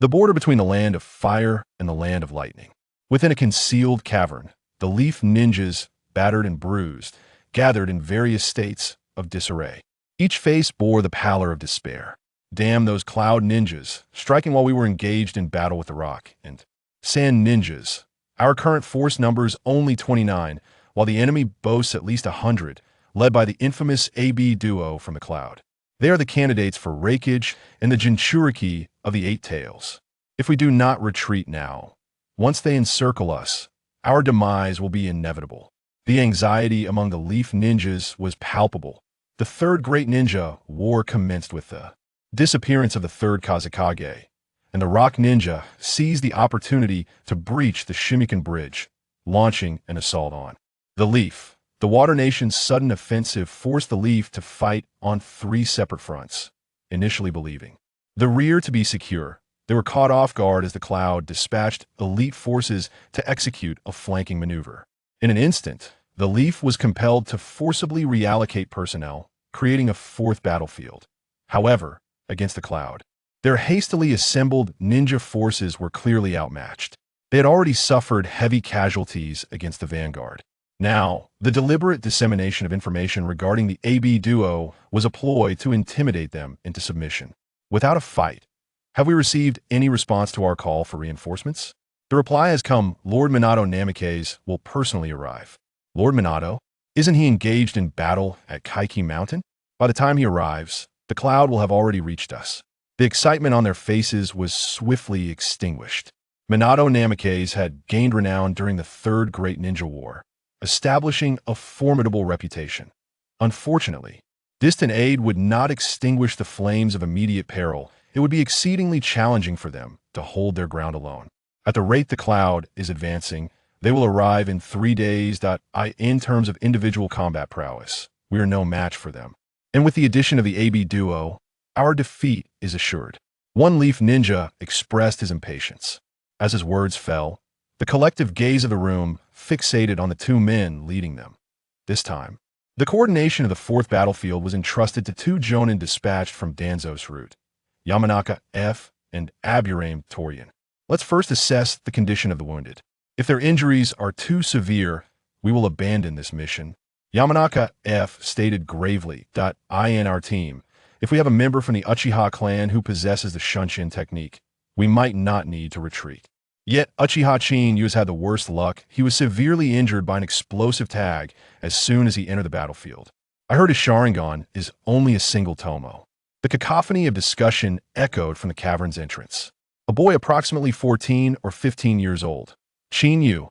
the border between the land of fire and the land of lightning. Within a concealed cavern, the Leaf ninjas, battered and bruised, gathered in various states of disarray. Each face bore the pallor of despair. Damn those Cloud ninjas, striking while we were engaged in battle with the Rock, and Sand ninjas. Our current force numbers only 29, while the enemy boasts at least 100, led by the infamous AB duo from the Cloud. They are the candidates for Raikage and the Jinchuriki of the Eight Tails. If we do not retreat now, once they encircle us, our demise will be inevitable. The anxiety among the Leaf ninjas was palpable. The Third Great Ninja War commenced with the disappearance of the Third Hokage, and the Rock Ninja seized the opportunity to breach the Shimiken Bridge, launching an assault on the Leaf. The Water Nation's sudden offensive forced the Leaf to fight on 3 separate fronts. Initially believing the rear to be secure, they were caught off guard as the Cloud dispatched elite forces to execute a flanking maneuver. In an instant, the Leaf was compelled to forcibly reallocate personnel, creating a fourth battlefield. However, against the Cloud, their hastily assembled ninja forces were clearly outmatched. They had already suffered heavy casualties against the vanguard. Now, the deliberate dissemination of information regarding the AB duo was a ploy to intimidate them into submission. Without a fight, have we received any response to our call for reinforcements? The reply has come. Lord Minato Namikaze will personally arrive. Lord Minato? Isn't he engaged in battle at Kaiki Mountain? By the time he arrives, the Cloud will have already reached us. The excitement on their faces was swiftly extinguished. Minato Namikaze had gained renown during the Third Great Ninja War, establishing a formidable reputation. Unfortunately, distant aid would not extinguish the flames of immediate peril. It would be exceedingly challenging for them to hold their ground alone. At the rate the Cloud is advancing, they will arrive in 3 days. In terms of individual combat prowess, we are no match for them. And with the addition of the AB duo, our defeat is assured. One Leaf ninja expressed his impatience. As his words fell, the collective gaze of the room fixated on the 2 men leading them. This time, the coordination of the fourth battlefield was entrusted to 2 jonin dispatched from Danzo's route, Yamanaka F. and Aburame Torian. Let's first assess the condition of the wounded. If their injuries are too severe, we will abandon this mission. Yamanaka F. stated gravely, "In our team, if we have a member from the Uchiha clan who possesses the Shunshin technique, we might not need to retreat." Yet Uchiha Chinyu has had the worst luck. He was severely injured by an explosive tag as soon as he entered the battlefield. I heard his Sharingan is only a single tomo. The cacophony of discussion echoed from the cavern's entrance. A boy approximately 14 or 15 years old, Chinyu,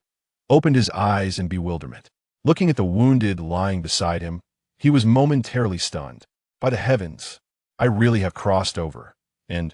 opened his eyes in bewilderment. Looking at the wounded lying beside him, he was momentarily stunned. By the heavens, I really have crossed over, and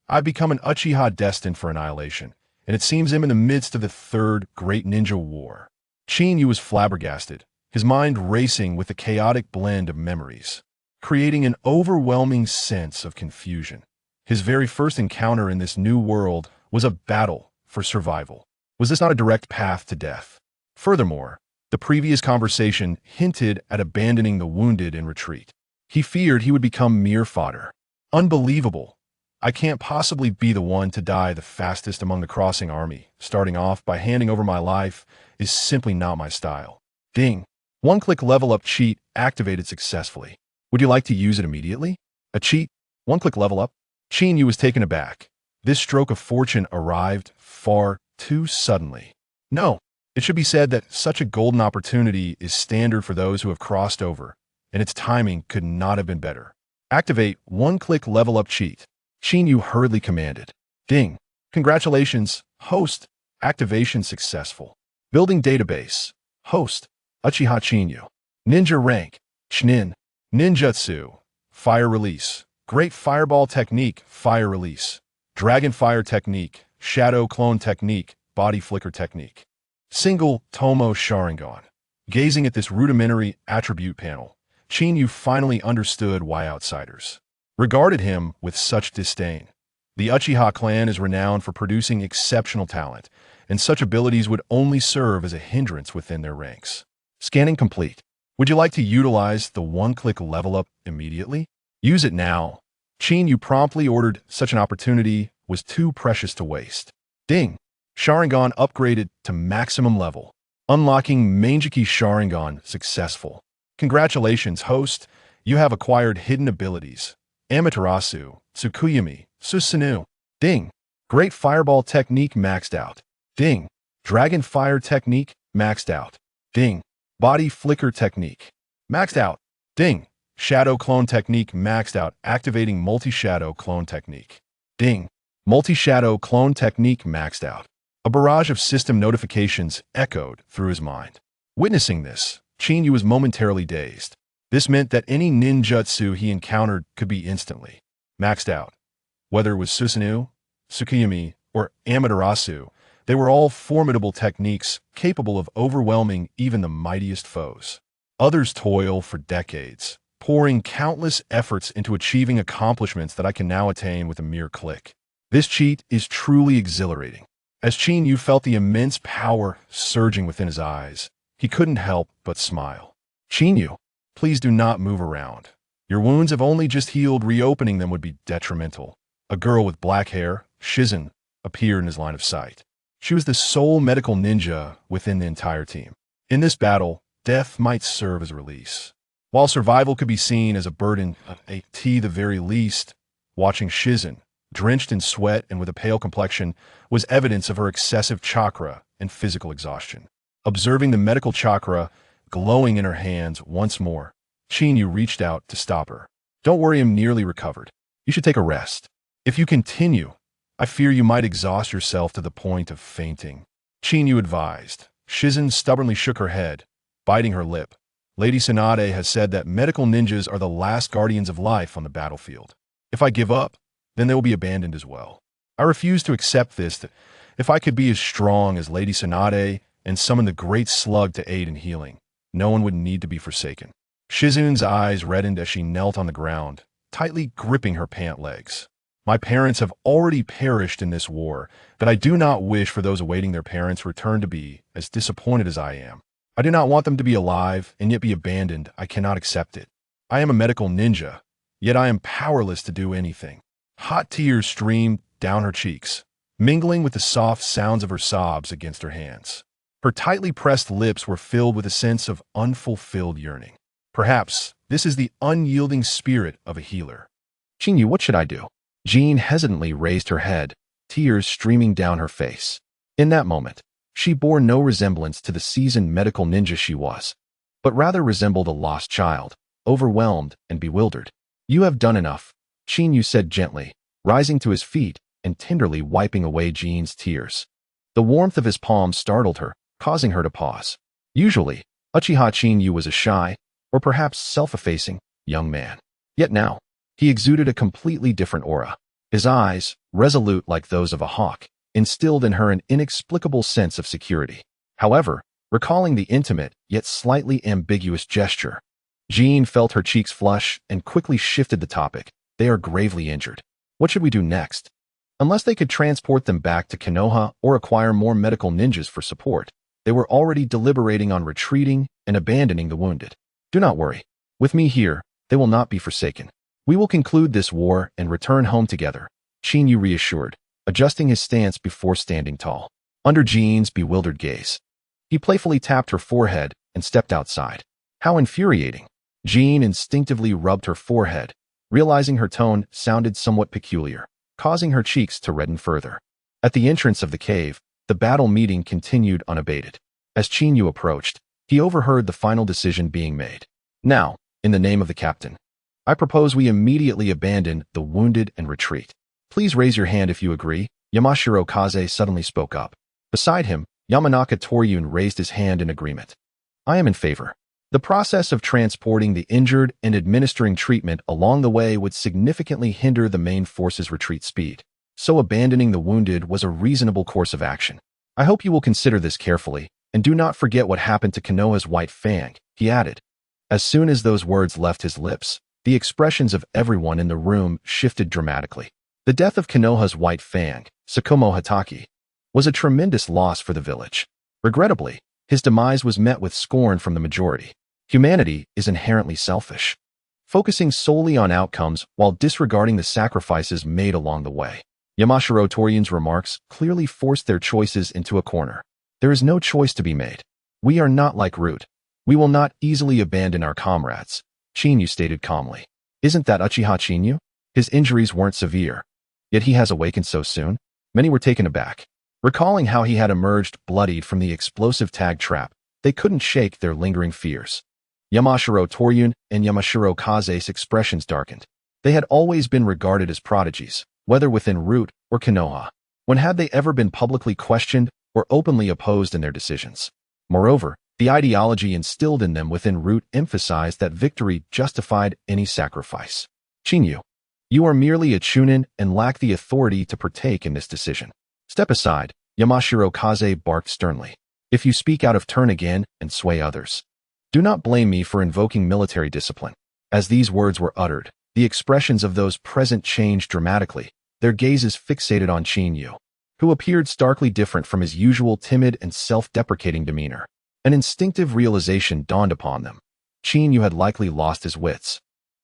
I've become an Uchiha destined for annihilation, and it seems I'm in the midst of the Third Great Ninja War. Chinyu was flabbergasted, his mind racing with a chaotic blend of memories, creating an overwhelming sense of confusion. His very first encounter in this new world was a battle for survival. Was this not a direct path to death? Furthermore, the previous conversation hinted at abandoning the wounded in retreat. He feared he would become mere fodder. Unbelievable. I can't possibly be the one to die the fastest among the crossing army. Starting off by handing over my life is simply not my style. Ding. One-click level up cheat activated successfully. Would you like to use it immediately? A cheat? One-click level up? Chinyu was taken aback. This stroke of fortune arrived far too suddenly. No, it should be said that such a golden opportunity is standard for those who have crossed over, and its timing could not have been better. Activate one-click level up cheat. Chinyu hurriedly commanded. Ding. Congratulations, host. Activation successful. Building database. Host. Uchiha Chinyu. Ninja rank. Chnin. Ninjutsu. Fire release. Great Fireball Technique. Fire release. Dragon Fire Technique. Shadow Clone Technique. Body Flicker Technique. Single Tomo Sharingan. Gazing at this rudimentary attribute panel, Chinyu finally understood why outsiders regarded him with such disdain. The Uchiha clan is renowned for producing exceptional talent, and such abilities would only serve as a hindrance within their ranks. Scanning complete. Would you like to utilize the one-click level up immediately? Use it now. Chinyu promptly ordered such an opportunity was too precious to waste. Ding! Sharingan upgraded to maximum level. Unlocking Mangeki Sharingan successful. Congratulations, host. You have acquired hidden abilities. Amaterasu, Tsukuyomi, Susanoo. Ding! Great Fireball Technique maxed out. Ding! Dragon Fire Technique maxed out. Ding! Body Flicker Technique maxed out. Ding! Shadow Clone Technique maxed out, activating Multi-Shadow Clone Technique. Ding! Multi-Shadow Clone Technique maxed out. A barrage of system notifications echoed through his mind. Witnessing this, Chinyu was momentarily dazed. This meant that any ninjutsu he encountered could be instantly maxed out. Whether it was Susanoo, Tsukuyomi, or Amaterasu, they were all formidable techniques capable of overwhelming even the mightiest foes. Others toil for decades, pouring countless efforts into achieving accomplishments that I can now attain with a mere click. This cheat is truly exhilarating. As Chinyu felt the immense power surging within his eyes, he couldn't help but smile. Chinyu, please do not move around. Your wounds have only just healed. Reopening them would be detrimental. A girl with black hair, Shizen, appeared in his line of sight. She was the sole medical ninja within the entire team. In this battle, death might serve as a release. While survival could be seen as a burden, at the very least, watching Shizen, drenched in sweat and with a pale complexion, was evidence of her excessive chakra and physical exhaustion. Observing the medical chakra glowing in her hands once more, Chinyu reached out to stop her. Don't worry, I'm nearly recovered. You should take a rest. If you continue, I fear you might exhaust yourself to the point of fainting. Chinyu advised. Shizen stubbornly shook her head, biting her lip. Lady Tsunade has said that medical ninjas are the last guardians of life on the battlefield. If I give up, then they will be abandoned as well. I refuse to accept this. If I could be as strong as Lady Tsunade and summon the great slug to aid in healing, no one would need to be forsaken. Shizen's eyes reddened as she knelt on the ground, tightly gripping her pant legs. My parents have already perished in this war, but I do not wish for those awaiting their parents' return to be as disappointed as I am. I do not want them to be alive and yet be abandoned. I cannot accept it. I am a medical ninja, yet I am powerless to do anything. Hot tears streamed down her cheeks, mingling with the soft sounds of her sobs against her hands. Her tightly pressed lips were filled with a sense of unfulfilled yearning. Perhaps this is the unyielding spirit of a healer. Chinyu, what should I do? Jean hesitantly raised her head, tears streaming down her face. In that moment, she bore no resemblance to the seasoned medical ninja she was, but rather resembled a lost child, overwhelmed and bewildered. You have done enough, Chinyu said gently, rising to his feet and tenderly wiping away Jean's tears. The warmth of his palm startled her, causing her to pause. Usually, Uchiha Chinyu was a shy, or perhaps self-effacing, young man. Yet now, he exuded a completely different aura. His eyes, resolute like those of a hawk, instilled in her an inexplicable sense of security. However, recalling the intimate yet slightly ambiguous gesture, Jean felt her cheeks flush and quickly shifted the topic. They are gravely injured. What should we do next? Unless they could transport them back to Konoha or acquire more medical ninjas for support, they were already deliberating on retreating and abandoning the wounded. Do not worry. With me here, they will not be forsaken. We will conclude this war and return home together, Chinyu reassured, adjusting his stance before standing tall. Under Jean's bewildered gaze, he playfully tapped her forehead and stepped outside. How infuriating. Jean instinctively rubbed her forehead, realizing her tone sounded somewhat peculiar, causing her cheeks to redden further. At the entrance of the cave, the battle meeting continued unabated. As Chinyu approached, he overheard the final decision being made. Now, in the name of the captain, I propose we immediately abandon the wounded and retreat. Please raise your hand if you agree, Yamashiro Kaze suddenly spoke up. Beside him, Yamanaka Toryun raised his hand in agreement. I am in favor. The process of transporting the injured and administering treatment along the way would significantly hinder the main force's retreat speed, so abandoning the wounded was a reasonable course of action. I hope you will consider this carefully, and do not forget what happened to Konoha's White Fang, he added. As soon as those words left his lips, the expressions of everyone in the room shifted dramatically. The death of Konoha's White Fang, Sakomo Hatake, was a tremendous loss for the village. Regrettably, his demise was met with scorn from the majority. Humanity is inherently selfish, focusing solely on outcomes while disregarding the sacrifices made along the way. Yamashiro Torian's remarks clearly forced their choices into a corner. There is no choice to be made. We are not like Root. We will not easily abandon our comrades, Chinyu stated calmly. Isn't that Uchiha Chinyu? His injuries weren't severe, yet he has awakened so soon. Many were taken aback. Recalling how he had emerged bloodied from the explosive tag trap, they couldn't shake their lingering fears. Yamashiro Torian and Yamashiro Kaze's expressions darkened. They had always been regarded as prodigies, whether within Root or Konoha. When had they ever been publicly questioned or openly opposed in their decisions? Moreover, the ideology instilled in them within Root emphasized that victory justified any sacrifice. Chinyu, you are merely a chunin and lack the authority to partake in this decision. Step aside, Yamashiro Kaze barked sternly. If you speak out of turn again and sway others, do not blame me for invoking military discipline. As these words were uttered, the expressions of those present changed dramatically, their gazes fixated on Chinyu, who appeared starkly different from his usual timid and self-deprecating demeanor. An instinctive realization dawned upon them. Chinyu had likely lost his wits,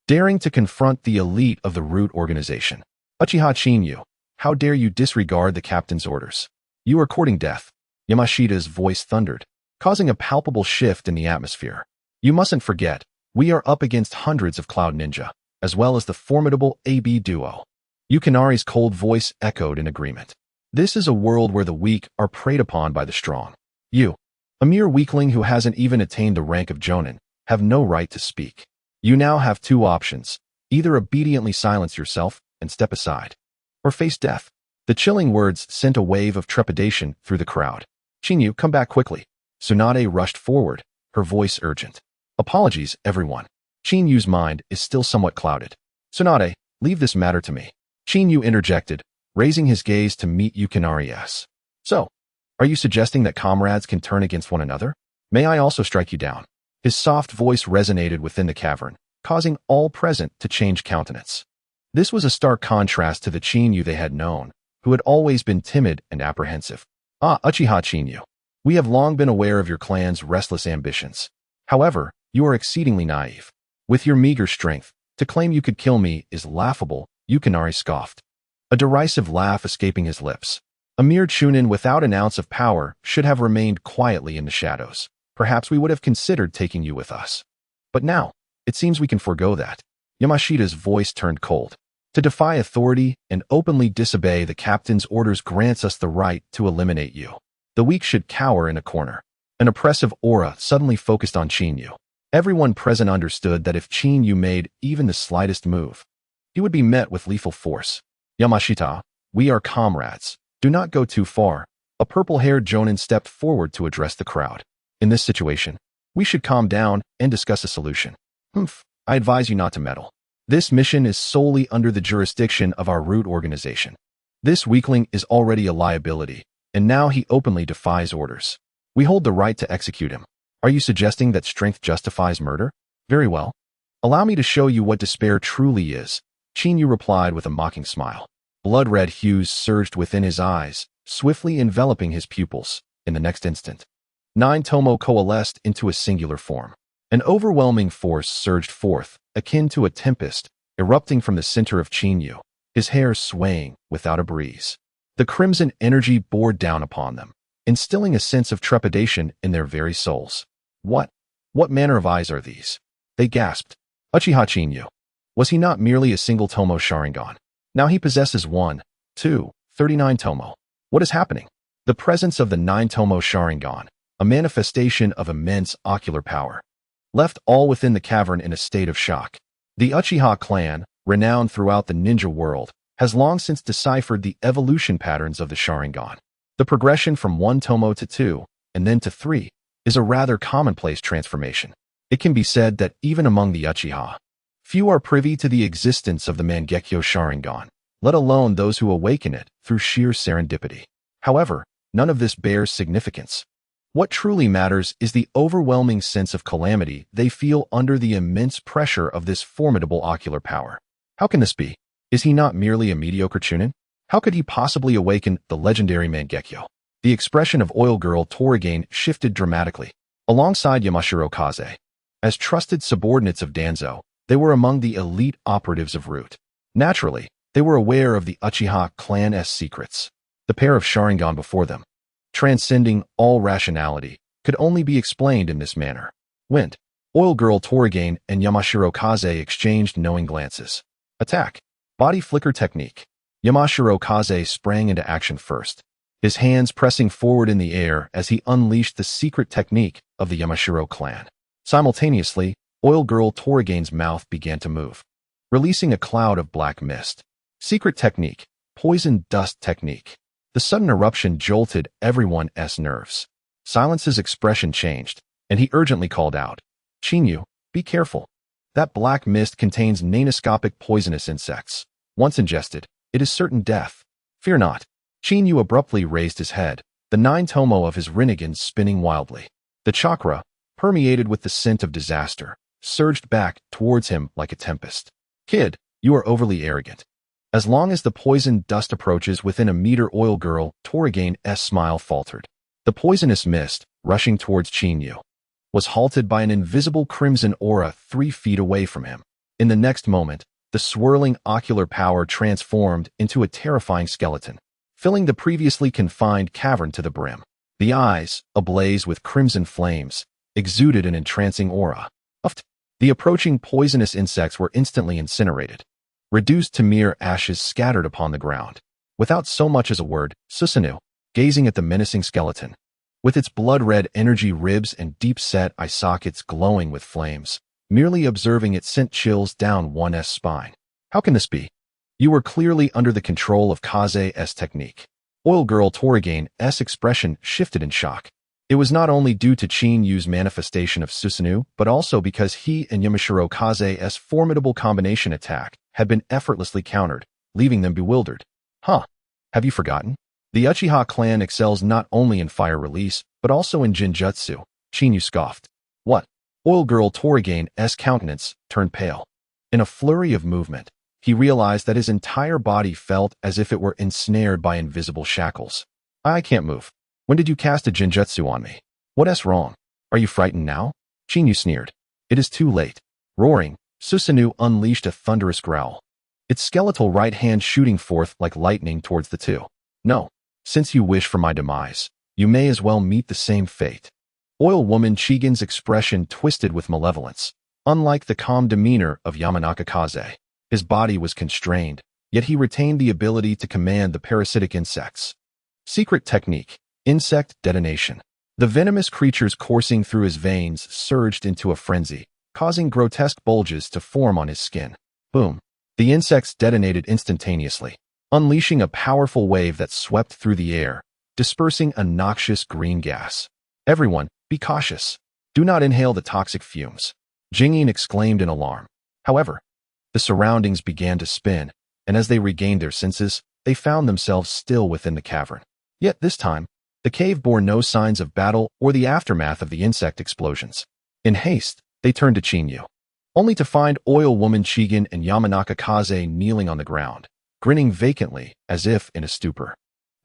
daring to confront the elite of the Root organization. Uchiha Chinyu, how dare you disregard the captain's orders? You are courting death. Yamashita's voice thundered, causing a palpable shift in the atmosphere. You mustn't forget, we are up against hundreds of Cloud Ninja, as well as the formidable AB duo. Yukinari's cold voice echoed in agreement. This is a world where the weak are preyed upon by the strong. You, a mere weakling who hasn't even attained the rank of Jonin, have no right to speak. You now have two options. Either obediently silence yourself and step aside, or face death. The chilling words sent a wave of trepidation through the crowd. Chinyu, come back quickly. Tsunade rushed forward, her voice urgent. Apologies, everyone. Chinyu's mind is still somewhat clouded. Tsunade, leave this matter to me. Chinyu interjected, raising his gaze to meet Yukinari's. So, are you suggesting that comrades can turn against one another? May I also strike you down? His soft voice resonated within the cavern, causing all present to change countenance. This was a stark contrast to the Chinyu they had known, who had always been timid and apprehensive. Ah, Uchiha Chinyu, we have long been aware of your clan's restless ambitions. However, you are exceedingly naive. With your meager strength, to claim you could kill me is laughable, Yukinari scoffed, a derisive laugh escaping his lips. A mere chunin without an ounce of power should have remained quietly in the shadows. Perhaps we would have considered taking you with us. But now, it seems we can forego that. Yamashita's voice turned cold. To defy authority and openly disobey the captain's orders grants us the right to eliminate you. The weak should cower in a corner. An oppressive aura suddenly focused on Chinyu. Everyone present understood that if Chinyu made even the slightest move, he would be met with lethal force. Yamashita, we are comrades. Do not go too far. A purple-haired Jonin stepped forward to address the crowd. In this situation, we should calm down and discuss a solution. I advise you not to meddle. This mission is solely under the jurisdiction of our Root organization. This weakling is already a liability, and now he openly defies orders. We hold the right to execute him. Are you suggesting that strength justifies murder? Very well. Allow me to show you what despair truly is, Chinyu replied with a mocking smile. Blood-red hues surged within his eyes, swiftly enveloping his pupils. In the next instant, 9 Tomo coalesced into a singular form. An overwhelming force surged forth, akin to a tempest, erupting from the center of Chinyu, his hair swaying without a breeze. The crimson energy bore down upon them, instilling a sense of trepidation in their very souls. What manner of eyes are these? They gasped. Uchiha Chinyu. Was he not merely a single Tomo Sharingan? Now he possesses 39 Tomo. What is happening? The presence of the 9 Tomo Sharingan, a manifestation of immense ocular power, left all within the cavern in a state of shock. The Uchiha clan, renowned throughout the ninja world, has long since deciphered the evolution patterns of the Sharingan. The progression from 1 Tomo to 2, and then to 3, is a rather commonplace transformation. It can be said that even among the Uchiha, few are privy to the existence of the Mangekyo Sharingan, let alone those who awaken it through sheer serendipity. However, none of this bears significance. What truly matters is the overwhelming sense of calamity they feel under the immense pressure of this formidable ocular power. How can this be? Is he not merely a mediocre chunin? How could he possibly awaken the legendary Mangekyo? The expression of Oil Girl Torrigain shifted dramatically. Alongside Yamashiro Kaze, as trusted subordinates of Danzo, they were among the elite operatives of Root. Naturally, They were aware of the Uchiha clan's secrets. The pair of Sharingan before them, transcending all rationality, could only be explained in this manner. Wind. Oil Girl Torigane and Yamashiro Kaze exchanged knowing glances. Attack. Body Flicker Technique. Yamashiro Kaze sprang into action first, his hands pressing forward in the air as he unleashed the secret technique of the Yamashiro clan. Simultaneously, Oil Girl Torigane's mouth began to move, releasing a cloud of black mist. Secret technique. Poison Dust Technique. The sudden eruption jolted everyone's nerves. Silence's expression changed, and he urgently called out, "Chinyu, be careful. That black mist contains nanoscopic poisonous insects. Once ingested, it is certain death. Fear not." Chinyu abruptly raised his head, the 9 tomo of his Rinnegan spinning wildly. The chakra, permeated with the scent of disaster, surged back towards him like a tempest. "Kid, you are overly arrogant." As long as the poison dust approaches within a meter, Oil Girl Torigane's smile faltered. The poisonous mist, rushing towards Chinyu, was halted by an invisible crimson aura 3 feet away from him. In the next moment, the swirling ocular power transformed into a terrifying skeleton, filling the previously confined cavern to the brim. The eyes, ablaze with crimson flames, exuded an entrancing aura. The approaching poisonous insects were instantly incinerated, reduced to mere ashes scattered upon the ground. Without so much as a word, Susanoo, gazing at the menacing skeleton, with its blood-red energy ribs and deep-set eye sockets glowing with flames, merely observing it sent chills down one's spine. How can this be? You were clearly under the control of Kaze's technique. Oil Girl Torigane's expression shifted in shock. It was not only due to Chinyu's manifestation of Susanoo, but also because he and Yamashiro Kaze's formidable combination attack had been effortlessly countered, leaving them bewildered. Huh? Have you forgotten? The Uchiha clan excels not only in fire release, but also in Jinjutsu. Chinyu scoffed. What? Oil Girl Torigane's countenance turned pale. In a flurry of movement, he realized that his entire body felt as if it were ensnared by invisible shackles. I can't move. When did you cast a Jinjutsu on me? What's wrong? Are you frightened now? Chinyu sneered. It is too late. Roaring, Susanoo unleashed a thunderous growl, its skeletal right hand shooting forth like lightning towards the two. No. Since you wish for my demise, you may as well meet the same fate. Oil Woman Chigan's expression twisted with malevolence. Unlike the calm demeanor of Yamanaka Kaze, his body was constrained, yet he retained the ability to command the parasitic insects. Secret technique. Insect detonation. The venomous creatures coursing through his veins surged into a frenzy, causing grotesque bulges to form on his skin. Boom. The insects detonated instantaneously, unleashing a powerful wave that swept through the air, dispersing a noxious green gas. Everyone, be cautious. Do not inhale the toxic fumes. Jingyin exclaimed in alarm. However, the surroundings began to spin, and as they regained their senses, they found themselves still within the cavern. Yet this time, the cave bore no signs of battle or the aftermath of the insect explosions. In haste, they turned to Chinyu, only to find Oil Woman Chigan and Yamanaka Kaze kneeling on the ground, grinning vacantly as if in a stupor.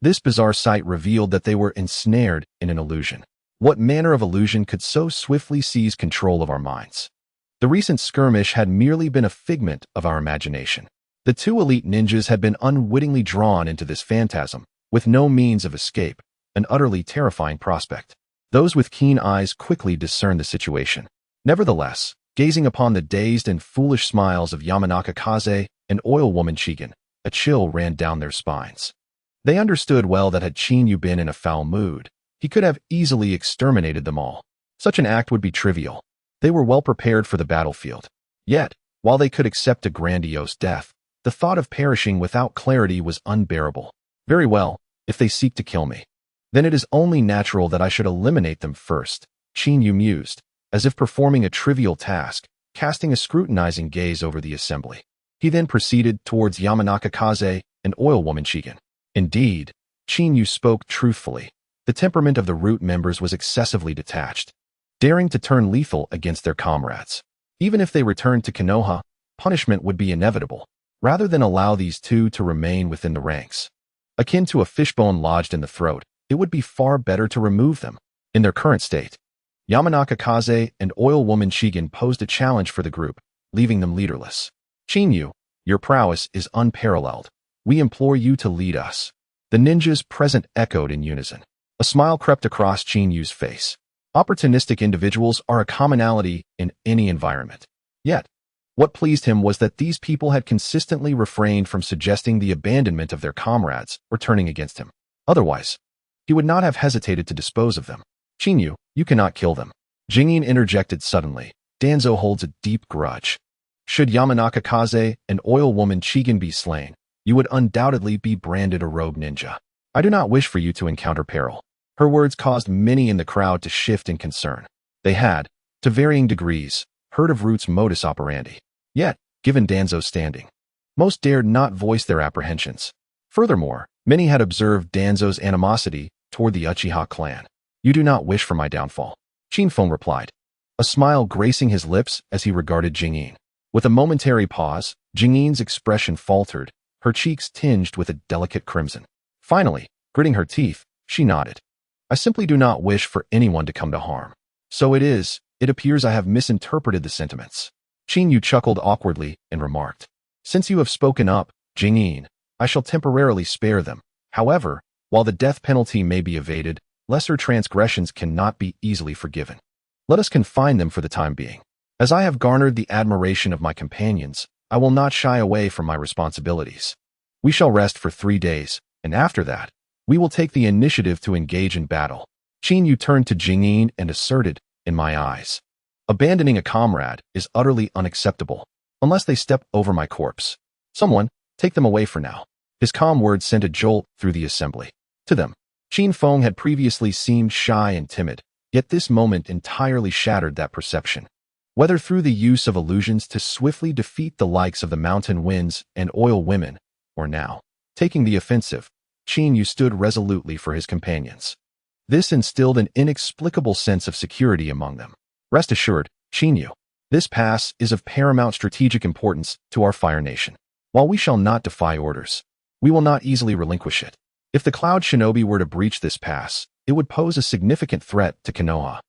This bizarre sight revealed that they were ensnared in an illusion. What manner of illusion could so swiftly seize control of our minds? The recent skirmish had merely been a figment of our imagination. The 2 elite ninjas had been unwittingly drawn into this phantasm, with no means of escape, an utterly terrifying prospect. Those with keen eyes quickly discerned the situation. Nevertheless, gazing upon the dazed and foolish smiles of Yamanaka Kaze and Oil Woman Chigan, a chill ran down their spines. They understood well that had Chinyu been in a foul mood, he could have easily exterminated them all. Such an act would be trivial. They were well prepared for the battlefield. Yet, while they could accept a grandiose death, the thought of perishing without clarity was unbearable. Very well, if they seek to kill me, then it is only natural that I should eliminate them first, Chinyu mused, as if performing a trivial task, casting a scrutinizing gaze over the assembly. He then proceeded towards Yamanaka Kaze and Oil Woman Chigan. Indeed, Chinyu spoke truthfully. The temperament of the root members was excessively detached, daring to turn lethal against their comrades. Even if they returned to Konoha, punishment would be inevitable, rather than allow these two to remain within the ranks. Akin to a fishbone lodged in the throat, it would be far better to remove them. In their current state, Yamanaka Kaze and Oil Woman Chigan posed a challenge for the group, leaving them leaderless. Chinyu, Your prowess is unparalleled. We implore you to lead us. The ninjas present echoed in unison. A smile crept across Qin Yu's face. Opportunistic individuals are a commonality in any environment. Yet, what pleased him was that these people had consistently refrained from suggesting the abandonment of their comrades or turning against him. Otherwise, he would not have hesitated to dispose of them. Qin Yu, you cannot kill them. Jingyin interjected suddenly. Danzo holds a deep grudge. Should Yamanaka Kaze and oil woman Chigan be slain, you would undoubtedly be branded a rogue ninja. I do not wish for you to encounter peril. Her words caused many in the crowd to shift in concern. They had, to varying degrees, heard of Root's modus operandi. Yet, given Danzo's standing, most dared not voice their apprehensions. Furthermore, many had observed Danzo's animosity toward the Uchiha clan. You do not wish for my downfall. Qin Feng replied, a smile gracing his lips as he regarded Jingyin. With a momentary pause, Jingyin's expression faltered, her cheeks tinged with a delicate crimson. Finally, gritting her teeth, she nodded. I simply do not wish for anyone to come to harm. So it appears I have misinterpreted the sentiments. Qin Yu chuckled awkwardly and remarked, since you have spoken up, Jingyin, I shall temporarily spare them. However, while the death penalty may be evaded, lesser transgressions cannot be easily forgiven. Let us confine them for the time being. As I have garnered the admiration of my companions, I will not shy away from my responsibilities. We shall rest for 3 days, and after that, we will take the initiative to engage in battle. Qin Yu turned to Jingyin and asserted, in my eyes, abandoning a comrade is utterly unacceptable, unless they step over my corpse. Someone, take them away for now. His calm words sent a jolt through the assembly. To them, Qin Feng had previously seemed shy and timid, yet this moment entirely shattered that perception. Whether through the use of illusions to swiftly defeat the likes of the mountain winds and oil women, or now, taking the offensive, Qin Yu stood resolutely for his companions. This instilled an inexplicable sense of security among them. Rest assured, Qin Yu, this pass is of paramount strategic importance to our Fire Nation. While we shall not defy orders, we will not easily relinquish it. If the Cloud Shinobi were to breach this pass, it would pose a significant threat to Konoha.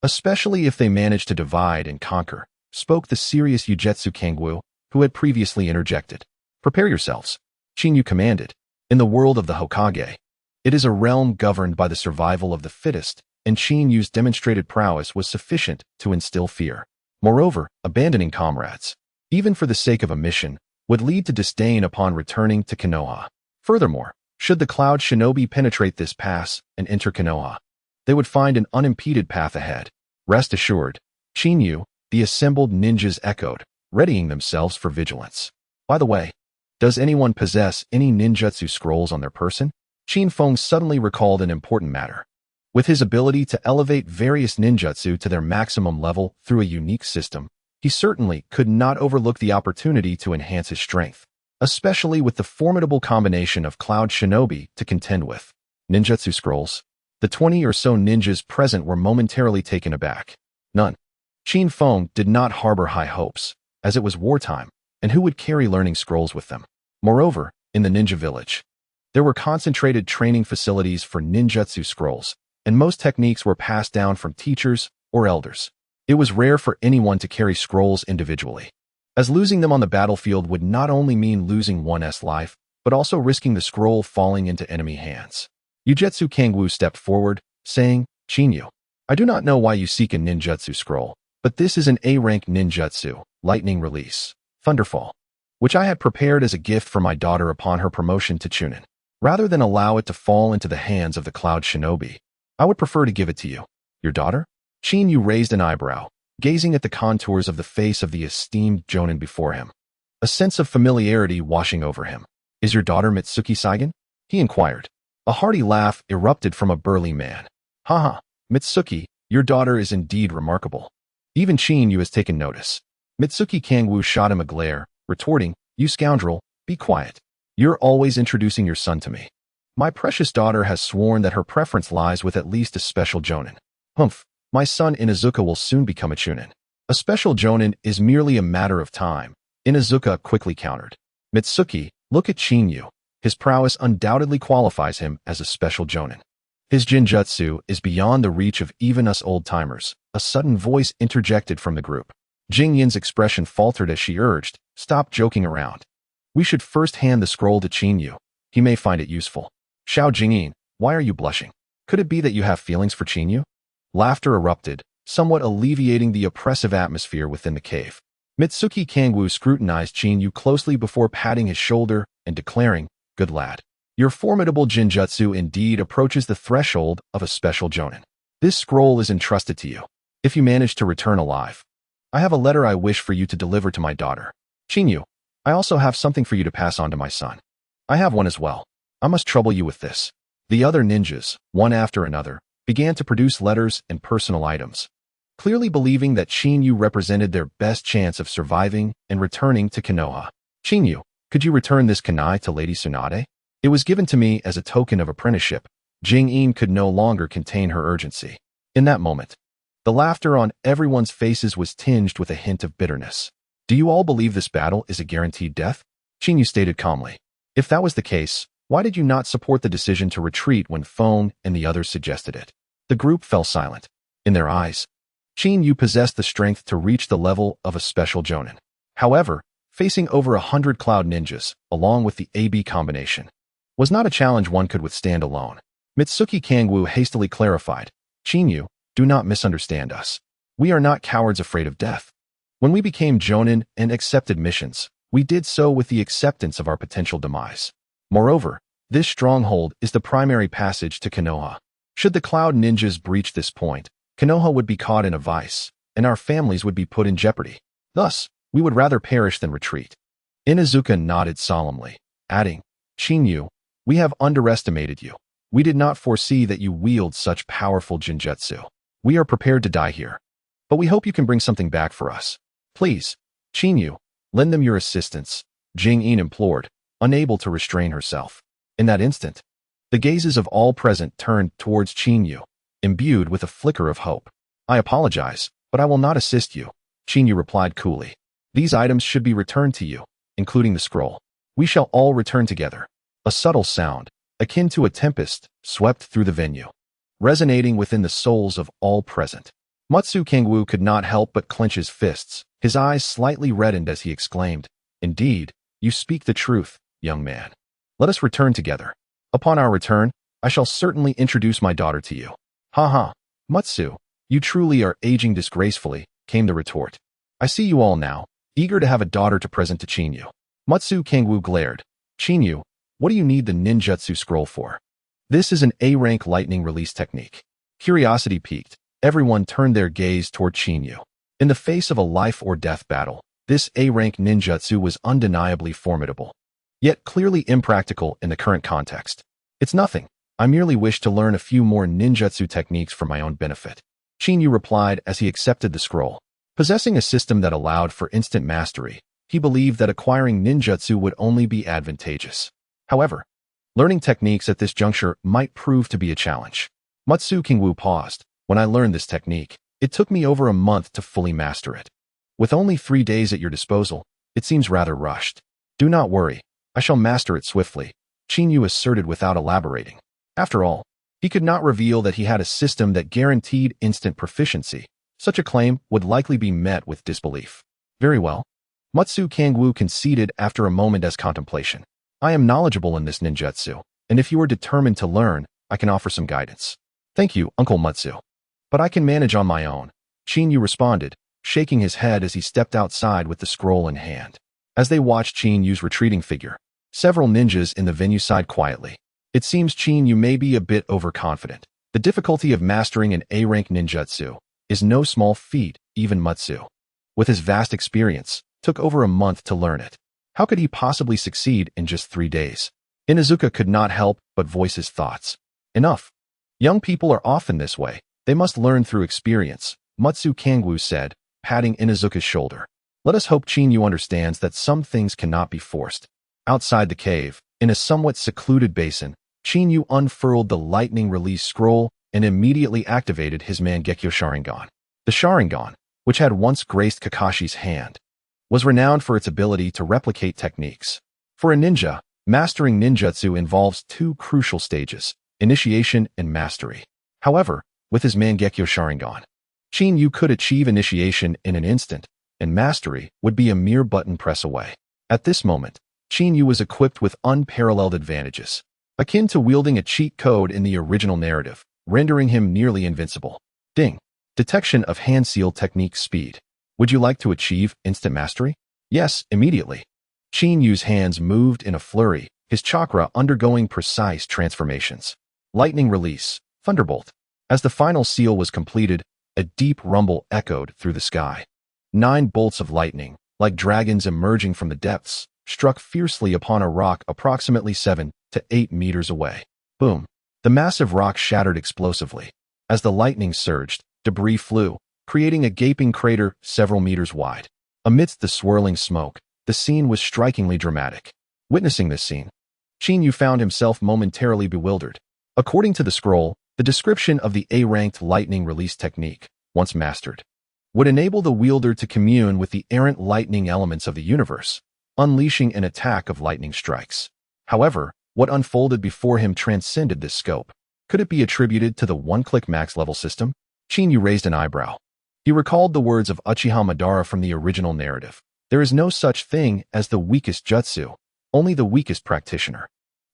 Especially if they managed to divide and conquer, spoke the serious Ugetsu Kangwu, who had previously interjected. Prepare yourselves, Qin Yu commanded. In the world of the Hokage, it is a realm governed by the survival of the fittest, and Qin Yu's demonstrated prowess was sufficient to instill fear. Moreover, abandoning comrades, even for the sake of a mission, would lead to disdain upon returning to Konoha. Furthermore, should the Cloud Shinobi penetrate this pass and enter Konoha, they would find an unimpeded path ahead. Rest assured, Qin Yu, the assembled ninjas echoed, readying themselves for vigilance. By the way, does anyone possess any ninjutsu scrolls on their person? Qin Feng suddenly recalled an important matter. With his ability to elevate various ninjutsu to their maximum level through a unique system, he certainly could not overlook the opportunity to enhance his strength, especially with the formidable combination of Cloud Shinobi to contend with. Ninjutsu scrolls. The 20 or so ninjas present were momentarily taken aback. None. Qin Feng did not harbor high hopes, as it was wartime, and who would carry learning scrolls with them? Moreover, in the ninja village, there were concentrated training facilities for ninjutsu scrolls, and most techniques were passed down from teachers or elders. It was rare for anyone to carry scrolls individually, as losing them on the battlefield would not only mean losing one's life, but also risking the scroll falling into enemy hands. Ugetsu Kangwu stepped forward, saying, Qin Yu, I do not know why you seek a ninjutsu scroll, but this is an A-rank ninjutsu, lightning release, thunderfall, which I had prepared as a gift for my daughter upon her promotion to Chunin. Rather than allow it to fall into the hands of the Cloud Shinobi, I would prefer to give it to you. Your daughter? Qin Yu raised an eyebrow, gazing at the contours of the face of the esteemed Jonin before him. A sense of familiarity washing over him. Is your daughter Mitsuki Saigen? He inquired. A hearty laugh erupted from a burly man. Haha, Mitsuki, your daughter is indeed remarkable. Even Qin Yu has taken notice. Mitsuki Kangwu shot him a glare, retorting, you scoundrel, be quiet. You're always introducing your son to me. My precious daughter has sworn that her preference lies with at least a special Jonin. Humph, my son Inuzuka will soon become a Chunin. A special Jonin is merely a matter of time, Inuzuka quickly countered. Mitsuki, look at Qin Yu. His prowess undoubtedly qualifies him as a special Jonin. His Jinjutsu is beyond the reach of even us old-timers. A sudden voice interjected from the group. Jingyin's expression faltered as she urged, stop joking around. We should first hand the scroll to Qin Yu. He may find it useful. Xiao Jingyin, why are you blushing? Could it be that you have feelings for Qin Yu? Laughter erupted, somewhat alleviating the oppressive atmosphere within the cave. Mitsuki Kangwoo scrutinized Qin Yu closely before patting his shoulder and declaring, "Good lad. Your formidable jinjutsu indeed approaches the threshold of a special jonin. This scroll is entrusted to you. If you manage to return alive, I have a letter I wish for you to deliver to my daughter. Qin Yu, I also have something for you to pass on to my son. I have one as well. I must trouble you with this." The other ninjas, one after another, began to produce letters and personal items, clearly believing that Qin Yu represented their best chance of surviving and returning to Konoha. "Qin Yu, could you return this kunai to Lady Tsunade? It was given to me as a token of apprenticeship." Jing-in could no longer contain her urgency. In that moment, the laughter on everyone's faces was tinged with a hint of bitterness. "Do you all believe this battle is a guaranteed death?" Qin Yu stated calmly. "If that was the case, why did you not support the decision to retreat when Feng and the others suggested it?" The group fell silent. In their eyes, Qin Yu possessed the strength to reach the level of a special jonin. However, facing over 100 cloud ninjas, along with the AB combination, was not a challenge one could withstand alone. Mitsuki Kangwoo hastily clarified, "Qin Yu, do not misunderstand us. We are not cowards afraid of death. When we became jonin and accepted missions, we did so with the acceptance of our potential demise. Moreover, this stronghold is the primary passage to Konoha. Should the cloud ninjas breach this point, Konoha would be caught in a vice, and our families would be put in jeopardy. Thus, we would rather perish than retreat." Inuzuka nodded solemnly, adding, "Qin Yu, we have underestimated you. We did not foresee that you wield such powerful jinjutsu. We are prepared to die here, but we hope you can bring something back for us. Please, Qin Yu, lend them your assistance," Jing-in implored, unable to restrain herself. In that instant, the gazes of all present turned towards Qin Yu, imbued with a flicker of hope. "I apologize, but I will not assist you," Qin Yu replied coolly. "These items should be returned to you, including the scroll. We shall all return together." A subtle sound, akin to a tempest, swept through the venue, resonating within the souls of all present. Matsu Kangwoo could not help but clench his fists. His eyes slightly reddened as he exclaimed, "Indeed, you speak the truth, young man. Let us return together. Upon our return, I shall certainly introduce my daughter to you." "Ha ha, Matsu, you truly are aging disgracefully," came the retort. "I see you all now, eager to have a daughter to present to Qin Yu." Matsu Kangwoo glared. "Qin Yu, what do you need the ninjutsu scroll for?" "This is an A-rank lightning release technique." Curiosity piqued. Everyone turned their gaze toward Qin Yu. In the face of a life-or-death battle, this A-rank ninjutsu was undeniably formidable, yet clearly impractical in the current context. "It's nothing. I merely wish to learn a few more ninjutsu techniques for my own benefit," Qin Yu replied as he accepted the scroll. Possessing a system that allowed for instant mastery, he believed that acquiring ninjutsu would only be advantageous. However, learning techniques at this juncture might prove to be a challenge. Matsu Kangwoo paused. "When I learned this technique, it took me over a month to fully master it. With only 3 days at your disposal, it seems rather rushed." "Do not worry. I shall master it swiftly," Qin Yu asserted without elaborating. After all, he could not reveal that he had a system that guaranteed instant proficiency. Such a claim would likely be met with disbelief. "Very well," Matsu Kangwoo conceded after a moment's contemplation. "I am knowledgeable in this ninjutsu, and if you are determined to learn, I can offer some guidance." "Thank you, Uncle Matsu. But I can manage on my own," Qin Yu responded, shaking his head as he stepped outside with the scroll in hand. As they watched Qin Yu's retreating figure, several ninjas in the venue sighed quietly. It seems Qin Yu may be a bit overconfident. The difficulty of mastering an A-rank ninjutsu is no small feat. Even Matsu, with his vast experience, took over a month to learn it. How could he possibly succeed in just 3 days? Inuzuka could not help but voice his thoughts. "Enough. Young people are often this way. They must learn through experience," Matsu Kangwoo said, patting Inuzuka's shoulder. "Let us hope Qin Yu understands that some things cannot be forced." Outside the cave, in a somewhat secluded basin, Qin Yu unfurled the lightning release scroll and immediately activated his Mangekyo Sharingan. The Sharingan, which had once graced Kakashi's hand, was renowned for its ability to replicate techniques. For a ninja, mastering ninjutsu involves 2 crucial stages: initiation and mastery. However, with his Mangekyo Sharingan, Qin Yu could achieve initiation in an instant, and mastery would be a mere button press away. At this moment, Qin Yu was equipped with unparalleled advantages, akin to wielding a cheat code in the original narrative, rendering him nearly invincible. Ding. Detection of hand seal technique speed. Would you like to achieve instant mastery? Yes, immediately. Qin Yu's hands moved in a flurry, his chakra undergoing precise transformations. Lightning release. Thunderbolt. As the final seal was completed, a deep rumble echoed through the sky. 9 bolts of lightning, like dragons emerging from the depths, struck fiercely upon a rock approximately 7 to 8 meters away. Boom. The massive rock shattered explosively. As the lightning surged, debris flew, creating a gaping crater several meters wide. Amidst the swirling smoke, the scene was strikingly dramatic. Witnessing this scene, Qin Yu found himself momentarily bewildered. According to the scroll, the description of the A-ranked lightning release technique, once mastered, would enable the wielder to commune with the errant lightning elements of the universe, unleashing an attack of lightning strikes. However, what unfolded before him transcended this scope. Could it be attributed to the one-click max level system? Qin Yu raised an eyebrow. He recalled the words of Uchiha Madara from the original narrative. There is no such thing as the weakest jutsu, only the weakest practitioner.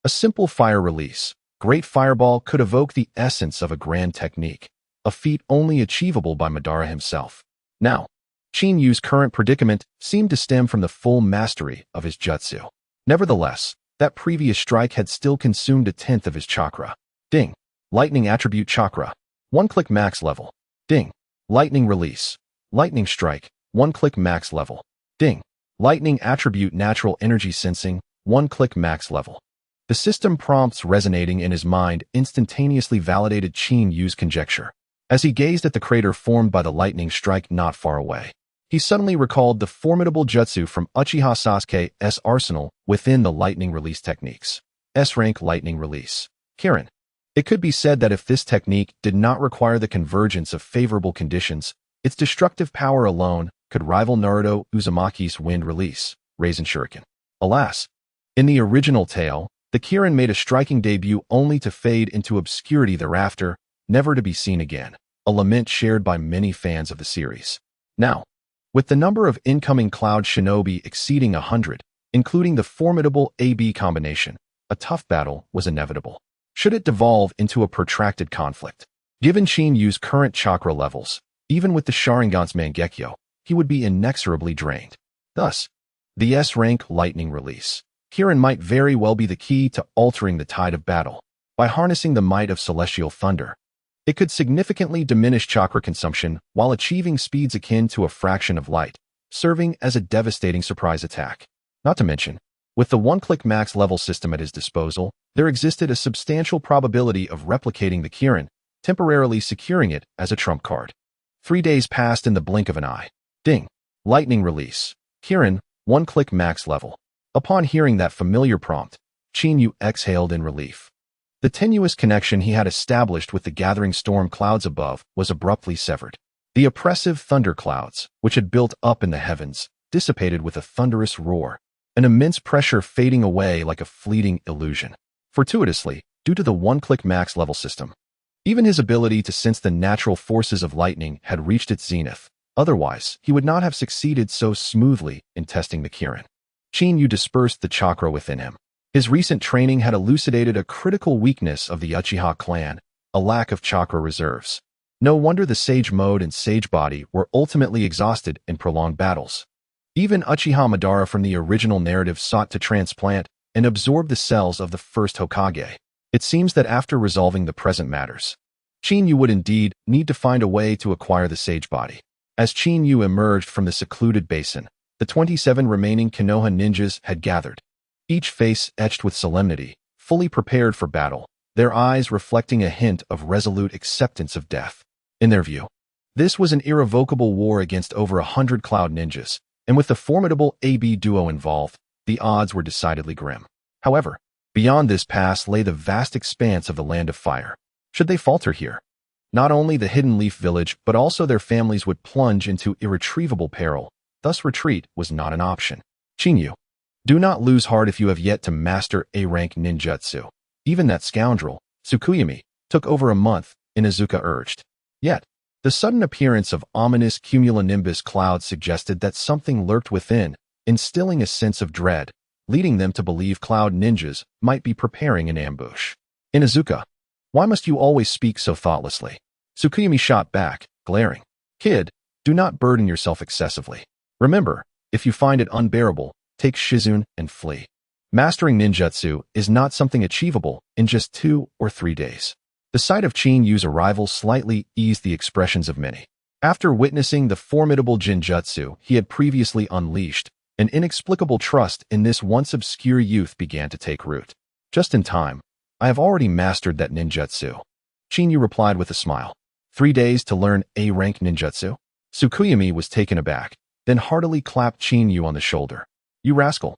A simple fire release, Great Fireball, could evoke the essence of a grand technique, a feat only achievable by Madara himself. Now, Qin Yu's current predicament seemed to stem from the full mastery of his jutsu. Nevertheless, that previous strike had still consumed 1/10 of his chakra. Ding. Lightning Attribute Chakra. One-click max level. Ding. Lightning Release. Lightning Strike. One-click max level. Ding. Lightning Attribute Natural Energy Sensing. One-click max level. The system prompts resonating in his mind instantaneously validated Qin Yu's conjecture. As he gazed at the crater formed by the lightning strike not far away, he suddenly recalled the formidable jutsu from Uchiha Sasuke's arsenal within the lightning release techniques. S-rank lightning release. Kirin. It could be said that if this technique did not require the convergence of favorable conditions, its destructive power alone could rival Naruto Uzumaki's wind release, Raisin Shuriken. Alas, in the original tale, the Kirin made a striking debut only to fade into obscurity thereafter, never to be seen again, a lament shared by many fans of the series. Now, with the number of incoming Cloud Shinobi exceeding 100, including the formidable AB combination, a tough battle was inevitable. Should it devolve into a protracted conflict? Given Qin Yu's current chakra levels, even with the Sharingan's Mangekyo, he would be inexorably drained. Thus, the S-rank lightning release. Kirin might very well be the key to altering the tide of battle. By harnessing the might of celestial thunder, it could significantly diminish chakra consumption while achieving speeds akin to a fraction of light, serving as a devastating surprise attack. Not to mention, with the one-click max level system at his disposal, there existed a substantial probability of replicating the Kirin, temporarily securing it as a trump card. 3 days passed in the blink of an eye. Ding. Lightning release. Kirin, one-click max level. Upon hearing that familiar prompt, Qin Yu exhaled in relief. The tenuous connection he had established with the gathering storm clouds above was abruptly severed. The oppressive thunder clouds, which had built up in the heavens, dissipated with a thunderous roar, an immense pressure fading away like a fleeting illusion. Fortuitously, due to the one-click max level system, even his ability to sense the natural forces of lightning had reached its zenith. Otherwise, he would not have succeeded so smoothly in testing the Kirin. Qin Yu dispersed the chakra within him. His recent training had elucidated a critical weakness of the Uchiha clan, a lack of chakra reserves. No wonder the Sage Mode and Sage Body were ultimately exhausted in prolonged battles. Even Uchiha Madara from the original narrative sought to transplant and absorb the cells of the First Hokage. It seems that after resolving the present matters, Qin Yu would indeed need to find a way to acquire the Sage Body. As Qin Yu emerged from the secluded basin, the 27 remaining Konoha ninjas had gathered, each face etched with solemnity, fully prepared for battle, their eyes reflecting a hint of resolute acceptance of death. In their view, this was an irrevocable war against over 100 Cloud ninjas, and with the formidable AB duo involved, the odds were decidedly grim. However, beyond this pass lay the vast expanse of the Land of Fire. Should they falter here, not only the Hidden Leaf Village but also their families would plunge into irretrievable peril. Thus retreat was not an option. Qin Yu, do not lose heart if you have yet to master A-rank ninjutsu. Even that scoundrel, Tsukuyomi, took over a month, Inuzuka urged. Yet, the sudden appearance of ominous cumulonimbus clouds suggested that something lurked within, instilling a sense of dread, leading them to believe Cloud Ninjas might be preparing an ambush. Inuzuka, why must you always speak so thoughtlessly? Tsukuyomi shot back, glaring. Kid, do not burden yourself excessively. Remember, if you find it unbearable, take Shizune and flee. Mastering ninjutsu is not something achievable in just 2 or 3 days. The sight of Chin-Yu's arrival slightly eased the expressions of many. After witnessing the formidable jinjutsu he had previously unleashed, an inexplicable trust in this once obscure youth began to take root. Just in time, I have already mastered that ninjutsu. Chin-Yu replied with a smile. 3 days to learn A-rank ninjutsu? Tsukuyomi was taken aback, then heartily clapped Chin-Yu on the shoulder. You rascal.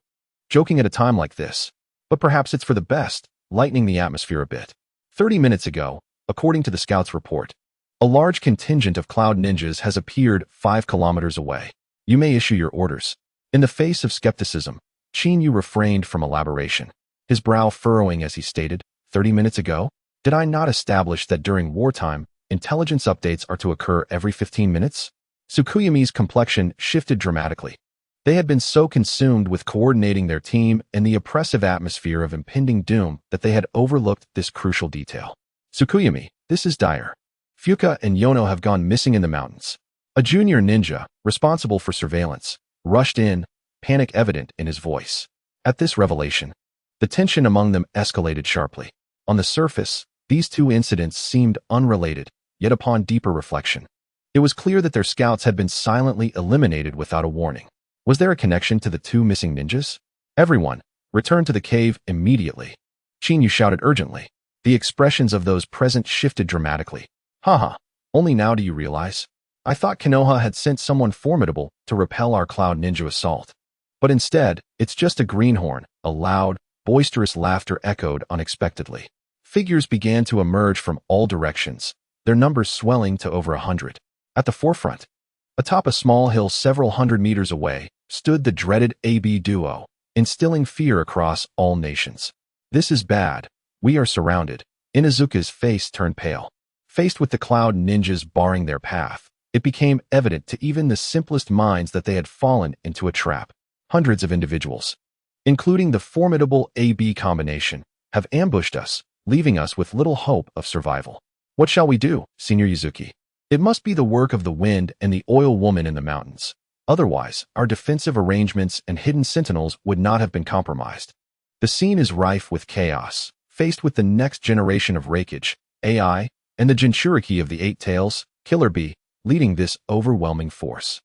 Joking at a time like this. But perhaps it's for the best, lightening the atmosphere a bit. 30 minutes ago, according to the scout's report, a large contingent of Cloud Ninjas has appeared 5 kilometers away. You may issue your orders. In the face of skepticism, Chin-Yu refrained from elaboration, his brow furrowing as he stated, 30 minutes ago? Did I not establish that during wartime, intelligence updates are to occur every 15 minutes? Tsukuyomi's complexion shifted dramatically. They had been so consumed with coordinating their team and the oppressive atmosphere of impending doom that they had overlooked this crucial detail. Tsukuyomi, this is dire. Fuka and Yono have gone missing in the mountains. A junior ninja, responsible for surveillance, rushed in, panic evident in his voice. At this revelation, the tension among them escalated sharply. On the surface, these 2 incidents seemed unrelated, yet upon deeper reflection, it was clear that their scouts had been silently eliminated without a warning. Was there a connection to the 2 missing ninjas? Everyone, return to the cave immediately. Chin-Yu shouted urgently. The expressions of those present shifted dramatically. Haha, only now do you realize? I thought Konoha had sent someone formidable to repel our Cloud Ninja assault. But instead, it's just a greenhorn. A loud, boisterous laughter echoed unexpectedly. Figures began to emerge from all directions, their numbers swelling to over 100. At the forefront, atop a small hill several hundred meters away, stood the dreaded AB duo, instilling fear across all nations. This is bad. We are surrounded. Inuzuka's face turned pale. Faced with the Cloud Ninjas barring their path, it became evident to even the simplest minds that they had fallen into a trap. Hundreds of individuals, including the formidable AB combination, have ambushed us, leaving us with little hope of survival. What shall we do, Senior Yuzuki? It must be the work of the wind and the oil woman in the mountains. Otherwise, our defensive arrangements and hidden sentinels would not have been compromised. The scene is rife with chaos, faced with the next generation of Reikage, AI, and the Jinchuriki of the 8 Tails, Killer Bee, leading this overwhelming force.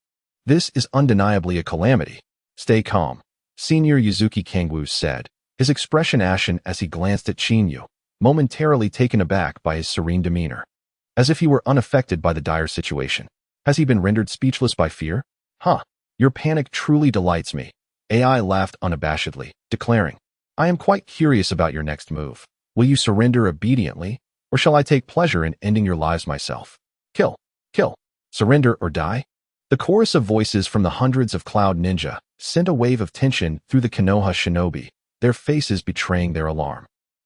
This is undeniably a calamity. Stay calm, Senior Yuzuki Kangwu said, his expression ashen as he glanced at Chin-Yu, momentarily taken aback by his serene demeanor. As if he were unaffected by the dire situation. Has he been rendered speechless by fear? Huh, your panic truly delights me. AI laughed unabashedly, declaring, I am quite curious about your next move. Will you surrender obediently, or shall I take pleasure in ending your lives myself? Kill, surrender or die? The chorus of voices from the hundreds of Cloud Ninja sent a wave of tension through the Konoha shinobi, their faces betraying their alarm.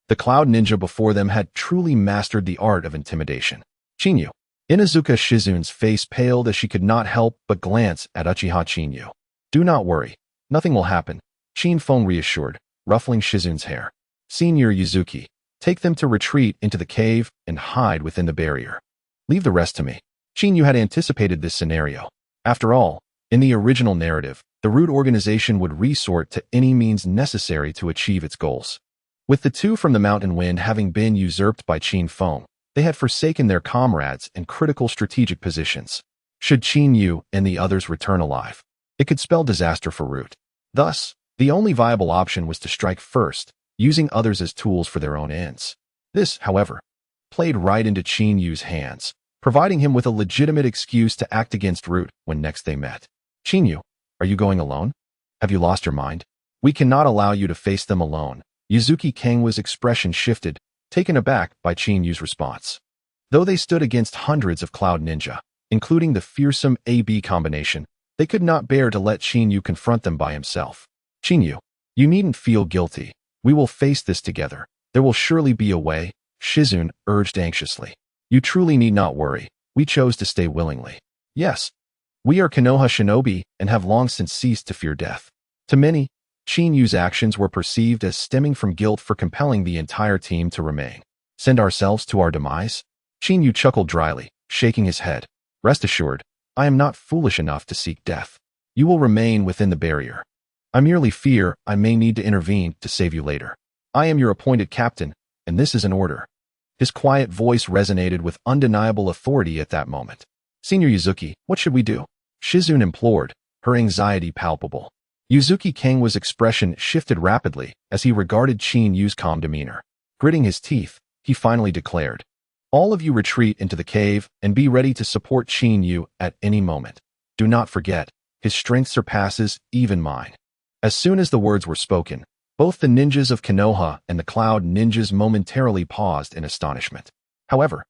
The Cloud Ninja before them had truly mastered the art of intimidation. Chin-Yu. Inuzuka Shizune's face paled as she could not help but glance at Uchiha Chin-Yu. Do not worry. Nothing will happen, Chin-Fong reassured, ruffling Shizune's hair. Senior Yuzuki, take them to retreat into the cave and hide within the barrier. Leave the rest to me. Chin-Yu had anticipated this scenario. After all, in the original narrative, the Root organization would resort to any means necessary to achieve its goals. With the 2 from the Mountain Wind having been usurped by Chin-Fong, they had forsaken their comrades in critical strategic positions. Should Chin-Yu and the others return alive, it could spell disaster for Root. Thus, the only viable option was to strike first, using others as tools for their own ends. This, however, played right into Chin-Yu's hands, providing him with a legitimate excuse to act against Root when next they met. Chin-Yu, are you going alone? Have you lost your mind? We cannot allow you to face them alone. Yuzuki Kangwa's expression shifted, taken aback by Chin-Yu's response. Though they stood against hundreds of Cloud Ninja, including the fearsome AB combination, they could not bear to let Chin-Yu confront them by himself. Chin-Yu, you needn't feel guilty. We will face this together. There will surely be a way, Shizune urged anxiously. You truly need not worry. We chose to stay willingly. Yes, we are Konoha shinobi and have long since ceased to fear death. To many, Qin Yu's actions were perceived as stemming from guilt for compelling the entire team to remain. Send ourselves to our demise? Qin Yu chuckled dryly, shaking his head. Rest assured, I am not foolish enough to seek death. You will remain within the barrier. I merely fear I may need to intervene to save you later. I am your appointed captain, and this is an order. His quiet voice resonated with undeniable authority at that moment. Senior Yuzuki, what should we do? Shizune implored, her anxiety palpable. Yuzuki Kangwa's expression shifted rapidly as he regarded Qin Yu's calm demeanor. Gritting his teeth, he finally declared, all of you retreat into the cave and be ready to support Qin Yu at any moment. Do not forget, his strength surpasses even mine. As soon as the words were spoken, both the ninjas of Konoha and the Cloud ninjas momentarily paused in astonishment. However,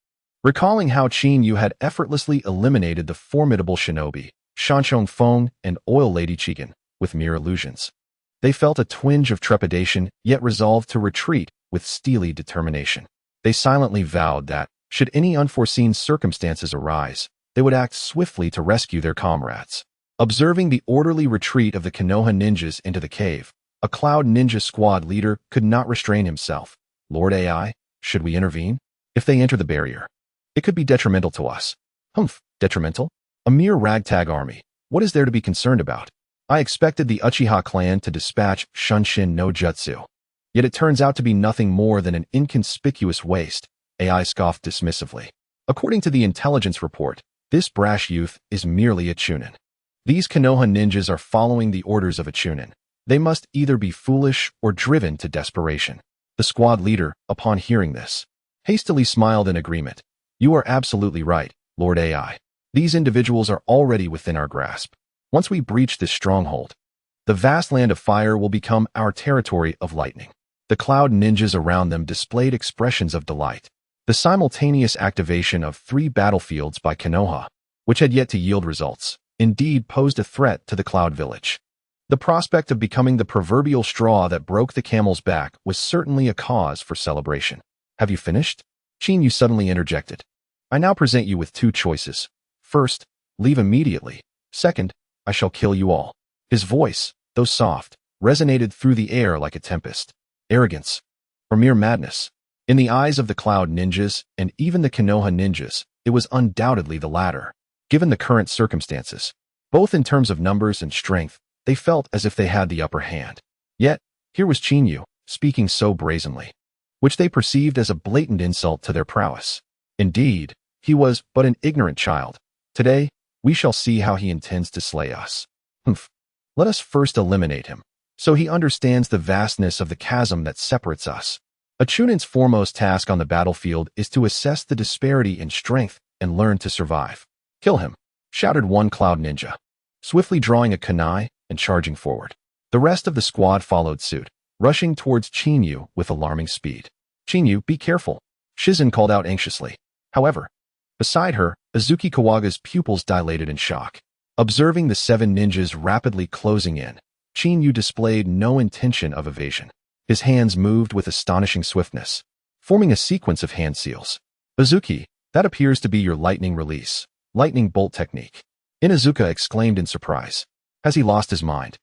recalling how Qin Yu had effortlessly eliminated the formidable shinobi, Shanchong Feng and Oil Lady Chicken, with mere illusions, they felt a twinge of trepidation, yet resolved to retreat with steely determination. They silently vowed that, should any unforeseen circumstances arise, they would act swiftly to rescue their comrades. Observing the orderly retreat of the Konoha ninjas into the cave, a Cloud Ninja squad leader could not restrain himself. Lord AI, should we intervene? If they enter the barrier, it could be detrimental to us. Humph, detrimental? A mere ragtag army. What is there to be concerned about? I expected the Uchiha clan to dispatch Shunshin no Jutsu. Yet it turns out to be nothing more than an inconspicuous waste, AI scoffed dismissively. According to the intelligence report, this brash youth is merely a chunin. These Konoha ninjas are following the orders of a chunin. They must either be foolish or driven to desperation. The squad leader, upon hearing this, hastily smiled in agreement. You are absolutely right, Lord AI. These individuals are already within our grasp. Once we breach this stronghold, the vast land of fire will become our territory of lightning. The Cloud ninjas around them displayed expressions of delight. The simultaneous activation of 3 battlefields by Konoha, which had yet to yield results, indeed posed a threat to the Cloud village. The prospect of becoming the proverbial straw that broke the camel's back was certainly a cause for celebration. Have you finished? Qin Yu suddenly interjected. I now present you with 2 choices. First, leave immediately. Second, I shall kill you all. His voice, though soft, resonated through the air like a tempest. Arrogance, or mere madness. In the eyes of the Cloud ninjas, and even the Konoha ninjas, it was undoubtedly the latter. Given the current circumstances, both in terms of numbers and strength, they felt as if they had the upper hand. Yet, here was Qin Yu, speaking so brazenly, which they perceived as a blatant insult to their prowess. Indeed, he was but an ignorant child. Today, we shall see how he intends to slay us. Humph. Let us first eliminate him, so he understands the vastness of the chasm that separates us. A chunin's foremost task on the battlefield is to assess the disparity in strength and learn to survive. Kill him, shouted one Cloud ninja, swiftly drawing a kunai and charging forward. The rest of the squad followed suit, rushing towards Qin Yu with alarming speed. Qin Yu, be careful, Shizune called out anxiously. However, beside her, Azuki Kawaga's pupils dilated in shock. Observing the 7 ninjas rapidly closing in, Qin Yu displayed no intention of evasion. His hands moved with astonishing swiftness, forming a sequence of hand seals. Azuki, that appears to be your lightning release, lightning bolt technique. Inuzuka exclaimed in surprise. Has he lost his mind?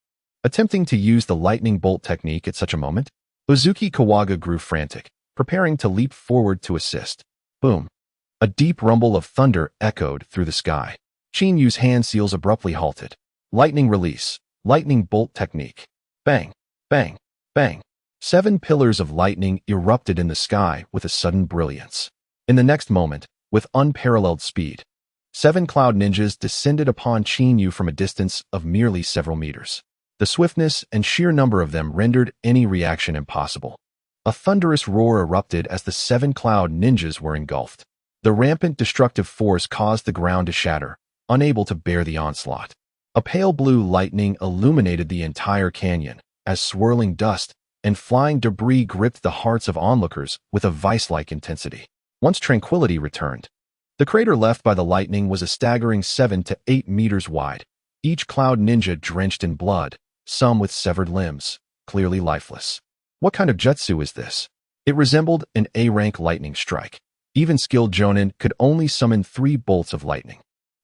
Attempting to use the lightning bolt technique at such a moment? Azuki Kawaga grew frantic, preparing to leap forward to assist. Boom. A deep rumble of thunder echoed through the sky. Qin Yu's hand seals abruptly halted. Lightning release, lightning bolt technique. Bang, bang, bang. 7 pillars of lightning erupted in the sky with a sudden brilliance. In the next moment, with unparalleled speed, 7 Cloud ninjas descended upon Qin Yu from a distance of merely several meters. The swiftness and sheer number of them rendered any reaction impossible. A thunderous roar erupted as the 7 Cloud ninjas were engulfed. The rampant destructive force caused the ground to shatter, unable to bear the onslaught. A pale blue lightning illuminated the entire canyon, as swirling dust and flying debris gripped the hearts of onlookers with a vice-like intensity. Once tranquility returned, the crater left by the lightning was a staggering 7 to 8 meters wide, each Cloud ninja drenched in blood, some with severed limbs, clearly lifeless. What kind of jutsu is this? It resembled an A-rank lightning strike. Even skilled jonin could only summon 3 bolts of lightning.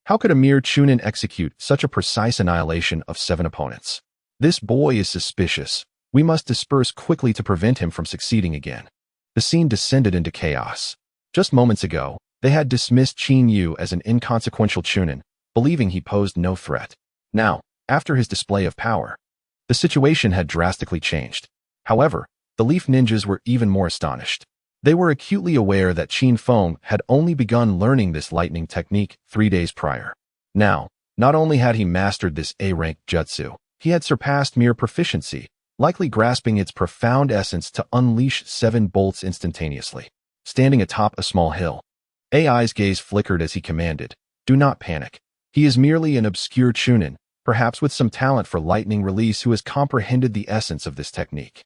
How could a mere chunin execute such a precise annihilation of 7 opponents? This boy is suspicious. We must disperse quickly to prevent him from succeeding again. The scene descended into chaos. Just moments ago, they had dismissed Qin Yu as an inconsequential chunin, believing he posed no threat. Now, after his display of power, the situation had drastically changed. However, the Leaf Ninjas were even more astonished. They were acutely aware that Qin Feng had only begun learning this lightning technique 3 days prior. Now, not only had he mastered this A-rank jutsu, he had surpassed mere proficiency, likely grasping its profound essence to unleash 7 bolts instantaneously. Standing atop a small hill, AI's gaze flickered as he commanded, "Do not panic. He is merely an obscure chunin, perhaps with some talent for lightning release, who has comprehended the essence of this technique.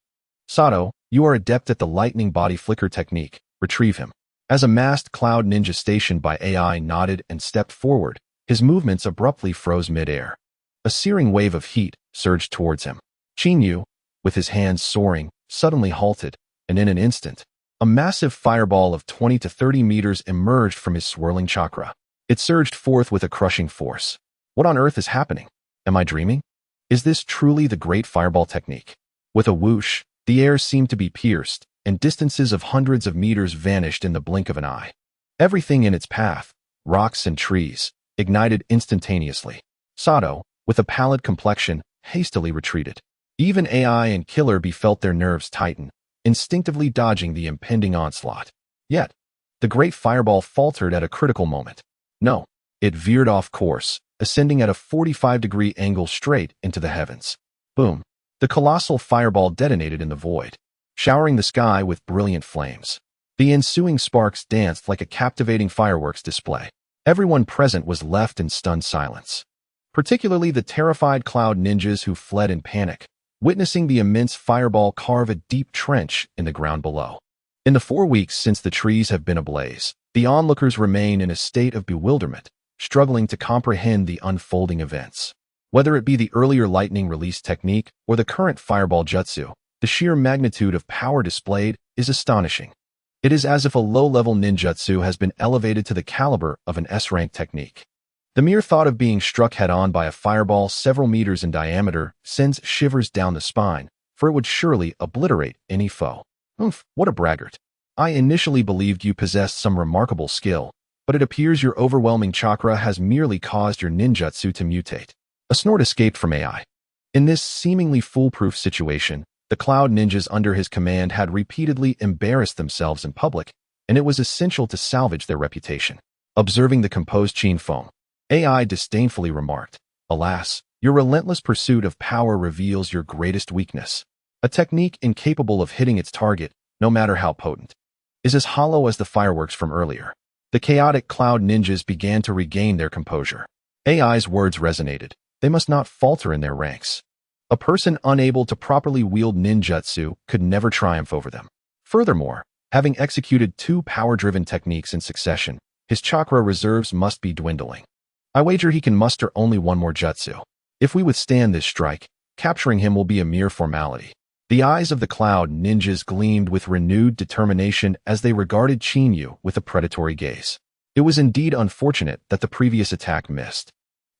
Sato, you are adept at the lightning body flicker technique. Retrieve him." As a masked cloud ninja stationed by AI nodded and stepped forward, his movements abruptly froze mid-air. A searing wave of heat surged towards him. Qin Yu, with his hands soaring, suddenly halted, and in an instant, a massive fireball of 20 to 30 meters emerged from his swirling chakra. It surged forth with a crushing force. What on earth is happening? Am I dreaming? Is this truly the great fireball technique? With a whoosh, the air seemed to be pierced, and distances of hundreds of meters vanished in the blink of an eye. Everything in its path, rocks and trees, ignited instantaneously. Sato, with a pallid complexion, hastily retreated. Even AI and Killer Bee felt their nerves tighten, instinctively dodging the impending onslaught. Yet, the great fireball faltered at a critical moment. No, it veered off course, ascending at a 45-degree angle straight into the heavens. Boom! The colossal fireball detonated in the void, showering the sky with brilliant flames. The ensuing sparks danced like a captivating fireworks display. Everyone present was left in stunned silence, particularly the terrified cloud ninjas who fled in panic, witnessing the immense fireball carve a deep trench in the ground below. In the 4 weeks since the trees have been ablaze, the onlookers remain in a state of bewilderment, struggling to comprehend the unfolding events. Whether it be the earlier lightning release technique or the current fireball jutsu, the sheer magnitude of power displayed is astonishing. It is as if a low-level ninjutsu has been elevated to the caliber of an S-rank technique. The mere thought of being struck head-on by a fireball several meters in diameter sends shivers down the spine, for it would surely obliterate any foe. Oomph, what a braggart. I initially believed you possessed some remarkable skill, but it appears your overwhelming chakra has merely caused your ninjutsu to mutate. A snort escaped from AI. In this seemingly foolproof situation, the cloud ninjas under his command had repeatedly embarrassed themselves in public, and it was essential to salvage their reputation. Observing the composed Qin Feng, AI disdainfully remarked, "Alas, your relentless pursuit of power reveals your greatest weakness. A technique incapable of hitting its target, no matter how potent, is as hollow as the fireworks from earlier." The chaotic cloud ninjas began to regain their composure. AI's words resonated. They must not falter in their ranks. A person unable to properly wield ninjutsu could never triumph over them. Furthermore, having executed 2 power-driven techniques in succession, his chakra reserves must be dwindling. I wager he can muster only 1 more jutsu. If we withstand this strike, capturing him will be a mere formality. The eyes of the cloud ninjas gleamed with renewed determination as they regarded Qin Yu with a predatory gaze. It was indeed unfortunate that the previous attack missed.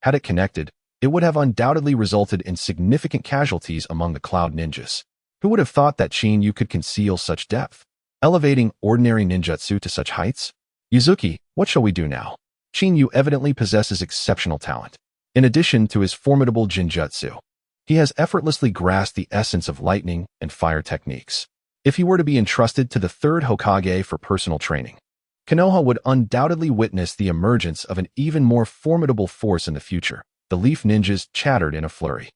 Had it connected, it would have undoubtedly resulted in significant casualties among the cloud ninjas. Who would have thought that Qin Yu could conceal such depth, elevating ordinary ninjutsu to such heights? Yuzuki, what shall we do now? Qin Yu evidently possesses exceptional talent. In addition to his formidable jinjutsu, he has effortlessly grasped the essence of lightning and fire techniques. If he were to be entrusted to the Third Hokage for personal training, Konoha would undoubtedly witness the emergence of an even more formidable force in the future. The Leaf Ninjas chattered in a flurry.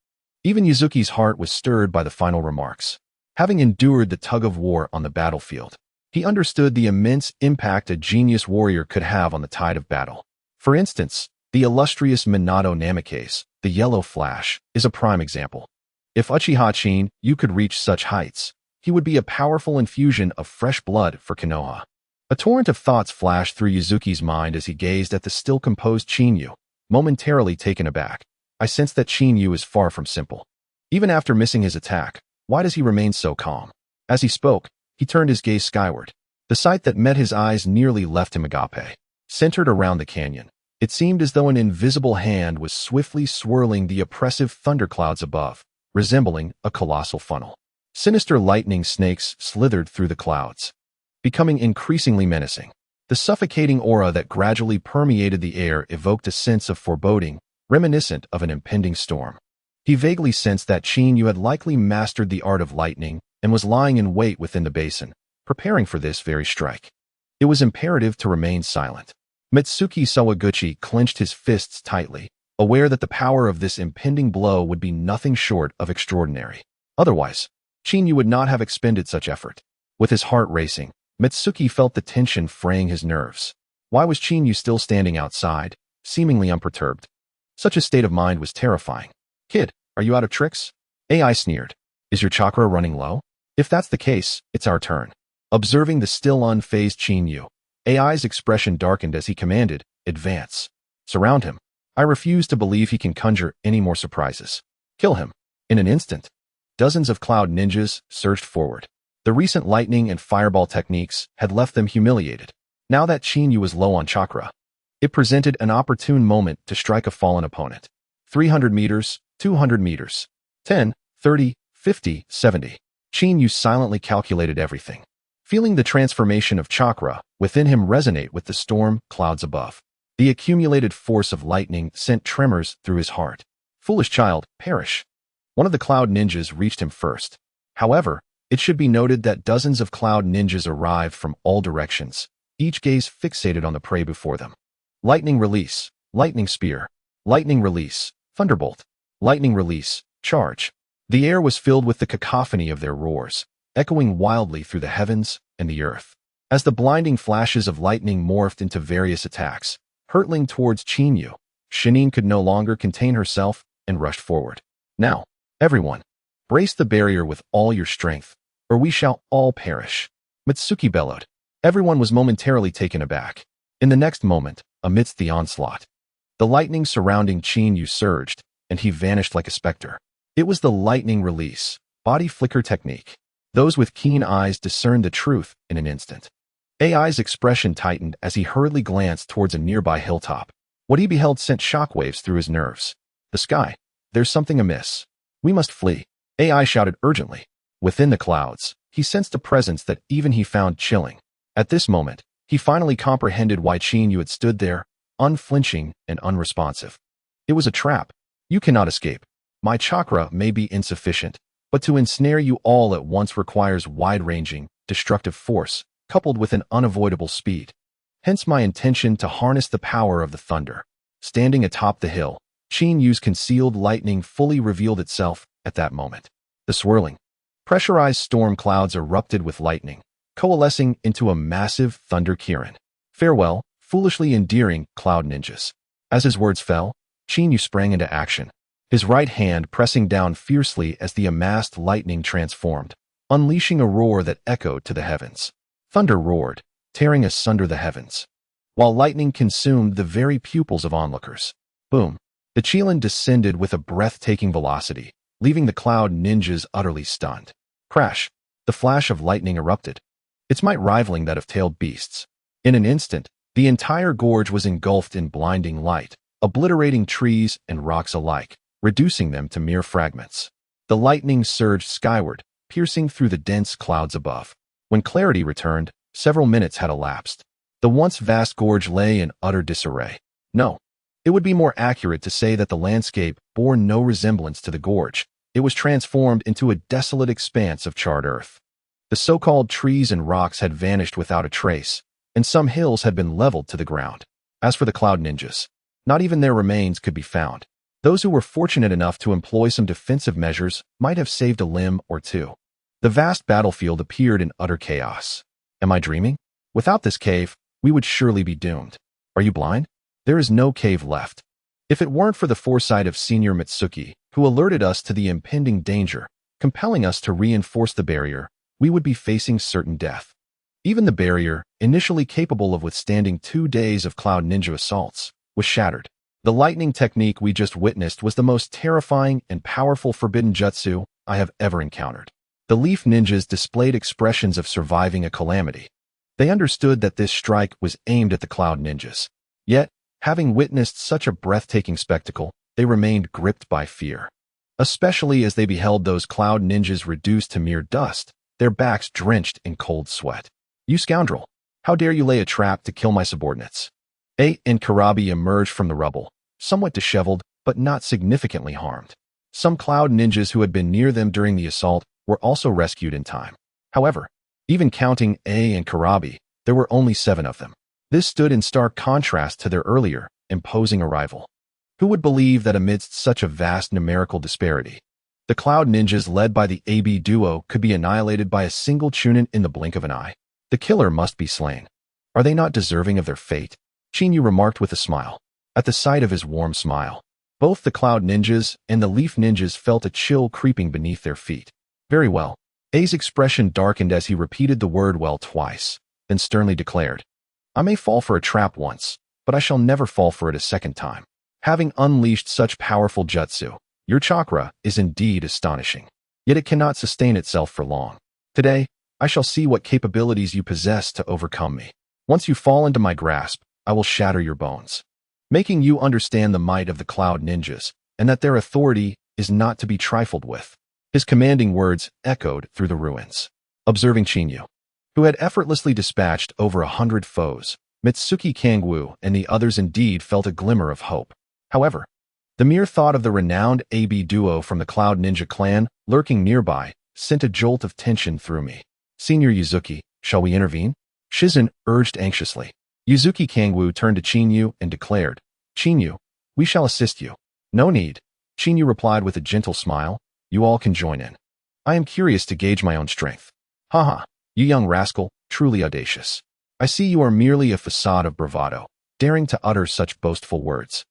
Even Yuzuki's heart was stirred by the final remarks. Having endured the tug-of-war on the battlefield, he understood the immense impact a genius warrior could have on the tide of battle. For instance, the illustrious Minato Namikaze, the Yellow Flash, is a prime example. If Uchiha Qin Yu could reach such heights, he would be a powerful infusion of fresh blood for Konoha. A torrent of thoughts flashed through Yuzuki's mind as he gazed at the still composed Qin Yu. Momentarily taken aback, I sensed that Qin Yu is far from simple. Even after missing his attack, why does he remain so calm? As he spoke, he turned his gaze skyward. The sight that met his eyes nearly left him agape. Centered around the canyon, it seemed as though an invisible hand was swiftly swirling the oppressive thunderclouds above, resembling a colossal funnel. Sinister lightning snakes slithered through the clouds, becoming increasingly menacing. The suffocating aura that gradually permeated the air evoked a sense of foreboding, reminiscent of an impending storm. He vaguely sensed that Chinyu had likely mastered the art of lightning and was lying in wait within the basin, preparing for this very strike. It was imperative to remain silent. Mitsuki Sawaguchi clenched his fists tightly, aware that the power of this impending blow would be nothing short of extraordinary. Otherwise, Chinyu would not have expended such effort. With his heart racing, Mitsuki felt the tension fraying his nerves. Why was Chinyu still standing outside, seemingly unperturbed? Such a state of mind was terrifying. "Kid, are you out of tricks?" AI sneered. "Is your chakra running low? If that's the case, it's our turn." Observing the still unfazed Chinyu, AI's expression darkened as he commanded, "Advance. Surround him. I refuse to believe he can conjure any more surprises. Kill him." In an instant, dozens of cloud ninjas surged forward. The recent lightning and fireball techniques had left them humiliated. Now that Chinyu was low on chakra, it presented an opportune moment to strike a fallen opponent. 300 meters, 200 meters, 10, 30, 50, 70. Chinyu silently calculated everything, feeling the transformation of chakra within him resonate with the storm clouds above. The accumulated force of lightning sent tremors through his heart. "Foolish child, perish." One of the cloud ninjas reached him first. However, it should be noted that dozens of cloud ninjas arrived from all directions, each gaze fixated on the prey before them. Lightning release, lightning spear, lightning release, thunderbolt, lightning release, charge. The air was filled with the cacophony of their roars, echoing wildly through the heavens and the earth. As the blinding flashes of lightning morphed into various attacks, hurtling towards Chinyu, Shinin could no longer contain herself and rushed forward. "Now, everyone, brace the barrier with all your strength, or we shall all perish," Mitsuki bellowed. Everyone was momentarily taken aback. In the next moment, amidst the onslaught, the lightning surrounding Chinyu surged, and he vanished like a specter. It was the lightning release, body flicker technique. Those with keen eyes discerned the truth in an instant. AI's expression tightened as he hurriedly glanced towards a nearby hilltop. What he beheld sent shockwaves through his nerves. "The sky. There's something amiss. We must flee." AI shouted urgently. Within the clouds, he sensed a presence that even he found chilling. At this moment, he finally comprehended why Chinyu had stood there, unflinching and unresponsive. It was a trap. "You cannot escape. My chakra may be insufficient, but to ensnare you all at once requires wide-ranging, destructive force, coupled with an unavoidable speed. Hence my intention to harness the power of the thunder." Standing atop the hill, Chinyu's concealed lightning fully revealed itself at that moment. The swirling, pressurized storm clouds erupted with lightning, coalescing into a massive thunder kirin. "Farewell, foolishly endearing cloud ninjas." As his words fell, Chinyu sprang into action, his right hand pressing down fiercely as the amassed lightning transformed, unleashing a roar that echoed to the heavens. Thunder roared, tearing asunder the heavens, while lightning consumed the very pupils of onlookers. Boom! The Qilin descended with a breathtaking velocity, leaving the cloud ninjas utterly stunned. Crash! The flash of lightning erupted, its might rivaling that of tailed beasts. In an instant, the entire gorge was engulfed in blinding light, obliterating trees and rocks alike, reducing them to mere fragments. The lightning surged skyward, piercing through the dense clouds above. When clarity returned, several minutes had elapsed. The once vast gorge lay in utter disarray. No, it would be more accurate to say that the landscape bore no resemblance to the gorge. It was transformed into a desolate expanse of charred earth. The so-called trees and rocks had vanished without a trace, and some hills had been leveled to the ground. As for the cloud ninjas, not even their remains could be found. Those who were fortunate enough to employ some defensive measures might have saved a limb or two. The vast battlefield appeared in utter chaos. Am I dreaming? Without this cave, we would surely be doomed. Are you blind? There is no cave left. If it weren't for the foresight of Senior Mitsuki, who alerted us to the impending danger, compelling us to reinforce the barrier, we would be facing certain death. Even the barrier, initially capable of withstanding 2 days of cloud ninja assaults, was shattered. The lightning technique we just witnessed was the most terrifying and powerful forbidden jutsu I have ever encountered. The leaf ninjas displayed expressions of surviving a calamity. They understood that this strike was aimed at the cloud ninjas. Yet, having witnessed such a breathtaking spectacle, they remained gripped by fear. especially as they beheld those cloud ninjas reduced to mere dust, their backs drenched in cold sweat. "You scoundrel! How dare you lay a trap to kill my subordinates?" A and Karabi emerged from the rubble, somewhat disheveled, but not significantly harmed. Some cloud ninjas who had been near them during the assault were also rescued in time. However, even counting A and Karabi, there were only 7 of them. This stood in stark contrast to their earlier, imposing arrival. Who would believe that amidst such a vast numerical disparity, the cloud ninjas led by the AB duo could be annihilated by a single chunin in the blink of an eye? The killer must be slain. Are they not deserving of their fate? Chinyu remarked with a smile. At the sight of his warm smile, both the cloud ninjas and the leaf ninjas felt a chill creeping beneath their feet. Very well. A's expression darkened as he repeated the word well twice, then sternly declared, "I may fall for a trap once, but I shall never fall for it a second time." Having unleashed such powerful jutsu, your chakra is indeed astonishing. Yet it cannot sustain itself for long. Today, I shall see what capabilities you possess to overcome me. Once you fall into my grasp, I will shatter your bones, making you understand the might of the cloud ninjas and that their authority is not to be trifled with. His commanding words echoed through the ruins. Observing Chinyu, who had effortlessly dispatched over 100 foes, Mitsuki Kangwoo and the others indeed felt a glimmer of hope. However, the mere thought of the renowned AB duo from the Cloud Ninja clan lurking nearby sent a jolt of tension through me. "Senior Yuzuki, shall we intervene?" Shizen urged anxiously. Yuzuki Kangwoo turned to Chinyu and declared, "Chinyu, we shall assist you." "No need," Chinyu replied with a gentle smile. "You all can join in. I am curious to gauge my own strength." "Haha, you young rascal, truly audacious. I see you are merely a facade of bravado, daring to utter such boastful words."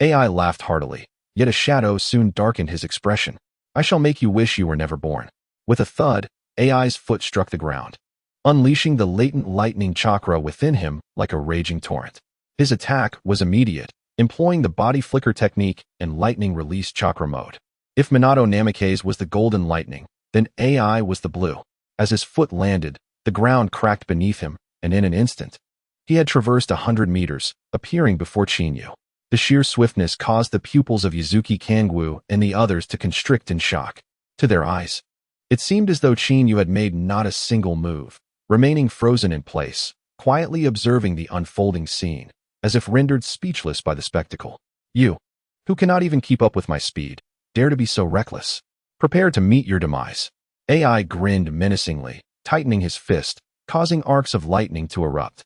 AI laughed heartily, yet a shadow soon darkened his expression. "I shall make you wish you were never born." With a thud, AI's foot struck the ground, unleashing the latent lightning chakra within him like a raging torrent. His attack was immediate, employing the body flicker technique and lightning release chakra mode. If Minato Namikaze was the golden lightning, then AI was the blue. As his foot landed, the ground cracked beneath him, and in an instant, he had traversed 100 meters, appearing before Chinyu. The sheer swiftness caused the pupils of Yuzuki Kangwoo and the others to constrict in shock. To their eyes, it seemed as though Chinyu had made not a single move, remaining frozen in place, quietly observing the unfolding scene, as if rendered speechless by the spectacle. "You, who cannot even keep up with my speed, dare to be so reckless? Prepare to meet your demise." AI grinned menacingly, tightening his fist, causing arcs of lightning to erupt.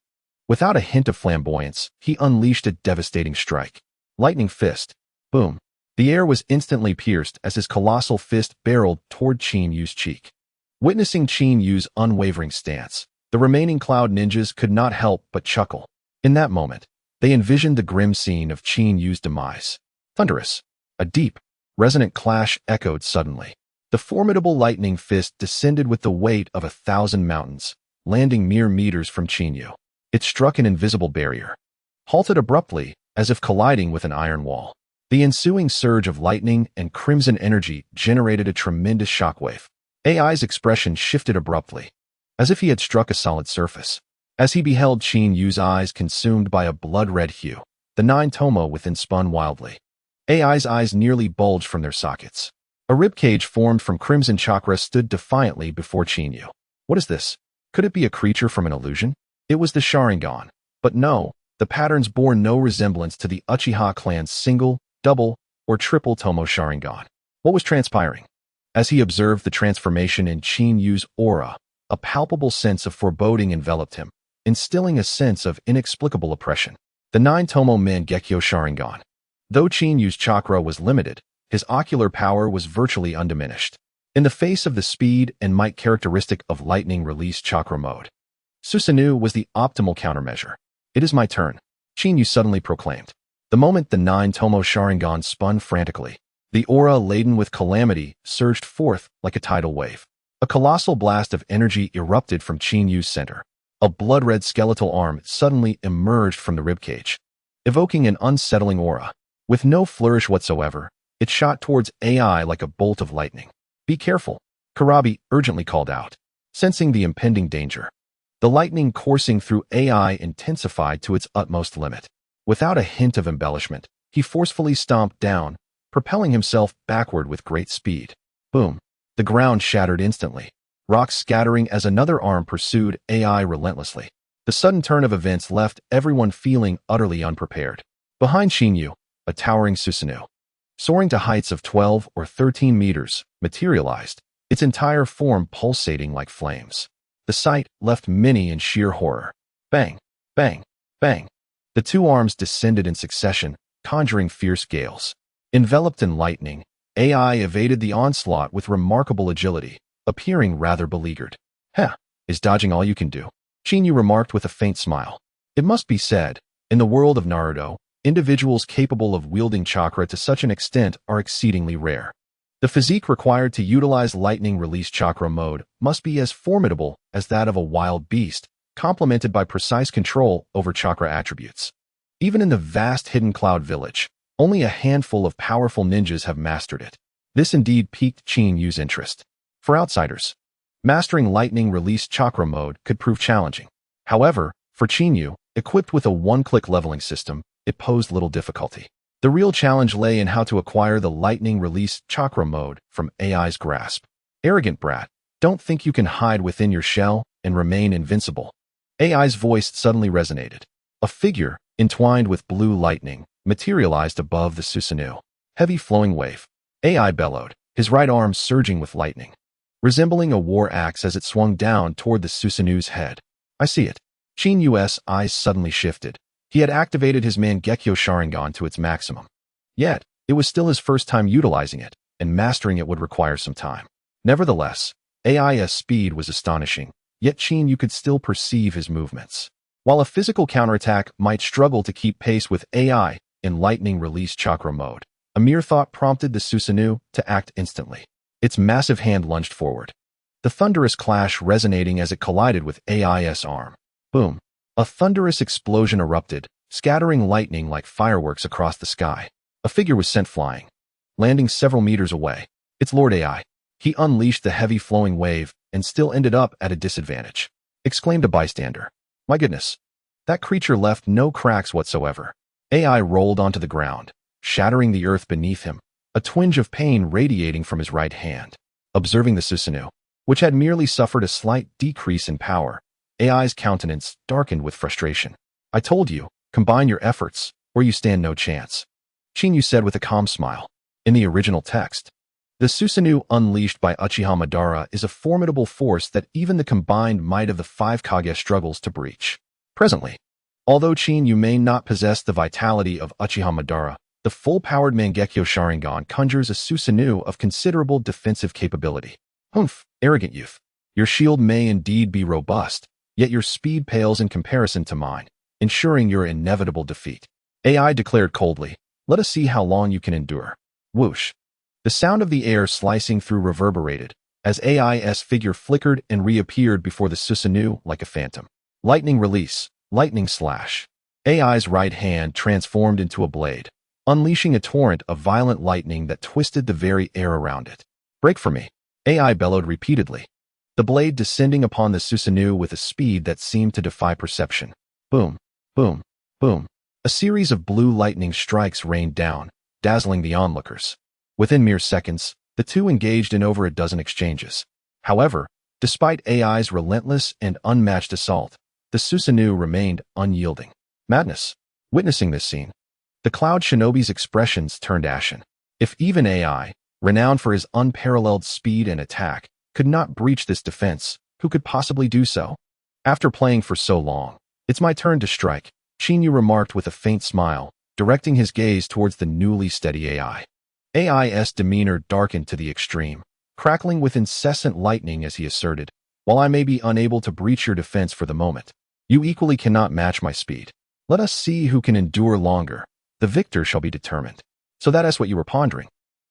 Without a hint of flamboyance, he unleashed a devastating strike. Lightning fist. Boom. The air was instantly pierced as his colossal fist barreled toward Chinyu's cheek. Witnessing Chinyu's unwavering stance, the remaining cloud ninjas could not help but chuckle. In that moment, they envisioned the grim scene of Chinyu's demise. Thunderous. A deep, resonant clash echoed suddenly. The formidable lightning fist descended with the weight of 1,000 mountains, landing mere meters from Chinyu. It struck an invisible barrier, halted abruptly as if colliding with an iron wall. The ensuing surge of lightning and crimson energy generated a tremendous shockwave. AI's expression shifted abruptly, as if he had struck a solid surface. As he beheld Chinyu's eyes consumed by a blood-red hue, the 9 tomo within spun wildly. AI's eyes nearly bulged from their sockets. A ribcage formed from crimson chakra stood defiantly before Chinyu. What is this? Could it be a creature from an illusion? It was the Sharingan. But no, the patterns bore no resemblance to the Uchiha clan's single, double, or triple tomo Sharingan. What was transpiring? As he observed the transformation in Chinyu's aura, a palpable sense of foreboding enveloped him, instilling a sense of inexplicable oppression. The 9 tomo Mangekyo Sharingan. Though Chinyu's chakra was limited, his ocular power was virtually undiminished. In the face of the speed and might characteristic of lightning release chakra mode, Susanoo was the optimal countermeasure. "It is my turn," Chinyu suddenly proclaimed. The moment the 9 tomo Sharingan spun frantically, the aura laden with calamity surged forth like a tidal wave. A colossal blast of energy erupted from Chinyu's center. A blood-red skeletal arm suddenly emerged from the ribcage, evoking an unsettling aura. With no flourish whatsoever, it shot towards AI like a bolt of lightning. "Be careful," Karabi urgently called out, sensing the impending danger. The lightning coursing through AI intensified to its utmost limit. Without a hint of embellishment, he forcefully stomped down, propelling himself backward with great speed. Boom. The ground shattered instantly, rocks scattering as another arm pursued AI relentlessly. The sudden turn of events left everyone feeling utterly unprepared. Behind Shinyu, a towering Susanoo, soaring to heights of 12 or 13 meters, materialized, its entire form pulsating like flames. The sight left many in sheer horror. Bang, bang, bang. The two arms descended in succession, conjuring fierce gales. Enveloped in lightning, AI evaded the onslaught with remarkable agility, appearing rather beleaguered. Heh, is dodging all you can do? Shinyu remarked with a faint smile. It must be said, in the world of Naruto, individuals capable of wielding chakra to such an extent are exceedingly rare. The physique required to utilize lightning release chakra mode must be as formidable as that of a wild beast, complemented by precise control over chakra attributes. Even in the vast hidden cloud village, only a handful of powerful ninjas have mastered it. This indeed piqued Chinyu's interest. For outsiders, mastering lightning release chakra mode could prove challenging. However, for Chinyu, equipped with a one-click leveling system, it posed little difficulty. The real challenge lay in how to acquire the lightning release chakra mode from AI's grasp. Arrogant brat, don't think you can hide within your shell and remain invincible. AI's voice suddenly resonated. A figure, entwined with blue lightning, materialized above the Susanoo. Heavy flowing wave. AI bellowed, his right arm surging with lightning, resembling a war axe as it swung down toward the Susanoo's head. I see it. Chinyu's eyes suddenly shifted. He had activated his Mangekyo Sharingan to its maximum. Yet, it was still his first time utilizing it, and mastering it would require some time. Nevertheless, AI's speed was astonishing, yet Chinyu could still perceive his movements. While a physical counterattack might struggle to keep pace with AI in lightning release chakra mode, a mere thought prompted the Susanoo to act instantly. Its massive hand lunged forward, the thunderous clash resonating as it collided with AI's arm. Boom. A thunderous explosion erupted, scattering lightning like fireworks across the sky. A figure was sent flying, landing several meters away. It's Lord AI. He unleashed the heavy flowing wave and still ended up at a disadvantage, exclaimed a bystander. My goodness. That creature left no cracks whatsoever. AI rolled onto the ground, shattering the earth beneath him, a twinge of pain radiating from his right hand. Observing the Susanoo, which had merely suffered a slight decrease in power, AI's countenance darkened with frustration. I told you, combine your efforts, or you stand no chance. Chinyu said with a calm smile. In the original text, the Susanoo unleashed by Uchiha Madara is a formidable force that even the combined might of the five Kage struggles to breach. Presently, although Chinyu may not possess the vitality of Uchiha Madara, the full-powered Mangekyo Sharingan conjures a Susanoo of considerable defensive capability. Humph, arrogant youth. Your shield may indeed be robust, yet your speed pales in comparison to mine, ensuring your inevitable defeat. AI declared coldly, let us see how long you can endure. Whoosh. The sound of the air slicing through reverberated, as AI's figure flickered and reappeared before the Susanoo like a phantom. Lightning release, lightning slash. AI's right hand transformed into a blade, unleashing a torrent of violent lightning that twisted the very air around it. Break for me. AI bellowed repeatedly, the blade descending upon the Susanoo with a speed that seemed to defy perception. Boom, boom, boom. A series of blue lightning strikes rained down, dazzling the onlookers. Within mere seconds, the two engaged in over a dozen exchanges. However, despite AI's relentless and unmatched assault, the Susanoo remained unyielding. Madness. Witnessing this scene, the Cloud Shinobi's expressions turned ashen. If even AI, renowned for his unparalleled speed and attack, could not breach this defense, who could possibly do so? After playing for so long, it's my turn to strike, Chinyu remarked with a faint smile, directing his gaze towards the newly steady AI. AI's demeanor darkened to the extreme, crackling with incessant lightning as he asserted, while I may be unable to breach your defense for the moment, you equally cannot match my speed. Let us see who can endure longer. The victor shall be determined. So that is what you were pondering.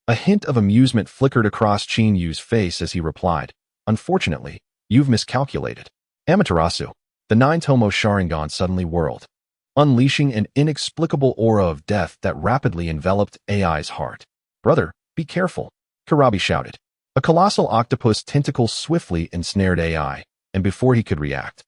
A hint of amusement flickered across Chinyu's face as he replied, unfortunately, you've miscalculated. Amaterasu, the nine-tomo Sharingan suddenly whirled, unleashing an inexplicable aura of death that rapidly enveloped AI's heart. Brother, be careful, Karabi shouted. A colossal octopus tentacle swiftly ensnared AI, and before he could react,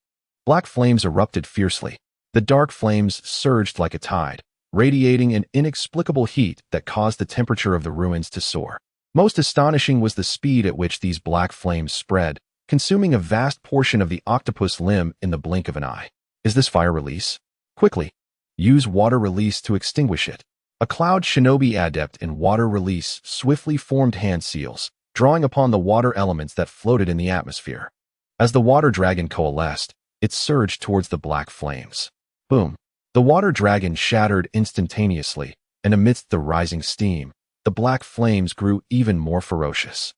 black flames erupted fiercely. The dark flames surged like a tide, radiating an inexplicable heat that caused the temperature of the ruins to soar. Most astonishing was the speed at which these black flames spread, consuming a vast portion of the octopus limb in the blink of an eye. Is this fire release? Quickly, use water release to extinguish it. A cloud shinobi adept in water release swiftly formed hand seals, drawing upon the water elements that floated in the atmosphere. As the water dragon coalesced, it surged towards the black flames. Boom! The water dragon shattered instantaneously, and amidst the rising steam, the black flames grew even more ferocious.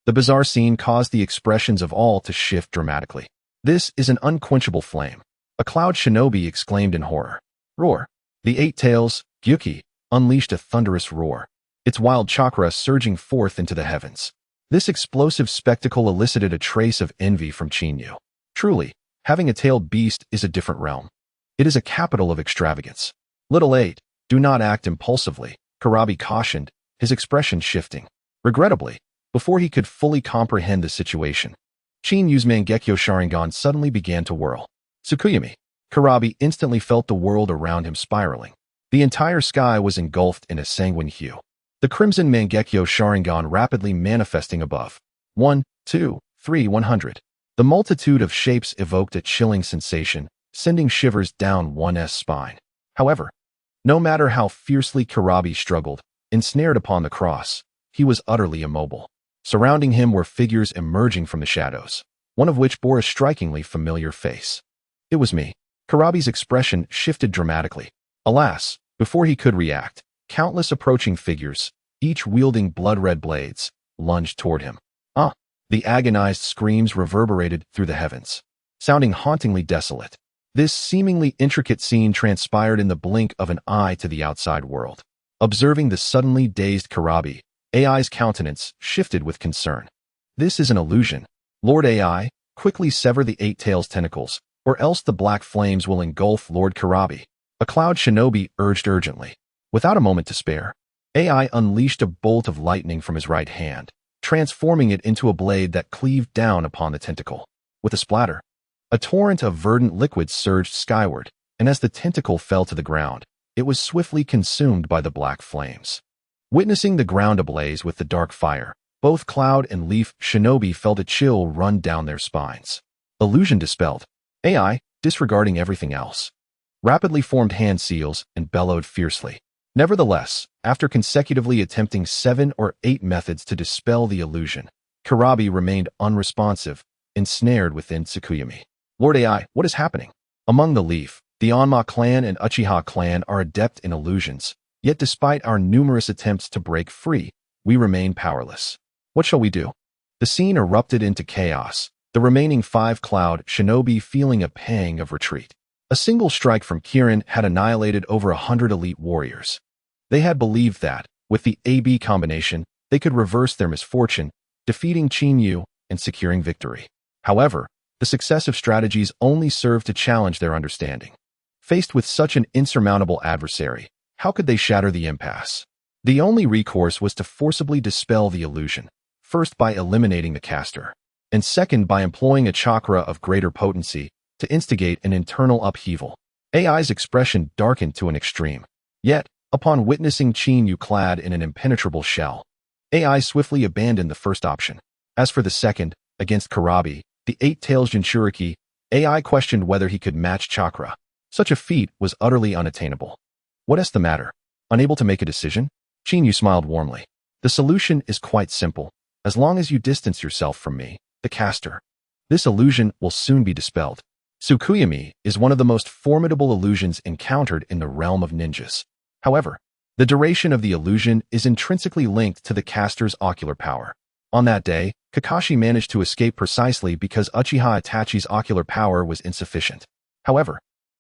The bizarre scene caused the expressions of all to shift dramatically. This is an unquenchable flame. A cloud shinobi exclaimed in horror. Roar! The eight tails, Gyuki, unleashed a thunderous roar, its wild chakra surging forth into the heavens. This explosive spectacle elicited a trace of envy from Chinyu. Truly, having a tailed beast is a different realm. It is a capital of extravagance. Little 8, do not act impulsively, Kurabi cautioned, his expression shifting. Regrettably, before he could fully comprehend the situation, Chinyu's Mangekyo Sharingan suddenly began to whirl. Tsukuyomi. Kurabi instantly felt the world around him spiraling. The entire sky was engulfed in a sanguine hue. The crimson Mangekyo Sharingan rapidly manifesting above. 1, 2, 3, 100. The multitude of shapes evoked a chilling sensation, sending shivers down one's spine. However, no matter how fiercely Kurabi struggled, ensnared upon the cross, he was utterly immobile. Surrounding him were figures emerging from the shadows, one of which bore a strikingly familiar face. It was me. Kurabi's expression shifted dramatically. Alas, before he could react, countless approaching figures, each wielding blood-red blades, lunged toward him. The agonized screams reverberated through the heavens, sounding hauntingly desolate. This seemingly intricate scene transpired in the blink of an eye to the outside world. Observing the suddenly dazed Kurabi, AI's countenance shifted with concern. This is an illusion. Lord AI, quickly sever the eight tails tentacles, or else the black flames will engulf Lord Kurabi. A cloud shinobi urged urgently. Without a moment to spare, AI unleashed a bolt of lightning from his right hand, transforming it into a blade that cleaved down upon the tentacle. With a splatter, a torrent of verdant liquid surged skyward, and as the tentacle fell to the ground, it was swiftly consumed by the black flames. Witnessing the ground ablaze with the dark fire, both Cloud and Leaf Shinobi felt a chill run down their spines. Illusion dispelled. AI, disregarding everything else, rapidly formed hand seals and bellowed fiercely. Nevertheless, after consecutively attempting 7 or 8 methods to dispel the illusion, Kurabi remained unresponsive, ensnared within Tsukuyomi. Lord AI, what is happening? Among the Leaf, the Onma clan and Uchiha clan are adept in illusions, yet despite our numerous attempts to break free, we remain powerless. What shall we do? The scene erupted into chaos, the remaining 5 Cloud Shinobi feeling a pang of retreat. A single strike from Kirin had annihilated over 100 elite warriors. They had believed that, with the AB combination, they could reverse their misfortune, defeating Chinyu and securing victory. However, the successive strategies only served to challenge their understanding. Faced with such an insurmountable adversary, how could they shatter the impasse? The only recourse was to forcibly dispel the illusion, first by eliminating the caster, and second by employing a chakra of greater potency to instigate an internal upheaval. AI's expression darkened to an extreme. Yet, upon witnessing Chinyu clad in an impenetrable shell, AI swiftly abandoned the first option. As for the second, against Kurabi, the 8 tails Jinchuriki, AI questioned whether he could match chakra. Such a feat was utterly unattainable. What is the matter? Unable to make a decision? Chinyu smiled warmly. The solution is quite simple. As long as you distance yourself from me, the caster, this illusion will soon be dispelled. Tsukuyomi is one of the most formidable illusions encountered in the realm of ninjas. However, the duration of the illusion is intrinsically linked to the caster's ocular power. On that day, Kakashi managed to escape precisely because Uchiha Itachi's ocular power was insufficient. However,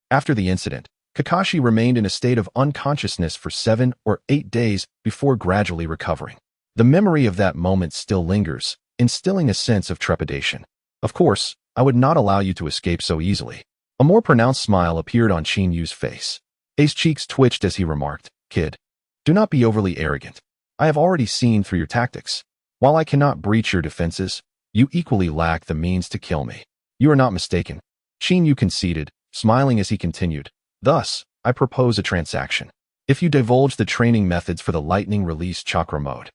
after the incident, Kakashi remained in a state of unconsciousness for 7 or 8 days before gradually recovering. The memory of that moment still lingers, instilling a sense of trepidation. Of course, I would not allow you to escape so easily. A more pronounced smile appeared on Chinyu's face. His cheeks twitched as he remarked, "Kid, do not be overly arrogant. I have already seen through your tactics. While I cannot breach your defenses, you equally lack the means to kill me." "You are not mistaken," Chinyu conceded, smiling as he continued. "Thus, I propose a transaction. If you divulge the training methods for the lightning release chakra mode,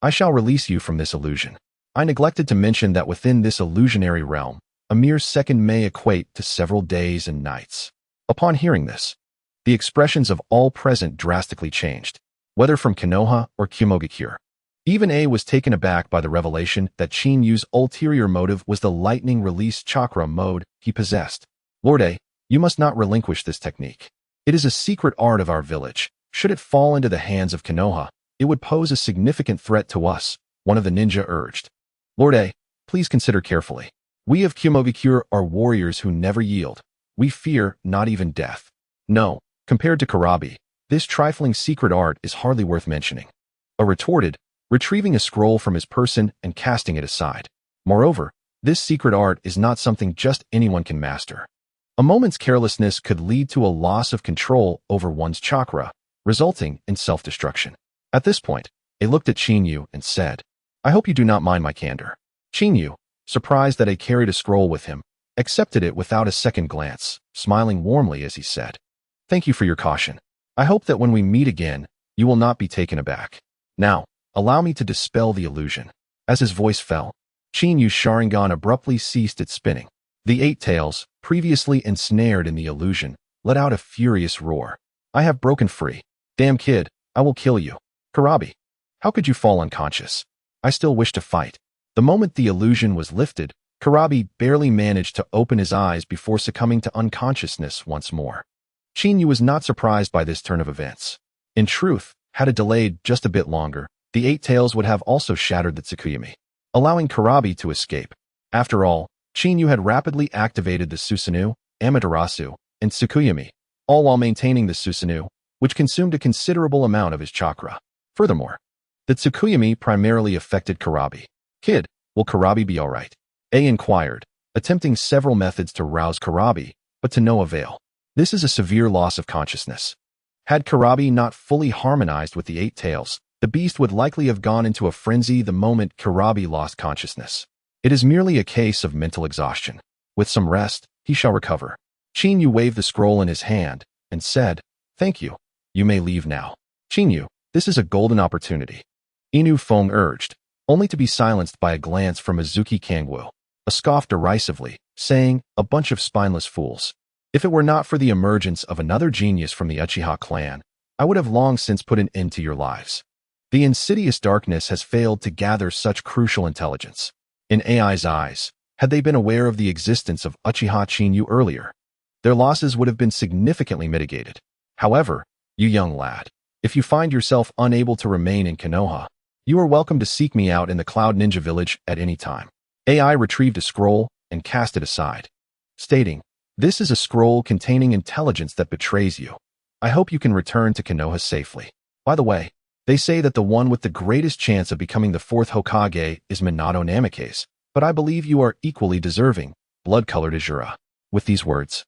I shall release you from this illusion. I neglected to mention that within this illusionary realm, a mere second may equate to several days and nights. Upon hearing this, the expressions of all present drastically changed, whether from Konoha or Kumogakure. Even A was taken aback by the revelation that Chinyu's ulterior motive was the lightning release chakra mode he possessed. Lord A, you must not relinquish this technique. It is a secret art of our village. Should it fall into the hands of Konoha, it would pose a significant threat to us, one of the ninja urged. Lord A, please consider carefully. We of Kumogakure are warriors who never yield. We fear not even death. No, compared to Karabi, this trifling secret art is hardly worth mentioning. A retorted, retrieving a scroll from his person and casting it aside. Moreover, this secret art is not something just anyone can master. A moment's carelessness could lead to a loss of control over one's chakra, resulting in self-destruction. At this point, A looked at Chinyu and said, I hope you do not mind my candor. Chinyu, surprised that A carried a scroll with him, accepted it without a second glance, smiling warmly as he said, Thank you for your caution. I hope that when we meet again, you will not be taken aback. Now, allow me to dispel the illusion. As his voice fell, Chinyu's Sharingan abruptly ceased its spinning. The eight tails, previously ensnared in the illusion, let out a furious roar. I have broken free. Damn kid, I will kill you. Karabi, how could you fall unconscious? I still wish to fight. The moment the illusion was lifted, Karabi barely managed to open his eyes before succumbing to unconsciousness once more. Chinyu was not surprised by this turn of events. In truth, had it delayed just a bit longer, the eight tails would have also shattered the Tsukuyomi, allowing Karabi to escape. After all, Chinyu had rapidly activated the Susanoo, Amaterasu, and Tsukuyomi, all while maintaining the Susanoo, which consumed a considerable amount of his chakra. Furthermore, the Tsukuyomi primarily affected Karabi. Kid, will Karabi be alright? A inquired, attempting several methods to rouse Karabi, but to no avail. This is a severe loss of consciousness. Had Karabi not fully harmonized with the eight tails, the beast would likely have gone into a frenzy the moment Karabi lost consciousness. It is merely a case of mental exhaustion. With some rest, he shall recover. Chinyu waved the scroll in his hand and said, Thank you. You may leave now. Chinyu, this is a golden opportunity. Inu Feng urged, only to be silenced by a glance from Mizuki Kangwu, a scoff derisively, saying, A bunch of spineless fools. If it were not for the emergence of another genius from the Uchiha clan, I would have long since put an end to your lives. The insidious darkness has failed to gather such crucial intelligence. In AI's eyes, had they been aware of the existence of Uchiha Chinyu earlier, their losses would have been significantly mitigated. However, you young lad, if you find yourself unable to remain in Konoha, you are welcome to seek me out in the Cloud Ninja Village at any time. AI retrieved a scroll and cast it aside, stating, This is a scroll containing intelligence that betrays you. I hope you can return to Konoha safely. By the way, they say that the one with the greatest chance of becoming the fourth Hokage is Minato Namikaze, but I believe you are equally deserving, blood-colored Azura. With these words,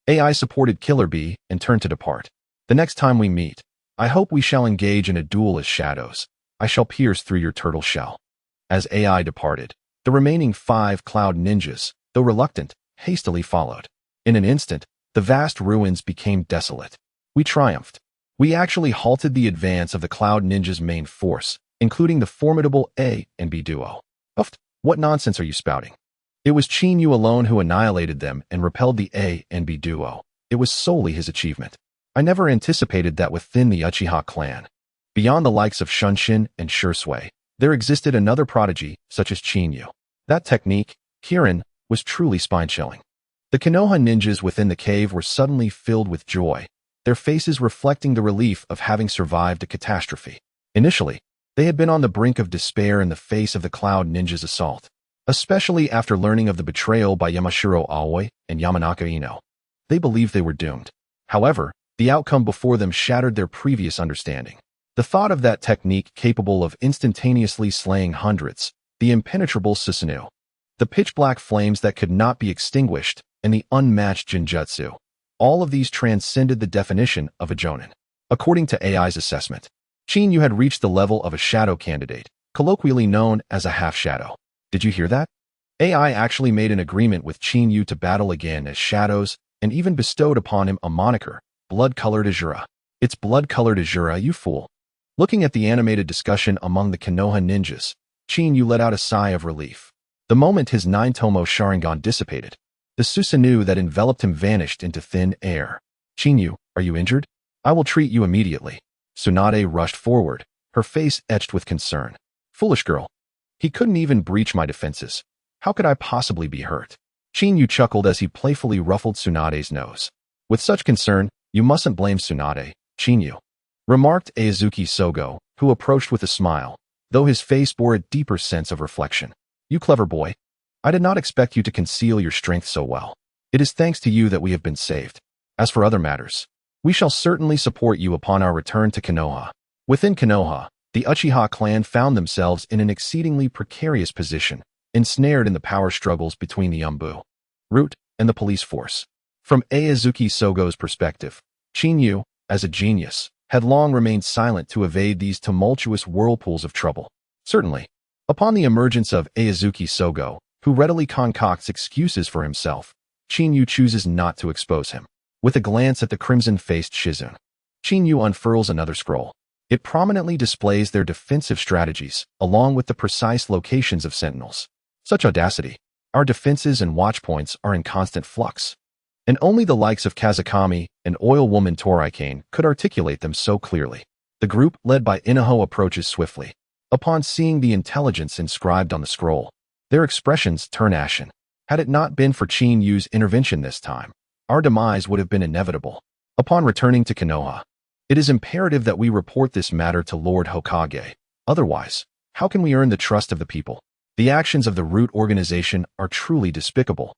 AI supported Killer Bee and turned to depart. The next time we meet, I hope we shall engage in a duel as shadows. I shall pierce through your turtle shell. As AI departed, the remaining 5 Cloud Ninjas, though reluctant, hastily followed. In an instant, the vast ruins became desolate. We triumphed. We actually halted the advance of the Cloud Ninjas' main force, including the formidable A and B duo. Uft, what nonsense are you spouting? It was Chinyu alone who annihilated them and repelled the A and B duo. It was solely his achievement. I never anticipated that within the Uchiha clan, beyond the likes of Shunshin and Shursui, there existed another prodigy such as Chinyu. That technique, Kirin, was truly spine-chilling. The Konoha ninjas within the cave were suddenly filled with joy, their faces reflecting the relief of having survived a catastrophe. Initially, they had been on the brink of despair in the face of the Cloud Ninjas' assault, especially after learning of the betrayal by Yamashiro Aoi and Yamanaka Ino. They believed they were doomed. However, the outcome before them shattered their previous understanding. The thought of that technique capable of instantaneously slaying hundreds, the impenetrable Susanoo, the pitch-black flames that could not be extinguished, and the unmatched Jinjutsu. All of these transcended the definition of a Jonin. According to AI's assessment, Chinyu had reached the level of a shadow candidate, colloquially known as a half-shadow. Did you hear that? AI actually made an agreement with Chinyu to battle again as shadows and even bestowed upon him a moniker, blood-colored Azura. It's blood-colored Azura, you fool. Looking at the animated discussion among the Konoha ninjas, Chinyu let out a sigh of relief. The moment his 9-tomo Sharingan dissipated, the Susanoo that enveloped him vanished into thin air. Chinyu, are you injured? I will treat you immediately. Tsunade rushed forward, her face etched with concern. Foolish girl. He couldn't even breach my defenses. How could I possibly be hurt? Chinyu chuckled as he playfully ruffled Tsunade's nose. With such concern, you mustn't blame Tsunade, Chinyu, remarked Aizuki Sogo, who approached with a smile, though his face bore a deeper sense of reflection. You clever boy. I did not expect you to conceal your strength so well. It is thanks to you that we have been saved. As for other matters, we shall certainly support you upon our return to Konoha. Within Konoha, the Uchiha clan found themselves in an exceedingly precarious position, ensnared in the power struggles between the Umbu, Root, and the police force. From Aizuki Sogo's perspective, Chinyu, as a genius, had long remained silent to evade these tumultuous whirlpools of trouble. Certainly, upon the emergence of Aizuki Sogo, who readily concocts excuses for himself, Chinyu chooses not to expose him. With a glance at the crimson-faced Shizune, Chinyu unfurls another scroll. It prominently displays their defensive strategies, along with the precise locations of sentinels. Such audacity! Our defenses and watch points are in constant flux. And only the likes of Kazakami and Oil Woman Torikane could articulate them so clearly. The group, led by Inuho, approaches swiftly. Upon seeing the intelligence inscribed on the scroll, their expressions turn ashen. Had it not been for Chinyu's intervention this time, our demise would have been inevitable. Upon returning to Konoha, it is imperative that we report this matter to Lord Hokage. Otherwise, how can we earn the trust of the people? The actions of the Root organization are truly despicable.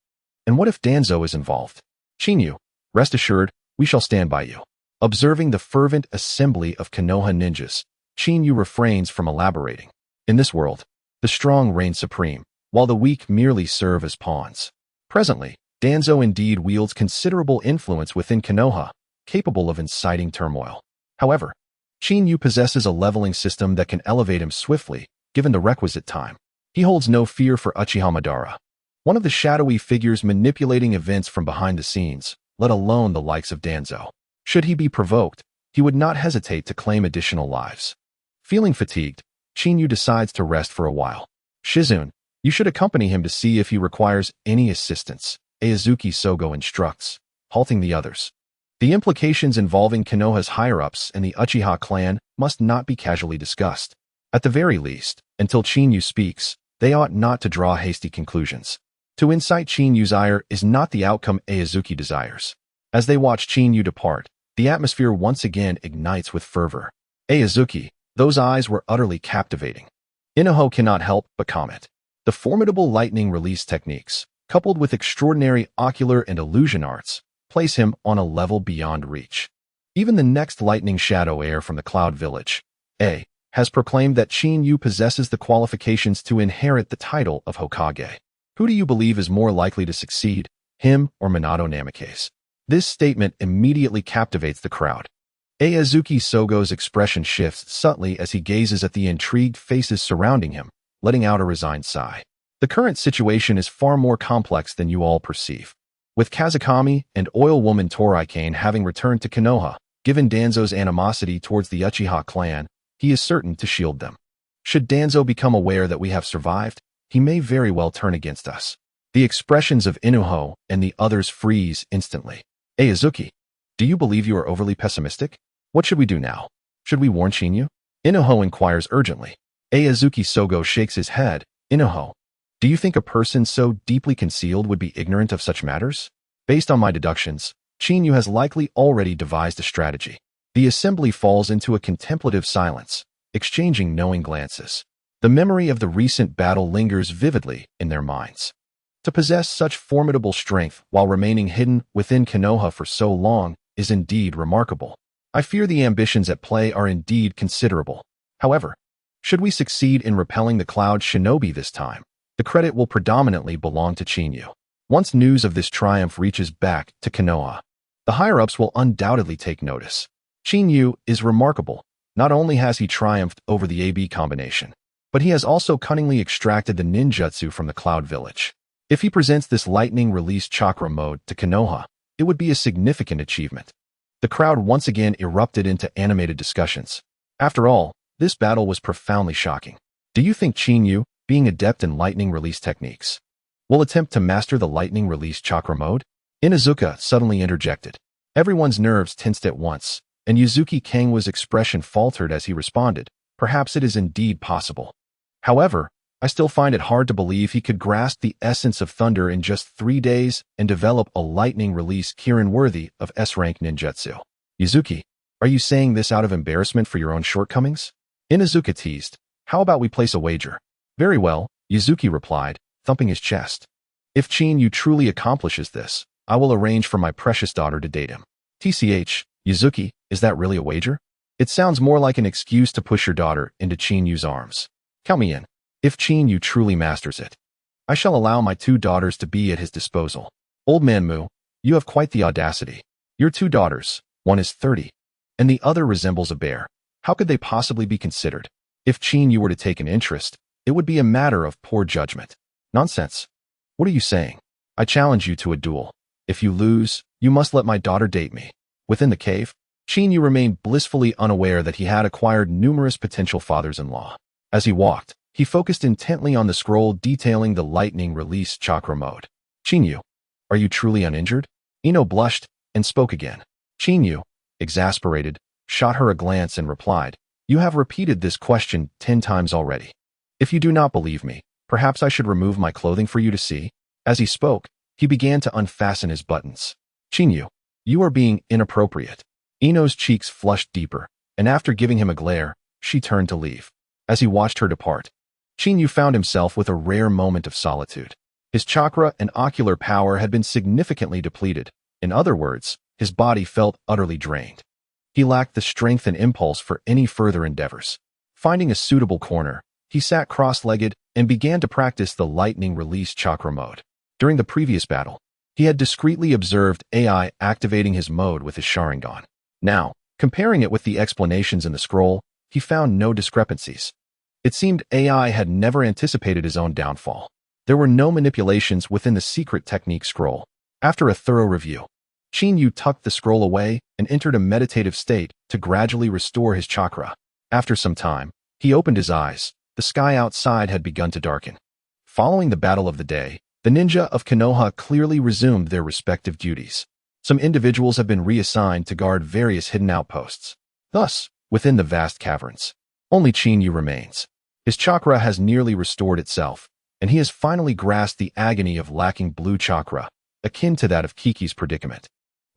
And what if Danzo is involved? Chinyu, rest assured, we shall stand by you. Observing the fervent assembly of Konoha ninjas, Chinyu refrains from elaborating. In this world, the strong reign supreme, while the weak merely serve as pawns. Presently, Danzo indeed wields considerable influence within Konoha, capable of inciting turmoil. However, Chinyu possesses a leveling system that can elevate him swiftly, given the requisite time. He holds no fear for Uchiha Madara, one of the shadowy figures manipulating events from behind the scenes, let alone the likes of Danzo. Should he be provoked, he would not hesitate to claim additional lives. Feeling fatigued, Chinyu decides to rest for a while. Shizune, you should accompany him to see if he requires any assistance, Aizuki Sogo instructs, halting the others. The implications involving Konoha's higher-ups and the Uchiha clan must not be casually discussed. At the very least, until Chinyu speaks, they ought not to draw hasty conclusions. To incite Chinyu's ire is not the outcome Aizuki desires. As they watch Chinyu depart, the atmosphere once again ignites with fervor. Aizuki, those eyes were utterly captivating. Inuho cannot help but comment. The formidable lightning release techniques, coupled with extraordinary ocular and illusion arts, place him on a level beyond reach. Even the next lightning shadow heir from the Cloud Village, A, has proclaimed that Chinyu possesses the qualifications to inherit the title of Hokage. Who do you believe is more likely to succeed, him or Minato Namikaze? This statement immediately captivates the crowd. Aizuki Sogo's expression shifts subtly as he gazes at the intrigued faces surrounding him, letting out a resigned sigh. The current situation is far more complex than you all perceive. With Kazakami and Oil Woman Torikane having returned to Konoha, given Danzo's animosity towards the Uchiha clan, he is certain to shield them. Should Danzo become aware that we have survived, he may very well turn against us. The expressions of Inuho and the others freeze instantly. Aizuki, do you believe you are overly pessimistic? What should we do now? Should we warn Chinyu? Inuho inquires urgently. Aizuki Sogo shakes his head. Inuho, do you think a person so deeply concealed would be ignorant of such matters? Based on my deductions, Chinyu has likely already devised a strategy. The assembly falls into a contemplative silence, exchanging knowing glances. The memory of the recent battle lingers vividly in their minds. To possess such formidable strength while remaining hidden within Konoha for so long is indeed remarkable. I fear the ambitions at play are indeed considerable. However, should we succeed in repelling the Cloud Shinobi this time, the credit will predominantly belong to Chinyu. Once news of this triumph reaches back to Konoha, the higher-ups will undoubtedly take notice. Chinyu is remarkable. Not only has he triumphed over the AB combination, but he has also cunningly extracted the ninjutsu from the Cloud Village. If he presents this lightning release chakra mode to Konoha, it would be a significant achievement. The crowd once again erupted into animated discussions. After all, this battle was profoundly shocking. Do you think Qin Yu, being adept in lightning release techniques, will attempt to master the lightning release chakra mode? Inuzuka suddenly interjected. Everyone's nerves tensed at once, and Yuzuki Kangwa's expression faltered as he responded, perhaps it is indeed possible. However, I still find it hard to believe he could grasp the essence of thunder in just 3 days and develop a lightning release Kirin worthy of S-rank ninjutsu. Yuzuki, are you saying this out of embarrassment for your own shortcomings? Inuzuka teased. How about we place a wager? Very well, Yuzuki replied, thumping his chest. If Qin Yu truly accomplishes this, I will arrange for my precious daughter to date him. TCH, Yuzuki, is that really a wager? It sounds more like an excuse to push your daughter into Qin Yu's arms. Count me in. If Qin Yu truly masters it, I shall allow my 2 daughters to be at his disposal. Old man Mu, you have quite the audacity. Your 2 daughters, one is 30, and the other resembles a bear. How could they possibly be considered? If Qin Yu were to take an interest, it would be a matter of poor judgment. Nonsense. What are you saying? I challenge you to a duel. If you lose, you must let my daughter date me. Within the cave, Qin Yu remained blissfully unaware that he had acquired numerous potential fathers-in-law. As he walked, he focused intently on the scroll detailing the lightning release chakra mode. Qin Yu, are you truly uninjured? Ino blushed and spoke again. Qin Yu, exasperated, shot her a glance and replied, you have repeated this question 10 times already. If you do not believe me, perhaps I should remove my clothing for you to see. As he spoke, he began to unfasten his buttons. Qin Yu, you are being inappropriate. Ino's cheeks flushed deeper, and after giving him a glare, she turned to leave. As he watched her depart, Qin Yu found himself with a rare moment of solitude. His chakra and ocular power had been significantly depleted. In other words, his body felt utterly drained. He lacked the strength and impulse for any further endeavors. Finding a suitable corner, he sat cross-legged and began to practice the lightning release chakra mode. During the previous battle, he had discreetly observed AI activating his mode with his Sharingan. Now, comparing it with the explanations in the scroll, he found no discrepancies. It seemed AI had never anticipated his own downfall. There were no manipulations within the secret technique scroll. After a thorough review, Qin Yu tucked the scroll away and entered a meditative state to gradually restore his chakra. After some time, he opened his eyes. The sky outside had begun to darken. Following the battle of the day, the ninja of Konoha clearly resumed their respective duties. Some individuals have been reassigned to guard various hidden outposts. Thus, within the vast caverns, only Qin Yu remains. His chakra has nearly restored itself, and he has finally grasped the agony of lacking blue chakra, akin to that of Kiki's predicament.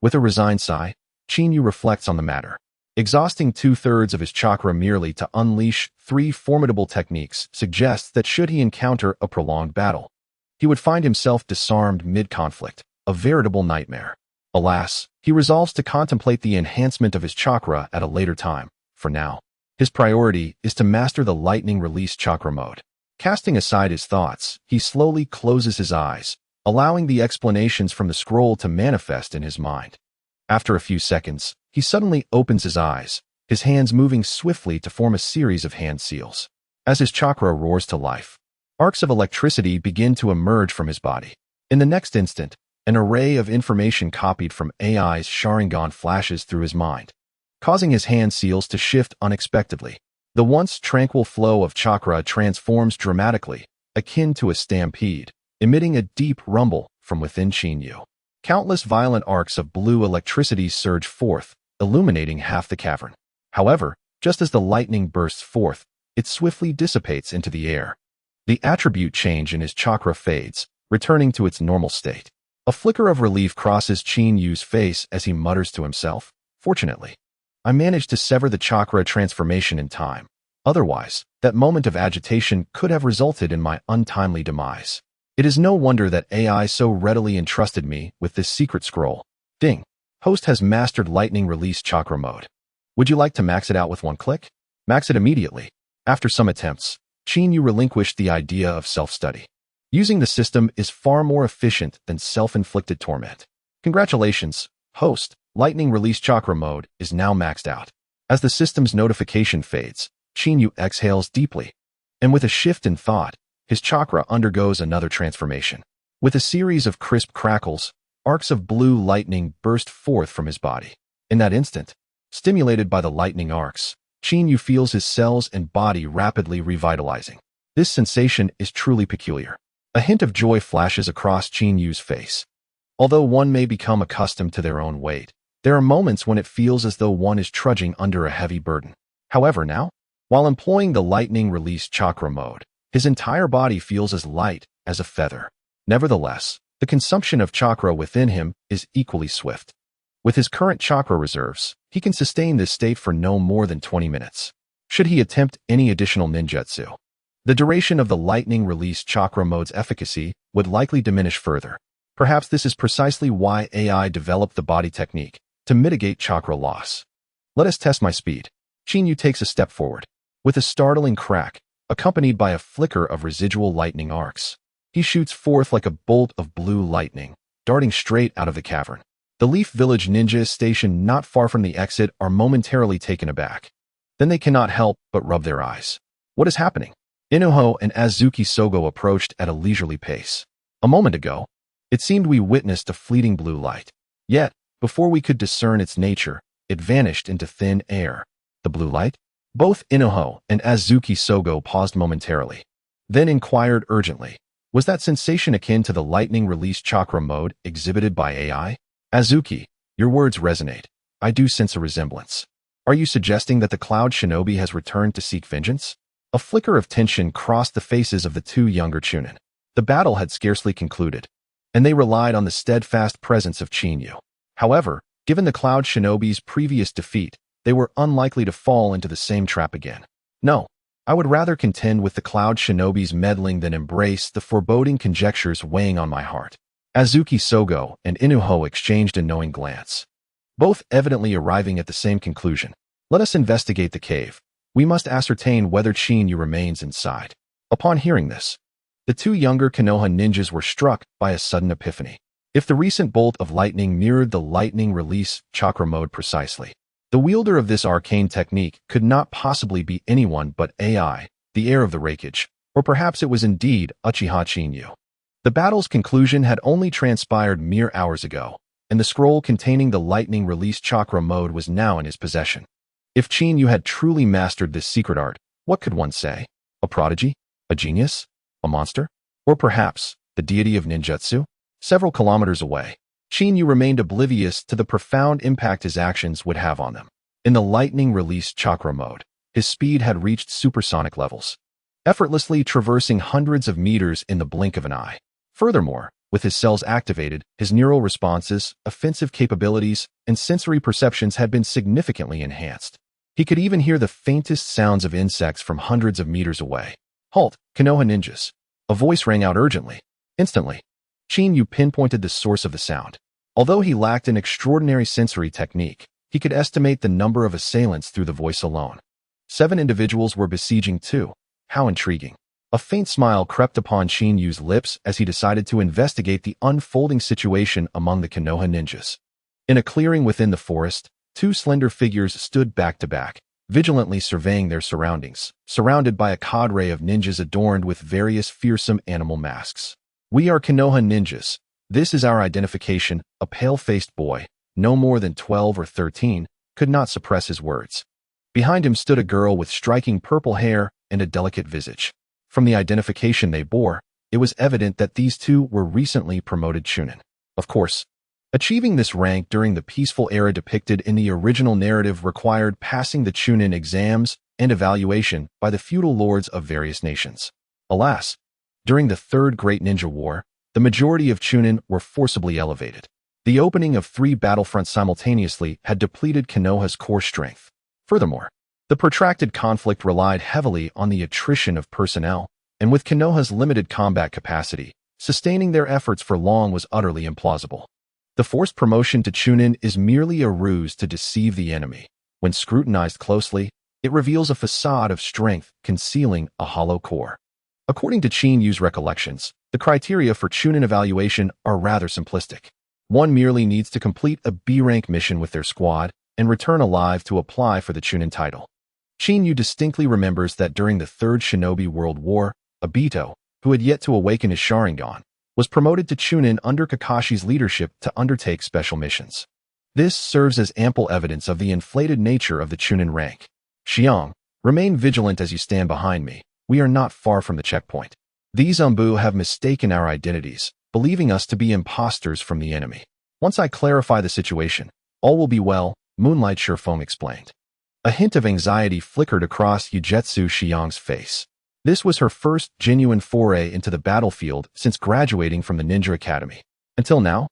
With a resigned sigh, Qin Yu reflects on the matter. Exhausting 2/3 of his chakra merely to unleash 3 formidable techniques suggests that should he encounter a prolonged battle, he would find himself disarmed mid-conflict, a veritable nightmare. Alas, he resolves to contemplate the enhancement of his chakra at a later time. For now, his priority is to master the lightning release chakra mode. Casting aside his thoughts, he slowly closes his eyes, allowing the explanations from the scroll to manifest in his mind. After a few seconds, he suddenly opens his eyes, his hands moving swiftly to form a series of hand seals. As his chakra roars to life, arcs of electricity begin to emerge from his body. In the next instant, an array of information copied from AI's Sharingan flashes through his mind, causing his hand seals to shift unexpectedly. The once tranquil flow of chakra transforms dramatically, akin to a stampede, emitting a deep rumble from within Qin Yu. Countless violent arcs of blue electricity surge forth, illuminating half the cavern. However, just as the lightning bursts forth, it swiftly dissipates into the air. The attribute change in his chakra fades, returning to its normal state. A flicker of relief crosses Qin Yu's face as he mutters to himself, "Fortunately, I managed to sever the chakra transformation in time. Otherwise, that moment of agitation could have resulted in my untimely demise. It is no wonder that AI so readily entrusted me with this secret scroll. Ding. Host has mastered lightning release chakra mode. Would you like to max it out with one click? Max it immediately." After some attempts, Qin Yu relinquished the idea of self-study. Using the system is far more efficient than self-inflicted torment. Congratulations, host. Lightning release chakra mode is now maxed out. As the system's notification fades, Qin Yu exhales deeply, and with a shift in thought, his chakra undergoes another transformation. With a series of crisp crackles, arcs of blue lightning burst forth from his body. In that instant, stimulated by the lightning arcs, Chinyu feels his cells and body rapidly revitalizing. This sensation is truly peculiar. A hint of joy flashes across Chinyu's face. Although one may become accustomed to their own weight, there are moments when it feels as though one is trudging under a heavy burden. However, now, while employing the lightning release chakra mode, his entire body feels as light as a feather. Nevertheless, the consumption of chakra within him is equally swift. With his current chakra reserves, he can sustain this state for no more than 20 minutes. Should he attempt any additional ninjutsu, the duration of the lightning release chakra mode's efficacy would likely diminish further. Perhaps this is precisely why AI developed the body technique, to mitigate chakra loss. Let us test my speed. Chinyu takes a step forward. With a startling crack, accompanied by a flicker of residual lightning arcs, he shoots forth like a bolt of blue lightning, darting straight out of the cavern. The Leaf Village ninjas stationed not far from the exit are momentarily taken aback. Then they cannot help but rub their eyes. What is happening? Inuho and Azuki Sogo approached at a leisurely pace. A moment ago, it seemed we witnessed a fleeting blue light. Yet, before we could discern its nature, it vanished into thin air. The blue light? Both Inuho and Azuki Sogo paused momentarily, then inquired urgently, was that sensation akin to the lightning release chakra mode exhibited by AI? Azuki, your words resonate. I do sense a resemblance. Are you suggesting that the Cloud Shinobi has returned to seek vengeance? A flicker of tension crossed the faces of the two younger Chunin. The battle had scarcely concluded, and they relied on the steadfast presence of Chinyu. However, given the Cloud Shinobi's previous defeat, they were unlikely to fall into the same trap again. No, I would rather contend with the Cloud Shinobi's meddling than embrace the foreboding conjectures weighing on my heart. Azuki Sogo and Inuho exchanged a knowing glance, both evidently arriving at the same conclusion. Let us investigate the cave. We must ascertain whether Chinyu remains inside. Upon hearing this, the two younger Konoha ninjas were struck by a sudden epiphany. If the recent bolt of lightning mirrored the lightning release chakra mode precisely, the wielder of this arcane technique could not possibly be anyone but AI, the heir of the Raikage, or perhaps it was indeed Uchiha Chinyu. The battle's conclusion had only transpired mere hours ago, and the scroll containing the lightning release chakra mode was now in his possession. If Chinyu had truly mastered this secret art, what could one say? A prodigy? A genius? A monster? Or perhaps the deity of ninjutsu? Several kilometers away, Chinyu remained oblivious to the profound impact his actions would have on them. In the lightning release chakra mode, his speed had reached supersonic levels, effortlessly traversing hundreds of meters in the blink of an eye. Furthermore, with his cells activated, his neural responses, offensive capabilities, and sensory perceptions had been significantly enhanced. He could even hear the faintest sounds of insects from hundreds of meters away. Halt, Konoha ninjas! A voice rang out urgently. Instantly, Chinyu pinpointed the source of the sound. Although he lacked an extraordinary sensory technique, he could estimate the number of assailants through the voice alone. 7 individuals were besieging 2. How intriguing. A faint smile crept upon Chinyu's lips as he decided to investigate the unfolding situation among the Konoha ninjas. In a clearing within the forest, 2 slender figures stood back to back, vigilantly surveying their surroundings, surrounded by a cadre of ninjas adorned with various fearsome animal masks. We are Konoha ninjas. This is our identification. A pale-faced boy, no more than 12 or 13, could not suppress his words. Behind him stood a girl with striking purple hair and a delicate visage. From the identification they bore, it was evident that these two were recently promoted Chunin. Of course, achieving this rank during the peaceful era depicted in the original narrative required passing the Chunin exams and evaluation by the feudal lords of various nations. Alas, during the Third Great Ninja War, the majority of Chunin were forcibly elevated. The opening of 3 battlefronts simultaneously had depleted Konoha's core strength. Furthermore, the protracted conflict relied heavily on the attrition of personnel, and with Konoha's limited combat capacity, sustaining their efforts for long was utterly implausible. The forced promotion to Chunin is merely a ruse to deceive the enemy. When scrutinized closely, it reveals a facade of strength concealing a hollow core. According to Chinyu's recollections, the criteria for Chunin evaluation are rather simplistic. One merely needs to complete a B-rank mission with their squad and return alive to apply for the Chunin title. Chinyu distinctly remembers that during the Third Shinobi World War, Obito, who had yet to awaken his Sharingan, was promoted to Chunin under Kakashi's leadership to undertake special missions. This serves as ample evidence of the inflated nature of the Chunin rank. Xiang, remain vigilant as you stand behind me. We are not far from the checkpoint. These Umbu have mistaken our identities, believing us to be imposters from the enemy. Once I clarify the situation, all will be well, Moonlight Shifeng explained. A hint of anxiety flickered across Ujetsu Xiang's face. This was her first genuine foray into the battlefield since graduating from the Ninja Academy. Until now,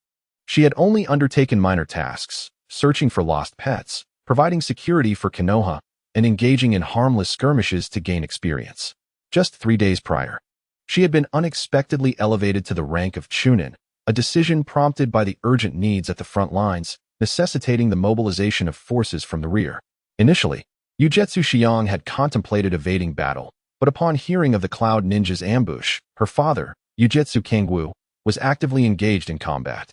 she had only undertaken minor tasks, searching for lost pets, providing security for Konoha, and engaging in harmless skirmishes to gain experience. Just 3 days prior, she had been unexpectedly elevated to the rank of Chunin, a decision prompted by the urgent needs at the front lines, necessitating the mobilization of forces from the rear. Initially, Ujetsu Xiang had contemplated evading battle, but upon hearing of the Cloud Ninja's ambush, her father, Ujetsu Kangwu, was actively engaged in combat.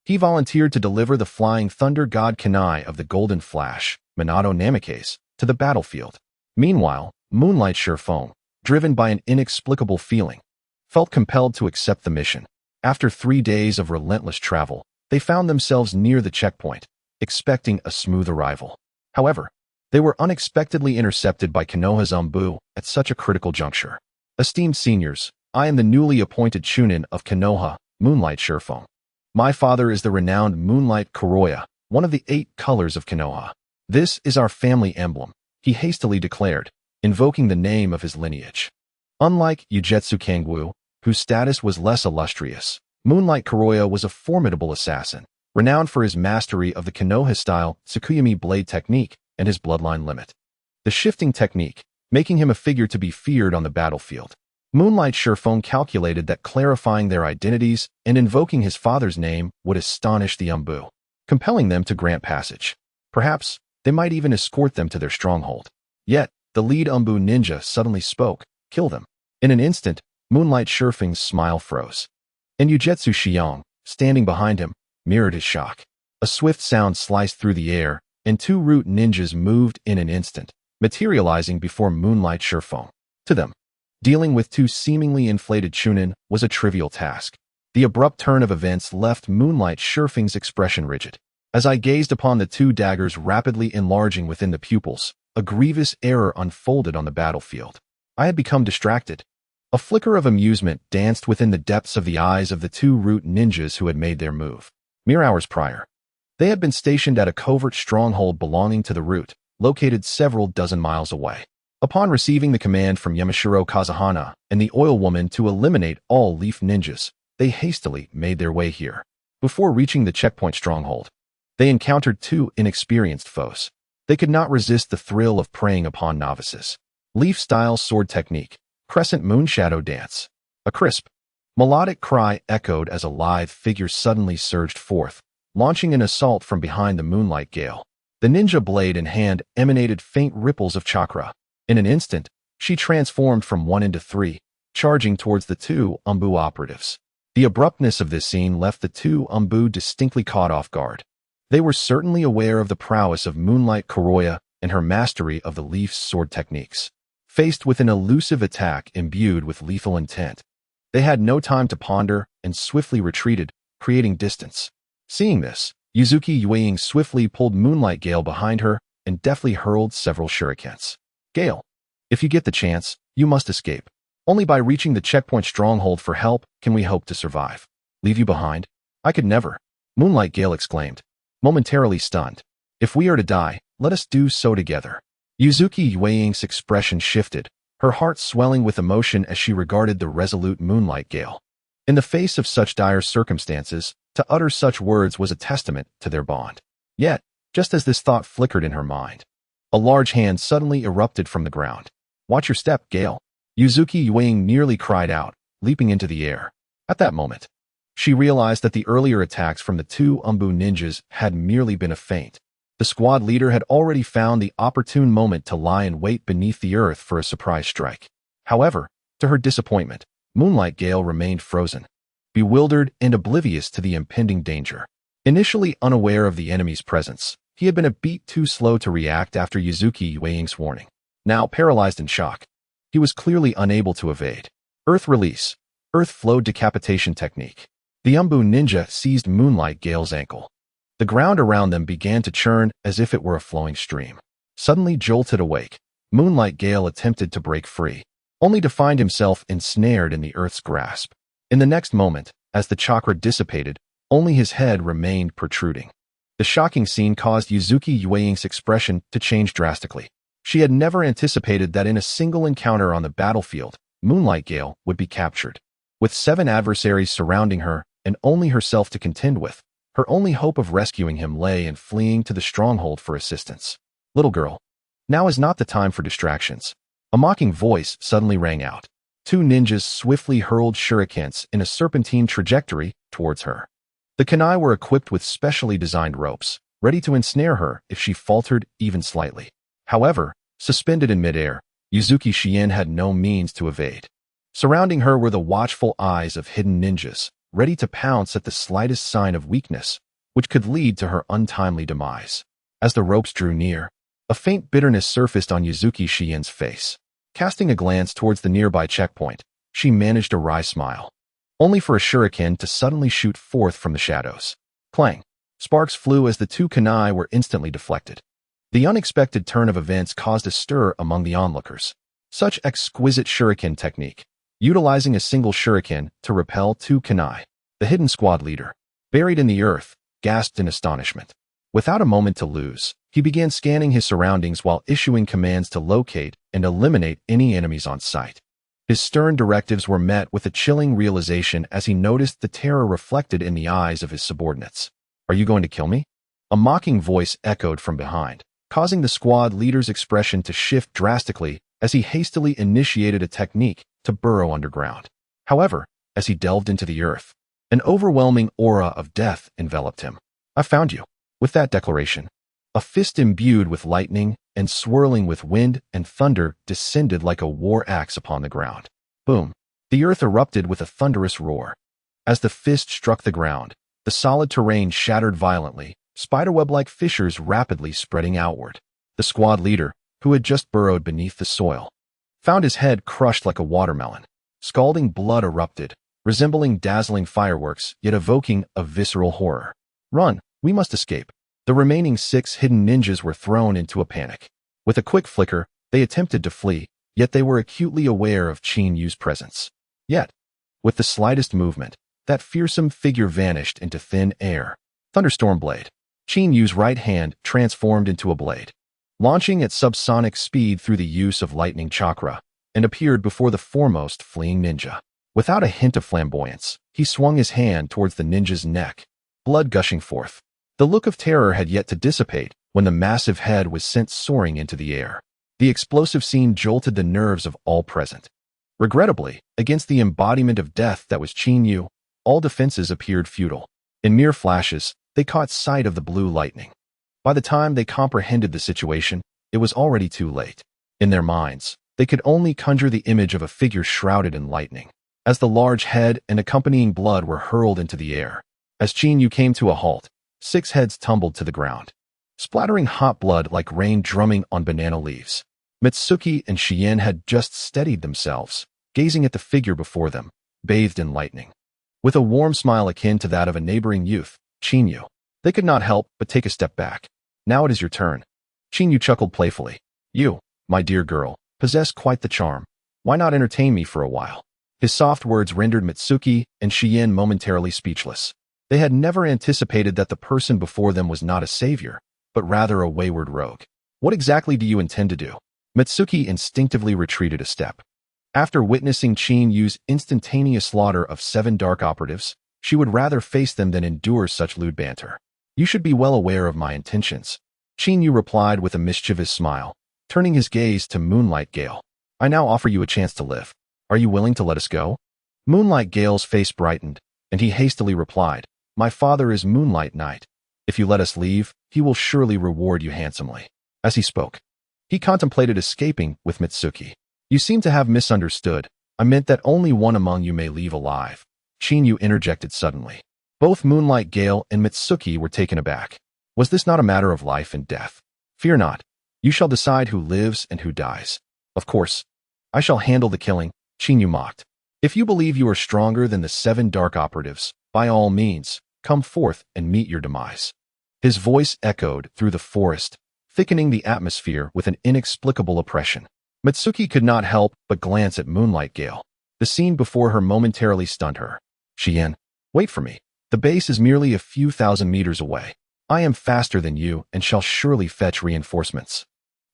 He volunteered to deliver the Flying Thunder God Kanai of the Golden Flash, Minato Namikaze, to the battlefield. Meanwhile, Moonlight Shifeng, driven by an inexplicable feeling, felt compelled to accept the mission. After 3 days of relentless travel, they found themselves near the checkpoint, expecting a smooth arrival. However, they were unexpectedly intercepted by Konoha's Umbu at such a critical juncture. Esteemed seniors, I am the newly appointed Chunin of Konoha, Moonlight Shifeng. My father is the renowned Moonlight Kuroya, one of the 8 colors of Konoha. This is our family emblem, he hastily declared, invoking the name of his lineage. Unlike Ujetsu Kangwu, whose status was less illustrious, Moonlight Kuroya was a formidable assassin, renowned for his mastery of the Konoha-style Tsukuyomi blade technique and his bloodline limit. The shifting technique, making him a figure to be feared on the battlefield. Moonlight Shifeng calculated that clarifying their identities and invoking his father's name would astonish the Umbu, compelling them to grant passage. Perhaps, they might even escort them to their stronghold. Yet, the lead Umbu ninja suddenly spoke, "Kill them." In an instant, Moonlight Shifeng's smile froze. And Ujetsu Xiang, standing behind him, mirrored his shock. A swift sound sliced through the air, and 2 root ninjas moved in an instant, materializing before Moonlight Shifeng. To them, dealing with 2 seemingly inflated Chunin was a trivial task. The abrupt turn of events left Moonlight Shifeng's expression rigid. As I gazed upon the 2 daggers rapidly enlarging within the pupils, a grievous error unfolded on the battlefield. I had become distracted. A flicker of amusement danced within the depths of the eyes of the 2 root ninjas who had made their move. Mere hours prior, they had been stationed at a covert stronghold belonging to the root, located several dozen miles away. Upon receiving the command from Yamashiro Kazuhana and the oil woman to eliminate all leaf ninjas, they hastily made their way here. Before reaching the checkpoint stronghold, they encountered 2 inexperienced foes. They could not resist the thrill of preying upon novices. Leaf-style sword technique, crescent moon shadow dance. A crisp, melodic cry echoed as a lithe figure suddenly surged forth, launching an assault from behind the moonlight gale. The ninja blade in hand emanated faint ripples of chakra. In an instant, she transformed from 1 into 3, charging towards the 2 Umbu operatives. The abruptness of this scene left the 2 Umbu distinctly caught off guard. They were certainly aware of the prowess of Moonlight Kuroya and her mastery of the leaf's sword techniques. Faced with an elusive attack imbued with lethal intent, they had no time to ponder and swiftly retreated, creating distance. Seeing this, Yuzuki Yueying swiftly pulled Moonlight Gale behind her and deftly hurled several shurikens. Gale, if you get the chance, you must escape. Only by reaching the checkpoint stronghold for help can we hope to survive. Leave you behind? I could never, Moonlight Gale exclaimed, momentarily stunned. If we are to die, let us do so together. Yuzuki Yueying's expression shifted, her heart swelling with emotion as she regarded the resolute Moonlight Gale. In the face of such dire circumstances, to utter such words was a testament to their bond. Yet, just as this thought flickered in her mind, a large hand suddenly erupted from the ground. "Watch your step, Gale," Yuzuki Yueying nearly cried out, leaping into the air. At that moment, she realized that the earlier attacks from the 2 Umbu ninjas had merely been a feint. The squad leader had already found the opportune moment to lie in wait beneath the earth for a surprise strike. However, to her disappointment, Moonlight Gale remained frozen, bewildered and oblivious to the impending danger. Initially unaware of the enemy's presence, he had been a beat too slow to react after Yuzuki Yueying's warning. Now paralyzed in shock, he was clearly unable to evade. Earth Release, Earth Flow Decapitation Technique. The Umbu ninja seized Moonlight Gale's ankle. The ground around them began to churn as if it were a flowing stream. Suddenly jolted awake, Moonlight Gale attempted to break free, only to find himself ensnared in the earth's grasp. In the next moment, as the chakra dissipated, only his head remained protruding. The shocking scene caused Yuzuki Yueying's expression to change drastically. She had never anticipated that in a single encounter on the battlefield, Moonlight Gale would be captured. With 7 adversaries surrounding her and only herself to contend with, her only hope of rescuing him lay in fleeing to the stronghold for assistance. Little girl, now is not the time for distractions. A mocking voice suddenly rang out. 2 ninjas swiftly hurled shurikens in a serpentine trajectory towards her. The kunai were equipped with specially designed ropes, ready to ensnare her if she faltered even slightly. However, suspended in midair, Yuzuki Shien had no means to evade. Surrounding her were the watchful eyes of hidden ninjas, ready to pounce at the slightest sign of weakness, which could lead to her untimely demise. As the ropes drew near, a faint bitterness surfaced on Yuzuki Shien's face. Casting a glance towards the nearby checkpoint, she managed a wry smile, only for a shuriken to suddenly shoot forth from the shadows. Clang! Sparks flew as the 2 kunai were instantly deflected. The unexpected turn of events caused a stir among the onlookers. Such exquisite shuriken technique, utilizing a single shuriken to repel 2 kunai. The hidden squad leader, buried in the earth, gasped in astonishment. Without a moment to lose, he began scanning his surroundings while issuing commands to locate and eliminate any enemies on sight. His stern directives were met with a chilling realization as he noticed the terror reflected in the eyes of his subordinates. "Are you going to kill me?" A mocking voice echoed from behind, causing the squad leader's expression to shift drastically as he hastily initiated a technique to burrow underground. However, as he delved into the earth, an overwhelming aura of death enveloped him. "I found you." With that declaration, a fist imbued with lightning and swirling with wind and thunder descended like a war axe upon the ground. Boom! The earth erupted with a thunderous roar. As the fist struck the ground, the solid terrain shattered violently, spiderweb-like fissures rapidly spreading outward. The squad leader, who had just burrowed beneath the soil, found his head crushed like a watermelon. Scalding blood erupted, resembling dazzling fireworks, yet evoking a visceral horror. "Run! We must escape." The remaining 6 hidden ninjas were thrown into a panic. With a quick flicker, they attempted to flee, yet they were acutely aware of Qin Yu's presence. Yet, with the slightest movement, that fearsome figure vanished into thin air. Thunderstorm Blade. Qin Yu's right hand transformed into a blade, launching at subsonic speed through the use of lightning chakra, and appeared before the foremost fleeing ninja. Without a hint of flamboyance, he swung his hand towards the ninja's neck, blood gushing forth. The look of terror had yet to dissipate when the massive head was sent soaring into the air. The explosive scene jolted the nerves of all present. Regrettably, against the embodiment of death that was Qin Yu, all defenses appeared futile. In mere flashes, they caught sight of the blue lightning. By the time they comprehended the situation, it was already too late. In their minds, they could only conjure the image of a figure shrouded in lightning, as the large head and accompanying blood were hurled into the air. As Qin Yu came to a halt, 6 heads tumbled to the ground, splattering hot blood like rain drumming on banana leaves. Mitsuki and Shien had just steadied themselves, gazing at the figure before them, bathed in lightning. With a warm smile akin to that of a neighboring youth, Qin Yu, they could not help but take a step back. "Now it is your turn." Qin Yu chuckled playfully. "You, my dear girl, possess quite the charm. Why not entertain me for a while?" His soft words rendered Mitsuki and Shien momentarily speechless. They had never anticipated that the person before them was not a savior, but rather a wayward rogue. "What exactly do you intend to do?" Mitsuki instinctively retreated a step. After witnessing Qin Yu's instantaneous slaughter of 7 dark operatives, she would rather face them than endure such lewd banter. "You should be well aware of my intentions." Qin Yu replied with a mischievous smile, turning his gaze to Moonlight Gale. "I now offer you a chance to live. Are you willing to let us go?" Moonlight Gale's face brightened, and he hastily replied, "My father is Moonlight Knight. If you let us leave, he will surely reward you handsomely." As he spoke, he contemplated escaping with Mitsuki. "You seem to have misunderstood. I meant that only one among you may leave alive." Qin Yu interjected suddenly. Both Moonlight Gale and Mitsuki were taken aback. Was this not a matter of life and death? "Fear not. You shall decide who lives and who dies." "Of course. I shall handle the killing," Qin Yu mocked. "If you believe you are stronger than the 7 dark operatives, by all means, come forth and meet your demise." His voice echoed through the forest, thickening the atmosphere with an inexplicable oppression. Mitsuki could not help but glance at Moonlight Gale. The scene before her momentarily stunned her. Shien, wait for me. The base is merely a few thousand meters away. I am faster than you and shall surely fetch reinforcements.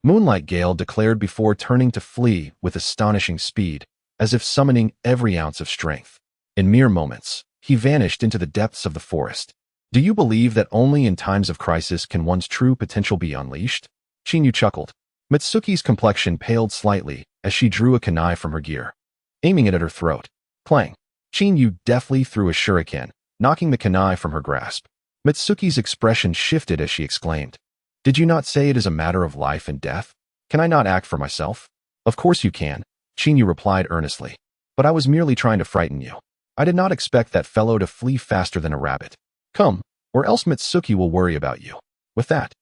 Moonlight Gale declared before turning to flee with astonishing speed, as if summoning every ounce of strength. In mere moments, he vanished into the depths of the forest. Do you believe that only in times of crisis can one's true potential be unleashed? Shinyu chuckled. Mitsuki's complexion paled slightly as she drew a kunai from her gear, aiming it at her throat. Clang! Shinyu deftly threw a shuriken, knocking the kunai from her grasp. Mitsuki's expression shifted as she exclaimed, "Did you not say it is a matter of life and death? Can I not act for myself?" "Of course you can," Shinyu replied earnestly. "But I was merely trying to frighten you. I did not expect that fellow to flee faster than a rabbit. Come, or else Mitsuki will worry about you." With that,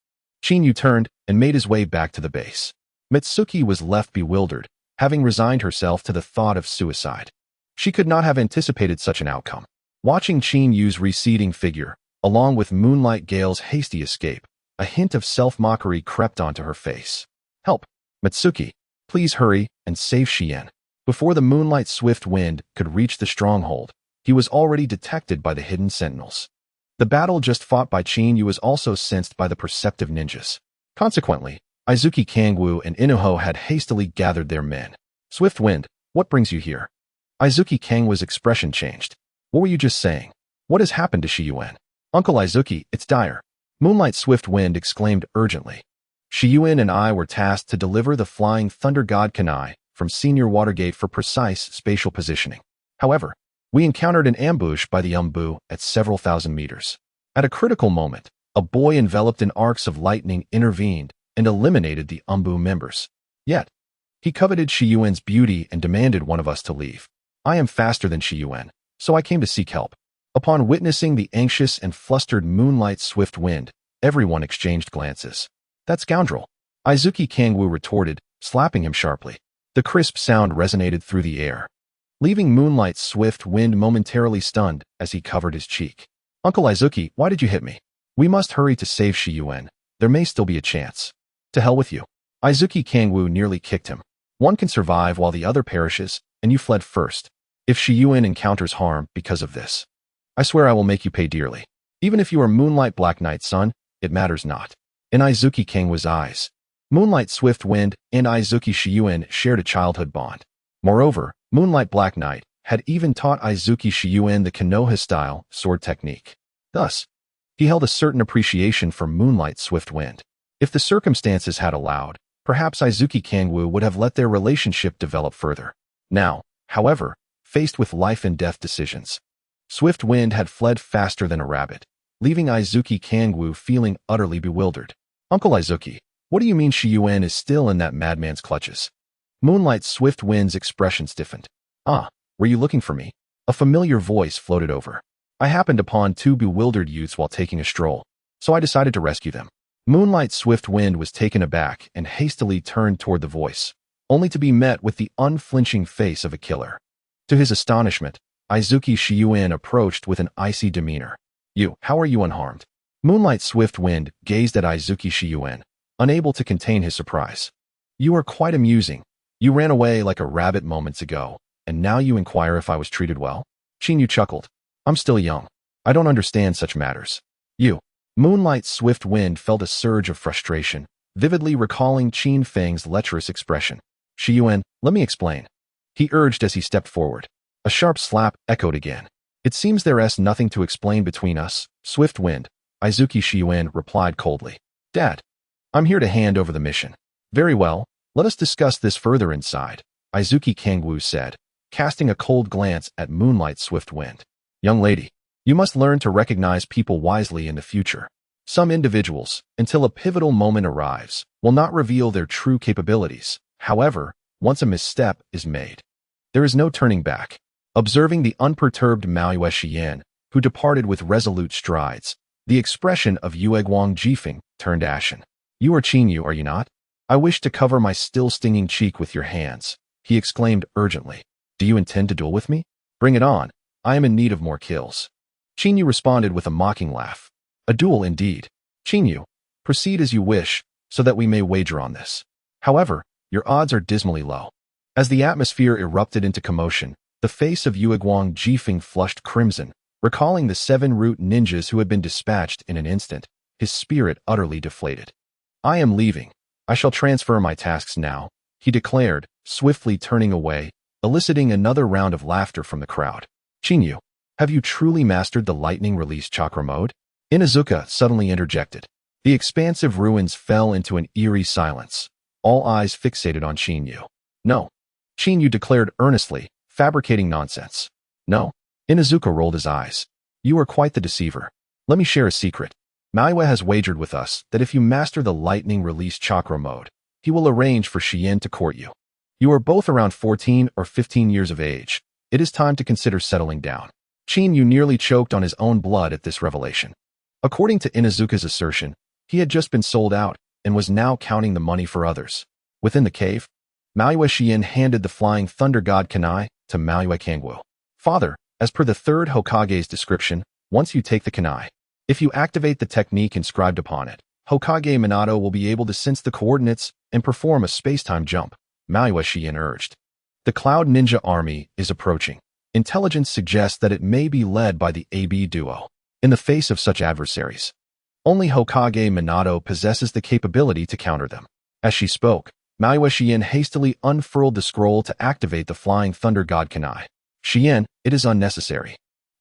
Shinyu turned and made his way back to the base. Mitsuki was left bewildered, having resigned herself to the thought of suicide. She could not have anticipated such an outcome. Watching Shinyu's receding figure, along with Moonlight Gale's hasty escape, a hint of self-mockery crept onto her face. "Help! Mitsuki, please hurry and save Shien." Before the Moonlight Swift Wind could reach the stronghold, he was already detected by the hidden sentinels. The battle just fought by Shinyu was also sensed by the perceptive ninjas. Consequently, Izuki Kangwoo and Inuho had hastily gathered their men. "Swift Wind, what brings you here?" Izuki Kangwoo's expression changed. "What were you just saying? What has happened to Shiyuin?" "Uncle Izuki, it's dire," Moonlight Swift Wind exclaimed urgently. "Shiyuin and I were tasked to deliver the Flying Thunder God Kunai from Senior Watergate for precise spatial positioning. However, we encountered an ambush by the Umbu at several thousand meters. At a critical moment, a boy enveloped in arcs of lightning intervened and eliminated the Umbu members. Yet, he coveted Shiyuin's beauty and demanded one of us to leave. I am faster than Shiyuin, so I came to seek help." Upon witnessing the anxious and flustered Moonlight Swift Wind, everyone exchanged glances. "That scoundrel!" Izuki Kangwoo retorted, slapping him sharply. The crisp sound resonated through the air, leaving Moonlight Swift Wind momentarily stunned as he covered his cheek. "Uncle Izuki, why did you hit me? We must hurry to save Shiyuin. There may still be a chance." "To hell with you." Izuki Kangwoo nearly kicked him. "One can survive while the other perishes, and you fled first. If Shiyuin encounters harm because of this, I swear I will make you pay dearly. Even if you are Moonlight Black Knight's son, it matters not." In Izuki Kangwoo's eyes, Moonlight Swift Wind and Izuki Shiyuin shared a childhood bond. Moreover, Moonlight Black Knight had even taught Izuki Shiyuin the Konoha-style sword technique. Thus, he held a certain appreciation for Moonlight Swift Wind. If the circumstances had allowed, perhaps Izuki Kangwoo would have let their relationship develop further. Now, however, faced with life-and-death decisions, Swift Wind had fled faster than a rabbit, leaving Izuki Kangwoo feeling utterly bewildered. "Uncle Izuki, what do you mean Shiyuin is still in that madman's clutches?" Moonlight Swift Wind's expression stiffened. "Ah, were you looking for me?" A familiar voice floated over. "I happened upon two bewildered youths while taking a stroll, so I decided to rescue them." Moonlight Swift Wind was taken aback and hastily turned toward the voice, only to be met with the unflinching face of a killer. To his astonishment, Izuki Shiyuin approached with an icy demeanor. How are you unharmed?" Moonlight Swift Wind gazed at Izuki Shiyuin, unable to contain his surprise. "You are quite amusing. You ran away like a rabbit moments ago, and now you inquire if I was treated well?" Shinyu chuckled. "I'm still young. I don't understand such matters." Moonlight Swift Wind felt a surge of frustration, vividly recalling Qin Feng's lecherous expression. "Shiyuin, let me explain," he urged as he stepped forward. A sharp slap echoed again. "It seems there's nothing to explain between us, Swift Wind," Izuki Shiyuin replied coldly. "Dad, I'm here to hand over the mission." "Very well, let us discuss this further inside," Izuki Kangwoo said, casting a cold glance at Moonlight Swift Wind. "Young lady, you must learn to recognize people wisely in the future. Some individuals, until a pivotal moment arrives, will not reveal their true capabilities. However, once a misstep is made, there is no turning back." Observing the unperturbed Maoyue Shiyan, who departed with resolute strides, the expression of Yueguang Jifeng turned ashen. "You are Qinyu, are you not? I wish to cover my still stinging cheek with your hands," he exclaimed urgently. "Do you intend to duel with me? Bring it on. I am in need of more kills." Qinyu responded with a mocking laugh. "A duel indeed." Chinyu, proceed as you wish, so that we may wager on this. However, your odds are dismally low. As the atmosphere erupted into commotion, the face of Yueguang Jifeng flushed crimson, recalling the 7 root ninjas who had been dispatched in an instant, his spirit utterly deflated. I am leaving. I shall transfer my tasks now, he declared, swiftly turning away, eliciting another round of laughter from the crowd. Chinyu, have you truly mastered the lightning release chakra mode? Inuzuka suddenly interjected. The expansive ruins fell into an eerie silence, all eyes fixated on Chinyu. No. Chinyu declared earnestly, fabricating nonsense. No. Inuzuka rolled his eyes. You are quite the deceiver. Let me share a secret. Maiyue has wagered with us that if you master the lightning release chakra mode, he will arrange for Xian to court you. You are both around 14 or 15 years of age. It is time to consider settling down. Chinyu nearly choked on his own blood at this revelation. According to Inuzuka's assertion, he had just been sold out and was now counting the money for others. Within the cave, Maiyue Xian handed the Flying Thunder God Kunai to Maiyue Kangwu. Father, as per the Third Hokage's description, once you take the Kunai, if you activate the technique inscribed upon it, Hokage Minato will be able to sense the coordinates and perform a space-time jump, Maiyue Xian urged. The Cloud Ninja army is approaching. Intelligence suggests that it may be led by the AB duo. In the face of such adversaries, only Hokage Minato possesses the capability to counter them. As she spoke, Maiyue Xian hastily unfurled the scroll to activate the Flying Thunder God Kunai. Xian, it is unnecessary.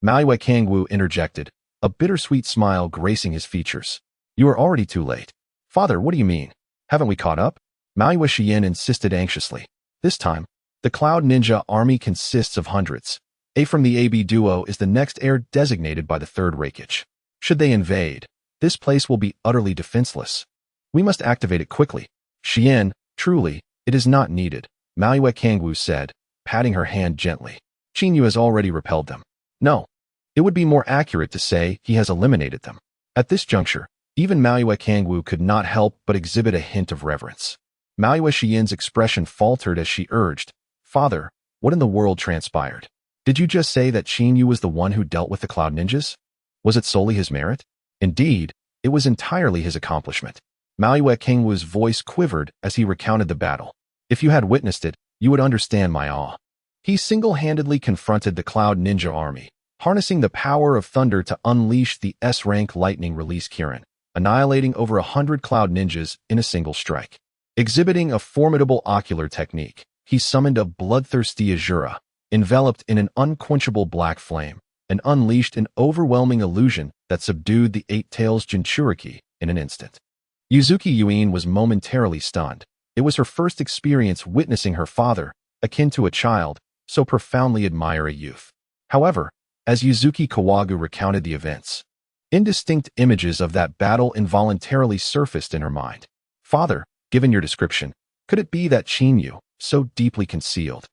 Maiyue Kangwu interjected, a bittersweet smile gracing his features. You are already too late. Father, what do you mean? Haven't we caught up? Maiyue Xian insisted anxiously. This time, the Cloud Ninja army consists of hundreds. A from the AB duo is the next heir designated by the Third Hokage. Should they invade, this place will be utterly defenseless. We must activate it quickly. Xian, truly, it is not needed, Maiyue Kangwu said, patting her hand gently. Chinyu has already repelled them. No. It would be more accurate to say he has eliminated them. At this juncture, even Maiyue Kangwu could not help but exhibit a hint of reverence. Maiyue Xian's expression faltered as she urged, Father, what in the world transpired? Did you just say that Chinyu was the one who dealt with the Cloud Ninjas? Was it solely his merit? Indeed, it was entirely his accomplishment. Maiyue Kangwu's voice quivered as he recounted the battle. If you had witnessed it, you would understand my awe. He single-handedly confronted the Cloud Ninja army, harnessing the power of thunder to unleash the S-rank lightning release Kirin, annihilating over 100 Cloud Ninjas in a single strike. Exhibiting a formidable ocular technique, he summoned a bloodthirsty Azura, enveloped in an unquenchable black flame, and unleashed an overwhelming illusion that subdued the Eight Tails Jinchuriki in an instant. Yuzuki Yuin was momentarily stunned. It was her first experience witnessing her father, akin to a child, so profoundly admire a youth. However, as Yuzuki Kawagu recounted the events, indistinct images of that battle involuntarily surfaced in her mind. Father, given your description, could it be that Chinyu, so deeply concealed,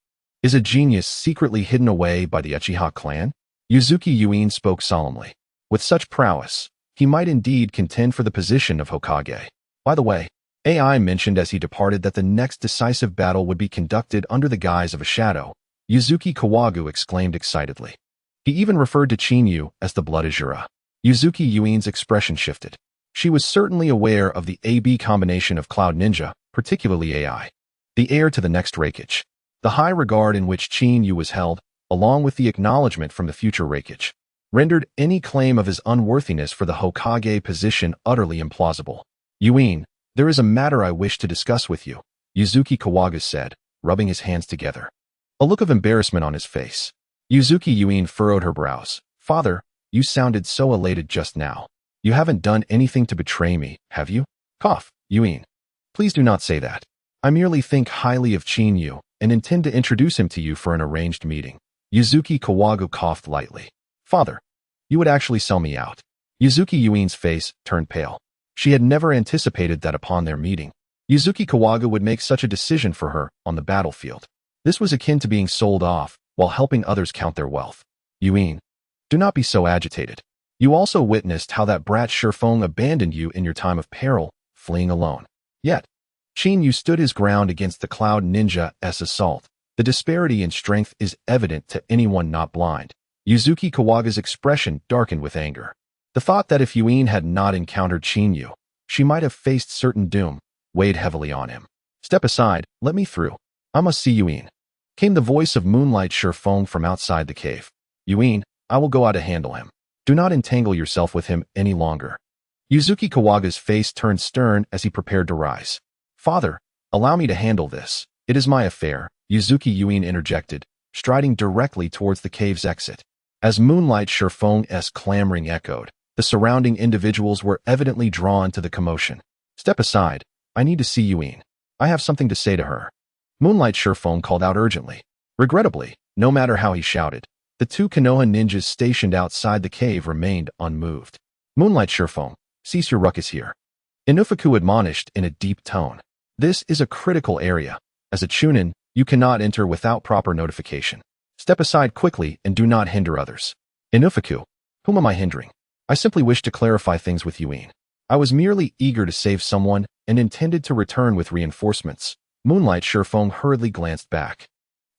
is a genius secretly hidden away by the Uchiha clan? Yuzuki Yuin spoke solemnly. With such prowess, he might indeed contend for the position of Hokage. By the way, AI mentioned as he departed that the next decisive battle would be conducted under the guise of a shadow. Yuzuki Kawagu exclaimed excitedly. He even referred to Chinyu as the Blood Azura. Yuzuki Yuin's expression shifted. She was certainly aware of the AB combination of Cloud Ninja, particularly AI, the heir to the next Hokage. The high regard in which Chinyu was held, along with the acknowledgement from the future Hokage, rendered any claim of his unworthiness for the Hokage position utterly implausible. Yuin, there is a matter I wish to discuss with you, Yuzuki Kawagu said, rubbing his hands together. A look of embarrassment on his face. Yuzuki Yuin furrowed her brows. Father, you sounded so elated just now. You haven't done anything to betray me, have you? Cough, Yuin. Please do not say that. I merely think highly of Chinyu and intend to introduce him to you for an arranged meeting. Yuzuki Kawagu coughed lightly. Father, you would actually sell me out. Yuzuki Yuin's face turned pale. She had never anticipated that upon their meeting, Yuzuki Kawagu would make such a decision for her on the battlefield. This was akin to being sold off while helping others count their wealth. Yuin, do not be so agitated. You also witnessed how that brat Shifeng abandoned you in your time of peril, fleeing alone. Yet, Chinyu stood his ground against the Cloud Ninja's assault. The disparity in strength is evident to anyone not blind. Yuzuki Kawagu's expression darkened with anger. The thought that if Yuin had not encountered Qin, she might have faced certain doom weighed heavily on him. "Step aside, let me through. I must see Yuin," came the voice of Moonlight Shifeng from outside the cave. "Yuin, I will go out to handle him. Do not entangle yourself with him any longer." Yuzuki Kawaga's face turned stern as he prepared to rise. "Father, allow me to handle this. It is my affair," Yuzuki Yuin interjected, striding directly towards the cave's exit. As Moonlight Shifeng's clamoring echoed, the surrounding individuals were evidently drawn to the commotion. "Step aside. I need to see Yuin. I have something to say to her." Moonlight Shifeng called out urgently. Regrettably, no matter how he shouted, the two Konoha ninjas stationed outside the cave remained unmoved. "Moonlight Shifeng, cease your ruckus here," Inufuku admonished in a deep tone. "This is a critical area. As a Chunin, you cannot enter without proper notification. Step aside quickly and do not hinder others." "Inufuku, whom am I hindering? I simply wish to clarify things with Yuin. I was merely eager to save someone and intended to return with reinforcements." Moonlight Shifeng hurriedly glanced back.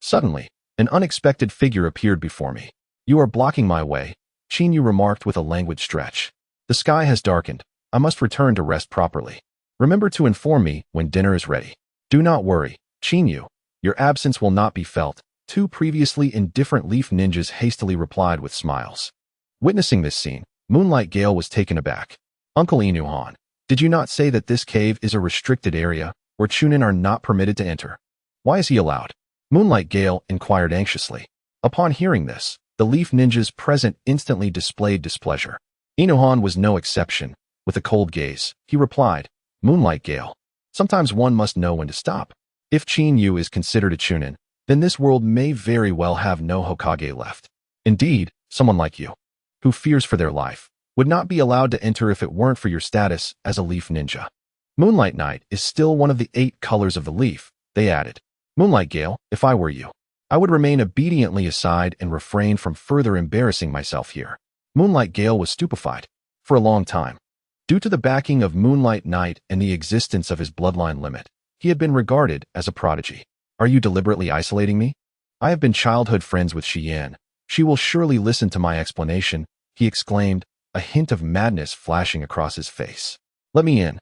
Suddenly, an unexpected figure appeared before me. "You are blocking my way," Qin remarked with a languid stretch. "The sky has darkened. I must return to rest properly. Remember to inform me when dinner is ready." "Do not worry, Qin. Your absence will not be felt," two previously indifferent leaf ninjas hastily replied with smiles. Witnessing this scene, Moonlight Gale was taken aback. "Uncle Inuhan, did you not say that this cave is a restricted area where Chunin are not permitted to enter? Why is he allowed?" Moonlight Gale inquired anxiously. Upon hearing this, the leaf ninjas present instantly displayed displeasure. Inuhan was no exception. With a cold gaze, he replied, "Moonlight Gale, sometimes one must know when to stop. If Qin is considered a Chunin, then this world may very well have no Hokage left. Indeed, someone like you, who fears for their life, would not be allowed to enter if it weren't for your status as a leaf ninja. Moonlight Night is still one of the 8 colors of the leaf," they added. "Moonlight Gale, if I were you, I would remain obediently aside and refrain from further embarrassing myself here." Moonlight Gale was stupefied. For a long time, due to the backing of Moonlight Night and the existence of his bloodline limit, he had been regarded as a prodigy. "Are you deliberately isolating me? I have been childhood friends with Xian. She will surely listen to my explanation," he exclaimed, a hint of madness flashing across his face. "Let me in.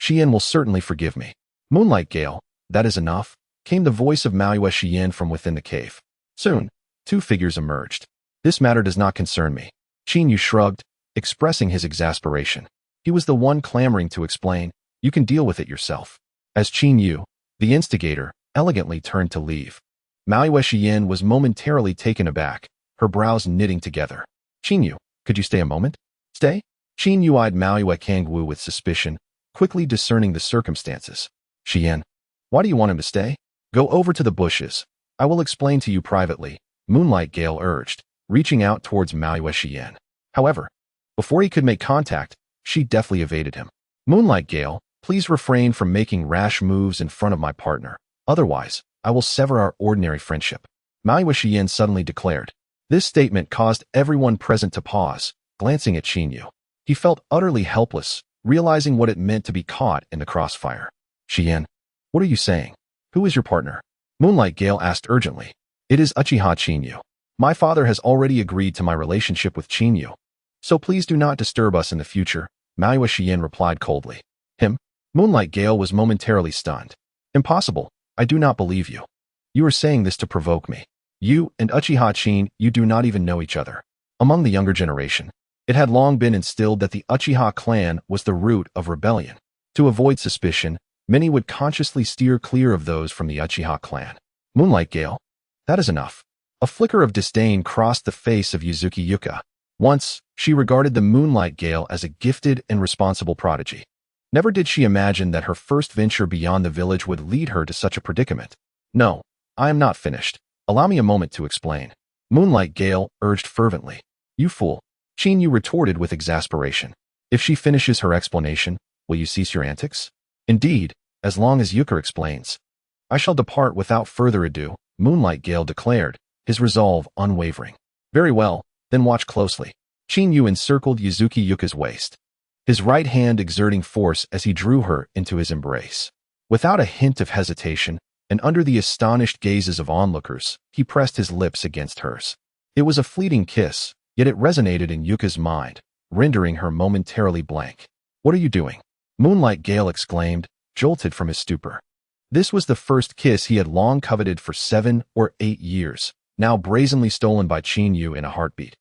Xian will certainly forgive me." "Moonlight Gale, that is enough," came the voice of Maui Xian from within the cave. Soon, 2 figures emerged. "This matter does not concern me." Qin shrugged, expressing his exasperation. He was the one clamoring to explain. "You can deal with it yourself." As Qin, the instigator, elegantly turned to leave, Maui Xian was momentarily taken aback, her brows knitting together. "Qin, could you stay a moment?" "Stay?" Qin eyed Maui Kangwu with suspicion, quickly discerning the circumstances. "Xian, why do you want him to stay?" "Go over to the bushes. I will explain to you privately," Moonlight Gale urged, reaching out towards Maui Xian. However, before he could make contact, she deftly evaded him. "Moonlight Gale, please refrain from making rash moves in front of my partner. Otherwise, I will sever our ordinary friendship," Maui Xian suddenly declared. This statement caused everyone present to pause, glancing at Qin. He felt utterly helpless, realizing what it meant to be caught in the crossfire. "Xian, what are you saying? Who is your partner?" Moonlight Gale asked urgently. "It is Uchiha Qin. My father has already agreed to my relationship with Qin. So please do not disturb us in the future," Maui Xian replied coldly. "Him?" Moonlight Gale was momentarily stunned. "Impossible. I do not believe you. You are saying this to provoke me. You and Uchiha Qin, you do not even know each other." Among the younger generation, it had long been instilled that the Uchiha clan was the root of rebellion. To avoid suspicion, many would consciously steer clear of those from the Uchiha clan. "Moonlight Gale, that is enough." A flicker of disdain crossed the face of Yuzuki Yuka. Once, she regarded the Moonlight Gale as a gifted and responsible prodigy. Never did she imagine that her first venture beyond the village would lead her to such a predicament. "No, I am not finished. Allow me a moment to explain," Moonlight Gale urged fervently. "You fool," Qin retorted with exasperation. "If she finishes her explanation, will you cease your antics?" "Indeed, as long as Yuka explains. I shall depart without further ado," Moonlight Gale declared, his resolve unwavering. "Very well, then watch closely." Qin encircled Yuzuki Yuka's waist, his right hand exerting force as he drew her into his embrace. Without a hint of hesitation, and under the astonished gazes of onlookers, he pressed his lips against hers. It was a fleeting kiss, yet it resonated in Yuka's mind, rendering her momentarily blank. "What are you doing?" Moonlight Gale exclaimed, jolted from his stupor. This was the first kiss he had long coveted for 7 or 8 years, now brazenly stolen by Qin Yu in a heartbeat.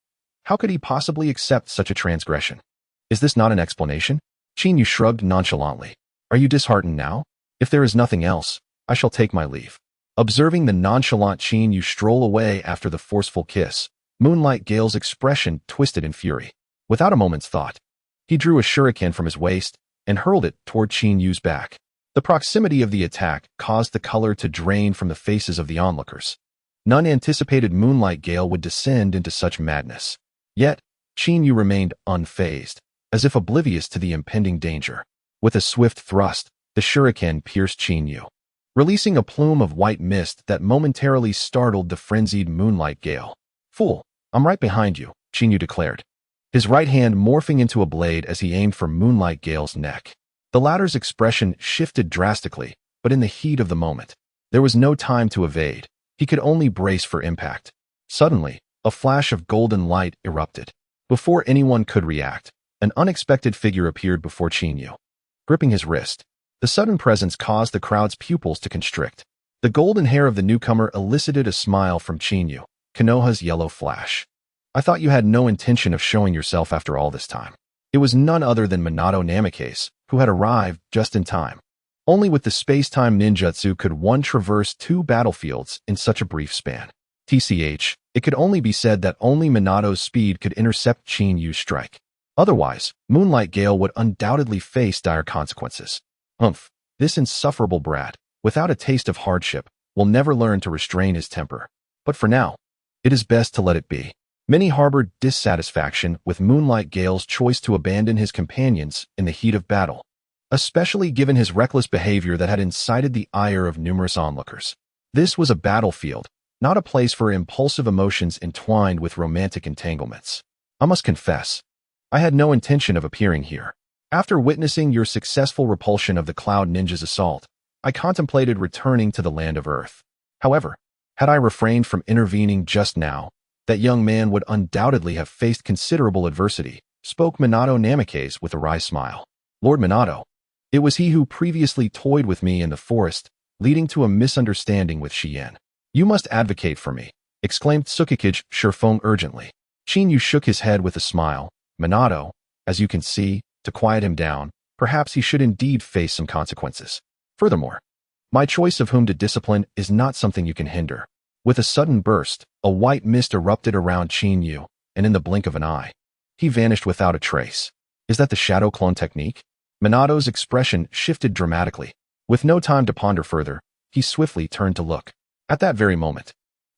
How could he possibly accept such a transgression? "Is this not an explanation?" Qin Yu shrugged nonchalantly. "Are you disheartened now? If there is nothing else, I shall take my leave." Observing the nonchalant Qin Yu stroll away after the forceful kiss, Moonlight Gale's expression twisted in fury. Without a moment's thought, he drew a shuriken from his waist and hurled it toward Qin Yu's back. The proximity of the attack caused the color to drain from the faces of the onlookers. None anticipated Moonlight Gale would descend into such madness. Yet, Qin Yu remained unfazed, as if oblivious to the impending danger. With a swift thrust, the shuriken pierced Qin Yu, releasing a plume of white mist that momentarily startled the frenzied Moonlight Gale. "Fool, I'm right behind you," Qin Yu declared, his right hand morphing into a blade as he aimed for Moonlight Gale's neck. The latter's expression shifted drastically, but in the heat of the moment, there was no time to evade. He could only brace for impact. Suddenly, a flash of golden light erupted. Before anyone could react, an unexpected figure appeared before Qin Yu, gripping his wrist. The sudden presence caused the crowd's pupils to constrict. The golden hair of the newcomer elicited a smile from Qin Yu, Konoha's yellow flash. "I thought you had no intention of showing yourself after all this time." It was none other than Minato Namikaze, who had arrived just in time. Only with the space-time ninjutsu could one traverse 2 battlefields in such a brief span. TCH, it could only be said that only Minato's speed could intercept Qin Yu's strike. Otherwise, Moonlight Gale would undoubtedly face dire consequences. Humph, this insufferable brat, without a taste of hardship, will never learn to restrain his temper. But for now, it is best to let it be. Many harbored dissatisfaction with Moonlight Gale's choice to abandon his companions in the heat of battle, especially given his reckless behavior that had incited the ire of numerous onlookers. This was a battlefield, not a place for impulsive emotions entwined with romantic entanglements. "I must confess, I had no intention of appearing here. After witnessing your successful repulsion of the Cloud Ninja's assault, I contemplated returning to the land of Earth. However, had I refrained from intervening just now, that young man would undoubtedly have faced considerable adversity," spoke Minato Namikaze with a wry smile. "Lord Minato, it was he who previously toyed with me in the forest, leading to a misunderstanding with Shien. You must advocate for me," exclaimed Tsukikage Shurfong urgently. Qin Yu shook his head with a smile. "Minato, as you can see, to quiet him down, perhaps he should indeed face some consequences. Furthermore, my choice of whom to discipline is not something you can hinder." With a sudden burst, a white mist erupted around Qin Yu, and in the blink of an eye, he vanished without a trace. "Is that the Shadow Clone Technique?" Minato's expression shifted dramatically. With no time to ponder further, he swiftly turned to look. At that very moment,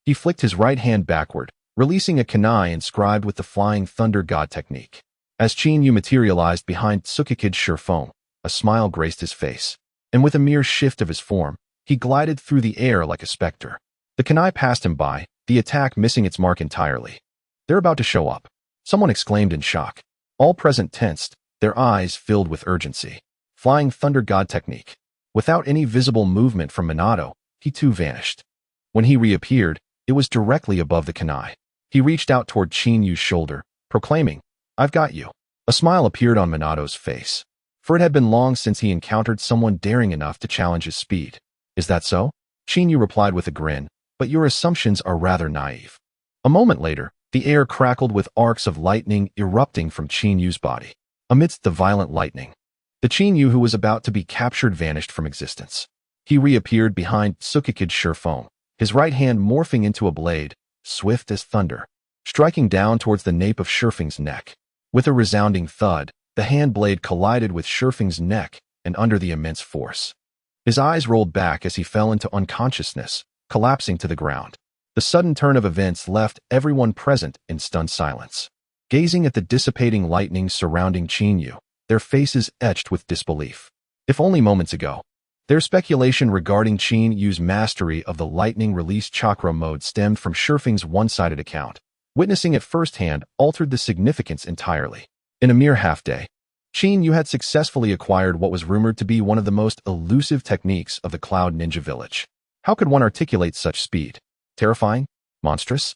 he flicked his right hand backward, releasing a kunai inscribed with the Flying Thunder God Technique. As Qin Yu materialized behind Tsukikage Shurfong, a smile graced his face, and with a mere shift of his form, he glided through the air like a specter. The kunai passed him by, the attack missing its mark entirely. "They're about to show up," someone exclaimed in shock. All present tensed, their eyes filled with urgency. Flying Thunder God Technique. Without any visible movement from Minato, he too vanished. When he reappeared, it was directly above the kunai. He reached out toward Qin Yu's shoulder, proclaiming, "I've got you." A smile appeared on Minato's face, for it had been long since he encountered someone daring enough to challenge his speed. "Is that so?" Qin Yu replied with a grin. "But your assumptions are rather naive." A moment later, the air crackled with arcs of lightning erupting from Qin Yu's body. Amidst the violent lightning, the Qin Yu who was about to be captured vanished from existence. He reappeared behind Tsukikage Shurfong, his right hand morphing into a blade, swift as thunder, striking down towards the nape of Shurfeng's neck. With a resounding thud, the hand blade collided with Shurfeng's neck and under the immense force. His eyes rolled back as he fell into unconsciousness, collapsing to the ground. The sudden turn of events left everyone present in stunned silence, gazing at the dissipating lightning surrounding Qin Yu, their faces etched with disbelief. If only moments ago, their speculation regarding Qin Yu's mastery of the lightning release chakra mode stemmed from Shurfeng's one-sided account. Witnessing it firsthand altered the significance entirely. In a mere half-day, Qin Yu had successfully acquired what was rumored to be one of the most elusive techniques of the Cloud Ninja Village. How could one articulate such speed? Terrifying? Monstrous?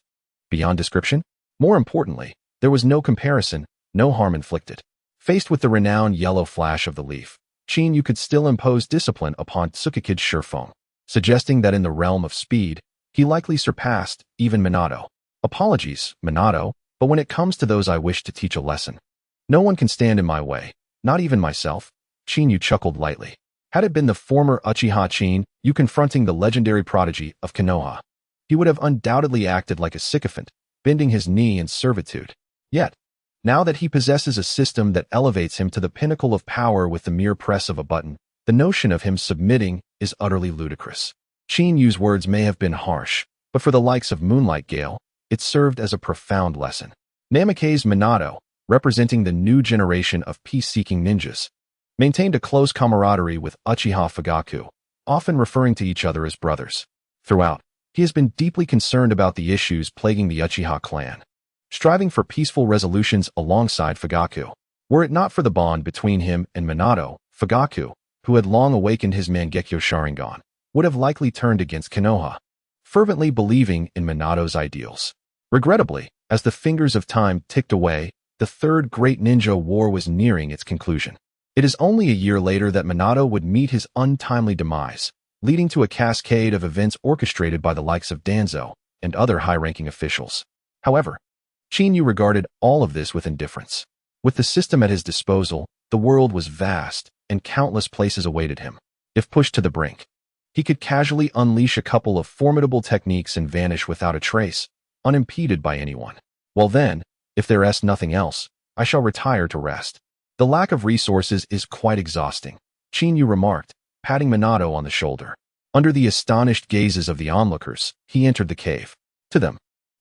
Beyond description? More importantly, there was no comparison, no harm inflicted. Faced with the renowned yellow flash of the leaf, Qin Yu could still impose discipline upon Tsukuyomi's sure foam, suggesting that in the realm of speed, he likely surpassed even Minato. Apologies, Minato, but when it comes to those I wish to teach a lesson, no one can stand in my way, not even myself. Qin Yu chuckled lightly. Had it been the former Uchiha Qin Yu confronting the legendary prodigy of Konoha, he would have undoubtedly acted like a sycophant, bending his knee in servitude. Yet, now that he possesses a system that elevates him to the pinnacle of power with the mere press of a button, the notion of him submitting is utterly ludicrous. Qin Yu's words may have been harsh, but for the likes of Moonlight Gale, it served as a profound lesson. Namikaze Minato, representing the new generation of peace-seeking ninjas, maintained a close camaraderie with Uchiha Fugaku, often referring to each other as brothers. Throughout, he has been deeply concerned about the issues plaguing the Uchiha clan, striving for peaceful resolutions alongside Fugaku. Were it not for the bond between him and Minato, Fugaku, who had long awakened his Mangekyo Sharingan, would have likely turned against Konoha, fervently believing in Minato's ideals. Regrettably, as the fingers of time ticked away, the Third Great Ninja War was nearing its conclusion. It is only a year later that Minato would meet his untimely demise, leading to a cascade of events orchestrated by the likes of Danzo and other high-ranking officials. However, Qin Yu regarded all of this with indifference. With the system at his disposal, the world was vast, and countless places awaited him. If pushed to the brink, he could casually unleash a couple of formidable techniques and vanish without a trace, unimpeded by anyone. Well then, if there is nothing else, I shall retire to rest. The lack of resources is quite exhausting, Qin Yu remarked, patting Minato on the shoulder. Under the astonished gazes of the onlookers, he entered the cave. To them,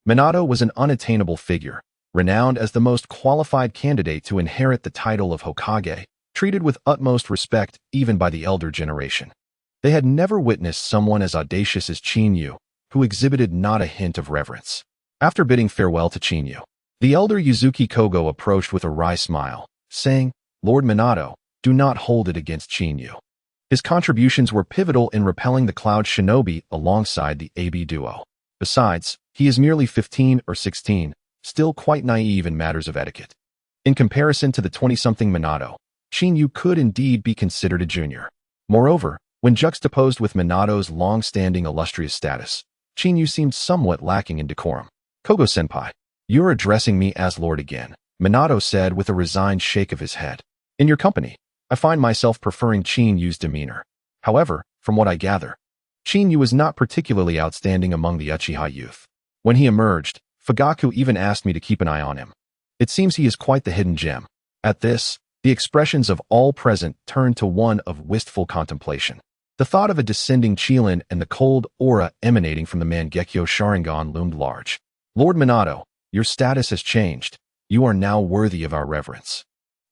Minato was an unattainable figure, renowned as the most qualified candidate to inherit the title of Hokage, treated with utmost respect even by the elder generation. They had never witnessed someone as audacious as Qin Yu, who exhibited not a hint of reverence. After bidding farewell to Qin Yu, the elder Yuzuki Kogo approached with a wry smile, saying, "Lord Minato, do not hold it against Qin Yu. His contributions were pivotal in repelling the Cloud Shinobi alongside the AB duo. Besides, he is merely 15 or 16, still quite naive in matters of etiquette. In comparison to the 20-something Minato, Qin Yu could indeed be considered a junior. Moreover, when juxtaposed with Minato's long-standing illustrious status, Qin Yu seemed somewhat lacking in decorum. Kogo-senpai, you're addressing me as Lord again, Minato said with a resigned shake of his head. In your company, I find myself preferring Qin Yu's demeanor. However, from what I gather, Qin Yu was not particularly outstanding among the Uchiha youth. When he emerged, Fugaku even asked me to keep an eye on him. It seems he is quite the hidden gem." At this, the expressions of all present turned to one of wistful contemplation. The thought of a descending Qilin and the cold aura emanating from the Mangekyo Sharingan loomed large. "Lord Minato, your status has changed. You are now worthy of our reverence,"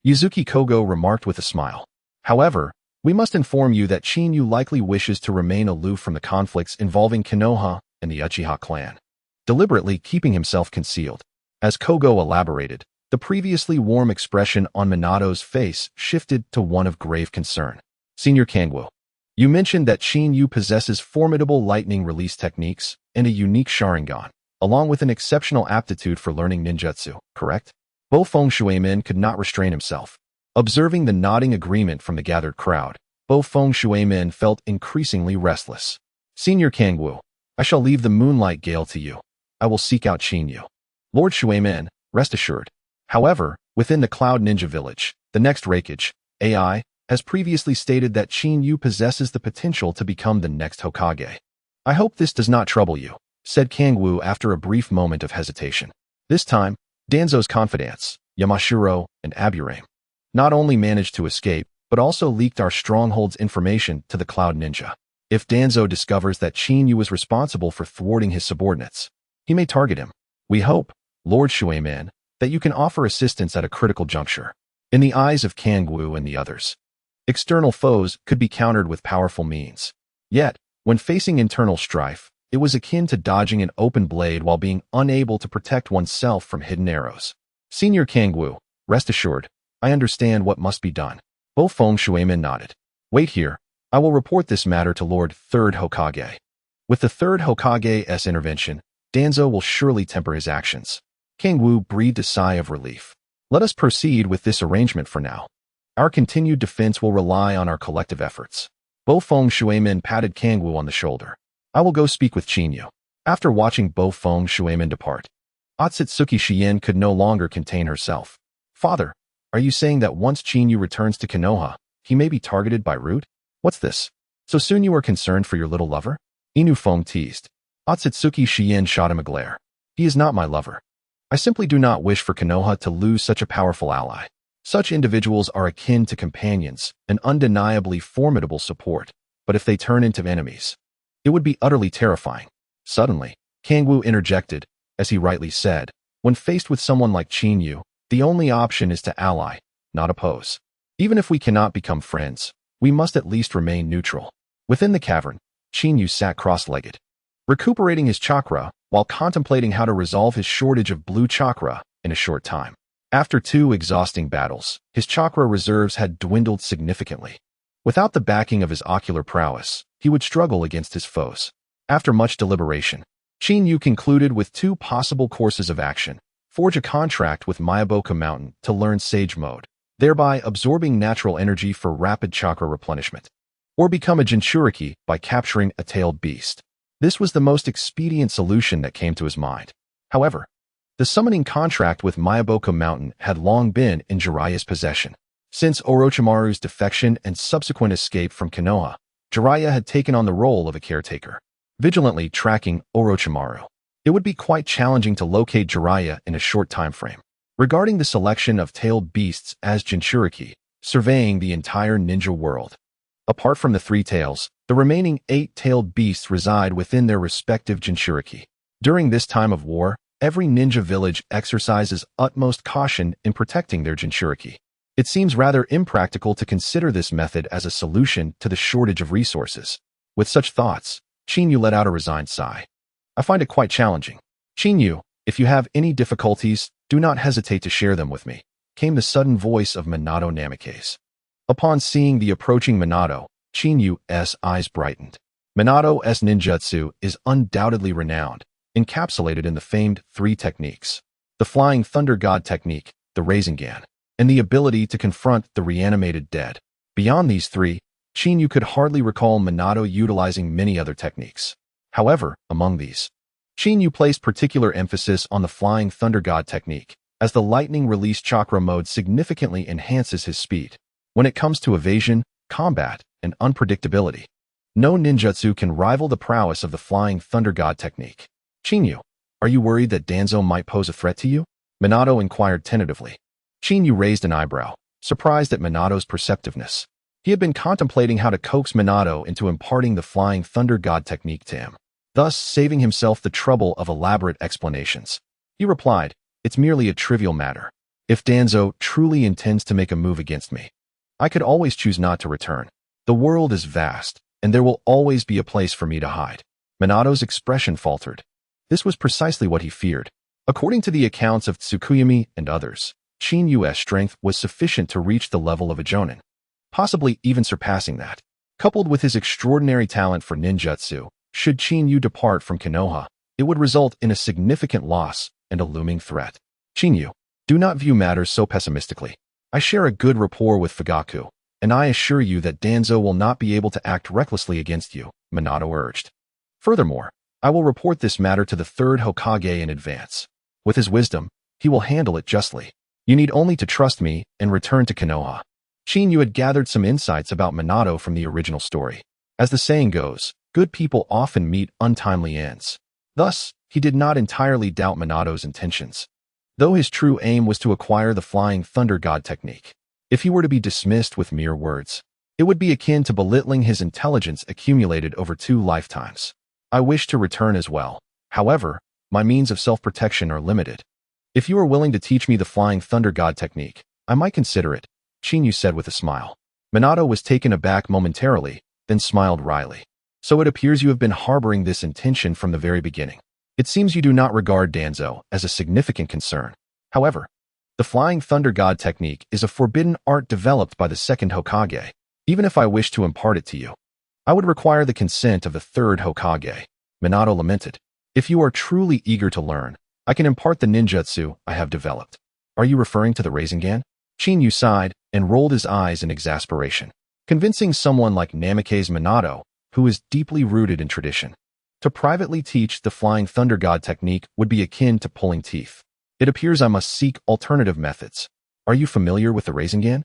Yuzuki Kogo remarked with a smile. "However, we must inform you that Qin Yu likely wishes to remain aloof from the conflicts involving Konoha and the Uchiha clan, deliberately keeping himself concealed." As Kogo elaborated, the previously warm expression on Minato's face shifted to one of grave concern. "Senior Kangwu, you mentioned that Qin Yu possesses formidable lightning release techniques and a unique Sharingan, along with an exceptional aptitude for learning ninjutsu, correct?" Bo Feng Shuimin could not restrain himself. Observing the nodding agreement from the gathered crowd, Bo Feng Shuimin felt increasingly restless. "Senior Kangwu, I shall leave the Moonlight Gale to you. I will seek out Qin Yu. Lord Shuimin, rest assured." However, within the Cloud Ninja Village, the next Raikage, AI, has previously stated that Qin Yu possesses the potential to become the next Hokage. "I hope this does not trouble you," said Kangwu after a brief moment of hesitation. This time, Danzo's confidants, Yamashiro and Aburame, not only managed to escape, but also leaked our stronghold's information to the Cloud Ninja. If Danzo discovers that Qin Yu is responsible for thwarting his subordinates, he may target him. We hope, Lord Shuimin, that you can offer assistance at a critical juncture. In the eyes of Kangwu and the others, external foes could be countered with powerful means. Yet, when facing internal strife, it was akin to dodging an open blade while being unable to protect oneself from hidden arrows. "Senior Kangwu, rest assured, I understand what must be done." Bo Feng Shuimin nodded. "Wait here, I will report this matter to Lord Third Hokage. With the Third Hokage's intervention, Danzo will surely temper his actions." Kangwu breathed a sigh of relief. Let us proceed with this arrangement for now. Our continued defense will rely on our collective efforts. Bofeng Shuimin patted Kangwu on the shoulder. I will go speak with Qinyu. After watching Bofeng Shuimin depart, Otsutsuki Shiyin could no longer contain herself. Father, are you saying that once Qinyu returns to Konoha, he may be targeted by Root? What's this? So soon you are concerned for your little lover? Inu Feng teased. Otsutsuki Shiyin shot him a glare. He is not my lover. I simply do not wish for Konoha to lose such a powerful ally. Such individuals are akin to companions, an undeniably formidable support, but if they turn into enemies, it would be utterly terrifying. Suddenly, Kangwu interjected, as he rightly said, when faced with someone like Qinyu, the only option is to ally, not oppose. Even if we cannot become friends, we must at least remain neutral. Within the cavern, Qinyu sat cross-legged, recuperating his chakra while contemplating how to resolve his shortage of blue chakra in a short time. After 2 exhausting battles, his chakra reserves had dwindled significantly. Without the backing of his ocular prowess, he would struggle against his foes. After much deliberation, Qinyu concluded with 2 possible courses of action: forge a contract with Miyaboka Mountain to learn Sage Mode, thereby absorbing natural energy for rapid chakra replenishment, or become a Jinchuriki by capturing a tailed beast. This was the most expedient solution that came to his mind. However, the summoning contract with Miyaboka Mountain had long been in Jiraiya's possession. Since Orochimaru's defection and subsequent escape from Konoha, Jiraiya had taken on the role of a caretaker, vigilantly tracking Orochimaru. It would be quite challenging to locate Jiraiya in a short time frame. Regarding the selection of tailed beasts as Jinchuriki, surveying the entire ninja world. Apart from the 3 tails, the remaining 8 tailed beasts reside within their respective Jinchuriki. During this time of war, every ninja village exercises utmost caution in protecting their Jinchuriki. It seems rather impractical to consider this method as a solution to the shortage of resources. With such thoughts, Qinyu let out a resigned sigh. I find it quite challenging. Qinyu, if you have any difficulties, do not hesitate to share them with me, came the sudden voice of Minato Namikaze. Upon seeing the approaching Minato, Qinyu's eyes brightened. Minato's ninjutsu is undoubtedly renowned, encapsulated in the famed 3 techniques: the Flying Thunder God Technique, the Rasengan, and the ability to confront the reanimated dead. Beyond these 3, Qinyu could hardly recall Minato utilizing many other techniques. However, among these, Qinyu placed particular emphasis on the Flying Thunder God Technique, as the lightning release chakra mode significantly enhances his speed. When it comes to evasion, combat, and unpredictability, no ninjutsu can rival the prowess of the Flying Thunder God Technique. Qinyu, are you worried that Danzo might pose a threat to you? Minato inquired tentatively. Qinyu raised an eyebrow, surprised at Minato's perceptiveness. He had been contemplating how to coax Minato into imparting the Flying Thunder God Technique to him, thus saving himself the trouble of elaborate explanations. He replied, "It's merely a trivial matter. If Danzo truly intends to make a move against me, I could always choose not to return. The world is vast, and there will always be a place for me to hide." Minato's expression faltered. This was precisely what he feared. According to the accounts of Tsukuyomi and others, Qinyu's strength was sufficient to reach the level of a jonin, possibly even surpassing that. Coupled with his extraordinary talent for ninjutsu, should Qinyu depart from Konoha, it would result in a significant loss and a looming threat. Qinyu, do not view matters so pessimistically. I share a good rapport with Fugaku, and I assure you that Danzo will not be able to act recklessly against you, Minato urged. Furthermore, I will report this matter to the Third Hokage in advance. With his wisdom, he will handle it justly. You need only to trust me and return to Konoha. Qinyu had gathered some insights about Minato from the original story. As the saying goes, good people often meet untimely ends. Thus, he did not entirely doubt Minato's intentions, though his true aim was to acquire the Flying Thunder God Technique. If he were to be dismissed with mere words, it would be akin to belittling his intelligence accumulated over 2 lifetimes. I wish to return as well. However, my means of self-protection are limited. If you are willing to teach me the Flying Thunder God Technique, I might consider it, Qinyu said with a smile. Minato was taken aback momentarily, then smiled wryly. So it appears you have been harboring this intention from the very beginning. It seems you do not regard Danzo as a significant concern. However, the Flying Thunder God Technique is a forbidden art developed by the second Hokage. Even if I wish to impart it to you, I would require the consent of the Third Hokage. Minato lamented. If you are truly eager to learn, I can impart the ninjutsu I have developed. Are you referring to the Rasengan? Chinyu sighed and rolled his eyes in exasperation. Convincing someone like Namikaze Minato, who is deeply rooted in tradition, to privately teach the Flying Thunder God technique would be akin to pulling teeth. It appears I must seek alternative methods. Are you familiar with the Rasengan?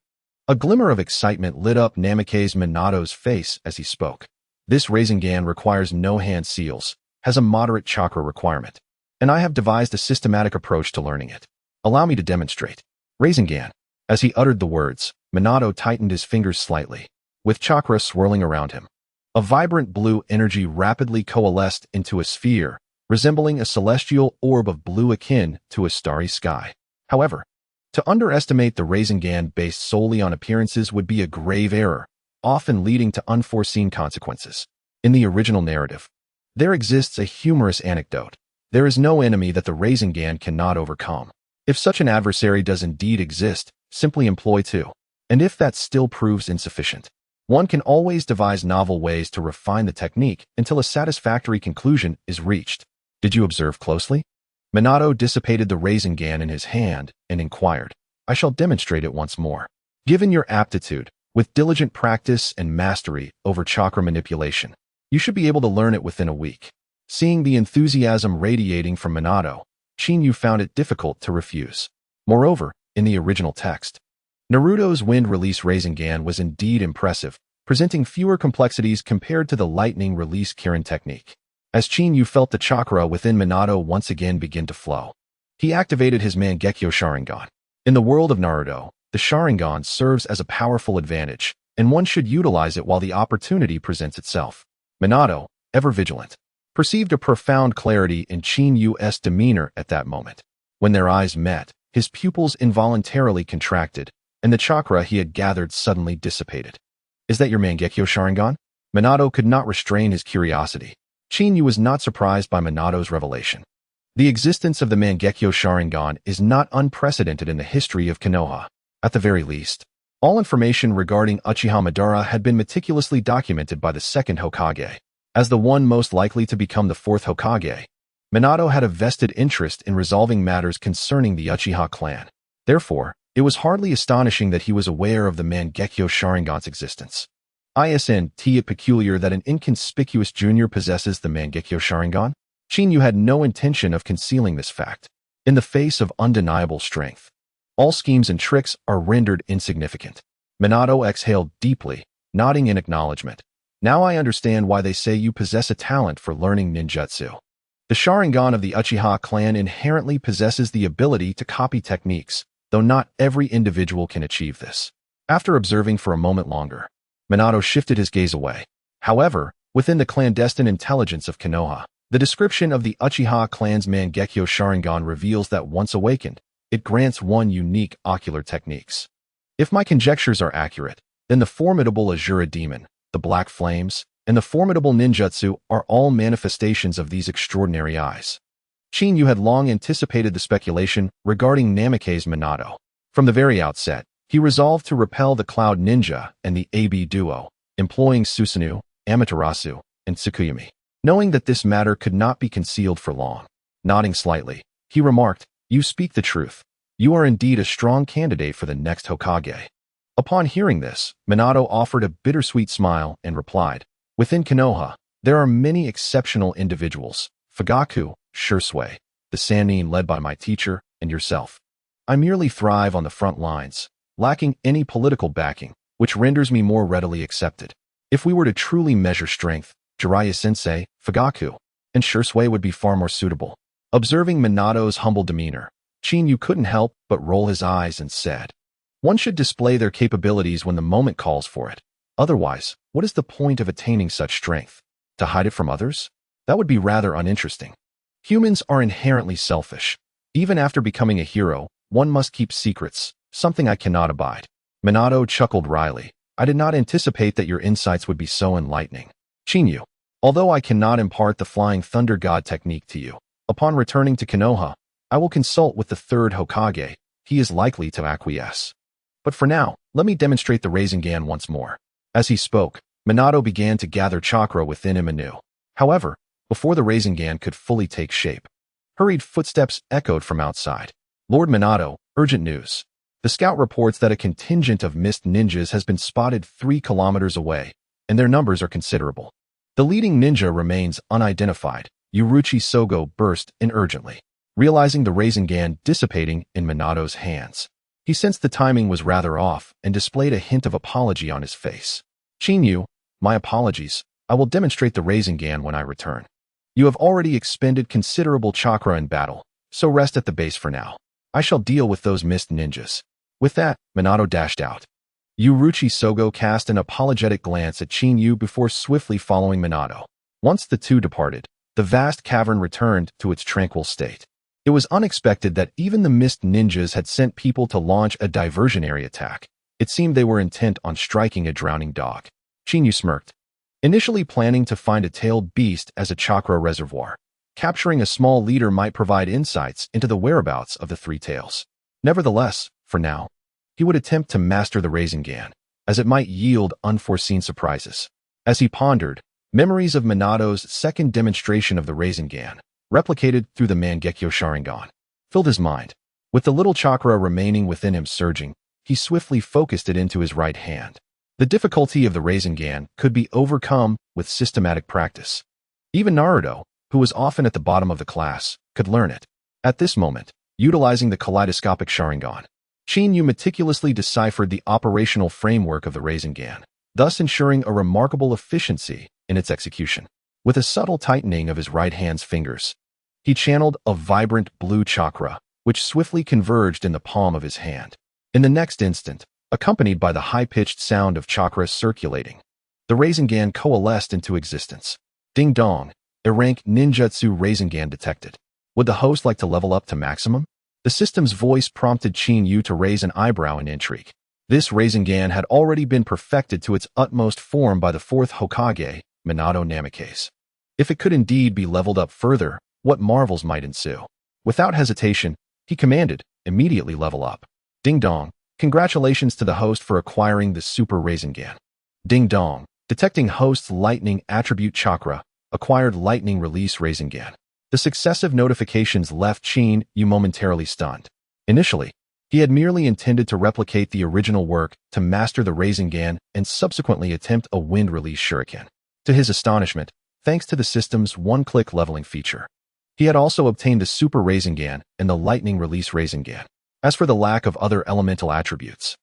A glimmer of excitement lit up Namikaze Minato's face as he spoke. This Rasengan requires no hand seals, has a moderate chakra requirement, and I have devised a systematic approach to learning it. Allow me to demonstrate. Rasengan. As he uttered the words, Minato tightened his fingers slightly, with chakra swirling around him. A vibrant blue energy rapidly coalesced into a sphere, resembling a celestial orb of blue akin to a starry sky. However, to underestimate the Rasengan based solely on appearances would be a grave error, often leading to unforeseen consequences. In the original narrative, there exists a humorous anecdote. There is no enemy that the Rasengan cannot overcome. If such an adversary does indeed exist, simply employ two. And if that still proves insufficient, one can always devise novel ways to refine the technique until a satisfactory conclusion is reached. Did you observe closely? Minato dissipated the Rasengan in his hand and inquired, I shall demonstrate it once more. Given your aptitude, with diligent practice and mastery over chakra manipulation, you should be able to learn it within a week. Seeing the enthusiasm radiating from Minato, Chinyu found it difficult to refuse. Moreover, in the original text, Naruto's wind release Rasengan was indeed impressive, presenting fewer complexities compared to the lightning release Kirin technique. As Chinyu felt the chakra within Minato once again begin to flow, he activated his Mangekyo Sharingan. In the world of Naruto, the Sharingan serves as a powerful advantage, and one should utilize it while the opportunity presents itself. Minato, ever vigilant, perceived a profound clarity in Chinyu's demeanor at that moment. When their eyes met, his pupils involuntarily contracted, and the chakra he had gathered suddenly dissipated. Is that your Mangekyo Sharingan? Minato could not restrain his curiosity. Chinyu was not surprised by Minato's revelation. The existence of the Mangekyo Sharingan is not unprecedented in the history of Konoha. At the very least, all information regarding Uchiha Madara had been meticulously documented by the second Hokage. As the one most likely to become the fourth Hokage, Minato had a vested interest in resolving matters concerning the Uchiha clan. Therefore, it was hardly astonishing that he was aware of the Mangekyo Sharingan's existence. Isn't it peculiar that an inconspicuous junior possesses the Mangekyo Sharingan? Chinyu had no intention of concealing this fact. In the face of undeniable strength, all schemes and tricks are rendered insignificant. Minato exhaled deeply, nodding in acknowledgement. Now I understand why they say you possess a talent for learning ninjutsu. The Sharingan of the Uchiha clan inherently possesses the ability to copy techniques, though not every individual can achieve this. After observing for a moment longer, Minato shifted his gaze away. However, within the clandestine intelligence of Konoha, the description of the Uchiha clan's Mangekyo Sharingan reveals that once awakened, it grants one unique ocular techniques. If my conjectures are accurate, then the formidable Azura demon, the black flames, and the formidable ninjutsu are all manifestations of these extraordinary eyes. Chinyu had long anticipated the speculation regarding Namikaze Minato. From the very outset, he resolved to repel the Cloud Ninja and the AB duo, employing Susanoo, Amaterasu, and Tsukuyomi. Knowing that this matter could not be concealed for long, nodding slightly, he remarked, You speak the truth. You are indeed a strong candidate for the next Hokage. Upon hearing this, Minato offered a bittersweet smile and replied, Within Konoha, there are many exceptional individuals, Fugaku, Shursui, the Sannin led by my teacher, and yourself. I merely thrive on the front lines, lacking any political backing, which renders me more readily accepted. If we were to truly measure strength, Jiraiya-sensei, Fugaku, and Shursui would be far more suitable. Observing Minato's humble demeanor, Chinyu couldn't help but roll his eyes and said, One should display their capabilities when the moment calls for it. Otherwise, what is the point of attaining such strength? To hide it from others? That would be rather uninteresting. Humans are inherently selfish. Even after becoming a hero, one must keep secrets, something I cannot abide. Minato chuckled wryly. I did not anticipate that your insights would be so enlightening. Chinyu, although I cannot impart the Flying Thunder God technique to you, upon returning to Konoha, I will consult with the third Hokage. He is likely to acquiesce. But for now, let me demonstrate the Rasengan once more. As he spoke, Minato began to gather chakra within him anew. However, before the Rasengan could fully take shape, hurried footsteps echoed from outside. Lord Minato, urgent news. The scout reports that a contingent of mist ninjas has been spotted 3 kilometers away, and their numbers are considerable. The leading ninja remains unidentified. Uruchi Sogo burst in urgently, realizing the Rasengan dissipating in Minato's hands. He sensed the timing was rather off and displayed a hint of apology on his face. Chinyu, my apologies. I will demonstrate the Rasengan when I return. You have already expended considerable chakra in battle, so rest at the base for now. I shall deal with those mist ninjas. With that, Minato dashed out. Uruchi Sogo cast an apologetic glance at Chinyu before swiftly following Minato. Once the two departed, the vast cavern returned to its tranquil state. It was unexpected that even the mist ninjas had sent people to launch a diversionary attack. It seemed they were intent on striking a drowning dog. Chinyu smirked. Initially planning to find a tailed beast as a chakra reservoir, capturing a small leader might provide insights into the whereabouts of the 3 tails. Nevertheless, for now, he would attempt to master the Rasengan, as it might yield unforeseen surprises. As he pondered, memories of Minato's second demonstration of the Rasengan, replicated through the Mangekyo Sharingan, filled his mind. With the little chakra remaining within him surging, he swiftly focused it into his right hand. The difficulty of the Rasengan could be overcome with systematic practice. Even Naruto, who was often at the bottom of the class, could learn it. At this moment, utilizing the kaleidoscopic Sharingan, Chinyu meticulously deciphered the operational framework of the Rasengan, thus ensuring a remarkable efficiency in its execution. With a subtle tightening of his right hand's fingers, he channeled a vibrant blue chakra, which swiftly converged in the palm of his hand. In the next instant, accompanied by the high-pitched sound of chakra circulating, the Rasengan coalesced into existence. Ding dong, a rank ninjutsu Rasengan detected. Would the host like to level up to maximum? The system's voice prompted Chinyu to raise an eyebrow in intrigue. This Rasengan had already been perfected to its utmost form by the Fourth Hokage, Minato Namikaze. If it could indeed be leveled up further, what marvels might ensue? Without hesitation, he commanded, immediately level up. Ding dong, congratulations to the host for acquiring the Super Rasengan. Ding dong, detecting host's lightning attribute chakra, acquired lightning release Rasengan. The successive notifications left Chinyu momentarily stunned. Initially, he had merely intended to replicate the original work to master the Rasengan and subsequently attempt a wind release shuriken. To his astonishment, thanks to the system's one-click leveling feature, he had also obtained the Super Rasengan and the lightning release Rasengan. As for the lack of other elemental attributes,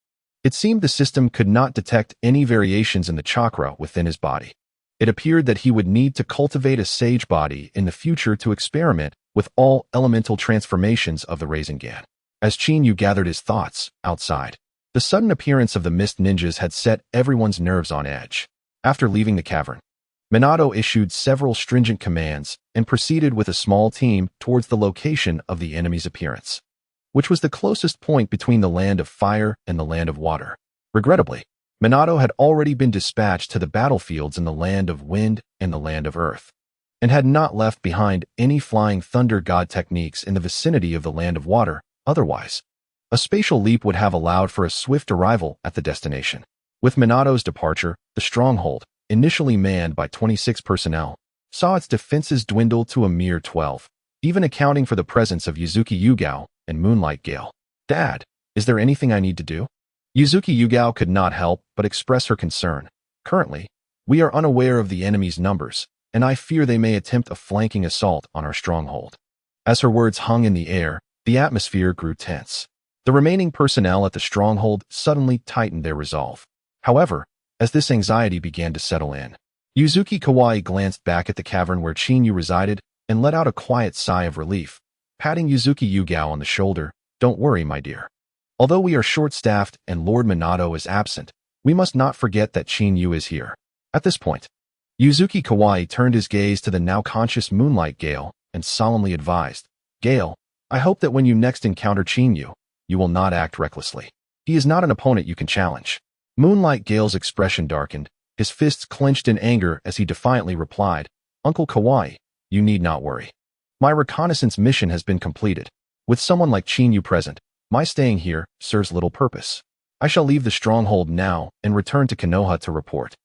it seemed the system could not detect any variations in the chakra within his body. It appeared that he would need to cultivate a sage body in the future to experiment with all elemental transformations of the Rasengan. As Chinyu gathered his thoughts, outside, the sudden appearance of the mist ninjas had set everyone's nerves on edge. After leaving the cavern, Minato issued several stringent commands and proceeded with a small team towards the location of the enemy's appearance, which was the closest point between the land of fire and the land of water. Regrettably, Minato had already been dispatched to the battlefields in the land of wind and the land of earth, and had not left behind any flying thunder god techniques in the vicinity of the land of water. Otherwise, a spatial leap would have allowed for a swift arrival at the destination. With Minato's departure, the stronghold, initially manned by 26 personnel, saw its defenses dwindle to a mere 12, even accounting for the presence of Yuzuki Yugao and Moonlight Gale. Dad, is there anything I need to do? Yuzuki Yugao could not help but express her concern. Currently, we are unaware of the enemy's numbers, and I fear they may attempt a flanking assault on our stronghold. As her words hung in the air, the atmosphere grew tense. The remaining personnel at the stronghold suddenly tightened their resolve. However, as this anxiety began to settle in, Yuzuki Kawaii glanced back at the cavern where Chinyu resided and let out a quiet sigh of relief, patting Yuzuki Yugao on the shoulder. Don't worry, my dear. Although we are short-staffed and Lord Minato is absent, we must not forget that Chinyu is here. At this point, Yuzuki Kawaii turned his gaze to the now conscious Moonlight Gale and solemnly advised, Gale, I hope that when you next encounter Chinyu, you will not act recklessly. He is not an opponent you can challenge. Moonlight Gale's expression darkened, his fists clenched in anger as he defiantly replied, Uncle Kawaii, you need not worry. My reconnaissance mission has been completed. With someone like Chinyu present, my staying here serves little purpose. I shall leave the stronghold now and return to Konoha to report.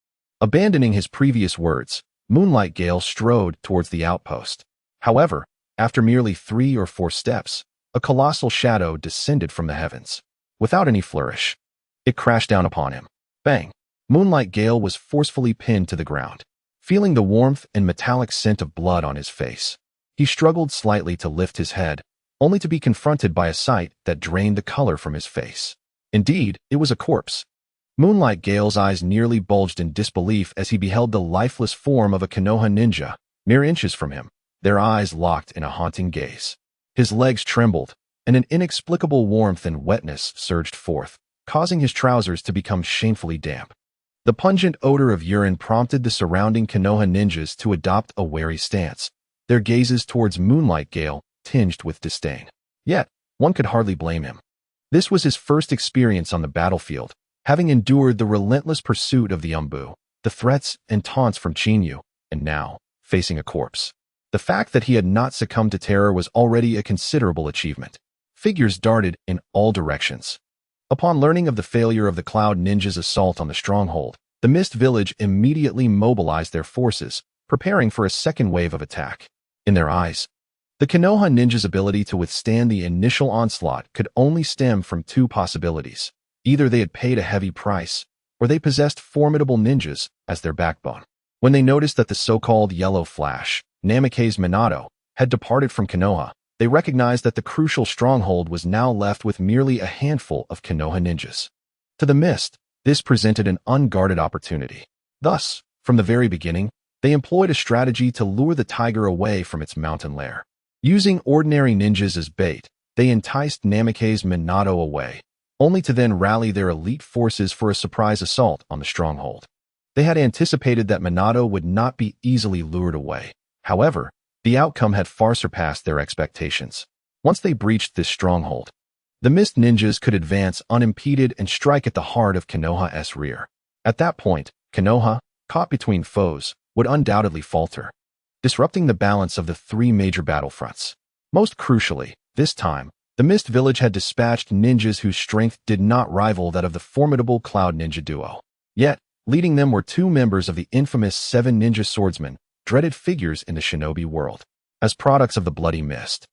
Abandoning his previous words, Moonlight Gale strode towards the outpost. However, after merely 3 or 4 steps, a colossal shadow descended from the heavens. Without any flourish, it crashed down upon him. Bang! Moonlight Gale was forcefully pinned to the ground. Feeling the warmth and metallic scent of blood on his face, he struggled slightly to lift his head, only to be confronted by a sight that drained the color from his face. Indeed, it was a corpse. Moonlight Gale's eyes nearly bulged in disbelief as he beheld the lifeless form of a Konoha ninja, mere inches from him, their eyes locked in a haunting gaze. His legs trembled, and an inexplicable warmth and wetness surged forth, causing his trousers to become shamefully damp. The pungent odor of urine prompted the surrounding Konoha ninjas to adopt a wary stance, their gazes towards Moonlight Gale tinged with disdain. Yet, one could hardly blame him. This was his first experience on the battlefield, having endured the relentless pursuit of the Umbu, the threats and taunts from Chinyu, and now, facing a corpse. The fact that he had not succumbed to terror was already a considerable achievement. Figures darted in all directions. Upon learning of the failure of the Cloud Ninjas' assault on the stronghold, the Mist Village immediately mobilized their forces, preparing for a second wave of attack. In their eyes, the Konoha ninjas' ability to withstand the initial onslaught could only stem from two possibilities. Either they had paid a heavy price, or they possessed formidable ninjas as their backbone. When they noticed that the so-called Yellow Flash, Namikaze Minato, had departed from Konoha, they recognized that the crucial stronghold was now left with merely a handful of Konoha ninjas. To the Mist, this presented an unguarded opportunity. Thus, from the very beginning, they employed a strategy to lure the tiger away from its mountain lair. Using ordinary ninjas as bait, they enticed Namikaze Minato away, only to then rally their elite forces for a surprise assault on the stronghold. They had anticipated that Minato would not be easily lured away. However, the outcome had far surpassed their expectations. Once they breached this stronghold, the Mist Ninjas could advance unimpeded and strike at the heart of Konoha's rear. At that point, Konoha, caught between foes, would undoubtedly falter, disrupting the balance of the three major battlefronts. Most crucially, this time, the Mist Village had dispatched ninjas whose strength did not rival that of the formidable Cloud Ninja duo. Yet, leading them were two members of the infamous Seven Ninja Swordsmen, dreaded figures in the shinobi world. As products of the Bloody Mist,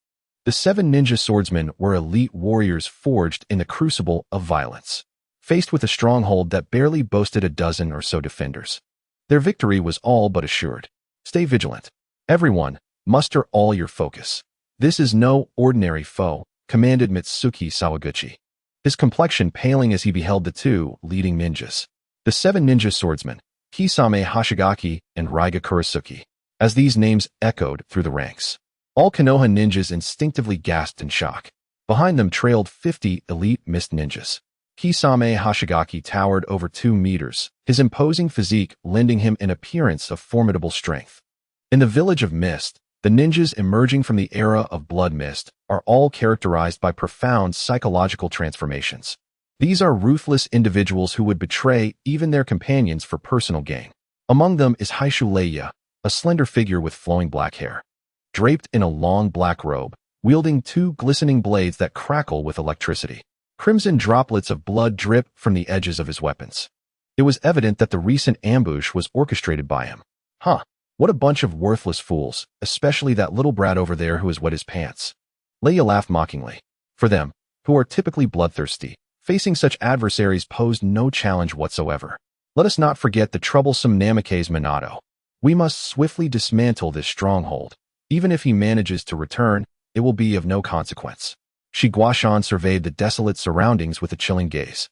the Seven Ninja Swordsmen were elite warriors forged in the crucible of violence. Faced with a stronghold that barely boasted a dozen or so defenders, their victory was all but assured. Stay vigilant. Everyone, muster all your focus. This is no ordinary foe, commanded Mitsuki Sawaguchi, his complexion paling as he beheld the two leading ninjas, the Seven Ninja Swordsmen, Kisame Hoshigaki and Raiga Kurasuki. As these names echoed through the ranks, all Konoha ninjas instinctively gasped in shock. Behind them trailed 50 elite Mist ninjas. Kisame Hoshigaki towered over 2 meters, his imposing physique lending him an appearance of formidable strength. In the village of Mist, the ninjas emerging from the era of Blood Mist are all characterized by profound psychological transformations. These are ruthless individuals who would betray even their companions for personal gain. Among them is Haishu Leia, a slender figure with flowing black hair, draped in a long black robe, wielding 2 glistening blades that crackle with electricity. Crimson droplets of blood drip from the edges of his weapons. It was evident that the recent ambush was orchestrated by him. What a bunch of worthless fools, especially that little brat over there who has wet his pants. Leia laughed mockingly. For them, who are typically bloodthirsty, facing such adversaries posed no challenge whatsoever. Let us not forget the troublesome Namikaze Minato. We must swiftly dismantle this stronghold. Even if he manages to return, it will be of no consequence. Shiguashan surveyed the desolate surroundings with a chilling gaze.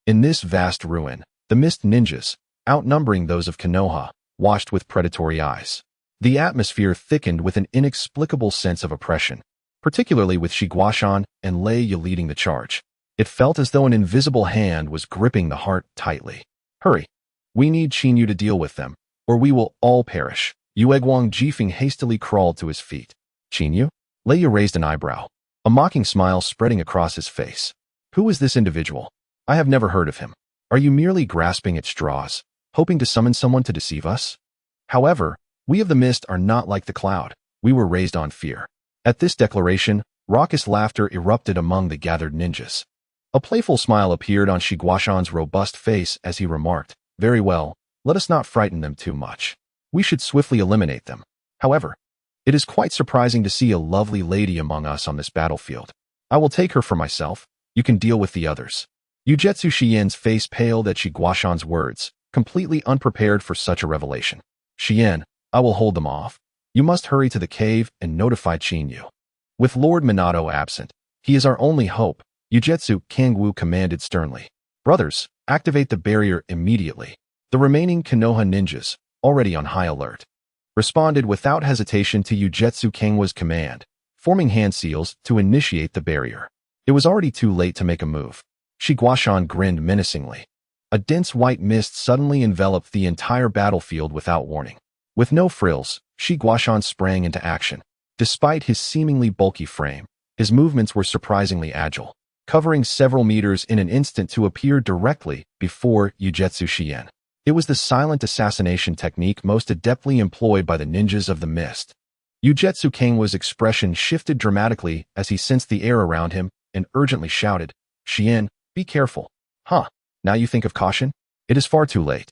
In this vast ruin, the Mist Ninjas, outnumbering those of Konoha, watched with predatory eyes. The atmosphere thickened with an inexplicable sense of oppression, particularly with Shiguashan and Leia leading the charge. It felt as though an invisible hand was gripping the heart tightly. Hurry! We need Chinyu to deal with them, or we will all perish. Yueguang Jifeng hastily crawled to his feet. Chinyu? Leia raised an eyebrow, a mocking smile spreading across his face. Who is this individual? I have never heard of him. Are you merely grasping at straws, hoping to summon someone to deceive us? However, we of the Mist are not like the Cloud. We were raised on fear. At this declaration, raucous laughter erupted among the gathered ninjas. A playful smile appeared on Shiguashan's robust face as he remarked, "Very well, let us not frighten them too much. We should swiftly eliminate them. However, it is quite surprising to see a lovely lady among us on this battlefield. I will take her for myself. You can deal with the others. Ujetsu Shien's face paled at Guashan's words, completely unprepared for such a revelation. Shien, I will hold them off. You must hurry to the cave and notify Chinyu. With Lord Minato absent, he is our only hope, Ujetsu Kangwu commanded sternly. Brothers, activate the barrier immediately. The remaining Konoha ninjas, already on high alert, responded without hesitation to Ujetsu Kangwa's command, forming hand seals to initiate the barrier. It was already too late to make a move. Guashan grinned menacingly. A dense white mist suddenly enveloped the entire battlefield without warning. With no frills, Guashan sprang into action. Despite his seemingly bulky frame, his movements were surprisingly agile, covering several meters in an instant to appear directly before Ujetsu Shien. It was the silent assassination technique most adeptly employed by the ninjas of the mist. Ujetsu Kangwa's expression shifted dramatically as he sensed the air around him and urgently shouted, Shien, be careful. Huh, now you think of caution? It is far too late.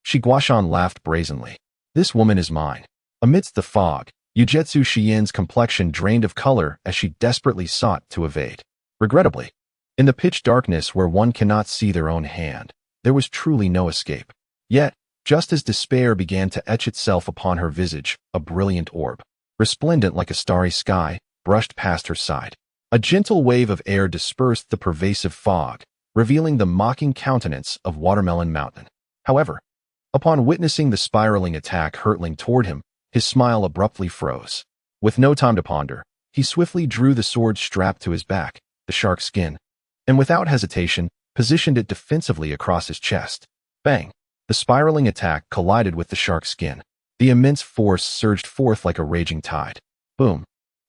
Guashan laughed brazenly. This woman is mine. Amidst the fog, Ujetsu Shien's complexion drained of color as she desperately sought to evade. Regrettably, in the pitch darkness where one cannot see their own hand, there was truly no escape. Yet, just as despair began to etch itself upon her visage, a brilliant orb, resplendent like a starry sky, brushed past her side. A gentle wave of air dispersed the pervasive fog, revealing the mocking countenance of Watermelon Mountain. However, upon witnessing the spiraling attack hurtling toward him, his smile abruptly froze. With no time to ponder, he swiftly drew the sword strapped to his back, the shark skin, and without hesitation, positioned it defensively across his chest. Bang! The spiraling attack collided with the shark skin. The immense force surged forth like a raging tide. Boom!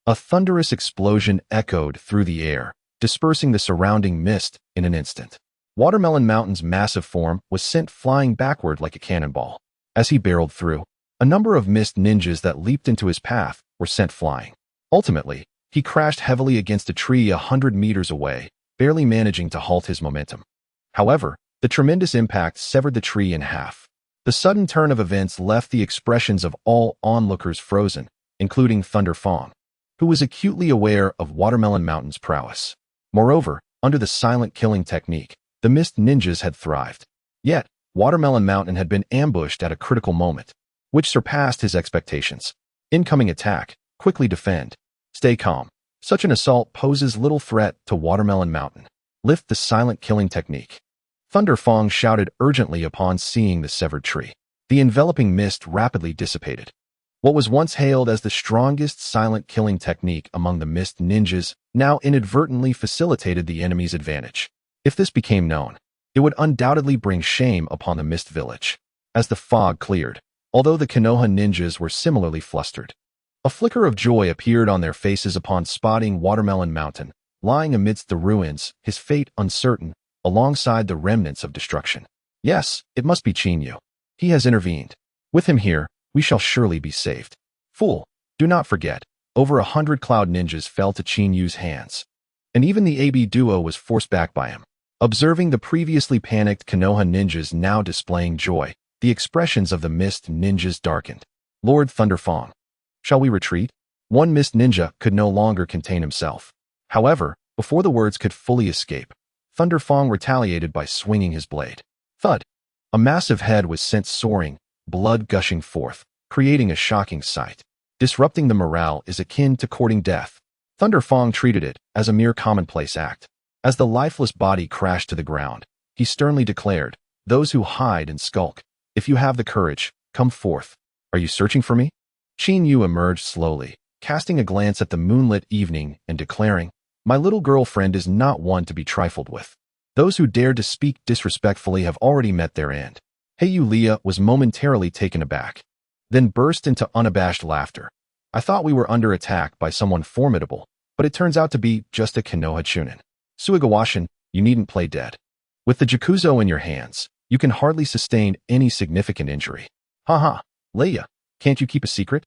A thunderous explosion echoed through the air, dispersing the surrounding mist in an instant. Watermelon Mountain's massive form was sent flying backward like a cannonball. As he barreled through, a number of mist ninjas that leaped into his path were sent flying. Ultimately, he crashed heavily against a tree 100 meters away, barely managing to halt his momentum. However, the tremendous impact severed the tree in half. The sudden turn of events left the expressions of all onlookers frozen, including Thunder Fong, who was acutely aware of Watermelon Mountain's prowess. Moreover, under the silent killing technique, the mist ninjas had thrived. Yet, Watermelon Mountain had been ambushed at a critical moment, which surpassed his expectations. Incoming attack, quickly defend. Stay calm. Such an assault poses little threat to Watermelon Mountain. Lift the silent killing technique. Thunder Fong shouted urgently upon seeing the severed tree. The enveloping mist rapidly dissipated. What was once hailed as the strongest silent killing technique among the mist ninjas now inadvertently facilitated the enemy's advantage. If this became known, it would undoubtedly bring shame upon the mist village. As the fog cleared, although the Konoha ninjas were similarly flustered, a flicker of joy appeared on their faces upon spotting Watermelon Mountain, lying amidst the ruins, his fate uncertain, alongside the remnants of destruction. Yes, it must be Chinyu. He has intervened. With him here, we shall surely be saved. Fool, do not forget, over 100 cloud ninjas fell to Chinyu's hands, and even the AB duo was forced back by him. Observing the previously panicked Konoha ninjas now displaying joy, the expressions of the mist ninjas darkened. Lord Thunderfong, shall we retreat? One mist ninja could no longer contain himself. However, before the words could fully escape, Thunderfong retaliated by swinging his blade. Thud! A massive head was sent soaring, blood gushing forth, creating a shocking sight. Disrupting the morale is akin to courting death. Thunderfong treated it as a mere commonplace act. As the lifeless body crashed to the ground, he sternly declared, "Those who hide and skulk, if you have the courage, come forth. Are you searching for me?" Chinyu emerged slowly, casting a glance at the moonlit evening and declaring, "My little girlfriend is not one to be trifled with. Those who dared to speak disrespectfully have already met their end." Heiyu Leah was momentarily taken aback, then burst into unabashed laughter. "I thought we were under attack by someone formidable, but it turns out to be just a Konoha Chunin. Suigawashin, you needn't play dead. With the Jakuzo in your hands, you can hardly sustain any significant injury." "Haha, Leia, can't you keep a secret?"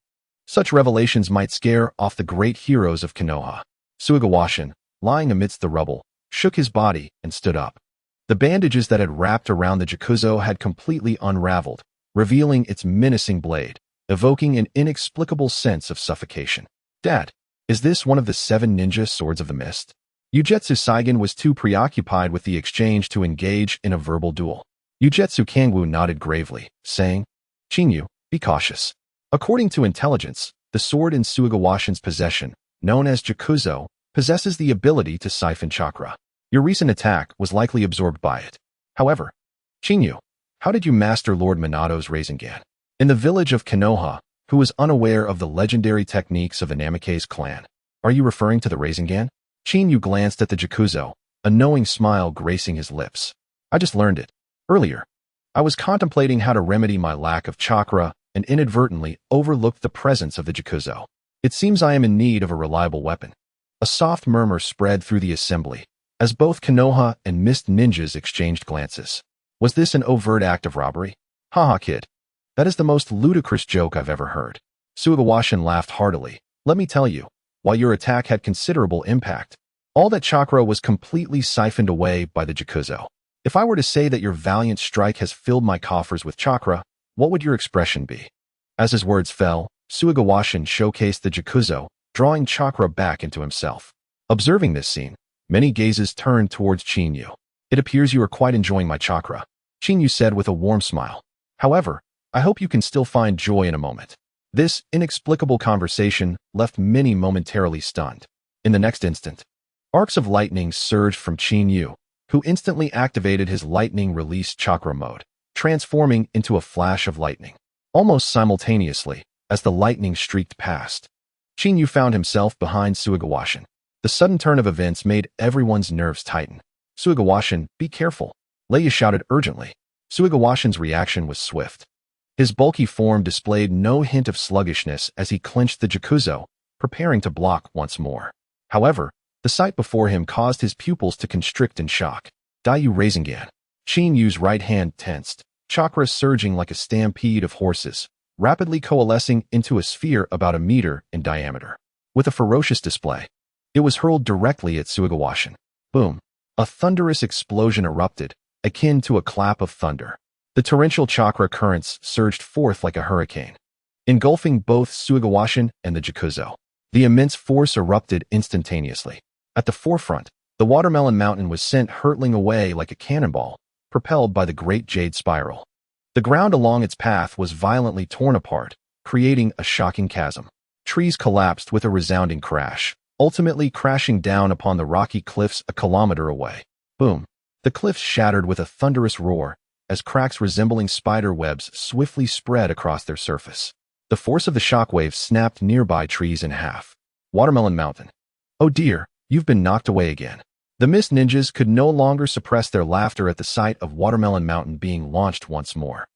Such revelations might scare off the great heroes of Konoha. Suigawashin, lying amidst the rubble, shook his body and stood up. The bandages that had wrapped around the Jakuzo had completely unraveled, revealing its menacing blade, evoking an inexplicable sense of suffocation. "Dad, is this one of the 7 ninja swords of the mist?" Ujetsu Saigen was too preoccupied with the exchange to engage in a verbal duel. Ujetsu Kangwu nodded gravely, saying, "Chinyu, be cautious." According to intelligence, the sword in Suigawashin's possession, known as Jakuzo, possesses the ability to siphon chakra. Your recent attack was likely absorbed by it. However, Chinyu, how did you master Lord Minato's Rasengan? In the village of Konoha, who was unaware of the legendary techniques of the Namikaze clan. Are you referring to the Rasengan? Chinyu glanced at the Jakuzo, a knowing smile gracing his lips. I just learned it. Earlier, I was contemplating how to remedy my lack of chakra and inadvertently overlooked the presence of the Jakuzo. It seems I am in need of a reliable weapon. A soft murmur spread through the assembly, as both Konoha and Mist ninjas exchanged glances. Was this an overt act of robbery? Haha, kid. That is the most ludicrous joke I've ever heard. Suigawashin laughed heartily. Let me tell you, while your attack had considerable impact, all that chakra was completely siphoned away by the Jakuzo. If I were to say that your valiant strike has filled my coffers with chakra, what would your expression be? As his words fell, Suigawashin showcased the Jakuzo, drawing chakra back into himself. Observing this scene, many gazes turned towards Chinyu. It appears you are quite enjoying my chakra, Chinyu said with a warm smile. However, I hope you can still find joy in a moment. This inexplicable conversation left many momentarily stunned. In the next instant, arcs of lightning surged from Chinyu, who instantly activated his lightning release chakra mode, transforming into a flash of lightning. Almost simultaneously, as the lightning streaked past, Chinyu found himself behind Suigawashin. The sudden turn of events made everyone's nerves tighten. Suigawashin, be careful, Leia shouted urgently. Suigawashin's reaction was swift. His bulky form displayed no hint of sluggishness as he clenched the Jakuzo, preparing to block once more. However, the sight before him caused his pupils to constrict in shock. Daiyu Rasengan. Chinyu's right hand tensed, chakra surging like a stampede of horses, rapidly coalescing into a sphere about a meter in diameter. With a ferocious display, it was hurled directly at Suigawashin. Boom! A thunderous explosion erupted, akin to a clap of thunder. The torrential chakra currents surged forth like a hurricane, engulfing both Suigawashin and the Jakuzo. The immense force erupted instantaneously. At the forefront, the Watermelon Mountain was sent hurtling away like a cannonball, propelled by the Great Jade Spiral. The ground along its path was violently torn apart, creating a shocking chasm. Trees collapsed with a resounding crash, ultimately crashing down upon the rocky cliffs a kilometer away. Boom! The cliffs shattered with a thunderous roar, as cracks resembling spider webs swiftly spread across their surface. The force of the shockwave snapped nearby trees in half. Watermelon Mountain. Oh dear, you've been knocked away again. The Mist ninjas could no longer suppress their laughter at the sight of Watermelon Mountain being launched once more.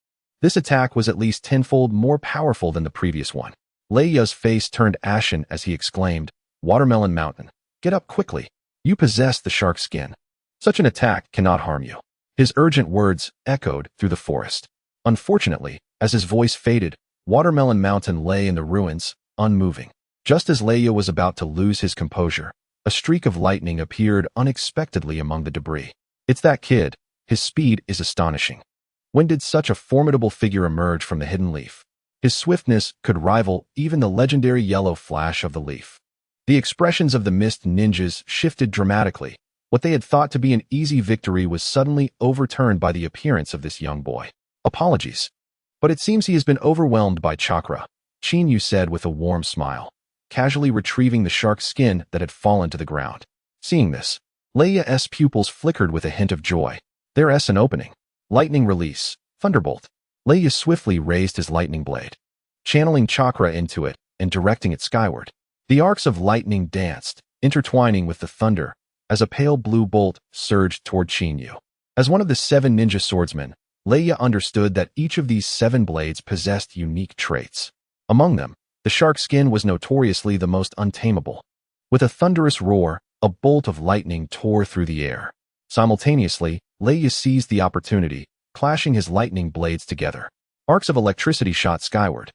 This attack was at least tenfold more powerful than the previous one. Leia's face turned ashen as he exclaimed, Watermelon Mountain, get up quickly. You possess the shark skin. Such an attack cannot harm you. His urgent words echoed through the forest. Unfortunately, as his voice faded, Watermelon Mountain lay in the ruins, unmoving. Just as Leia was about to lose his composure, a streak of lightning appeared unexpectedly among the debris. It's that kid. His speed is astonishing. When did such a formidable figure emerge from the hidden leaf? His swiftness could rival even the legendary yellow flash of the leaf. The expressions of the Mist ninjas shifted dramatically. What they had thought to be an easy victory was suddenly overturned by the appearance of this young boy. Apologies. But it seems he has been overwhelmed by chakra, Chinyu said with a warm smile, casually retrieving the shark's skin that had fallen to the ground. Seeing this, Leia's pupils flickered with a hint of joy. There's an opening. Lightning release. Thunderbolt. Leia swiftly raised his lightning blade, channeling chakra into it and directing it skyward. The arcs of lightning danced, intertwining with the thunder, as a pale blue bolt surged toward Chinyu. As one of the 7 ninja swordsmen, Leia understood that each of these 7 blades possessed unique traits. Among them, the shark skin was notoriously the most untamable. With a thunderous roar, a bolt of lightning tore through the air. Simultaneously, Leia seized the opportunity, clashing his lightning blades together. Arcs of electricity shot skyward,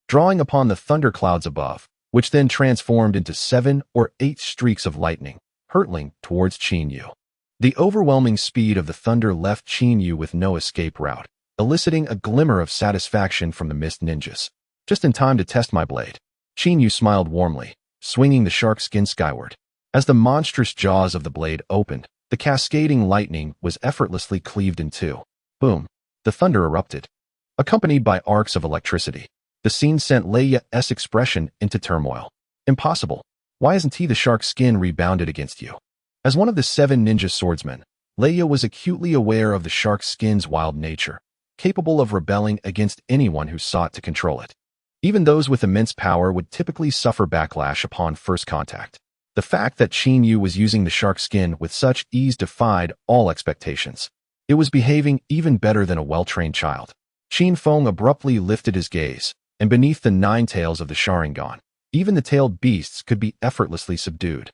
drawing upon the thunderclouds above, which then transformed into 7 or 8 streaks of lightning, hurtling towards Chinyu. The overwhelming speed of the thunder left Chinyu with no escape route, eliciting a glimmer of satisfaction from the Mist ninjas. Just in time to test my blade. Chinyu smiled warmly, swinging the shark skin skyward. As the monstrous jaws of the blade opened, the cascading lightning was effortlessly cleaved in two. Boom! The thunder erupted, accompanied by arcs of electricity. The scene sent Leia's expression into turmoil. Impossible. Why isn't he the shark skin rebounded against you? As one of the 7 ninja swordsmen, Leia was acutely aware of the shark skin's wild nature, capable of rebelling against anyone who sought to control it. Even those with immense power would typically suffer backlash upon first contact. The fact that Qin Yu was using the shark skin with such ease defied all expectations. It was behaving even better than a well-trained child. Qin Feng abruptly lifted his gaze, and beneath the 9 tails of the Sharingan, even the tailed beasts could be effortlessly subdued,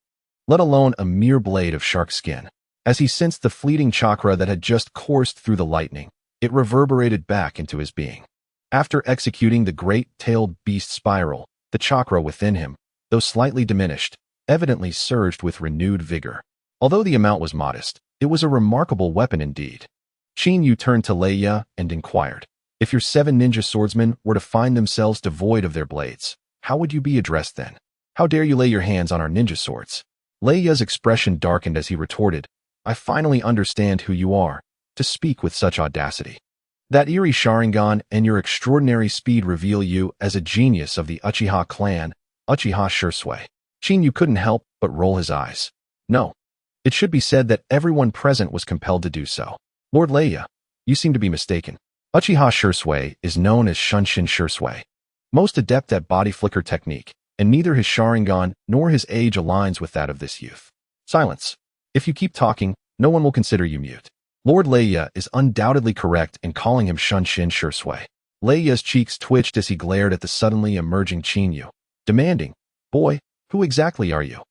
let alone a mere blade of shark skin. As he sensed the fleeting chakra that had just coursed through the lightning, it reverberated back into his being. After executing the great tailed beast spiral, the chakra within him, though slightly diminished, evidently surged with renewed vigor. Although the amount was modest, it was a remarkable weapon indeed. Qin Yu turned to Leia and inquired, "If your 7 ninja swordsmen were to find themselves devoid of their blades, how would you be addressed then? How dare you lay your hands on our ninja swords?" Leia's expression darkened as he retorted, "I finally understand who you are, to speak with such audacity. That eerie Sharingan and your extraordinary speed reveal you as a genius of the Uchiha clan, Uchiha Shursui." Qin Yu couldn't help but roll his eyes. No. It should be said that everyone present was compelled to do so. "Lord Leia, you seem to be mistaken. Uchiha Shursui is known as Shunshin Shursui, most adept at body flicker technique, and neither his Sharingan nor his age aligns with that of this youth." "Silence. If you keep talking, no one will consider you mute. Lord Leia is undoubtedly correct in calling him Shunshin Shursui." Leia's cheeks twitched as he glared at the suddenly emerging Qin Yu, demanding, "Boy, who exactly are you?"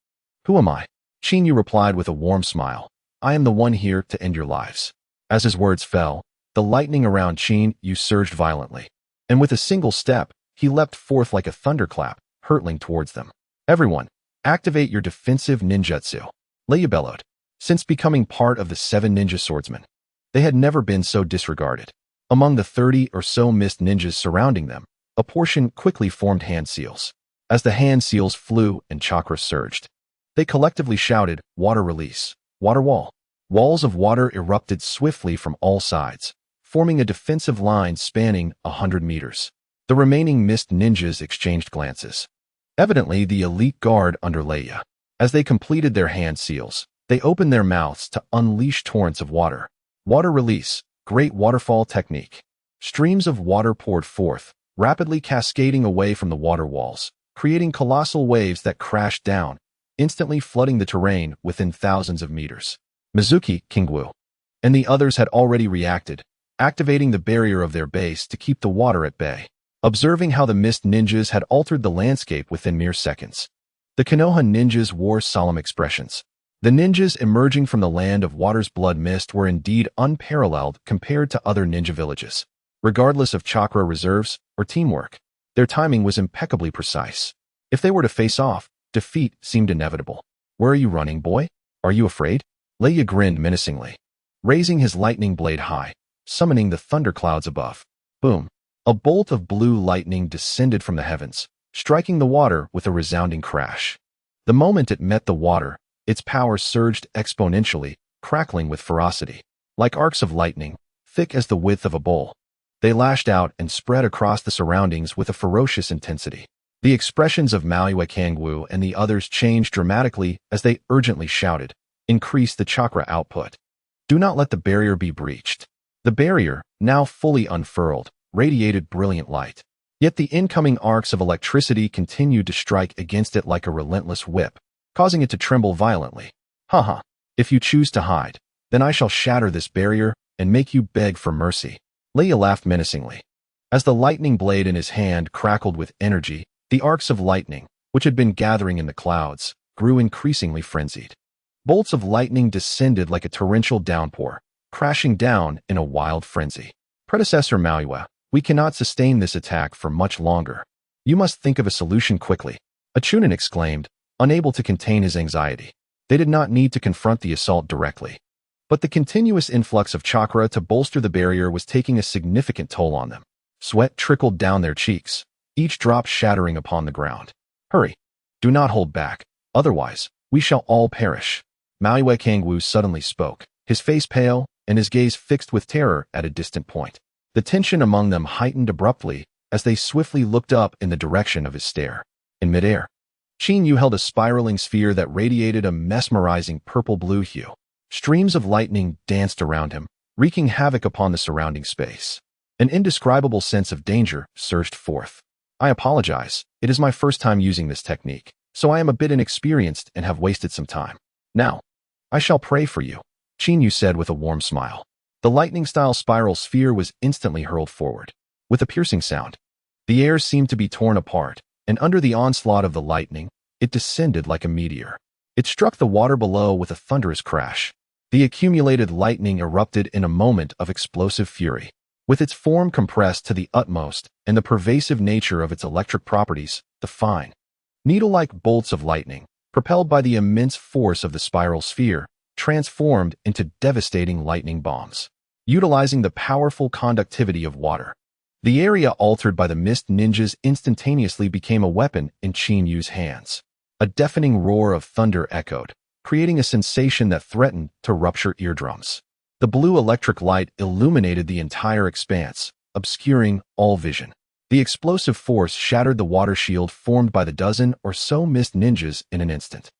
"Who am I?" Qin Yu replied with a warm smile. "I am the one here to end your lives." As his words fell, the lightning around Qin Yu surged violently, and with a single step, he leapt forth like a thunderclap, hurtling towards them. "Everyone, activate your defensive ninjutsu," Leia bellowed. Since becoming part of the 7 ninja swordsmen, they had never been so disregarded. Among the 30 or so mist ninjas surrounding them, a portion quickly formed hand seals. As the hand seals flew and chakra surged, they collectively shouted, "Water release! Water wall!" Walls of water erupted swiftly from all sides, forming a defensive line spanning 100 meters. The remaining mist ninjas exchanged glances. Evidently the elite guard under Leia. As they completed their hand seals, they opened their mouths to unleash torrents of water. Water release, great waterfall technique. Streams of water poured forth, rapidly cascading away from the water walls, creating colossal waves that crashed down, instantly flooding the terrain within thousands of meters. Mizuki, Kingwu, and the others had already reacted, activating the barrier of their base to keep the water at bay. Observing how the mist ninjas had altered the landscape within mere seconds, the Konoha ninjas wore solemn expressions. The ninjas emerging from the land of water's blood mist were indeed unparalleled compared to other ninja villages. Regardless of chakra reserves or teamwork, their timing was impeccably precise. If they were to face off, defeat seemed inevitable. "Where are you running, boy? Are you afraid?" Leia grinned menacingly, raising his lightning blade high, summoning the thunderclouds above. Boom! A bolt of blue lightning descended from the heavens, striking the water with a resounding crash. The moment it met the water, its power surged exponentially, crackling with ferocity. Like arcs of lightning, thick as the width of a bowl, they lashed out and spread across the surroundings with a ferocious intensity. The expressions of Maui Kangwu and the others changed dramatically as they urgently shouted, "Increase the chakra output. Do not let the barrier be breached." The barrier, now fully unfurled, radiated brilliant light. Yet the incoming arcs of electricity continued to strike against it like a relentless whip, causing it to tremble violently. "Haha, if you choose to hide, then I shall shatter this barrier and make you beg for mercy." Leia laughed menacingly. As the lightning blade in his hand crackled with energy, the arcs of lightning, which had been gathering in the clouds, grew increasingly frenzied. Bolts of lightning descended like a torrential downpour, crashing down in a wild frenzy. "Predecessor Maui, we cannot sustain this attack for much longer. You must think of a solution quickly," a Chunin exclaimed, unable to contain his anxiety. They did not need to confront the assault directly, but the continuous influx of chakra to bolster the barrier was taking a significant toll on them. Sweat trickled down their cheeks, each drop shattering upon the ground. "Hurry! Do not hold back, otherwise, We shall all perish. Maui Kangwu suddenly spoke, his face pale and his gaze fixed with terror at a distant point. The tension among them heightened abruptly as they swiftly looked up in the direction of his stare. In midair, Qin Yu held a spiraling sphere that radiated a mesmerizing purple-blue hue. Streams of lightning danced around him, wreaking havoc upon the surrounding space. An indescribable sense of danger surged forth. I apologize, it is my first time using this technique, so I am a bit inexperienced and have wasted some time. Now, I shall pray for you, Qin Yu said with a warm smile. The lightning-style spiral sphere was instantly hurled forward. With a piercing sound, the air seemed to be torn apart, and under the onslaught of the lightning, it descended like a meteor. It struck the water below with a thunderous crash. The accumulated lightning erupted in a moment of explosive fury. With its form compressed to the utmost and the pervasive nature of its electric properties, the fine, needle-like bolts of lightning, propelled by the immense force of the spiral sphere, transformed into devastating lightning bombs. Utilizing the powerful conductivity of water, the area altered by the mist ninjas instantaneously became a weapon in Qin Yu's hands. A deafening roar of thunder echoed, creating a sensation that threatened to rupture eardrums. The blue electric light illuminated the entire expanse, obscuring all vision. The explosive force shattered the water shield formed by the dozen or so mist ninjas in an instant.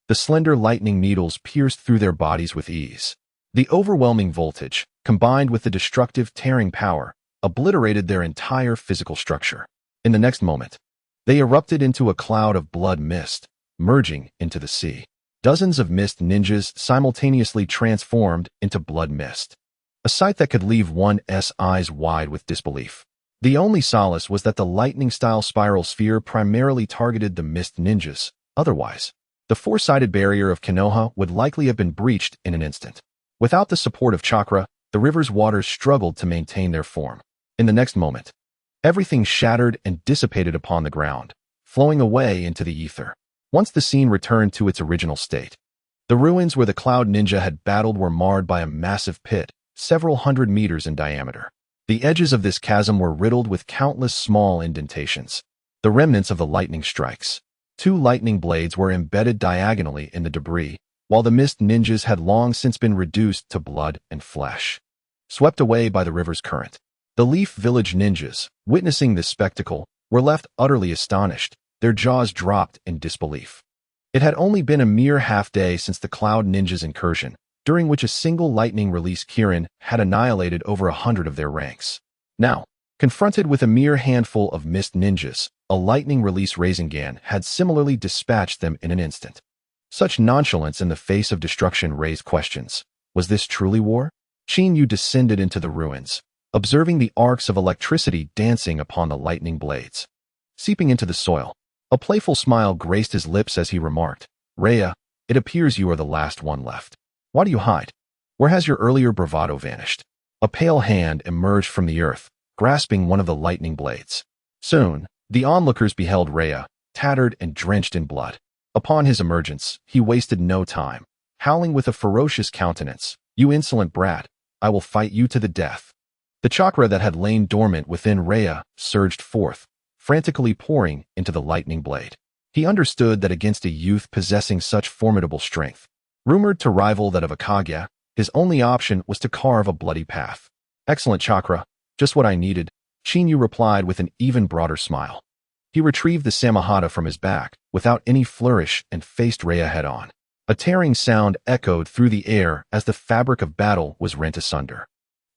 The slender lightning needles pierced through their bodies with ease. The overwhelming voltage, combined with the destructive tearing power, obliterated their entire physical structure. In the next moment, they erupted into a cloud of blood mist, merging into the sea. Dozens of mist ninjas simultaneously transformed into blood mist, a sight that could leave one's eyes wide with disbelief. The only solace was that the lightning-style spiral sphere primarily targeted the mist ninjas. Otherwise, the four-sided barrier of Konoha would likely have been breached in an instant. Without the support of chakra, the river's waters struggled to maintain their form. In the next moment, everything shattered and dissipated upon the ground, flowing away into the ether. Once the scene returned to its original state, the ruins where the Cloud Ninja had battled were marred by a massive pit, several hundred meters in diameter. The edges of this chasm were riddled with countless small indentations, the remnants of the lightning strikes. 2 lightning blades were embedded diagonally in the debris, while the mist ninjas had long since been reduced to blood and flesh. Swept away by the river's current, the Leaf Village ninjas, witnessing this spectacle, were left utterly astonished, their jaws dropped in disbelief. It had only been a mere half-day since the Cloud Ninjas' incursion, during which a single lightning release Kirin had annihilated over 100 of their ranks. Now, confronted with a mere handful of mist ninjas, a lightning release Rasengan had similarly dispatched them in an instant. Such nonchalance in the face of destruction raised questions. Was this truly war? Qin Yu descended into the ruins, observing the arcs of electricity dancing upon the lightning blades. Seeping into the soil, a playful smile graced his lips as he remarked, "Rhea, it appears you are the last one left. Why do you hide? Where has your earlier bravado vanished?" A pale hand emerged from the earth, grasping one of the lightning blades. Soon, the onlookers beheld Rhea, tattered and drenched in blood. Upon his emergence, he wasted no time, howling with a ferocious countenance, "You insolent brat, I will fight you to the death." The chakra that had lain dormant within Rhea surged forth, frantically pouring into the lightning blade. He understood that against a youth possessing such formidable strength, rumored to rival that of a Kage, his only option was to carve a bloody path. "Excellent chakra, just what I needed," Qin Yu replied with an even broader smile. He retrieved the Samahata from his back, without any flourish, and faced Rhea head-on. A tearing sound echoed through the air as the fabric of battle was rent asunder.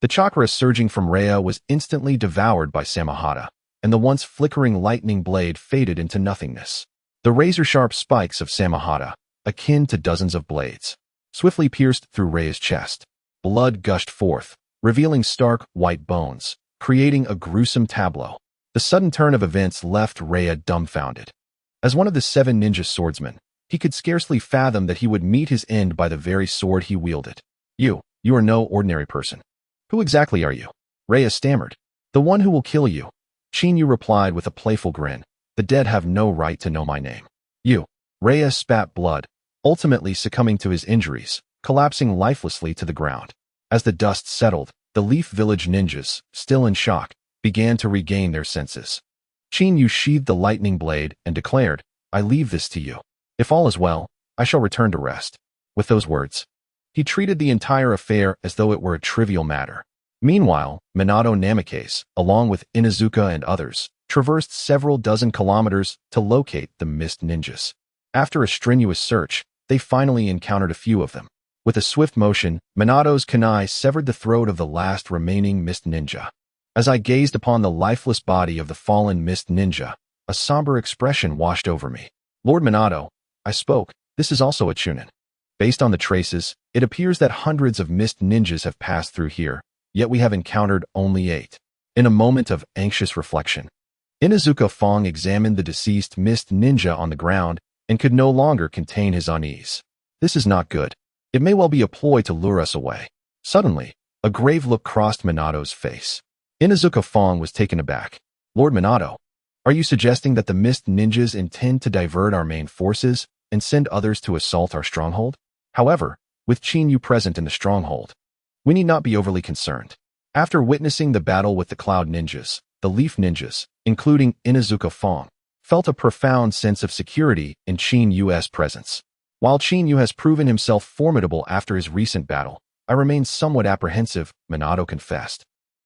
The chakra surging from Rhea was instantly devoured by Samahata, and the once flickering lightning blade faded into nothingness. The razor-sharp spikes of Samahata, akin to dozens of blades, swiftly pierced through Rhea's chest. Blood gushed forth, revealing stark, white bones, creating a gruesome tableau. The sudden turn of events left Rhea dumbfounded. As one of the 7 ninja swordsmen, he could scarcely fathom that he would meet his end by the very sword he wielded. You are no ordinary person. Who exactly are you?" Rhea stammered. "The one who will kill you," Qin Yu replied with a playful grin. "The dead have no right to know my name." "You." Rhea spat blood, ultimately succumbing to his injuries, collapsing lifelessly to the ground. As the dust settled, the Leaf Village ninjas, still in shock, began to regain their senses. Qin Yu sheathed the lightning blade and declared, "I leave this to you. If all is well, I shall return to rest." With those words, he treated the entire affair as though it were a trivial matter. Meanwhile, Minato Namikaze, along with Inuzuka and others, traversed several dozen kilometers to locate the mist ninjas. After a strenuous search, they finally encountered a few of them. With a swift motion, Minato's kunai severed the throat of the last remaining mist ninja. As I gazed upon the lifeless body of the fallen mist ninja, a somber expression washed over me. "Lord Minato," I spoke, "this is also a chunin. Based on the traces, it appears that hundreds of mist ninjas have passed through here, yet we have encountered only 8. In a moment of anxious reflection, Inuzuka Fong examined the deceased mist ninja on the ground and could no longer contain his unease. "This is not good. It may well be a ploy to lure us away." Suddenly, a grave look crossed Minato's face. Inuzuka Fong was taken aback. "Lord Minato, are you suggesting that the mist ninjas intend to divert our main forces and send others to assault our stronghold? However, with Chinyu present in the stronghold, we need not be overly concerned." After witnessing the battle with the Cloud Ninjas, the Leaf Ninjas, including Inuzuka Fong, felt a profound sense of security in Chinyu's presence. While Chinyu has proven himself formidable after his recent battle, I remain somewhat apprehensive, Minato confessed.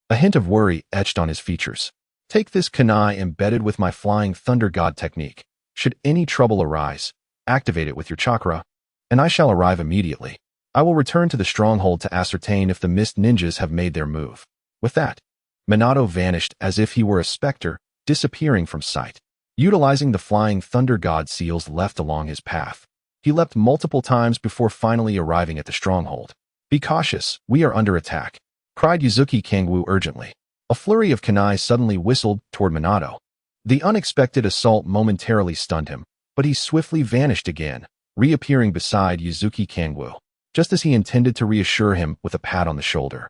A hint of worry etched on his features. "Take this kunai embedded with my Flying Thunder God technique. Should any trouble arise, activate it with your chakra, and I shall arrive immediately. I will return to the stronghold to ascertain if the mist ninjas have made their move." With that, Minato vanished as if he were a specter, disappearing from sight. Utilizing the Flying Thunder God seals left along his path, he leapt multiple times before finally arriving at the stronghold. "Be cautious, we are under attack," cried Yuzuki Kangwu urgently. A flurry of kunai suddenly whistled toward Minato. The unexpected assault momentarily stunned him, but he swiftly vanished again, reappearing beside Yuzuki Kangwu, just as he intended to reassure him with a pat on the shoulder.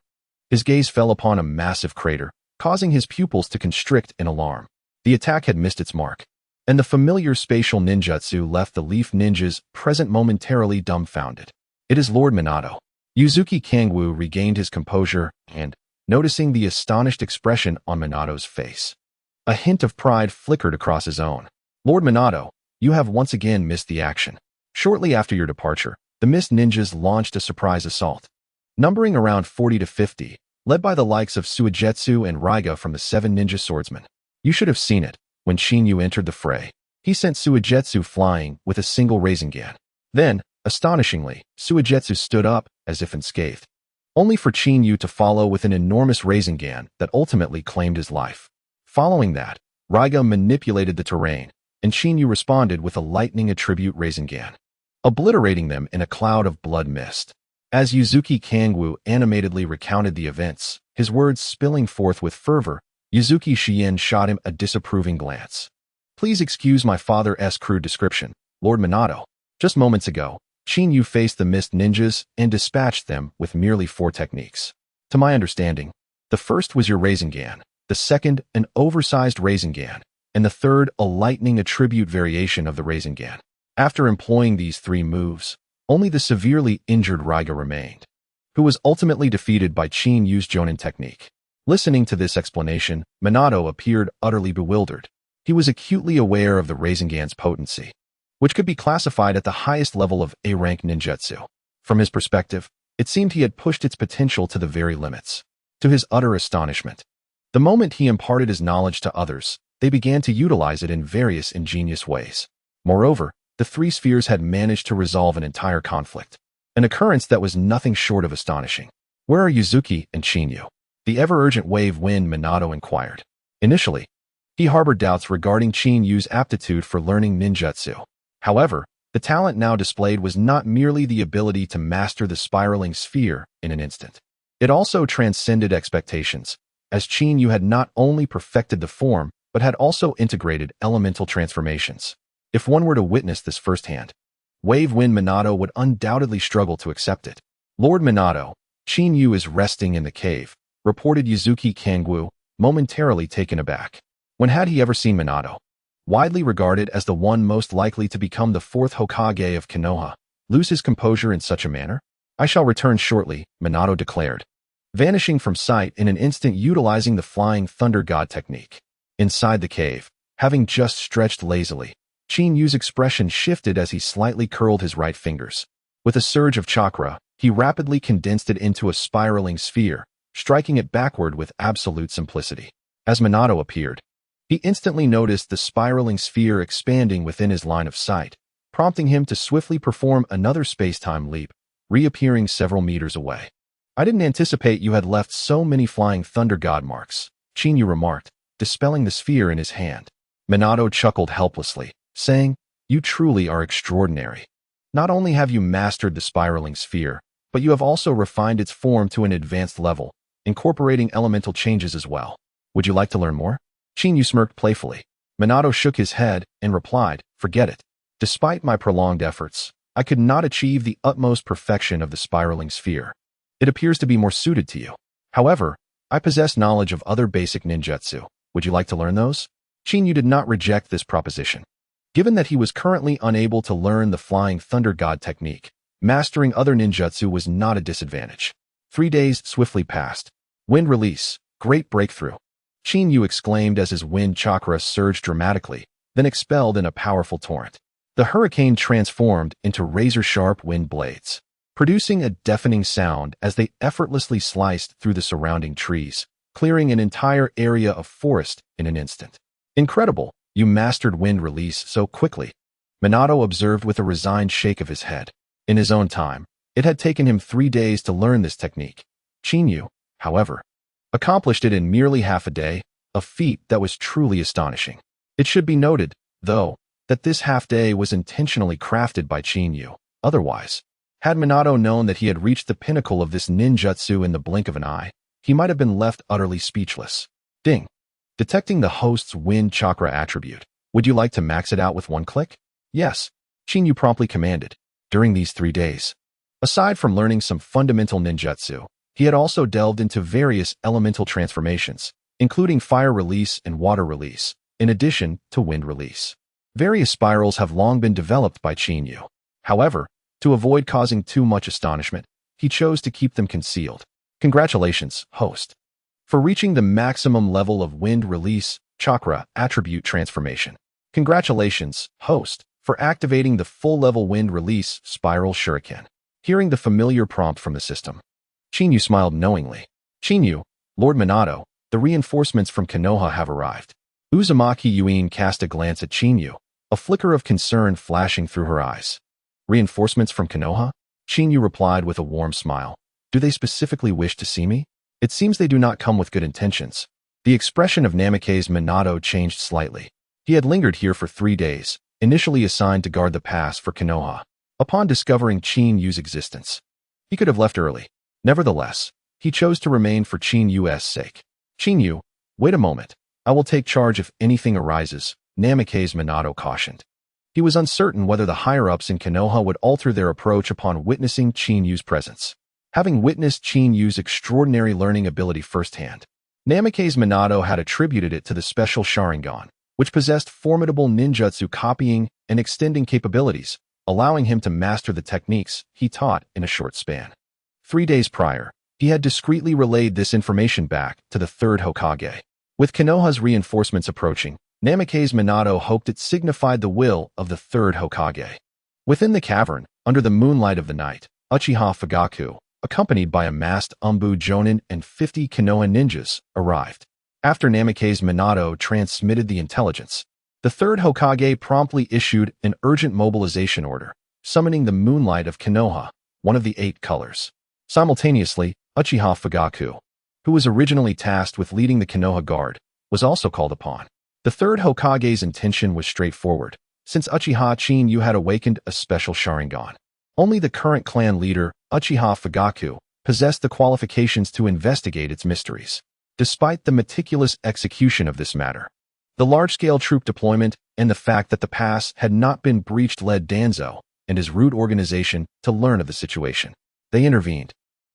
His gaze fell upon a massive crater, causing his pupils to constrict in alarm. The attack had missed its mark, and the familiar spatial ninjutsu left the Leaf Ninjas present momentarily dumbfounded. "It is Lord Minato." Yuzuki Kangwu regained his composure and, noticing the astonished expression on Minato's face, a hint of pride flickered across his own. "Lord Minato, you have once again missed the action." Shortly after your departure, the Mist Ninjas launched a surprise assault. Numbering around 40 to 50, led by the likes of Suigetsu and Raiga from the 7 Ninja Swordsmen. You should have seen it. When Chinyu entered the fray, he sent Suigetsu flying with a single Rasengan. Then, astonishingly, Suigetsu stood up, as if unscathed, only for Chinyu to follow with an enormous Rasengan that ultimately claimed his life. Following that, Raiga manipulated the terrain, and Chinyu responded with a lightning attribute Rasengan, obliterating them in a cloud of blood mist. As Yuzuki Kangwu animatedly recounted the events, his words spilling forth with fervor, Yuzuki Shien shot him a disapproving glance. "Please excuse my father's crude description, Lord Minato. Just moments ago, Chinyu faced the Mist Ninjas and dispatched them with merely 4 techniques. To my understanding, the first was your Rasengan, the second an oversized Rasengan, and the third a lightning attribute variation of the Rasengan. After employing these 3 moves, only the severely injured Raiga remained, who was ultimately defeated by Chinyu's Jonin technique." Listening to this explanation, Minato appeared utterly bewildered. He was acutely aware of the Rasengan's potency, which could be classified at the highest level of A-rank ninjutsu. From his perspective, it seemed he had pushed its potential to the very limits. To his utter astonishment, the moment he imparted his knowledge to others, they began to utilize it in various ingenious ways. Moreover, the 3 spheres had managed to resolve an entire conflict, an occurrence that was nothing short of astonishing. "Where are Yuzuki and Chinyu?" the ever-urgent Wave Wind Minato inquired. Initially, he harbored doubts regarding Chinyu's aptitude for learning ninjutsu. However, the talent now displayed was not merely the ability to master the spiraling sphere in an instant. It also transcended expectations, as Chinyu had not only perfected the form, but had also integrated elemental transformations. If one were to witness this firsthand, Wave Wind Minato would undoubtedly struggle to accept it. "Lord Minato, Chinyu is resting in the cave," reported Yuzuki Kangwu, momentarily taken aback. When had he ever seen Minato, widely regarded as the one most likely to become the 4th Hokage of Konoha, lose his composure in such a manner? "I shall return shortly," Minato declared, vanishing from sight in an instant utilizing the Flying Thunder God technique. Inside the cave, having just stretched lazily, Qin Yu's expression shifted as he slightly curled his right fingers. With a surge of chakra, he rapidly condensed it into a spiraling sphere, striking it backward with absolute simplicity. As Minato appeared, he instantly noticed the spiraling sphere expanding within his line of sight, prompting him to swiftly perform another space-time leap, reappearing several meters away. "I didn't anticipate you had left so many flying thunder god marks," Qin Yu remarked, dispelling the sphere in his hand. Minato chuckled helplessly, saying, "You truly are extraordinary. Not only have you mastered the spiraling sphere, but you have also refined its form to an advanced level, incorporating elemental changes as well. Would you like to learn more?" Qin Yu smirked playfully. Minato shook his head and replied, "Forget it. Despite my prolonged efforts, I could not achieve the utmost perfection of the spiraling sphere. It appears to be more suited to you. However, I possess knowledge of other basic ninjutsu. Would you like to learn those?" Qin Yu did not reject this proposition. Given that he was currently unable to learn the Flying Thunder God technique, mastering other ninjutsu was not a disadvantage. 3 days swiftly passed. Wind release, great breakthrough. Qin Yu exclaimed as his wind chakra surged dramatically, then expelled in a powerful torrent. The hurricane transformed into razor-sharp wind blades, producing a deafening sound as they effortlessly sliced through the surrounding trees, clearing an entire area of forest in an instant. "Incredible, you mastered wind release so quickly," Minato observed with a resigned shake of his head. In his own time, it had taken him 3 days to learn this technique. Qin Yu, however, accomplished it in merely half a day, a feat that was truly astonishing. It should be noted, though, that this half-day was intentionally crafted by Qin Yu. Otherwise, had Minato known that he had reached the pinnacle of this ninjutsu in the blink of an eye, he might have been left utterly speechless. Ding. Detecting the host's wind chakra attribute. "Would you like to max it out with one click?" "Yes," Qin Yu promptly commanded. During these 3 days, aside from learning some fundamental ninjutsu, he had also delved into various elemental transformations, including fire release and water release, in addition to wind release. Various spirals have long been developed by Qin Yu. However, to avoid causing too much astonishment, he chose to keep them concealed. "Congratulations, host, for reaching the maximum level of wind release chakra attribute transformation. Congratulations, host, for activating the full-level wind release spiral shuriken." Hearing the familiar prompt from the system, Qin Yu smiled knowingly. "Qin Yu, Lord Minato, the reinforcements from Konoha have arrived." Uzumaki Yuin cast a glance at Qin Yu, a flicker of concern flashing through her eyes. "Reinforcements from Konoha?" Qin Yu replied with a warm smile. "Do they specifically wish to see me? It seems they do not come with good intentions." The expression of Namikaze Minato changed slightly. He had lingered here for 3 days, initially assigned to guard the pass for Konoha. Upon discovering Qin Yu's existence, he could have left early. Nevertheless, he chose to remain for Qin Yu's sake. "Qin Yu, wait a moment. I will take charge if anything arises," Namikaze Minato cautioned. He was uncertain whether the higher-ups in Konoha would alter their approach upon witnessing Qin Yu's presence. Having witnessed Qin Yu's extraordinary learning ability firsthand, Namikaze Minato had attributed it to the special Sharingan, which possessed formidable ninjutsu copying and extending capabilities, allowing him to master the techniques he taught in a short span. 3 days prior, he had discreetly relayed this information back to the Third Hokage. With Konoha's reinforcements approaching, Namikaze Minato hoped it signified the will of the Third Hokage. Within the cavern, under the moonlight of the night, Uchiha Fugaku, accompanied by a masked Umbu Jonin and 50 Konoha ninjas, arrived. After Namikaze Minato transmitted the intelligence, the Third Hokage promptly issued an urgent mobilization order, summoning the Moonlight of Konoha, one of the 8 colors. Simultaneously, Uchiha Fugaku, who was originally tasked with leading the Konoha Guard, was also called upon. The Third Hokage's intention was straightforward, since Uchiha Qin Yu had awakened a special Sharingan. Only the current clan leader, Uchiha Fugaku, possessed the qualifications to investigate its mysteries. Despite the meticulous execution of this matter, the large-scale troop deployment and the fact that the pass had not been breached led Danzo and his root organization to learn of the situation. They intervened,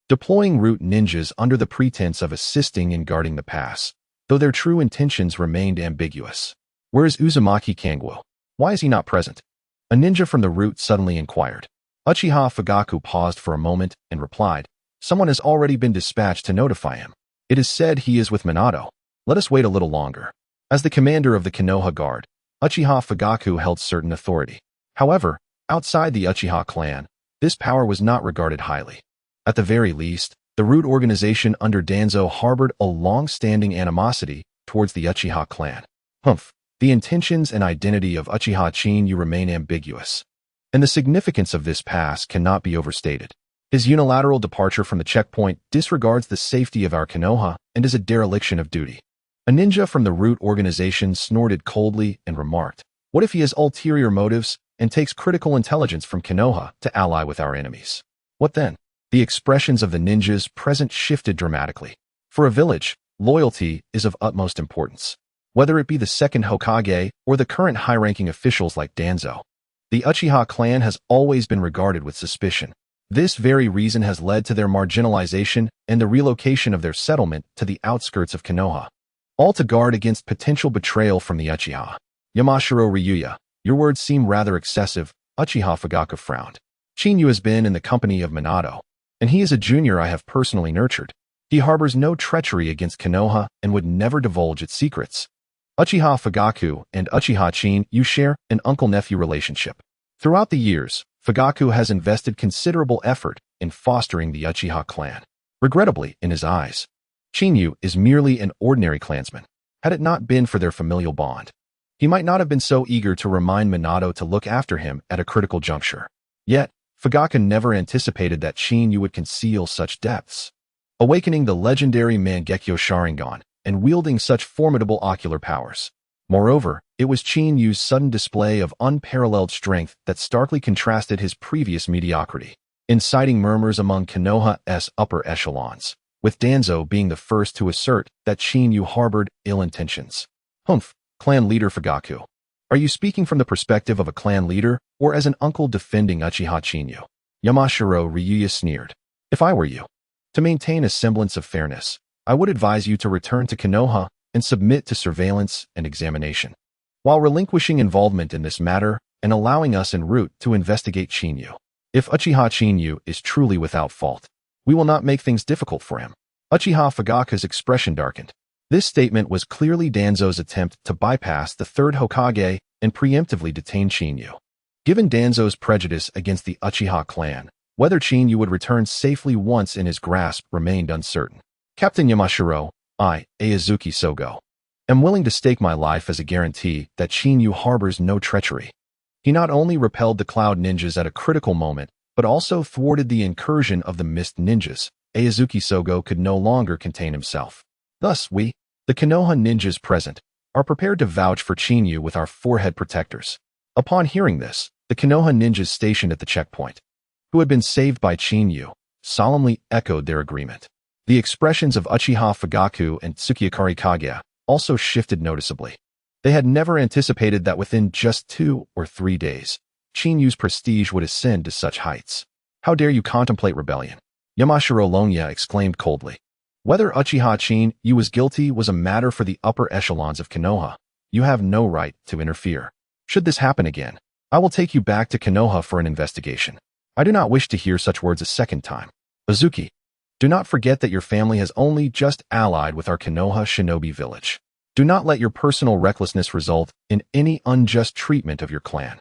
deploying root ninjas under the pretense of assisting in guarding the pass, though their true intentions remained ambiguous. "Where is Uzumaki Kangwo? Why is he not present?" a ninja from the root suddenly inquired. Uchiha Fugaku paused for a moment and replied, "Someone has already been dispatched to notify him. It is said he is with Minato. Let us wait a little longer." As the commander of the Konoha Guard, Uchiha Fugaku held certain authority. However, outside the Uchiha clan, this power was not regarded highly. At the very least, the root organization under Danzo harbored a long-standing animosity towards the Uchiha clan. The intentions and identity of Uchiha Chinyu remain ambiguous, and the significance of this past cannot be overstated. His unilateral departure from the checkpoint disregards the safety of our Konoha and is a dereliction of duty. A ninja from the root organization snorted coldly and remarked, "What if he has ulterior motives and takes critical intelligence from Konoha to ally with our enemies? What then?" The expressions of the ninjas present shifted dramatically. For a village, loyalty is of utmost importance. Whether it be the second Hokage or the current high-ranking officials like Danzo, the Uchiha clan has always been regarded with suspicion. This very reason has led to their marginalization and the relocation of their settlement to the outskirts of Konoha, all to guard against potential betrayal from the Uchiha. Yamashiro Ryuya, your words seem rather excessive. Uchiha Fugaku frowned. Chinyu has been in the company of Minato, and he is a junior I have personally nurtured. He harbors no treachery against Konoha and would never divulge its secrets. Uchiha Fugaku and Uchiha Chinyu share an uncle-nephew relationship. Throughout the years, Fugaku has invested considerable effort in fostering the Uchiha clan. Regrettably, in his eyes, Chinyu is merely an ordinary clansman. Had it not been for their familial bond, he might not have been so eager to remind Minato to look after him at a critical juncture. Yet, Fugaku never anticipated that Chinyu would conceal such depths, awakening the legendary Mangekyo Sharingan and wielding such formidable ocular powers. Moreover, it was Chinyu's sudden display of unparalleled strength that starkly contrasted his previous mediocrity, inciting murmurs among Konoha's upper echelons, with Danzo being the first to assert that Chinyu harbored ill intentions. Clan leader Fugaku. Are you speaking from the perspective of a clan leader or as an uncle defending Uchiha Chinyu? Yamashiro Ryuya sneered. If I were you, to maintain a semblance of fairness, I would advise you to return to Konoha and submit to surveillance and examination, while relinquishing involvement in this matter and allowing us en route to investigate Chinyu. If Uchiha Chinyu is truly without fault, we will not make things difficult for him. Uchiha Fugaku's expression darkened. This statement was clearly Danzo's attempt to bypass the third Hokage and preemptively detain Chinyu. Given Danzo's prejudice against the Uchiha clan, whether Chinyu would return safely once in his grasp remained uncertain. Captain Yamashiro, I, Aizuki Sogo, am willing to stake my life as a guarantee that Chinyu harbors no treachery. He not only repelled the Cloud Ninjas at a critical moment, but also thwarted the incursion of the Mist Ninjas. Aizuki Sogo could no longer contain himself. Thus we, the Konoha ninjas present, are prepared to vouch for Chinyu with our forehead protectors. Upon hearing this, the Konoha ninjas stationed at the checkpoint, who had been saved by Chinyu, solemnly echoed their agreement. The expressions of Uchiha Fugaku and Tsukuyomi Kage also shifted noticeably. They had never anticipated that within just 2 or 3 days, Chinyu's prestige would ascend to such heights. How dare you contemplate rebellion? Yamashiro Lonya exclaimed coldly. Whether Uchiha Chinyu was guilty was a matter for the upper echelons of Konoha. You have no right to interfere. Should this happen again, I will take you back to Konoha for an investigation. I do not wish to hear such words a second time. Azuki, do not forget that your family has only just allied with our Konoha shinobi village. Do not let your personal recklessness result in any unjust treatment of your clan.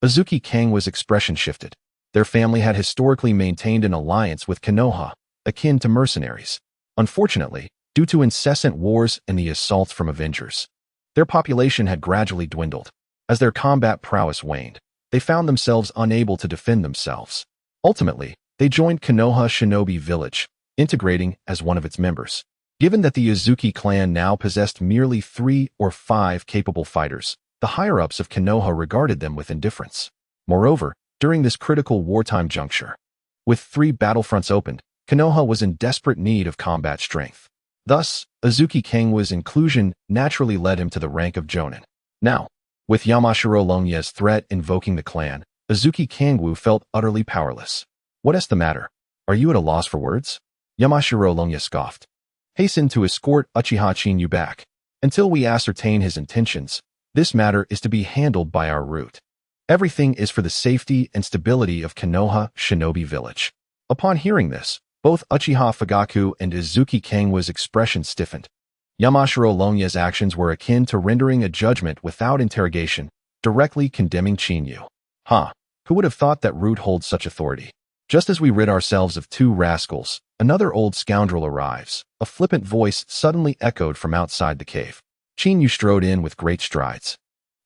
Azuki Kangwa's expression shifted. Their family had historically maintained an alliance with Konoha, akin to mercenaries. Unfortunately, due to incessant wars and the assaults from Avengers, their population had gradually dwindled. As their combat prowess waned, they found themselves unable to defend themselves. Ultimately, they joined Konoha Shinobi Village, integrating as one of its members. Given that the Azuki clan now possessed merely 3 or 5 capable fighters, the higher-ups of Konoha regarded them with indifference. Moreover, during this critical wartime juncture, with 3 battlefronts opened, Konoha was in desperate need of combat strength. Thus, Azuki Kangwa's inclusion naturally led him to the rank of Jonin. Now, with Yamashiro Lonya's threat invoking the clan, Azuki Kangwa felt utterly powerless. What is the matter? Are you at a loss for words? Yamashiro Lonya scoffed. Hasten to escort Uchiha Chinyu back. Until we ascertain his intentions, this matter is to be handled by our root. Everything is for the safety and stability of Konoha Shinobi Village. Upon hearing this, both Uchiha Fugaku and Azuki Kangwa's expression stiffened. Yamashiro Longya's actions were akin to rendering a judgment without interrogation, directly condemning Chinyu. Who would have thought that Root holds such authority? Just as we rid ourselves of two rascals, another old scoundrel arrives. A flippant voice suddenly echoed from outside the cave. Chinyu strode in with great strides,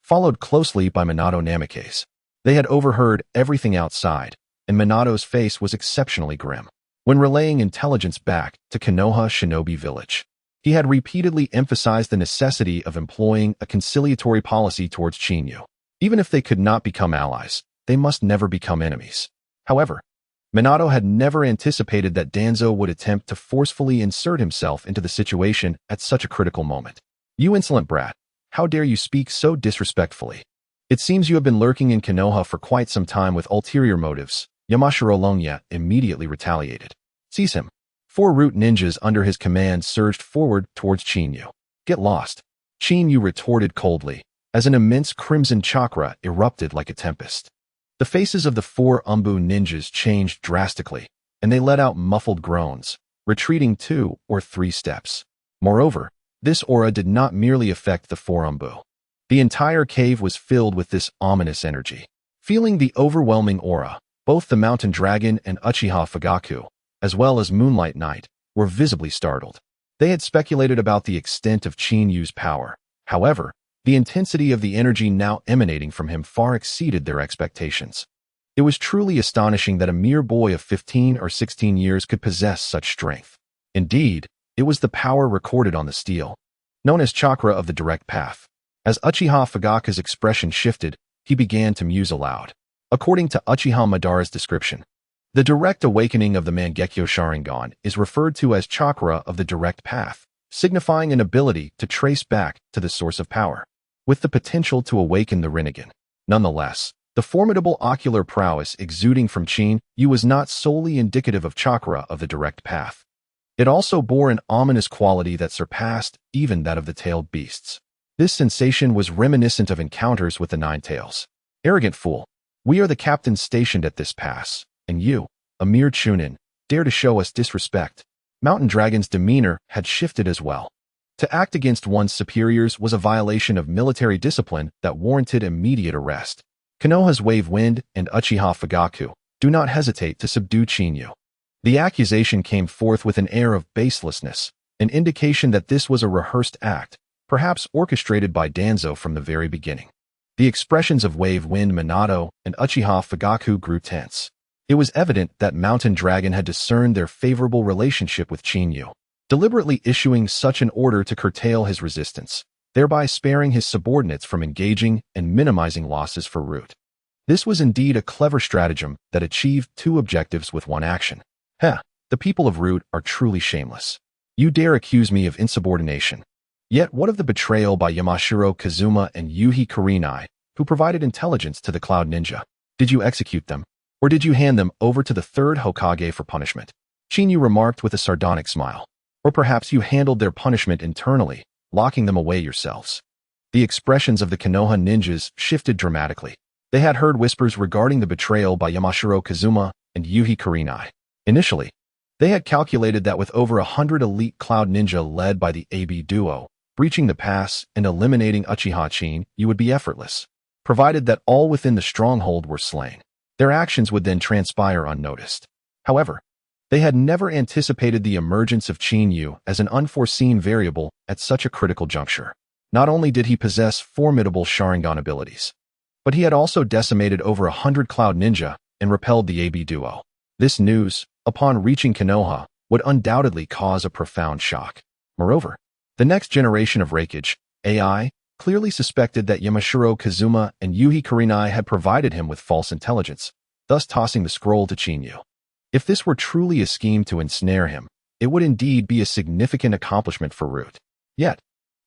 followed closely by Minato Namikaze. They had overheard everything outside, and Minato's face was exceptionally grim. When relaying intelligence back to Konoha Shinobi Village, he had repeatedly emphasized the necessity of employing a conciliatory policy towards Chinyu. Even if they could not become allies, they must never become enemies. However, Minato had never anticipated that Danzo would attempt to forcefully insert himself into the situation at such a critical moment. "You insolent brat, how dare you speak so disrespectfully? It seems you have been lurking in Konoha for quite some time with ulterior motives." Yamashiro Longya immediately retaliated. "Seize him." 4 root ninjas under his command surged forward towards Chinyu. "Get lost," Chinyu retorted coldly, as an immense crimson chakra erupted like a tempest. The faces of the 4 Umbu ninjas changed drastically, and they let out muffled groans, retreating 2 or 3 steps. Moreover, this aura did not merely affect the 4 Umbu. The entire cave was filled with this ominous energy. Feeling the overwhelming aura, both the Mountain Dragon and Uchiha Fugaku, as well as Moonlight Knight, were visibly startled. They had speculated about the extent of Chinyu's power. However, the intensity of the energy now emanating from him far exceeded their expectations. It was truly astonishing that a mere boy of 15 or 16 years could possess such strength. Indeed, it was the power recorded on the steel, known as chakra of the direct path. As Uchiha Fugaku's expression shifted, he began to muse aloud. According to Uchiha Madara's description, the direct awakening of the Mangekyo Sharingan is referred to as chakra of the direct path, signifying an ability to trace back to the source of power, with the potential to awaken the Rinnegan. Nonetheless, the formidable ocular prowess exuding from Chinyu was not solely indicative of chakra of the direct path. It also bore an ominous quality that surpassed even that of the tailed beasts. This sensation was reminiscent of encounters with the Nine Tails. "Arrogant fool, we are the captains stationed at this pass, and you, a mere chunin, dare to show us disrespect." Mountain Dragon's demeanor had shifted as well. To act against one's superiors was a violation of military discipline that warranted immediate arrest. Konoha's Wave Wind and Uchiha Fugaku do not hesitate to subdue Chinyu. The accusation came forth with an air of baselessness, an indication that this was a rehearsed act, perhaps orchestrated by Danzo from the very beginning. The expressions of Wave Wind Minato and Uchiha Fugaku grew tense. It was evident that Mountain Dragon had discerned their favorable relationship with Chinyu, deliberately issuing such an order to curtail his resistance, thereby sparing his subordinates from engaging and minimizing losses for Root. This was indeed a clever stratagem that achieved 2 objectives with one action. The people of Root are truly shameless. You dare accuse me of insubordination. Yet what of the betrayal by Yamashiro Kazuma and Yuhi Kurenai, who provided intelligence to the Cloud Ninja? Did you execute them, or did you hand them over to the Third Hokage for punishment? Chinyu remarked with a sardonic smile. Or perhaps you handled their punishment internally, locking them away yourselves. The expressions of the Konoha ninjas shifted dramatically. They had heard whispers regarding the betrayal by Yamashiro Kazuma and Yuhi Kurenai. Initially, they had calculated that with over 100 elite Cloud Ninja led by the AB duo, breaching the pass and eliminating Uchiha Chinyu would be effortless, provided that all within the stronghold were slain. Their actions would then transpire unnoticed. However, they had never anticipated the emergence of Chinyu as an unforeseen variable at such a critical juncture. Not only did he possess formidable Sharingan abilities, but he had also decimated over 100 Cloud Ninja and repelled the AB duo. This news, upon reaching Konoha, would undoubtedly cause a profound shock. Moreover, the next generation of Raikage, AI, clearly suspected that Yamashiro Kazuma and Yuhi Kurenai had provided him with false intelligence, thus tossing the scroll to Chinyu. If this were truly a scheme to ensnare him, it would indeed be a significant accomplishment for Root. Yet,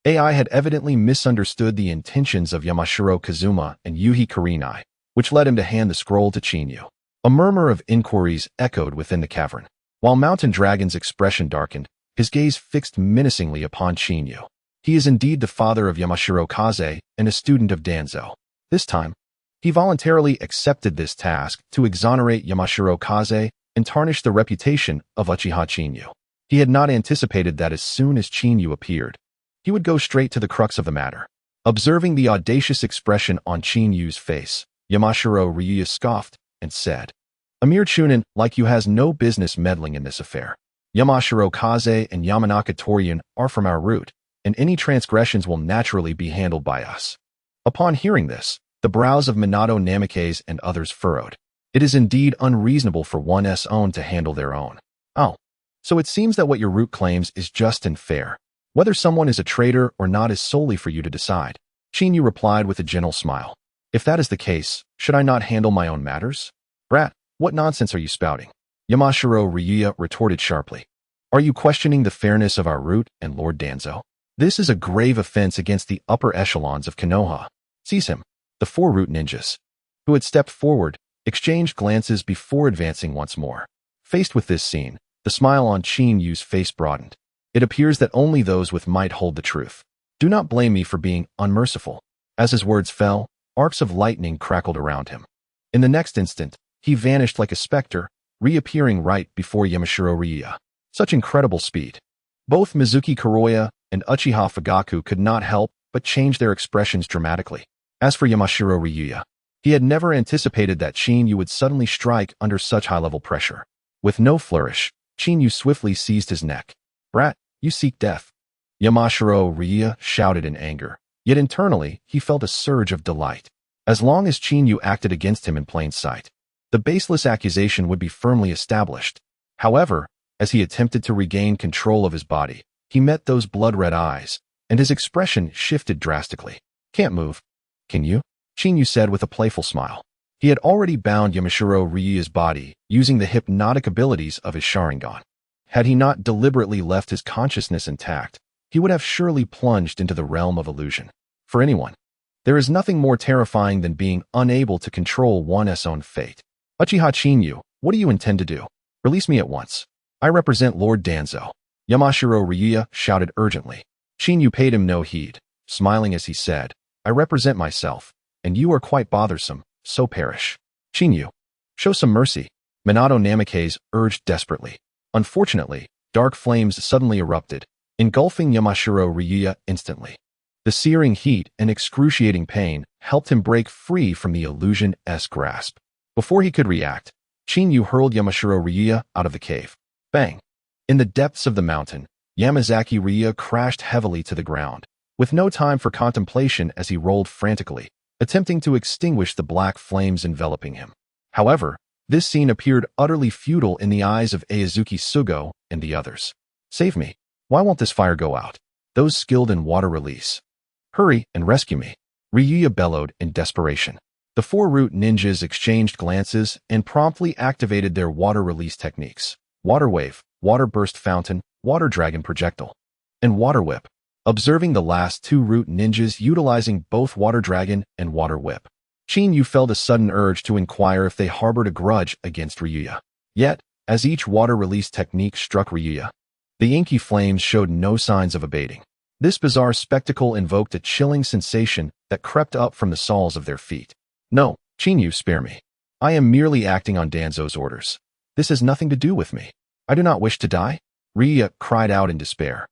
AI had evidently misunderstood the intentions of Yamashiro Kazuma and Yuhi Kurenai, which led him to hand the scroll to Chinyu. A murmur of inquiries echoed within the cavern. While Mountain Dragon's expression darkened, his gaze fixed menacingly upon Chinyu. He is indeed the father of Yamashiro Kaze and a student of Danzo. This time, he voluntarily accepted this task to exonerate Yamashiro Kaze and tarnish the reputation of Uchiha Chinyu. He had not anticipated that as soon as Chinyu appeared, He would go straight to the crux of the matter. Observing the audacious expression on Yu's face, Yamashiro Ryuya scoffed and said, "A mere chunin like you has no business meddling in this affair. Yamashiro Kaze and Yamanaka Torian are from our root, and any transgressions will naturally be handled by us." Upon hearing this, the brows of Minato Namikaze and others furrowed. It is indeed unreasonable for one's own to handle their own. Oh, so it seems that what your root claims is just and fair. Whether someone is a traitor or not is solely for you to decide. Yu replied with a gentle smile. If that is the case, should I not handle my own matters? Brat, what nonsense are you spouting? Yamashiro Ryuya retorted sharply. Are you questioning the fairness of our root and Lord Danzo? This is a grave offense against the upper echelons of Konoha. Seize him. The four root ninjas, who had stepped forward, exchanged glances before advancing once more. Faced with this scene, the smile on Yu's face broadened. It appears that only those with might hold the truth. Do not blame me for being unmerciful. As his words fell, arcs of lightning crackled around him. In the next instant, he vanished like a specter, reappearing right before Yamashiro Ryuya. Such incredible speed. Both Mizuki Kuroya and Uchiha Fugaku could not help but change their expressions dramatically. As for Yamashiro Ryuya, he had never anticipated that Yu would suddenly strike under such high-level pressure. With no flourish, Yu swiftly seized his neck. Brat, you seek death. Yamashiro Ryuya shouted in anger, yet internally he felt a surge of delight. As long as Yu acted against him in plain sight, the baseless accusation would be firmly established. However, as he attempted to regain control of his body, he met those blood-red eyes, and his expression shifted drastically. Can't move. Can you? Yu said with a playful smile. He had already bound Yamashiro Ryuya's body using the hypnotic abilities of his Sharingan. Had he not deliberately left his consciousness intact, he would have surely plunged into the realm of illusion. For anyone, there is nothing more terrifying than being unable to control one's own fate. Uchiha Yu, what do you intend to do? Release me at once. I represent Lord Danzo. Yamashiro Ryuya shouted urgently. Yu paid him no heed, smiling as he said, I represent myself, and you are quite bothersome, so perish. Yu, show some mercy. Minato Namikaze urged desperately. Unfortunately, dark flames suddenly erupted, engulfing Yamashiro Ryuya instantly. The searing heat and excruciating pain helped him break free from the illusion-esque grasp. Before he could react, Yu hurled Yamashiro Ryuya out of the cave. Bang! In the depths of the mountain, Yamazaki Ryuya crashed heavily to the ground, with no time for contemplation as he rolled frantically, attempting to extinguish the black flames enveloping him. However, this scene appeared utterly futile in the eyes of Aizuki Sugo and the others. Save me. Why won't this fire go out? Those skilled in water release. Hurry and rescue me. Ryuya bellowed in desperation. The four root ninjas exchanged glances and promptly activated their water release techniques. Water wave, water burst fountain, water dragon projectile, and water whip. Observing the last two root ninjas utilizing both water dragon and water whip, Yu felt a sudden urge to inquire if they harbored a grudge against Ryuya. Yet, as each water release technique struck Ryuya, the inky flames showed no signs of abating. This bizarre spectacle invoked a chilling sensation that crept up from the soles of their feet. No, Yu, spare me. I am merely acting on Danzo's orders. This has nothing to do with me. I do not wish to die. Ryuya cried out in despair,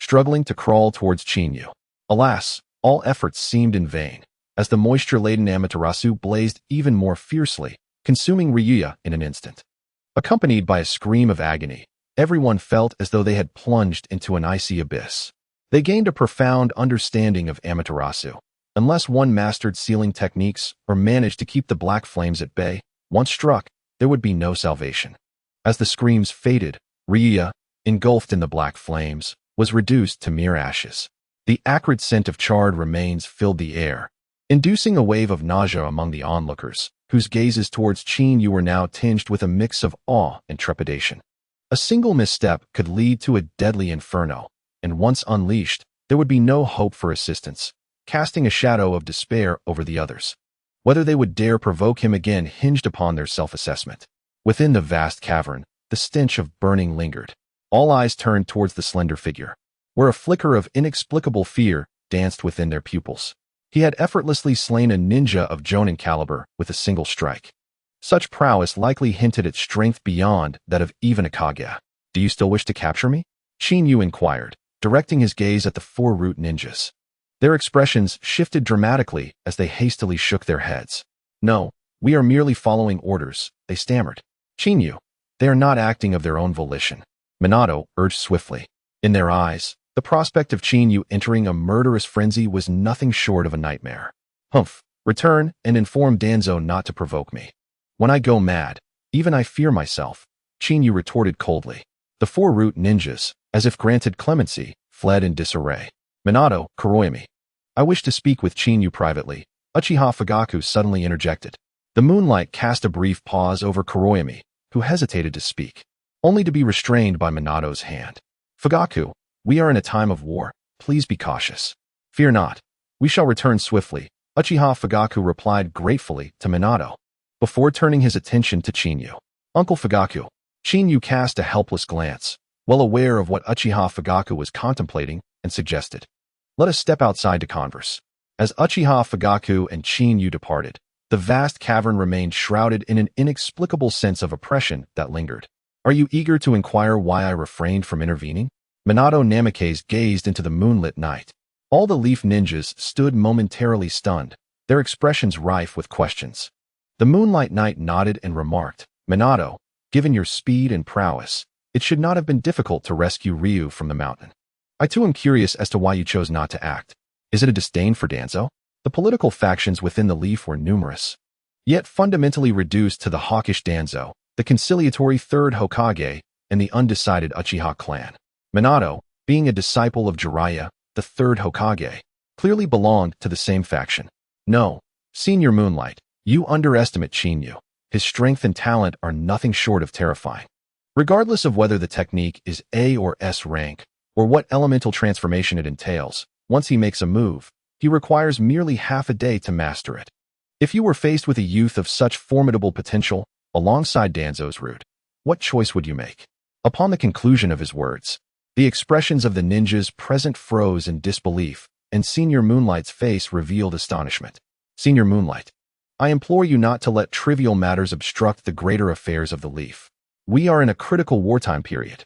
struggling to crawl towards Yu. Alas, all efforts seemed in vain, as the moisture-laden Amaterasu blazed even more fiercely, consuming Ryuya in an instant. Accompanied by a scream of agony, everyone felt as though they had plunged into an icy abyss. They gained a profound understanding of Amaterasu. Unless one mastered sealing techniques or managed to keep the black flames at bay, once struck, there would be no salvation. As the screams faded, Ryuya, engulfed in the black flames, was reduced to mere ashes. The acrid scent of charred remains filled the air, inducing a wave of nausea among the onlookers, whose gazes towards Yu were now tinged with a mix of awe and trepidation. A single misstep could lead to a deadly inferno, and once unleashed, there would be no hope for assistance, casting a shadow of despair over the others. Whether they would dare provoke him again hinged upon their self-assessment. Within the vast cavern, the stench of burning lingered. All eyes turned towards the slender figure, where a flicker of inexplicable fear danced within their pupils. He had effortlessly slain a ninja of Jonin caliber with a single strike. Such prowess likely hinted at strength beyond that of even a Kage. Do you still wish to capture me? Yu inquired, directing his gaze at the four root ninjas. Their expressions shifted dramatically as they hastily shook their heads. "No, we are merely following orders," they stammered. "Chinyu, they are not acting of their own volition," Minato urged swiftly. In their eyes, the prospect of Chinyu entering a murderous frenzy was nothing short of a nightmare. "Humph, return and inform Danzo not to provoke me. When I go mad, even I fear myself," Chinyu retorted coldly. The four root ninjas, as if granted clemency, fled in disarray. "Minato, Kuroyami, I wish to speak with Chinyu privately," Uchiha Fugaku suddenly interjected. The moonlight cast a brief pause over Kuroyami, who hesitated to speak, only to be restrained by Minato's hand. "Fugaku, we are in a time of war. Please be cautious." "Fear not. We shall return swiftly," Uchiha Fugaku replied gratefully to Minato, before turning his attention to Chinyu. "Uncle Fugaku." Chinyu cast a helpless glance, well aware of what Uchiha Fugaku was contemplating, and suggested, "Let us step outside to converse." As Uchiha Fugaku and Chinyu departed, the vast cavern remained shrouded in an inexplicable sense of oppression that lingered. "Are you eager to inquire why I refrained from intervening?" Minato Namikaze gazed into the moonlit night. All the leaf ninjas stood momentarily stunned, their expressions rife with questions. The moonlight knight nodded and remarked, "Minato, given your speed and prowess, it should not have been difficult to rescue Ryu from the mountain. I too am curious as to why you chose not to act. Is it a disdain for Danzo?" The political factions within the Leaf were numerous, yet fundamentally reduced to the hawkish Danzo, the conciliatory Third Hokage, and the undecided Uchiha clan. Minato, being a disciple of Jiraiya, the Third Hokage, clearly belonged to the same faction. "No, Senior Moonlight, you underestimate Chinyu. His strength and talent are nothing short of terrifying. Regardless of whether the technique is A or S rank, or what elemental transformation it entails, once he makes a move, he requires merely half a day to master it. If you were faced with a youth of such formidable potential, alongside Danzo's route, what choice would you make?" Upon the conclusion of his words, the expressions of the ninjas present froze in disbelief, and Senior Moonlight's face revealed astonishment. "Senior Moonlight, I implore you not to let trivial matters obstruct the greater affairs of the Leaf. We are in a critical wartime period.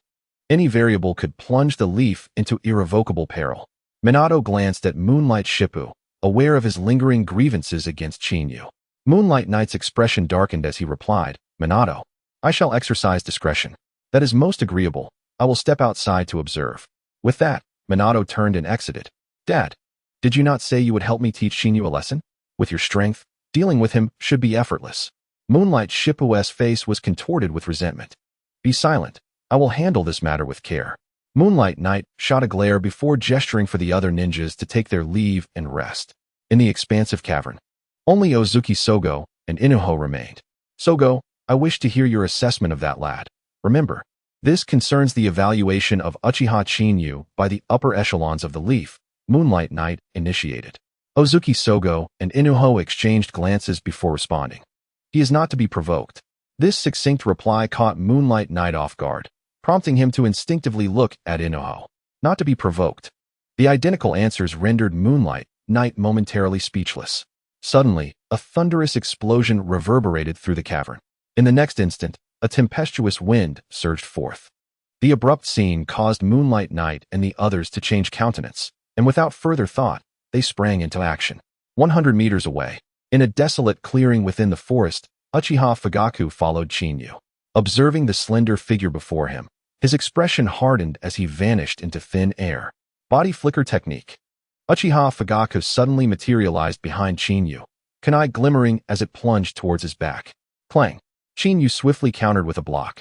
Any variable could plunge the Leaf into irrevocable peril." Minato glanced at Moonlight Shippu, aware of his lingering grievances against Chinyu. Moonlight Knight's expression darkened as he replied, "Minato, I shall exercise discretion. That is most agreeable. I will step outside to observe." With that, Minato turned and exited. "Dad, did you not say you would help me teach Chinyu a lesson? With your strength, dealing with him should be effortless." Moonlight Shippu's face was contorted with resentment. "Be silent. I will handle this matter with care." Moonlight Knight shot a glare before gesturing for the other ninjas to take their leave and rest. In the expansive cavern, only Ozuki Sogo and Inuho remained. "Sogo, I wish to hear your assessment of that lad. Remember, this concerns the evaluation of Uchiha Chinyu by the upper echelons of the Leaf," Moonlight Knight initiated. Ozuki Sogo and Inuho exchanged glances before responding. "He is not to be provoked." This succinct reply caught Moonlight Knight off guard, prompting him to instinctively look at Inuho. "Not to be provoked." The identical answers rendered Moonlight Knight momentarily speechless. Suddenly, a thunderous explosion reverberated through the cavern. In the next instant, a tempestuous wind surged forth. The abrupt scene caused Moonlight Knight and the others to change countenance, and without further thought, they sprang into action. 100 meters away, in a desolate clearing within the forest, Uchiha Fugaku followed Chinyu. Observing the slender figure before him, his expression hardened as he vanished into thin air. Body flicker technique. Uchiha Fugaku suddenly materialized behind Chinyu, kunai glimmering as it plunged towards his back. Clang! Chinyu swiftly countered with a block.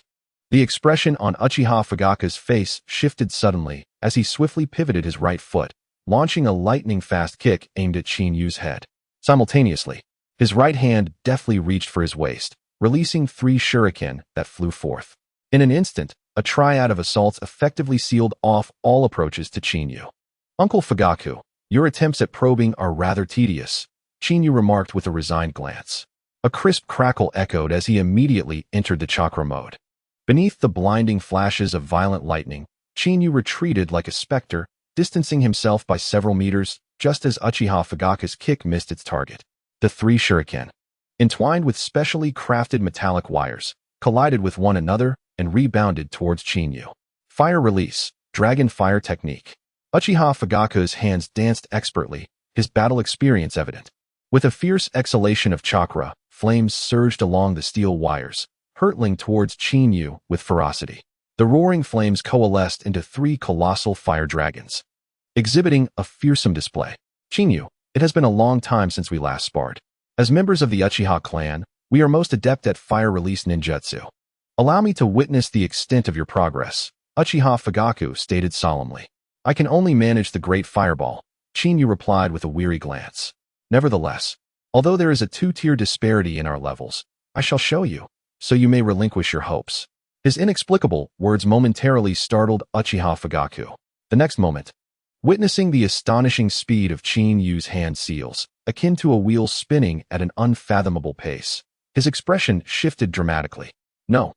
The expression on Uchiha Fugaku's face shifted suddenly as he swiftly pivoted his right foot, launching a lightning-fast kick aimed at Chinyu's head. Simultaneously, his right hand deftly reached for his waist, releasing 3 shuriken that flew forth. In an instant, a triad of assaults effectively sealed off all approaches to Chinyu. "Uncle Fugaku, your attempts at probing are rather tedious," Chinyu remarked with a resigned glance. A crisp crackle echoed as he immediately entered the chakra mode. Beneath the blinding flashes of violent lightning, Chinyu retreated like a specter, distancing himself by several meters, just as Uchiha Fugaku's kick missed its target. The 3 shuriken, entwined with specially crafted metallic wires, collided with one another and rebounded towards Chinyu. Fire release, dragon fire technique. Uchiha Fugaku's hands danced expertly, his battle experience evident. With a fierce exhalation of chakra, flames surged along the steel wires, hurtling towards Chinyu with ferocity. The roaring flames coalesced into 3 colossal fire dragons, exhibiting a fearsome display. Chinyu, it has been a long time since we last sparred. As members of the Uchiha clan, we are most adept at fire release ninjutsu. Allow me to witness the extent of your progress, Uchiha Fugaku stated solemnly. I can only manage the great fireball, Chinyu replied with a weary glance. Nevertheless, although there is a 2-tier disparity in our levels, I shall show you, so you may relinquish your hopes. His inexplicable words momentarily startled Uchiha Fugaku. The next moment, witnessing the astonishing speed of Chinyu's hand seals, akin to a wheel spinning at an unfathomable pace, his expression shifted dramatically. No,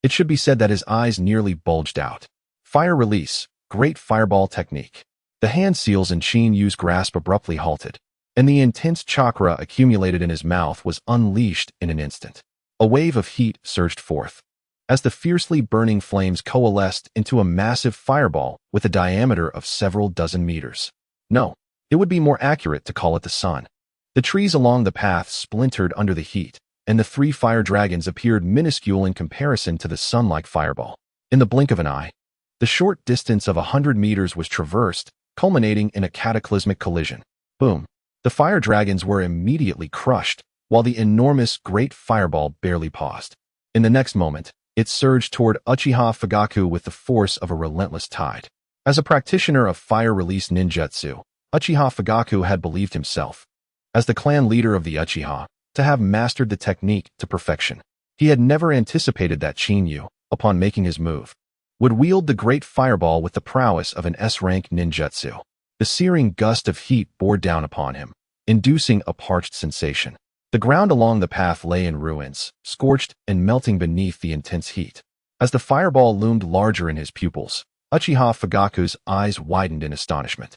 it should be said that his eyes nearly bulged out. Fire release, great fireball technique. The hand seals in Chinyu's grasp abruptly halted, and the intense chakra accumulated in his mouth was unleashed in an instant. A wave of heat surged forth, as the fiercely burning flames coalesced into a massive fireball with a diameter of several dozen meters. No, it would be more accurate to call it the sun. The trees along the path splintered under the heat, and the 3 fire dragons appeared minuscule in comparison to the sun-like fireball. In the blink of an eye, the short distance of 100 meters was traversed, culminating in a cataclysmic collision. Boom! The fire dragons were immediately crushed, while the enormous great fireball barely paused. In the next moment, it surged toward Uchiha Fugaku with the force of a relentless tide. As a practitioner of fire-release ninjutsu, Uchiha Fugaku had believed himself, as the clan leader of the Uchiha, to have mastered the technique to perfection. He had never anticipated that Chinyu, upon making his move, would wield the great fireball with the prowess of an S-rank ninjutsu. The searing gust of heat bore down upon him, inducing a parched sensation. The ground along the path lay in ruins, scorched and melting beneath the intense heat. As the fireball loomed larger in his pupils, Uchiha Fugaku's eyes widened in astonishment.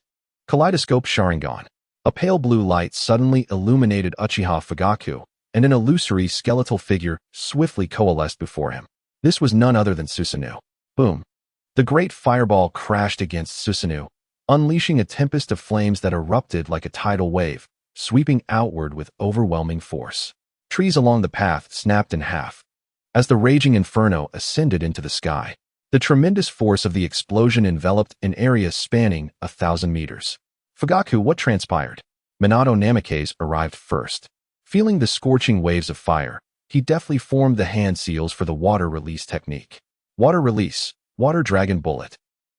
Kaleidoscope Sharingan. A pale blue light suddenly illuminated Uchiha Fugaku, and an illusory skeletal figure swiftly coalesced before him. This was none other than Susanoo. Boom! The great fireball crashed against Susanoo, unleashing a tempest of flames that erupted like a tidal wave, sweeping outward with overwhelming force. Trees along the path snapped in half, as the raging inferno ascended into the sky. The tremendous force of the explosion enveloped an area spanning 1,000 meters. Fugaku, what transpired? Minato Namikaze arrived first. Feeling the scorching waves of fire, he deftly formed the hand seals for the water release technique. Water release, water dragon bullet.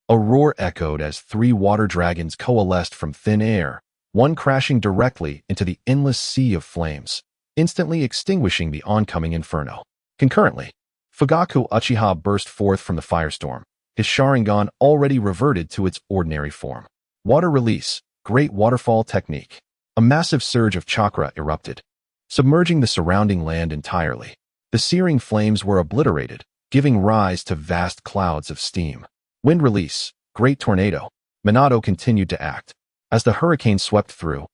A roar echoed as 3 water dragons coalesced from thin air, one crashing directly into the endless sea of flames, instantly extinguishing the oncoming inferno. Concurrently, Fugaku Uchiha burst forth from the firestorm, his Sharingan already reverted to its ordinary form. Water release, great waterfall technique. A massive surge of chakra erupted, submerging the surrounding land entirely. The searing flames were obliterated, giving rise to vast clouds of steam. Wind release, great tornado. Minato continued to act. As the hurricane swept through,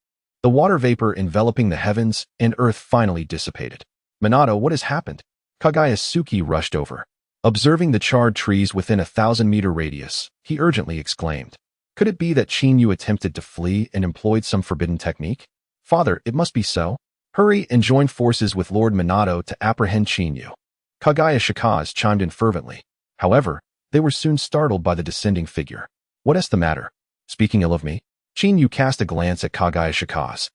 the water vapor enveloping the heavens and earth finally dissipated. Minato, what has happened? Kagayasuki rushed over. Observing the charred trees within a 1,000-meter radius, he urgently exclaimed. Could it be that Chinyu attempted to flee and employed some forbidden technique? Father, it must be so. Hurry and join forces with Lord Minato to apprehend Chinyu. Kagayashikaze chimed in fervently. However, they were soon startled by the descending figure. What is the matter? Speaking ill of me? Chinyu cast a glance at Kagayashikaze,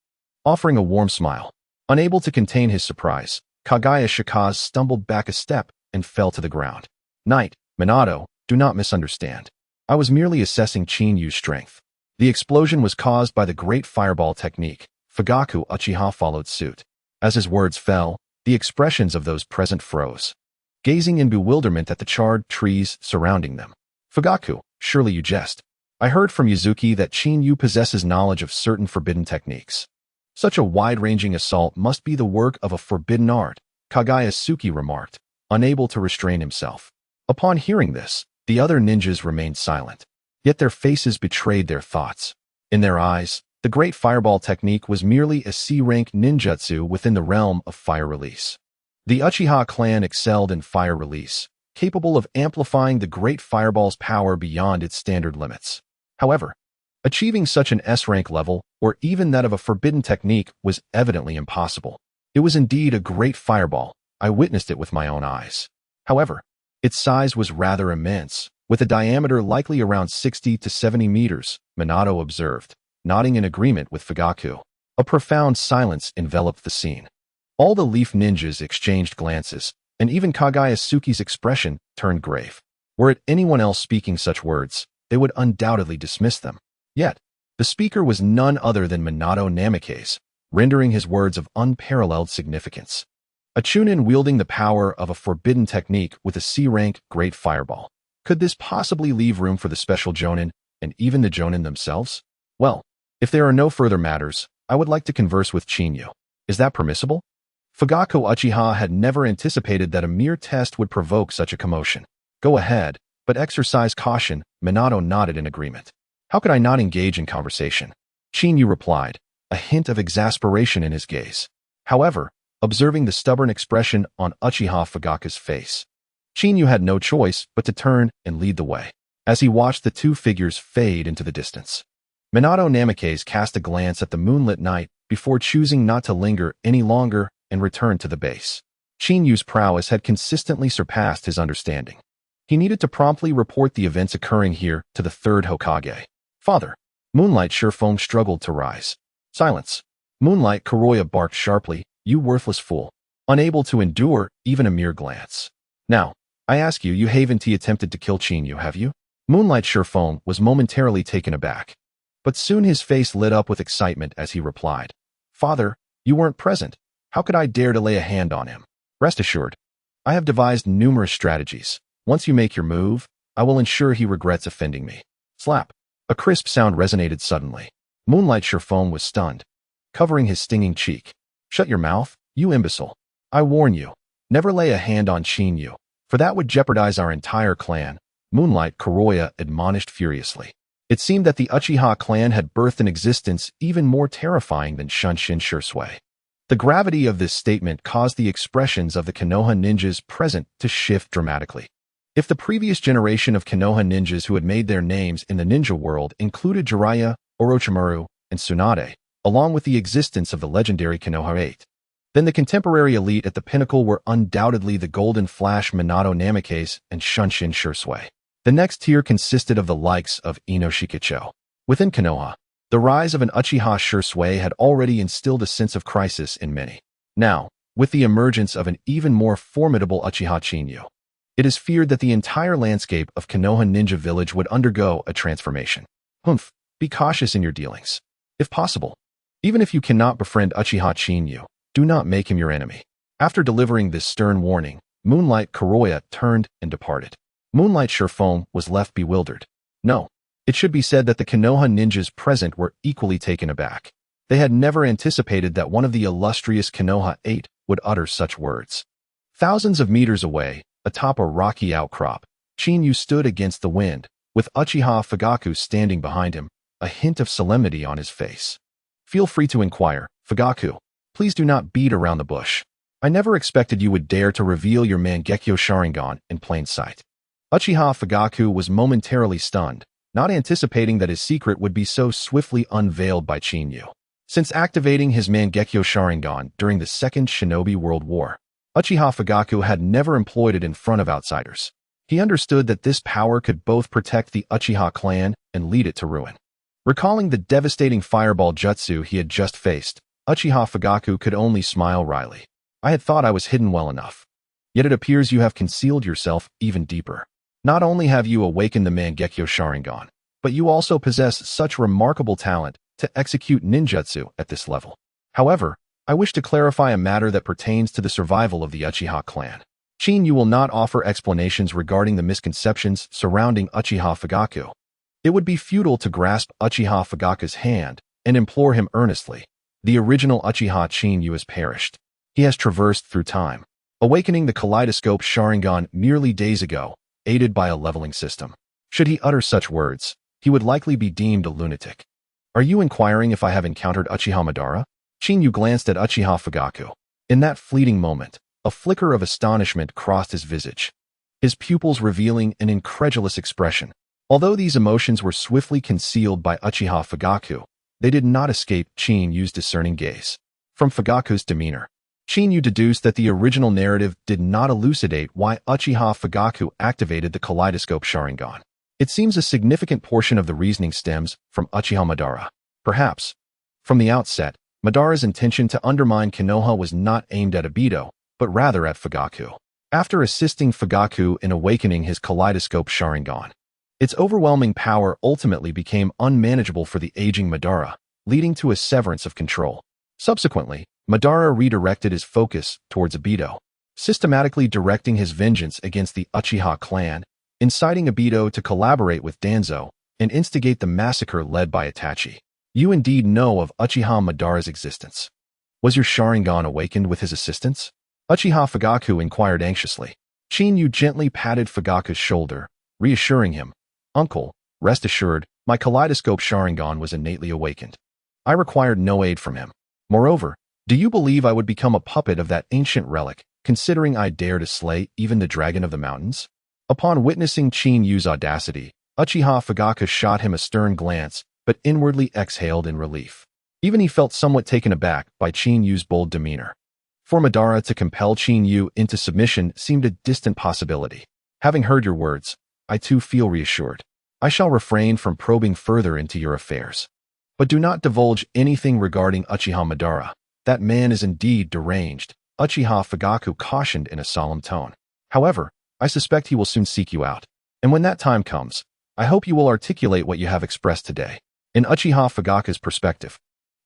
offering a warm smile. Unable to contain his surprise, Kagayashikaze stumbled back a step and fell to the ground. Knight, Minato, do not misunderstand. I was merely assessing Chinyu's strength. The explosion was caused by the great fireball technique. Fugaku Uchiha followed suit. As his words fell, the expressions of those present froze, gazing in bewilderment at the charred trees surrounding them. Fugaku, surely you jest. I heard from Yuzuki that Chinyu possesses knowledge of certain forbidden techniques. Such a wide-ranging assault must be the work of a forbidden art, Kagayasuki remarked, unable to restrain himself. Upon hearing this, the other ninjas remained silent, yet their faces betrayed their thoughts. In their eyes, the great fireball technique was merely a C-rank ninjutsu within the realm of fire release. The Uchiha clan excelled in fire release, capable of amplifying the great fireball's power beyond its standard limits. However, Achieving such an S-rank level, or even that of a forbidden technique, was evidently impossible. It was indeed a great fireball. I witnessed it with my own eyes. However, its size was rather immense, with a diameter likely around 60 to 70 meters, Minato observed, nodding in agreement with Fugaku. A profound silence enveloped the scene. All the leaf ninjas exchanged glances, and even Kagayasuke's expression turned grave. Were it anyone else speaking such words, they would undoubtedly dismiss them. Yet, the speaker was none other than Minato Namikaze, rendering his words of unparalleled significance. A Chunin wielding the power of a forbidden technique with a C-rank great fireball. Could this possibly leave room for the special Jonin, and even the Jonin themselves? Well, if there are no further matters, I would like to converse with Chinyu. Is that permissible? Fugaku Uchiha had never anticipated that a mere test would provoke such a commotion. Go ahead, but exercise caution, Minato nodded in agreement. How could I not engage in conversation? Chinyu replied, a hint of exasperation in his gaze. However, observing the stubborn expression on Uchiha Fugaku's face, Chinyu had no choice but to turn and lead the way, as he watched the two figures fade into the distance. Minato Namikaze cast a glance at the moonlit night before choosing not to linger any longer and return to the base. Chinyu's prowess had consistently surpassed his understanding. He needed to promptly report the events occurring here to the Third Hokage. Father. Moonlight Surefoam struggled to rise. Silence. Moonlight Kuroya barked sharply, you worthless fool. Unable to endure even a mere glance. Now, I ask you, you haven't attempted to kill Chinyu, have you? Moonlight Surefoam was momentarily taken aback. But soon his face lit up with excitement as he replied. Father, you weren't present. How could I dare to lay a hand on him? Rest assured, I have devised numerous strategies. Once you make your move, I will ensure he regrets offending me. Slap. A crisp sound resonated suddenly. Moonlight Surefoam was stunned, covering his stinging cheek. Shut your mouth, you imbecile. I warn you, never lay a hand on Chinyu, for that would jeopardize our entire clan, Moonlight Kuroya admonished furiously. It seemed that the Uchiha clan had birthed an existence even more terrifying than Shunshin Shursui. The gravity of this statement caused the expressions of the Konoha ninjas present to shift dramatically. If the previous generation of Konoha ninjas who had made their names in the ninja world included Jiraiya, Orochimaru, and Tsunade, along with the existence of the legendary Konoha 8, then the contemporary elite at the pinnacle were undoubtedly the Golden Flash Minato Namikaze and Shunshin Shursui. The next tier consisted of the likes of Ino Shikicho. Within Konoha, the rise of an Uchiha Shursui had already instilled a sense of crisis in many. Now, with the emergence of an even more formidable Uchiha Chinyu, it is feared that the entire landscape of Konoha Ninja Village would undergo a transformation. Humph, be cautious in your dealings. If possible, even if you cannot befriend Uchiha Chinyu, do not make him your enemy. After delivering this stern warning, Moonlight Kuroya turned and departed. Moonlight Surefoam was left bewildered. No, it should be said that the Konoha ninjas present were equally taken aback. They had never anticipated that one of the illustrious Konoha 8 would utter such words. Thousands of meters away, atop a rocky outcrop, Chinyu stood against the wind, with Uchiha Fugaku standing behind him, a hint of solemnity on his face. Feel free to inquire, Fugaku. Please do not beat around the bush. I never expected you would dare to reveal your Mangekyo Sharingan in plain sight. Uchiha Fugaku was momentarily stunned, not anticipating that his secret would be so swiftly unveiled by Chinyu. Since activating his Mangekyo Sharingan during the Second Shinobi World War, Uchiha Fugaku had never employed it in front of outsiders. He understood that this power could both protect the Uchiha clan and lead it to ruin. Recalling the devastating fireball jutsu he had just faced, Uchiha Fugaku could only smile wryly. I had thought I was hidden well enough. Yet it appears you have concealed yourself even deeper. Not only have you awakened the Mangekyo Sharingan, but you also possess such remarkable talent to execute ninjutsu at this level. However, I wish to clarify a matter that pertains to the survival of the Uchiha clan. Chinyu will not offer explanations regarding the misconceptions surrounding Uchiha Fugaku. It would be futile to grasp Uchiha Fugaku's hand and implore him earnestly. The original Uchiha Chinyu has perished. He has traversed through time, awakening the Kaleidoscope Sharingan merely days ago, aided by a leveling system. Should he utter such words, he would likely be deemed a lunatic. Are you inquiring if I have encountered Uchiha Madara? Chinyu glanced at Uchiha Fugaku. In that fleeting moment, a flicker of astonishment crossed his visage, his pupils revealing an incredulous expression. Although these emotions were swiftly concealed by Uchiha Fugaku, they did not escape Chin-Yu's discerning gaze. From Fugaku's demeanor, Chin-Yu deduced that the original narrative did not elucidate why Uchiha Fugaku activated the Kaleidoscope Sharingan. It seems a significant portion of the reasoning stems from Uchiha Madara. Perhaps, from the outset, Madara's intention to undermine Konoha was not aimed at Obito, but rather at Fugaku. After assisting Fugaku in awakening his Kaleidoscope Sharingan, its overwhelming power ultimately became unmanageable for the aging Madara, leading to a severance of control. Subsequently, Madara redirected his focus towards Obito, systematically directing his vengeance against the Uchiha clan, inciting Obito to collaborate with Danzo and instigate the massacre led by Itachi. You indeed know of Uchiha Madara's existence. Was your Sharingan awakened with his assistance? Uchiha Fugaku inquired anxiously. Chin-Yu gently patted Fugaku's shoulder, reassuring him, "Uncle, rest assured, my Kaleidoscope Sharingan was innately awakened. I required no aid from him. Moreover, do you believe I would become a puppet of that ancient relic, considering I dare to slay even the Dragon of the Mountains?" Upon witnessing Chin-Yu's audacity, Uchiha Fugaku shot him a stern glance, but inwardly exhaled in relief. Even he felt somewhat taken aback by Chin-Yu's bold demeanor. For Madara to compel Chin-Yu into submission seemed a distant possibility. "Having heard your words, I too feel reassured. I shall refrain from probing further into your affairs. But do not divulge anything regarding Uchiha Madara. That man is indeed deranged," Uchiha Fugaku cautioned in a solemn tone. "However, I suspect he will soon seek you out. And when that time comes, I hope you will articulate what you have expressed today." In Uchiha Fugaku's perspective,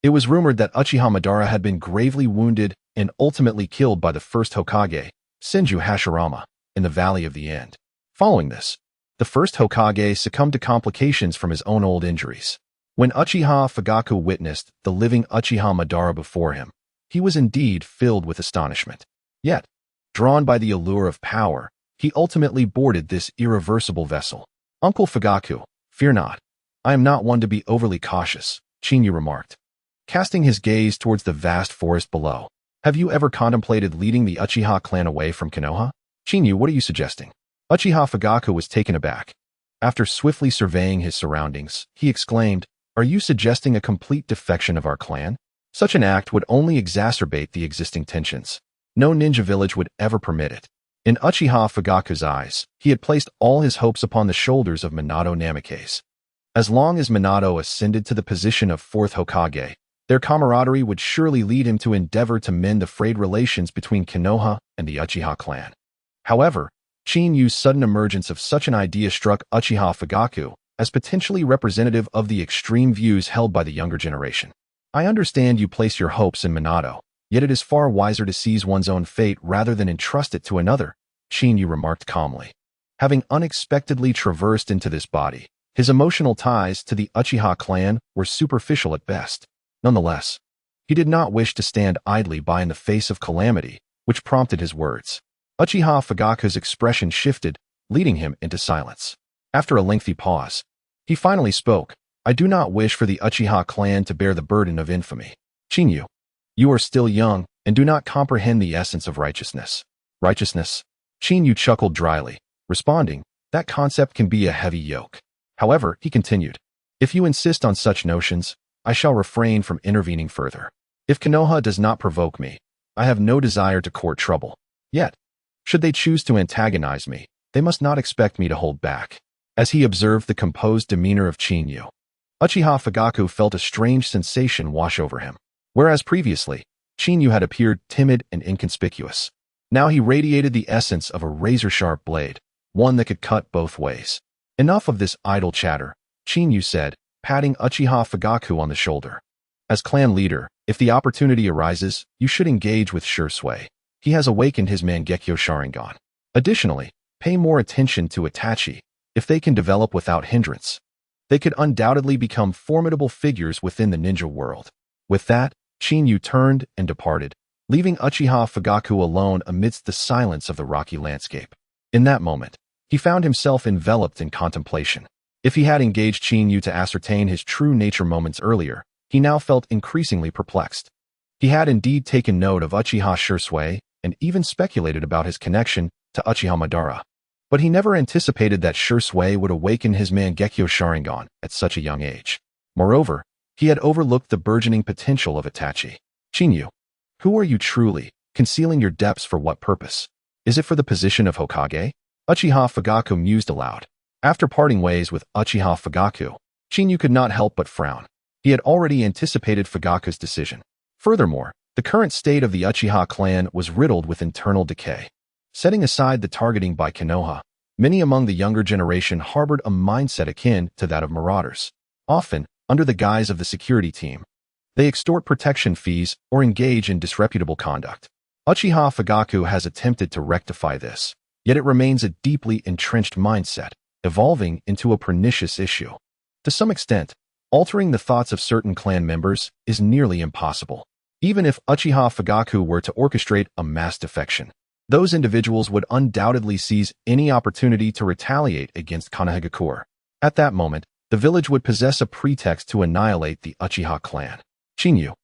it was rumored that Uchiha Madara had been gravely wounded and ultimately killed by the First Hokage, Senju Hashirama, in the Valley of the End. Following this, the First Hokage succumbed to complications from his own old injuries. When Uchiha Fugaku witnessed the living Uchiha Madara before him, he was indeed filled with astonishment. Yet, drawn by the allure of power, he ultimately boarded this irreversible vessel. "Uncle Fugaku, fear not. I am not one to be overly cautious," Chin-Yu remarked, casting his gaze towards the vast forest below. "Have you ever contemplated leading the Uchiha clan away from Konoha?" "Chin-Yu, what are you suggesting?" Uchiha Fugaku was taken aback. After swiftly surveying his surroundings, he exclaimed, "Are you suggesting a complete defection of our clan? Such an act would only exacerbate the existing tensions. No ninja village would ever permit it." In Uchiha Fugaku's eyes, he had placed all his hopes upon the shoulders of Minato Namikaze. As long as Minato ascended to the position of Fourth Hokage, their camaraderie would surely lead him to endeavor to mend the frayed relations between Konoha and the Uchiha clan. However, Chin-Yu's sudden emergence of such an idea struck Uchiha Fugaku as potentially representative of the extreme views held by the younger generation. "I understand you place your hopes in Minato, yet it is far wiser to seize one's own fate rather than entrust it to another," Chin-Yu remarked calmly. Having unexpectedly traversed into this body, his emotional ties to the Uchiha clan were superficial at best. Nonetheless, he did not wish to stand idly by in the face of calamity, which prompted his words. Uchiha Fugaku's expression shifted, leading him into silence. After a lengthy pause, he finally spoke. "I do not wish for the Uchiha clan to bear the burden of infamy. Chin-Yu, you are still young and do not comprehend the essence of righteousness." "Righteousness?" Chin-Yu chuckled dryly, responding, "That concept can be a heavy yoke." However, he continued, "If you insist on such notions, I shall refrain from intervening further. If Konoha does not provoke me, I have no desire to court trouble. Yet, should they choose to antagonize me, they must not expect me to hold back." As he observed the composed demeanor of Chin-Yu, Uchiha Fugaku felt a strange sensation wash over him. Whereas previously, Chin-Yu had appeared timid and inconspicuous. Now he radiated the essence of a razor-sharp blade, one that could cut both ways. "Enough of this idle chatter," Chin-Yu said, patting Uchiha Fugaku on the shoulder. "As clan leader, if the opportunity arises, you should engage with sure sway. He has awakened his Mangekyo Sharingan. Additionally, pay more attention to Itachi. If they can develop without hindrance, they could undoubtedly become formidable figures within the ninja world." With that, Chin-Yu turned and departed, leaving Uchiha Fugaku alone amidst the silence of the rocky landscape. In that moment, he found himself enveloped in contemplation. If he had engaged Chin-Yu to ascertain his true nature moments earlier, he now felt increasingly perplexed. He had indeed taken note of Uchiha Shursui and even speculated about his connection to Uchiha Madara. But he never anticipated that Shursui would awaken his Mangekyo Sharingan at such a young age. Moreover, he had overlooked the burgeoning potential of Itachi. Chinyu, who are you truly, concealing your depths for what purpose? Is it for the position of Hokage? Uchiha Fugaku mused aloud. After parting ways with Uchiha Fugaku, Chinyu could not help but frown. He had already anticipated Fugaku's decision. Furthermore, the current state of the Uchiha clan was riddled with internal decay. Setting aside the targeting by Konoha, many among the younger generation harbored a mindset akin to that of marauders. Often, under the guise of the security team, they extort protection fees or engage in disreputable conduct. Uchiha Fugaku has attempted to rectify this, yet it remains a deeply entrenched mindset, evolving into a pernicious issue. To some extent, altering the thoughts of certain clan members is nearly impossible. Even if Uchiha Fugaku were to orchestrate a mass defection, those individuals would undoubtedly seize any opportunity to retaliate against Konohagakure. At that moment, the village would possess a pretext to annihilate the Uchiha clan. Chinyu,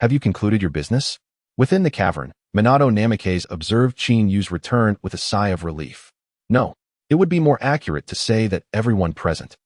have you concluded your business? Within the cavern, Minato Namikaze observed Chinyu's return with a sigh of relief. No, it would be more accurate to say that everyone present,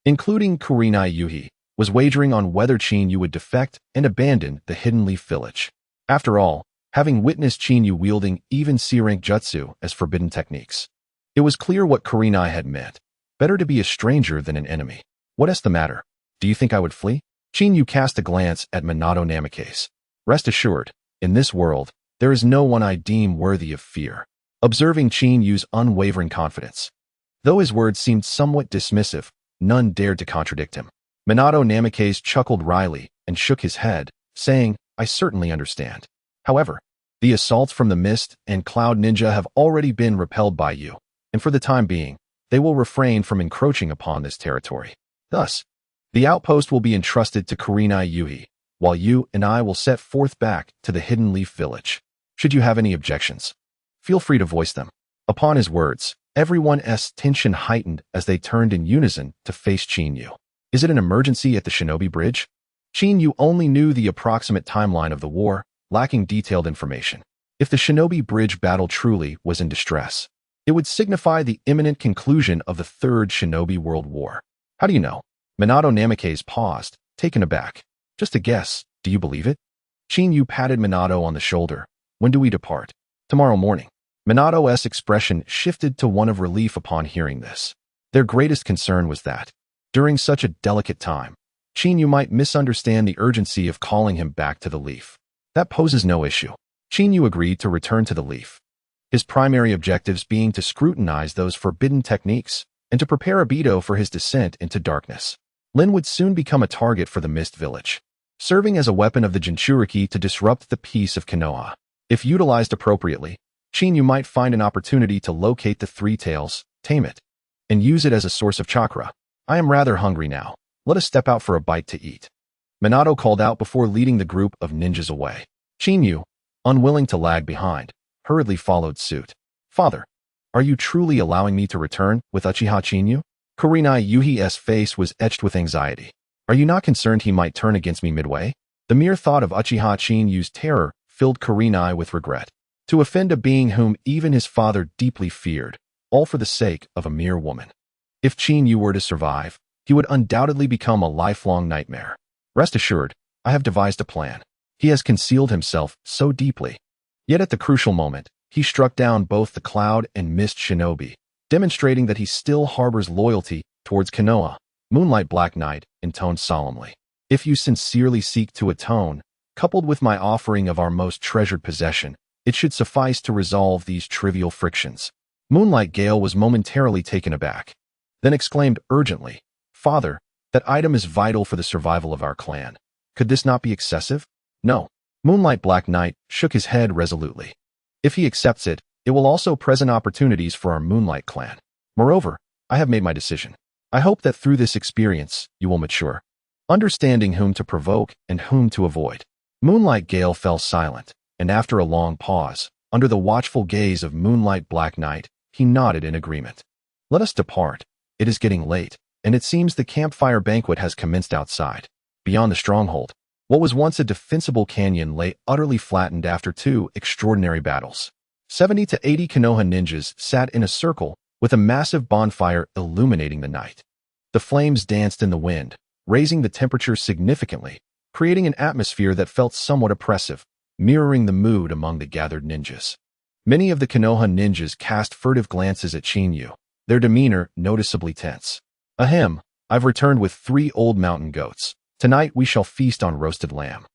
including Kurenai Yuhi, was wagering on whether Chinyu would defect and abandon the Hidden Leaf Village. After all, having witnessed Chinyu wielding even C-rank jutsu as forbidden techniques, it was clear what Kurenai had meant. Better to be a stranger than an enemy. What's the matter? Do you think I would flee? Chinyu cast a glance at Minato Namikaze. Rest assured, in this world, there is no one I deem worthy of fear. Observing Chinyu's unwavering confidence, though his words seemed somewhat dismissive, none dared to contradict him. Minato Namikaze chuckled wryly and shook his head, saying, I certainly understand. However, the assaults from the Mist and Cloud Ninja have already been repelled by you, and for the time being, they will refrain from encroaching upon this territory. Thus, the outpost will be entrusted to Kurenai Yuhi, while you and I will set forth back to the Hidden Leaf Village. Should you have any objections, feel free to voice them. Upon his words, everyone's tension heightened as they turned in unison to face Chinyu. Is it an emergency at the Shinobi Bridge? Chinyu only knew the approximate timeline of the war, lacking detailed information. If the Shinobi Bridge battle truly was in distress, it would signify the imminent conclusion of the Third Shinobi World War. How do you know? Minato Namikaze paused, taken aback. Just a guess, do you believe it? Chinyu patted Minato on the shoulder. When do we depart? Tomorrow morning. Minato's expression shifted to one of relief upon hearing this. Their greatest concern was that, during such a delicate time, Chinyu might misunderstand the urgency of calling him back to the Leaf. That poses no issue. Chinyu agreed to return to the Leaf, his primary objectives being to scrutinize those forbidden techniques and to prepare Obito for his descent into darkness. Lin would soon become a target for the Mist Village, serving as a weapon of the Jinchuriki to disrupt the peace of Konoha. If utilized appropriately, Chinyu might find an opportunity to locate the Three Tails, tame it, and use it as a source of chakra. I am rather hungry now. Let us step out for a bite to eat. Minato called out before leading the group of ninjas away. Chinyu, unwilling to lag behind, hurriedly followed suit. Father, are you truly allowing me to return with Uchiha Chinyu? Kurenai Yuhi's face was etched with anxiety. Are you not concerned he might turn against me midway? The mere thought of Uchiha Chinyu's terror filled Kurenai with regret. To offend a being whom even his father deeply feared, all for the sake of a mere woman. If Chinyu were to survive, he would undoubtedly become a lifelong nightmare. Rest assured, I have devised a plan. He has concealed himself so deeply. Yet at the crucial moment, he struck down both the Cloud and Mist Shinobi, demonstrating that he still harbors loyalty towards Konoha. Moonlight Black Knight intoned solemnly. If you sincerely seek to atone, coupled with my offering of our most treasured possession, it should suffice to resolve these trivial frictions. Moonlight Gale was momentarily taken aback, then exclaimed urgently, Father, that item is vital for the survival of our clan. Could this not be excessive? No. Moonlight Black Knight shook his head resolutely. If he accepts it, it will also present opportunities for our Moonlight clan. Moreover, I have made my decision. I hope that through this experience, you will mature, understanding whom to provoke and whom to avoid. Moonlight Gale fell silent, and after a long pause, under the watchful gaze of Moonlight Black Knight, he nodded in agreement. Let us depart. It is getting late, and it seems the campfire banquet has commenced outside. Beyond the stronghold, what was once a defensible canyon lay utterly flattened after two extraordinary battles. 70 to 80 Konoha ninjas sat in a circle, with a massive bonfire illuminating the night. The flames danced in the wind, raising the temperature significantly, creating an atmosphere that felt somewhat oppressive, mirroring the mood among the gathered ninjas. Many of the Konoha ninjas cast furtive glances at Chinyu, their demeanor noticeably tense. Ahem, I've returned with 3 old mountain goats. Tonight we shall feast on roasted lamb.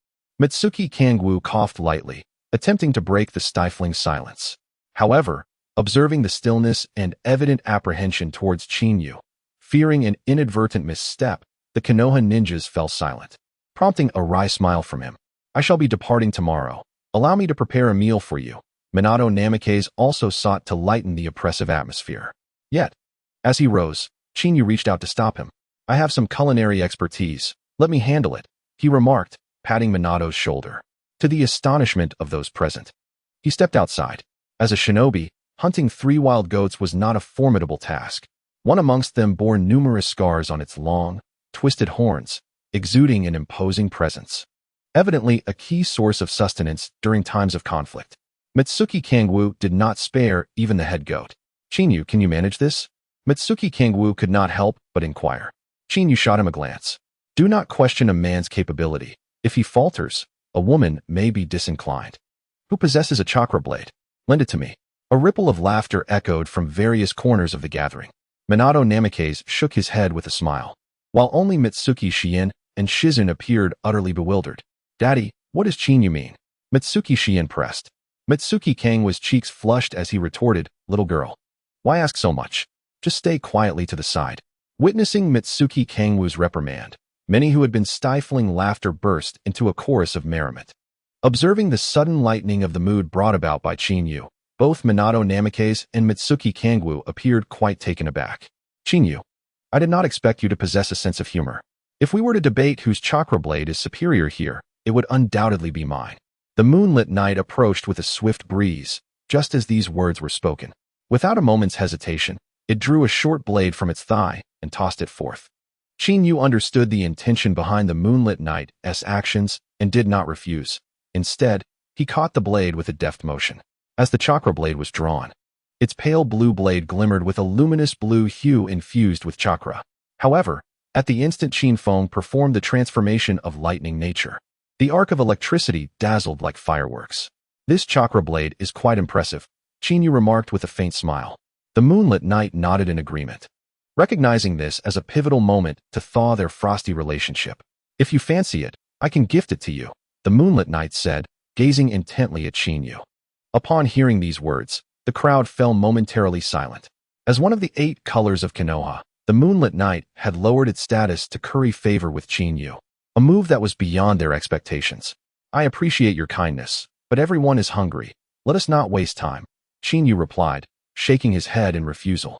Mitsuki Kangwoo coughed lightly, attempting to break the stifling silence. However, observing the stillness and evident apprehension towards Chinyu, fearing an inadvertent misstep, the Konoha ninjas fell silent, prompting a wry smile from him. I shall be departing tomorrow. Allow me to prepare a meal for you. Minato Namikaze also sought to lighten the oppressive atmosphere. Yet, as he rose, Chinyu reached out to stop him. I have some culinary expertise. Let me handle it, he remarked, patting Minato's shoulder. To the astonishment of those present, he stepped outside. As a shinobi, hunting 3 wild goats was not a formidable task. One amongst them bore numerous scars on its long, twisted horns, exuding an imposing presence. Evidently a key source of sustenance during times of conflict. Mitsuki Kangwoo did not spare even the head goat. Chinyu, can you manage this? Mitsuki Kangwoo could not help but inquire. Chinyu shot him a glance. Do not question a man's capability. If he falters, a woman may be disinclined. Who possesses a chakra blade? Lend it to me. A ripple of laughter echoed from various corners of the gathering. Minato Namikaze shook his head with a smile, while only Mitsuki Shien and Shizun appeared utterly bewildered. Daddy, what does Chinyu mean? Mitsuki Shien pressed. Mitsuki Kangwoo's cheeks flushed as he retorted, little girl. Why ask so much? Just stay quietly to the side. Witnessing Mitsuki Kangwoo's reprimand, many who had been stifling laughter burst into a chorus of merriment. Observing the sudden lightening of the mood brought about by Chinyu, both Minato Namikaze and Mitsuki Kangwoo appeared quite taken aback. Chinyu, I did not expect you to possess a sense of humor. If we were to debate whose chakra blade is superior here, it would undoubtedly be mine. The moonlit night approached with a swift breeze, just as these words were spoken. Without a moment's hesitation, it drew a short blade from its thigh and tossed it forth. Chinyu understood the intention behind the moonlit night's actions and did not refuse. Instead, he caught the blade with a deft motion. As the chakra blade was drawn, its pale blue blade glimmered with a luminous blue hue infused with chakra. However, at the instant Chinfeng performed the transformation of lightning nature. The arc of electricity dazzled like fireworks. This chakra blade is quite impressive, Chinyu remarked with a faint smile. The moonlit night nodded in agreement, recognizing this as a pivotal moment to thaw their frosty relationship. If you fancy it, I can gift it to you, the moonlit night said, gazing intently at Chinyu. Upon hearing these words, the crowd fell momentarily silent. As one of the 8 colors of Konoha, the moonlit night had lowered its status to curry favor with Chinyu, a move that was beyond their expectations. I appreciate your kindness, but everyone is hungry. Let us not waste time, Chinyu replied, shaking his head in refusal.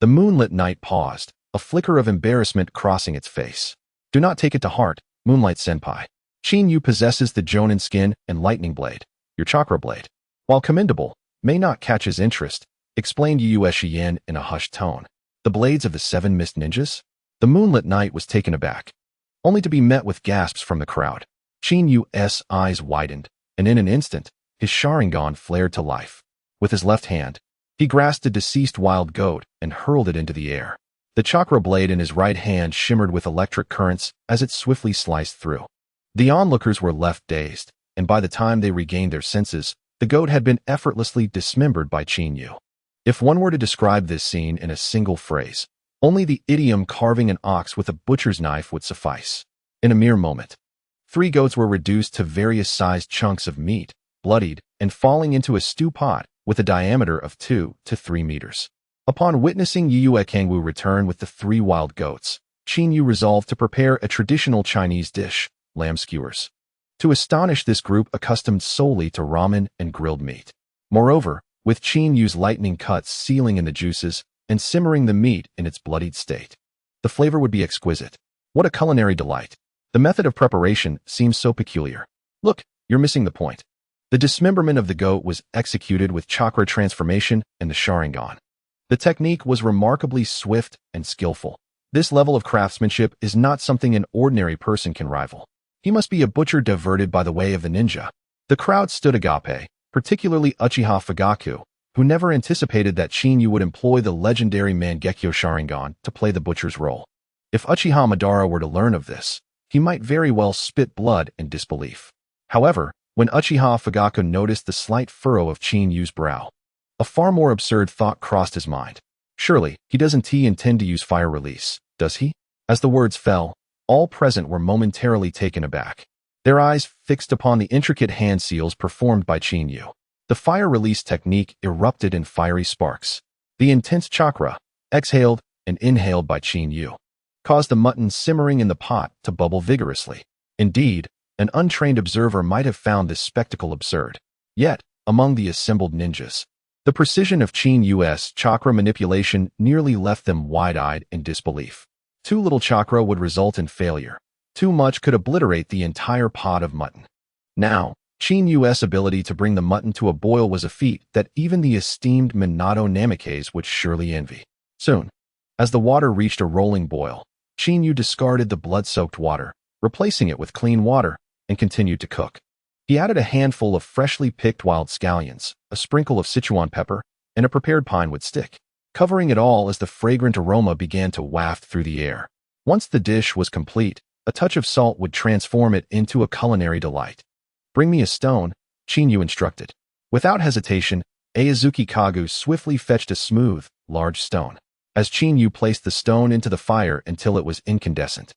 The moonlit night paused, a flicker of embarrassment crossing its face. Do not take it to heart, Moonlight Senpai. Chinyu possesses the Jonin skin and lightning blade, your chakra blade. While commendable, may not catch his interest, explained Yueshien in a hushed tone. The blades of the 7 mist ninjas? The moonlit night was taken aback, only to be met with gasps from the crowd. Chinyu's eyes widened, and in an instant, his Sharingan flared to life. With his left hand, he grasped a deceased wild goat and hurled it into the air. The chakra blade in his right hand shimmered with electric currents as it swiftly sliced through. The onlookers were left dazed, and by the time they regained their senses, the goat had been effortlessly dismembered by Chinyu. If one were to describe this scene in a single phrase, only the idiom carving an ox with a butcher's knife would suffice. In a mere moment, 3 goats were reduced to various sized chunks of meat, bloodied, and falling into a stew pot with a diameter of 2 to 3 meters. Upon witnessing Yue Kangwoo return with the 3 wild goats, Chinyu resolved to prepare a traditional Chinese dish, lamb skewers, to astonish this group accustomed solely to ramen and grilled meat. Moreover, with Chinyu's lightning cuts sealing in the juices and simmering the meat in its bloodied state, the flavor would be exquisite. What a culinary delight! The method of preparation seems so peculiar. Look, you're missing the point. The dismemberment of the goat was executed with chakra transformation and the Sharingan. The technique was remarkably swift and skillful. This level of craftsmanship is not something an ordinary person can rival. He must be a butcher diverted by the way of the ninja. The crowd stood agape, particularly Uchiha Fugaku, who never anticipated that Chin-Yu would employ the legendary Mangekyo Sharingan to play the butcher's role. If Uchiha Madara were to learn of this, he might very well spit blood in disbelief. However, when Uchiha Fugaku noticed the slight furrow of Chin-Yu's brow, a far more absurd thought crossed his mind. Surely, he doesn't intend to use fire release, does he? As the words fell, all present were momentarily taken aback, their eyes fixed upon the intricate hand seals performed by Chin-Yu. The fire release technique erupted in fiery sparks. The intense chakra, exhaled and inhaled by Chin-Yu, caused the mutton simmering in the pot to bubble vigorously. Indeed, an untrained observer might have found this spectacle absurd. Yet, among the assembled ninjas, the precision of Chin-Yu's chakra manipulation nearly left them wide-eyed in disbelief. Too little chakra would result in failure. Too much could obliterate the entire pot of mutton. Now, Chin-Yu's ability to bring the mutton to a boil was a feat that even the esteemed Minato Namikaze would surely envy. Soon, as the water reached a rolling boil, Chin-Yu discarded the blood-soaked water, replacing it with clean water, and continued to cook. He added a handful of freshly picked wild scallions, a sprinkle of Sichuan pepper, and a prepared pinewood stick, covering it all as the fragrant aroma began to waft through the air. Once the dish was complete, a touch of salt would transform it into a culinary delight. "Bring me a stone," Chin-Yu instructed. Without hesitation, Aizuki Kagu swiftly fetched a smooth, large stone. As Chin-Yu placed the stone into the fire until it was incandescent,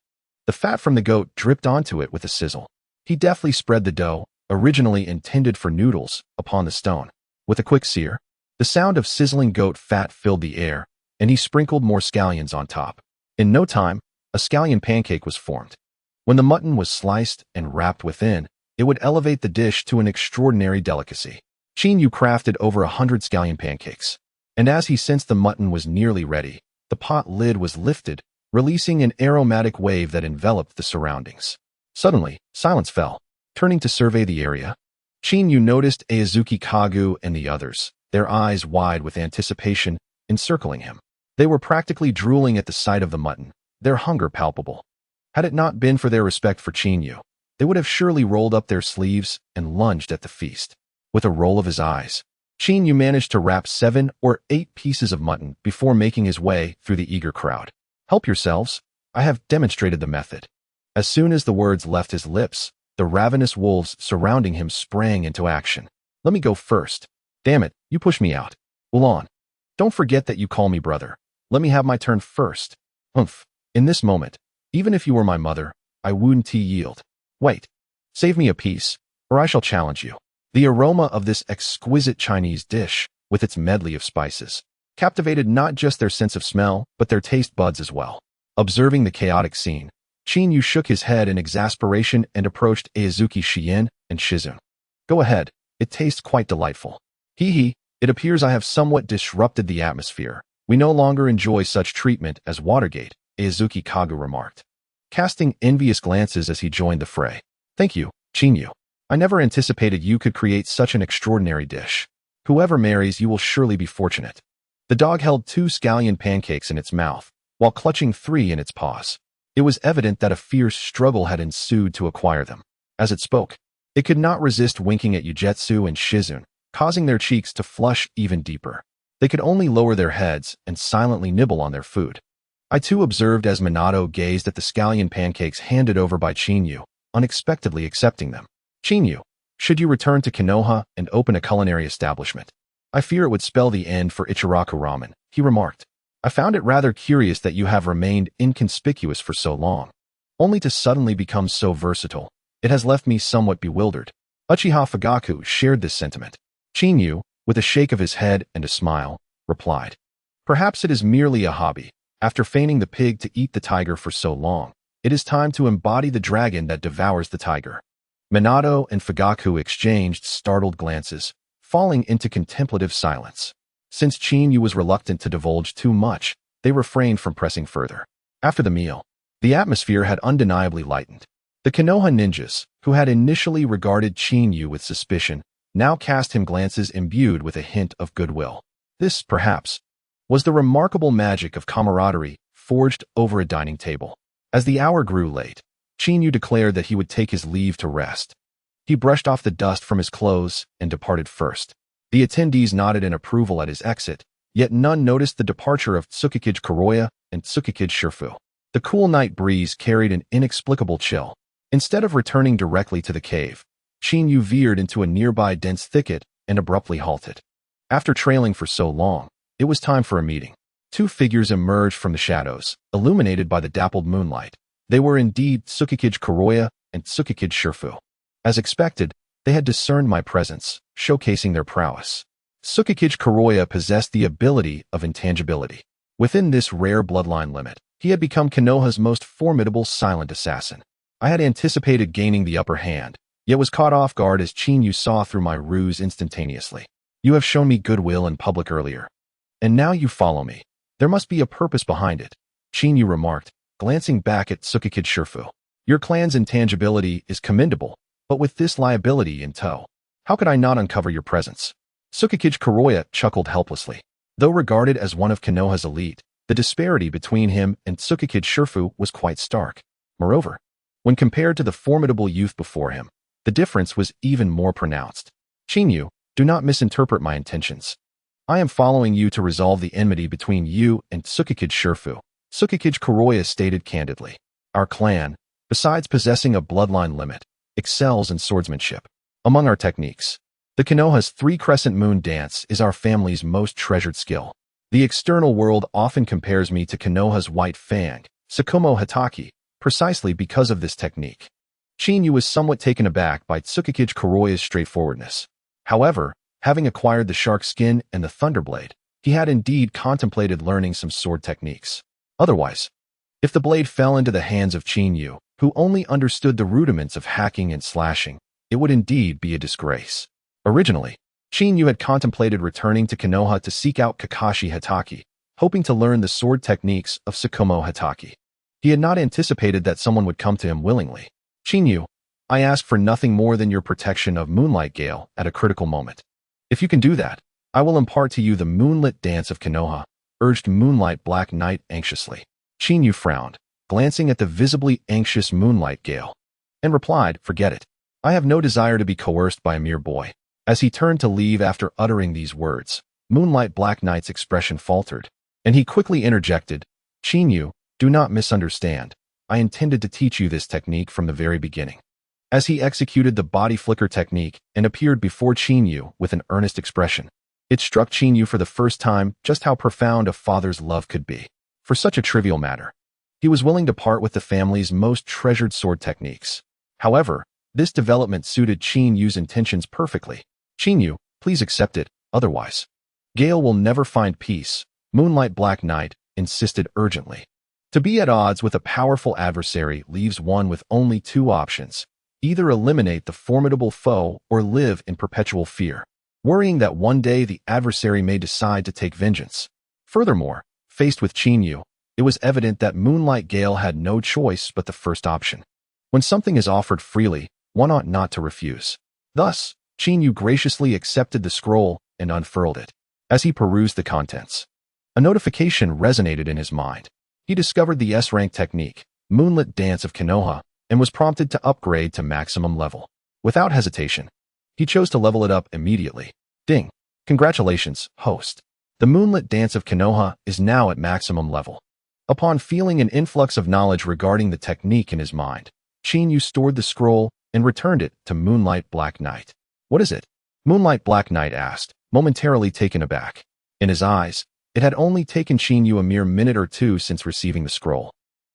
the fat from the goat dripped onto it with a sizzle. He deftly spread the dough, originally intended for noodles, upon the stone. With a quick sear, the sound of sizzling goat fat filled the air, and he sprinkled more scallions on top. In no time, a scallion pancake was formed. When the mutton was sliced and wrapped within, it would elevate the dish to an extraordinary delicacy. Chin-Yu crafted over 100 scallion pancakes, and as he sensed the mutton was nearly ready, the pot lid was lifted, releasing an aromatic wave that enveloped the surroundings. Suddenly, silence fell. Turning to survey the area, Chin-Yu noticed Aizuki Kagu and the others, their eyes wide with anticipation, encircling him. They were practically drooling at the sight of the mutton, their hunger palpable. Had it not been for their respect for Chin-Yu, they would have surely rolled up their sleeves and lunged at the feast. With a roll of his eyes, Chin-Yu managed to wrap 7 or 8 pieces of mutton before making his way through the eager crowd. "Help yourselves. I have demonstrated the method." As soon as the words left his lips, the ravenous wolves surrounding him sprang into action. "Let me go first. Damn it, you push me out. Ulan. Don't forget that you call me brother. Let me have my turn first." "Humph. In this moment, even if you were my mother, I wouldn't yield. Wait. Save me a piece, or I shall challenge you." The aroma of this exquisite Chinese dish, with its medley of spices, captivated not just their sense of smell, but their taste buds as well. Observing the chaotic scene, Chin-Yu shook his head in exasperation and approached Aizuki Shien and Shizune. "Go ahead, it tastes quite delightful." Hee, it appears I have somewhat disrupted the atmosphere. We no longer enjoy such treatment as Watergate, Aizuki Kagu remarked, casting envious glances as he joined the fray. "Thank you, Chin-Yu. I never anticipated you could create such an extraordinary dish. Whoever marries you will surely be fortunate." The dog held 2 scallion pancakes in its mouth, while clutching 3 in its paws. It was evident that a fierce struggle had ensued to acquire them. As it spoke, it could not resist winking at Ugetsu and Shizune, causing their cheeks to flush even deeper. They could only lower their heads and silently nibble on their food. I too observed as Minato gazed at the scallion pancakes handed over by Chin-Yu, unexpectedly accepting them. "Chin-Yu, should you return to Konoha and open a culinary establishment? I fear it would spell the end for Ichiraku ramen," he remarked. "I found it rather curious that you have remained inconspicuous for so long, only to suddenly become so versatile. It has left me somewhat bewildered." Uchiha Fugaku shared this sentiment. Chin-Yu, with a shake of his head and a smile, replied, "Perhaps it is merely a hobby. After feigning the pig to eat the tiger for so long, it is time to embody the dragon that devours the tiger." Minato and Fugaku exchanged startled glances, falling into contemplative silence. Since Chin-Yu was reluctant to divulge too much, they refrained from pressing further. After the meal, the atmosphere had undeniably lightened. The Konoha ninjas, who had initially regarded Chin-Yu with suspicion, now cast him glances imbued with a hint of goodwill. This, perhaps, was the remarkable magic of camaraderie forged over a dining table. As the hour grew late, Chin-Yu declared that he would take his leave to rest. He brushed off the dust from his clothes and departed first. The attendees nodded in approval at his exit, yet none noticed the departure of Tsukikage Kuroya and Tsukikage Shifu. The cool night breeze carried an inexplicable chill. Instead of returning directly to the cave, Chinyu veered into a nearby dense thicket and abruptly halted. After trailing for so long, it was time for a meeting. Two figures emerged from the shadows, illuminated by the dappled moonlight. They were indeed Tsukikage Kuroya and Tsukikage Shifu. As expected, they had discerned my presence, showcasing their prowess. Tsukikage Kuroya possessed the ability of intangibility. Within this rare bloodline limit, he had become Konoha's most formidable silent assassin. I had anticipated gaining the upper hand, yet was caught off guard as Chinyu saw through my ruse instantaneously. You have shown me goodwill in public earlier, and now you follow me. There must be a purpose behind it, Chinyu remarked, glancing back at Tsukikage Shifu. Your clan's intangibility is commendable, but with this liability in tow, how could I not uncover your presence? Tsukikage Kuroya chuckled helplessly. Though regarded as one of Konoha's elite, the disparity between him and Tsukikage Shifu was quite stark. Moreover, when compared to the formidable youth before him, the difference was even more pronounced. Chinyu, do not misinterpret my intentions. I am following you to resolve the enmity between you and Tsukikage Shifu, Tsukikage Kuroya stated candidly. Our clan, besides possessing a bloodline limit, excels in swordsmanship. Among our techniques, the Konoha's three-crescent moon dance is our family's most treasured skill. The external world often compares me to Konoha's white fang, Tsukuyomi Hatake, precisely because of this technique. Chinyu was somewhat taken aback by Tsukikage Kuroya's straightforwardness. However, having acquired the shark skin and the thunderblade, he had indeed contemplated learning some sword techniques. Otherwise, if the blade fell into the hands of Chinyu, who only understood the rudiments of hacking and slashing, it would indeed be a disgrace. Originally, Chinyu had contemplated returning to Konoha to seek out Kakashi Hatake, hoping to learn the sword techniques of Tsukuyomi Hatake. He had not anticipated that someone would come to him willingly. Chinyu, I ask for nothing more than your protection of Moonlight Gale at a critical moment. If you can do that, I will impart to you the moonlit dance of Konoha, urged Moonlight Black Knight anxiously. Chinyu frowned, glancing at the visibly anxious Moonlight Gale, and replied, forget it. I have no desire to be coerced by a mere boy. As he turned to leave after uttering these words, Moonlight Black Knight's expression faltered, and he quickly interjected, Chinyu, do not misunderstand. I intended to teach you this technique from the very beginning. As he executed the body flicker technique and appeared before Chinyu with an earnest expression, it struck Chinyu for the first time just how profound a father's love could be. For such a trivial matter, he was willing to part with the family's most treasured sword techniques. However, this development suited Chinyu's intentions perfectly. Chinyu, please accept it, otherwise Gale will never find peace, Moonlight Black Knight insisted urgently. To be at odds with a powerful adversary leaves one with only two options. Either eliminate the formidable foe or live in perpetual fear, worrying that one day the adversary may decide to take vengeance. Furthermore, faced with Chinyu, it was evident that Moonlight Gale had no choice but the first option. When something is offered freely, one ought not to refuse. Thus, Chinyu graciously accepted the scroll and unfurled it. As he perused the contents, a notification resonated in his mind. He discovered the S-rank technique, Moonlit Dance of Konoha, and was prompted to upgrade to maximum level. Without hesitation, he chose to level it up immediately. Ding! Congratulations, host. The Moonlit Dance of Konoha is now at maximum level. Upon feeling an influx of knowledge regarding the technique in his mind, Chinyu stored the scroll and returned it to Moonlight Black Knight. What is it? Moonlight Black Knight asked, momentarily taken aback. In his eyes, it had only taken Chinyu a mere minute or two since receiving the scroll.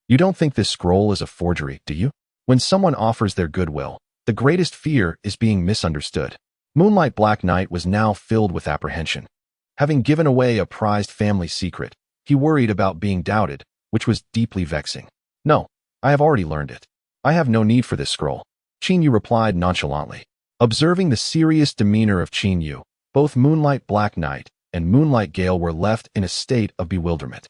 You don't think this scroll is a forgery, do you? When someone offers their goodwill, the greatest fear is being misunderstood. Moonlight Black Knight was now filled with apprehension. Having given away a prized family secret, he worried about being doubted, which was deeply vexing. No, I have already learned it. I have no need for this scroll, Chinyu replied nonchalantly. Observing the serious demeanor of Chinyu, both Moonlight Black Knight and Moonlight Gale were left in a state of bewilderment.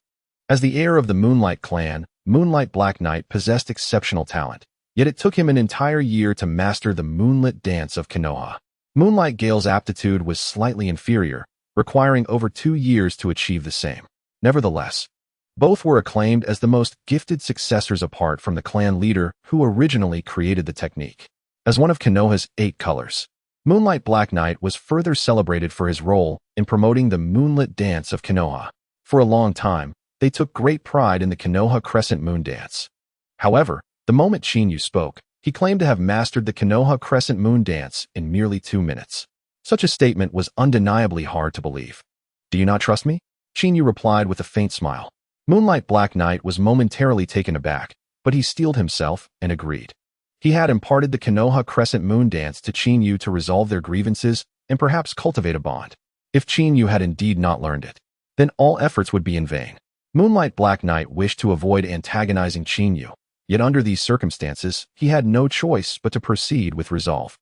As the heir of the Moonlight clan, Moonlight Black Knight possessed exceptional talent, yet it took him an entire year to master the Moonlit Dance of Konoha. Moonlight Gale's aptitude was slightly inferior, requiring over 2 years to achieve the same. Nevertheless, both were acclaimed as the most gifted successors apart from the clan leader who originally created the technique. As one of Konoha's 8 colors, Moonlight Black Knight was further celebrated for his role in promoting the moonlit dance of Konoha. For a long time, they took great pride in the Konoha Crescent Moon dance. However, the moment Shinyu spoke, he claimed to have mastered the Konoha Crescent Moon dance in merely 2 minutes. Such a statement was undeniably hard to believe. Do you not trust me? Shinyu replied with a faint smile. Moonlight Black Knight was momentarily taken aback, but he steeled himself and agreed. He had imparted the Konoha Crescent Moon dance to Shinyu to resolve their grievances and perhaps cultivate a bond. If Shinyu had indeed not learned it, then all efforts would be in vain. Moonlight Black Knight wished to avoid antagonizing Shinyu, yet under these circumstances, he had no choice but to proceed with resolve.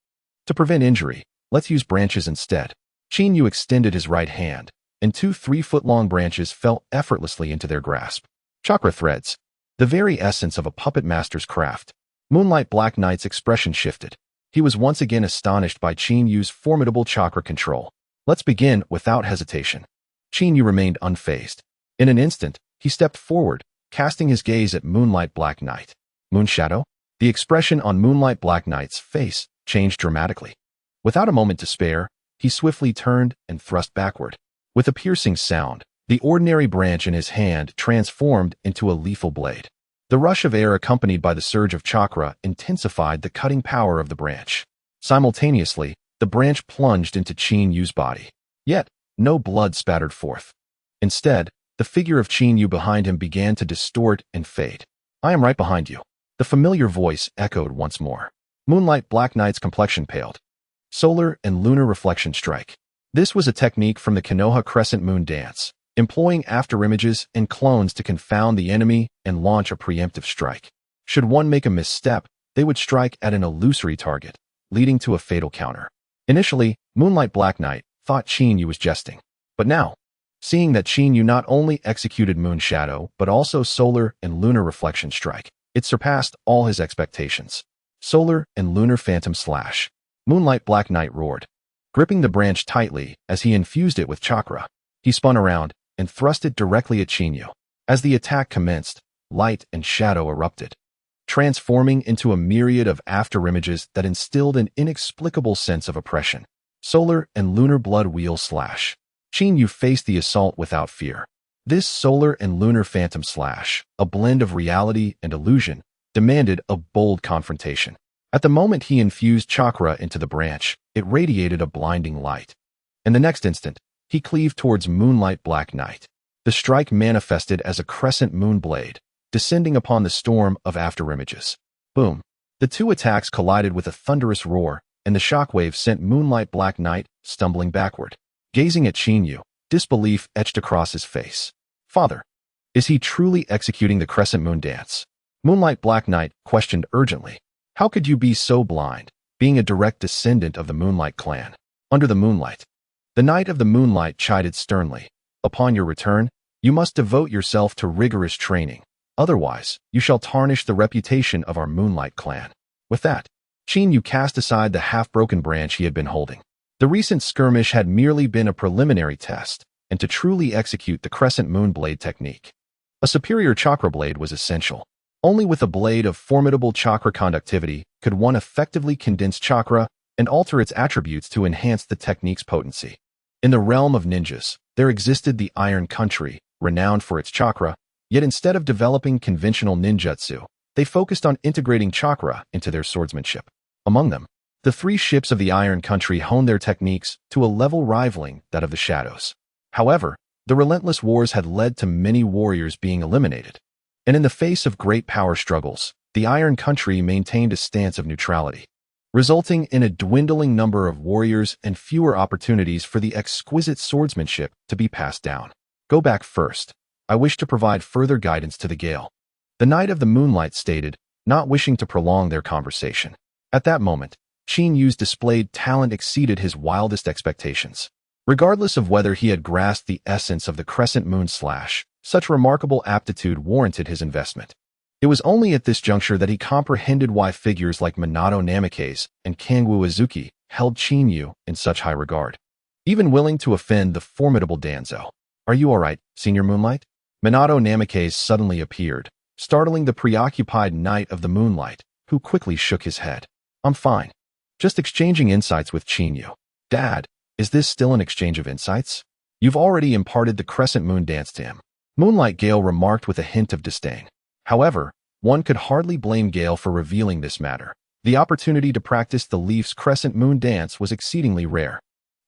To prevent injury, let's use branches instead. Shinyu extended his right hand, and 2 3-foot-long branches fell effortlessly into their grasp. Chakra threads, the very essence of a puppet master's craft. Moonlight Black Knight's expression shifted. He was once again astonished by Shinyu's formidable chakra control. Let's begin without hesitation. Shinyu remained unfazed. In an instant, he stepped forward, casting his gaze at Moonlight Black Knight. Moon Shadow? The expression on Moonlight Black Knight's face changed dramatically. Without a moment to spare, he swiftly turned and thrust backward. With a piercing sound, the ordinary branch in his hand transformed into a lethal blade. The rush of air accompanied by the surge of chakra intensified the cutting power of the branch. Simultaneously, the branch plunged into Shinyu's body. Yet, no blood spattered forth. Instead, the figure of Shinyu behind him began to distort and fade. I am right behind you. The familiar voice echoed once more. Moonlight Black Knight's complexion paled. Solar and lunar reflection strike. This was a technique from the Konoha Crescent Moon dance, employing afterimages and clones to confound the enemy and launch a preemptive strike. Should one make a misstep, they would strike at an illusory target, leading to a fatal counter. Initially, Moonlight Black Knight thought Shinyu was jesting. But now, seeing that Shinyu not only executed Moon Shadow, but also Solar and Lunar Reflection Strike, it surpassed all his expectations. Solar and Lunar Phantom Slash. Moonlight Black Knight roared. Gripping the branch tightly as he infused it with chakra, he spun around and thrust it directly at Shinyu. As the attack commenced, light and shadow erupted, transforming into a myriad of afterimages that instilled an inexplicable sense of oppression. Solar and Lunar Blood Wheel Slash. Shinyu faced the assault without fear. This Solar and Lunar Phantom Slash, a blend of reality and illusion, demanded a bold confrontation. At the moment he infused chakra into the branch, it radiated a blinding light. In the next instant, he cleaved towards Moonlight Black Knight. The strike manifested as a crescent moon blade, descending upon the storm of afterimages. Boom! The two attacks collided with a thunderous roar, and the shockwave sent Moonlight Black Knight stumbling backward. Gazing at Shinyu, disbelief etched across his face. Father, is he truly executing the crescent moon dance? Moonlight Black Knight questioned urgently. How could you be so blind, being a direct descendant of the Moonlight clan? Under the moonlight. The Knight of the Moonlight chided sternly. Upon your return, you must devote yourself to rigorous training. Otherwise, you shall tarnish the reputation of our Moonlight clan. With that, Shinyu cast aside the half-broken branch he had been holding. The recent skirmish had merely been a preliminary test, and to truly execute the Crescent Moon Blade technique, a superior chakra blade was essential. Only with a blade of formidable chakra conductivity could one effectively condense chakra and alter its attributes to enhance the technique's potency. In the realm of ninjas, there existed the Iron Country, renowned for its chakra, yet instead of developing conventional ninjutsu, they focused on integrating chakra into their swordsmanship. Among them, the 3 ships of the Iron Country honed their techniques to a level rivaling that of the Shadows. However, the relentless wars had led to many warriors being eliminated. And in the face of great power struggles, the Iron Country maintained a stance of neutrality, resulting in a dwindling number of warriors and fewer opportunities for the exquisite swordsmanship to be passed down. Go back first. I wish to provide further guidance to the Gale. The Knight of the Moonlight stated, not wishing to prolong their conversation. At that moment, Shinyu's displayed talent exceeded his wildest expectations. Regardless of whether he had grasped the essence of the Crescent Moon Slash, such remarkable aptitude warranted his investment. It was only at this juncture that he comprehended why figures like Minato Namikaze and Kangwoo Azuki held Shinyu in such high regard, even willing to offend the formidable Danzo. Are you all right, Senior Moonlight? Minato Namikaze suddenly appeared, startling the preoccupied Knight of the Moonlight, who quickly shook his head. I'm fine. Just exchanging insights with Chinyu. Dad, is this still an exchange of insights? You've already imparted the crescent moon dance to him. Moonlight Gale remarked with a hint of disdain. However, one could hardly blame Gale for revealing this matter. The opportunity to practice the Leaf's crescent moon dance was exceedingly rare.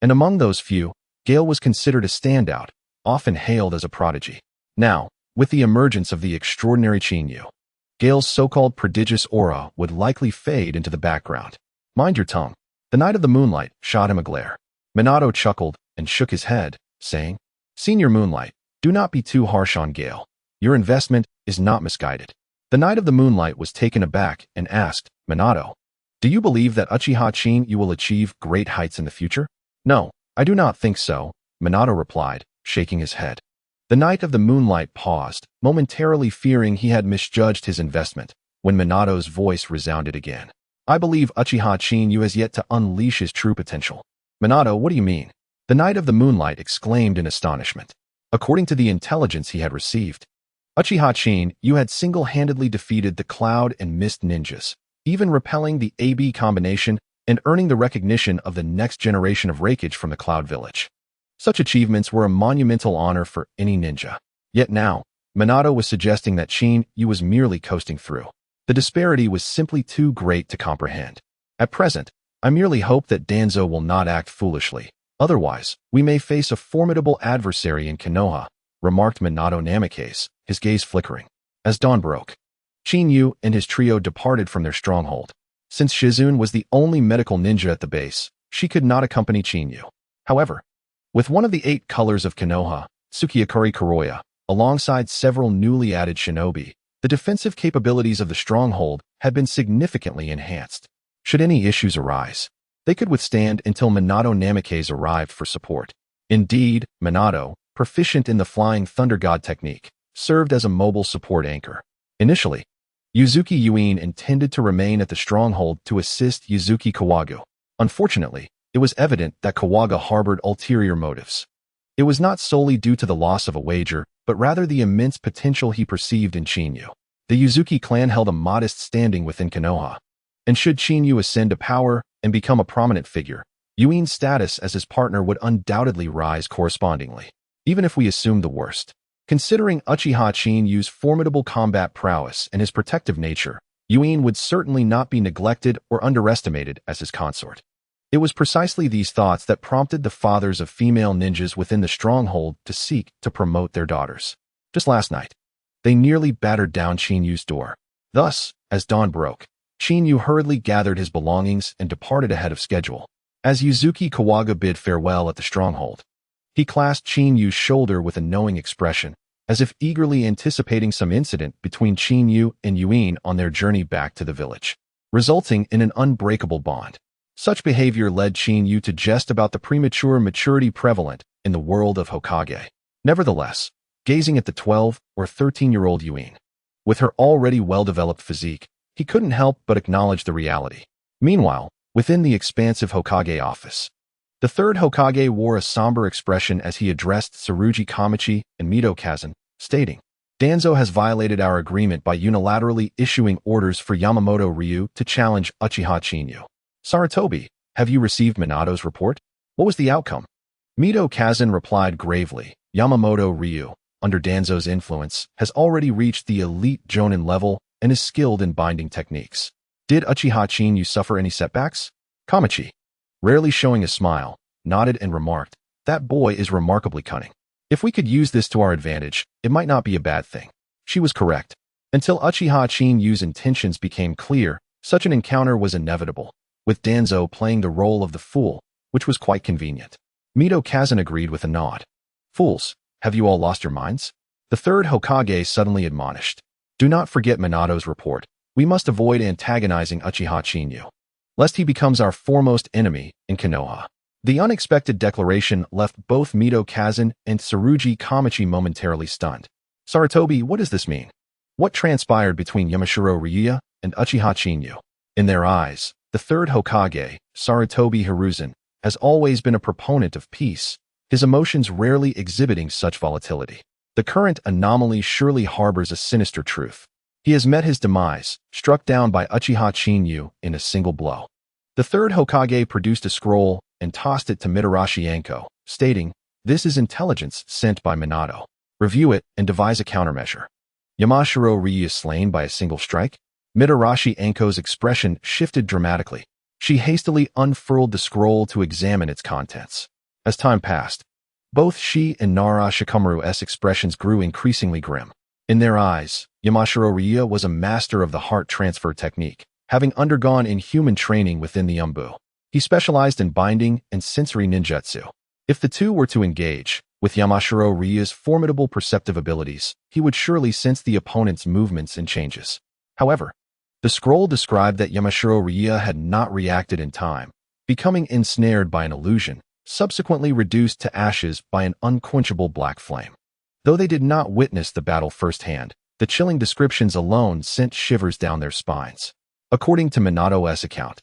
And among those few, Gale was considered a standout, often hailed as a prodigy. Now, with the emergence of the extraordinary Chinyu, Gale's so-called prodigious aura would likely fade into the background. Mind your tongue. The Knight of the Moonlight shot him a glare. Minato chuckled and shook his head, saying, Senior Moonlight, do not be too harsh on Gale. Your investment is not misguided. The Knight of the Moonlight was taken aback and asked, Minato, do you believe that Uchiha Chinyu will achieve great heights in the future? No, I do not think so, Minato replied, shaking his head. The Knight of the Moonlight paused, momentarily fearing he had misjudged his investment, when Minato's voice resounded again. I believe Uchiha Chinyu has yet to unleash his true potential. Minato, what do you mean? The Knight of the Moonlight exclaimed in astonishment. According to the intelligence he had received, Uchiha Chinyu had single-handedly defeated the Cloud and Mist ninjas, even repelling the AB combination and earning the recognition of the next generation of Raikage from the Cloud Village. Such achievements were a monumental honor for any ninja. Yet now, Minato was suggesting that Chinyu was merely coasting through. The disparity was simply too great to comprehend. At present, I merely hope that Danzo will not act foolishly. Otherwise, we may face a formidable adversary in Konoha, remarked Minato Namikaze, his gaze flickering. As dawn broke, Chinyu and his trio departed from their stronghold. Since Shizune was the only medical ninja at the base, she could not accompany Chinyu. However, with one of the 8 colors of Konoha, Tsukiyakuri Kuroya, alongside several newly added shinobi, the defensive capabilities of the stronghold had been significantly enhanced. Should any issues arise, they could withstand until Minato Namikaze arrived for support. Indeed, Minato, proficient in the Flying Thunder God technique, served as a mobile support anchor. Initially, Yuzuki Yuin intended to remain at the stronghold to assist Yuzuki Kawagu. Unfortunately, it was evident that Kawaga harbored ulterior motives. It was not solely due to the loss of a wager, but rather the immense potential he perceived in Chinyu. The Yuzuki clan held a modest standing within Konoha, and should Chinyu ascend to power and become a prominent figure, Yuin's status as his partner would undoubtedly rise correspondingly. Even if we assume the worst, considering Uchiha Chinyu's formidable combat prowess and his protective nature, Yuin would certainly not be neglected or underestimated as his consort. It was precisely these thoughts that prompted the fathers of female ninjas within the stronghold to seek to promote their daughters. Just last night, they nearly battered down Chinyu's door. Thus, as dawn broke, Chinyu hurriedly gathered his belongings and departed ahead of schedule. As Yuzuki Kawaga bid farewell at the stronghold, he clasped Chinyu's shoulder with a knowing expression, as if eagerly anticipating some incident between Chinyu and Yuin on their journey back to the village, resulting in an unbreakable bond. Such behavior led Chinyu to jest about the premature maturity prevalent in the world of Hokage. Nevertheless, gazing at the 12 or 13-year-old Yuin, with her already well-developed physique, he couldn't help but acknowledge the reality. Meanwhile, within the expansive Hokage office, the third Hokage wore a somber expression as he addressed Tsurugi Kamachi and Mito Kazan, stating, Danzo has violated our agreement by unilaterally issuing orders for Yamamoto Ryu to challenge Uchiha Chinyu. Sarutobi, have you received Minato's report? What was the outcome? Mito Kazan replied gravely, Yamamoto Ryu, under Danzo's influence, has already reached the elite Jonin level and is skilled in binding techniques. Did Uchiha Chinyu suffer any setbacks? Kamachi, rarely showing a smile, nodded and remarked, that boy is remarkably cunning. If we could use this to our advantage, it might not be a bad thing. She was correct. Until Uchiha Chinyu's intentions became clear, such an encounter was inevitable, with Danzo playing the role of the fool, which was quite convenient. Mito Kazan agreed with a nod. Fools, have you all lost your minds? The third Hokage suddenly admonished. Do not forget Minato's report. We must avoid antagonizing Uchiha Chinyu, lest he becomes our foremost enemy in Konoha. The unexpected declaration left both Mito Kazan and Tsurugi Kamachi momentarily stunned. Sarutobi, what does this mean? What transpired between Yamashiro Ryuya and Uchiha Chinyu? In their eyes, the third Hokage, Sarutobi Hiruzen, has always been a proponent of peace, his emotions rarely exhibiting such volatility. The current anomaly surely harbors a sinister truth. He has met his demise, struck down by Uchiha Chinyu in a single blow. The third Hokage produced a scroll and tossed it to Mitarashi Anko, stating, "This is intelligence sent by Minato. Review it and devise a countermeasure." Yamashiro Rie is slain by a single strike? Mitarashi Anko's expression shifted dramatically. She hastily unfurled the scroll to examine its contents. As time passed, both she and Nara Shikamaru's expressions grew increasingly grim. In their eyes, Yamashiro Rie was a master of the heart transfer technique, having undergone inhuman training within the Umbu. He specialized in binding and sensory ninjutsu. If the two were to engage, with Yamashiro Rie's formidable perceptive abilities, he would surely sense the opponent's movements and changes. However, the scroll described that Yamashiro Rie had not reacted in time, becoming ensnared by an illusion, subsequently reduced to ashes by an unquenchable black flame. Though they did not witness the battle firsthand, the chilling descriptions alone sent shivers down their spines. According to Minato's account,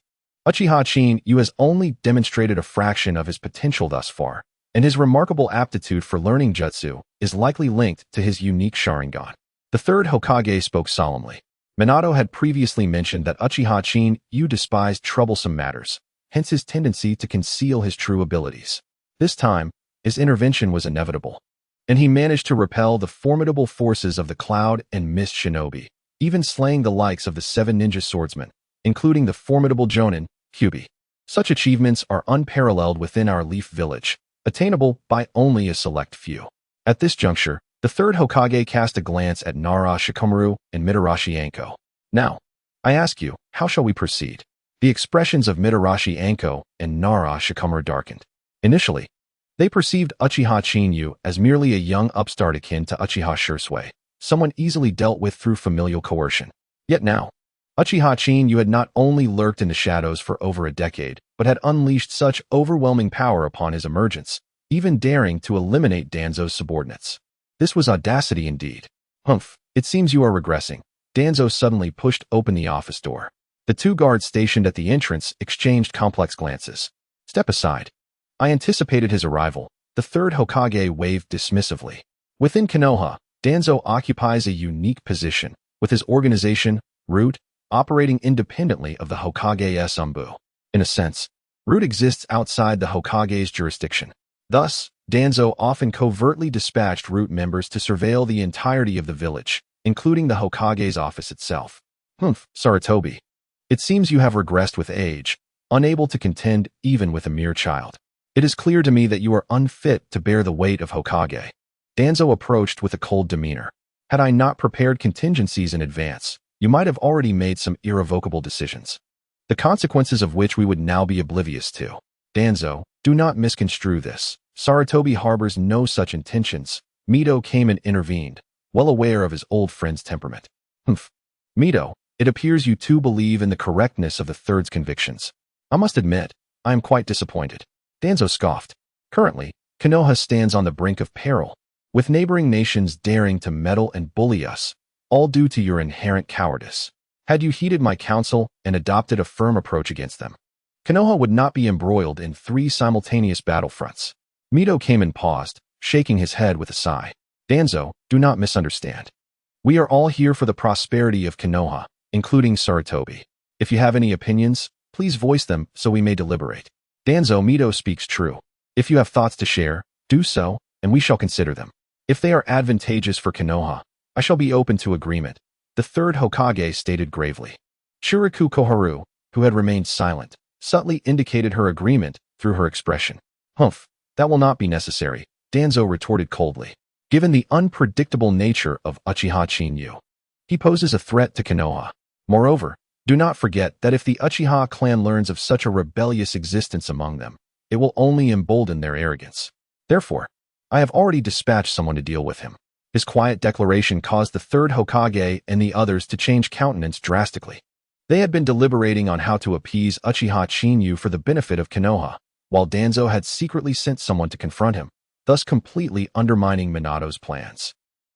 Uchiha Chin-yu has only demonstrated a fraction of his potential thus far, and his remarkable aptitude for learning jutsu is likely linked to his unique Sharingan. The third Hokage spoke solemnly. Minato had previously mentioned that Uchiha Chin-yu despised troublesome matters, hence his tendency to conceal his true abilities. This time, his intervention was inevitable, and he managed to repel the formidable forces of the Cloud and Mist Shinobi, even slaying the likes of the 7 ninja swordsmen, including the formidable Jonin, Kyubi. Such achievements are unparalleled within our Leaf Village, attainable by only a select few. At this juncture, the third Hokage cast a glance at Nara Shikamaru and Mitarashi Anko. "Now, I ask you, how shall we proceed?" The expressions of Mitarashi Anko and Nara Shikamaru darkened. Initially, they perceived Uchiha Chin-yu as merely a young upstart akin to Uchiha Shisui, someone easily dealt with through familial coercion. Yet now, Uchiha Chin-yu had not only lurked in the shadows for over a decade, but had unleashed such overwhelming power upon his emergence, even daring to eliminate Danzo's subordinates. This was audacity indeed. "Humph, it seems you are regressing." Danzo suddenly pushed open the office door. The 2 guards stationed at the entrance exchanged complex glances. "Step aside." I anticipated his arrival. The third Hokage waved dismissively. Within Konoha, Danzo occupies a unique position, with his organization, Root, operating independently of the Hokage's Umbu. In a sense, Root exists outside the Hokage's jurisdiction. Thus, Danzo often covertly dispatched Root members to surveil the entirety of the village, including the Hokage's office itself. "Humph, Sarutobi. It seems you have regressed with age, unable to contend even with a mere child. It is clear to me that you are unfit to bear the weight of Hokage." Danzo approached with a cold demeanor. "Had I not prepared contingencies in advance, you might have already made some irrevocable decisions, the consequences of which we would now be oblivious to." "Danzo, do not misconstrue this. Sarutobi harbors no such intentions." Mito came and intervened, well aware of his old friend's temperament. "Humph. Mito, it appears you too believe in the correctness of the third's convictions. I must admit, I am quite disappointed." Danzo scoffed. "Currently, Konoha stands on the brink of peril, with neighboring nations daring to meddle and bully us, all due to your inherent cowardice. Had you heeded my counsel and adopted a firm approach against them, Konoha would not be embroiled in 3 simultaneous battlefronts." Mito came and paused, shaking his head with a sigh. "Danzo, do not misunderstand. We are all here for the prosperity of Konoha, including Sarutobi. If you have any opinions, please voice them so we may deliberate." "Danzo, Mito speaks true. If you have thoughts to share, do so, and we shall consider them. If they are advantageous for Konoha, I shall be open to agreement," the third Hokage stated gravely. Chiriku Koharu, who had remained silent, subtly indicated her agreement through her expression. "Humph, that will not be necessary," Danzo retorted coldly. "Given the unpredictable nature of Uchiha Chin-yu, he poses a threat to Konoha. Moreover, do not forget that if the Uchiha clan learns of such a rebellious existence among them, it will only embolden their arrogance. Therefore, I have already dispatched someone to deal with him." His quiet declaration caused the third Hokage and the others to change countenance drastically. They had been deliberating on how to appease Uchiha Chin-yu for the benefit of Konoha, while Danzo had secretly sent someone to confront him, thus completely undermining Minato's plans.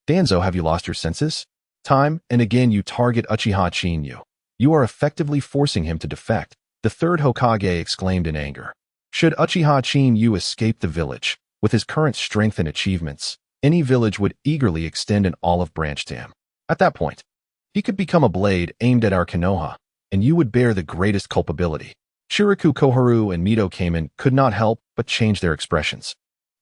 "Danzo, have you lost your senses? Time and again you target Uchiha Chin-yu. You are effectively forcing him to defect," the third Hokage exclaimed in anger. "Should Uchiha Chin-yu escape the village, with his current strength and achievements, any village would eagerly extend an olive branch to him. At that point, he could become a blade aimed at our Konoha, and you would bear the greatest culpability." Shiriku Koharu and Mito Kamen could not help but change their expressions.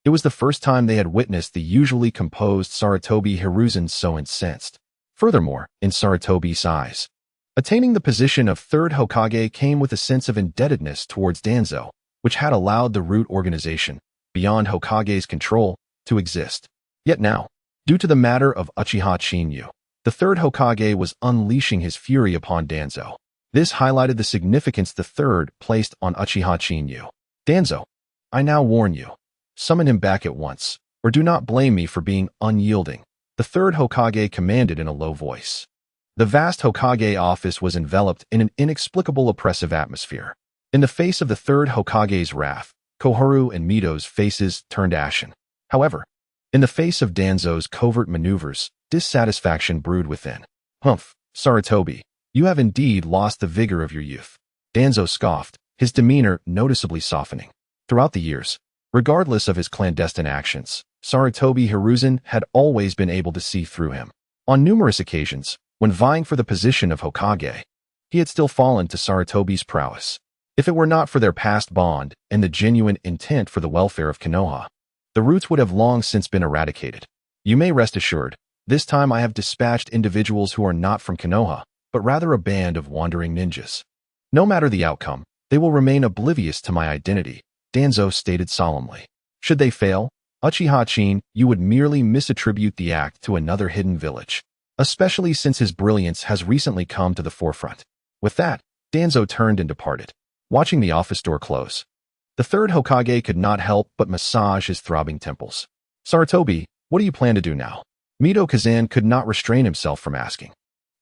It was the first time they had witnessed the usually composed Sarutobi Hiruzen so incensed. Furthermore, in Sarutobi's eyes, attaining the position of Third Hokage came with a sense of indebtedness towards Danzo, which had allowed the root organization, beyond Hokage's control, to exist. Yet now, due to the matter of Uchiha Chinyu, the Third Hokage was unleashing his fury upon Danzo. This highlighted the significance the Third placed on Uchiha Chinyu. Danzo, I now warn you. Summon him back at once, or do not blame me for being unyielding, the Third Hokage commanded in a low voice. The vast Hokage office was enveloped in an inexplicable oppressive atmosphere. In the face of the Third Hokage's wrath, Koharu and Mito's faces turned ashen. However, in the face of Danzo's covert maneuvers, dissatisfaction brewed within. Humph, Sarutobi, you have indeed lost the vigor of your youth. Danzo scoffed, his demeanor noticeably softening. Throughout the years, regardless of his clandestine actions, Sarutobi Hiruzen had always been able to see through him. On numerous occasions, when vying for the position of Hokage, he had still fallen to Sarutobi's prowess. If it were not for their past bond and the genuine intent for the welfare of Konoha, the roots would have long since been eradicated. You may rest assured, this time I have dispatched individuals who are not from Konoha, but rather a band of wandering ninjas. No matter the outcome, they will remain oblivious to my identity, Danzo stated solemnly. Should they fail, Uchiha Chin, you would merely misattribute the act to another hidden village, especially since his brilliance has recently come to the forefront. With that, Danzo turned and departed. Watching the office door close, the Third Hokage could not help but massage his throbbing temples. Sarutobi, what do you plan to do now? Mito Kazan could not restrain himself from asking.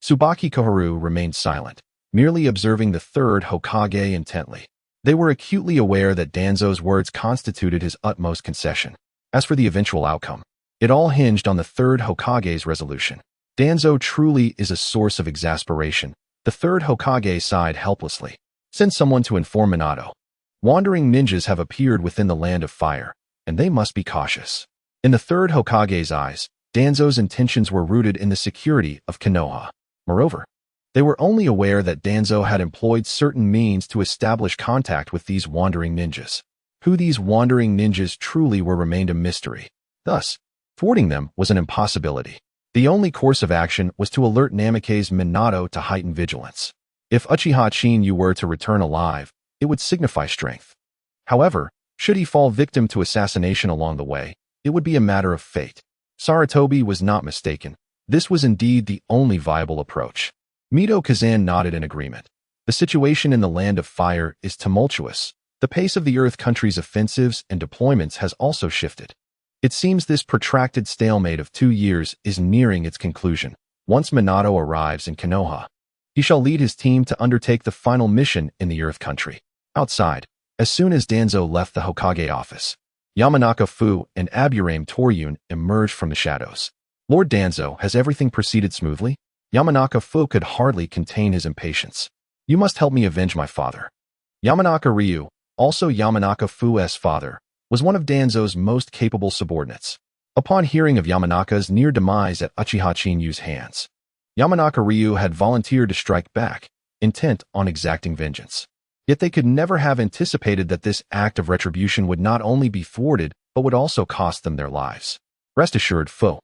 Tsubaki Koharu remained silent, merely observing the Third Hokage intently. They were acutely aware that Danzo's words constituted his utmost concession. As for the eventual outcome, it all hinged on the Third Hokage's resolution. Danzo truly is a source of exasperation. The Third Hokage sighed helplessly. Send someone to inform Minato. Wandering ninjas have appeared within the Land of Fire, and they must be cautious. In the Third Hokage's eyes, Danzo's intentions were rooted in the security of Konoha. Moreover, they were only aware that Danzo had employed certain means to establish contact with these wandering ninjas. Who these wandering ninjas truly were remained a mystery. Thus, thwarting them was an impossibility. The only course of action was to alert Namake's Minato to heighten vigilance. If Uchiha Chinyu were to return alive, it would signify strength. However, should he fall victim to assassination along the way, it would be a matter of fate. Sarutobi was not mistaken. This was indeed the only viable approach. Mito Kazan nodded in agreement. The situation in the Land of Fire is tumultuous. The pace of the Earth country's offensives and deployments has also shifted. It seems this protracted stalemate of 2 years is nearing its conclusion. Once Minato arrives in Konoha, he shall lead his team to undertake the final mission in the Earth country. Outside, as soon as Danzo left the Hokage office, Yamanaka Fu and Aburame Toryun emerged from the shadows. Lord Danzo, has everything proceeded smoothly? Yamanaka Fu could hardly contain his impatience. You must help me avenge my father. Yamanaka Ryu, also Yamanaka Fu's father, was one of Danzo's most capable subordinates. Upon hearing of Yamanaka's near demise at Uchiha Chinyu's hands, Yamanaka Ryu had volunteered to strike back, intent on exacting vengeance. Yet they could never have anticipated that this act of retribution would not only be thwarted, but would also cost them their lives. Rest assured, Fu.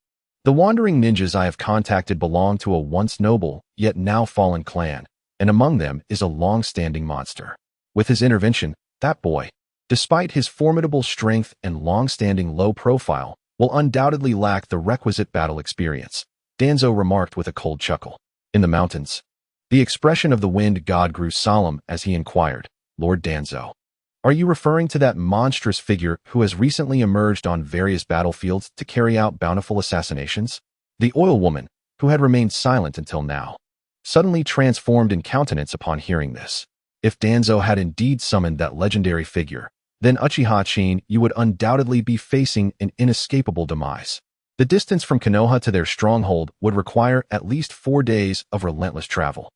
The wandering ninjas I have contacted belong to a once noble, yet now fallen clan, and among them is a long-standing monster. With his intervention, that boy, despite his formidable strength and long-standing low profile, will undoubtedly lack the requisite battle experience, Danzo remarked with a cold chuckle. In the mountains, the expression of the wind god grew solemn as he inquired, Lord Danzo, are you referring to that monstrous figure who has recently emerged on various battlefields to carry out bountiful assassinations? The oil woman, who had remained silent until now, suddenly transformed in countenance upon hearing this. If Danzo had indeed summoned that legendary figure, then Uchiha Chinyu would undoubtedly be facing an inescapable demise. The distance from Konoha to their stronghold would require at least 4 days of relentless travel.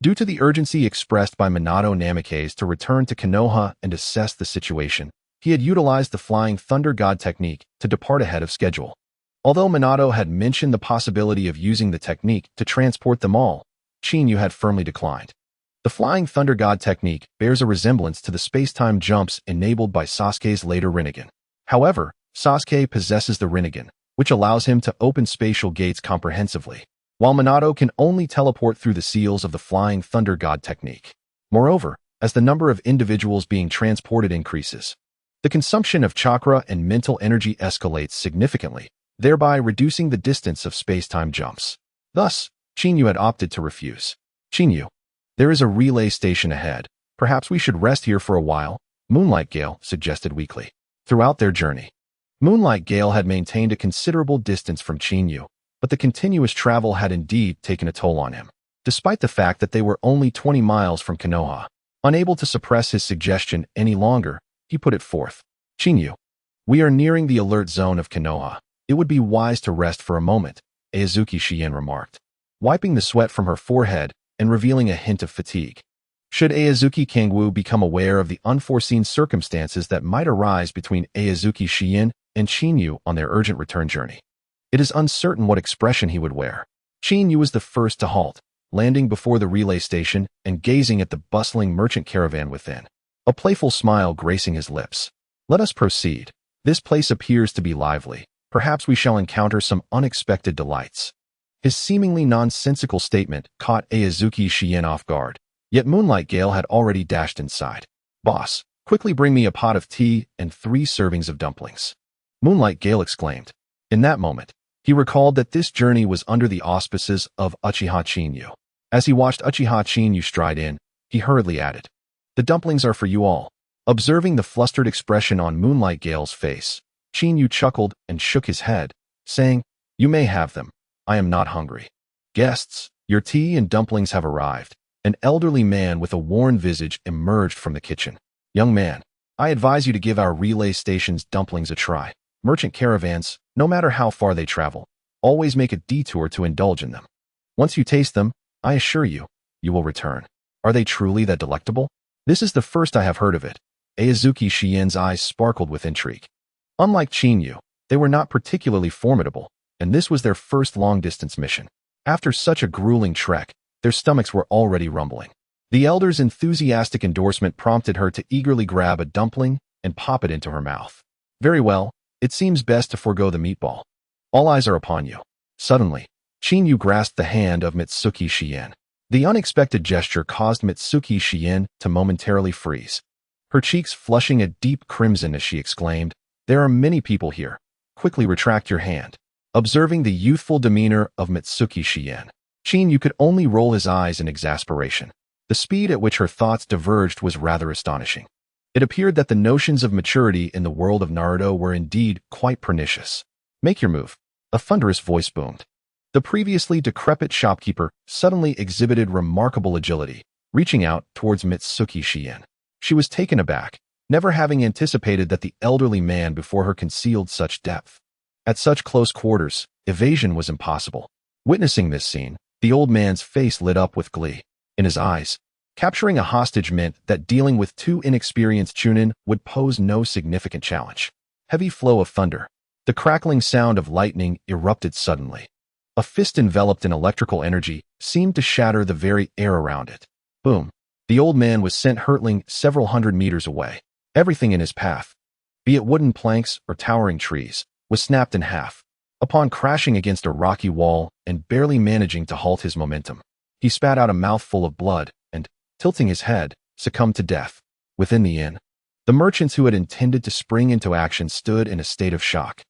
Due to the urgency expressed by Minato Namikaze to return to Konoha and assess the situation, he had utilized the Flying Thunder God technique to depart ahead of schedule. Although Minato had mentioned the possibility of using the technique to transport them all, Chinyu had firmly declined. The Flying Thunder God technique bears a resemblance to the space-time jumps enabled by Sasuke's later Rinnegan. However, Sasuke possesses the Rinnegan, which allows him to open spatial gates comprehensively, while Minato can only teleport through the seals of the Flying Thunder God technique. Moreover, as the number of individuals being transported increases, the consumption of chakra and mental energy escalates significantly, thereby reducing the distance of space-time jumps. Thus, Chinyu had opted to refuse. Chinyu, there is a relay station ahead. Perhaps we should rest here for a while, Moonlight Gale suggested weakly. Throughout their journey, Moonlight Gale had maintained a considerable distance from Chinyu, but the continuous travel had indeed taken a toll on him. Despite the fact that they were only 20 miles from Konoha, unable to suppress his suggestion any longer, he put it forth. Chinyu, we are nearing the alert zone of Konoha. It would be wise to rest for a moment, Aizuki Shien remarked, wiping the sweat from her forehead and revealing a hint of fatigue. Should Aizuki Kangwu become aware of the unforeseen circumstances that might arise between Aizuki Shien and Chinyu on their urgent return journey, it is uncertain what expression he would wear. Chinyu was the first to halt, landing before the relay station and gazing at the bustling merchant caravan within, a playful smile gracing his lips. Let us proceed. This place appears to be lively. Perhaps we shall encounter some unexpected delights. His seemingly nonsensical statement caught Aizuki Shien off guard, yet Moonlight Gale had already dashed inside. Boss, quickly bring me a pot of tea and 3 servings of dumplings, Moonlight Gale exclaimed. In that moment, he recalled that this journey was under the auspices of Uchiha Chinyu. As he watched Uchiha Chinyu stride in, he hurriedly added, the dumplings are for you all. Observing the flustered expression on Moonlight Gale's face, Chinyu chuckled and shook his head, saying, you may have them. I am not hungry. Guests, your tea and dumplings have arrived. An elderly man with a worn visage emerged from the kitchen. Young man, I advise you to give our relay station's dumplings a try. Merchant caravans, no matter how far they travel, always make a detour to indulge in them. Once you taste them, I assure you, you will return. Are they truly that delectable? This is the first I have heard of it. Aizuki Shien's eyes sparkled with intrigue. Unlike Chinyu, they were not particularly formidable, and this was their first long-distance mission. After such a grueling trek, their stomachs were already rumbling. The elder's enthusiastic endorsement prompted her to eagerly grab a dumpling and pop it into her mouth. Very well, it seems best to forego the meatball. All eyes are upon you. Suddenly, Chinyu grasped the hand of Mitsuki Shien. The unexpected gesture caused Mitsuki Shien to momentarily freeze, her cheeks flushing a deep crimson as she exclaimed, there are many people here. Quickly retract your hand. Observing the youthful demeanor of Mitsuki Shien, Chinyu could only roll his eyes in exasperation. The speed at which her thoughts diverged was rather astonishing. It appeared that the notions of maturity in the world of Naruto were indeed quite pernicious. Make your move. A thunderous voice boomed. The previously decrepit shopkeeper suddenly exhibited remarkable agility, reaching out towards Mitsuki Shien. She was taken aback, never having anticipated that the elderly man before her concealed such depth. At such close quarters, evasion was impossible. Witnessing this scene, the old man's face lit up with glee. In his eyes, capturing a hostage meant that dealing with 2 inexperienced chunin would pose no significant challenge. Heavy flow of thunder. The crackling sound of lightning erupted suddenly. A fist enveloped in electrical energy seemed to shatter the very air around it. Boom. The old man was sent hurtling several hundred meters away. Everything in his path, be it wooden planks or towering trees, was snapped in half. Upon crashing against a rocky wall and barely managing to halt his momentum, he spat out a mouthful of blood and, tilting his head, succumbed to death. Within the inn, the merchants who had intended to spring into action stood in a state of shock.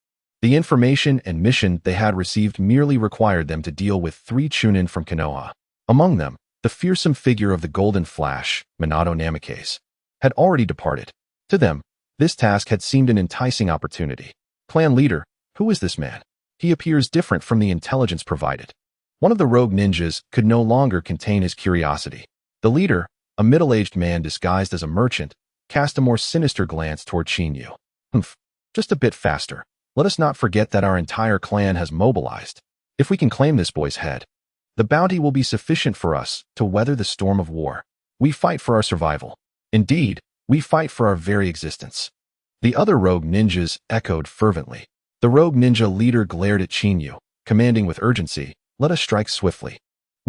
The information and mission they had received merely required them to deal with 3 chunin from Konoha. Among them, the fearsome figure of the Golden Flash, Minato Namikaze, had already departed. To them, this task had seemed an enticing opportunity. Clan leader, who is this man? He appears different from the intelligence provided. One of the rogue ninjas could no longer contain his curiosity. The leader, a middle-aged man disguised as a merchant, cast a more sinister glance toward Chinyu. Humph, just a bit faster. Let us not forget that our entire clan has mobilized. If we can claim this boy's head, the bounty will be sufficient for us to weather the storm of war. We fight for our survival. Indeed, we fight for our very existence. The other rogue ninjas echoed fervently. The rogue ninja leader glared at Chinyu, commanding with urgency, let us strike swiftly.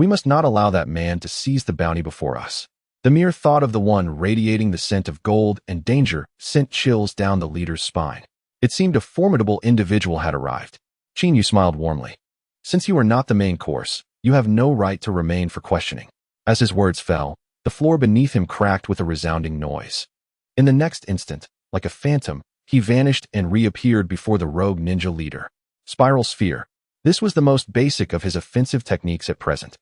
We must not allow that man to seize the bounty before us. The mere thought of the one radiating the scent of gold and danger sent chills down the leader's spine. It seemed a formidable individual had arrived. Chinyu smiled warmly. Since you are not the main course, you have no right to remain for questioning. As his words fell, the floor beneath him cracked with a resounding noise. In the next instant, like a phantom, he vanished and reappeared before the rogue ninja leader. Spiral Sphere. This was the most basic of his offensive techniques at present.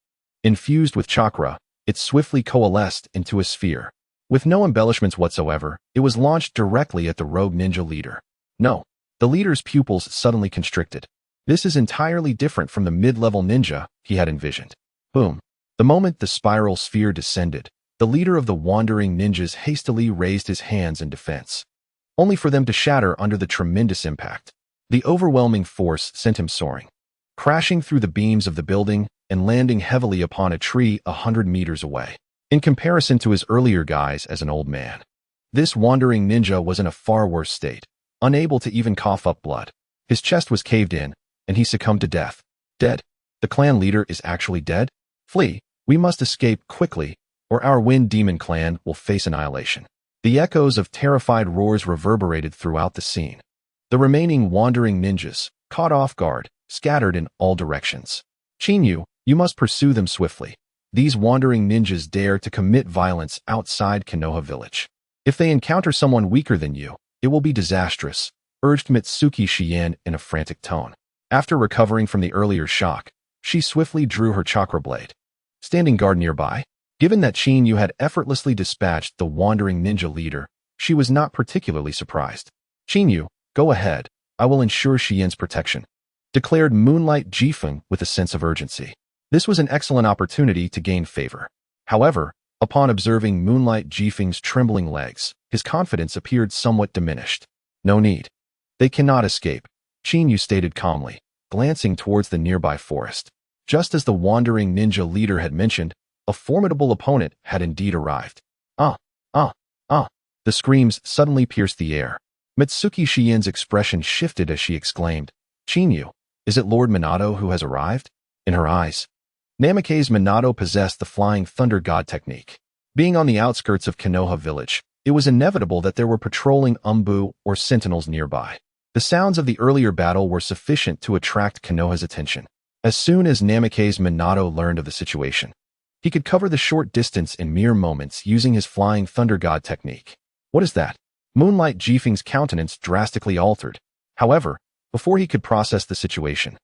Infused with chakra, it swiftly coalesced into a sphere. With no embellishments whatsoever, it was launched directly at the rogue ninja leader. No. The leader's pupils suddenly constricted. This is entirely different from the mid-level ninja he had envisioned. Boom. The moment the spiral sphere descended, the leader of the wandering ninjas hastily raised his hands in defense, only for them to shatter under the tremendous impact. The overwhelming force sent him soaring, crashing through the beams of the building and landing heavily upon a tree 100 meters away. In comparison to his earlier guise as an old man, this wandering ninja was in a far worse state, unable to even cough up blood. His chest was caved in, and he succumbed to death. Dead? The clan leader is actually dead? Flee. We must escape quickly, or our Wind Demon clan will face annihilation. The echoes of terrified roars reverberated throughout the scene. The remaining wandering ninjas, caught off guard, scattered in all directions. Chinyu, you must pursue them swiftly. These wandering ninjas dare to commit violence outside Konoha village. If they encounter someone weaker than you, it will be disastrous, urged Mitsuki Shien in a frantic tone. After recovering from the earlier shock, she swiftly drew her chakra blade. Standing guard nearby, given that Chinyu had effortlessly dispatched the wandering ninja leader, she was not particularly surprised. Chinyu, go ahead, I will ensure Shien's protection, declared Moonlight Jifeng with a sense of urgency. This was an excellent opportunity to gain favor. However, upon observing Moonlight Jifeng's trembling legs, his confidence appeared somewhat diminished. No need. They cannot escape, Chinyu stated calmly, glancing towards the nearby forest. Just as the wandering ninja leader had mentioned, a formidable opponent had indeed arrived. The screams suddenly pierced the air. Mitsuki Shien's expression shifted as she exclaimed, Chinyu, is it Lord Minato who has arrived? In her eyes, Namake's Minato possessed the Flying Thunder God technique. Being on the outskirts of Konoha village, it was inevitable that there were patrolling umbu or sentinels nearby. The sounds of the earlier battle were sufficient to attract Konoha's attention. As soon as Namake's Minato learned of the situation, he could cover the short distance in mere moments using his Flying Thunder God technique. What is that? Moonlight Jifeng's countenance drastically altered. However, before he could process the situation,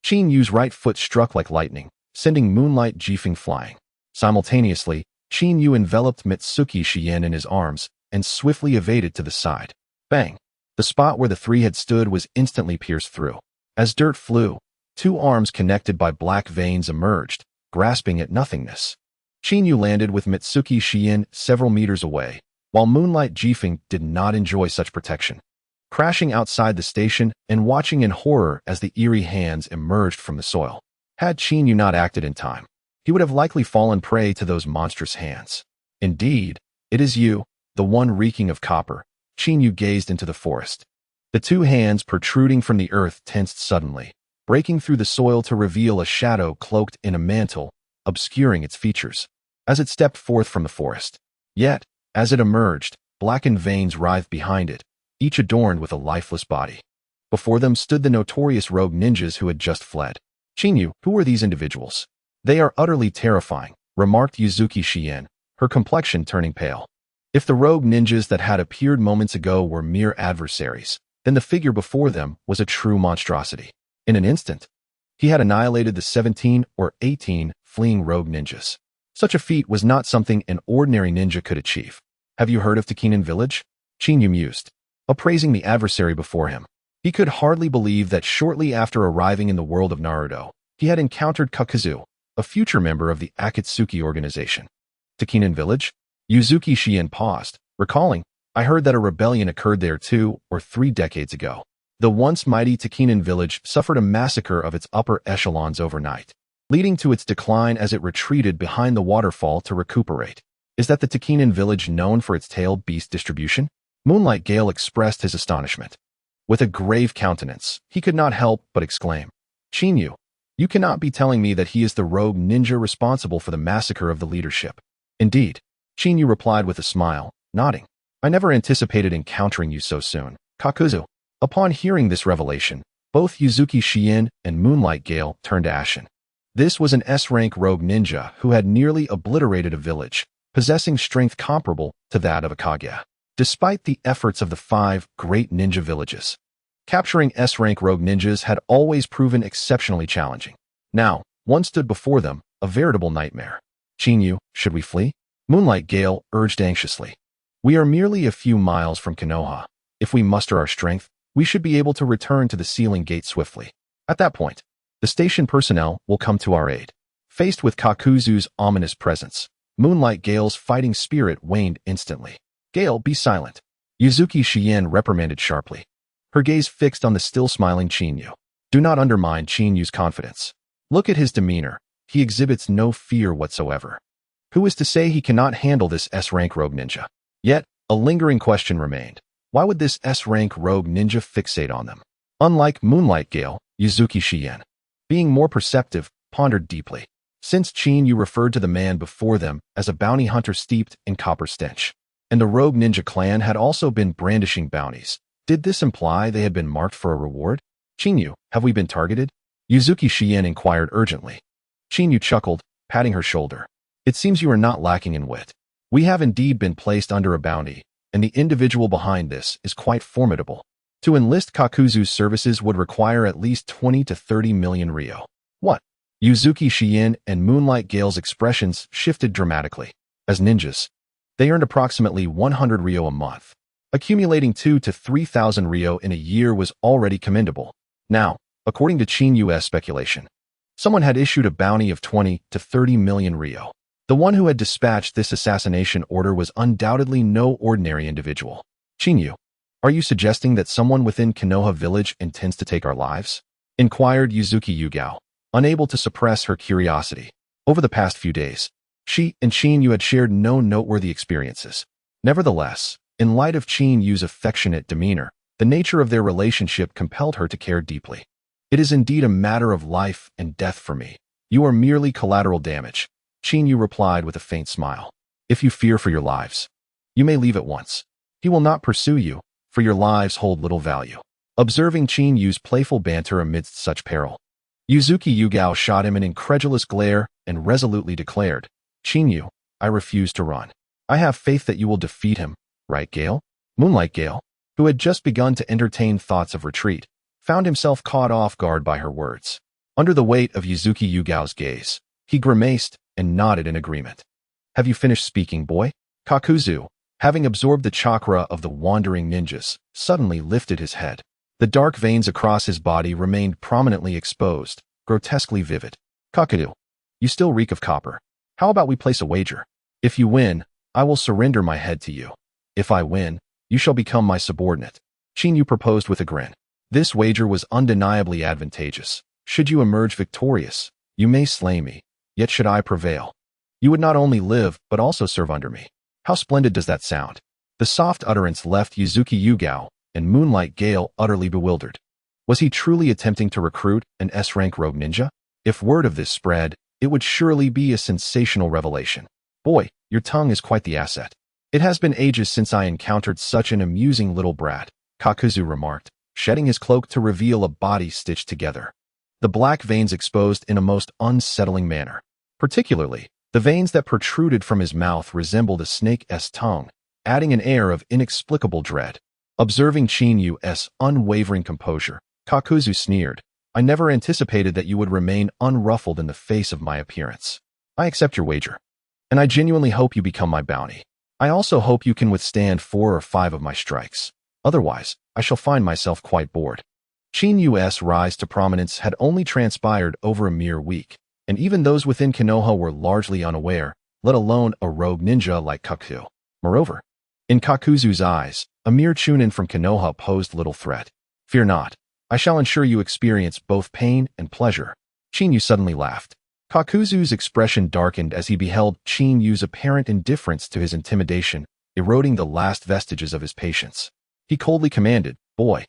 Chinyu's right foot struck like lightning, sending Moonlight Jifeng flying. Simultaneously, Chinyu enveloped Mitsuki Shien in his arms and swiftly evaded to the side. Bang! The spot where the three had stood was instantly pierced through. As dirt flew, two arms connected by black veins emerged, grasping at nothingness. Chinyu landed with Mitsuki Shien several meters away, while Moonlight Jifeng did not enjoy such protection, crashing outside the station and watching in horror as the eerie hands emerged from the soil. Had Chinyu not acted in time, he would have likely fallen prey to those monstrous hands. Indeed, it is you, the one reeking of copper. Chinyu gazed into the forest. The two hands protruding from the earth tensed suddenly, breaking through the soil to reveal a shadow cloaked in a mantle, obscuring its features, as it stepped forth from the forest. Yet, as it emerged, blackened veins writhed behind it, each adorned with a lifeless body. Before them stood the notorious rogue ninjas who had just fled. Chinyu, who are these individuals? They are utterly terrifying, remarked Yuzuki Shien, her complexion turning pale. If the rogue ninjas that had appeared moments ago were mere adversaries, then the figure before them was a true monstrosity. In an instant, he had annihilated the 17 or 18 fleeing rogue ninjas. Such a feat was not something an ordinary ninja could achieve. Have you heard of Takinen village? Chinyu mused, appraising the adversary before him. He could hardly believe that shortly after arriving in the world of Naruto, he had encountered Kakazu, a future member of the Akatsuki organization. Takinen village? Yuzuki Shien paused, recalling, I heard that a rebellion occurred there 2 or 3 decades ago. The once mighty Takinen village suffered a massacre of its upper echelons overnight, leading to its decline as it retreated behind the waterfall to recuperate. Is that the Takinen village known for its tailed beast distribution? Moonlight Gale expressed his astonishment. With a grave countenance, he could not help but exclaim, Chinyu, You cannot be telling me that he is the rogue ninja responsible for the massacre of the leadership. Indeed, Chinyu replied with a smile, nodding. I never anticipated encountering you so soon, Kakuzu. Upon hearing this revelation, both Yuzuki Shien and Moonlight Gale turned ashen. This was an S-rank rogue ninja who had nearly obliterated a village, possessing strength comparable to that of a Kage. Despite the efforts of the 5 great ninja villages, capturing S-rank rogue ninjas had always proven exceptionally challenging. Now, one stood before them, a veritable nightmare. Chinyu, should we flee? Moonlight Gale urged anxiously. We are merely a few miles from Konoha. If we muster our strength, we should be able to return to the sealing gate swiftly. At that point, the station personnel will come to our aid. Faced with Kakuzu's ominous presence, Moonlight Gale's fighting spirit waned instantly. Gale, be silent. Yuzuki Shien reprimanded sharply, her gaze fixed on the still-smiling Chinyu. Do not undermine Chinyu's confidence. Look at his demeanor. He exhibits no fear whatsoever. Who is to say he cannot handle this S-rank rogue ninja? Yet, a lingering question remained. Why would this S-rank rogue ninja fixate on them? Unlike Moonlight Gale, Yuzuki Shien, being more perceptive, pondered deeply. Since Chinyu referred to the man before them as a bounty hunter steeped in copper stench, and the rogue ninja clan had also been brandishing bounties, did this imply they had been marked for a reward? Chinyu, have we been targeted? Yuzuki Shien inquired urgently. Chinyu chuckled, patting her shoulder. It seems you are not lacking in wit. We have indeed been placed under a bounty, and the individual behind this is quite formidable. To enlist Kakuzu's services would require at least 20 to 30 million ryo. What? Yuzuki Shien and Moonlight Gale's expressions shifted dramatically. As ninjas, they earned approximately 100 ryo a month. Accumulating 2 to 3,000 ryo in a year was already commendable. Now, according to Chinyu's speculation, someone had issued a bounty of 20 to 30 million ryo. The one who had dispatched this assassination order was undoubtedly no ordinary individual. Chinyu, are you suggesting that someone within Konoha village intends to take our lives? Inquired Yuzuki Yugao, unable to suppress her curiosity. Over the past few days, she and Chinyu had shared no noteworthy experiences. Nevertheless, in light of Chinyu's affectionate demeanor, the nature of their relationship compelled her to care deeply. It is indeed a matter of life and death for me. You are merely collateral damage, Chinyu replied with a faint smile. If you fear for your lives, you may leave at once. He will not pursue you, for your lives hold little value. Observing Chinyu's playful banter amidst such peril, Yuzuki Yugao shot him an incredulous glare and resolutely declared, Chinyu, I refuse to run. I have faith that you will defeat him, right, Gale? Moonlight Gale, who had just begun to entertain thoughts of retreat, found himself caught off guard by her words. Under the weight of Yuzuki Yugao's gaze, he grimaced and nodded in agreement. Have you finished speaking, boy? Kakuzu, having absorbed the chakra of the wandering ninjas, suddenly lifted his head. The dark veins across his body remained prominently exposed, grotesquely vivid. Kakuzu, you still reek of copper. How about we place a wager? If you win, I will surrender my head to you. If I win, you shall become my subordinate. Chinyu proposed with a grin. This wager was undeniably advantageous. Should you emerge victorious, you may slay me. Yet should I prevail, you would not only live, but also serve under me. How splendid does that sound? The soft utterance left Yuzuki Yugao and Moonlight Gale utterly bewildered. Was he truly attempting to recruit an S-rank rogue ninja? If word of this spread, it would surely be a sensational revelation. Boy, your tongue is quite the asset. It has been ages since I encountered such an amusing little brat, Kakuzu remarked, shedding his cloak to reveal a body stitched together. The black veins exposed in a most unsettling manner. Particularly, the veins that protruded from his mouth resembled a snake's tongue, adding an air of inexplicable dread. Observing Chinyu's unwavering composure, Kakuzu sneered, I never anticipated that you would remain unruffled in the face of my appearance. I accept your wager, and I genuinely hope you become my bounty. I also hope you can withstand 4 or 5 of my strikes. Otherwise, I shall find myself quite bored. Chinyu's rise to prominence had only transpired over a mere week, and even those within Konoha were largely unaware, let alone a rogue ninja like Kakuzu. Moreover, in Kakuzu's eyes, a mere chunin from Konoha posed little threat. Fear not, I shall ensure you experience both pain and pleasure. Chinyu suddenly laughed. Kakuzu's expression darkened as he beheld Chinyu's apparent indifference to his intimidation, eroding the last vestiges of his patience. He coldly commanded, Boy,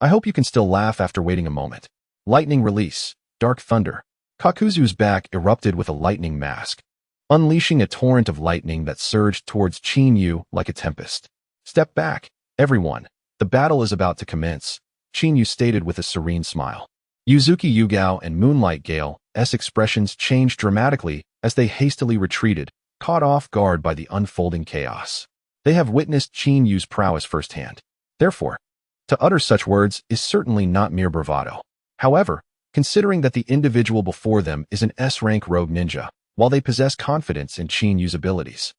I hope you can still laugh after waiting a moment. Lightning release, dark thunder, Kakuzu's back erupted with a lightning mask, unleashing a torrent of lightning that surged towards Chinyu like a tempest. "Step back, everyone. The battle is about to commence," Chinyu stated with a serene smile. Yuzuki Yugao and Moonlight Gale's expressions changed dramatically as they hastily retreated, caught off guard by the unfolding chaos. They have witnessed Chinyu's prowess firsthand. Therefore, to utter such words is certainly not mere bravado. However, considering that the individual before them is an S-rank rogue ninja, while they possess confidence in Chinyu's abilities,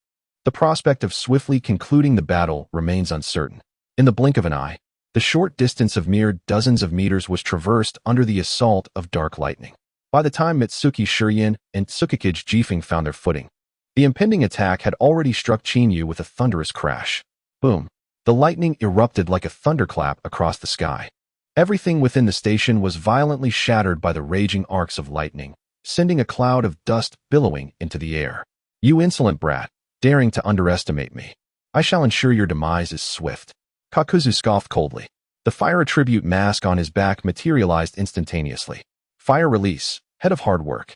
the prospect of swiftly concluding the battle remains uncertain. In the blink of an eye, the short distance of mere dozens of meters was traversed under the assault of dark lightning. By the time Mitsuki Shurien and Tsukikage Jifeng found their footing, the impending attack had already struck Chinyu with a thunderous crash. Boom! The lightning erupted like a thunderclap across the sky. Everything within the station was violently shattered by the raging arcs of lightning, sending a cloud of dust billowing into the air. "You insolent brat, daring to underestimate me. I shall ensure your demise is swift." Kakuzu scoffed coldly. The fire attribute mask on his back materialized instantaneously. Fire release, head of hard work.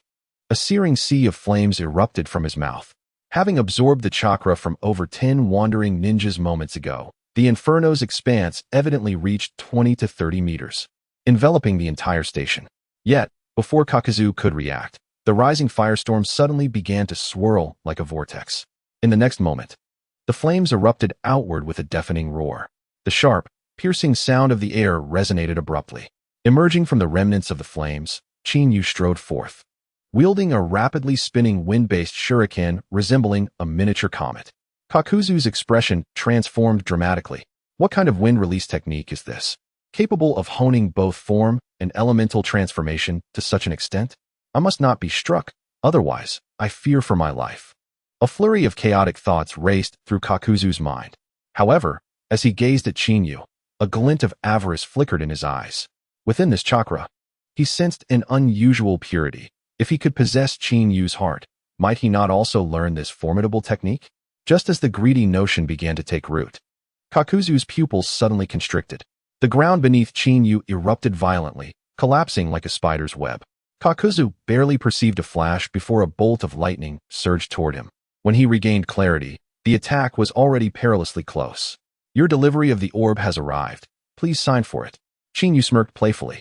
A searing sea of flames erupted from his mouth. Having absorbed the chakra from over 10 wandering ninjas moments ago, the Inferno's expanse evidently reached 20 to 30 meters, enveloping the entire station. Yet, before Kakuzu could react, the rising firestorm suddenly began to swirl like a vortex. In the next moment, the flames erupted outward with a deafening roar. The sharp, piercing sound of the air resonated abruptly. Emerging from the remnants of the flames, Chinyu strode forth, wielding a rapidly spinning wind-based shuriken resembling a miniature comet. Kakuzu's expression transformed dramatically. What kind of wind release technique is this? Capable of honing both form and elemental transformation to such an extent? I must not be struck, otherwise, I fear for my life. A flurry of chaotic thoughts raced through Kakuzu's mind. However, as he gazed at Chinyu, a glint of avarice flickered in his eyes. Within this chakra, he sensed an unusual purity. If he could possess Chinyu's heart, might he not also learn this formidable technique? Just as the greedy notion began to take root, Kakuzu's pupils suddenly constricted. The ground beneath Chinyu erupted violently, collapsing like a spider's web. Kakuzu barely perceived a flash before a bolt of lightning surged toward him. When he regained clarity, the attack was already perilously close. "Your delivery of the orb has arrived. Please sign for it." Chinyu smirked playfully.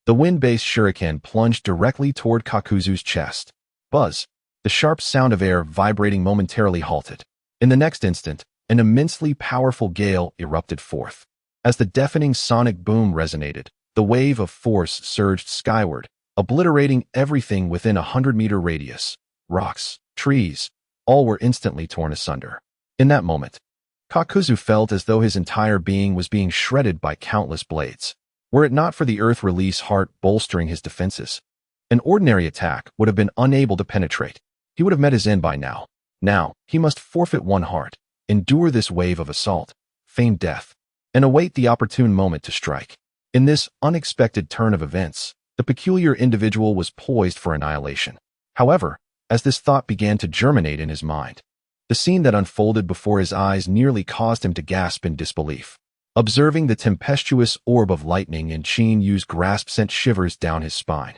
The wind-based shuriken plunged directly toward Kakuzu's chest. Buzz! The sharp sound of air vibrating momentarily halted. In the next instant, an immensely powerful gale erupted forth. As the deafening sonic boom resonated, the wave of force surged skyward, obliterating everything within a 100-meter radius. Rocks, trees, all were instantly torn asunder. In that moment, Kakuzu felt as though his entire being was being shredded by countless blades. Were it not for the earth release heart bolstering his defenses, an ordinary attack would have been unable to penetrate. He would have met his end by now. Now, he must forfeit one heart, endure this wave of assault, feign death, and await the opportune moment to strike. In this unexpected turn of events, the peculiar individual was poised for annihilation. However, as this thought began to germinate in his mind, the scene that unfolded before his eyes nearly caused him to gasp in disbelief. Observing the tempestuous orb of lightning in Chinyu's grasp sent shivers down his spine.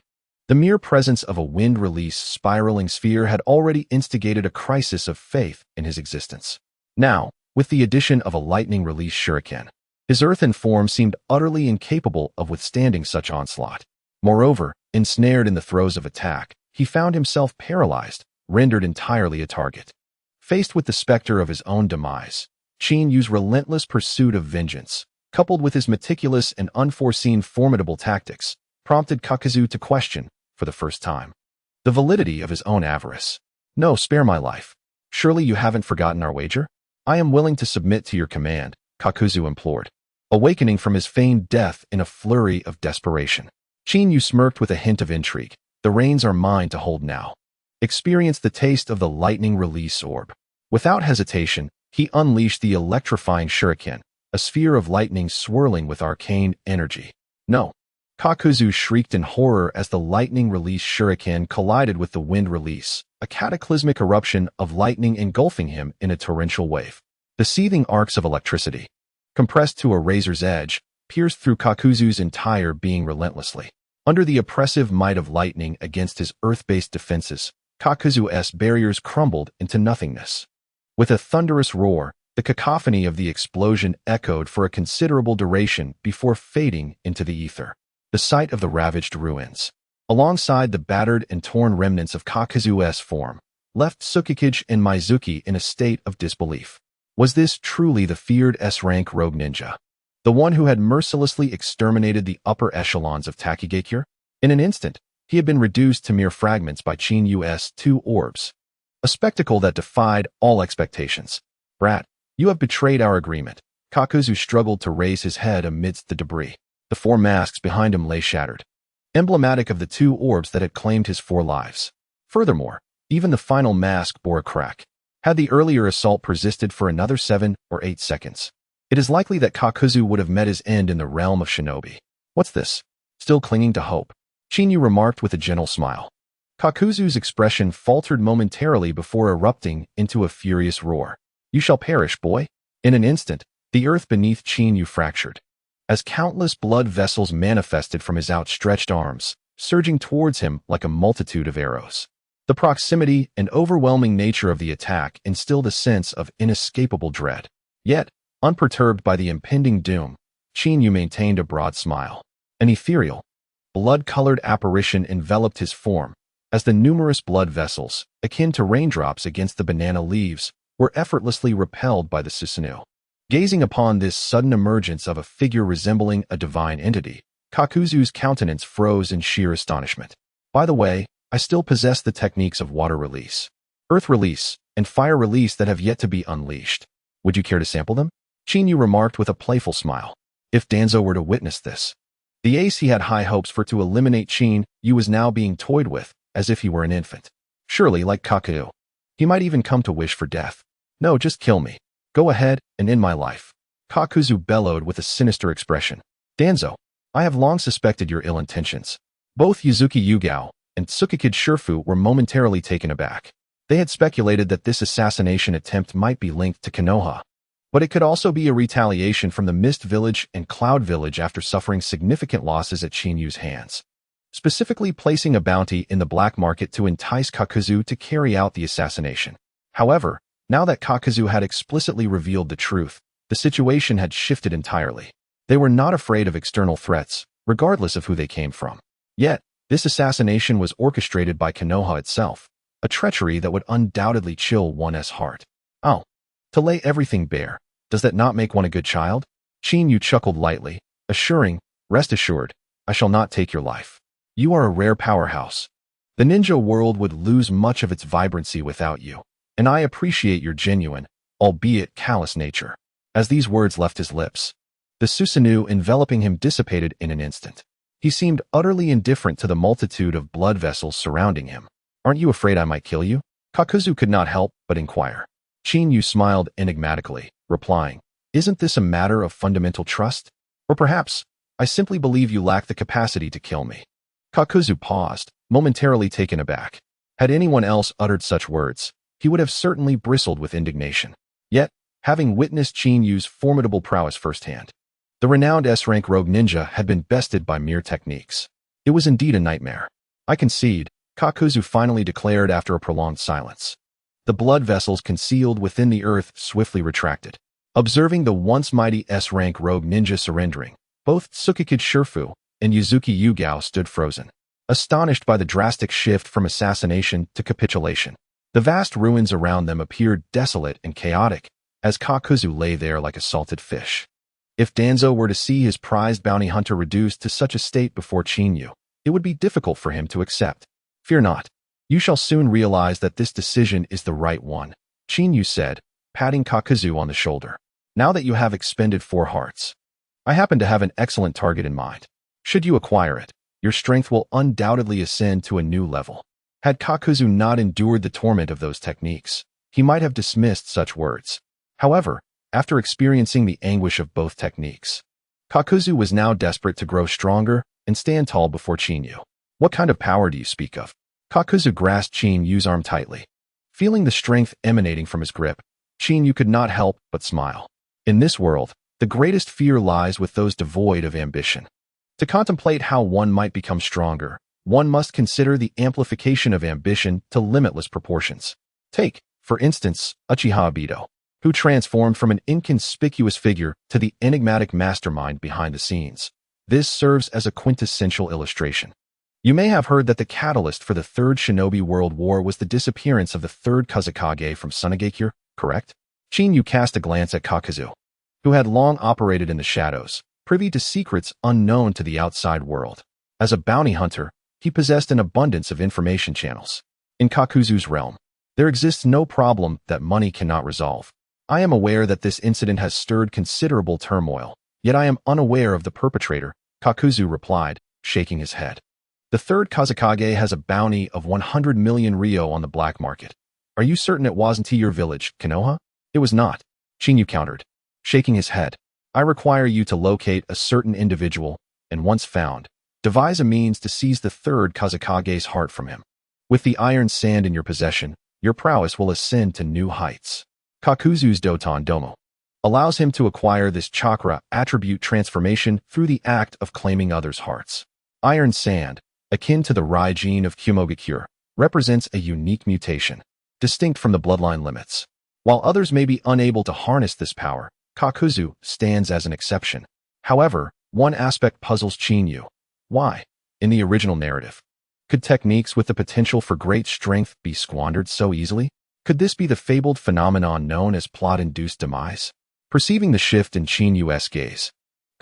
The mere presence of a wind-release spiraling sphere had already instigated a crisis of faith in his existence. Now, with the addition of a lightning-release shuriken, his earthen form seemed utterly incapable of withstanding such onslaught. Moreover, ensnared in the throes of attack, he found himself paralyzed, rendered entirely a target. Faced with the specter of his own demise, Chinyu's relentless pursuit of vengeance, coupled with his meticulous and unforeseen formidable tactics, prompted Kakuzu to question, for the first time, the validity of his own avarice. "No, spare my life. Surely you haven't forgotten our wager? I am willing to submit to your command," Kakuzu implored, awakening from his feigned death in a flurry of desperation. Chinyu smirked with a hint of intrigue. "The reins are mine to hold now. Experience the taste of the lightning release orb." Without hesitation, he unleashed the electrifying shuriken, a sphere of lightning swirling with arcane energy. "No!" Kakuzu shrieked in horror as the lightning release shuriken collided with the wind release, a cataclysmic eruption of lightning engulfing him in a torrential wave. The seething arcs of electricity, compressed to a razor's edge, pierced through Kakuzu's entire being relentlessly. Under the oppressive might of lightning against his earth-based defenses, Kakuzu's barriers crumbled into nothingness. With a thunderous roar, the cacophony of the explosion echoed for a considerable duration before fading into the ether. The sight of the ravaged ruins, alongside the battered and torn remnants of Kakuzu's form, left Tsukikage and Mizuki in a state of disbelief. Was this truly the feared S-rank rogue ninja? The one who had mercilessly exterminated the upper echelons of Takigakure? In an instant, he had been reduced to mere fragments by Chinyu's two orbs. A spectacle that defied all expectations. Brat, you have betrayed our agreement. Kakuzu struggled to raise his head amidst the debris. The four masks behind him lay shattered, emblematic of the two orbs that had claimed his 4 lives. Furthermore, even the final mask bore a crack. Had the earlier assault persisted for another 7 or 8 seconds, it is likely that Kakuzu would have met his end in the realm of shinobi. What's this? Still clinging to hope? Chinyu remarked with a gentle smile. Kakuzu's expression faltered momentarily before erupting into a furious roar. You shall perish, boy. In an instant, the earth beneath Chinyu fractured, as countless blood vessels manifested from his outstretched arms, surging towards him like a multitude of arrows. The proximity and overwhelming nature of the attack instilled a sense of inescapable dread. Yet, unperturbed by the impending doom, Chinyu maintained a broad smile. An ethereal, blood-colored apparition enveloped his form, as the numerous blood vessels, akin to raindrops against the banana leaves, were effortlessly repelled by the Susanoo. Gazing upon this sudden emergence of a figure resembling a divine entity, Kakuzu's countenance froze in sheer astonishment. By the way, I still possess the techniques of water release, earth release, and fire release that have yet to be unleashed. Would you care to sample them? Chinyu remarked with a playful smile. If Danzo were to witness this, the ace he had high hopes for to eliminate Chinyu was now being toyed with, as if he were an infant. Surely, like Kakuzu, he might even come to wish for death. No, just kill me. Go ahead and end my life. Kakuzu bellowed with a sinister expression. Danzo, I have long suspected your ill intentions. Both Yuzuki Yugao and Tsukikage Shifu were momentarily taken aback. They had speculated that this assassination attempt might be linked to Konoha, but it could also be a retaliation from the Mist Village and Cloud Village after suffering significant losses at Chinyu's hands, specifically placing a bounty in the black market to entice Kakuzu to carry out the assassination. However, now that Kakuzu had explicitly revealed the truth, the situation had shifted entirely. They were not afraid of external threats, regardless of who they came from. Yet, this assassination was orchestrated by Konoha itself, a treachery that would undoubtedly chill one's heart. Oh, to lay everything bare, does that not make one a good child? Chinyu chuckled lightly, assuring, rest assured, I shall not take your life. You are a rare powerhouse. The ninja world would lose much of its vibrancy without you, and I appreciate your genuine, albeit callous nature. As these words left his lips, the Susanoo enveloping him dissipated in an instant. He seemed utterly indifferent to the multitude of blood vessels surrounding him. Aren't you afraid I might kill you? Kakuzu could not help but inquire. Chinyu smiled enigmatically, replying, Isn't this a matter of fundamental trust? Or perhaps, I simply believe you lack the capacity to kill me. Kakuzu paused, momentarily taken aback. Had anyone else uttered such words, he would have certainly bristled with indignation. Yet, having witnessed Chinyu's formidable prowess firsthand, the renowned S-rank rogue ninja had been bested by mere techniques. It was indeed a nightmare. I concede, Kakuzu finally declared after a prolonged silence. The blood vessels concealed within the earth swiftly retracted. Observing the once mighty S-rank rogue ninja surrendering, both Tsukikage Shifu and Yuzuki Yugao stood frozen, astonished by the drastic shift from assassination to capitulation. The vast ruins around them appeared desolate and chaotic, as Kakuzu lay there like a salted fish. If Danzo were to see his prized bounty hunter reduced to such a state before Chinyu, it would be difficult for him to accept. Fear not. You shall soon realize that this decision is the right one, Chinyu said, patting Kakuzu on the shoulder. Now that you have expended 4 hearts, I happen to have an excellent target in mind. Should you acquire it, your strength will undoubtedly ascend to a new level. Had Kakuzu not endured the torment of those techniques, he might have dismissed such words. However, after experiencing the anguish of both techniques, Kakuzu was now desperate to grow stronger and stand tall before Chinyu. What kind of power do you speak of? Kakuzu grasped Chinyu's arm tightly. Feeling the strength emanating from his grip, Chinyu could not help but smile. In this world, the greatest fear lies with those devoid of ambition. To contemplate how one might become stronger, one must consider the amplification of ambition to limitless proportions. Take, for instance, Uchiha Obito, who transformed from an inconspicuous figure to the enigmatic mastermind behind the scenes. This serves as a quintessential illustration. You may have heard that the catalyst for the Third Shinobi World War was the disappearance of the Third Hokage from Sunagakure, correct? Shinyu cast a glance at Kakuzu, who had long operated in the shadows, privy to secrets unknown to the outside world. As a bounty hunter, he possessed an abundance of information channels. In Kakuzu's realm, there exists no problem that money cannot resolve. I am aware that this incident has stirred considerable turmoil, yet I am unaware of the perpetrator, Kakuzu replied, shaking his head. The Third Hokage has a bounty of 100 million ryo on the black market. Are you certain it wasn't your village, Konoha? It was not, Shinyu countered, shaking his head. I require you to locate a certain individual, and once found, devise a means to seize the Third Hokage's heart from him. With the iron sand in your possession, your prowess will ascend to new heights. Kakuzu's Doton Domo allows him to acquire this chakra attribute transformation through the act of claiming others' hearts. Iron sand, akin to the Raijin of Kumogakure, represents a unique mutation, distinct from the bloodline limits. While others may be unable to harness this power, Kakuzu stands as an exception. However, one aspect puzzles Shinyu. Why, in the original narrative, could techniques with the potential for great strength be squandered so easily? Could this be the fabled phenomenon known as plot-induced demise? Perceiving the shift in Shinyu's gaze,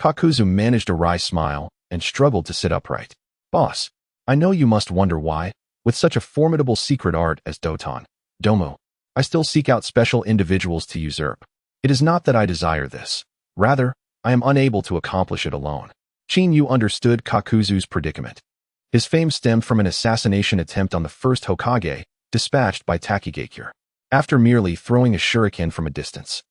Kakuzu managed a wry smile and struggled to sit upright. Boss, I know you must wonder why, with such a formidable secret art as Doton Domo, I still seek out special individuals to usurp. It is not that I desire this. Rather, I am unable to accomplish it alone. Shinyu understood Kakuzu's predicament. His fame stemmed from an assassination attempt on the first Hokage, dispatched by Takigakure. After merely throwing a shuriken from a distance,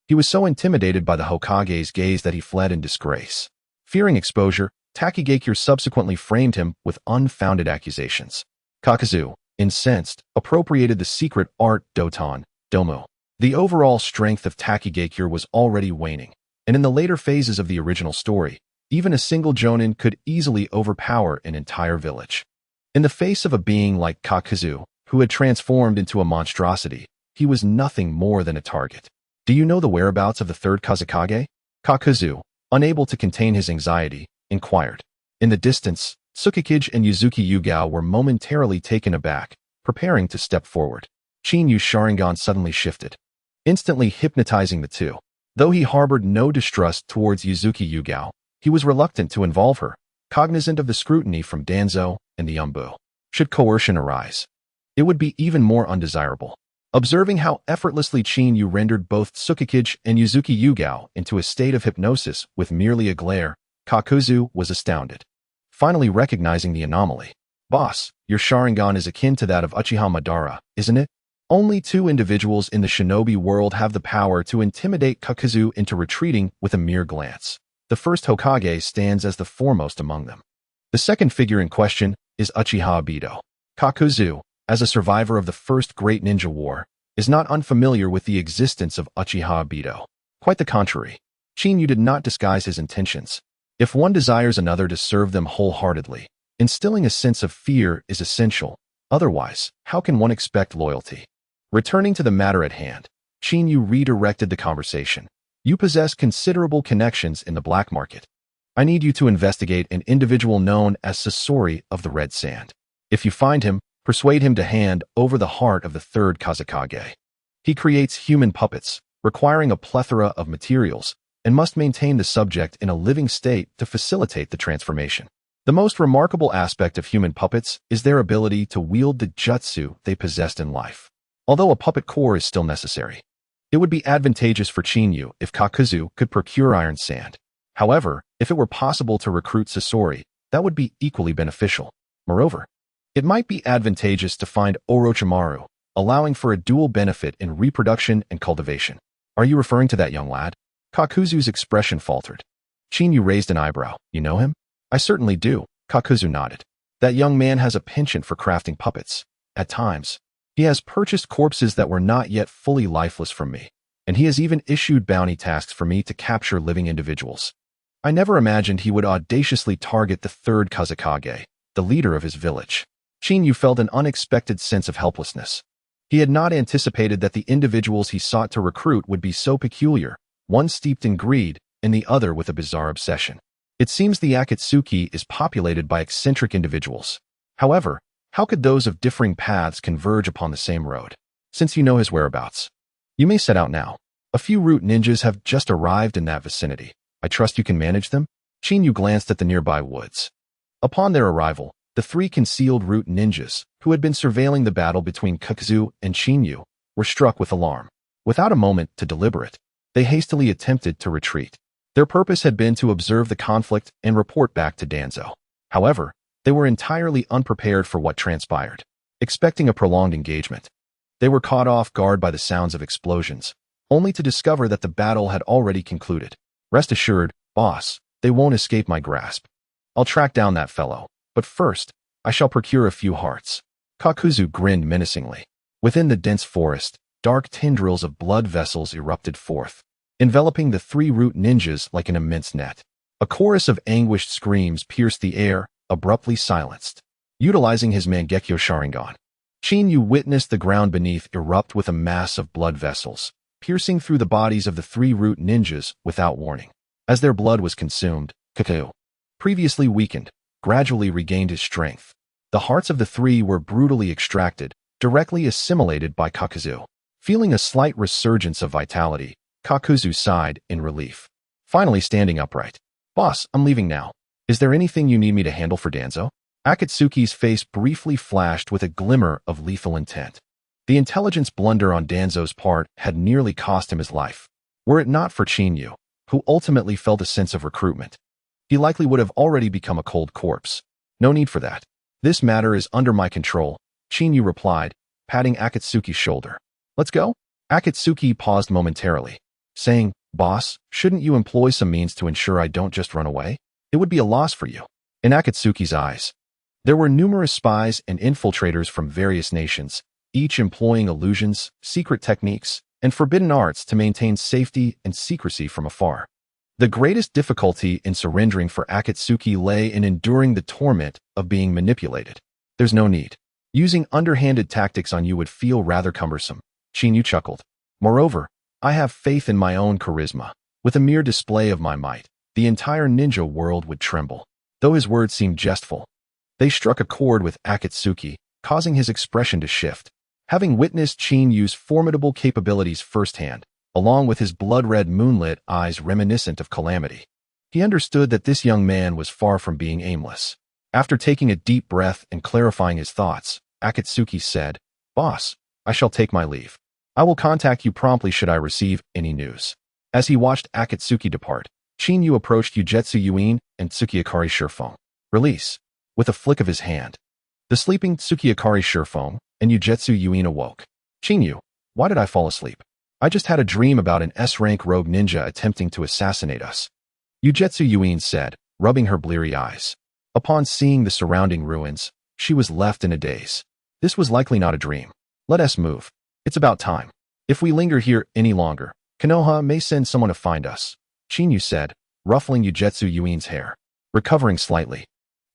he was so intimidated by the Hokage's gaze that he fled in disgrace. Fearing exposure, Takigakure subsequently framed him with unfounded accusations. Kakuzu, incensed, appropriated the secret art Doton Domo. The overall strength of Takigakure was already waning, and in the later phases of the original story, even a single jonin could easily overpower an entire village. In the face of a being like Kakuzu, who had transformed into a monstrosity, he was nothing more than a target. Do you know the whereabouts of the Third Hokage? Kakuzu, unable to contain his anxiety, inquired. In the distance, Tsukikage and Yuzuki Yugao were momentarily taken aback, preparing to step forward. Shinyu's Sharingan suddenly shifted, instantly hypnotizing the two. Though he harbored no distrust towards Yuzuki Yugao, he was reluctant to involve her, cognizant of the scrutiny from Danzo and the Umbu. Should coercion arise, it would be even more undesirable. Observing how effortlessly Shinyu rendered both Tsukikage and Yuzuki Yugao into a state of hypnosis with merely a glare, Kakuzu was astounded. Finally recognizing the anomaly. Boss, your Sharingan is akin to that of Uchiha Madara, isn't it? Only two individuals in the shinobi world have the power to intimidate Kakuzu into retreating with a mere glance. The first Hokage stands as the foremost among them. The second figure in question is Uchiha Obito. Kakuzu, as a survivor of the first Great Ninja War, is not unfamiliar with the existence of Uchiha Obito. Quite the contrary. Shinyu did not disguise his intentions. If one desires another to serve them wholeheartedly, instilling a sense of fear is essential. Otherwise, how can one expect loyalty? Returning to the matter at hand, Shinyu redirected the conversation. You possess considerable connections in the black market. I need you to investigate an individual known as Sasori of the Red Sand. If you find him, persuade him to hand over the heart of the Third Hokage. He creates human puppets, requiring a plethora of materials, and must maintain the subject in a living state to facilitate the transformation. The most remarkable aspect of human puppets is their ability to wield the jutsu they possessed in life. Although a puppet core is still necessary, it would be advantageous for Shinyu if Kakuzu could procure iron sand. However, if it were possible to recruit Sasori, that would be equally beneficial. Moreover, it might be advantageous to find Orochimaru, allowing for a dual benefit in reproduction and cultivation. Are you referring to that young lad? Kakuzu's expression faltered. Shinyu raised an eyebrow. You know him? I certainly do, Kakuzu nodded. That young man has a penchant for crafting puppets. At times, he has purchased corpses that were not yet fully lifeless from me, and he has even issued bounty tasks for me to capture living individuals. I never imagined he would audaciously target the third Hokage, the leader of his village. Shinyu felt an unexpected sense of helplessness. He had not anticipated that the individuals he sought to recruit would be so peculiar, one steeped in greed and the other with a bizarre obsession. It seems the Akatsuki is populated by eccentric individuals. However, how could those of differing paths converge upon the same road? Since you know his whereabouts, you may set out now. A few root ninjas have just arrived in that vicinity. I trust you can manage them? Shinyu glanced at the nearby woods. Upon their arrival, the three concealed root ninjas, who had been surveilling the battle between Kakuzu and Shinyu, were struck with alarm. Without a moment to deliberate, they hastily attempted to retreat. Their purpose had been to observe the conflict and report back to Danzo. However, they were entirely unprepared for what transpired. Expecting a prolonged engagement, they were caught off guard by the sounds of explosions, only to discover that the battle had already concluded. Rest assured, boss, they won't escape my grasp. I'll track down that fellow, but first, I shall procure a few hearts. Kakuzu grinned menacingly. Within the dense forest, dark tendrils of blood vessels erupted forth, enveloping the three root ninjas like an immense net. A chorus of anguished screams pierced the air, abruptly silenced. Utilizing his Mangekyo Sharingan, Shinyu witnessed the ground beneath erupt with a mass of blood vessels, piercing through the bodies of the three root ninjas without warning. As their blood was consumed, Kakuzu, previously weakened, gradually regained his strength. The hearts of the three were brutally extracted, directly assimilated by Kakuzu. Feeling a slight resurgence of vitality, Kakuzu sighed in relief. Finally standing upright. Boss, I'm leaving now. Is there anything you need me to handle for Danzo? Akatsuki's face briefly flashed with a glimmer of lethal intent. The intelligence blunder on Danzo's part had nearly cost him his life. Were it not for Shinyu, who ultimately felt a sense of recruitment, he likely would have already become a cold corpse. No need for that. This matter is under my control, Shinyu replied, patting Akatsuki's shoulder. Let's go? Akatsuki paused momentarily, saying, Boss, shouldn't you employ some means to ensure I don't just run away? It would be a loss for you. In Akatsuki's eyes, there were numerous spies and infiltrators from various nations, each employing illusions, secret techniques, and forbidden arts to maintain safety and secrecy from afar. The greatest difficulty in surrendering for Akatsuki lay in enduring the torment of being manipulated. There's no need. Using underhanded tactics on you would feel rather cumbersome, Shinyu chuckled. Moreover, I have faith in my own charisma. With a mere display of my might, the entire ninja world would tremble. Though his words seemed jestful, they struck a chord with Akatsuki, causing his expression to shift. Having witnessed Shinyu's formidable capabilities firsthand, along with his blood-red moonlit eyes reminiscent of calamity, he understood that this young man was far from being aimless. After taking a deep breath and clarifying his thoughts, Akatsuki said, Boss, I shall take my leave. I will contact you promptly should I receive any news. As he watched Akatsuki depart, Shinyu approached Ugetsu Yuin and Tsukiyakari Shurifong. Release. With a flick of his hand, the sleeping Tsukiyakari Shurifong and Ugetsu Yuin awoke. Shinyu, why did I fall asleep? I just had a dream about an S-rank rogue ninja attempting to assassinate us. Ugetsu Yuin said, rubbing her bleary eyes. Upon seeing the surrounding ruins, she was left in a daze. This was likely not a dream. Let us move. It's about time. If we linger here any longer, Konoha may send someone to find us, Shinyu said, ruffling Ugetsu Yuin's hair. Recovering slightly,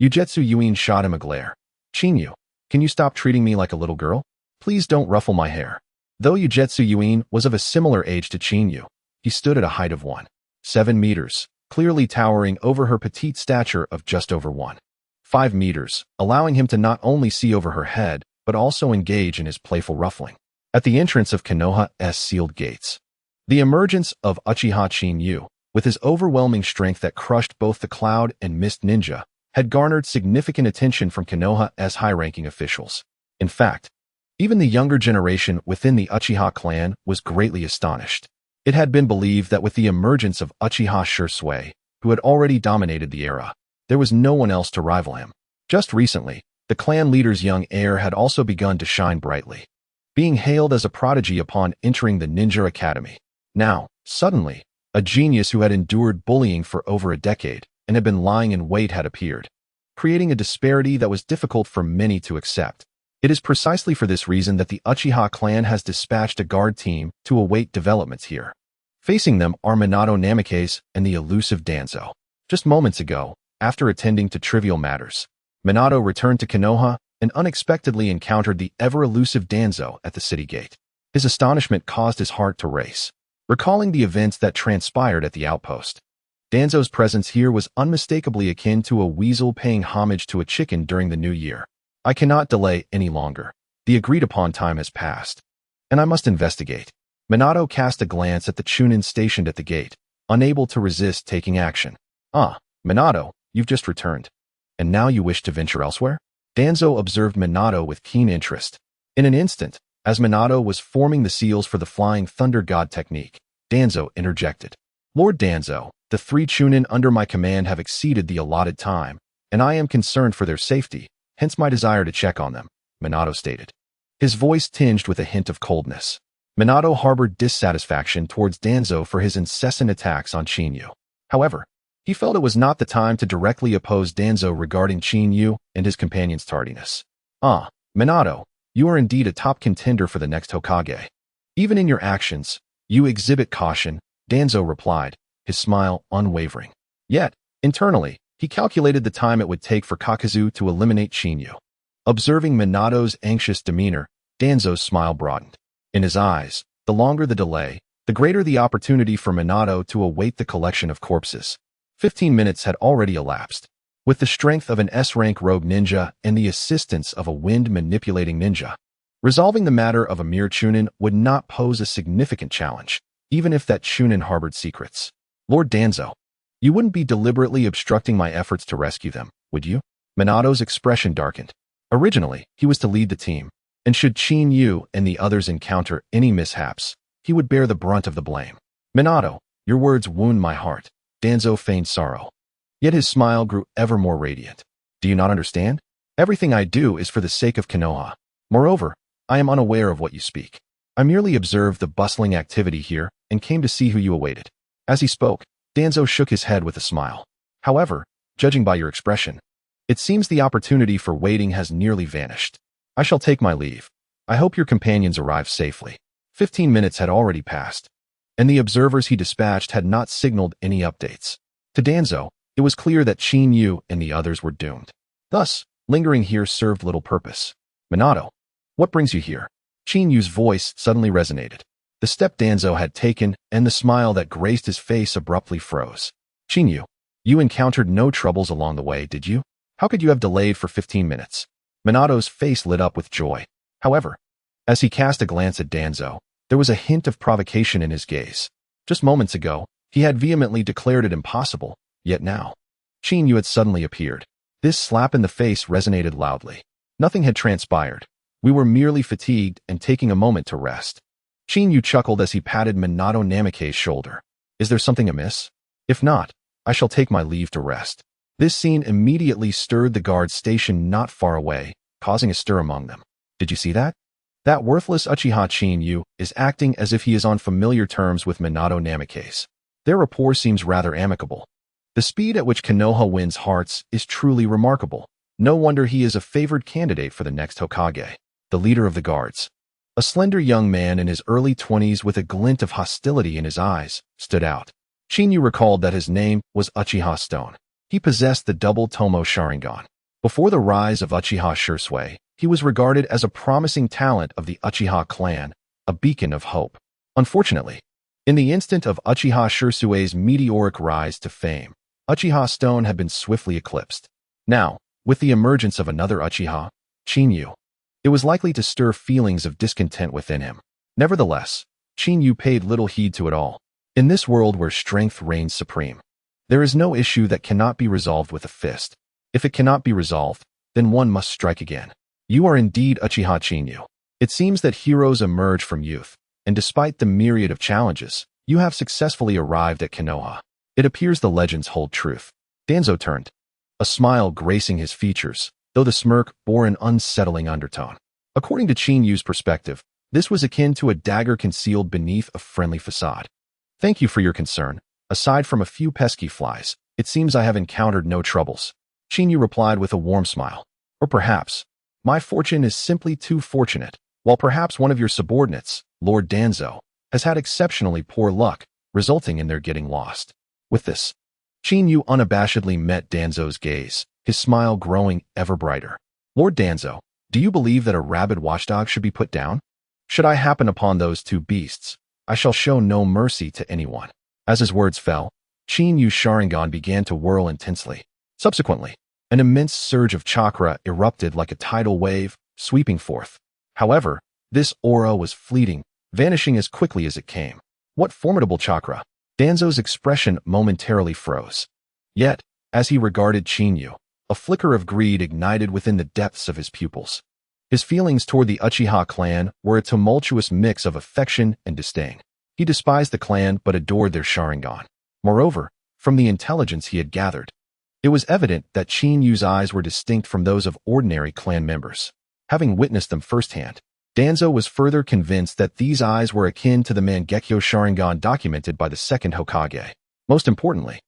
Ugetsu Yuin shot him a glare. Shinyu, can you stop treating me like a little girl? Please don't ruffle my hair. Though Ugetsu Yuin was of a similar age to Shinyu, he stood at a height of 1.7 meters, clearly towering over her petite stature of just over 1.5 meters, allowing him to not only see over her head, but also engage in his playful ruffling. At the entrance of Konoha's sealed gates, the emergence of Uchiha Shinyu, with his overwhelming strength that crushed both the Cloud and Mist Ninja, had garnered significant attention from Konoha's high-ranking officials. In fact, even the younger generation within the Uchiha clan was greatly astonished. It had been believed that with the emergence of Uchiha Shisui, who had already dominated the era, there was no one else to rival him. Just recently, the clan leader's young heir had also begun to shine brightly, being hailed as a prodigy upon entering the ninja academy. Now, suddenly, a genius who had endured bullying for over a decade and had been lying in wait had appeared, creating a disparity that was difficult for many to accept. It is precisely for this reason that the Uchiha clan has dispatched a guard team to await developments here. Facing them are Minato Namikaze and the elusive Danzo. Just moments ago, after attending to trivial matters, Minato returned to Konoha and unexpectedly encountered the ever-elusive Danzo at the city gate. His astonishment caused his heart to race, recalling the events that transpired at the outpost. Danzo's presence here was unmistakably akin to a weasel paying homage to a chicken during the new year. I cannot delay any longer. The agreed-upon time has passed, and I must investigate. Minato cast a glance at the Chunin stationed at the gate, unable to resist taking action. Ah, Minato, you've just returned. And now you wish to venture elsewhere? Danzo observed Minato with keen interest. In an instant, as Minato was forming the seals for the Flying Thunder God technique, Danzo interjected. Lord Danzo, the 3 Chunin under my command have exceeded the allotted time, and I am concerned for their safety, hence my desire to check on them, Minato stated. His voice tinged with a hint of coldness. Minato harbored dissatisfaction towards Danzo for his incessant attacks on Chinyu. However, he felt it was not the time to directly oppose Danzo regarding Chinyu and his companion's tardiness. Ah, Minato, you are indeed a top contender for the next Hokage. Even in your actions, you exhibit caution, Danzo replied, his smile unwavering. Yet, internally, he calculated the time it would take for Kakazu to eliminate Chinyu. Observing Minato's anxious demeanor, Danzo's smile broadened. In his eyes, the longer the delay, the greater the opportunity for Minato to await the collection of corpses. 15 minutes had already elapsed. With the strength of an S-rank rogue ninja and the assistance of a wind-manipulating ninja, resolving the matter of a mere Chunin would not pose a significant challenge, even if that Chunin harbored secrets. Lord Danzo, you wouldn't be deliberately obstructing my efforts to rescue them, would you? Minato's expression darkened. Originally, he was to lead the team, and should Chinyu and the others encounter any mishaps, he would bear the brunt of the blame. Minato, your words wound my heart. Danzo feigned sorrow. Yet his smile grew ever more radiant. Do you not understand? Everything I do is for the sake of Konoha. Moreover, I am unaware of what you speak. I merely observed the bustling activity here and came to see who you awaited. As he spoke, Danzo shook his head with a smile. However, judging by your expression, it seems the opportunity for waiting has nearly vanished. I shall take my leave. I hope your companions arrive safely. 15 minutes had already passed, and the observers he dispatched had not signaled any updates. To Danzo, it was clear that Chinyu and the others were doomed. Thus, lingering here served little purpose. Minato, what brings you here? Chinyu's voice suddenly resonated. The step Danzo had taken and the smile that graced his face abruptly froze. Chinyu, you encountered no troubles along the way, did you? How could you have delayed for 15 minutes? Minato's face lit up with joy. However, as he cast a glance at Danzo, there was a hint of provocation in his gaze. Just moments ago, he had vehemently declared it impossible, yet now, Chinyu had suddenly appeared. This slap in the face resonated loudly. Nothing had transpired. We were merely fatigued and taking a moment to rest. Chinyu chuckled as he patted Minato Namake's shoulder. Is there something amiss? If not, I shall take my leave to rest. This scene immediately stirred the guards stationed not far away, causing a stir among them. Did you see that? That worthless Uchiha Chinyu is acting as if he is on familiar terms with Minato Namake's. Their rapport seems rather amicable. The speed at which Konoha wins hearts is truly remarkable. No wonder he is a favored candidate for the next Hokage. The leader of the guards, a slender young man in his early 20s with a glint of hostility in his eyes, stood out. Chinyu recalled that his name was Uchiha Stone. He possessed the double Tomo Sharingan. Before the rise of Uchiha Shursui, he was regarded as a promising talent of the Uchiha clan, a beacon of hope. Unfortunately, in the instant of Uchiha Shursui's meteoric rise to fame, Uchiha Stone had been swiftly eclipsed. Now, with the emergence of another Uchiha, Chinyu, it was likely to stir feelings of discontent within him. Nevertheless, Chinyu paid little heed to it all. In this world where strength reigns supreme, there is no issue that cannot be resolved with a fist. If it cannot be resolved, then one must strike again. You are indeed Uchiha Chinyu. It seems that heroes emerge from youth, and despite the myriad of challenges, you have successfully arrived at Konoha. It appears the legends hold truth. Danzo turned, a smile gracing his features, though the smirk bore an unsettling undertone. According to Chinyu's perspective, this was akin to a dagger concealed beneath a friendly facade. Thank you for your concern. Aside from a few pesky flies, it seems I have encountered no troubles. Chinyu replied with a warm smile. Or perhaps, my fortune is simply too fortunate, while perhaps one of your subordinates, Lord Danzo, has had exceptionally poor luck, resulting in their getting lost. With this, Qin Yu unabashedly met Danzo's gaze, his smile growing ever brighter. Lord Danzo, do you believe that a rabid watchdog should be put down? Should I happen upon those two beasts, I shall show no mercy to anyone. As his words fell, Qin Yu's Sharingan began to whirl intensely. Subsequently, an immense surge of chakra erupted like a tidal wave, sweeping forth. However, this aura was fleeting, vanishing as quickly as it came. What formidable chakra! Danzo's expression momentarily froze. Yet, as he regarded Qin Yu, a flicker of greed ignited within the depths of his pupils. His feelings toward the Uchiha clan were a tumultuous mix of affection and disdain. He despised the clan but adored their Sharingan. Moreover, from the intelligence he had gathered, it was evident that Qin Yu's eyes were distinct from those of ordinary clan members. Having witnessed them firsthand, Danzo was further convinced that these eyes were akin to the Mangekyo Sharingan documented by the second Hokage. Most importantly,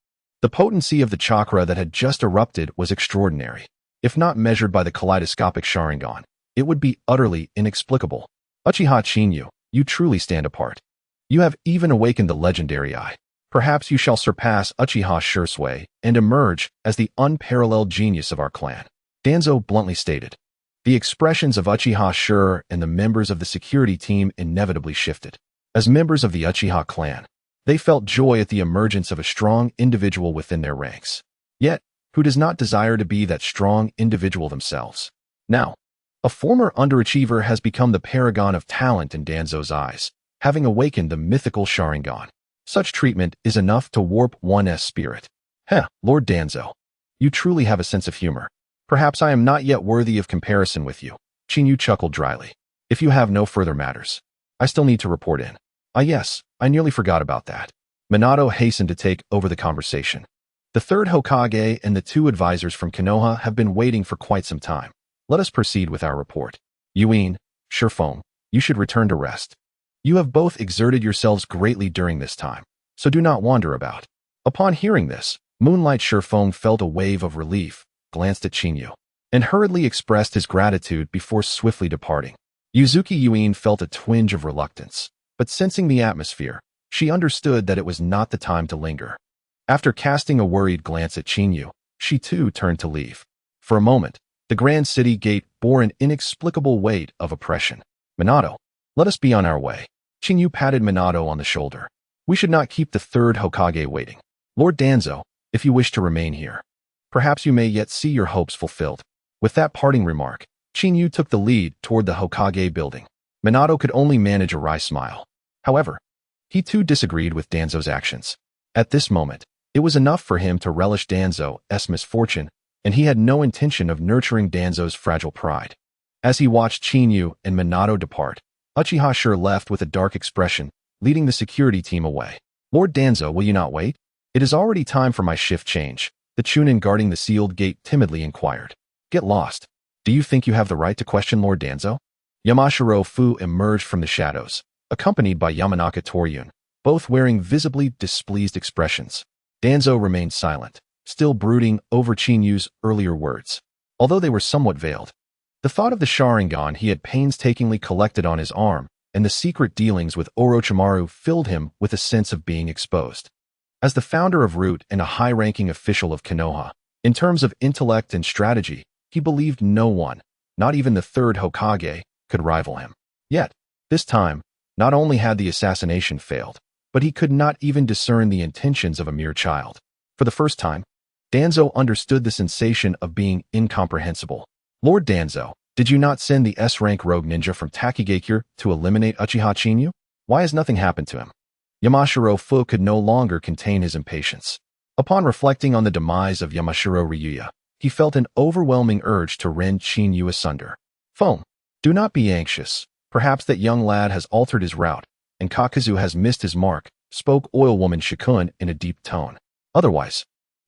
the potency of the chakra that had just erupted was extraordinary. If not measured by the kaleidoscopic Sharingan, it would be utterly inexplicable. Uchiha Qin Yu, you truly stand apart. You have even awakened the legendary eye. Perhaps you shall surpass Uchiha Shursui and emerge as the unparalleled genius of our clan. Danzo bluntly stated. The expressions of Uchiha Shur and the members of the security team inevitably shifted. As members of the Uchiha clan, they felt joy at the emergence of a strong individual within their ranks. Yet, who does not desire to be that strong individual themselves? Now, a former underachiever has become the paragon of talent in Danzo's eyes, having awakened the mythical Sharingan. Such treatment is enough to warp one's spirit. Lord Danzo, you truly have a sense of humor. Perhaps I am not yet worthy of comparison with you. Qin Yu chuckled dryly. If you have no further matters, I still need to report in. Yes, I nearly forgot about that. Minato hastened to take over the conversation. The third Hokage and the two advisors from Konoha have been waiting for quite some time. Let us proceed with our report. Yuin, Shifeng, you should return to rest. You have both exerted yourselves greatly during this time, so do not wander about. Upon hearing this, Moonlight Shifeng felt a wave of relief, glanced at Qin Yu, and hurriedly expressed his gratitude before swiftly departing. Yuzuki Yuin felt a twinge of reluctance, but sensing the atmosphere, she understood that it was not the time to linger. After casting a worried glance at Qin Yu, she too turned to leave. For a moment, the Grand City Gate bore an inexplicable weight of oppression. Minato, let us be on our way. Qin Yu patted Minato on the shoulder. We should not keep the third Hokage waiting. Lord Danzo, if you wish to remain here, perhaps you may yet see your hopes fulfilled. With that parting remark, Qin Yu took the lead toward the Hokage building. Minato could only manage a wry smile. However, he too disagreed with Danzo's actions. At this moment, it was enough for him to relish Danzo's misfortune, and he had no intention of nurturing Danzo's fragile pride. As he watched Qin Yu and Minato depart, Uchiha Shur left with a dark expression, leading the security team away. Lord Danzo, will you not wait? It is already time for my shift change, the Chunin guarding the sealed gate timidly inquired. Get lost. Do you think you have the right to question Lord Danzo? Yamashiro Fu emerged from the shadows, accompanied by Yamanaka Toryun, both wearing visibly displeased expressions. Danzo remained silent, still brooding over Qin Yu's earlier words. Although they were somewhat veiled, the thought of the Sharingan he had painstakingly collected on his arm and the secret dealings with Orochimaru filled him with a sense of being exposed. As the founder of Root and a high-ranking official of Konoha, in terms of intellect and strategy, he believed no one, not even the third Hokage, could rival him. Yet, this time, not only had the assassination failed, but he could not even discern the intentions of a mere child. For the first time, Danzo understood the sensation of being incomprehensible. Lord Danzo, did you not send the S-rank rogue ninja from Takigakure to eliminate Uchiha Qin Yu? Why has nothing happened to him? Yamashiro Fu could no longer contain his impatience. Upon reflecting on the demise of Yamashiro Ryuya, he felt an overwhelming urge to rend Qin Yu asunder. Foam, do not be anxious. Perhaps that young lad has altered his route, and Kakuzu has missed his mark, spoke oilwoman Shikun in a deep tone. Otherwise,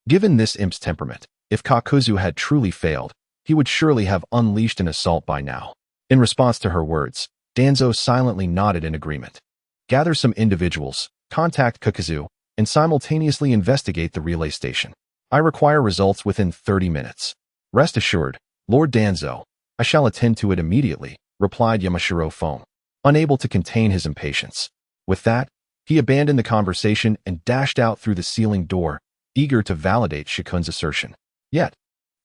given this imp's temperament, if Kakuzu had truly failed, he would surely have unleashed an assault by now. In response to her words, Danzo silently nodded in agreement. Gather some individuals, contact Kakuzu, and simultaneously investigate the relay station. I require results within 30 minutes. Rest assured, Lord Danzo, I shall attend to it immediately, replied Yamashiro Foam, unable to contain his impatience. With that, he abandoned the conversation and dashed out through the ceiling door, eager to validate Shikun's assertion. Yet,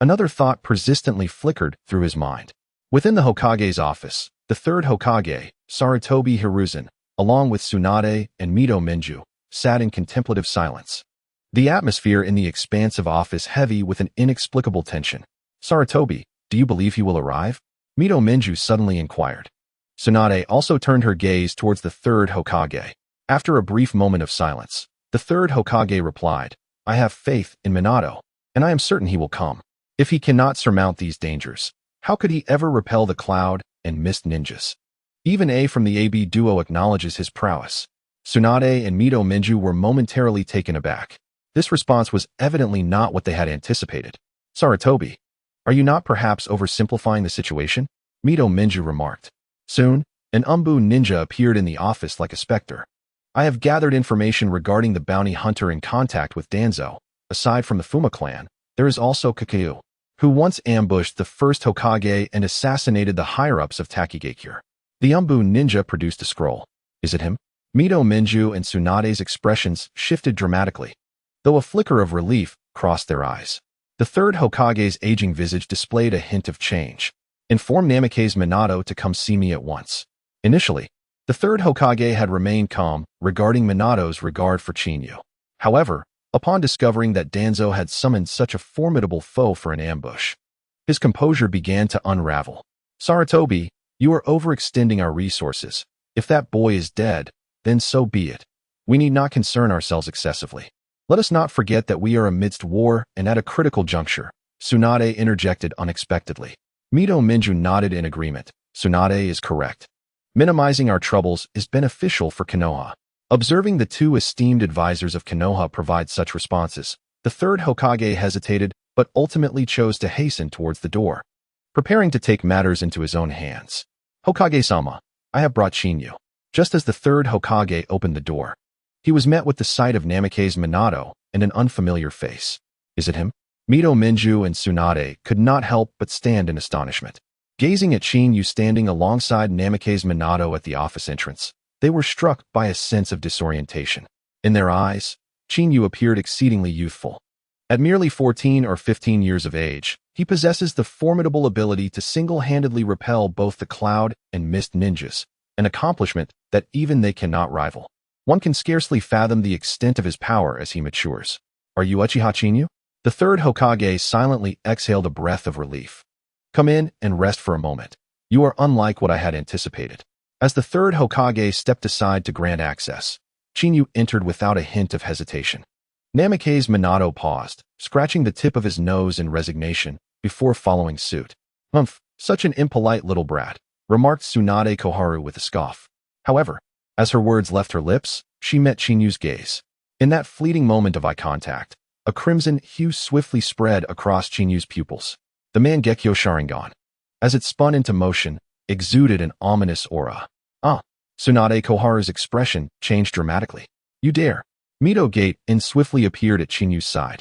another thought persistently flickered through his mind. Within the Hokage's office, the third Hokage, Sarutobi Hiruzen, along with Tsunade and Mito Minju, sat in contemplative silence. The atmosphere in the expansive office heavy with an inexplicable tension. Sarutobi, do you believe he will arrive? Mito Minju suddenly inquired. Tsunade also turned her gaze towards the third Hokage. After a brief moment of silence, the third Hokage replied, I have faith in Minato, and I am certain he will come. If he cannot surmount these dangers, how could he ever repel the cloud and mist ninjas? Even A from the AB duo acknowledges his prowess. Tsunade and Mito Minju were momentarily taken aback. This response was evidently not what they had anticipated. Sarutobi, are you not perhaps oversimplifying the situation? Mito Minju remarked. Soon, an Umbu ninja appeared in the office like a specter. I have gathered information regarding the bounty hunter in contact with Danzo. Aside from the Fuma clan, there is also Kikuyu, who once ambushed the first Hokage and assassinated the higher-ups of Takigakure. The Umbu ninja produced a scroll. Is it him? Mito Minju and Tsunade's expressions shifted dramatically, though a flicker of relief crossed their eyes. The third Hokage's aging visage displayed a hint of change. Inform Namikaze Minato to come see me at once. Initially, the third Hokage had remained calm regarding Minato's regard for Chinyu. However, upon discovering that Danzo had summoned such a formidable foe for an ambush, his composure began to unravel. Sarutobi, you are overextending our resources. If that boy is dead, then so be it. We need not concern ourselves excessively. Let us not forget that we are amidst war and at a critical juncture. Tsunade interjected unexpectedly. Mito Minju nodded in agreement. Tsunade is correct. Minimizing our troubles is beneficial for Konoha. Observing the two esteemed advisors of Konoha provide such responses, the third Hokage hesitated but ultimately chose to hasten towards the door, preparing to take matters into his own hands. Hokage-sama, I have brought Chinyu. Just as the third Hokage opened the door, he was met with the sight of Namikaze Minato and an unfamiliar face. Is it him? Mito Minju and Tsunade could not help but stand in astonishment. Gazing at Chinyu standing alongside Namikaze Minato at the office entrance, they were struck by a sense of disorientation. In their eyes, Chinyu appeared exceedingly youthful. At merely 14 or 15 years of age, he possesses the formidable ability to single-handedly repel both the cloud and mist ninjas, an accomplishment that even they cannot rival. One can scarcely fathom the extent of his power as he matures. Are you Uchiha Chinyu? The third Hokage silently exhaled a breath of relief. Come in and rest for a moment. You are unlike what I had anticipated. As the third Hokage stepped aside to grant access, Chinyu entered without a hint of hesitation. Namikaze Minato paused, scratching the tip of his nose in resignation, before following suit. Humph, such an impolite little brat, remarked Tsunade Koharu with a scoff. However, as her words left her lips, she met Chinyu's gaze. In that fleeting moment of eye contact, a crimson hue swiftly spread across Chinyu's pupils. The Mangekyo Sharingan, as it spun into motion, exuded an ominous aura. Tsunade Koharu's expression changed dramatically. You dare. Mito Gate-in swiftly appeared at Chinyu's side,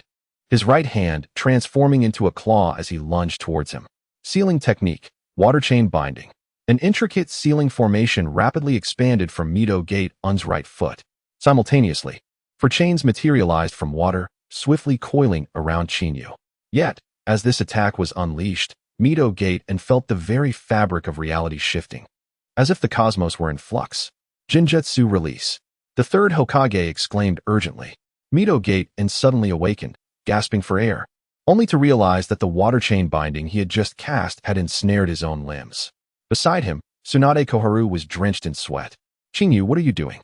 his right hand transforming into a claw as he lunged towards him. Sealing technique, water chain binding. An intricate sealing formation rapidly expanded from Mito Gate-un's right foot. Simultaneously, for chains materialized from water, swiftly coiling around Chinyu. Yet, as this attack was unleashed, Mito Gate-in felt the very fabric of reality shifting, as if the cosmos were in flux. Jinjutsu release. The third Hokage exclaimed urgently. Mito Gate-in suddenly awakened, gasping for air, only to realize that the water chain binding he had just cast had ensnared his own limbs. Beside him, Tsunade Koharu was drenched in sweat. Chinyu, what are you doing?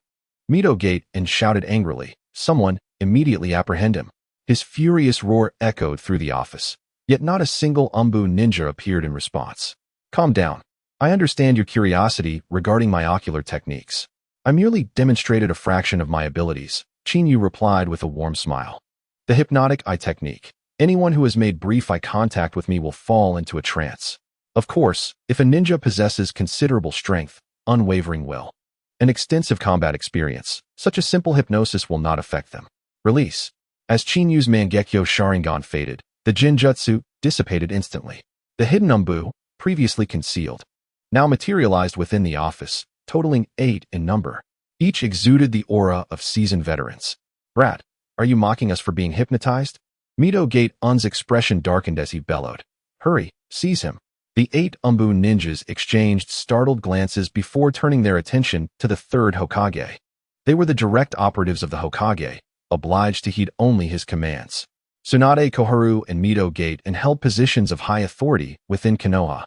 Mito Gate-in shouted angrily. Someone immediately apprehend him. His furious roar echoed through the office, yet not a single Umbu ninja appeared in response. Calm down. I understand your curiosity regarding my ocular techniques. I merely demonstrated a fraction of my abilities, Chinyu replied with a warm smile. The hypnotic eye technique. Anyone who has made brief eye contact with me will fall into a trance. Of course, if a ninja possesses considerable strength, unwavering will, and extensive combat experience, such a simple hypnosis will not affect them. Release. As Chinyu's Mangekyo Sharingan faded, the Jinjutsu dissipated instantly. The hidden Umbu, previously concealed, now materialized within the office, totaling 8 in number. Each exuded the aura of seasoned veterans. Brat, Are you mocking us for being hypnotized? Mito Gate-un's expression darkened as he bellowed. Hurry, seize him. The 8 Umbu ninjas exchanged startled glances before turning their attention to the third Hokage. They were the direct operatives of the Hokage, obliged to heed only his commands. Tsunade Koharu and Mito Gate held positions of high authority within Konoha.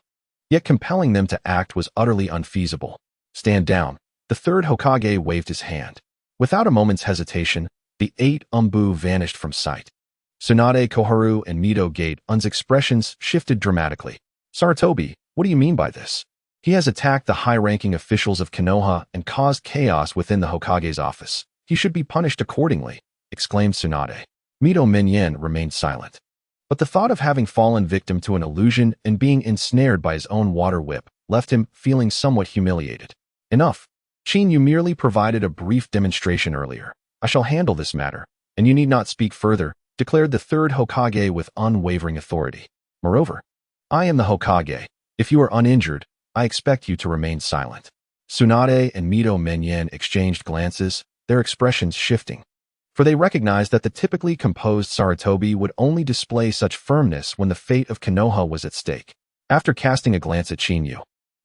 Yet compelling them to act was utterly unfeasible. Stand down. The third Hokage waved his hand. Without a moment's hesitation, the 8 Umbu vanished from sight. Tsunade Koharu and Mito Gate-un's expressions shifted dramatically. Sarutobi, what do you mean by this? He has attacked the high-ranking officials of Konoha and caused chaos within the Hokage's office. He should be punished accordingly, exclaimed Tsunade. Mito Minyen remained silent. But the thought of having fallen victim to an illusion and being ensnared by his own water whip left him feeling somewhat humiliated. Enough. Chin, you merely provided a brief demonstration earlier. I shall handle this matter, and you need not speak further, declared the third Hokage with unwavering authority. Moreover, I am the Hokage. If you are uninjured, I expect you to remain silent. Tsunade and Mito Minyen exchanged glances, their expressions shifting. For they recognized that the typically composed Sarutobi would only display such firmness when the fate of Konoha was at stake. After casting a glance at Chinyu,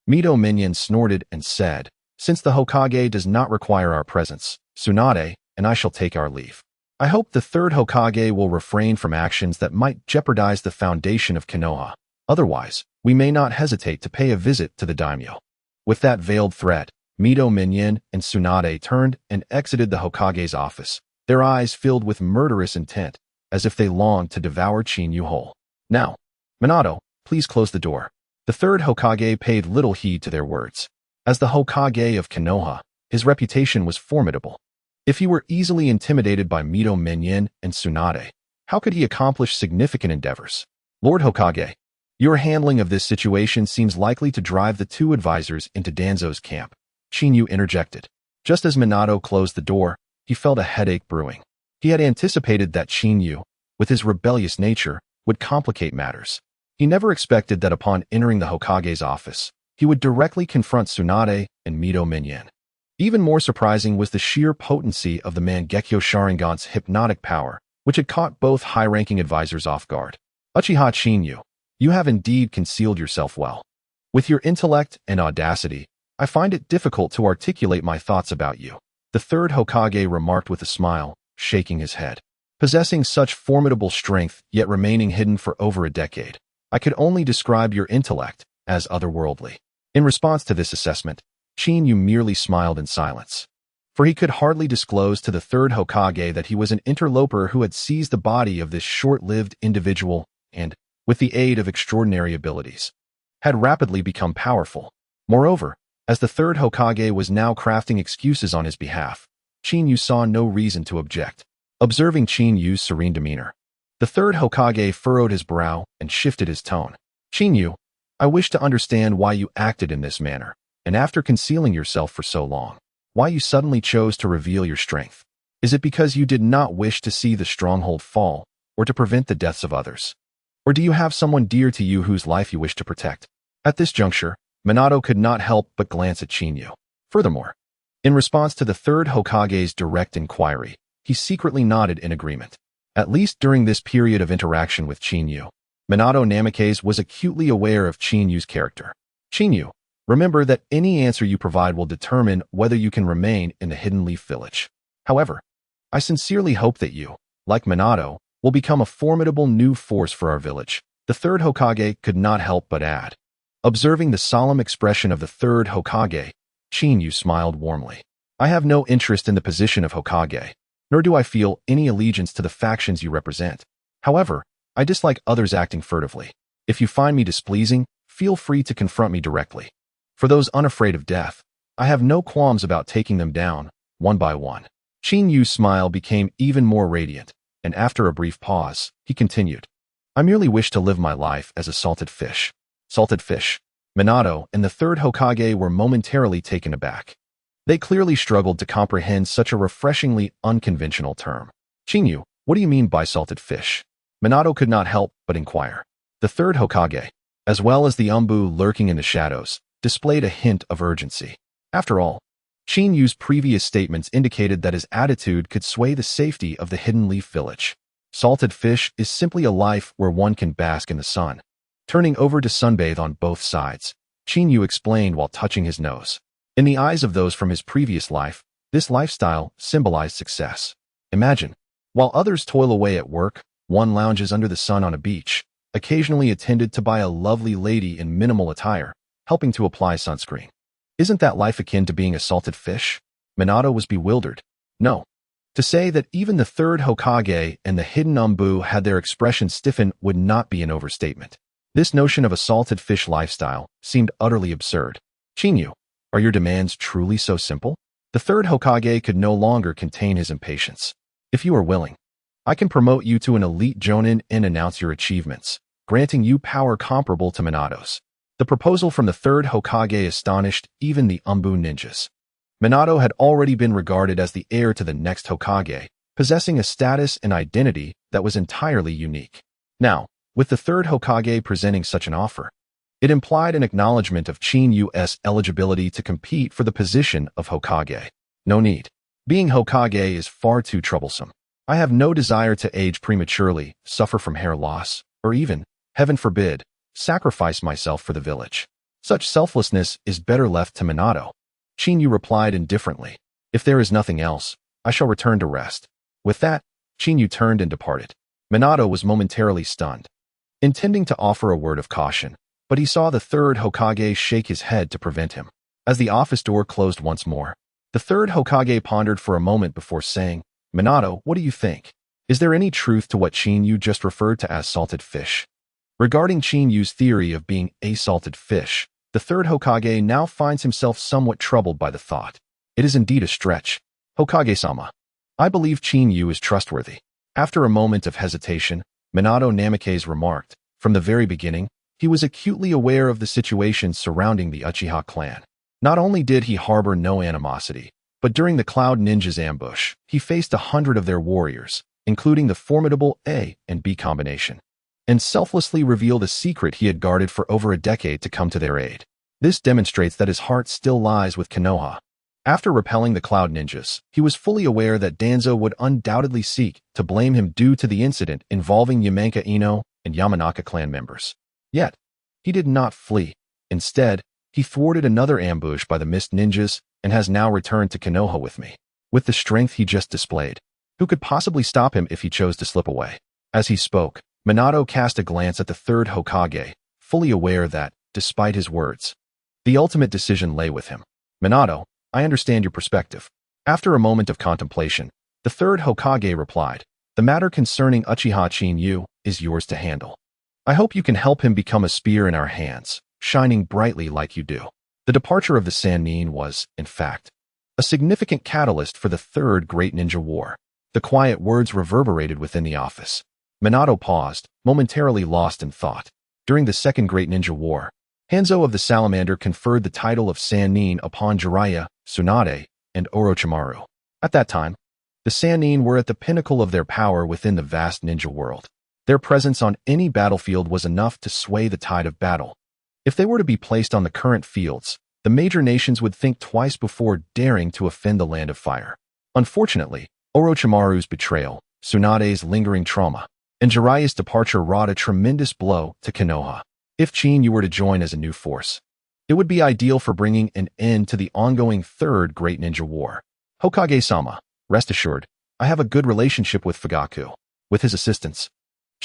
Mito Minyen snorted and said, Since the Hokage does not require our presence, Tsunade and I shall take our leave. I hope the third Hokage will refrain from actions that might jeopardize the foundation of Konoha. Otherwise, we may not hesitate to pay a visit to the daimyo. With that veiled threat, Mito Minyen and Tsunade turned and exited the Hokage's office, their eyes filled with murderous intent, as if they longed to devour Chinyu whole. Now, Minato, please close the door. The third Hokage paid little heed to their words. As the Hokage of Konoha, his reputation was formidable. If he were easily intimidated by Mito Minyen and Tsunade, how could he accomplish significant endeavors? Lord Hokage, your handling of this situation seems likely to drive the 2 advisors into Danzo's camp, Chinyu interjected. Just as Minato closed the door, he felt a headache brewing. He had anticipated that Chinyu, with his rebellious nature, would complicate matters. He never expected that upon entering the Hokage's office, he would directly confront Tsunade and Mito Minyen. Even more surprising was the sheer potency of the Mangekyo Sharingan's hypnotic power, which had caught both high-ranking advisors off guard. Uchiha Chinyu, you have indeed concealed yourself well. With your intellect and audacity, I find it difficult to articulate my thoughts about you, the third Hokage remarked with a smile, shaking his head. Possessing such formidable strength yet remaining hidden for over a decade, I could only describe your intellect as otherworldly. In response to this assessment, Chinyu merely smiled in silence. For he could hardly disclose to the third Hokage that he was an interloper who had seized the body of this short-lived individual and, with the aid of extraordinary abilities, had rapidly become powerful. Moreover, as the third Hokage was now crafting excuses on his behalf, Chinyu saw no reason to object. Observing Chinyu's serene demeanor, the third Hokage furrowed his brow and shifted his tone. Chinyu, I wish to understand why you acted in this manner, and after concealing yourself for so long, why you suddenly chose to reveal your strength. Is it because you did not wish to see the stronghold fall, or to prevent the deaths of others? Or do you have someone dear to you whose life you wish to protect? At this juncture, Minato could not help but glance at Chinyu. Furthermore, in response to the third Hokage's direct inquiry, he secretly nodded in agreement. At least during this period of interaction with Chinyu, Minato Namikaze was acutely aware of Chinyu's character. Chinyu, remember that any answer you provide will determine whether you can remain in the Hidden Leaf Village. However, I sincerely hope that you, like Minato, will become a formidable new force for our village. The third Hokage could not help but add. Observing the solemn expression of the third Hokage, Chinyu smiled warmly. I have no interest in the position of Hokage, nor do I feel any allegiance to the factions you represent. However, I dislike others acting furtively. If you find me displeasing, feel free to confront me directly. For those unafraid of death, I have no qualms about taking them down, one by one. Chinyu's smile became even more radiant, and after a brief pause, he continued. I merely wish to live my life as a salted fish. Salted fish. Minato and the third Hokage were momentarily taken aback. They clearly struggled to comprehend such a refreshingly unconventional term. Chinyu, what do you mean by salted fish? Minato could not help but inquire. The third Hokage, as well as the Umbu lurking in the shadows, displayed a hint of urgency. After all, Yu's previous statements indicated that his attitude could sway the safety of the Hidden Leaf Village. Salted fish is simply a life where one can bask in the sun. Turning over to sunbathe on both sides, Yu explained while touching his nose. In the eyes of those from his previous life, this lifestyle symbolized success. Imagine, while others toil away at work, one lounges under the sun on a beach, occasionally attended to by a lovely lady in minimal attire, helping to apply sunscreen. Isn't that life akin to being a salted fish? Minato was bewildered. No. To say that even the Third Hokage and the Hidden Umbu had their expression stiffen would not be an overstatement. This notion of a salted fish lifestyle seemed utterly absurd. Yu, are your demands truly so simple? The Third Hokage could no longer contain his impatience. If you are willing, I can promote you to an elite jonin and announce your achievements, granting you power comparable to Minato's. The proposal from the Third Hokage astonished even the Umbu ninjas. Minato had already been regarded as the heir to the next Hokage, possessing a status and identity that was entirely unique. Now, with the Third Hokage presenting such an offer, it implied an acknowledgement of Yu's eligibility to compete for the position of Hokage. No need. Being Hokage is far too troublesome. I have no desire to age prematurely, suffer from hair loss, or even, heaven forbid, sacrifice myself for the village. Such selflessness is better left to Minato. Yu replied indifferently. If there is nothing else, I shall return to rest. With that, Yu turned and departed. Minato was momentarily stunned, intending to offer a word of caution, but he saw the Third Hokage shake his head to prevent him. As the office door closed once more, the Third Hokage pondered for a moment before saying, Minato, what do you think? Is there any truth to what Yu just referred to as salted fish? Regarding Yu's theory of being a salted fish, the Third Hokage now finds himself somewhat troubled by the thought. It is indeed a stretch. Hokage-sama, I believe Yu is trustworthy. After a moment of hesitation, Minato Namikaze remarked, from the very beginning, he was acutely aware of the situation surrounding the Uchiha clan. Not only did he harbor no animosity, but during the Cloud Ninjas ambush, he faced 100 of their warriors, including the formidable A and B combination, and selflessly revealed a secret he had guarded for over a decade to come to their aid. This demonstrates that his heart still lies with Konoha. After repelling the Cloud Ninjas, he was fully aware that Danzo would undoubtedly seek to blame him due to the incident involving Yamenka Ino and Yamanaka clan members. Yet, he did not flee. Instead, he thwarted another ambush by the Mist Ninjas and has now returned to Konoha with me. With the strength he just displayed, who could possibly stop him if he chose to slip away? As he spoke, Minato cast a glance at the Third Hokage, fully aware that, despite his words, the ultimate decision lay with him. Minato, I understand your perspective. After a moment of contemplation, the Third Hokage replied, the matter concerning Uchiha Yu is yours to handle. I hope you can help him become a spear in our hands, shining brightly like you do. The departure of the Sannin was, in fact, a significant catalyst for the Third Great Ninja War. The quiet words reverberated within the office. Minato paused, momentarily lost in thought. During the Second Great Ninja War, Hanzo of the Salamander conferred the title of Sannin upon Jiraiya, Tsunade, and Orochimaru. At that time, the Sannin were at the pinnacle of their power within the vast ninja world. Their presence on any battlefield was enough to sway the tide of battle. If they were to be placed on the current fields, the major nations would think twice before daring to offend the Land of Fire. Unfortunately, Orochimaru's betrayal, Tsunade's lingering trauma, and Jiraiya's departure wrought a tremendous blow to Konoha. If Yu were to join as a new force, it would be ideal for bringing an end to the ongoing Third Great Ninja War. Hokage-sama, rest assured, I have a good relationship with Fugaku. With his assistance,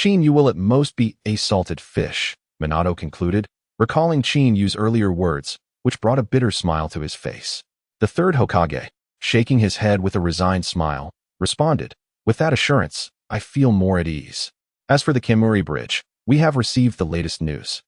Yu will at most be a salted fish, Minato concluded, recalling Yu's earlier words, which brought a bitter smile to his face. The Third Hokage, shaking his head with a resigned smile, responded, with that assurance, I feel more at ease. As for the Kimuri Bridge, we have received the latest news.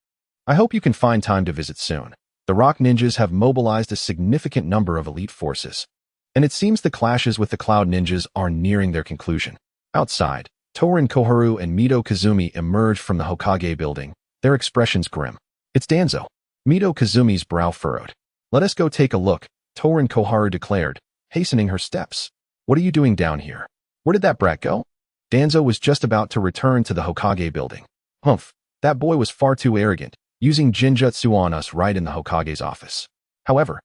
I hope you can find time to visit soon. The Rock Ninjas have mobilized a significant number of elite forces, and it seems the clashes with the Cloud Ninjas are nearing their conclusion. Outside, Torin Koharu and Mito Kazumi emerged from the Hokage building, their expressions grim. It's Danzo. Mito Kazumi's brow furrowed. Let us go take a look, Torin Koharu declared, hastening her steps. What are you doing down here? Where did that brat go? Danzo was just about to return to the Hokage building. Humph, that boy was far too arrogant, using Jinjutsu on us right in the Hokage's office. However,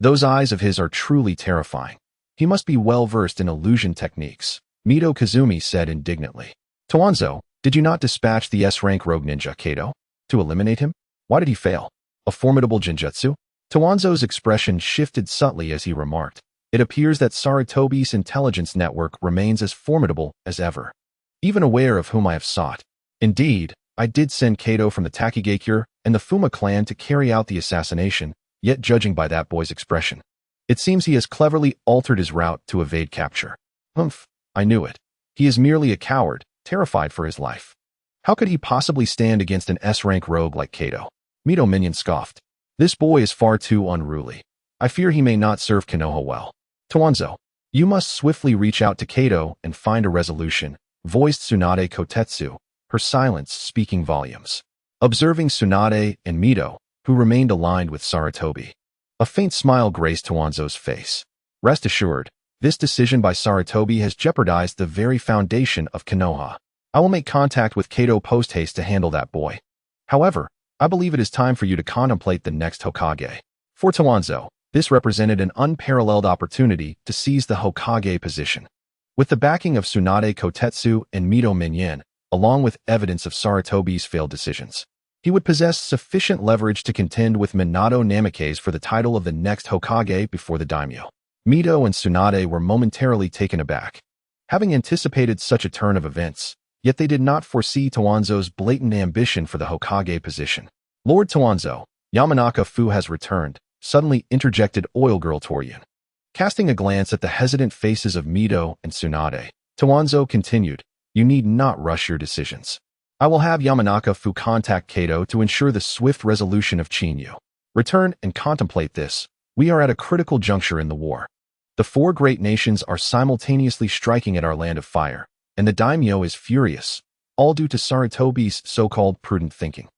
Those eyes of his are truly terrifying. He must be well-versed in illusion techniques, Mito Kazumi said indignantly. Toanzo, did you not dispatch the S-rank rogue ninja Kato to eliminate him? Why did he fail? A formidable genjutsu? Toanzo's expression shifted subtly as he remarked. It appears that Sarutobi's intelligence network remains as formidable as ever. Even aware of whom I have sought. Indeed, I did send Kato from the Takigakure and the Fuma clan to carry out the assassination, yet judging by that boy's expression, it seems he has cleverly altered his route to evade capture. Humph, I knew it. He is merely a coward, terrified for his life. How could he possibly stand against an S-rank rogue like Kato? Mito Minion scoffed. This boy is far too unruly. I fear he may not serve Konoha well. Toanzo, you must swiftly reach out to Kato and find a resolution, voiced Tsunade Kotetsu, her silence speaking volumes. Observing Tsunade and Mito, who remained aligned with Sarutobi. A faint smile graced Toanzo's face. Rest assured, this decision by Sarutobi has jeopardized the very foundation of Konoha. I will make contact with Kato post-haste to handle that boy. However, I believe it is time for you to contemplate the next Hokage. For Toanzo, this represented an unparalleled opportunity to seize the Hokage position. With the backing of Tsunade Kotetsu and Mito Minion, along with evidence of Sarutobi's failed decisions, he would possess sufficient leverage to contend with Minato Namikaze for the title of the next Hokage before the daimyo. Mito and Tsunade were momentarily taken aback, having anticipated such a turn of events, yet they did not foresee Toanzo's blatant ambition for the Hokage position. Lord Toanzo, Yamanaka Fu has returned, suddenly interjected Oil Girl Torian. Casting a glance at the hesitant faces of Mito and Tsunade, Toanzo continued, you need not rush your decisions. I will have Yamanaka Fu contact Kato to ensure the swift resolution of Chinyu. Return and contemplate this. We are at a critical juncture in the war. The four great nations are simultaneously striking at our land of fire, and the daimyo is furious, all due to Sarutobi's so-called prudent thinking.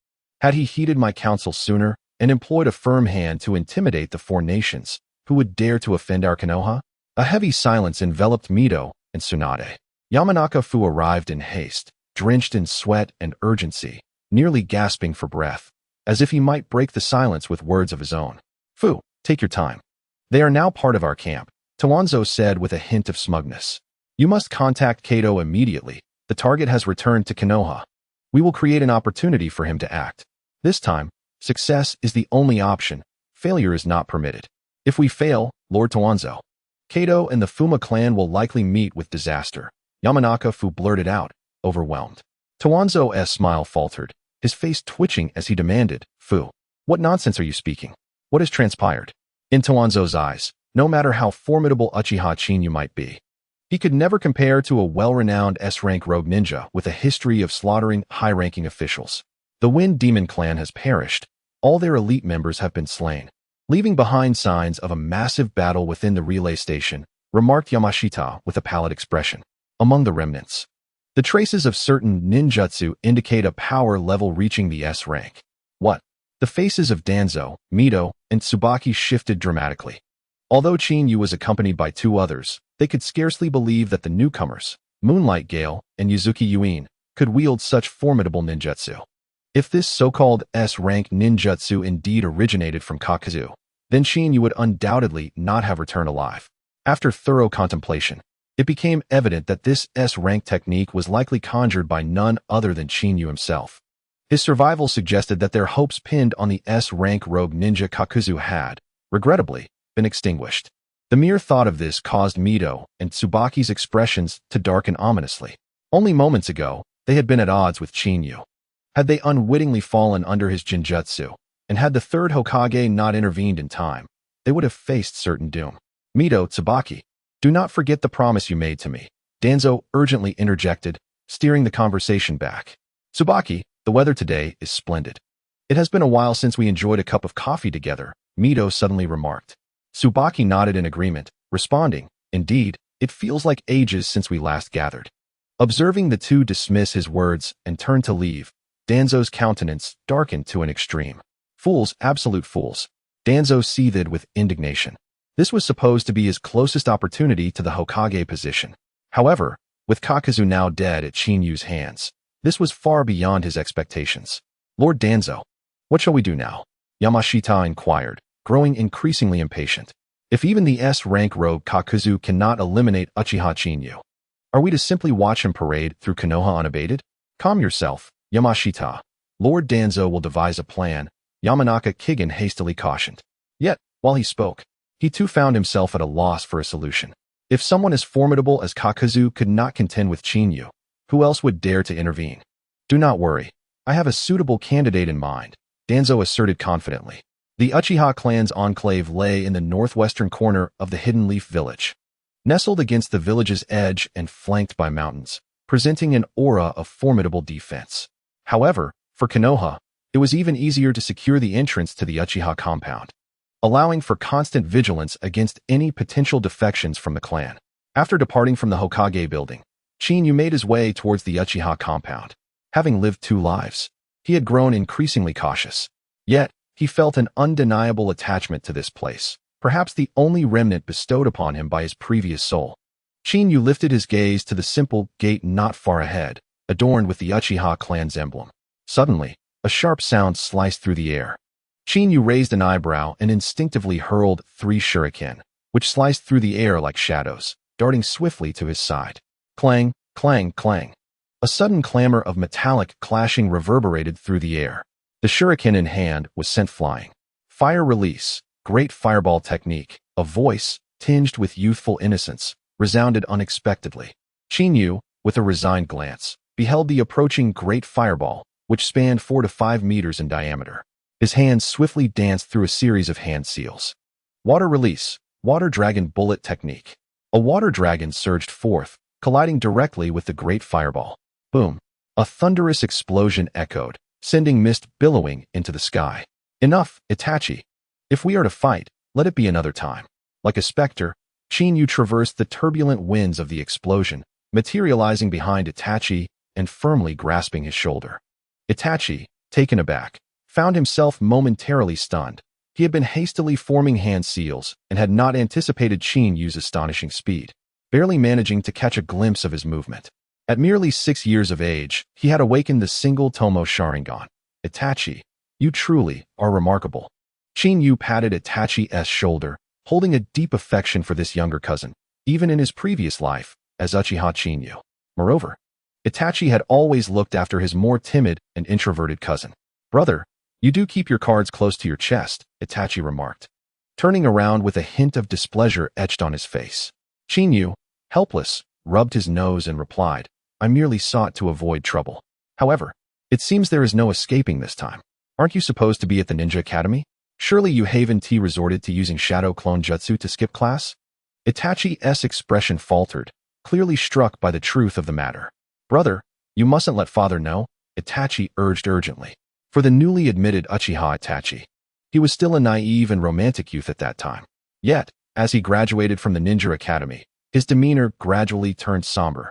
Had he heeded my counsel sooner and employed a firm hand to intimidate the four nations, who would dare to offend our Konoha? A heavy silence enveloped Mito and Tsunade. Yamanaka Fu arrived in haste, drenched in sweat and urgency, nearly gasping for breath, as if he might break the silence with words of his own. Fu, take your time. They are now part of our camp, Toanzo said with a hint of smugness. You must contact Kato immediately. The target has returned to Konoha. We will create an opportunity for him to act. This time, success is the only option. Failure is not permitted. If we fail, Lord Toanzo, Kato and the Fuma clan will likely meet with disaster. Yamanaka Fu blurted out, overwhelmed. Toanzo's smile faltered, his face twitching as he demanded, Fu, what nonsense are you speaking? What has transpired? In Toanzo's eyes, no matter how formidable Uchiha Chinyu might be, he could never compare to a well-renowned S-rank rogue ninja with a history of slaughtering high-ranking officials. The Wind Demon clan has perished. All their elite members have been slain, leaving behind signs of a massive battle within the relay station, remarked Yamashita with a pallid expression. Among the remnants, the traces of certain ninjutsu indicate a power level reaching the S rank. What? The faces of Danzo, Mito, and Tsubaki shifted dramatically. Although Chinyu was accompanied by two others, they could scarcely believe that the newcomers, Moonlight Gale and Yuzuki Yuin, could wield such formidable ninjutsu. If this so-called S-rank ninjutsu indeed originated from Kakuzu, then Chinyu would undoubtedly not have returned alive. After thorough contemplation, it became evident that this S-rank technique was likely conjured by none other than Chinyu himself. His survival suggested that their hopes pinned on the S-rank rogue ninja Kakuzu had, regrettably, been extinguished. The mere thought of this caused Mito and Tsubaki's expressions to darken ominously. Only moments ago, they had been at odds with Chinyu. Had they unwittingly fallen under his genjutsu, and had the third Hokage not intervened in time, they would have faced certain doom. Mito, Tsubaki, do not forget the promise you made to me, Danzo urgently interjected, steering the conversation back. Tsubaki, the weather today is splendid. It has been a while since we enjoyed a cup of coffee together, Mito suddenly remarked. Tsubaki nodded in agreement, responding, indeed, it feels like ages since we last gathered. Observing the two dismiss his words and turn to leave, Danzo's countenance darkened to an extreme. Fools, absolute fools. Danzo seethed with indignation. This was supposed to be his closest opportunity to the Hokage position. However, with Kakuzu now dead at Chinyu's hands, this was far beyond his expectations. Lord Danzo, what shall we do now? Yamashita inquired, growing increasingly impatient. If even the S-rank rogue Kakuzu cannot eliminate Uchiha Chinyu, are we to simply watch him parade through Konoha unabated? Calm yourself, Yamashita. Lord Danzo will devise a plan, Yamanaka Kigen hastily cautioned. Yet, while he spoke, he too found himself at a loss for a solution. If someone as formidable as Kakuzu could not contend with Chinyu, who else would dare to intervene? Do not worry. I have a suitable candidate in mind, Danzo asserted confidently. The Uchiha clan's enclave lay in the northwestern corner of the Hidden Leaf Village, nestled against the village's edge and flanked by mountains, presenting an aura of formidable defense. However, for Konoha, it was even easier to secure the entrance to the Uchiha compound, allowing for constant vigilance against any potential defections from the clan. After departing from the Hokage building, Chinyu made his way towards the Uchiha compound. Having lived 2 lives, he had grown increasingly cautious. Yet, he felt an undeniable attachment to this place, perhaps the only remnant bestowed upon him by his previous soul. Chinyu lifted his gaze to the simple gate not far ahead, adorned with the Uchiha clan's emblem. Suddenly, a sharp sound sliced through the air. Chinyu raised an eyebrow and instinctively hurled 3 shuriken, which sliced through the air like shadows, darting swiftly to his side. Clang, clang, clang. A sudden clamor of metallic clashing reverberated through the air. The shuriken in hand was sent flying. Fire release, great fireball technique, a voice, tinged with youthful innocence, resounded unexpectedly. Chinyu, with a resigned glance, beheld the approaching great fireball, which spanned 4 to 5 meters in diameter. His hands swiftly danced through a series of hand seals. Water release, water dragon bullet technique. A water dragon surged forth, colliding directly with the great fireball. Boom! A thunderous explosion echoed, sending mist billowing into the sky. Enough, Itachi. If we are to fight, let it be another time. Like a specter, Chinyu traversed the turbulent winds of the explosion, materializing behind Itachi and firmly grasping his shoulder. Itachi, taken aback, found himself momentarily stunned. He had been hastily forming hand seals and had not anticipated Chinyu's astonishing speed, barely managing to catch a glimpse of his movement. At merely 6 years of age, he had awakened the single Tomo Sharingan. Itachi, you truly are remarkable. Chinyu patted Itachi's shoulder, holding a deep affection for this younger cousin, even in his previous life as Uchiha Chinyu. Moreover, Itachi had always looked after his more timid and introverted cousin. Brother, you do keep your cards close to your chest, Itachi remarked, turning around with a hint of displeasure etched on his face. Chinyu, helpless, rubbed his nose and replied, I merely sought to avoid trouble. However, it seems there is no escaping this time. Aren't you supposed to be at the Ninja Academy? Surely you haven't resorted to using Shadow Clone Jutsu to skip class? Itachi's expression faltered, clearly struck by the truth of the matter. Brother, you mustn't let father know, Itachi urged urgently. For the newly admitted Uchiha Itachi, he was still a naive and romantic youth at that time. Yet, as he graduated from the Ninja Academy, his demeanor gradually turned somber,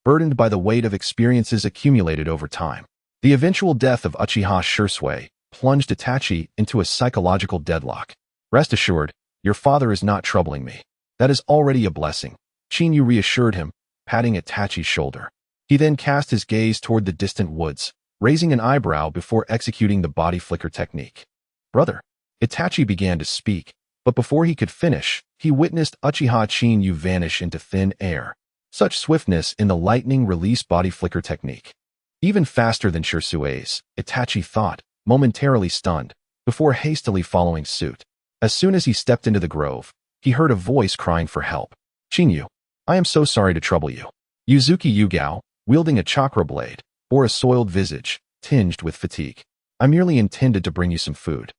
burdened by the weight of experiences accumulated over time. The eventual death of Uchiha Shursui plunged Itachi into a psychological deadlock. Rest assured, your father is not troubling me. That is already a blessing, Chinyu reassured him, patting Itachi's shoulder. He then cast his gaze toward the distant woods, raising an eyebrow before executing the body flicker technique. Brother, Itachi began to speak, but before he could finish, he witnessed Uchiha Chinyu vanish into thin air. Such swiftness in the lightning release body flicker technique. Even faster than Shursui's, Itachi thought, momentarily stunned, before hastily following suit. As soon as he stepped into the grove, he heard a voice crying for help. Chinyu, I am so sorry to trouble you. Yuzuki Yugao, wielding a chakra blade, bore a soiled visage, tinged with fatigue. I merely intended to bring you some food.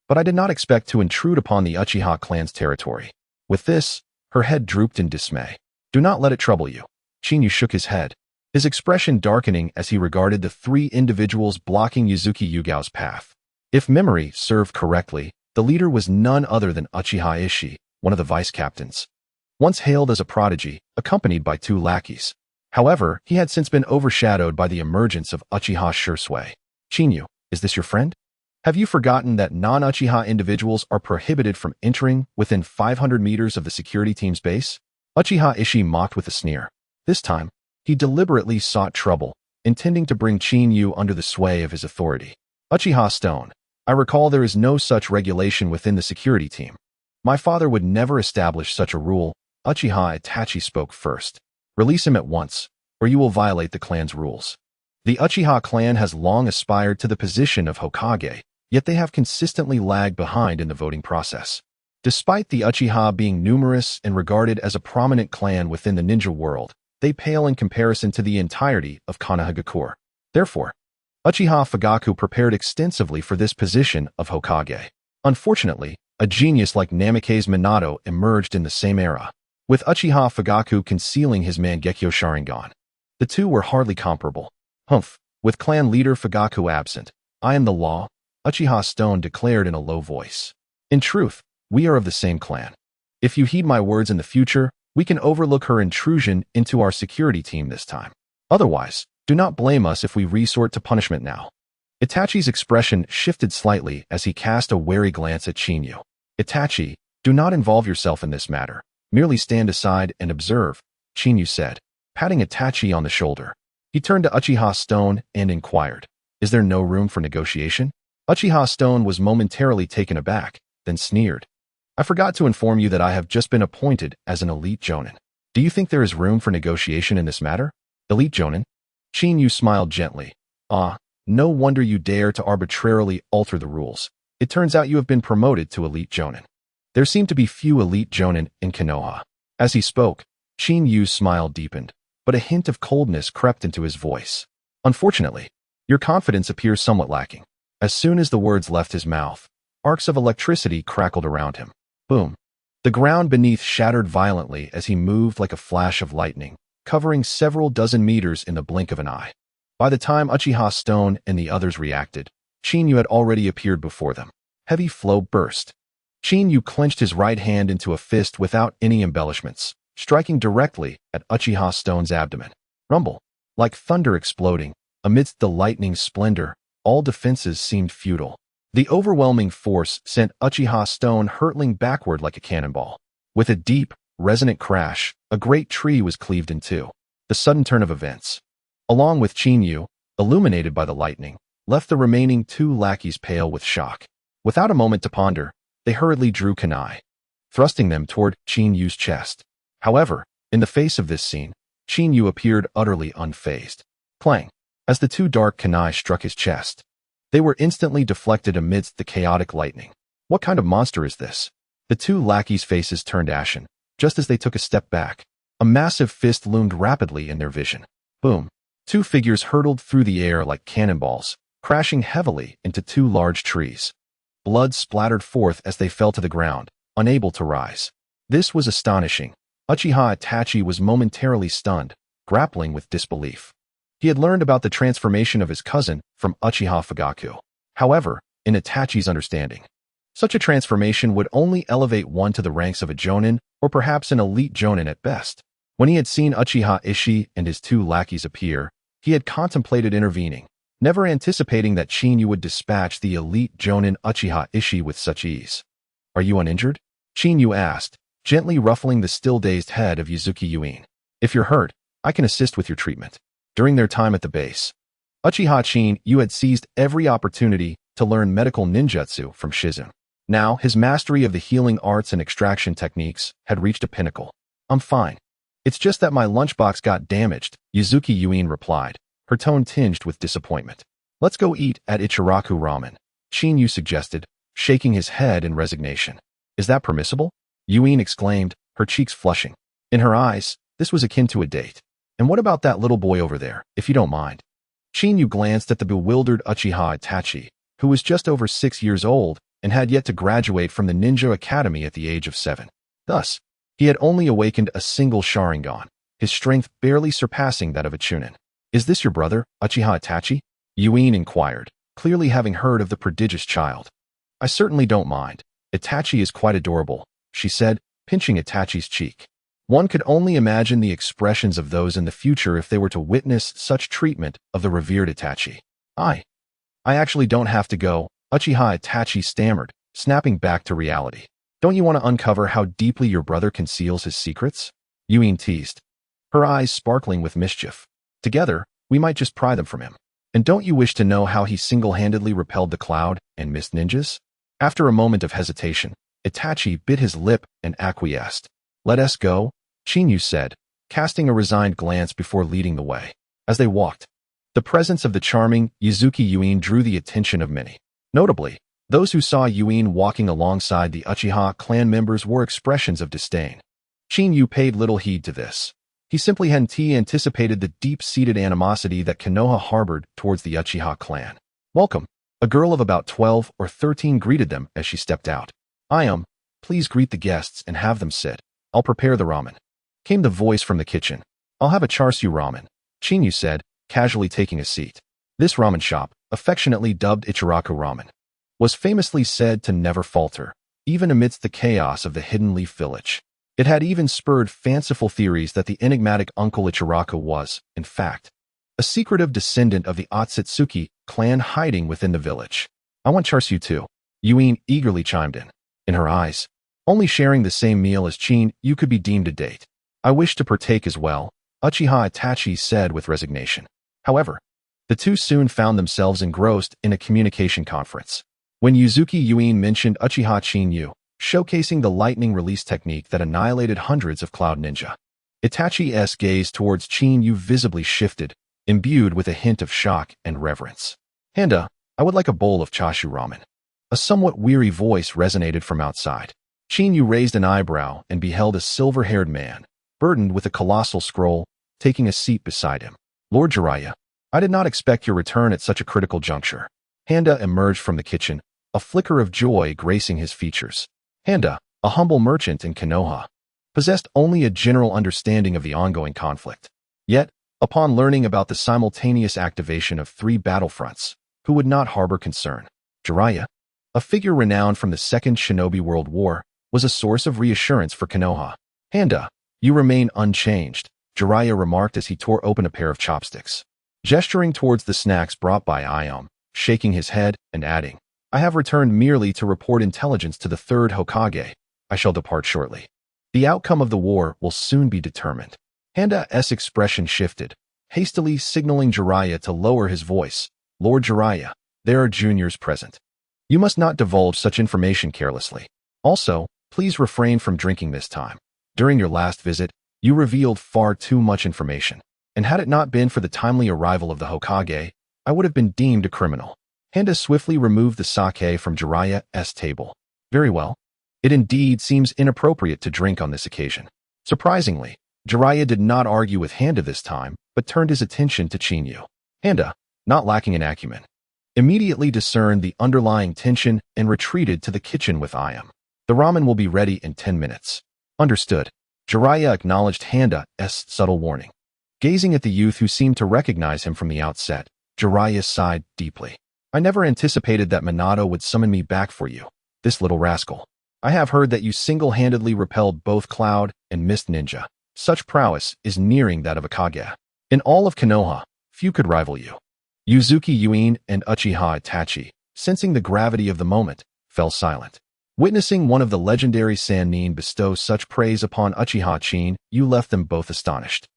But I did not expect to intrude upon the Uchiha clan's territory. With this, her head drooped in dismay. Do not let it trouble you. Chinyu shook his head, his expression darkening as he regarded the 3 individuals blocking Yuzuki Yugao's path. If memory served correctly, the leader was none other than Uchiha Ishii, one of the vice captains. Once hailed as a prodigy, accompanied by 2 lackeys. However, he had since been overshadowed by the emergence of Uchiha Shursui. Chinyu, is this your friend? Have you forgotten that non-Uchiha individuals are prohibited from entering within 500 meters of the security team's base? Uchiha Ishii mocked with a sneer. This time, he deliberately sought trouble, intending to bring Chinyu under the sway of his authority. Uchiha Stone, I recall there is no such regulation within the security team. My father would never establish such a rule. Uchiha Itachi spoke first. Release him at once, or you will violate the clan's rules. The Uchiha clan has long aspired to the position of Hokage, yet they have consistently lagged behind in the voting process. Despite the Uchiha being numerous and regarded as a prominent clan within the ninja world, they pale in comparison to the entirety of Konohagakure. Therefore, Uchiha Fugaku prepared extensively for this position of Hokage. Unfortunately, a genius like Namikaze Minato emerged in the same era, with Uchiha Fugaku concealing his Mangekyo Sharingan. The two were hardly comparable. Humph, with clan leader Fugaku absent, I am the law, Uchiha Stone declared in a low voice. In truth, we are of the same clan. If you heed my words in the future, we can overlook her intrusion into our security team this time. Otherwise, do not blame us if we resort to punishment now. Itachi's expression shifted slightly as he cast a wary glance at Chinyu. Itachi, do not involve yourself in this matter. Merely stand aside and observe, Chinyu said, patting Itachi on the shoulder. He turned to Uchiha Stone and inquired, is there no room for negotiation? Uchiha Stone was momentarily taken aback, then sneered. I forgot to inform you that I have just been appointed as an elite jonin. Do you think there is room for negotiation in this matter? Elite jonin? Chinyu smiled gently. Ah, no wonder you dare to arbitrarily alter the rules. It turns out you have been promoted to elite jonin. There seem to be few elite jonin in Konoha. As he spoke, Chinyu's smile deepened, but a hint of coldness crept into his voice. Unfortunately, your confidence appears somewhat lacking. As soon as the words left his mouth, arcs of electricity crackled around him. Boom. The ground beneath shattered violently as he moved like a flash of lightning, covering several dozen meters in the blink of an eye. By the time Uchiha Stone and the others reacted, Chinyu had already appeared before them. Heavy flow burst. Chinyu clenched his right hand into a fist without any embellishments, striking directly at Uchiha Stone's abdomen. Rumble. Like thunder exploding, amidst the lightning's splendor, all defenses seemed futile. The overwhelming force sent Uchiha Stone hurtling backward like a cannonball. With a deep, resonant crash, a great tree was cleaved in two. The sudden turn of events, along with Chinyu, illuminated by the lightning, left the remaining two lackeys pale with shock. Without a moment to ponder, they hurriedly drew kunai, thrusting them toward Chinyu's chest. However, in the face of this scene, Chinyu appeared utterly unfazed. Clang! As the two dark kunai struck his chest, they were instantly deflected amidst the chaotic lightning. What kind of monster is this? The two lackeys' faces turned ashen, just as they took a step back. A massive fist loomed rapidly in their vision. Boom! Two figures hurtled through the air like cannonballs, crashing heavily into two large trees. Blood splattered forth as they fell to the ground, unable to rise. This was astonishing. Uchiha Itachi was momentarily stunned, grappling with disbelief. He had learned about the transformation of his cousin from Uchiha Fugaku. However, in Itachi's understanding, such a transformation would only elevate one to the ranks of a jonin or perhaps an elite jonin at best. When he had seen Uchiha Ishii and his two lackeys appear, he had contemplated intervening, never anticipating that Chinyu would dispatch the elite jonin Uchiha Ishii with such ease. Are you uninjured? Chinyu asked, gently ruffling the still-dazed head of Yuzuki Yuin. If you're hurt, I can assist with your treatment. During their time at the base, Uchiha Chinyu had seized every opportunity to learn medical ninjutsu from Shizune. Now, his mastery of the healing arts and extraction techniques had reached a pinnacle. I'm fine. It's just that my lunchbox got damaged, Yuzuki Yuin replied, her tone tinged with disappointment. Let's go eat at Ichiraku Ramen, Chinyu suggested, shaking his head in resignation. Is that permissible? Yuin exclaimed, her cheeks flushing. In her eyes, this was akin to a date. And what about that little boy over there, if you don't mind? Chinyu glanced at the bewildered Uchiha Itachi, who was just over 6 years old and had yet to graduate from the ninja academy at the age of 7. Thus, he had only awakened a single Sharingan, his strength barely surpassing that of a Chunin. Is this your brother, Uchiha Itachi? Yuin inquired, clearly having heard of the prodigious child. I certainly don't mind. Itachi is quite adorable, she said, pinching Itachi's cheek. One could only imagine the expressions of those in the future if they were to witness such treatment of the revered Itachi. I actually don't have to go, Uchiha Itachi stammered, snapping back to reality. Don't you want to uncover how deeply your brother conceals his secrets? Yuin teased, her eyes sparkling with mischief. Together, we might just pry them from him. And don't you wish to know how he single-handedly repelled the cloud and mist ninjas? After a moment of hesitation, Itachi bit his lip and acquiesced. Let us go, Chinyu said, casting a resigned glance before leading the way. As they walked, the presence of the charming Yuzuki Yuin drew the attention of many. Notably, those who saw Yuin walking alongside the Uchiha clan members wore expressions of disdain. Chinyu paid little heed to this. He simply hadn't anticipated the deep-seated animosity that Konoha harbored towards the Uchiha clan. Welcome. A girl of about 12 or 13 greeted them as she stepped out. Please greet the guests and have them sit. I'll prepare the ramen. Came the voice from the kitchen. I'll have a char-siu ramen, Chinyu said, casually taking a seat. This ramen shop, affectionately dubbed Ichiraku Ramen, was famously said to never falter, even amidst the chaos of the Hidden Leaf Village. It had even spurred fanciful theories that the enigmatic Uncle Ichiraku was, in fact, a secretive descendant of the Otsutsuki clan hiding within the village. I want char-siu too, Yuin eagerly chimed in. In her eyes, only sharing the same meal as Chin, you could be deemed a date. I wish to partake as well, Uchiha Itachi said with resignation. However, the two soon found themselves engrossed in a communication conference. When Yuzuki Yuin mentioned Uchiha Chinyu, showcasing the lightning release technique that annihilated hundreds of cloud ninja, Itachi's gaze towards Chinyu visibly shifted, imbued with a hint of shock and reverence. Handa, I would like a bowl of char-siu ramen. A somewhat weary voice resonated from outside. Chinyu raised an eyebrow and beheld a silver-haired man, burdened with a colossal scroll, taking a seat beside him. Lord Jiraiya, I did not expect your return at such a critical juncture. Handa emerged from the kitchen, a flicker of joy gracing his features. Handa, a humble merchant in Konoha, possessed only a general understanding of the ongoing conflict. Yet, upon learning about the simultaneous activation of 3 battlefronts, who would not harbor concern? Jiraiya, a figure renowned from the Second Shinobi World War, was a source of reassurance for Konoha. Handa, you remain unchanged, Jiraiya remarked as he tore open a pair of chopsticks. Gesturing towards the snacks brought by Iom, shaking his head and adding, I have returned merely to report intelligence to the Third Hokage. I shall depart shortly. The outcome of the war will soon be determined. Handa's expression shifted, hastily signaling Jiraiya to lower his voice. Lord Jiraiya, there are juniors present. You must not divulge such information carelessly. Also, please refrain from drinking this time. During your last visit, you revealed far too much information, and had it not been for the timely arrival of the Hokage, I would have been deemed a criminal. Handa swiftly removed the sake from Jiraiya's table. Very well. It indeed seems inappropriate to drink on this occasion. Surprisingly, Jiraiya did not argue with Handa this time, but turned his attention to Chinyu. Handa, not lacking in acumen, immediately discerned the underlying tension and retreated to the kitchen with Iom. The ramen will be ready in 10 minutes. Understood. Jiraiya acknowledged Handa's subtle warning. Gazing at the youth who seemed to recognize him from the outset, Jiraiya sighed deeply. I never anticipated that Minato would summon me back for you, this little rascal. I have heard that you single-handedly repelled both Cloud and Mist Ninja. Such prowess is nearing that of a Kage. In all of Konoha, few could rival you. Yuzuki Yuin and Uchiha Itachi, sensing the gravity of the moment, fell silent. Witnessing one of the legendary Sannin bestow such praise upon Uchiha Chin, you left them both astonished.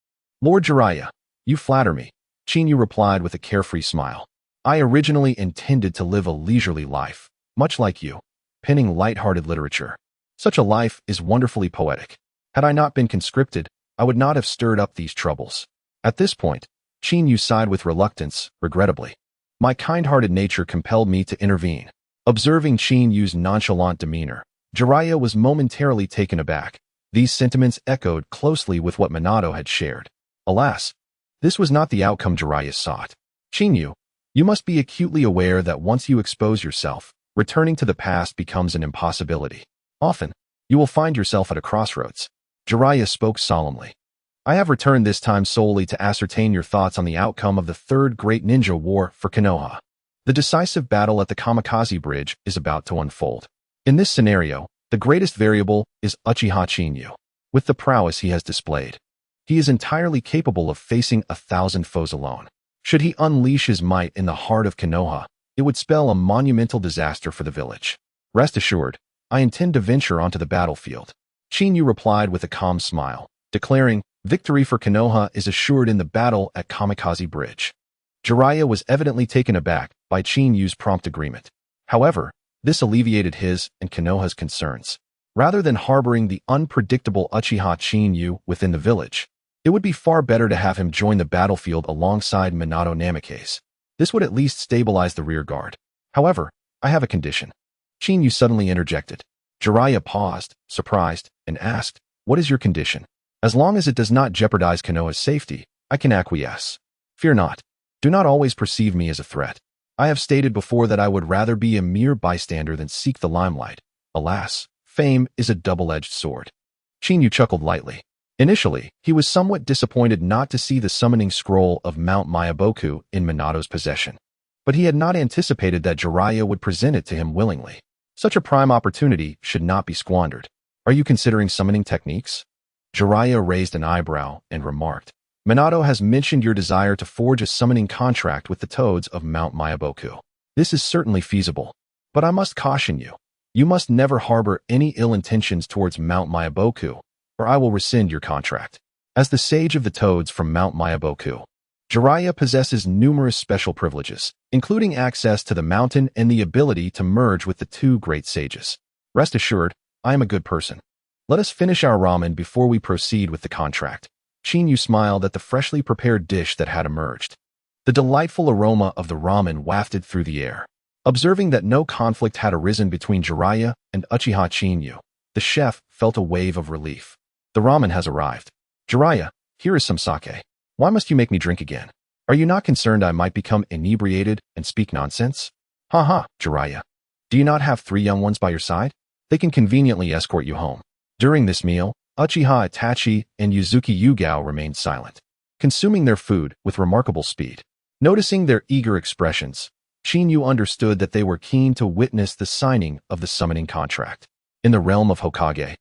Lord Jiraiya, you flatter me, Chinyu replied with a carefree smile. I originally intended to live a leisurely life, much like you, penning light-hearted literature. Such a life is wonderfully poetic. Had I not been conscripted, I would not have stirred up these troubles. At this point, Chinyu sighed with reluctance, regrettably. My kind-hearted nature compelled me to intervene. Observing Chinyu's nonchalant demeanor, Jiraiya was momentarily taken aback. These sentiments echoed closely with what Minato had shared. Alas, this was not the outcome Jiraiya sought. Chinyu, you must be acutely aware that once you expose yourself, returning to the past becomes an impossibility. Often, you will find yourself at a crossroads. Jiraiya spoke solemnly. I have returned this time solely to ascertain your thoughts on the outcome of the Third Great Ninja War for Konoha. The decisive battle at the Kamikaze Bridge is about to unfold. In this scenario, the greatest variable is Uchiha Chinyu. With the prowess he has displayed, he is entirely capable of facing 1,000 foes alone. Should he unleash his might in the heart of Konoha, it would spell a monumental disaster for the village. Rest assured, I intend to venture onto the battlefield. Chinyu replied with a calm smile, declaring, victory for Konoha is assured in the battle at Kamikaze Bridge. Jiraiya was evidently taken aback by Chin Yu's prompt agreement. However, this alleviated his and Konoha's concerns. Rather than harboring the unpredictable Uchiha Chin Yu within the village, it would be far better to have him join the battlefield alongside Minato Namikaze. This would at least stabilize the rear guard. However, I have a condition. Chin Yu suddenly interjected. Jiraiya paused, surprised, and asked, "What is your condition?" "As long as it does not jeopardize Konoha's safety, I can acquiesce. Fear not. Do not always perceive me as a threat. I have stated before that I would rather be a mere bystander than seek the limelight. Alas, fame is a double-edged sword." Chin Yu chuckled lightly. Initially, he was somewhat disappointed not to see the summoning scroll of Mount Myaboku in Minato's possession. But he had not anticipated that Jiraiya would present it to him willingly. Such a prime opportunity should not be squandered. "Are you considering summoning techniques?" Jiraiya raised an eyebrow and remarked, "Minato has mentioned your desire to forge a summoning contract with the Toads of Mount Myaboku. This is certainly feasible. But I must caution you. You must never harbor any ill intentions towards Mount Myaboku, or I will rescind your contract." As the sage of the Toads from Mount Myaboku, Jiraiya possesses numerous special privileges, including access to the mountain and the ability to merge with the two great sages. "Rest assured, I am a good person. Let us finish our ramen before we proceed with the contract." Chin Yu smiled at the freshly prepared dish that had emerged. The delightful aroma of the ramen wafted through the air. Observing that no conflict had arisen between Jiraiya and Uchiha Chin Yu, the chef felt a wave of relief. "The ramen has arrived. Jiraiya, here is some sake. Why must you make me drink again? Are you not concerned I might become inebriated and speak nonsense?" "Ha, Jiraiya. Do you not have 3 young ones by your side? They can conveniently escort you home." During this meal, Uchiha Itachi and Yuzuki Yugao remained silent, consuming their food with remarkable speed. Noticing their eager expressions, Chin Yu understood that they were keen to witness the signing of the summoning contract. In the realm of Hokage,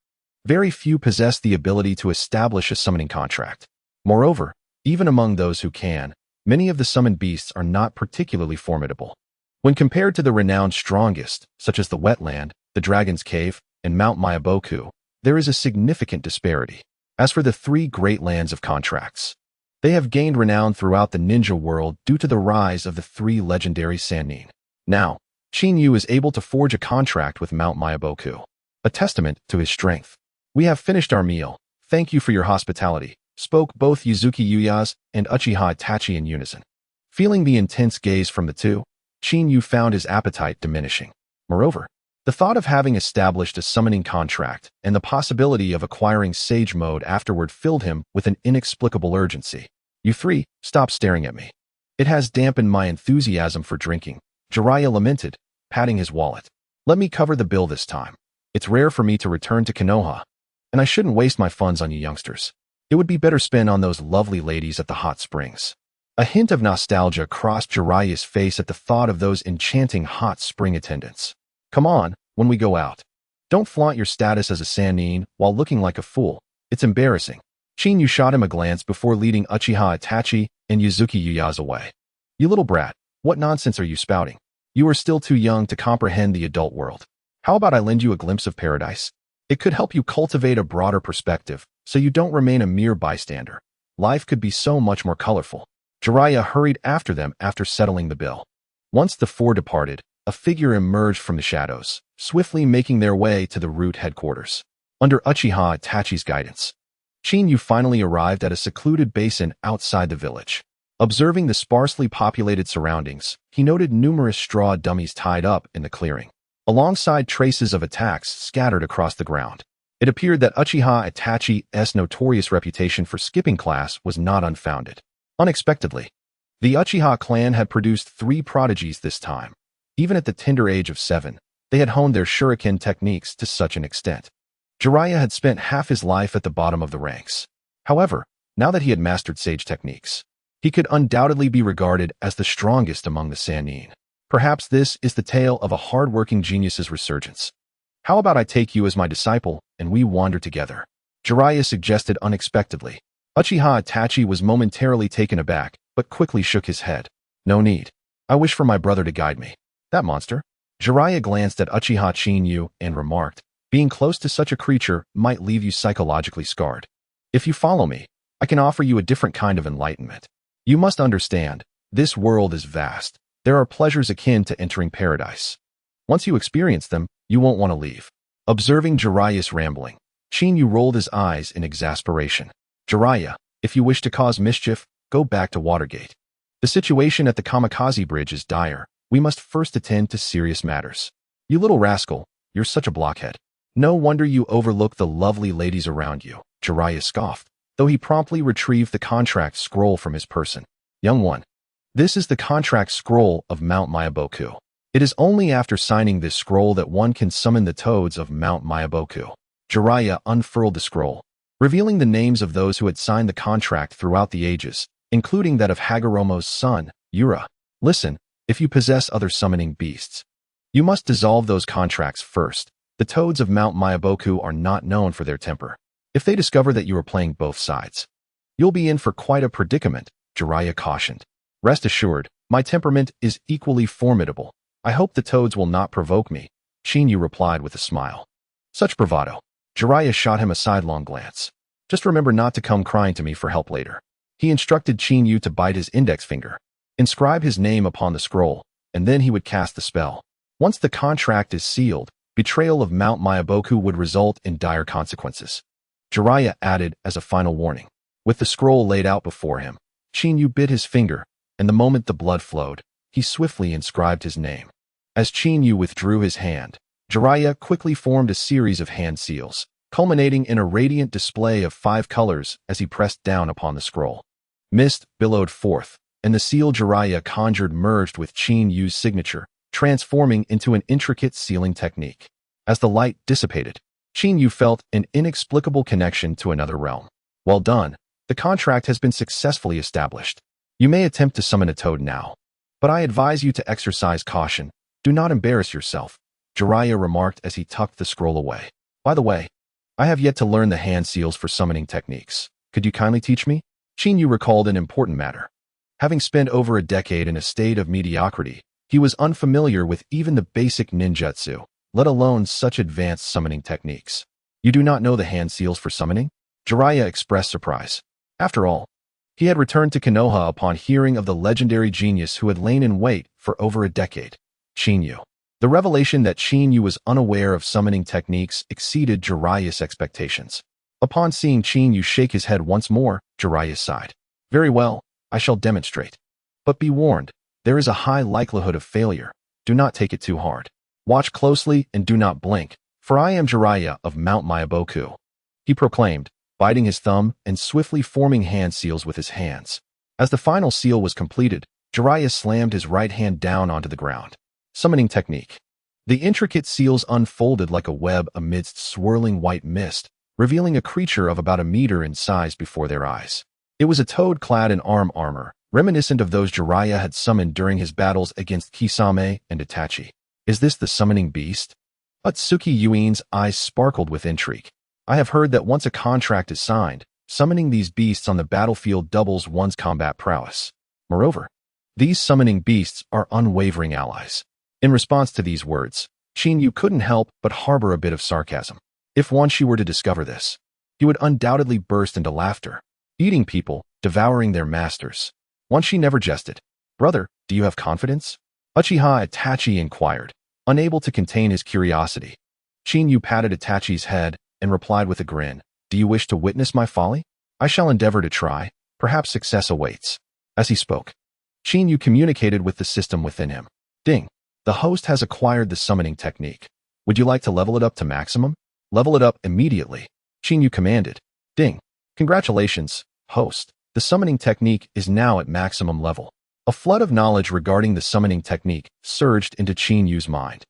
very few possess the ability to establish a summoning contract. Moreover, even among those who can, many of the summoned beasts are not particularly formidable. When compared to the renowned strongest, such as the Wetland, the Dragon's Cave, and Mount Myaboku, there is a significant disparity. As for the 3 great lands of contracts, they have gained renown throughout the ninja world due to the rise of the 3 legendary Sannin. Now, Chin Yu is able to forge a contract with Mount Myaboku, a testament to his strength. "We have finished our meal. Thank you for your hospitality," spoke both Yuzuki Ieyasu and Uchiha Itachi in unison. Feeling the intense gaze from the two, Chin Yu found his appetite diminishing. Moreover, the thought of having established a summoning contract and the possibility of acquiring Sage Mode afterward filled him with an inexplicable urgency. "You 3, stop staring at me. It has dampened my enthusiasm for drinking," Jiraiya lamented, patting his wallet. "Let me cover the bill this time. It's rare for me to return to Konoha, and I shouldn't waste my funds on you youngsters. It would be better spent on those lovely ladies at the hot springs." A hint of nostalgia crossed Jiraiya's face at the thought of those enchanting hot spring attendants. "Come on, when we go out. Don't flaunt your status as a Sannin while looking like a fool. It's embarrassing." Chin Yu shot him a glance before leading Uchiha Itachi and Yuzuki Ieyasu away. "You little brat, what nonsense are you spouting? You are still too young to comprehend the adult world. How about I lend you a glimpse of paradise? It could help you cultivate a broader perspective, so you don't remain a mere bystander. Life could be so much more colorful." Jiraiya hurried after them after settling the bill. Once the 4 departed, a figure emerged from the shadows, swiftly making their way to the root headquarters. Under Uchiha Itachi's guidance, Chin Yu finally arrived at a secluded basin outside the village. Observing the sparsely populated surroundings, he noted numerous straw dummies tied up in the clearing, alongside traces of attacks scattered across the ground. It appeared that Uchiha Itachi's notorious reputation for skipping class was not unfounded. Unexpectedly, the Uchiha clan had produced 3 prodigies this time. Even at the tender age of 7, they had honed their shuriken techniques to such an extent. Jiraiya had spent half his life at the bottom of the ranks. However, now that he had mastered sage techniques, he could undoubtedly be regarded as the strongest among the Sannin. Perhaps this is the tale of a hard-working genius's resurgence. "How about I take you as my disciple and we wander together?" Jiraiya suggested unexpectedly. Uchiha Itachi was momentarily taken aback, but quickly shook his head. "No need. I wish for my brother to guide me." "That monster?" Jiraiya glanced at Uchiha Chin Yu and remarked, "Being close to such a creature might leave you psychologically scarred. If you follow me, I can offer you a different kind of enlightenment. You must understand, This world is vast. There are pleasures akin to entering paradise. Once you experience them, you won't want to leave. Observing Jiraiya's rambling, Shinyu rolled his eyes in exasperation. Jiraiya, if you wish to cause mischief, go back to Watergate. The situation at the Kamikaze Bridge is dire. We must first attend to serious matters. You little rascal, you're such a blockhead. No wonder you overlook the lovely ladies around you, Jiraiya scoffed, though he promptly retrieved the contract scroll from his person. Young one, this is the contract scroll of Mount Myaboku. It is only after signing this scroll that one can summon the toads of Mount Myaboku. Jiraiya unfurled the scroll, revealing the names of those who had signed the contract throughout the ages, including that of Hagoromo's son, Yura. Listen, if you possess other summoning beasts, you must dissolve those contracts first. The toads of Mount Myaboku are not known for their temper. If they discover that you are playing both sides, you'll be in for quite a predicament, Jiraiya cautioned. Rest assured, my temperament is equally formidable. I hope the toads will not provoke me, Shinyu replied with a smile. Such bravado. Jiraiya shot him a sidelong glance. Just remember not to come crying to me for help later. He instructed Shinyu to bite his index finger, inscribe his name upon the scroll, and then he would cast the spell. Once the contract is sealed, betrayal of Mount Myaboku would result in dire consequences. Jiraiya added as a final warning. With the scroll laid out before him, Shinyu bit his finger, and the moment the blood flowed, he swiftly inscribed his name. As Shinyu withdrew his hand, Jiraiya quickly formed a series of hand seals, culminating in a radiant display of 5 colors as he pressed down upon the scroll. Mist billowed forth, and the seal Jiraiya conjured merged with Shinyu's signature, transforming into an intricate sealing technique. As the light dissipated, Shinyu felt an inexplicable connection to another realm. Well done, the contract has been successfully established. You may attempt to summon a toad now, but I advise you to exercise caution. Do not embarrass yourself, Jiraiya remarked as he tucked the scroll away. By the way, I have yet to learn the hand seals for summoning techniques. Could you kindly teach me? Shinyu recalled an important matter. Having spent over a decade in a state of mediocrity, he was unfamiliar with even the basic ninjutsu, let alone such advanced summoning techniques. You do not know the hand seals for summoning? Jiraiya expressed surprise. After all, he had returned to Konoha upon hearing of the legendary genius who had lain in wait for over a decade. Shinyu. The revelation that Shinyu was unaware of summoning techniques exceeded Jiraiya's expectations. Upon seeing Shinyu shake his head once more, Jiraiya sighed. Very well, I shall demonstrate. But be warned, there is a high likelihood of failure. Do not take it too hard. Watch closely and do not blink, for I am Jiraiya of Mount Myaboku, he proclaimed, biting his thumb and swiftly forming hand seals with his hands. As the final seal was completed, Jiraiya slammed his right hand down onto the ground. Summoning technique. The intricate seals unfolded like a web amidst swirling white mist, revealing a creature of about a meter in size before their eyes. It was a toad clad in arm armor, reminiscent of those Jiraiya had summoned during his battles against Kisame and Itachi. Is this the summoning beast? Tsukuyomi's eyes sparkled with intrigue. I have heard that once a contract is signed, summoning these beasts on the battlefield doubles one's combat prowess. Moreover, these summoning beasts are unwavering allies. In response to these words, Shinyu couldn't help but harbor a bit of sarcasm. If Wan Shi were to discover this, he would undoubtedly burst into laughter. Eating people, devouring their masters. Wan Shi never jested. Brother, do you have confidence? Uchiha Itachi inquired, unable to contain his curiosity. Shinyu patted Itachi's head and replied with a grin. Do you wish to witness my folly? I shall endeavor to try. Perhaps success awaits. As he spoke, Shinyu communicated with the system within him. Ding. The host has acquired the summoning technique. Would you like to level it up to maximum? Level it up immediately, Shinyu commanded. Ding. Congratulations, host. The summoning technique is now at maximum level. A flood of knowledge regarding the summoning technique surged into Shinyu's mind,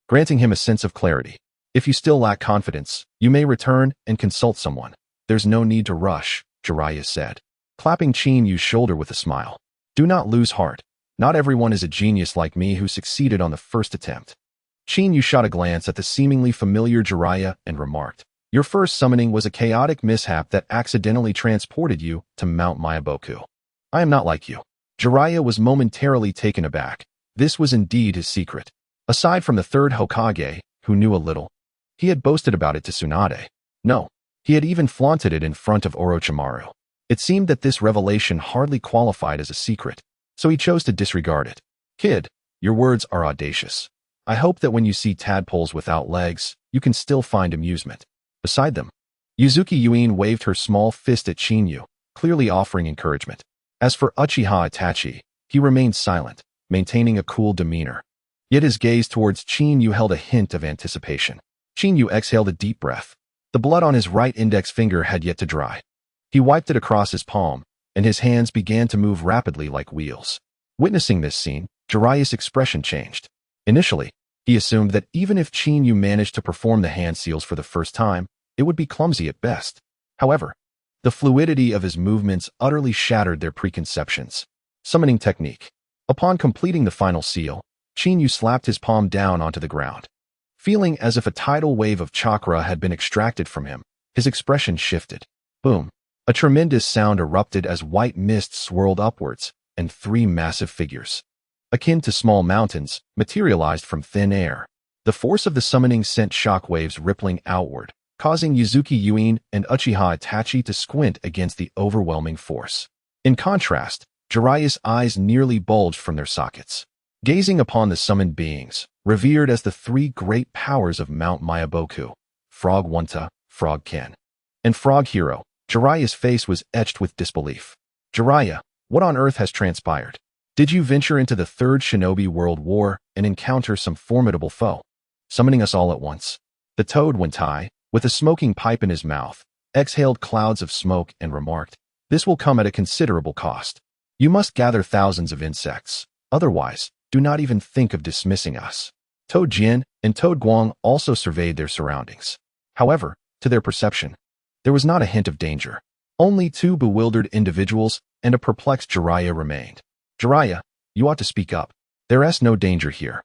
granting him a sense of clarity. If you still lack confidence, you may return and consult someone. There's no need to rush, Jiraiya said, clapping Shinyu's shoulder with a smile. Do not lose heart. Not everyone is a genius like me who succeeded on the first attempt. Shinyu shot a glance at the seemingly familiar Jiraiya and remarked, your first summoning was a chaotic mishap that accidentally transported you to Mount Myaboku. I am not like you. Jiraiya was momentarily taken aback. This was indeed his secret. Aside from the third Hokage, who knew a little, he had boasted about it to Tsunade. No, he had even flaunted it in front of Orochimaru. It seemed that this revelation hardly qualified as a secret. so he chose to disregard it. Kid, your words are audacious. I hope that when you see tadpoles without legs, you can still find amusement. Beside them, Yuzuki Yuin waved her small fist at Chinyu, clearly offering encouragement. As for Uchiha Itachi, he remained silent, maintaining a cool demeanor. Yet his gaze towards Chinyu held a hint of anticipation. Chinyu exhaled a deep breath. The blood on his right index finger had yet to dry. He wiped it across his palm, and his hands began to move rapidly like wheels. Witnessing this scene, Jiraiya's expression changed. Initially, he assumed that even if Chinyu managed to perform the hand seals for the first time, it would be clumsy at best. However, the fluidity of his movements utterly shattered their preconceptions. Summoning technique. Upon completing the final seal, Chinyu slapped his palm down onto the ground. Feeling as if a tidal wave of chakra had been extracted from him, his expression shifted. Boom. A tremendous sound erupted as white mist swirled upwards, and three massive figures, akin to small mountains, materialized from thin air. The force of the summoning sent shockwaves rippling outward, causing Yuzuki Yuin and Uchiha Itachi to squint against the overwhelming force. In contrast, Jiraiya's eyes nearly bulged from their sockets. Gazing upon the summoned beings, revered as the three great powers of Mount Myaboku, Frog Wanta, Frog Ken, and Frog Hero, Jiraiya's face was etched with disbelief. Jiraiya, what on earth has transpired? Did you venture into the Third Shinobi World War and encounter some formidable foe, summoning us all at once? The toad Wentai, with a smoking pipe in his mouth, exhaled clouds of smoke and remarked, "This will come at a considerable cost. You must gather thousands of insects. Otherwise, do not even think of dismissing us." Toad Jin and Toad Guang also surveyed their surroundings. However, to their perception, there was not a hint of danger. Only two bewildered individuals and a perplexed Jiraiya remained. "Jiraiya, you ought to speak up. There is no danger here.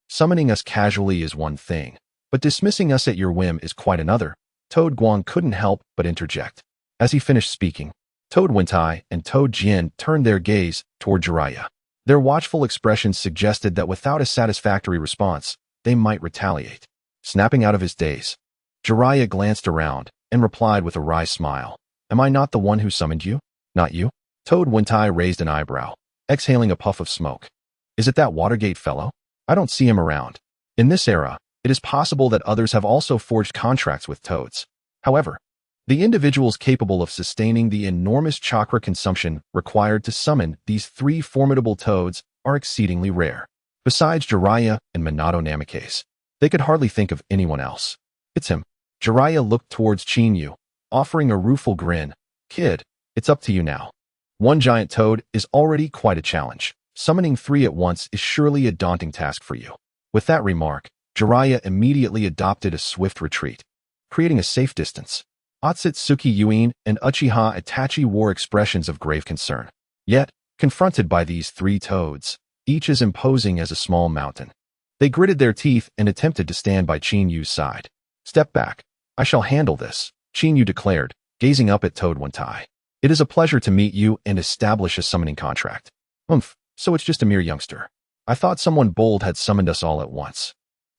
Summoning us casually is one thing, but dismissing us at your whim is quite another." Toad Guang couldn't help but interject. As he finished speaking, Toad Wentai and Toad Jin turned their gaze toward Jiraiya. Their watchful expressions suggested that without a satisfactory response, they might retaliate. Snapping out of his daze, Jiraiya glanced around and replied with a wry smile, "Am I not the one who summoned you? Not you?" Toad Wentai raised an eyebrow, exhaling a puff of smoke. "Is it that Watergate fellow? I don't see him around." In this era, it is possible that others have also forged contracts with toads. However, the individuals capable of sustaining the enormous chakra consumption required to summon these three formidable toads are exceedingly rare. Besides Jiraiya and Minato Namikaze, they could hardly think of anyone else. "It's him." Jiraiya looked towards Chinyu, offering a rueful grin. "Kid, it's up to you now. One giant toad is already quite a challenge. Summoning three at once is surely a daunting task for you." With that remark, Jiraiya immediately adopted a swift retreat, creating a safe distance. Otsutsuki Yuin and Uchiha Itachi wore expressions of grave concern. Yet, confronted by these three toads, each as imposing as a small mountain, they gritted their teeth and attempted to stand by Chinyu's side. "Step back. I shall handle this," Chinyu declared, gazing up at Toad Wentai. "It is a pleasure to meet you and establish a summoning contract." So it's just a mere youngster. I thought someone bold had summoned us all at once."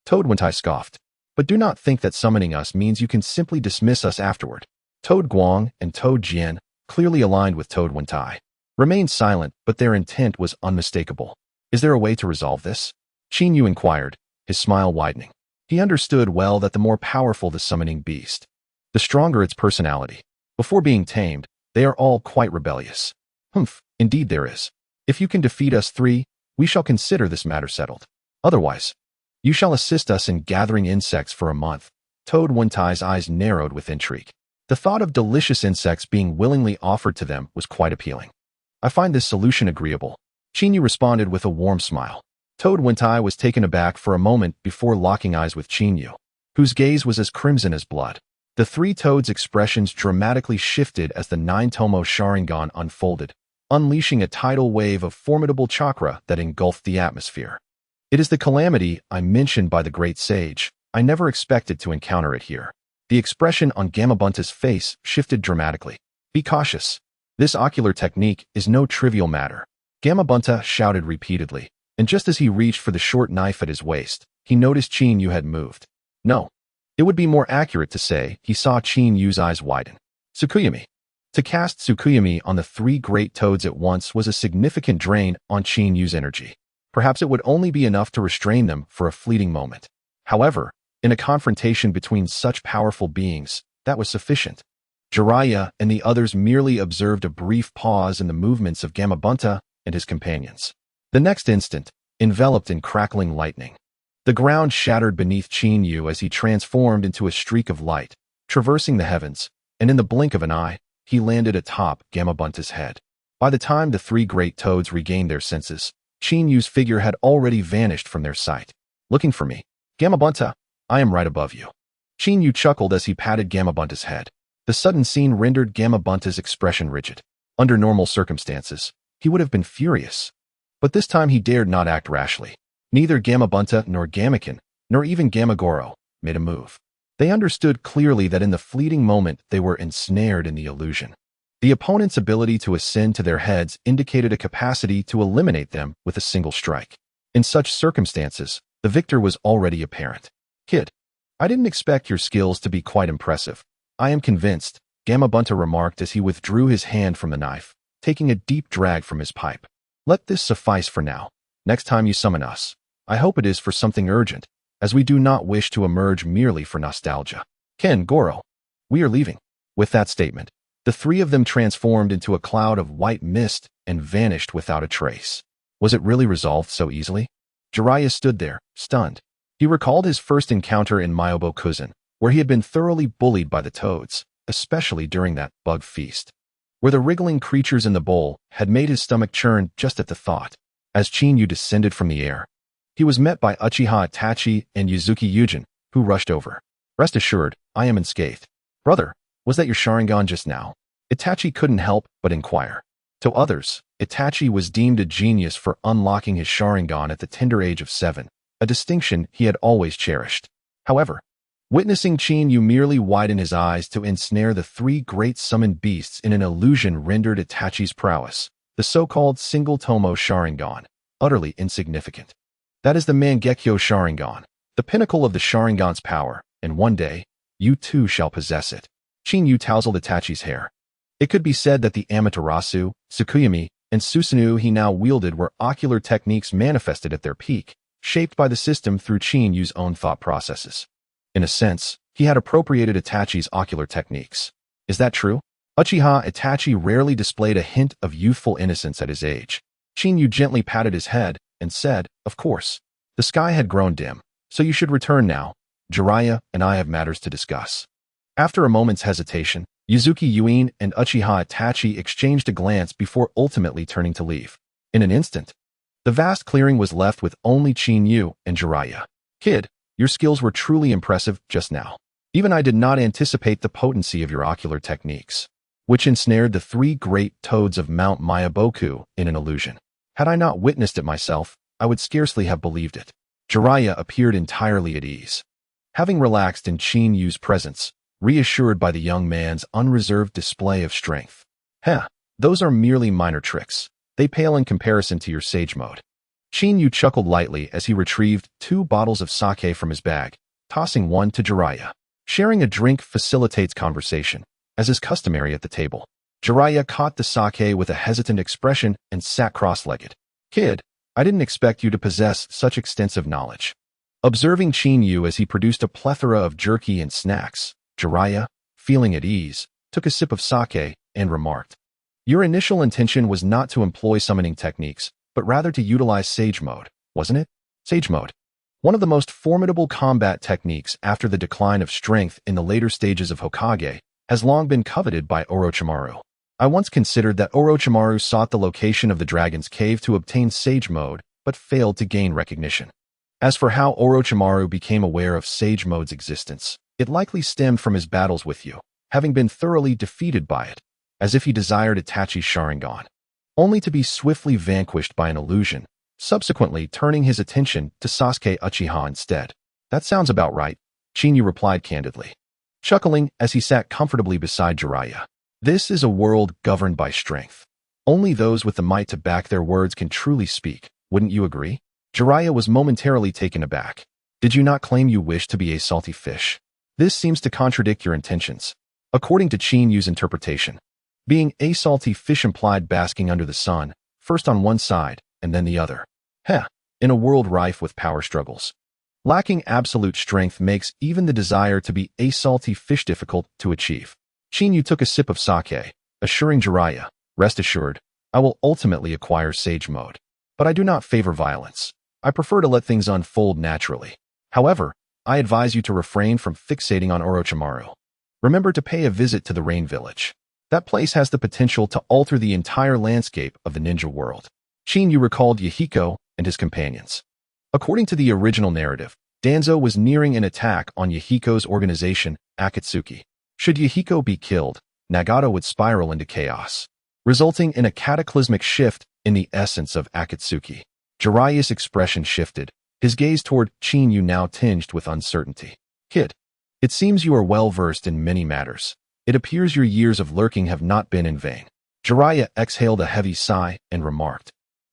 Toad Wentai scoffed. "But do not think that summoning us means you can simply dismiss us afterward." Toad Guang and Toad Jin, clearly aligned with Toad Wentai, remained silent, but their intent was unmistakable. "Is there a way to resolve this?" Chinyu inquired, his smile widening. He understood well that the more powerful the summoning beast, the stronger its personality. Before being tamed, they are all quite rebellious. Indeed there is. If you can defeat us three, we shall consider this matter settled. Otherwise, you shall assist us in gathering insects for a month." Toad Wentai's eyes narrowed with intrigue. The thought of delicious insects being willingly offered to them was quite appealing. "I find this solution agreeable." Chinyu responded with a warm smile. Toad Wentai was taken aback for a moment before locking eyes with Chinyu, whose gaze was as crimson as blood. The three toads' expressions dramatically shifted as the nine-tomo Sharingan unfolded, unleashing a tidal wave of formidable chakra that engulfed the atmosphere. "It is the calamity I mentioned by the great sage. I never expected to encounter it here." The expression on Gamabunta's face shifted dramatically. "Be cautious. This ocular technique is no trivial matter." Gamabunta shouted repeatedly, and just as he reached for the short knife at his waist, he noticed Chinyu had moved. No, it would be more accurate to say he saw Chinyu's eyes widen. "Tsukuyomi." To cast Tsukuyomi on the three great toads at once was a significant drain on Chinyu's energy. Perhaps it would only be enough to restrain them for a fleeting moment. However, in a confrontation between such powerful beings, that was sufficient. Jiraiya and the others merely observed a brief pause in the movements of Gamabunta and his companions. The next instant, enveloped in crackling lightning. The ground shattered beneath Chinyu as he transformed into a streak of light, traversing the heavens, and in the blink of an eye, he landed atop Gamabunta's head. By the time the three great toads regained their senses, Chinyu's figure had already vanished from their sight. Looking for me. Gamabunta, I am right above you. Chinyu chuckled as he patted Gamabunta's head. The sudden scene rendered Gamabunta's expression rigid. Under normal circumstances, he would have been furious. But this time he dared not act rashly. Neither Gamabunta nor Gamaken, nor even Gamagoro, made a move. They understood clearly that in the fleeting moment they were ensnared in the illusion. The opponent's ability to ascend to their heads indicated a capacity to eliminate them with a single strike. In such circumstances, the victor was already apparent. Kid, I didn't expect your skills to be quite impressive. I am convinced, Gamabunta remarked as he withdrew his hand from the knife, taking a deep drag from his pipe. Let this suffice for now. Next time you summon us, I hope it is for something urgent, as we do not wish to emerge merely for nostalgia. Ken, Goro, we are leaving. With that statement, the three of them transformed into a cloud of white mist and vanished without a trace. Was it really resolved so easily? Jiraiya stood there, stunned. He recalled his first encounter in Myobokuzen, where he had been thoroughly bullied by the toads, especially during that bug feast, where the wriggling creatures in the bowl had made his stomach churn just at the thought. As Chinyu descended from the air, he was met by Uchiha Itachi and Yuzuki Yujin, who rushed over. Rest assured, I am unscathed. Brother, was that your Sharingan just now? Itachi couldn't help but inquire. To others, Itachi was deemed a genius for unlocking his Sharingan at the tender age of 7, a distinction he had always cherished. However, witnessing Chinyu merely widen his eyes to ensnare the three great summoned beasts in an illusion rendered Itachi's prowess, the so-called single Tomo Sharingan, utterly insignificant. That is the Mangekyo Sharingan, the pinnacle of the Sharingan's power, and one day, you too shall possess it. Chinyu tousled Itachi's hair. It could be said that the Amaterasu, Tsukuyomi, and Susanoo he now wielded were ocular techniques manifested at their peak, shaped by the system through Chinyu's own thought processes. In a sense, he had appropriated Itachi's ocular techniques. Is that true? Uchiha Itachi rarely displayed a hint of youthful innocence at his age. Chinyu gently patted his head and said, of course. The sky had grown dim, so you should return now. Jiraiya and I have matters to discuss. After a moment's hesitation, Yuzuki Yuin and Uchiha Itachi exchanged a glance before ultimately turning to leave. In an instant, the vast clearing was left with only Chinyu and Jiraiya. Kid, your skills were truly impressive just now. Even I did not anticipate the potency of your ocular techniques, which ensnared the three great toads of Mount Myoboku in an illusion. Had I not witnessed it myself, I would scarcely have believed it. Jiraiya appeared entirely at ease. Having relaxed in Chinyu's presence, reassured by the young man's unreserved display of strength. Those are merely minor tricks. They pale in comparison to your sage mode. Chinyu chuckled lightly as he retrieved 2 bottles of sake from his bag, tossing one to Jiraiya. Sharing a drink facilitates conversation, as is customary at the table. Jiraiya caught the sake with a hesitant expression and sat cross-legged. Kid, I didn't expect you to possess such extensive knowledge. Observing Chinyu as he produced a plethora of jerky and snacks, Jiraiya, feeling at ease, took a sip of sake and remarked, your initial intention was not to employ summoning techniques, but rather to utilize Sage Mode, wasn't it? Sage Mode, one of the most formidable combat techniques after the decline of strength in the later stages of Hokage, has long been coveted by Orochimaru. I once considered that Orochimaru sought the location of the Dragon's Cave to obtain Sage Mode, but failed to gain recognition. As for how Orochimaru became aware of Sage Mode's existence, it likely stemmed from his battles with you, having been thoroughly defeated by it, as if he desired Itachi's Sharingan, only to be swiftly vanquished by an illusion, subsequently turning his attention to Sasuke Uchiha instead. That sounds about right, Chinyu replied candidly, chuckling as he sat comfortably beside Jiraiya. This is a world governed by strength. Only those with the might to back their words can truly speak, wouldn't you agree? Jiraiya was momentarily taken aback. Did you not claim you wish to be a salty fish? This seems to contradict your intentions. According to Chinyu's interpretation, Being a salty fish implied basking under the sun, first on one side and then the other. Heh, in a world rife with power struggles. Lacking absolute strength makes even the desire to be a salty fish difficult to achieve. Chinyu took a sip of sake, assuring Jiraiya, "Rest assured, I will ultimately acquire Sage Mode. But I do not favor violence. I prefer to let things unfold naturally. However, I advise you to refrain from fixating on Orochimaru. Remember to pay a visit to the Rain Village. That place has the potential to alter the entire landscape of the ninja world." Chinyu recalled Yahiko and his companions. According to the original narrative, Danzo was nearing an attack on Yahiko's organization, Akatsuki. Should Yahiko be killed, Nagato would spiral into chaos, resulting in a cataclysmic shift in the essence of Akatsuki. Jiraiya's expression shifted, his gaze toward Chinyu now tinged with uncertainty. "Kid, it seems you are well-versed in many matters. It appears your years of lurking have not been in vain." Jiraiya exhaled a heavy sigh and remarked,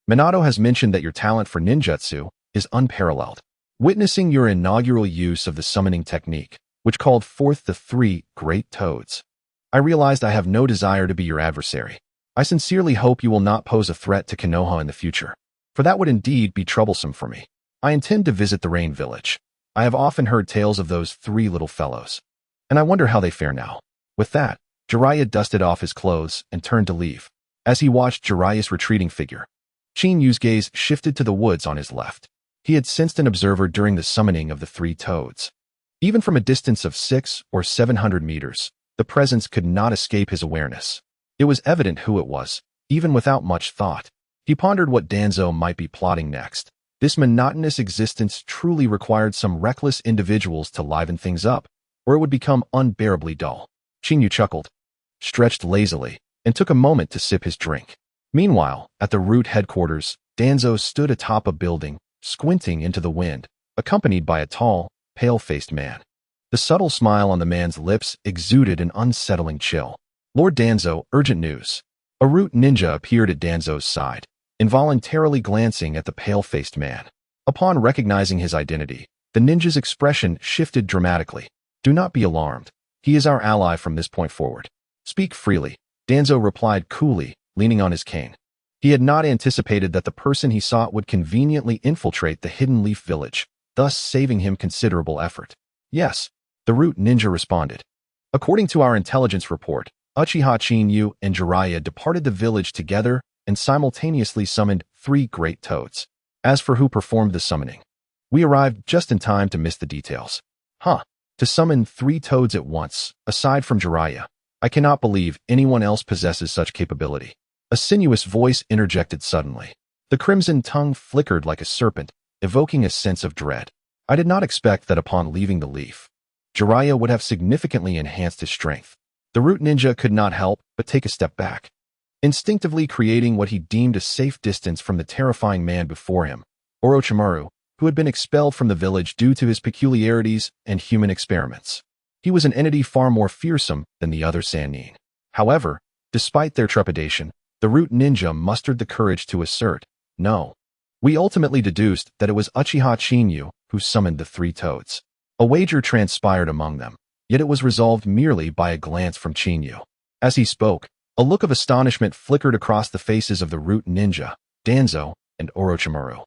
"Minato has mentioned that your talent for ninjutsu is unparalleled. Witnessing your inaugural use of the summoning technique, which called forth the 3 great toads, I realized I have no desire to be your adversary. I sincerely hope you will not pose a threat to Konoha in the future, for that would indeed be troublesome for me. I intend to visit the Rain Village. I have often heard tales of those 3 little fellows, and I wonder how they fare now." With that, Jiraiya dusted off his clothes and turned to leave. As he watched Jiraiya's retreating figure, Chinyu's gaze shifted to the woods on his left. He had sensed an observer during the summoning of the 3 toads. Even from a distance of 600 or 700 meters, the presence could not escape his awareness. It was evident who it was, even without much thought. He pondered what Danzo might be plotting next. This monotonous existence truly required some reckless individuals to liven things up, or it would become unbearably dull. Chinyu chuckled, stretched lazily, and took a moment to sip his drink. Meanwhile, at the root headquarters, Danzo stood atop a building, squinting into the wind, accompanied by a tall, pale-faced man. The subtle smile on the man's lips exuded an unsettling chill. "Lord Danzo, urgent news." A root ninja appeared at Danzo's side, involuntarily glancing at the pale-faced man. Upon recognizing his identity, the ninja's expression shifted dramatically. "Do not be alarmed. He is our ally from this point forward. Speak freely," Danzo replied coolly, leaning on his cane. He had not anticipated that the person he sought would conveniently infiltrate the Hidden Leaf Village, thus saving him considerable effort. "Yes," the root ninja responded. "According to our intelligence report, Uchiha Chinyu and Jiraiya departed the village together and simultaneously summoned 3 great toads. As for who performed the summoning, we arrived just in time to miss the details." "Huh, to summon 3 toads at once, aside from Jiraiya, I cannot believe anyone else possesses such capability." A sinuous voice interjected suddenly. The crimson tongue flickered like a serpent, evoking a sense of dread. "I did not expect that upon leaving the leaf, Jiraiya would have significantly enhanced his strength." The root ninja could not help but take a step back, instinctively creating what he deemed a safe distance from the terrifying man before him, Orochimaru, who had been expelled from the village due to his peculiarities and human experiments. He was an entity far more fearsome than the other Sannin. However, despite their trepidation, the root ninja mustered the courage to assert, "No. We ultimately deduced that it was Uchiha Chinyu who summoned the 3 toads." A wager transpired among them, yet it was resolved merely by a glance from Chinyu. As he spoke, a look of astonishment flickered across the faces of the root ninja, Danzo, and Orochimaru.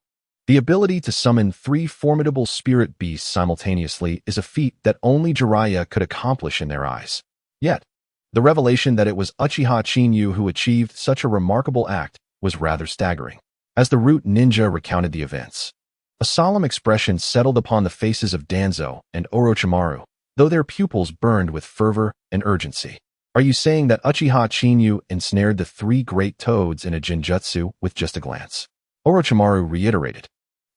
The ability to summon 3 formidable spirit beasts simultaneously is a feat that only Jiraiya could accomplish in their eyes. Yet, the revelation that it was Uchiha Chinyu who achieved such a remarkable act was rather staggering. As the root ninja recounted the events, a solemn expression settled upon the faces of Danzo and Orochimaru, though their pupils burned with fervor and urgency. "Are you saying that Uchiha Chinyu ensnared the 3 great toads in a genjutsu with just a glance?" Orochimaru reiterated,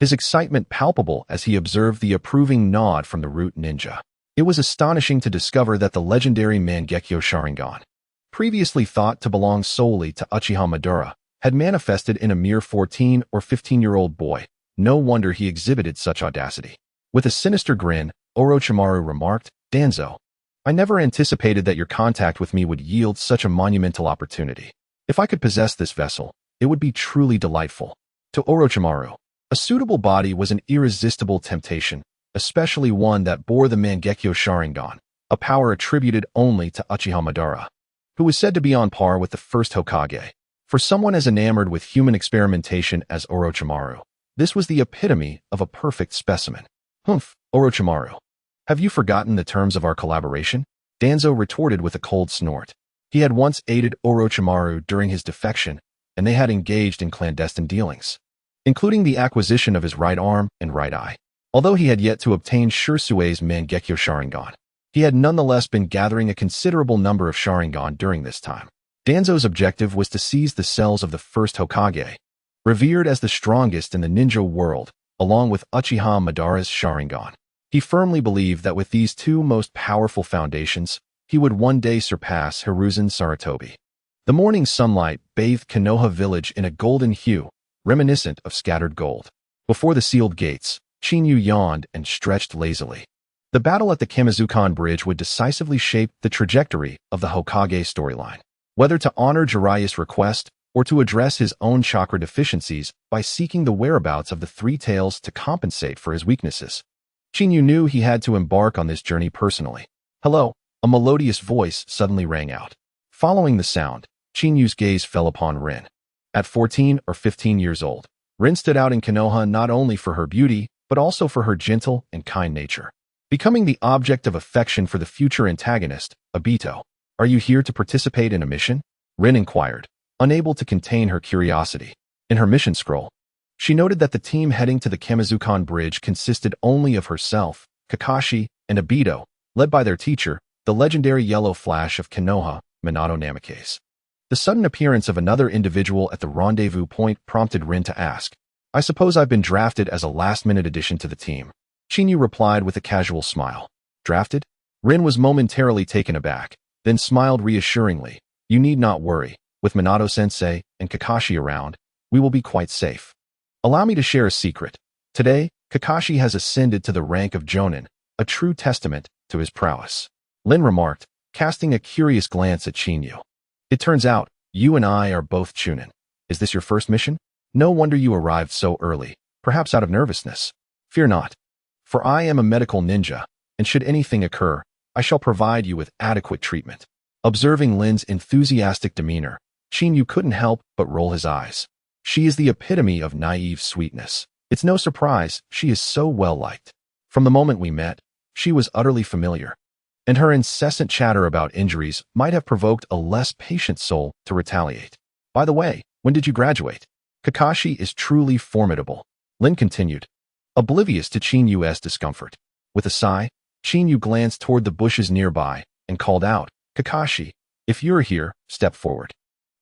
his excitement palpable as he observed the approving nod from the root ninja. It was astonishing to discover that the legendary Mangekyo Sharingan, previously thought to belong solely to Uchiha Madara, had manifested in a mere 14 or 15-year-old boy. No wonder he exhibited such audacity. With a sinister grin, Orochimaru remarked, "Danzo, I never anticipated that your contact with me would yield such a monumental opportunity. If I could possess this vessel, it would be truly delightful." To Orochimaru, a suitable body was an irresistible temptation, especially one that bore the Mangekyo Sharingan, a power attributed only to Uchiha Madara. who was said to be on par with the first Hokage. For someone as enamored with human experimentation as Orochimaru, this was the epitome of a perfect specimen. Humph, Orochimaru. Have you forgotten the terms of our collaboration? Danzo retorted with a cold snort. He had once aided Orochimaru during his defection, and they had engaged in clandestine dealings, including the acquisition of his right arm and right eye. Although he had yet to obtain Shirsui's Mangekyo Sharingan, he had nonetheless been gathering a considerable number of Sharingan during this time. Danzo's objective was to seize the cells of the first Hokage, revered as the strongest in the ninja world, along with Uchiha Madara's Sharingan. He firmly believed that with these two most powerful foundations, he would one day surpass Hiruzen Sarutobi. The morning sunlight bathed Konoha village in a golden hue, reminiscent of scattered gold. Before the sealed gates, Chinyu yawned and stretched lazily. The battle at the Kamizukan Bridge would decisively shape the trajectory of the Hokage storyline. Whether to honor Jiraiya's request or to address his own chakra deficiencies by seeking the whereabouts of the Three Tails to compensate for his weaknesses, Chinyu knew he had to embark on this journey personally. Hello, a melodious voice suddenly rang out. Following the sound, Chinyu's gaze fell upon Rin. At 14 or 15 years old, Rin stood out in Konoha not only for her beauty, but also for her gentle and kind nature. Becoming the object of affection for the future antagonist, Obito. Are you here to participate in a mission? Rin inquired, unable to contain her curiosity. In her mission scroll, she noted that the team heading to the Kamizukan Bridge consisted only of herself, Kakashi, and Obito, led by their teacher, the legendary Yellow Flash of Konoha, Minato Namikaze. The sudden appearance of another individual at the rendezvous point prompted Rin to ask, I suppose I've been drafted as a last-minute addition to the team. Chinyu replied with a casual smile. Drafted? Rin was momentarily taken aback, then smiled reassuringly. You need not worry. With Minato-sensei and Kakashi around, we will be quite safe. Allow me to share a secret. Today, Kakashi has ascended to the rank of Jonin, a true testament to his prowess. Lin remarked, casting a curious glance at Chinyu. It turns out, you and I are both Chunin. Is this your first mission? No wonder you arrived so early, perhaps out of nervousness. Fear not, for I am a medical ninja, and should anything occur, I shall provide you with adequate treatment. Observing Lin's enthusiastic demeanor, Chinyu couldn't help but roll his eyes. She is the epitome of naive sweetness. It's no surprise she is so well-liked. From the moment we met, she was utterly familiar, and her incessant chatter about injuries might have provoked a less patient soul to retaliate. By the way, when did you graduate? Kakashi is truly formidable, Lin continued, oblivious to Chinyu's discomfort. With a sigh, Chinyu glanced toward the bushes nearby and called out, Kakashi, if you're here, step forward.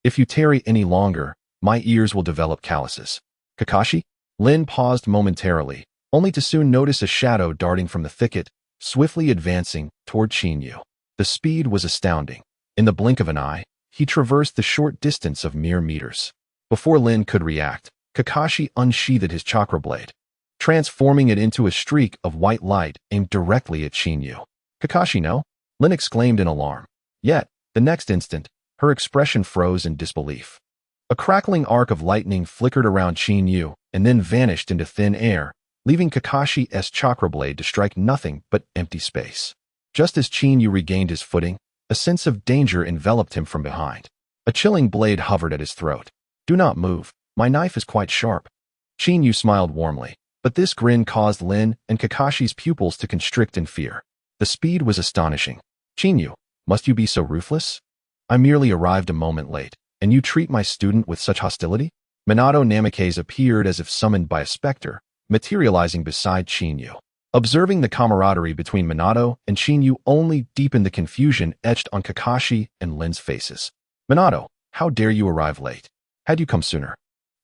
If you tarry any longer, my ears will develop calluses. Kakashi? Lin paused momentarily, only to soon notice a shadow darting from the thicket, swiftly advancing toward Chinyu. The speed was astounding. In the blink of an eye, he traversed the short distance of mere meters. Before Lin could react, Kakashi unsheathed his chakra blade, transforming it into a streak of white light aimed directly at Chinyu. Kakashi, no? Lin exclaimed in alarm. Yet, the next instant, her expression froze in disbelief. A crackling arc of lightning flickered around Chinyu and then vanished into thin air, leaving Kakashi's chakra blade to strike nothing but empty space. Just as Chinyu regained his footing, a sense of danger enveloped him from behind. A chilling blade hovered at his throat. Do not move. My knife is quite sharp. Chinyu smiled warmly, but this grin caused Lin and Kakashi's pupils to constrict in fear. The speed was astonishing. Chinyu, must you be so ruthless? I merely arrived a moment late, and you treat my student with such hostility? Minato Namikaze appeared as if summoned by a specter, materializing beside Chinyu. Observing the camaraderie between Minato and Chinyu only deepened the confusion etched on Kakashi and Lin's faces. Minato, how dare you arrive late? Had you come sooner,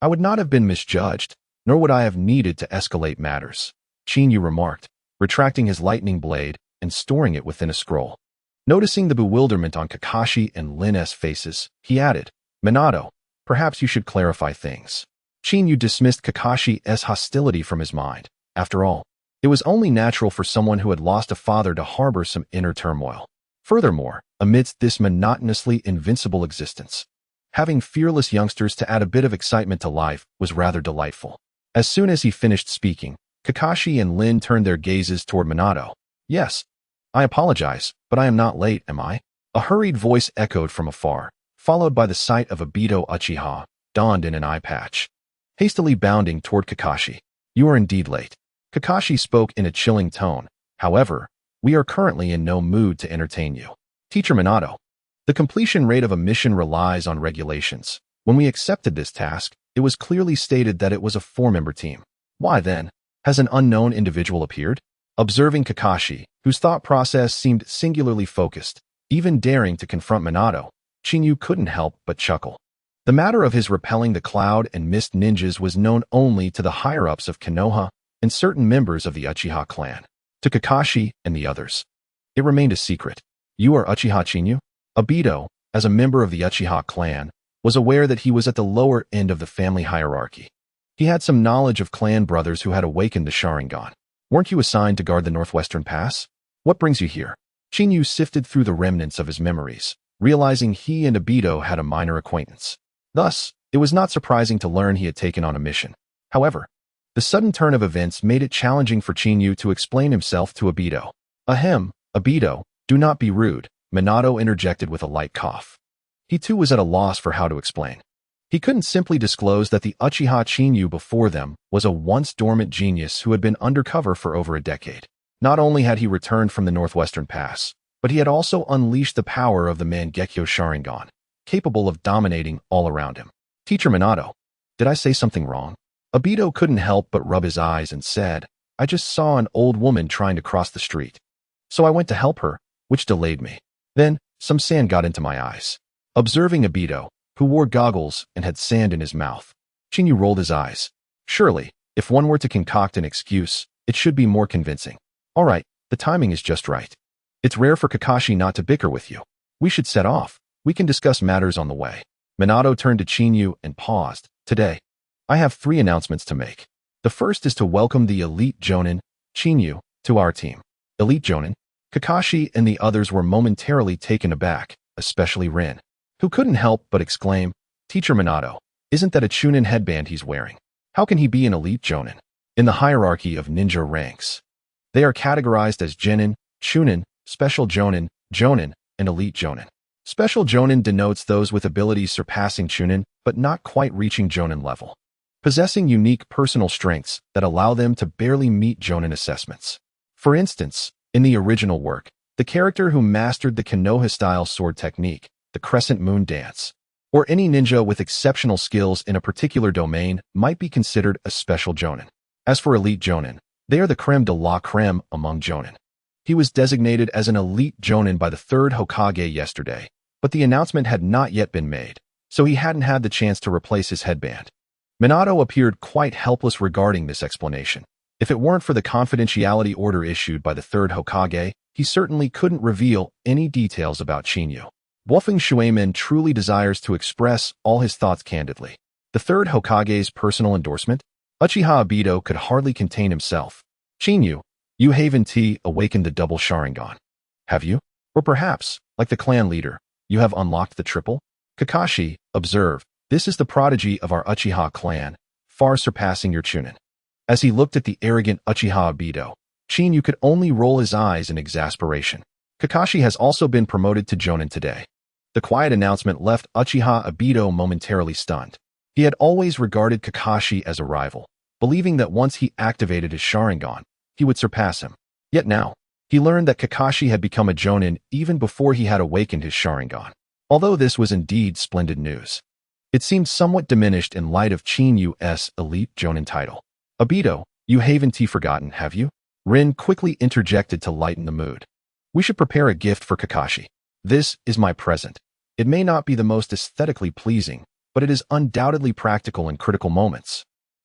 I would not have been misjudged, nor would I have needed to escalate matters, Chinyu remarked, retracting his lightning blade and storing it within a scroll. Noticing the bewilderment on Kakashi and Lin's faces, he added, Minato, perhaps you should clarify things. Chinyu dismissed Kakashi's hostility from his mind. After all, it was only natural for someone who had lost a father to harbor some inner turmoil. Furthermore, amidst this monotonously invincible existence, having fearless youngsters to add a bit of excitement to life was rather delightful. As soon as he finished speaking, Kakashi and Lin turned their gazes toward Minato. Yes, I apologize, but I am not late, am I? A hurried voice echoed from afar, followed by the sight of Obito Uchiha, donned in an eye patch, hastily bounding toward Kakashi. You are indeed late. Kakashi spoke in a chilling tone. However, we are currently in no mood to entertain you. Teacher Minato. The completion rate of a mission relies on regulations. When we accepted this task, it was clearly stated that it was a 4-member team. Why then has an unknown individual appeared? Observing Kakashi, whose thought process seemed singularly focused, even daring to confront Minato, Shinyu couldn't help but chuckle. The matter of his repelling the Cloud and Mist ninjas was known only to the higher-ups of Konoha and certain members of the Uchiha clan. To Kakashi and the others, it remained a secret. You are Uchiha Shinyu? Obito, as a member of the Uchiha clan, was aware that he was at the lower end of the family hierarchy. He had some knowledge of clan brothers who had awakened the Sharingan. Weren't you assigned to guard the Northwestern Pass? What brings you here? Shinyu sifted through the remnants of his memories, realizing he and Obito had a minor acquaintance. Thus, it was not surprising to learn he had taken on a mission. However, the sudden turn of events made it challenging for Shinyu to explain himself to Obito. Ahem, Obito, do not be rude, Minato interjected with a light cough. He too was at a loss for how to explain. He couldn't simply disclose that the Uchiha Shinyu before them was a once-dormant genius who had been undercover for over a decade. Not only had he returned from the Northwestern Pass, but he had also unleashed the power of the Mangekyo Sharingan, capable of dominating all around him. Teacher Minato, did I say something wrong? Obito couldn't help but rub his eyes and said, I just saw an old woman trying to cross the street. So I went to help her, which delayed me. Then, some sand got into my eyes. Observing Obito, who wore goggles and had sand in his mouth, Shinyu rolled his eyes. Surely, if one were to concoct an excuse, it should be more convincing. All right, the timing is just right. It's rare for Kakashi not to bicker with you. We should set off. We can discuss matters on the way. Minato turned to Shinyu and paused. Today, I have 3 announcements to make. The first is to welcome the Elite Jonin, Shinyu, to our team. Elite Jonin? Kakashi and the others were momentarily taken aback, especially Rin, who couldn't help but exclaim, Teacher Minato, isn't that a Chunin headband he's wearing? How can he be an Elite Jonin? In the hierarchy of ninja ranks, they are categorized as Genin, Chunin, Special Jonin, Jonin, and Elite Jonin. Special Jonin denotes those with abilities surpassing Chunin, but not quite reaching Jonin level, possessing unique personal strengths that allow them to barely meet Jonin assessments. For instance, in the original work, the character who mastered the Konoha-style sword technique, the Crescent Moon Dance, or any ninja with exceptional skills in a particular domain might be considered a Special Jonin. As for Elite Jonin, they are the creme de la creme among Jonin. He was designated as an Elite Jonin by the Third Hokage yesterday, but the announcement had not yet been made, so he hadn't had the chance to replace his headband. Minato appeared quite helpless regarding this explanation. If it weren't for the confidentiality order issued by the Third Hokage, he certainly couldn't reveal any details about Shinyu. Wolfing Shuemin truly desires to express all his thoughts candidly. The Third Hokage's personal endorsement? Uchiha Obito could hardly contain himself. Shinyu, you haven't awakened the double Sharingan. Have you? Or perhaps, like the clan leader, you have unlocked the triple? Kakashi, observe, this is the prodigy of our Uchiha clan, far surpassing your Chunin. As he looked at the arrogant Uchiha Obito, Shinyu could only roll his eyes in exasperation. Kakashi has also been promoted to Jonin today. The quiet announcement left Uchiha Obito momentarily stunned. He had always regarded Kakashi as a rival, believing that once he activated his Sharingan, he would surpass him. Yet now, he learned that Kakashi had become a Jonin even before he had awakened his Sharingan. Although this was indeed splendid news, it seemed somewhat diminished in light of Chinyu's Elite Jonin title. Obito, you haven't forgotten, have you? Rin quickly interjected to lighten the mood. We should prepare a gift for Kakashi. This is my present. It may not be the most aesthetically pleasing, but it is undoubtedly practical in critical moments.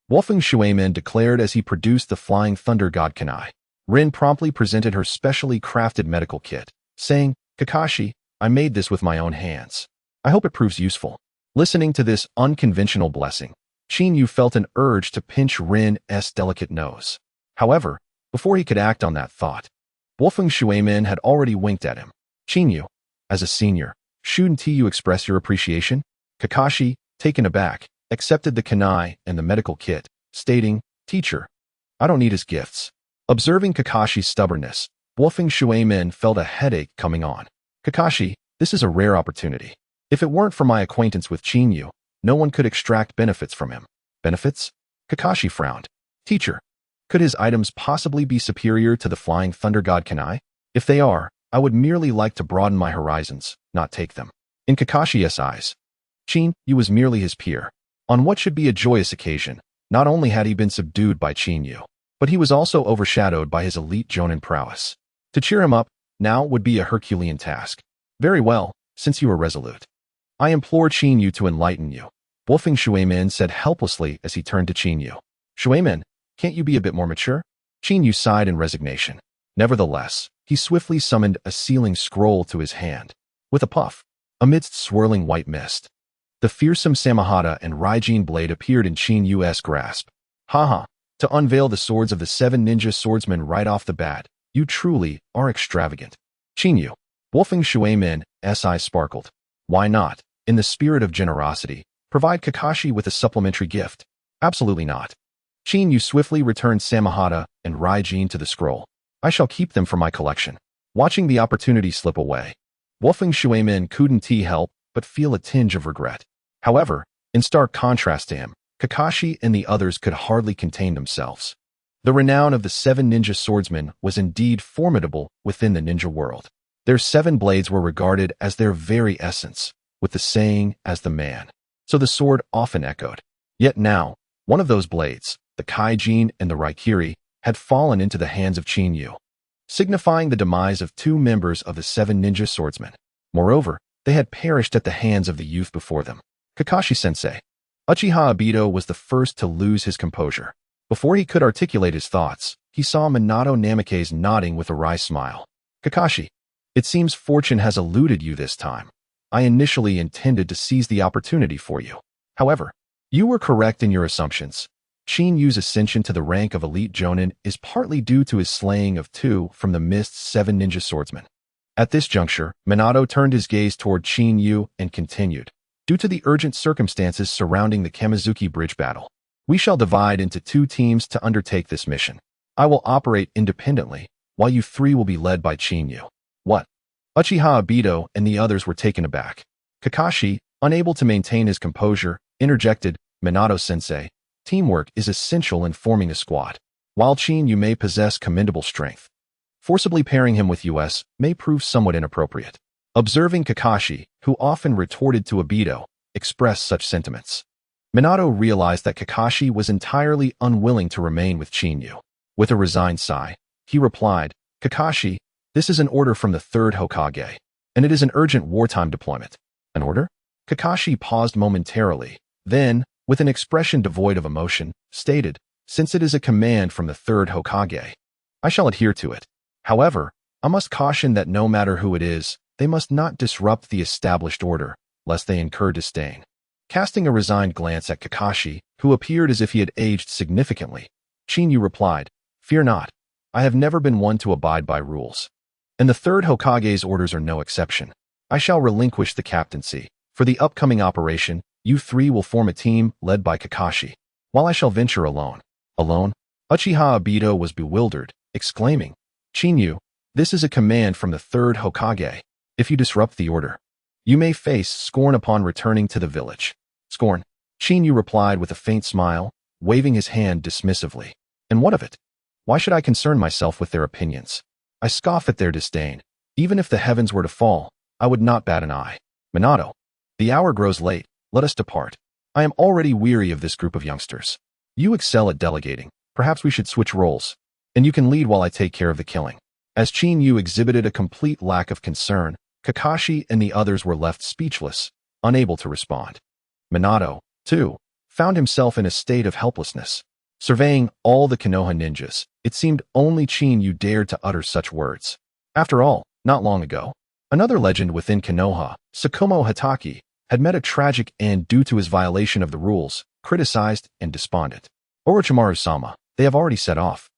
Wolfing Shuemin declared as he produced the Flying Thunder God Kunai. Rin promptly presented her specially crafted medical kit, saying, Kakashi, I made this with my own hands. I hope it proves useful. Listening to this unconventional blessing, Shinyu felt an urge to pinch Rin's delicate nose. However, before he could act on that thought, Wolfing Shuemin had already winked at him. Shinyu, as a senior, shouldn't you express your appreciation? Kakashi, taken aback, accepted the kunai and the medical kit, stating, Teacher, I don't need his gifts. Observing Kakashi's stubbornness, Wolfing Shuemin felt a headache coming on. Kakashi, This is a rare opportunity. If it weren't for my acquaintance with Chinyu, no one could extract benefits from him. Benefits? Kakashi frowned. Teacher, could his items possibly be superior to the Flying Thunder God Kanai? If they are, I would merely like to broaden my horizons, not take them. In Kakashi's eyes, Chinyu was merely his peer. On what should be a joyous occasion, not only had he been subdued by Chinyu, but he was also overshadowed by his elite Jonin prowess. To cheer him up now would be a Herculean task. Very well, since you are resolute. I implore Chinyu to enlighten you, Wolfing Shuimin said helplessly as he turned to Chinyu. Shuimin, can't you be a bit more mature? Chinyu sighed in resignation. Nevertheless, he swiftly summoned a sealing scroll to his hand. With a puff, amidst swirling white mist, the fearsome Samahata and Raijin blade appeared in Chinyu's grasp. Haha, to unveil the swords of the 7 ninja swordsmen right off the bat, you truly are extravagant. Chinyu, Wolfing Shuimin's eyes sparkled. Why not, in the spirit of generosity, provide Kakashi with a supplementary gift? Absolutely not. Chinyu swiftly returned Samahata and Raijin to the scroll. I shall keep them for my collection. Watching the opportunity slip away, Wolfing Shuimin couldn't help but feel a tinge of regret. However, in stark contrast to him, Kakashi and the others could hardly contain themselves. The renown of the 7 ninja swordsmen was indeed formidable within the ninja world. Their 7 blades were regarded as their very essence, with the saying as the man. So the sword often echoed. Yet now, one of those blades, the Kaijin and the Raikiri, had fallen into the hands of Chinyu, signifying the demise of 2 members of the 7 ninja swordsmen. Moreover, they had perished at the hands of the youth before them. Kakashi-sensei. Uchiha Obito was the first to lose his composure. Before he could articulate his thoughts, he saw Minato Namikaze nodding with a wry smile. Kakashi, it seems fortune has eluded you this time. I initially intended to seize the opportunity for you. However, you were correct in your assumptions. Chinyu's ascension to the rank of elite Jonin is partly due to his slaying of 2 from the Mist's 7 ninja swordsmen. At this juncture, Minato turned his gaze toward Chinyu and continued. Due to the urgent circumstances surrounding the Kamizuki Bridge battle, we shall divide into 2 teams to undertake this mission. I will operate independently, while you 3 will be led by Chinyu. What? Uchiha Obito and the others were taken aback. Kakashi, unable to maintain his composure, interjected, Minato-sensei, teamwork is essential in forming a squad. While Chinyu may possess commendable strength, forcibly pairing him with US may prove somewhat inappropriate. Observing Kakashi, who often retorted to Obito, express such sentiments, Minato realized that Kakashi was entirely unwilling to remain with Chinyu. With a resigned sigh, he replied, Kakashi, this is an order from the Third Hokage, and it is an urgent wartime deployment. An order? Kakashi paused momentarily, then, with an expression devoid of emotion, stated, since it is a command from the Third Hokage, I shall adhere to it. However, I must caution that no matter who it is, they must not disrupt the established order, lest they incur disdain. Casting a resigned glance at Kakashi, who appeared as if he had aged significantly, Chinyu replied, Fear not, I have never been one to abide by rules. And the Third Hokage's orders are no exception. I shall relinquish the captaincy. For the upcoming operation, you 3 will form a team led by Kakashi, while I shall venture alone. Alone? Uchiha Obito was bewildered, exclaiming, Chinyu, this is a command from the Third Hokage. If you disrupt the order, you may face scorn upon returning to the village. Scorn? Chinyu replied with a faint smile, waving his hand dismissively. And what of it? Why should I concern myself with their opinions? I scoff at their disdain. Even if the heavens were to fall, I would not bat an eye. Minato, the hour grows late, let us depart. I am already weary of this group of youngsters. You excel at delegating, perhaps we should switch roles, and you can lead while I take care of the killing. As Chinyu exhibited a complete lack of concern, Kakashi and the others were left speechless, unable to respond. Minato, too, found himself in a state of helplessness. Surveying all the Konoha ninjas, it seemed only Chinyu dared to utter such words. After all, not long ago, another legend within Konoha, Tsukuyomi Hatake, had met a tragic end due to his violation of the rules, criticized and despondent. Orochimaru-sama, they have already set off.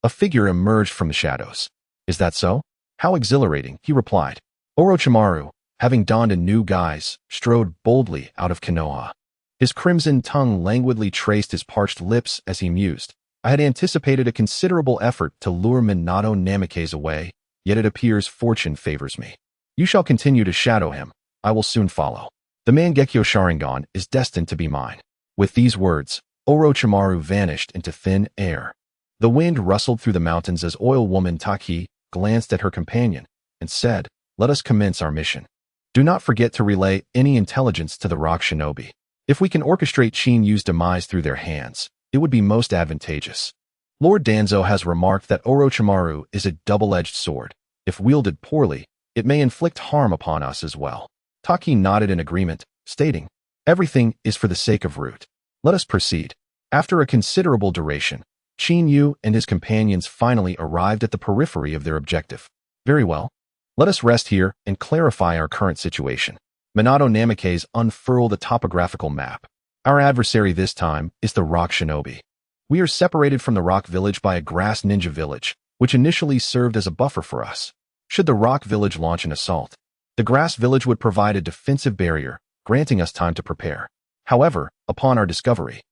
A figure emerged from the shadows. Is that so? How exhilarating, he replied. Orochimaru, having donned a new guise, strode boldly out of Konoha. His crimson tongue languidly traced his parched lips as he mused. I had anticipated a considerable effort to lure Minato Namikaze away, yet it appears fortune favors me. You shall continue to shadow him. I will soon follow. The Mangekyo Sharingan is destined to be mine." With these words, Orochimaru vanished into thin air. The wind rustled through the mountains as oil woman Taki glanced at her companion and said, "Let us commence our mission. Do not forget to relay any intelligence to the Rock Shinobi. If we can orchestrate Chinyu's demise through their hands, it would be most advantageous." Lord Danzo has remarked that Orochimaru is a double-edged sword. If wielded poorly, it may inflict harm upon us as well. Taki nodded in agreement, stating, "Everything is for the sake of Root. Let us proceed." After a considerable duration, Chinyu and his companions finally arrived at the periphery of their objective. "Very well. Let us rest here and clarify our current situation." Minato Namikaze unfurled a topographical map. "Our adversary this time is the Rock Shinobi. We are separated from the Rock Village by a grass ninja village, which initially served as a buffer for us. Should the Rock Village launch an assault, the grass village would provide a defensive barrier, granting us time to prepare. However, upon our discovery,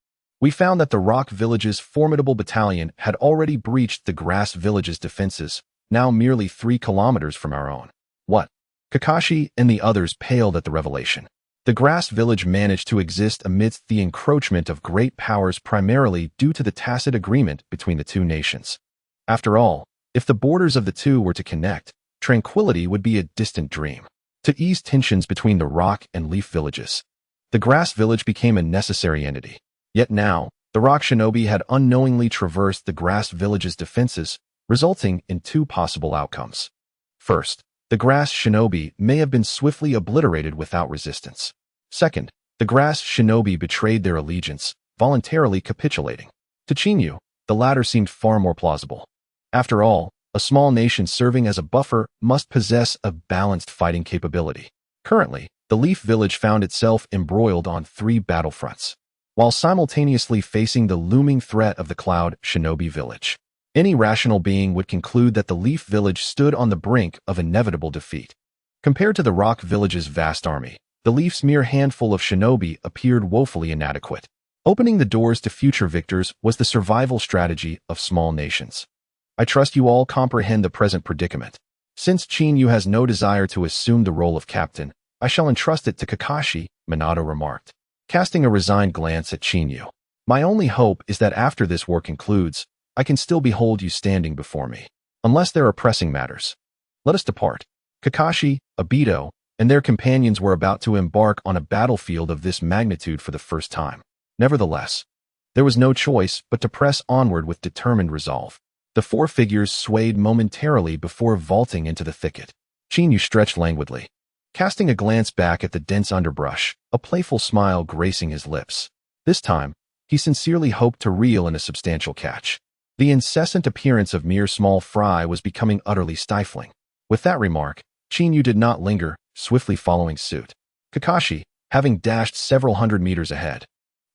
we found that the Rock Village's formidable battalion had already breached the grass village's defenses, now merely 3 kilometers from our own." "What?" Kakashi and the others paled at the revelation. The grass village managed to exist amidst the encroachment of great powers primarily due to the tacit agreement between the two nations. After all, if the borders of the two were to connect, tranquility would be a distant dream. To ease tensions between the Rock and Leaf villages, the grass village became a necessary entity. Yet now, the Rock Shinobi had unknowingly traversed the grass village's defenses, resulting in 2 possible outcomes. First, the grass shinobi may have been swiftly obliterated without resistance. Second, the grass shinobi betrayed their allegiance, voluntarily capitulating. To Chinyu, the latter seemed far more plausible. After all, a small nation serving as a buffer must possess a balanced fighting capability. Currently, the Leaf Village found itself embroiled on 3 battlefronts, while simultaneously facing the looming threat of the Cloud Shinobi Village. Any rational being would conclude that the Leaf Village stood on the brink of inevitable defeat. Compared to the Rock Village's vast army, the Leaf's mere handful of shinobi appeared woefully inadequate. Opening the doors to future victors was the survival strategy of small nations. I trust you all comprehend the present predicament. Since Chinyu has no desire to assume the role of captain, I shall entrust it to Kakashi, Minato remarked, casting a resigned glance at Chinyu. My only hope is that after this war concludes, I can still behold you standing before me. Unless there are pressing matters, let us depart. Kakashi, Obito, and their companions were about to embark on a battlefield of this magnitude for the first time. Nevertheless, there was no choice but to press onward with determined resolve. The 4 figures swayed momentarily before vaulting into the thicket. Chinyu stretched languidly, casting a glance back at the dense underbrush, a playful smile gracing his lips. This time, he sincerely hoped to reel in a substantial catch. The incessant appearance of mere small fry was becoming utterly stifling. With that remark, Chinyu did not linger, swiftly following suit. Kakashi, having dashed several hundred meters ahead,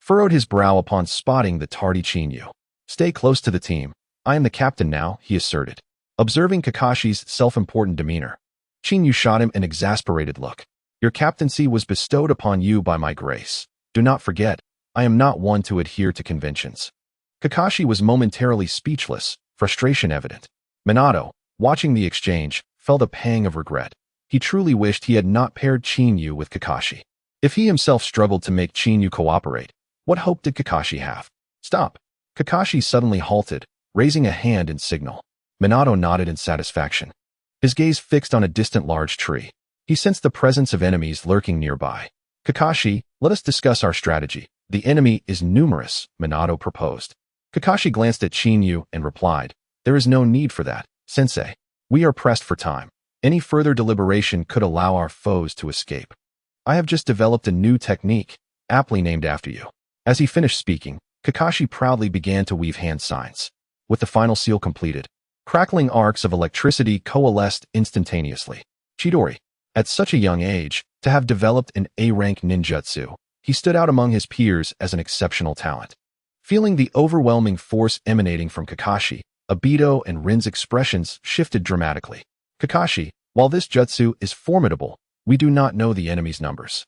furrowed his brow upon spotting the tardy Chinyu. "Stay close to the team. I am the captain now," he asserted. Observing Kakashi's self-important demeanor, Chinyu shot him an exasperated look. "Your captaincy was bestowed upon you by my grace. Do not forget, I am not one to adhere to conventions." Kakashi was momentarily speechless, frustration evident. Minato, watching the exchange, felt a pang of regret. He truly wished he had not paired Chinyu with Kakashi. If he himself struggled to make Chinyu cooperate, what hope did Kakashi have? "Stop!" Kakashi suddenly halted, raising a hand in signal. Minato nodded in satisfaction, his gaze fixed on a distant large tree. He sensed the presence of enemies lurking nearby. "Kakashi, let us discuss our strategy. The enemy is numerous," Minato proposed. Kakashi glanced at Chinyu and replied, "There is no need for that, sensei. We are pressed for time. Any further deliberation could allow our foes to escape. I have just developed a new technique, aptly named after you." As he finished speaking, Kakashi proudly began to weave hand signs. With the final seal completed, crackling arcs of electricity coalesced instantaneously. Chidori, at such a young age, to have developed an A-rank ninjutsu, he stood out among his peers as an exceptional talent. Feeling the overwhelming force emanating from Kakashi, Obito and Rin's expressions shifted dramatically. "Kakashi, while this jutsu is formidable, we do not know the enemy's numbers.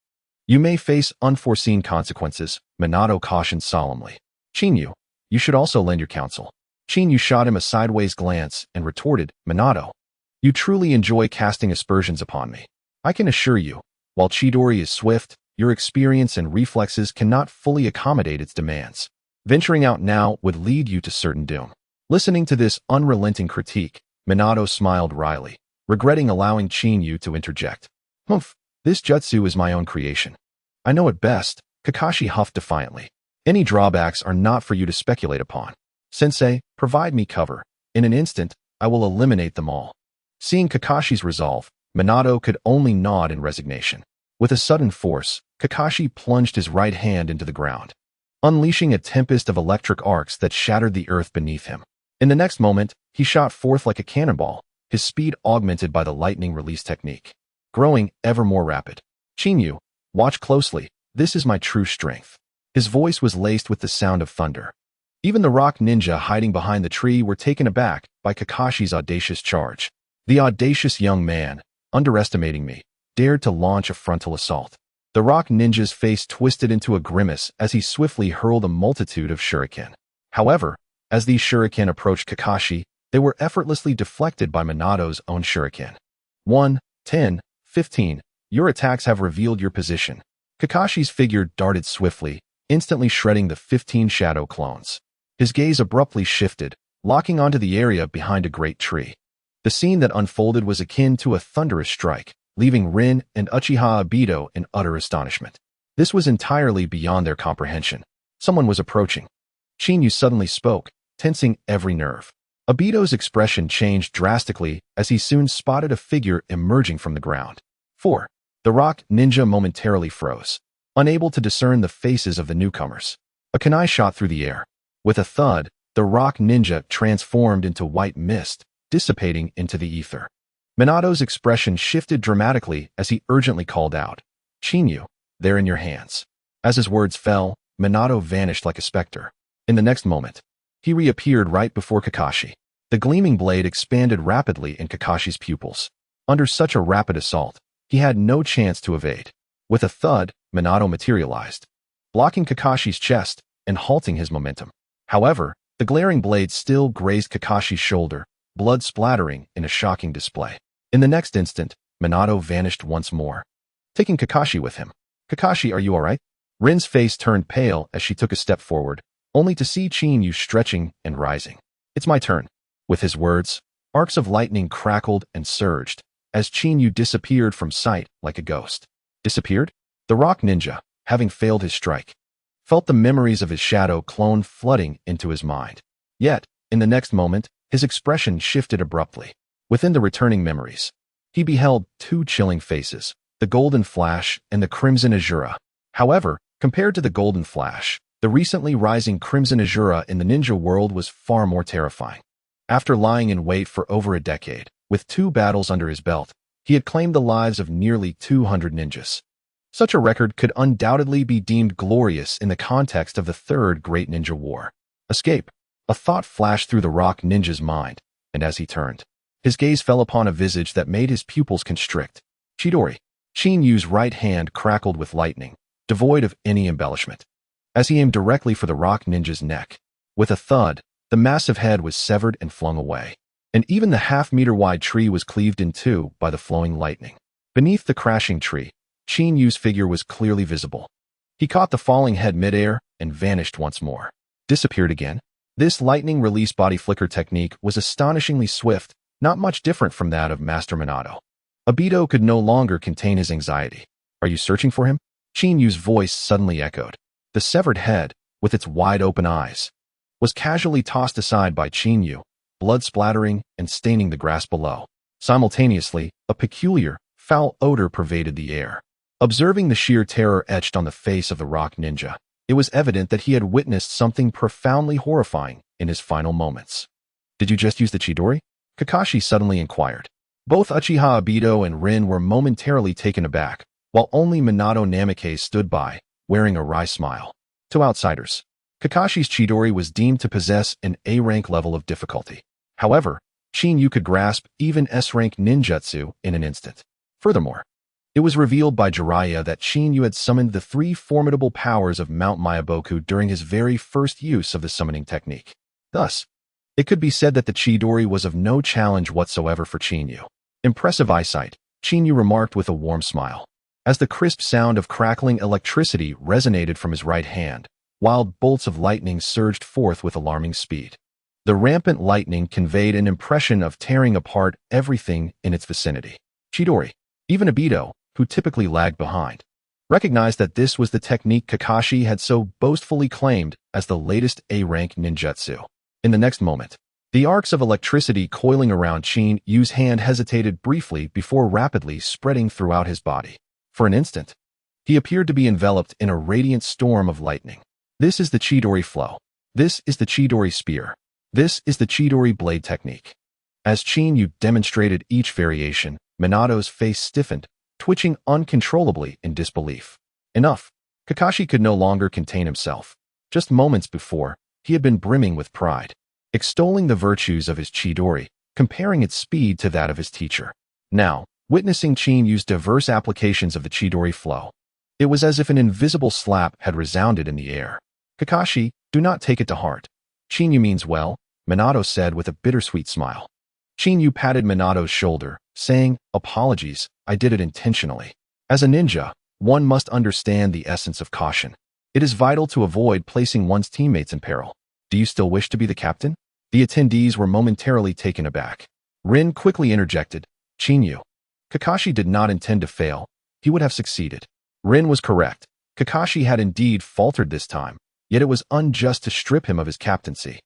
You may face unforeseen consequences," Minato cautioned solemnly. "Chinyu, you should also lend your counsel." Chinyu shot him a sideways glance and retorted, "Minato, you truly enjoy casting aspersions upon me. I can assure you, while Chidori is swift, your experience and reflexes cannot fully accommodate its demands. Venturing out now would lead you to certain doom. Listening to this unrelenting critique, Minato smiled wryly, regretting allowing Chinyu to interject. Humph, this jutsu is my own creation. I know it best, Kakashi huffed defiantly. Any drawbacks are not for you to speculate upon. Sensei, provide me cover. In an instant, I will eliminate them all. Seeing Kakashi's resolve, Minato could only nod in resignation. With a sudden force, Kakashi plunged his right hand into the ground, unleashing a tempest of electric arcs that shattered the earth beneath him. In the next moment, he shot forth like a cannonball, his speed augmented by the lightning release technique, growing ever more rapid. Chinyu, watch closely, this is my true strength. His voice was laced with the sound of thunder. Even the rock ninja hiding behind the tree were taken aback by Kakashi's audacious charge. The audacious young man, underestimating me, dared to launch a frontal assault. The rock ninja's face twisted into a grimace as he swiftly hurled a multitude of shuriken. However, as these shuriken approached Kakashi, they were effortlessly deflected by Minato's own shuriken. 1, 10, 15, your attacks have revealed your position. Kakashi's figure darted swiftly, instantly shredding the 15 shadow clones. His gaze abruptly shifted, locking onto the area behind a great tree. The scene that unfolded was akin to a thunderous strike, leaving Rin and Uchiha Obito in utter astonishment. This was entirely beyond their comprehension. Someone was approaching. Chinyu suddenly spoke, tensing every nerve. Obito's expression changed drastically as he soon spotted a figure emerging from the ground. 4. The rock ninja momentarily froze, unable to discern the faces of the newcomers. A kunai shot through the air. With a thud, the rock ninja transformed into white mist, dissipating into the ether. Minato's expression shifted dramatically as he urgently called out, Chinyu, they're in your hands. As his words fell, Minato vanished like a specter. In the next moment, he reappeared right before Kakashi. The gleaming blade expanded rapidly in Kakashi's pupils. Under such a rapid assault, he had no chance to evade. With a thud, Minato materialized, blocking Kakashi's chest and halting his momentum. However, the glaring blade still grazed Kakashi's shoulder, blood splattering in a shocking display. In the next instant, Minato vanished once more, taking Kakashi with him. Kakashi, are you alright? Rin's face turned pale as she took a step forward, only to see Chinyu stretching and rising. It's my turn. With his words, arcs of lightning crackled and surged, as Chinyu disappeared from sight like a ghost. Disappeared? The rock ninja, having failed his strike, felt the memories of his shadow clone flooding into his mind. Yet, in the next moment, his expression shifted abruptly. Within the returning memories, he beheld two chilling faces, the Golden Flash and the Crimson Azura. However, compared to the Golden Flash, the recently rising Crimson Azura in the ninja world was far more terrifying. After lying in wait for over a decade, with 2 battles under his belt, he had claimed the lives of nearly 200 ninjas. Such a record could undoubtedly be deemed glorious in the context of the Third Great Ninja War. Escape. A thought flashed through the rock ninja's mind, and as he turned, his gaze fell upon a visage that made his pupils constrict. Chidori. Chinyu's right hand crackled with lightning, devoid of any embellishment, as he aimed directly for the rock ninja's neck. With a thud, the massive head was severed and flung away, and even the half-meter-wide tree was cleaved in two by the flowing lightning. Beneath the crashing tree, Chinyu's figure was clearly visible. He caught the falling head midair and vanished once more. Disappeared again. This lightning release body flicker technique was astonishingly swift, not much different from that of Master Minato. Obito could no longer contain his anxiety. Are you searching for him? Chinyu's voice suddenly echoed. The severed head, with its wide-open eyes, was casually tossed aside by Chinyu, blood splattering and staining the grass below. Simultaneously, a peculiar, foul odor pervaded the air. Observing the sheer terror etched on the face of the rock ninja, it was evident that he had witnessed something profoundly horrifying in his final moments. Did you just use the Chidori? Kakashi suddenly inquired. Both Uchiha Obito and Rin were momentarily taken aback, while only Minato Namikaze stood by, wearing a wry smile. To outsiders, Kakashi's Chidori was deemed to possess an A-rank level of difficulty. However, Chinyu could grasp even S-rank ninjutsu in an instant. Furthermore, it was revealed by Jiraiya that Chinyu had summoned the 3 formidable powers of Mount Myaboku during his very first use of the summoning technique. Thus, it could be said that the Chidori was of no challenge whatsoever for Chinyu. Impressive eyesight, Chinyu remarked with a warm smile. As the crisp sound of crackling electricity resonated from his right hand, wild bolts of lightning surged forth with alarming speed. The rampant lightning conveyed an impression of tearing apart everything in its vicinity. Chidori, even Obito, who typically lagged behind, recognized that this was the technique Kakashi had so boastfully claimed as the latest A-rank ninjutsu. In the next moment, the arcs of electricity coiling around Chinyu's hand hesitated briefly before rapidly spreading throughout his body. For an instant, he appeared to be enveloped in a radiant storm of lightning. This is the Chidori flow. This is the Chidori spear. This is the Chidori blade technique. As Chinyu demonstrated each variation, Minato's face stiffened, twitching uncontrollably in disbelief. Enough. Kakashi could no longer contain himself. Just moments before, he had been brimming with pride, extolling the virtues of his Chidori, comparing its speed to that of his teacher. Now, witnessing Chinyu's diverse applications of the Chidori flow, it was as if an invisible slap had resounded in the air. Kakashi, do not take it to heart. Chinyu means well, Minato said with a bittersweet smile. Chinyu patted Minato's shoulder, saying, apologies, I did it intentionally. As a ninja, one must understand the essence of caution. It is vital to avoid placing one's teammates in peril. Do you still wish to be the captain? The attendees were momentarily taken aback. Rin quickly interjected, Chinyu. Kakashi did not intend to fail. He would have succeeded. Rin was correct. Kakashi had indeed faltered this time, yet it was unjust to strip him of his captaincy,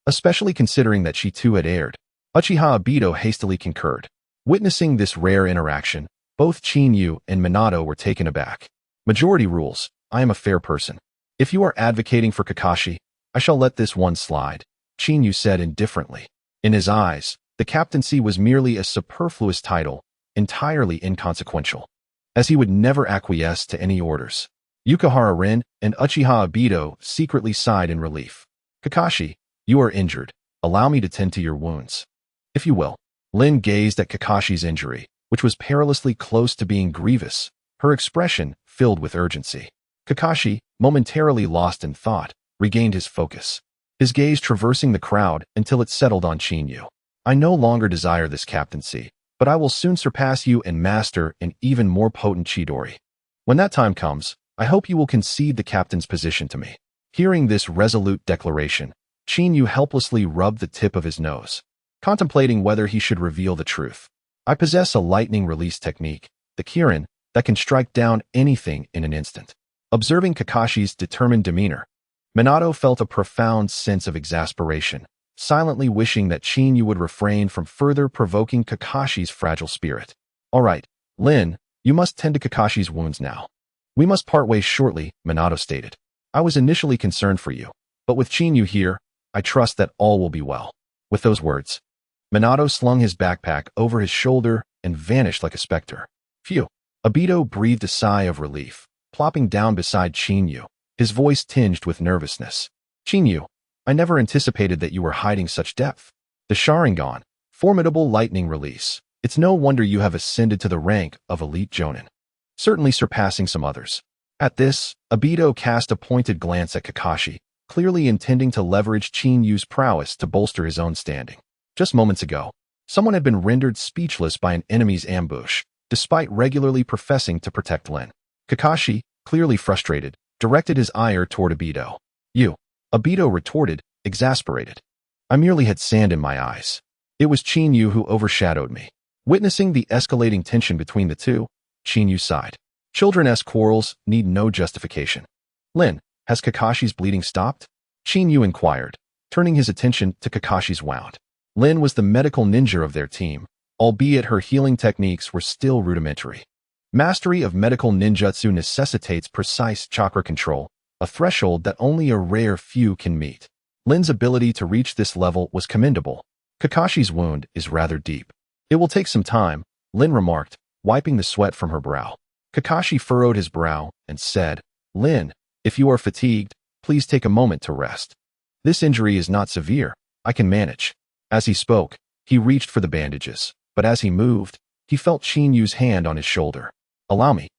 especially considering that she too had erred. Uchiha Obito hastily concurred. Witnessing this rare interaction, both Chinyu and Minato were taken aback. Majority rules. I am a fair person. If you are advocating for Kakashi, I shall let this one slide, Chinyu said indifferently. In his eyes, the captaincy was merely a superfluous title, entirely inconsequential, as he would never acquiesce to any orders. Yukihara Rin and Uchiha Obito secretly sighed in relief. Kakashi, you are injured. Allow me to tend to your wounds, if you will. Lin gazed at Kakashi's injury, which was perilously close to being grievous, her expression filled with urgency. Kakashi, momentarily lost in thought, regained his focus, his gaze traversing the crowd until it settled on Chinyu. I no longer desire this captaincy, but I will soon surpass you and master an even more potent Chidori. When that time comes, I hope you will concede the captain's position to me. Hearing this resolute declaration, Chinyu helplessly rubbed the tip of his nose, contemplating whether he should reveal the truth. I possess a lightning release technique, the Kirin, that can strike down anything in an instant. Observing Kakashi's determined demeanor, Minato felt a profound sense of exasperation, silently wishing that Chinyu would refrain from further provoking Kakashi's fragile spirit. All right, Lin, you must tend to Kakashi's wounds now. We must part ways shortly, Minato stated. I was initially concerned for you, but with Chinyu here, I trust that all will be well. With those words, Minato slung his backpack over his shoulder and vanished like a specter. Phew. Obito breathed a sigh of relief, plopping down beside Chinyu, his voice tinged with nervousness. Chinyu, I never anticipated that you were hiding such depth. The Sharingan, formidable lightning release. It's no wonder you have ascended to the rank of elite Jonin, certainly surpassing some others. At this, Obito cast a pointed glance at Kakashi, clearly intending to leverage Chinyu's prowess to bolster his own standing. Just moments ago, someone had been rendered speechless by an enemy's ambush, despite regularly professing to protect Lin. Kakashi, clearly frustrated, directed his ire toward Obito. You. Obito retorted, exasperated. I merely had sand in my eyes. It was Chinyu who overshadowed me. Witnessing the escalating tension between the two, Chinyu sighed. Children-esque quarrels need no justification. Lin, has Kakashi's bleeding stopped? Chinyu inquired, turning his attention to Kakashi's wound. Lin was the medical ninja of their team, albeit her healing techniques were still rudimentary. Mastery of medical ninjutsu necessitates precise chakra control, a threshold that only a rare few can meet. Lin's ability to reach this level was commendable. Kakashi's wound is rather deep. It will take some time, Lin remarked, wiping the sweat from her brow. Kakashi furrowed his brow and said, Lin, if you are fatigued, please take a moment to rest. This injury is not severe. I can manage. As he spoke, he reached for the bandages, but as he moved, he felt Chinyu's hand on his shoulder. Allow me.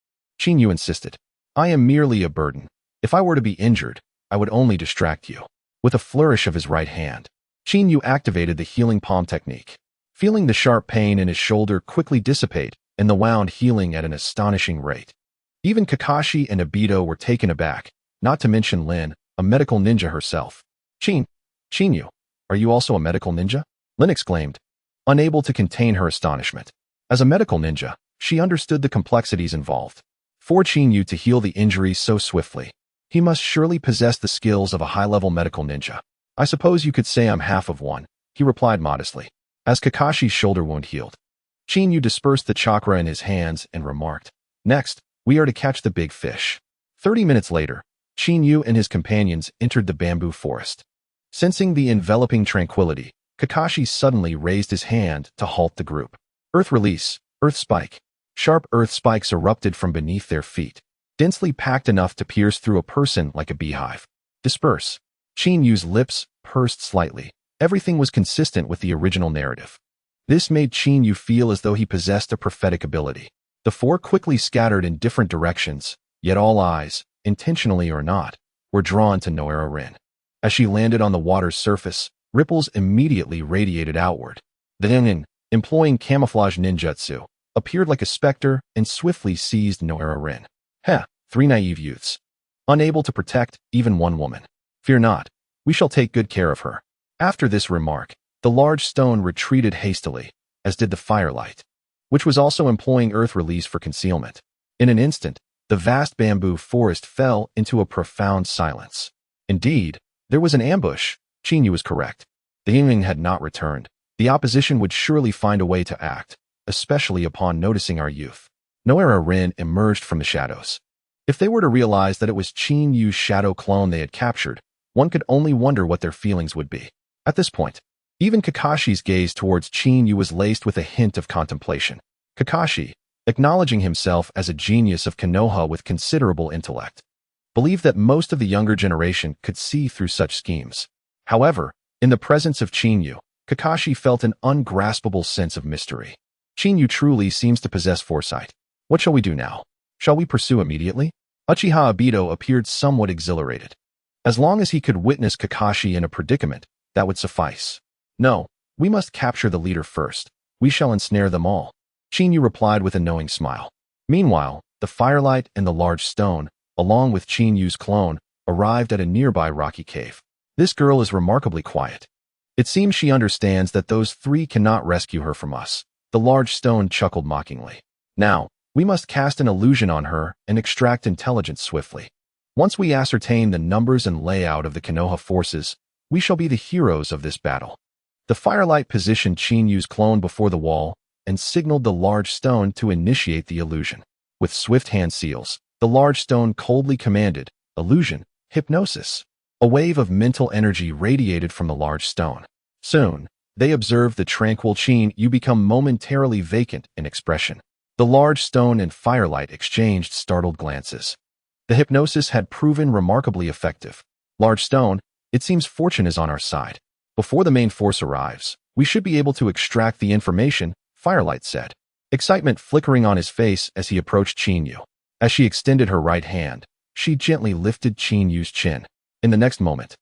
Chinyu insisted. I am merely a burden. If I were to be injured, I would only distract you. With a flourish of his right hand, Chinyu activated the healing palm technique. Feeling the sharp pain in his shoulder quickly dissipate, and the wound healing at an astonishing rate. Even Kakashi and Obito were taken aback, not to mention Lin, a medical ninja herself. Chinyu, are you also a medical ninja? Lin exclaimed, unable to contain her astonishment. As a medical ninja, she understood the complexities involved. For Chinyu to heal the injuries so swiftly, he must surely possess the skills of a high-level medical ninja. I suppose you could say I'm half of one, he replied modestly. As Kakashi's shoulder wound healed, Chinyu dispersed the chakra in his hands and remarked, next, we are to catch the big fish. 30 minutes later, Chinyu and his companions entered the bamboo forest. Sensing the enveloping tranquility, Kakashi suddenly raised his hand to halt the group. Earth release, earth spike. Sharp earth spikes erupted from beneath their feet, densely packed enough to pierce through a person like a beehive. Disperse. Chinyu's lips pursed slightly. Everything was consistent with the original narrative. This made Chinyu feel as though he possessed a prophetic ability. The four quickly scattered in different directions, yet all eyes, intentionally or not, were drawn to Noera-rin. As she landed on the water's surface, ripples immediately radiated outward. The Nin, employing camouflage ninjutsu, appeared like a specter and swiftly seized Noera-rin. Three naive youths. Unable to protect even one woman. Fear not, we shall take good care of her. After this remark, the large stone retreated hastily, as did the firelight, which was also employing earth release for concealment. In an instant, the vast bamboo forest fell into a profound silence. Indeed, there was an ambush. Chinyu was correct. The Yingling had not returned. The opposition would surely find a way to act, especially upon noticing our youth. Noera-rin emerged from the shadows. If they were to realize that it was Chinyu's shadow clone they had captured, one could only wonder what their feelings would be. At this point, even Kakashi's gaze towards Chinyu was laced with a hint of contemplation. Kakashi, acknowledging himself as a genius of Konoha with considerable intellect, believed that most of the younger generation could see through such schemes. However, in the presence of Chinyu, Kakashi felt an ungraspable sense of mystery. Chinyu truly seems to possess foresight. What shall we do now? Shall we pursue immediately? Uchiha Obito appeared somewhat exhilarated. As long as he could witness Kakashi in a predicament, that would suffice. No, we must capture the leader first. We shall ensnare them all. Chinyu replied with a knowing smile. Meanwhile, the firelight and the large stone, along with Chinyu's clone, arrived at a nearby rocky cave. This girl is remarkably quiet. It seems she understands that those three cannot rescue her from us. The large stone chuckled mockingly. Now, we must cast an illusion on her and extract intelligence swiftly. Once we ascertain the numbers and layout of the Konoha forces, we shall be the heroes of this battle. The firelight positioned Chinyu's clone before the wall and signaled the large stone to initiate the illusion. With swift hand seals, the large stone coldly commanded, illusion, hypnosis. A wave of mental energy radiated from the large stone. Soon, they observed the tranquil Chinyu become momentarily vacant in expression. The large stone and firelight exchanged startled glances. The hypnosis had proven remarkably effective. Large stone, it seems fortune is on our side. Before the main force arrives, we should be able to extract the information, Firelight said, excitement flickering on his face as he approached Chinyu. As she extended her right hand, she gently lifted Chinyu's chin. In the next moment,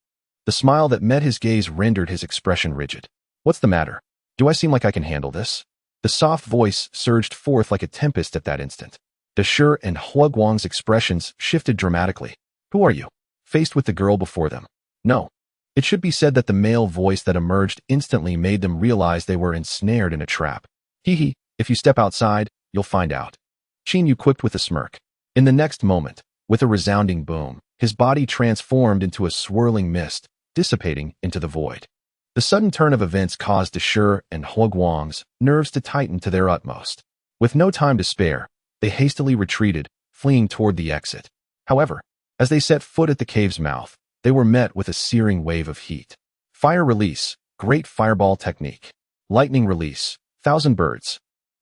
the smile that met his gaze rendered his expression rigid. What's the matter? Do I seem like I can handle this? The soft voice surged forth like a tempest at that instant. Dashur and Huaguang's expressions shifted dramatically. Who are you? Faced with the girl before them. No. It should be said that the male voice that emerged instantly made them realize they were ensnared in a trap. Hee, if you step outside, you'll find out. Chinyu quipped with a smirk. In the next moment, with a resounding boom, his body transformed into a swirling mist, dissipating into the void. The sudden turn of events caused Dashur and Huaguang's nerves to tighten to their utmost. With no time to spare, they hastily retreated, fleeing toward the exit. However, as they set foot at the cave's mouth, they were met with a searing wave of heat. Fire release, great fireball technique. Lightning release, 1,000 birds.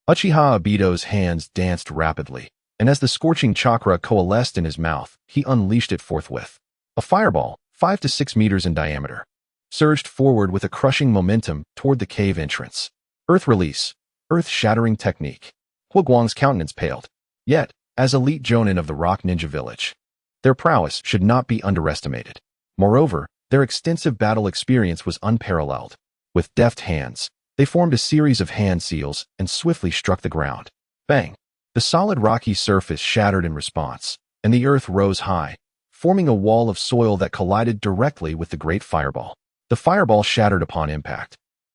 Uchiha Obito's hands danced rapidly, and as the scorching chakra coalesced in his mouth, he unleashed it forthwith. A fireball, 5 to 6 meters in diameter, surged forward with a crushing momentum toward the cave entrance. Earth release, earth-shattering technique. Huaguang's countenance paled. Yet, as elite jonin of the Rock Ninja Village, their prowess should not be underestimated. Moreover, their extensive battle experience was unparalleled. With deft hands, they formed a series of hand seals and swiftly struck the ground. Bang! The solid rocky surface shattered in response, and the earth rose high, forming a wall of soil that collided directly with the great fireball. The fireball shattered upon impact,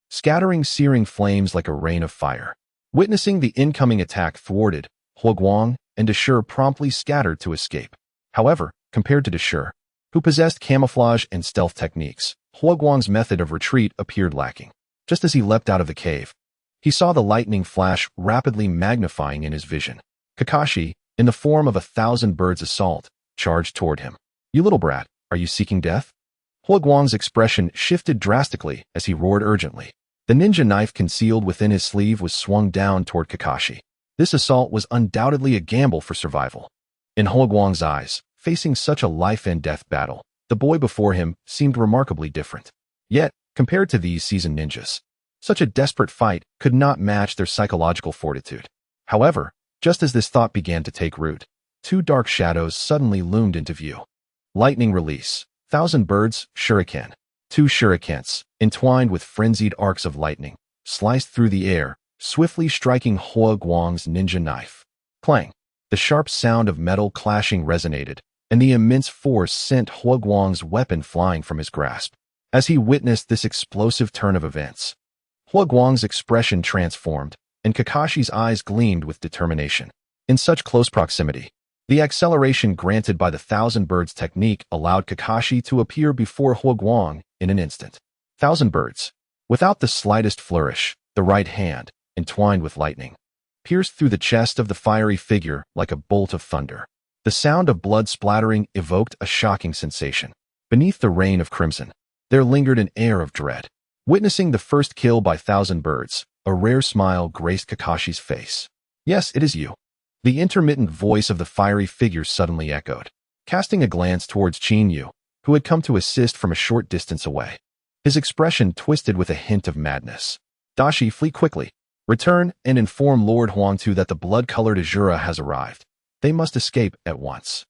scattering searing flames like a rain of fire. Witnessing the incoming attack thwarted, Huoguang and Deshur promptly scattered to escape. However, compared to Deshur, who possessed camouflage and stealth techniques, Huoguang's method of retreat appeared lacking. Just as he leapt out of the cave, he saw the lightning flash rapidly magnifying in his vision. Kakashi, in the form of 1,000 birds assault, charged toward him. "You little brat, are you seeking death?" Huoguang's expression shifted drastically as he roared urgently. The ninja knife concealed within his sleeve was swung down toward Kakashi. This assault was undoubtedly a gamble for survival. In Huoguang's eyes, facing such a life-and-death battle, the boy before him seemed remarkably different. Yet, compared to these seasoned ninjas, such a desperate fight could not match their psychological fortitude. However, just as this thought began to take root, two dark shadows suddenly loomed into view. Lightning release, 1,000 birds, shuriken. Two shurikens, entwined with frenzied arcs of lightning, sliced through the air, swiftly striking Huoguang's ninja knife. Clang! The sharp sound of metal clashing resonated, and the immense force sent Huoguang's weapon flying from his grasp. As he witnessed this explosive turn of events, Huoguang's expression transformed, and Kakashi's eyes gleamed with determination. In such close proximity, the acceleration granted by the 1,000 birds technique allowed Kakashi to appear before Huoguang in an instant. 1,000 birds. Without the slightest flourish, the right hand, entwined with lightning, pierced through the chest of the fiery figure like a bolt of thunder. The sound of blood splattering evoked a shocking sensation. Beneath the rain of crimson, there lingered an air of dread. Witnessing the first kill by 1,000 birds, a rare smile graced Kakashi's face. "Yes, it is you." The intermittent voice of the fiery figure suddenly echoed, casting a glance towards Chinyu, who had come to assist from a short distance away. His expression twisted with a hint of madness. "Dashi, flee quickly. Return and inform Lord Huangtu that the blood-colored Azura has arrived. They must escape at once."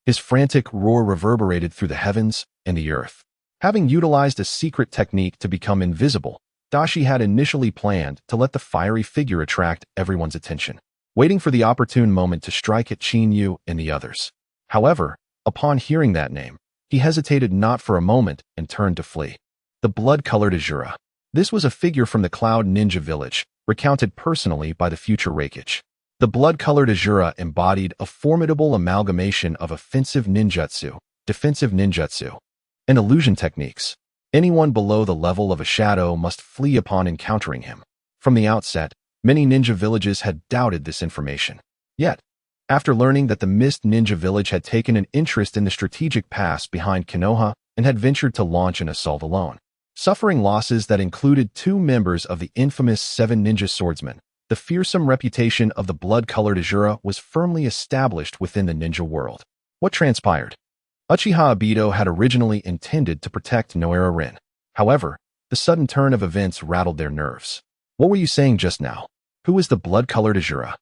His frantic roar reverberated through the heavens and the earth. Having utilized a secret technique to become invisible, Dashi had initially planned to let the fiery figure attract everyone's attention, waiting for the opportune moment to strike at Chinyu and the others. However, upon hearing that name, he hesitated not for a moment and turned to flee. The blood-colored Azura. This was a figure from the Cloud Ninja Village, recounted personally by the future Raikage. The blood-colored Azura embodied a formidable amalgamation of offensive ninjutsu, defensive ninjutsu, and illusion techniques. Anyone below the level of a shadow must flee upon encountering him. From the outset, many ninja villages had doubted this information. Yet, after learning that the Mist Ninja Village had taken an interest in the strategic pass behind Konoha and had ventured to launch an assault alone, suffering losses that included 2 members of the infamous 7 ninja swordsmen, the fearsome reputation of the blood-colored Azura was firmly established within the ninja world. What transpired? Uchiha Obito had originally intended to protect Noara Rin. However, the sudden turn of events rattled their nerves. "What were you saying just now? Who is the blood-colored Azura?"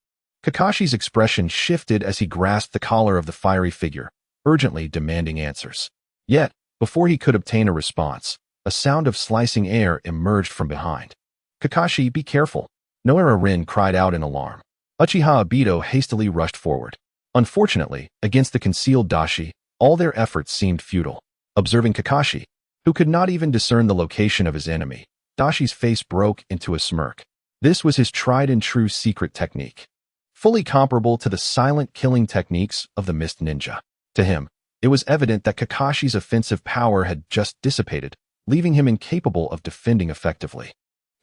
Kakashi's expression shifted as he grasped the collar of the fiery figure, urgently demanding answers. Yet, before he could obtain a response, a sound of slicing air emerged from behind. "Kakashi, be careful!" Noara Rin cried out in alarm. Uchiha Obito hastily rushed forward. Unfortunately, against the concealed Dashi, all their efforts seemed futile. Observing Kakashi, who could not even discern the location of his enemy, Dashi's face broke into a smirk. This was his tried-and-true secret technique, fully comparable to the silent killing techniques of the Mist Ninja. To him, it was evident that Kakashi's offensive power had just dissipated, leaving him incapable of defending effectively.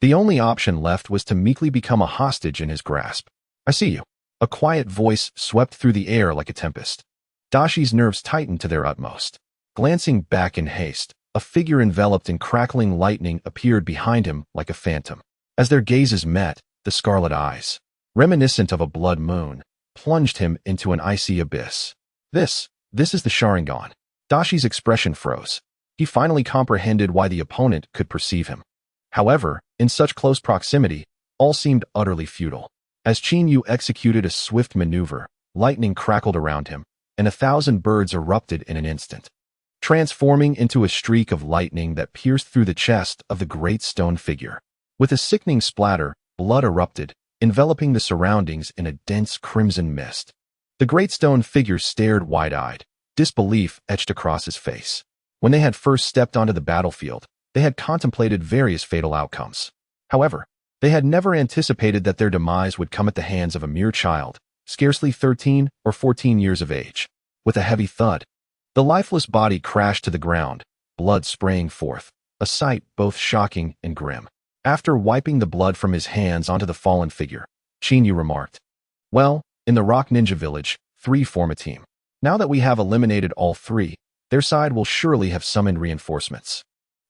The only option left was to meekly become a hostage in his grasp. "I see you." A quiet voice swept through the air like a tempest. Dashi's nerves tightened to their utmost. Glancing back in haste, a figure enveloped in crackling lightning appeared behind him like a phantom. As their gazes met, the scarlet eyes, reminiscent of a blood moon, plunged him into an icy abyss. This is the Sharingan." Dashi's expression froze. He finally comprehended why the opponent could perceive him. However, in such close proximity, all seemed utterly futile. As Chinyu executed a swift maneuver, lightning crackled around him, and 1,000 birds erupted in an instant, transforming into a streak of lightning that pierced through the chest of the great stone figure. With a sickening splatter, blood erupted, enveloping the surroundings in a dense crimson mist. The great stone figure stared wide-eyed, disbelief etched across his face. When they had first stepped onto the battlefield, they had contemplated various fatal outcomes. However, they had never anticipated that their demise would come at the hands of a mere child, scarcely 13 or 14 years of age. With a heavy thud, the lifeless body crashed to the ground, blood spraying forth, a sight both shocking and grim. After wiping the blood from his hands onto the fallen figure, Chinyu remarked, "Well, in the Rock Ninja Village, 3 form a team. Now that we have eliminated all 3, their side will surely have summoned reinforcements.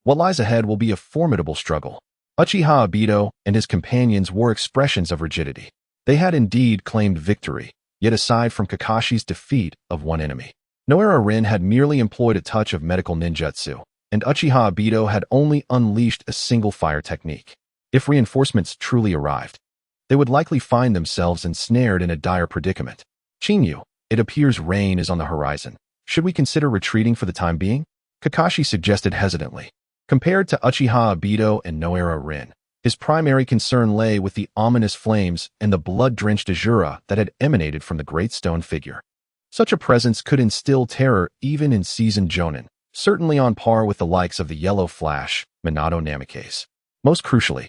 What lies ahead will be a formidable struggle." Uchiha Obito and his companions wore expressions of rigidity. They had indeed claimed victory, yet aside from Kakashi's defeat of one enemy, Noara Rin had merely employed a touch of medical ninjutsu, and Uchiha Obito had only unleashed a single fire technique. If reinforcements truly arrived, they would likely find themselves ensnared in a dire predicament. "Chinyu, it appears rain is on the horizon. Should we consider retreating for the time being?" Kakashi suggested hesitantly. Compared to Uchiha Obito and Noara Rin, his primary concern lay with the ominous flames and the blood-drenched Azura that had emanated from the great stone figure. Such a presence could instill terror even in seasoned jonin, certainly on par with the likes of the Yellow Flash, Minato Namikaze. Most crucially,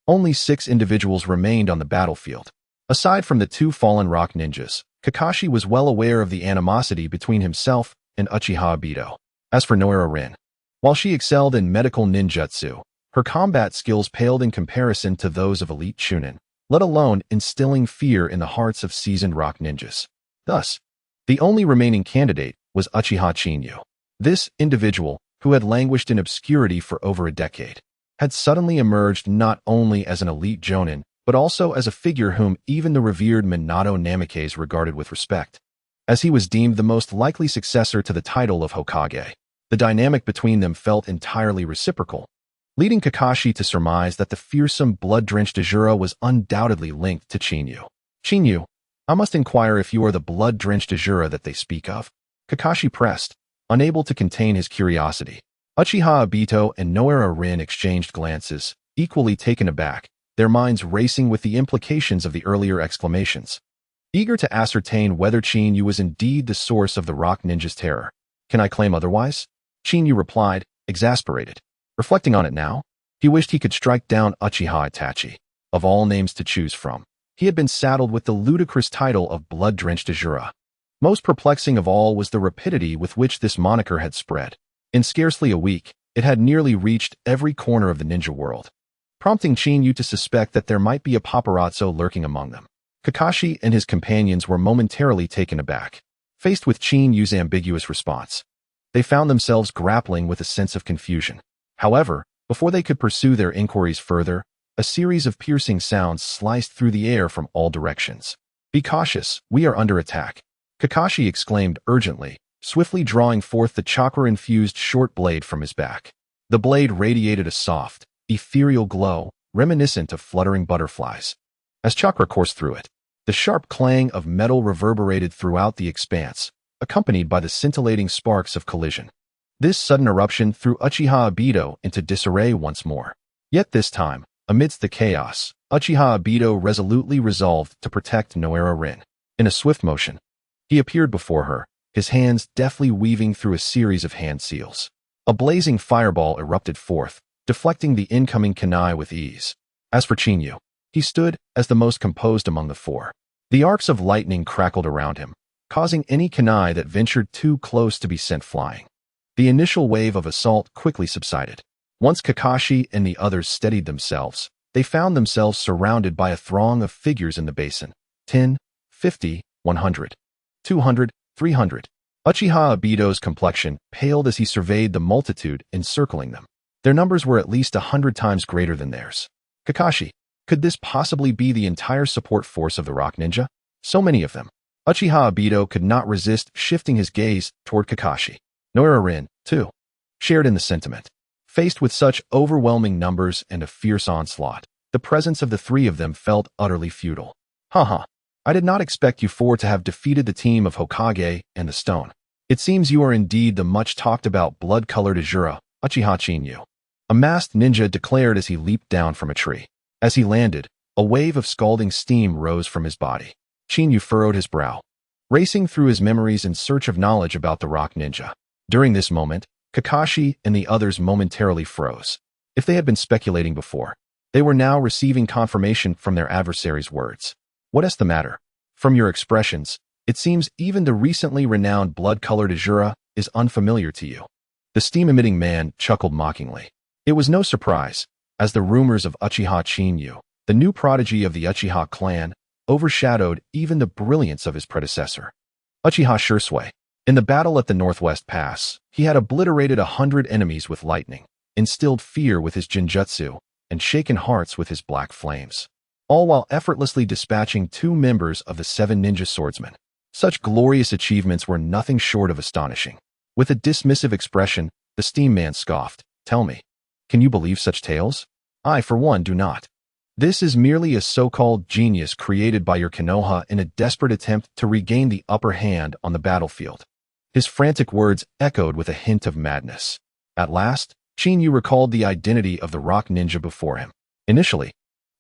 only 6 individuals remained on the battlefield. Aside from the 2 fallen rock ninjas, Kakashi was well aware of the animosity between himself and Uchiha Obito. As for Noara Rin, while she excelled in medical ninjutsu, her combat skills paled in comparison to those of elite Chunin, let alone instilling fear in the hearts of seasoned rock ninjas. Thus, the only remaining candidate was Uchiha Chinyu. This individual, who had languished in obscurity for over a decade, had suddenly emerged not only as an elite jonin, but also as a figure whom even the revered Minato Namikaze regarded with respect, as he was deemed the most likely successor to the title of Hokage. The dynamic between them felt entirely reciprocal, leading Kakashi to surmise that the fearsome blood-drenched Azura was undoubtedly linked to Chinyu. "Chinyu, I must inquire if you are the blood-drenched Azura that they speak of." Kakashi pressed, unable to contain his curiosity. Uchiha Obito and Noara Rin exchanged glances, equally taken aback, their minds racing with the implications of the earlier exclamations. Eager to ascertain whether Chinyu was indeed the source of the rock ninja's terror. "Can I claim otherwise?" Chinyu replied, exasperated. Reflecting on it now, he wished he could strike down Uchiha Itachi. Of all names to choose from, he had been saddled with the ludicrous title of blood-drenched Azura. Most perplexing of all was the rapidity with which this moniker had spread. In scarcely a week, it had nearly reached every corner of the ninja world, prompting Chinyu to suspect that there might be a paparazzo lurking among them. Kakashi and his companions were momentarily taken aback. Faced with Chinyu's ambiguous response, they found themselves grappling with a sense of confusion. However, before they could pursue their inquiries further, a series of piercing sounds sliced through the air from all directions. "Be cautious, we are under attack," Kakashi exclaimed urgently, swiftly drawing forth the chakra-infused short blade from his back. The blade radiated a soft, ethereal glow, reminiscent of fluttering butterflies. As chakra coursed through it, the sharp clang of metal reverberated throughout the expanse, accompanied by the scintillating sparks of collision. This sudden eruption threw Uchiha Obito into disarray once more. Yet this time, amidst the chaos, Uchiha Obito resolutely resolved to protect Noara Rin. In a swift motion, he appeared before her, his hands deftly weaving through a series of hand seals. A blazing fireball erupted forth, deflecting the incoming kunai with ease. As for Chinyu, he stood as the most composed among the 4. The arcs of lightning crackled around him, causing any kunai that ventured too close to be sent flying. The initial wave of assault quickly subsided. Once Kakashi and the others steadied themselves, they found themselves surrounded by a throng of figures in the basin. 10, 50, 100, 200, 300. Uchiha Obito's complexion paled as he surveyed the multitude encircling them. Their numbers were at least 100 times greater than theirs. "Kakashi, could this possibly be the entire support force of the Rock Ninja? So many of them." Uchiha Obito could not resist shifting his gaze toward Kakashi. Noara Rin, too, shared in the sentiment. Faced with such overwhelming numbers and a fierce onslaught, the presence of the 3 of them felt utterly futile. Haha, I did not expect you 4 to have defeated the team of Hokage and the Stone. It seems you are indeed the much-talked-about blood-colored Azura, Uchiha Chinyu. A masked ninja declared as he leaped down from a tree. As he landed, A wave of scalding steam rose from his body. Chinyu furrowed his brow, racing through his memories in search of knowledge about the rock ninja. During this moment, Kakashi and the others momentarily froze. If they had been speculating before, they were now receiving confirmation from their adversary's words. What is the matter? From your expressions, it seems even the recently renowned blood-colored Azura is unfamiliar to you. The steam-emitting man chuckled mockingly. It was no surprise, as the rumors of Uchiha Chinyu, the new prodigy of the Uchiha clan, overshadowed even the brilliance of his predecessor. Uchiha Shursui. In the battle at the Northwest Pass, he had obliterated 100 enemies with lightning, instilled fear with his Jinjutsu, and shaken hearts with his black flames, all while effortlessly dispatching 2 members of the 7 ninja swordsmen. Such glorious achievements were nothing short of astonishing. With a dismissive expression, the steam man scoffed. Tell me, can you believe such tales? I, for one, do not. This is merely a so-called genius created by your Konoha in a desperate attempt to regain the upper hand on the battlefield. His frantic words echoed with a hint of madness. At last, Chinyu recalled the identity of the rock ninja before him. Initially,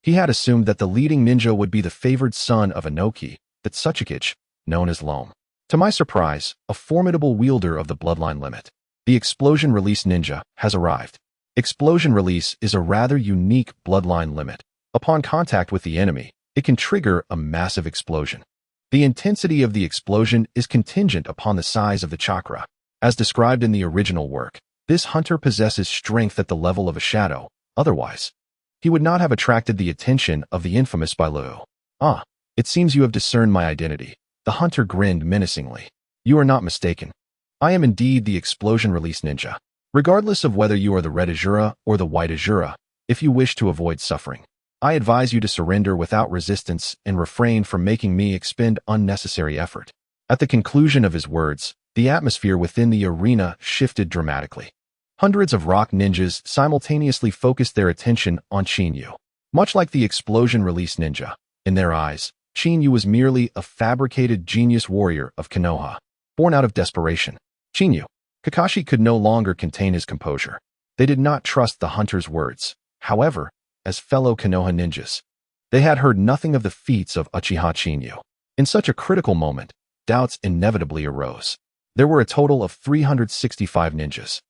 he had assumed that the leading ninja would be the favored son of Inoki, the Tsukuyomi, known as Loam. To my surprise, a formidable wielder of the bloodline limit, the Explosion Release Ninja, has arrived. Explosion Release is a rather unique bloodline limit. Upon contact with the enemy, it can trigger a massive explosion. The intensity of the explosion is contingent upon the size of the chakra. As described in the original work, this hunter possesses strength at the level of a shadow. Otherwise, he would not have attracted the attention of the infamous Bailu. Ah, it seems you have discerned my identity. The hunter grinned menacingly. You are not mistaken. I am indeed the Explosion Release Ninja. Regardless of whether you are the red Azura or the white Azura, if you wish to avoid suffering, I advise you to surrender without resistance and refrain from making me expend unnecessary effort. At the conclusion of his words, the atmosphere within the arena shifted dramatically. Hundreds of rock ninjas simultaneously focused their attention on Chinyu. Much like the Explosion Release Ninja, in their eyes, Chinyu was merely a fabricated genius warrior of Konoha, born out of desperation. Chinyu. Kakashi could no longer contain his composure. They did not trust the hunter's words. However, as fellow Konoha ninjas, they had heard nothing of the feats of Uchiha Chinyu. In such a critical moment, doubts inevitably arose. There were a total of 365 ninjas,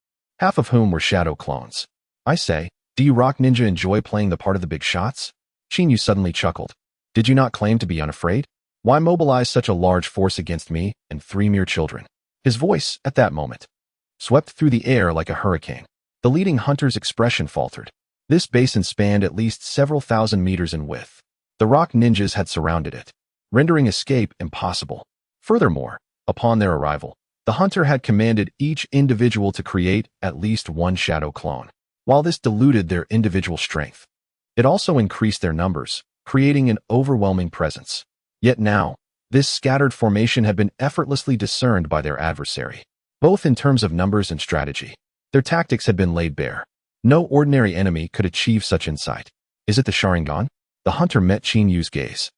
half of whom were shadow clones. I say, do you rock ninja enjoy playing the part of the big shots? Chinyu suddenly chuckled. Did you not claim to be unafraid? Why mobilize such a large force against me and 3 mere children? His voice, at that moment, swept through the air like a hurricane. The leading hunter's expression faltered. This basin spanned at least several thousand meters in width. The rock ninjas had surrounded it, rendering escape impossible. Furthermore, upon their arrival, the hunter had commanded each individual to create at least 1 shadow clone. While this diluted their individual strength, it also increased their numbers, creating an overwhelming presence. Yet now, this scattered formation had been effortlessly discerned by their adversary, both in terms of numbers and strategy. Their tactics had been laid bare. No ordinary enemy could achieve such insight. Is it the Sharingan? The hunter met Chinyu's gaze,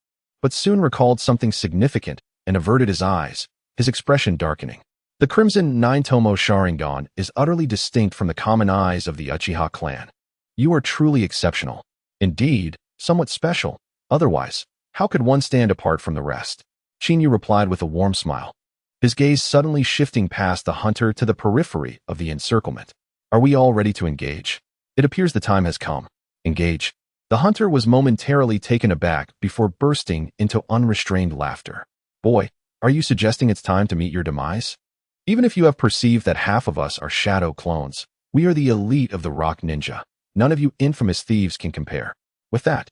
but soon recalled something significant and averted his eyes, his expression darkening. The Crimson Nine-Tomo Sharingan is utterly distinct from the common eyes of the Uchiha clan. You are truly exceptional. Indeed, somewhat special. Otherwise, how could one stand apart from the rest? Chinyu replied with a warm smile, his gaze suddenly shifting past the hunter to the periphery of the encirclement. Are we all ready to engage? It appears the time has come. Engage. The hunter was momentarily taken aback before bursting into unrestrained laughter. Boy, are you suggesting it's time to meet your demise? Even if you have perceived that half of us are shadow clones, we are the elite of the rock ninja. None of you infamous thieves can compare. With that,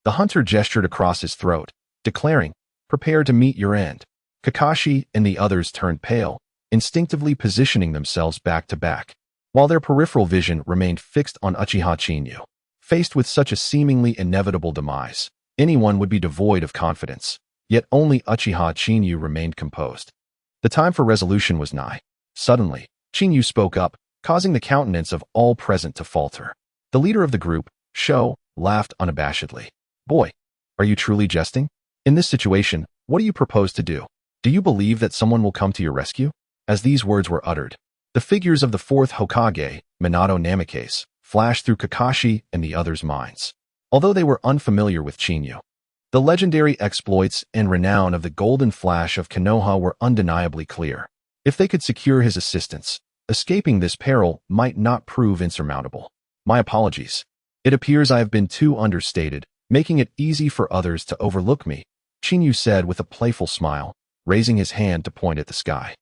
the hunter gestured across his throat, declaring, prepare to meet your end. Kakashi and the others turned pale, instinctively positioning themselves back to back, while their peripheral vision remained fixed on Uchiha Chinyu. Faced with such a seemingly inevitable demise, anyone would be devoid of confidence. Yet only Uchiha Chinyu remained composed. The time for resolution was nigh. Suddenly, Chinyu spoke up, causing the countenance of all present to falter. The leader of the group, Sho, laughed unabashedly. Boy, are you truly jesting? In this situation, what do you propose to do? Do you believe that someone will come to your rescue? As these words were uttered, the figures of the Fourth Hokage, Minato Namikaze, flashed through Kakashi and the others' minds. Although they were unfamiliar with Chinyu, the legendary exploits and renown of the Golden Flash of Konoha were undeniably clear. If they could secure his assistance, escaping this peril might not prove insurmountable. My apologies. It appears I have been too understated, making it easy for others to overlook me, Chinyu said with a playful smile, raising his hand to point at the sky.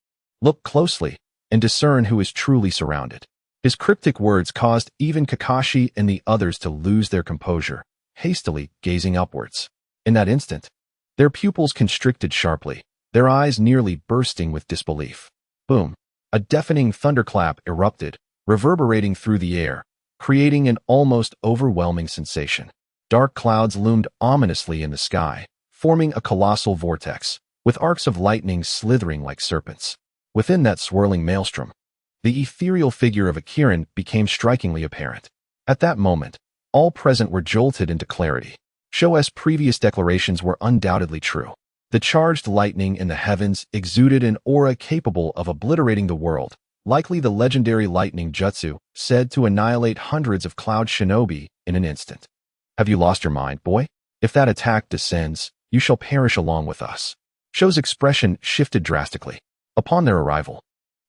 Look closely and discern who is truly surrounded. His cryptic words caused even Kakashi and the others to lose their composure, hastily gazing upwards. In that instant, their pupils constricted sharply, their eyes nearly bursting with disbelief. Boom! A deafening thunderclap erupted, reverberating through the air, creating an almost overwhelming sensation. Dark clouds loomed ominously in the sky, forming a colossal vortex, with arcs of lightning slithering like serpents. Within that swirling maelstrom, the ethereal figure of a Kirin became strikingly apparent. At that moment, all present were jolted into clarity. Sho's previous declarations were undoubtedly true. The charged lightning in the heavens exuded an aura capable of obliterating the world, likely the legendary lightning jutsu, said to annihilate hundreds of cloud shinobi in an instant. Have you lost your mind, boy? If that attack descends, you shall perish along with us. Sho's expression shifted drastically. Upon their arrival,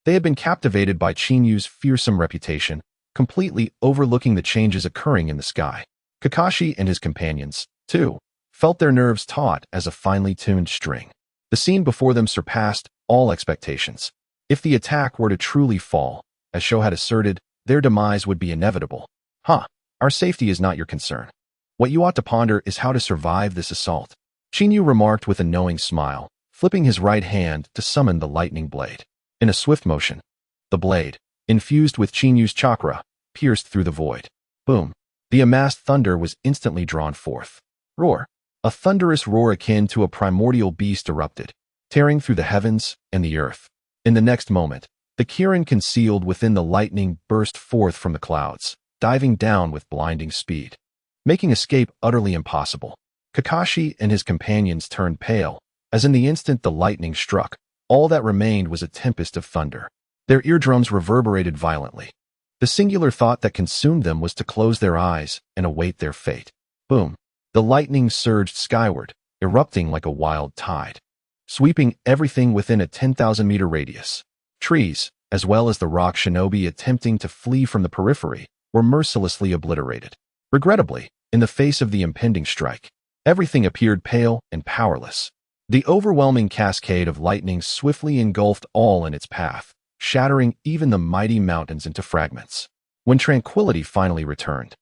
they had been captivated by Chinyu's fearsome reputation, completely overlooking the changes occurring in the sky. Kakashi and his companions, too, felt their nerves taut as a finely tuned string. The scene before them surpassed all expectations. If the attack were to truly fall, as Sho had asserted, their demise would be inevitable. Our safety is not your concern. What you ought to ponder is how to survive this assault. Chinyu remarked with a knowing smile, flipping his right hand to summon the lightning blade. In a swift motion, the blade, infused with Chinyu's chakra, pierced through the void. Boom! The amassed thunder was instantly drawn forth. Roar! A thunderous roar akin to a primordial beast erupted, tearing through the heavens and the earth. In the next moment, the Kirin concealed within the lightning burst forth from the clouds, diving down with blinding speed, making escape utterly impossible. Kakashi and his companions turned pale, as in the instant the lightning struck, all that remained was a tempest of thunder. Their eardrums reverberated violently. The singular thought that consumed them was to close their eyes and await their fate. Boom! The lightning surged skyward, erupting like a wild tide, sweeping everything within a 10,000-meter radius. Trees, as well as the rock shinobi attempting to flee from the periphery, were mercilessly obliterated. Regrettably, in the face of the impending strike, everything appeared pale and powerless. The overwhelming cascade of lightning swiftly engulfed all in its path, shattering even the mighty mountains into fragments. When tranquility finally returned,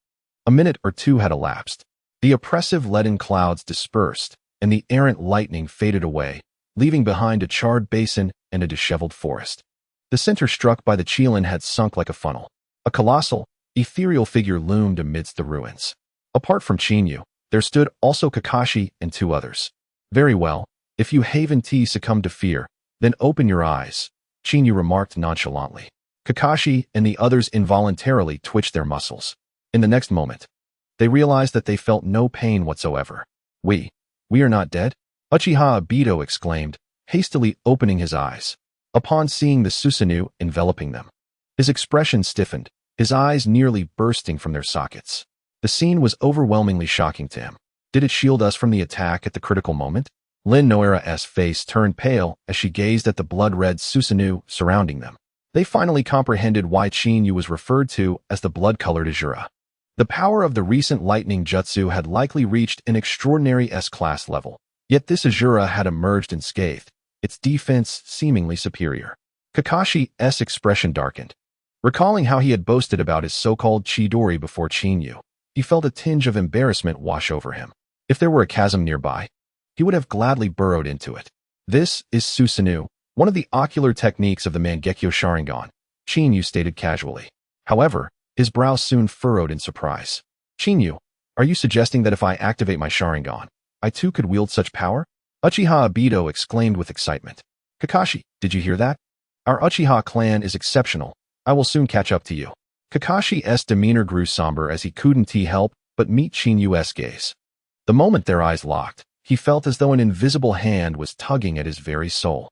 a minute or two had elapsed. The oppressive leaden clouds dispersed, and the errant lightning faded away, leaving behind a charred basin and a disheveled forest. The center struck by the Qilin had sunk like a funnel. A colossal, ethereal figure loomed amidst the ruins. Apart from Chinyu, there stood also Kakashi and two others. Very well, if you Haven T succumb to fear, then open your eyes, Chinyu remarked nonchalantly. Kakashi and the others involuntarily twitched their muscles. In the next moment, they realized that they felt no pain whatsoever. We are not dead? Uchiha Obito exclaimed, hastily opening his eyes. Upon seeing the Susanoo enveloping them, his expression stiffened, his eyes nearly bursting from their sockets. The scene was overwhelmingly shocking to him. Did it shield us from the attack at the critical moment? Lin Noira's face turned pale as she gazed at the blood-red Susanoo surrounding them. They finally comprehended why Chinyu was referred to as the blood-colored Azura. The power of the recent lightning jutsu had likely reached an extraordinary S-class level, yet this Azura had emerged unscathed, its defense seemingly superior. Kakashi's expression darkened. Recalling how he had boasted about his so-called Chidori before Chinyu, he felt a tinge of embarrassment wash over him. If there were a chasm nearby, he would have gladly burrowed into it. This is Susanoo, one of the ocular techniques of the Mangekyo Sharingan, Chinyu stated casually. However, his brow soon furrowed in surprise. Chinyu, are you suggesting that if I activate my Sharingan, I too could wield such power? Uchiha Obito exclaimed with excitement. Kakashi, did you hear that? Our Uchiha clan is exceptional. I will soon catch up to you. Kakashi's demeanor grew somber as he couldn't help but meet Chinyu's gaze. The moment their eyes locked, he felt as though an invisible hand was tugging at his very soul.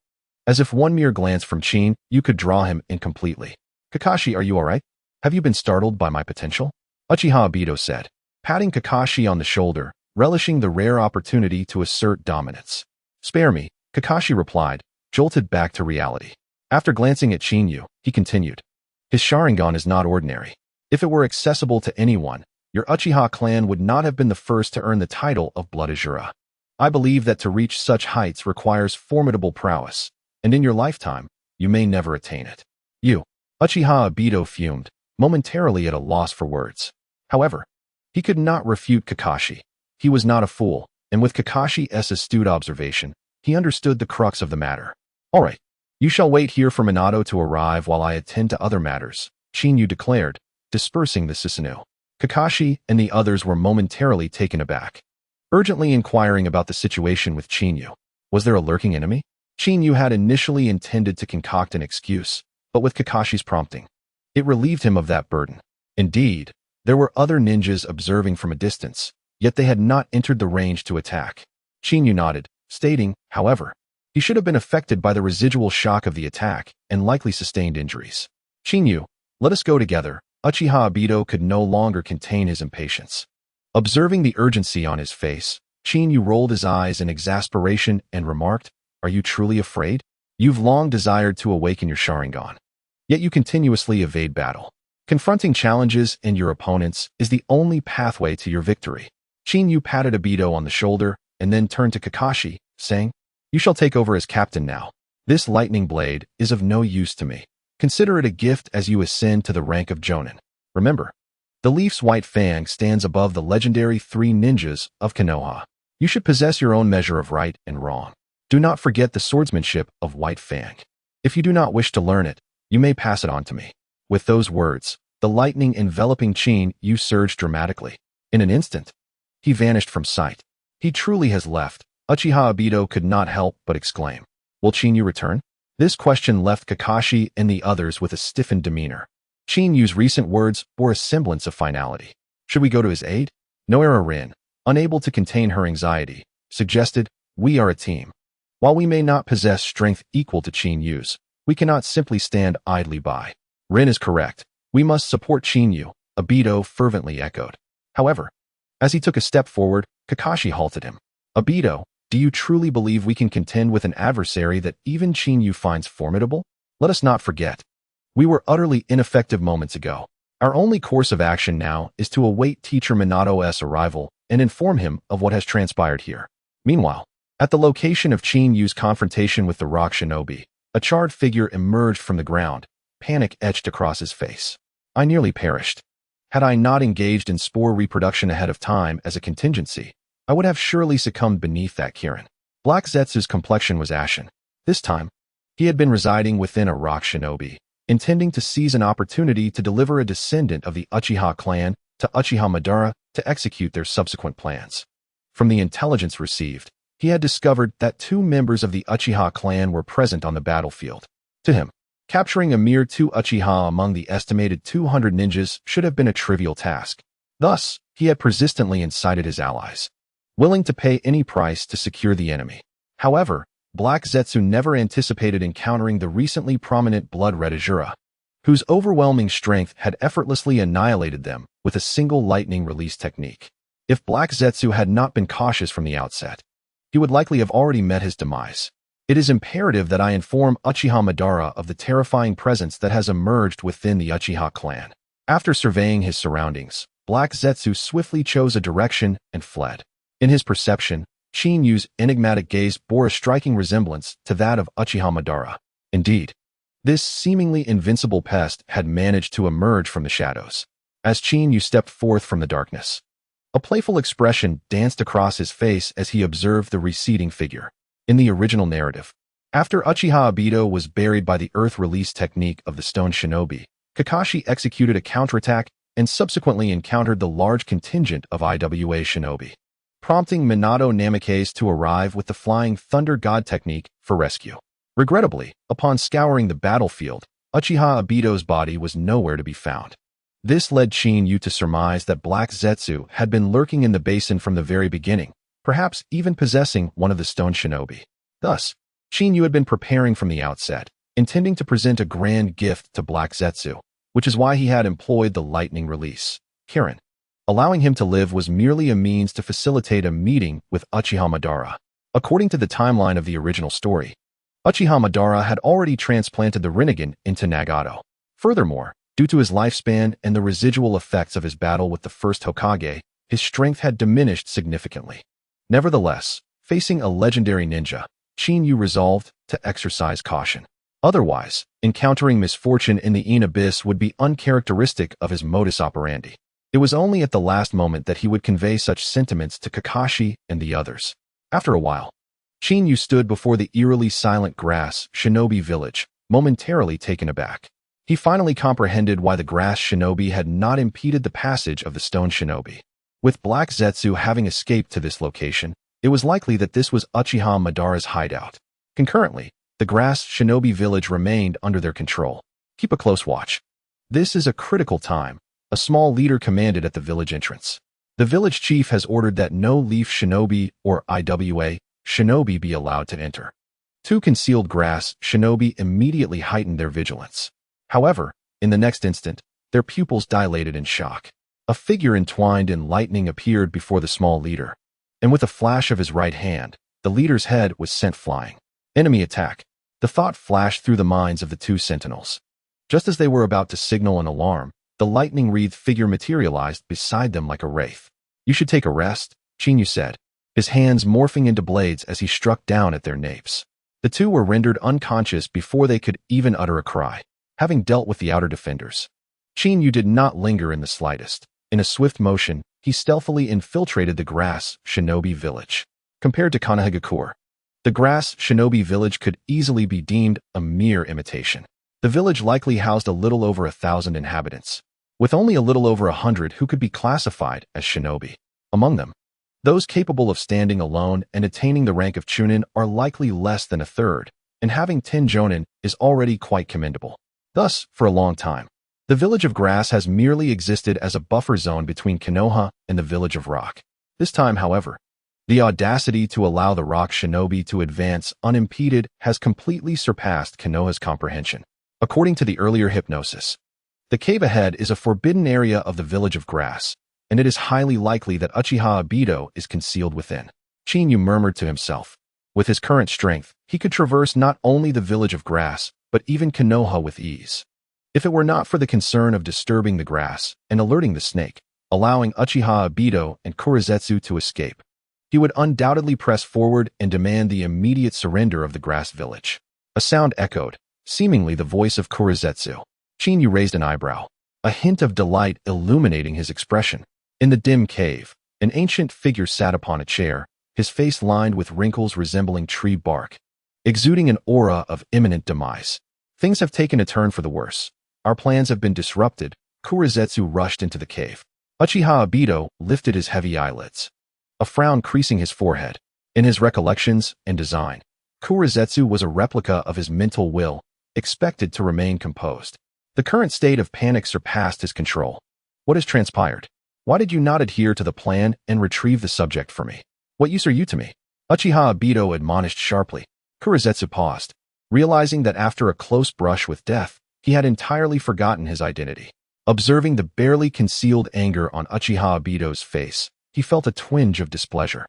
As if one mere glance from Chin, you could draw him in completely. Kakashi, are you alright? Have you been startled by my potential? Uchiha Obito said. patting Kakashi on the shoulder, relishing the rare opportunity to assert dominance. "Spare me," Kakashi replied, jolted back to reality. After glancing at Chinyu, he continued, "His Sharingan is not ordinary. If it were accessible to anyone, your Uchiha clan would not have been the first to earn the title of Blood Azura. I believe that to reach such heights requires formidable prowess, and in your lifetime, you may never attain it." "You." Uchiha Obito fumed, momentarily at a loss for words. However, he could not refute Kakashi. He was not a fool, and with Kakashi's astute observation, he understood the crux of the matter. "All right, you shall wait here for Minato to arrive while I attend to other matters," Chinyu declared, dispersing the Susanoo. Kakashi and the others were momentarily taken aback, urgently inquiring about the situation with Chinyu. Was there a lurking enemy? Chinyu had initially intended to concoct an excuse, but with Kakashi's prompting, it relieved him of that burden. Indeed, there were other ninjas observing from a distance, yet they had not entered the range to attack. Chinyu nodded, stating, however, he should have been affected by the residual shock of the attack and likely sustained injuries. "Chinyu, let us go together." Uchiha Obito could no longer contain his impatience. Observing the urgency on his face, Chinyu rolled his eyes in exasperation and remarked, "Are you truly afraid? You've long desired to awaken your Sharingan. Yet you continuously evade battle. Confronting challenges and your opponents is the only pathway to your victory." Chinyu patted Obito on the shoulder and then turned to Kakashi, saying, "You shall take over as captain now. This lightning blade is of no use to me. Consider it a gift as you ascend to the rank of Jonin. Remember, the Leaf's white fang stands above the legendary 3 ninjas of Konoha. You should possess your own measure of right and wrong. Do not forget the swordsmanship of White Fang. If you do not wish to learn it, you may pass it on to me." With those words, the lightning enveloping Chinyu surged dramatically. In an instant, he vanished from sight. "He truly has left," Uchiha Obito could not help but exclaim. "Will Chinyu return?" This question left Kakashi and the others with a stiffened demeanor. Chinyu's recent words bore a semblance of finality. "Should we go to his aid?" Noera Rin, unable to contain her anxiety, suggested, "We are a team. While we may not possess strength equal to Chinyu's, we cannot simply stand idly by." "Rin is correct. We must support Chinyu," Obito fervently echoed. However, as he took a step forward, Kakashi halted him. "Obito, do you truly believe we can contend with an adversary that even Chinyu finds formidable? Let us not forget, we were utterly ineffective moments ago. Our only course of action now is to await teacher Minato's arrival and inform him of what has transpired here." Meanwhile, at the location of Chinyu's confrontation with the rock shinobi, a charred figure emerged from the ground, panic etched across his face. "I nearly perished. Had I not engaged in spore reproduction ahead of time as a contingency, I would have surely succumbed beneath that Kirin." Black Zetsu's complexion was ashen. This time, he had been residing within a rock shinobi, intending to seize an opportunity to deliver a descendant of the Uchiha clan to Uchiha Madara to execute their subsequent plans. From the intelligence received, he had discovered that 2 members of the Uchiha clan were present on the battlefield. To him, capturing a mere 2 Uchiha among the estimated 200 ninjas should have been a trivial task. Thus, he had persistently incited his allies, willing to pay any price to secure the enemy. However, Black Zetsu never anticipated encountering the recently prominent Blood Red Azura, whose overwhelming strength had effortlessly annihilated them with a single lightning release technique. If Black Zetsu had not been cautious from the outset, he would likely have already met his demise. "It is imperative that I inform Uchiha Madara of the terrifying presence that has emerged within the Uchiha clan." After surveying his surroundings, Black Zetsu swiftly chose a direction and fled. In his perception, Chinyu's enigmatic gaze bore a striking resemblance to that of Uchiha Madara. Indeed, this seemingly invincible pest had managed to emerge from the shadows. As Chinyu stepped forth from the darkness, a playful expression danced across his face as he observed the receding figure. In the original narrative, after Uchiha Obito was buried by the earth release technique of the Stone Shinobi, Kakashi executed a counterattack and subsequently encountered the large contingent of IWA shinobi, prompting Minato Namikaze to arrive with the Flying Thunder God technique for rescue. Regrettably, upon scouring the battlefield, Uchiha Obito's body was nowhere to be found. This led Chinyu to surmise that Black Zetsu had been lurking in the basin from the very beginning, perhaps even possessing one of the Stone Shinobi. Thus, Chinyu had been preparing from the outset, intending to present a grand gift to Black Zetsu, which is why he had employed the lightning release. Kirin. Allowing him to live was merely a means to facilitate a meeting with Uchiha Madara. According to the timeline of the original story, Uchiha Madara had already transplanted the Rinnegan into Nagato. Furthermore, due to his lifespan and the residual effects of his battle with the First Hokage, his strength had diminished significantly. Nevertheless, facing a legendary ninja, Shinyu resolved to exercise caution. Otherwise, encountering misfortune in the Yin Abyss would be uncharacteristic of his modus operandi. It was only at the last moment that he would convey such sentiments to Kakashi and the others. After a while, Shinyu stood before the eerily silent grass shinobi village, momentarily taken aback. He finally comprehended why the grass shinobi had not impeded the passage of the stone shinobi. With Black Zetsu having escaped to this location, it was likely that this was Uchiha Madara's hideout. Concurrently, the grass shinobi village remained under their control. Keep a close watch. This is a critical time, a small leader commanded at the village entrance. The village chief has ordered that no leaf shinobi or IWA shinobi be allowed to enter. Two concealed grass shinobi immediately heightened their vigilance. However, in the next instant, their pupils dilated in shock. A figure entwined in lightning appeared before the small leader, and with a flash of his right hand, the leader's head was sent flying. Enemy attack. The thought flashed through the minds of the two sentinels. Just as they were about to signal an alarm, the lightning-wreathed figure materialized beside them like a wraith. You should take a rest, Shinyu said, his hands morphing into blades as he struck down at their napes. The two were rendered unconscious before they could even utter a cry. Having dealt with the outer defenders, Shinyu did not linger in the slightest. In a swift motion, he stealthily infiltrated the grass shinobi village. Compared to Konohagakure, the grass shinobi village could easily be deemed a mere imitation. The village likely housed a little over 1,000 inhabitants, with only a little over 100 who could be classified as shinobi. Among them, those capable of standing alone and attaining the rank of Chunin are likely less than a third, and having 10 jonin is already quite commendable. Thus, for a long time, the village of grass has merely existed as a buffer zone between Konoha and the village of rock. This time, however, the audacity to allow the rock shinobi to advance unimpeded has completely surpassed Konoha's comprehension. According to the earlier hypnosis, the cave ahead is a forbidden area of the village of grass, and it is highly likely that Uchiha Obito is concealed within. Shinyu murmured to himself. With his current strength, he could traverse not only the village of grass, but even Konoha with ease. If it were not for the concern of disturbing the grass and alerting the snake, allowing Uchiha Obito and Kurizetsu to escape, he would undoubtedly press forward and demand the immediate surrender of the grass village. A sound echoed, seemingly the voice of Kurizetsu. Shinyu raised an eyebrow, a hint of delight illuminating his expression. In the dim cave, an ancient figure sat upon a chair, his face lined with wrinkles resembling tree bark, exuding an aura of imminent demise. Things have taken a turn for the worse. Our plans have been disrupted. Kurizetsu rushed into the cave. Uchiha Obito lifted his heavy eyelids, a frown creasing his forehead. In his recollections and design, Kurizetsu was a replica of his mental will, expected to remain composed. The current state of panic surpassed his control. What has transpired? Why did you not adhere to the plan and retrieve the subject for me? What use are you to me? Uchiha Obito admonished sharply. Kurizetsu paused, realizing that after a close brush with death, he had entirely forgotten his identity. Observing the barely concealed anger on Uchiha Obito's face, he felt a twinge of displeasure.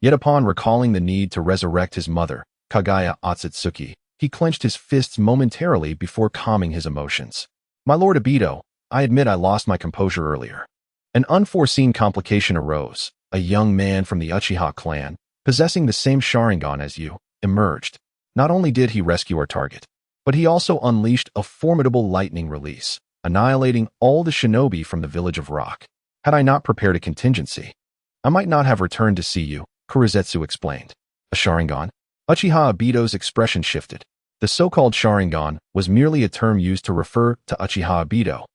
Yet upon recalling the need to resurrect his mother, Kagaya Otsutsuki, he clenched his fists momentarily before calming his emotions. My lord Obito, I admit I lost my composure earlier. An unforeseen complication arose. A young man from the Uchiha clan, possessing the same Sharingan as you, emerged. Not only did he rescue our target, but he also unleashed a formidable lightning release, annihilating all the shinobi from the village of rock. Had I not prepared a contingency, I might not have returned to see you, Kurizetsu explained. A Sharingan? Uchiha Obito's expression shifted. The so-called Sharingan was merely a term used to refer to Uchiha Obito,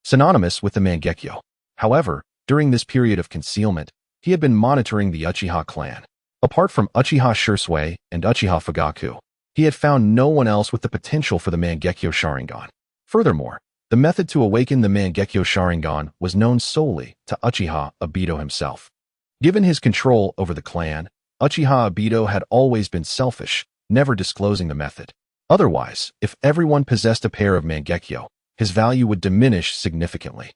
synonymous with the Mangekyo. However, during this period of concealment, he had been monitoring the Uchiha clan. Apart from Uchiha Shisui and Uchiha Fugaku, he had found no one else with the potential for the Mangekyo Sharingan. Furthermore, the method to awaken the Mangekyo Sharingan was known solely to Uchiha Obito himself. Given his control over the clan, Uchiha Obito had always been selfish, never disclosing the method. Otherwise, if everyone possessed a pair of Mangekyo, his value would diminish significantly.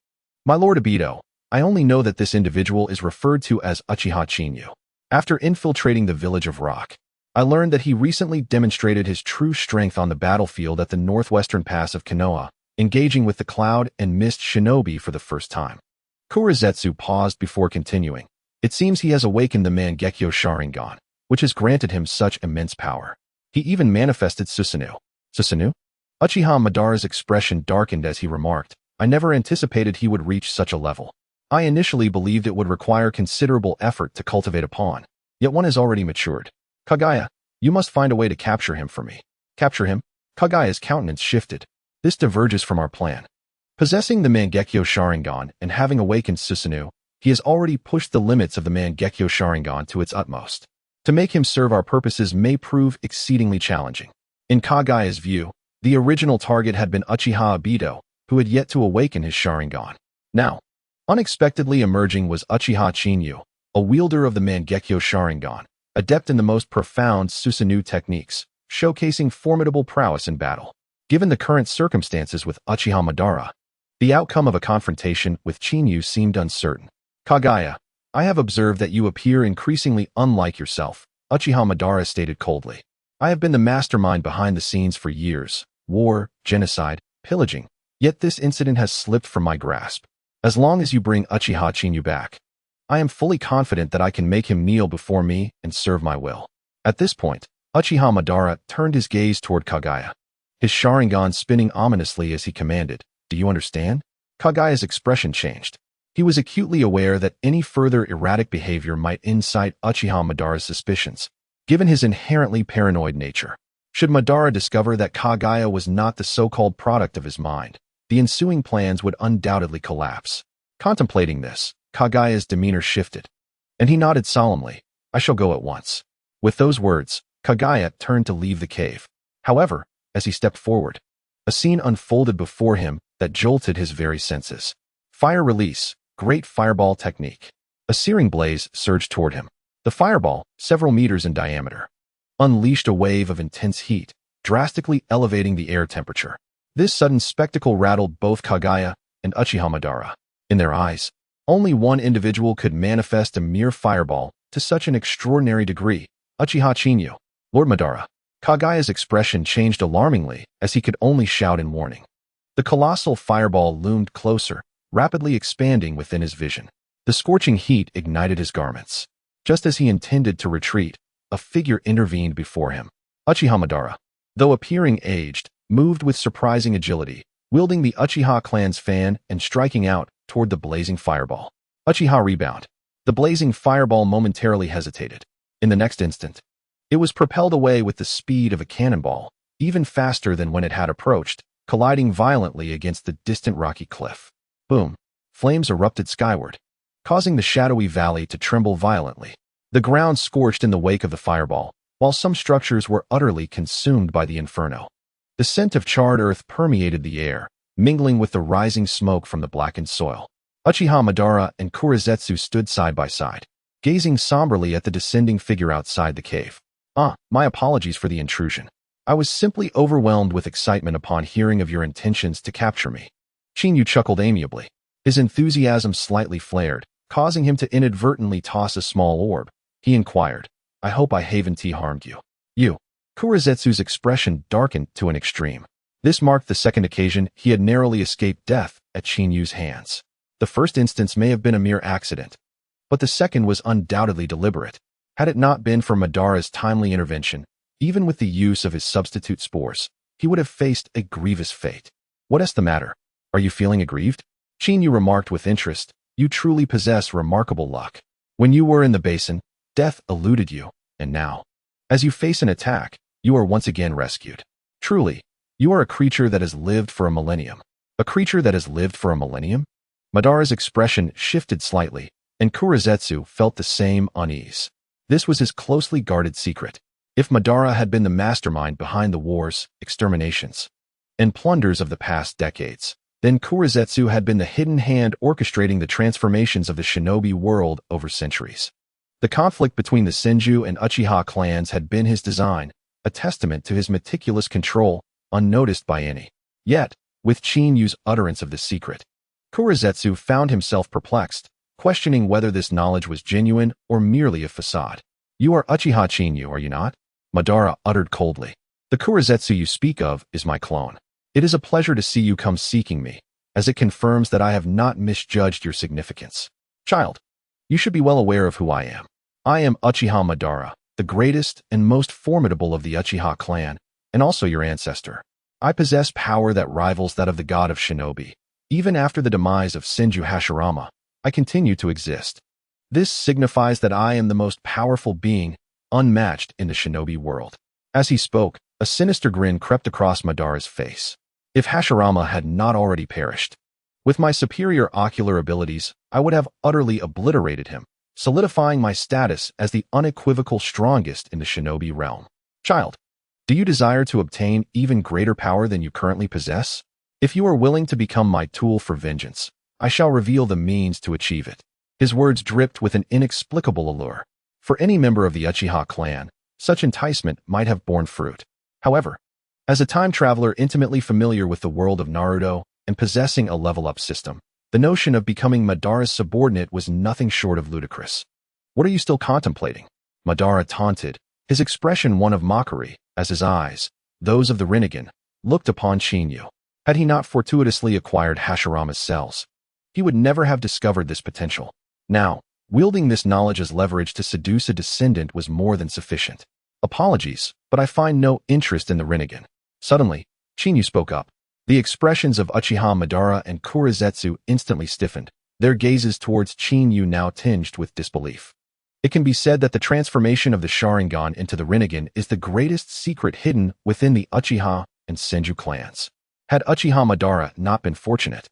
My lord Obito, I only know that this individual is referred to as Uchiha Chinyu. After infiltrating the village of Rock, I learned that he recently demonstrated his true strength on the battlefield at the northwestern pass of Konoha, engaging with the Cloud and Mist Shinobi for the first time. Kurizetsu paused before continuing. It seems he has awakened the Mangekyo Sharingan, which has granted him such immense power. He even manifested Susanoo. Susanoo? Uchiha Madara's expression darkened as he remarked, I never anticipated he would reach such a level. I initially believed it would require considerable effort to cultivate a pawn, yet one has already matured. Kagaya, you must find a way to capture him for me. Capture him? Kagaya's countenance shifted. This diverges from our plan. Possessing the Mangekyo Sharingan and having awakened Susanoo, he has already pushed the limits of the Mangekyo Sharingan to its utmost. To make him serve our purposes may prove exceedingly challenging. In Kagaya's view, the original target had been Uchiha Obito, who had yet to awaken his Sharingan. Now, unexpectedly emerging was Uchiha Chinyu, a wielder of the Mangekyo Sharingan, adept in the most profound Susanoo techniques, showcasing formidable prowess in battle. Given the current circumstances with Uchiha Madara, the outcome of a confrontation with Chinyu seemed uncertain. Kagaya, I have observed that you appear increasingly unlike yourself, Uchiha Madara stated coldly. I have been the mastermind behind the scenes for years, war, genocide, pillaging, yet this incident has slipped from my grasp. As long as you bring Uchiha Chinyu back, I am fully confident that I can make him kneel before me and serve my will. At this point, Uchiha Madara turned his gaze toward Kagaya, his Sharingan spinning ominously as he commanded, Do you understand? Kagaya's expression changed. He was acutely aware that any further erratic behavior might incite Uchiha Madara's suspicions, given his inherently paranoid nature. Should Madara discover that Kagaya was not the so-called product of his mind, the ensuing plans would undoubtedly collapse. Contemplating this, Kagaya's demeanor shifted, and he nodded solemnly, I shall go at once. With those words, Kagaya turned to leave the cave. However, as he stepped forward, a scene unfolded before him that jolted his very senses. Fire release, great fireball technique. A searing blaze surged toward him. The fireball, several meters in diameter, unleashed a wave of intense heat, drastically elevating the air temperature. This sudden spectacle rattled both Kagaya and Uchiha Madara. In their eyes, only one individual could manifest a mere fireball to such an extraordinary degree, Uchiha Chinyu. Lord Madara. Kagaya's expression changed alarmingly as he could only shout in warning. The colossal fireball loomed closer, rapidly expanding within his vision. The scorching heat ignited his garments. Just as he intended to retreat, a figure intervened before him. Uchiha Madara, though appearing aged, moved with surprising agility, wielding the Uchiha clan's fan and striking out toward the blazing fireball. Uchiha rebound. The blazing fireball momentarily hesitated. In the next instant, it was propelled away with the speed of a cannonball, even faster than when it had approached, colliding violently against the distant rocky cliff. Boom! Flames erupted skyward, causing the shadowy valley to tremble violently. The ground scorched in the wake of the fireball, while some structures were utterly consumed by the inferno. The scent of charred earth permeated the air, mingling with the rising smoke from the blackened soil. Uchiha Madara and Kurizetsu stood side by side, gazing somberly at the descending figure outside the cave. My apologies for the intrusion. I was simply overwhelmed with excitement upon hearing of your intentions to capture me. Chinyu chuckled amiably. His enthusiasm slightly flared, causing him to inadvertently toss a small orb. He inquired, I hope I haven't harmed you. You. Kurizetsu's expression darkened to an extreme. This marked the second occasion he had narrowly escaped death at Chinyu's hands. The first instance may have been a mere accident, but the second was undoubtedly deliberate. Had it not been for Madara's timely intervention, even with the use of his substitute spores, he would have faced a grievous fate. What is the matter? Are you feeling aggrieved? Chinyu remarked with interest, You truly possess remarkable luck. When you were in the basin, death eluded you, and now, as you face an attack, you are once again rescued. Truly, you are a creature that has lived for a millennium. A creature that has lived for a millennium? Madara's expression shifted slightly, and Kurizetsu felt the same unease. This was his closely guarded secret. If Madara had been the mastermind behind the wars, exterminations, and plunders of the past decades, then Kurizetsu had been the hidden hand orchestrating the transformations of the shinobi world over centuries. The conflict between the Senju and Uchiha clans had been his design, a testament to his meticulous control, unnoticed by any. Yet, with Chinyu's utterance of this secret, Kurizetsu found himself perplexed, questioning whether this knowledge was genuine or merely a facade. You are Uchiha Chinyu, are you not? Madara uttered coldly. The Kurizetsu you speak of is my clone. It is a pleasure to see you come seeking me, as it confirms that I have not misjudged your significance. Child, you should be well aware of who I am. I am Uchiha Madara, the greatest and most formidable of the Uchiha clan, and also your ancestor. I possess power that rivals that of the god of shinobi. Even after the demise of Senju Hashirama, I continue to exist. This signifies that I am the most powerful being, unmatched in the shinobi world. As he spoke, a sinister grin crept across Madara's face. If Hashirama had not already perished, with my superior ocular abilities, I would have utterly obliterated him, solidifying my status as the unequivocal strongest in the shinobi realm. Child, do you desire to obtain even greater power than you currently possess? If you are willing to become my tool for vengeance, I shall reveal the means to achieve it. His words dripped with an inexplicable allure. For any member of the Uchiha clan, such enticement might have borne fruit. However, as a time traveler intimately familiar with the world of Naruto and possessing a level-up system, the notion of becoming Madara's subordinate was nothing short of ludicrous. What are you still contemplating? Madara taunted, his expression one of mockery, as his eyes, those of the Rinnegan, looked upon Chinyu. Had he not fortuitously acquired Hashirama's cells, he would never have discovered this potential. Now, wielding this knowledge as leverage to seduce a descendant was more than sufficient. Apologies, but I find no interest in the Rinnegan. Suddenly, Chinyu spoke up. The expressions of Uchiha Madara and Kurizetsu instantly stiffened, their gazes towards Chinyu now tinged with disbelief. It can be said that the transformation of the Sharingan into the Rinnegan is the greatest secret hidden within the Uchiha and Senju clans. Had Uchiha Madara not been fortunate,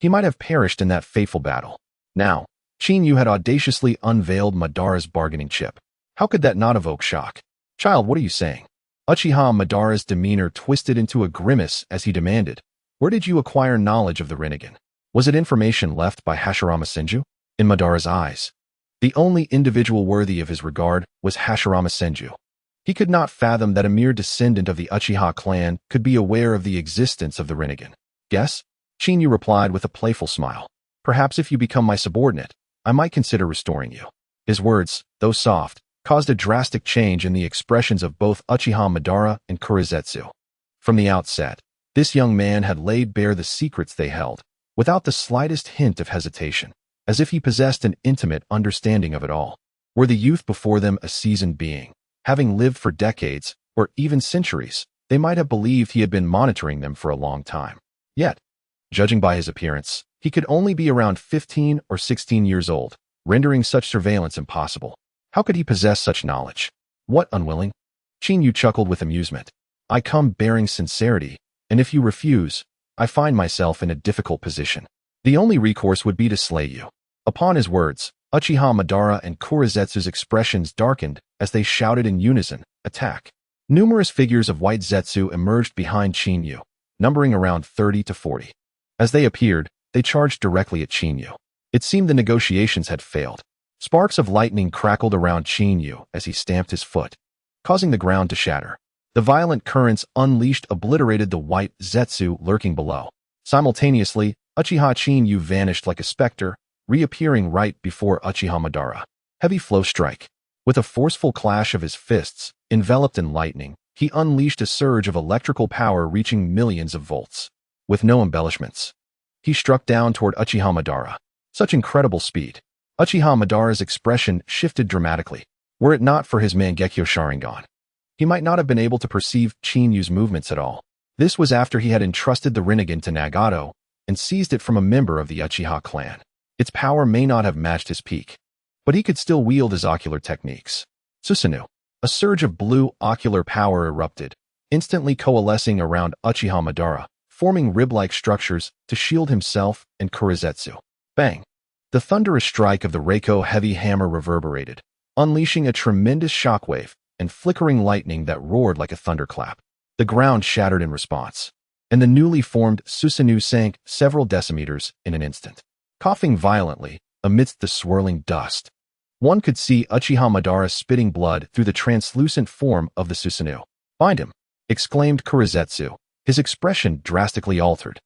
he might have perished in that fateful battle. Now, Chinyu had audaciously unveiled Madara's bargaining chip. How could that not evoke shock? Child, what are you saying? Uchiha Madara's demeanor twisted into a grimace as he demanded, where did you acquire knowledge of the Rinnegan? Was it information left by Hashirama Senju? In Madara's eyes, the only individual worthy of his regard was Hashirama Senju. He could not fathom that a mere descendant of the Uchiha clan could be aware of the existence of the Rinnegan. Guess? Chinyu replied with a playful smile. Perhaps if you become my subordinate, I might consider restoring you. His words, though soft, caused a drastic change in the expressions of both Uchiha Madara and Kurizetsu. From the outset, this young man had laid bare the secrets they held, without the slightest hint of hesitation, as if he possessed an intimate understanding of it all. Were the youth before them a seasoned being, having lived for decades, or even centuries, they might have believed he had been monitoring them for a long time. Yet, judging by his appearance, he could only be around 15 or 16 years old, rendering such surveillance impossible. How could he possess such knowledge? What unwilling? Chinyu chuckled with amusement. I come bearing sincerity, and if you refuse, I find myself in a difficult position. The only recourse would be to slay you. Upon his words, Uchiha Madara and Kurizetsu's expressions darkened as they shouted in unison, attack. Numerous figures of white Zetsu emerged behind Chinyu, numbering around 30 to 40. As they appeared, they charged directly at Chinyu. It seemed the negotiations had failed. Sparks of lightning crackled around Chinyu as he stamped his foot, causing the ground to shatter. The violent currents unleashed obliterated the white Zetsu lurking below. Simultaneously, Uchiha Chinyu vanished like a specter, reappearing right before Uchiha Madara. Heavy flow strike. With a forceful clash of his fists, enveloped in lightning, he unleashed a surge of electrical power reaching millions of volts. With no embellishments, he struck down toward Uchiha Madara. Such incredible speed. Uchiha Madara's expression shifted dramatically. Were it not for his Mangekyo Sharingan, he might not have been able to perceive Chinyu's movements at all. This was after he had entrusted the Rinnegan to Nagato and seized it from a member of the Uchiha clan. Its power may not have matched his peak, but he could still wield his ocular techniques. Susanoo. A surge of blue ocular power erupted, instantly coalescing around Uchiha Madara, forming rib-like structures to shield himself and Kurizetsu. Bang! The thunderous strike of the Reiko heavy hammer reverberated, unleashing a tremendous shockwave and flickering lightning that roared like a thunderclap. The ground shattered in response, and the newly formed Susanoo sank several decimeters in an instant. Coughing violently amidst the swirling dust, one could see Uchiha Madara spitting blood through the translucent form of the Susanoo. Find him! Exclaimed Kurizetsu, his expression drastically altered.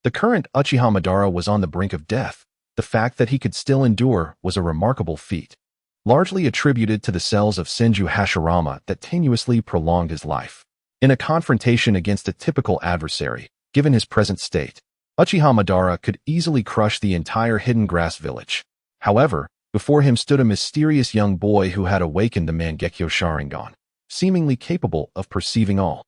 The current Uchiha Madara was on the brink of death. The fact that he could still endure was a remarkable feat, largely attributed to the cells of Senju Hashirama that tenuously prolonged his life. In a confrontation against a typical adversary, given his present state, Uchiha Madara could easily crush the entire Hidden Grass village. However, before him stood a mysterious young boy who had awakened the Mangekyo Sharingan, seemingly capable of perceiving all.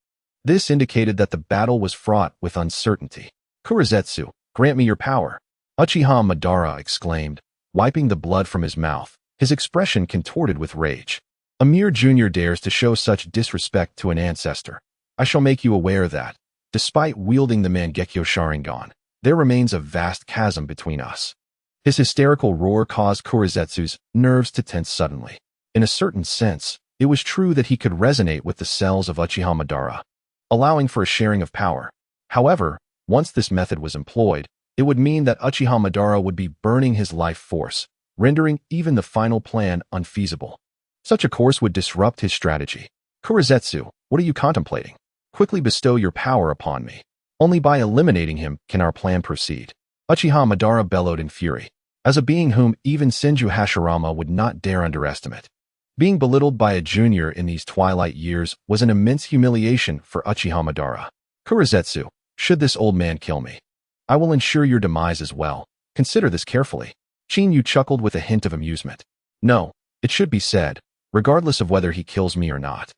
This indicated that the battle was fraught with uncertainty. "Kurizetsu, grant me your power," Uchiha Madara exclaimed, wiping the blood from his mouth, his expression contorted with rage. "A mere junior dares to show such disrespect to an ancestor. I shall make you aware that, despite wielding the Mangekyo Sharingan, there remains a vast chasm between us." His hysterical roar caused Kurizetsu's nerves to tense suddenly. In a certain sense, it was true that he could resonate with the cells of Uchiha Madara, allowing for a sharing of power. However, once this method was employed, it would mean that Uchiha Madara would be burning his life force, rendering even the final plan unfeasible. Such a course would disrupt his strategy. "Kurizetsu, what are you contemplating? Quickly bestow your power upon me. Only by eliminating him can our plan proceed," Uchiha Madara bellowed in fury. As a being whom even Senju Hashirama would not dare underestimate, being belittled by a junior in these twilight years was an immense humiliation for Uchiha Madara. "Kurizetsu, should this old man kill me, I will ensure your demise as well. Consider this carefully." Chinyu chuckled with a hint of amusement. "No, it should be said, regardless of whether he kills me or not,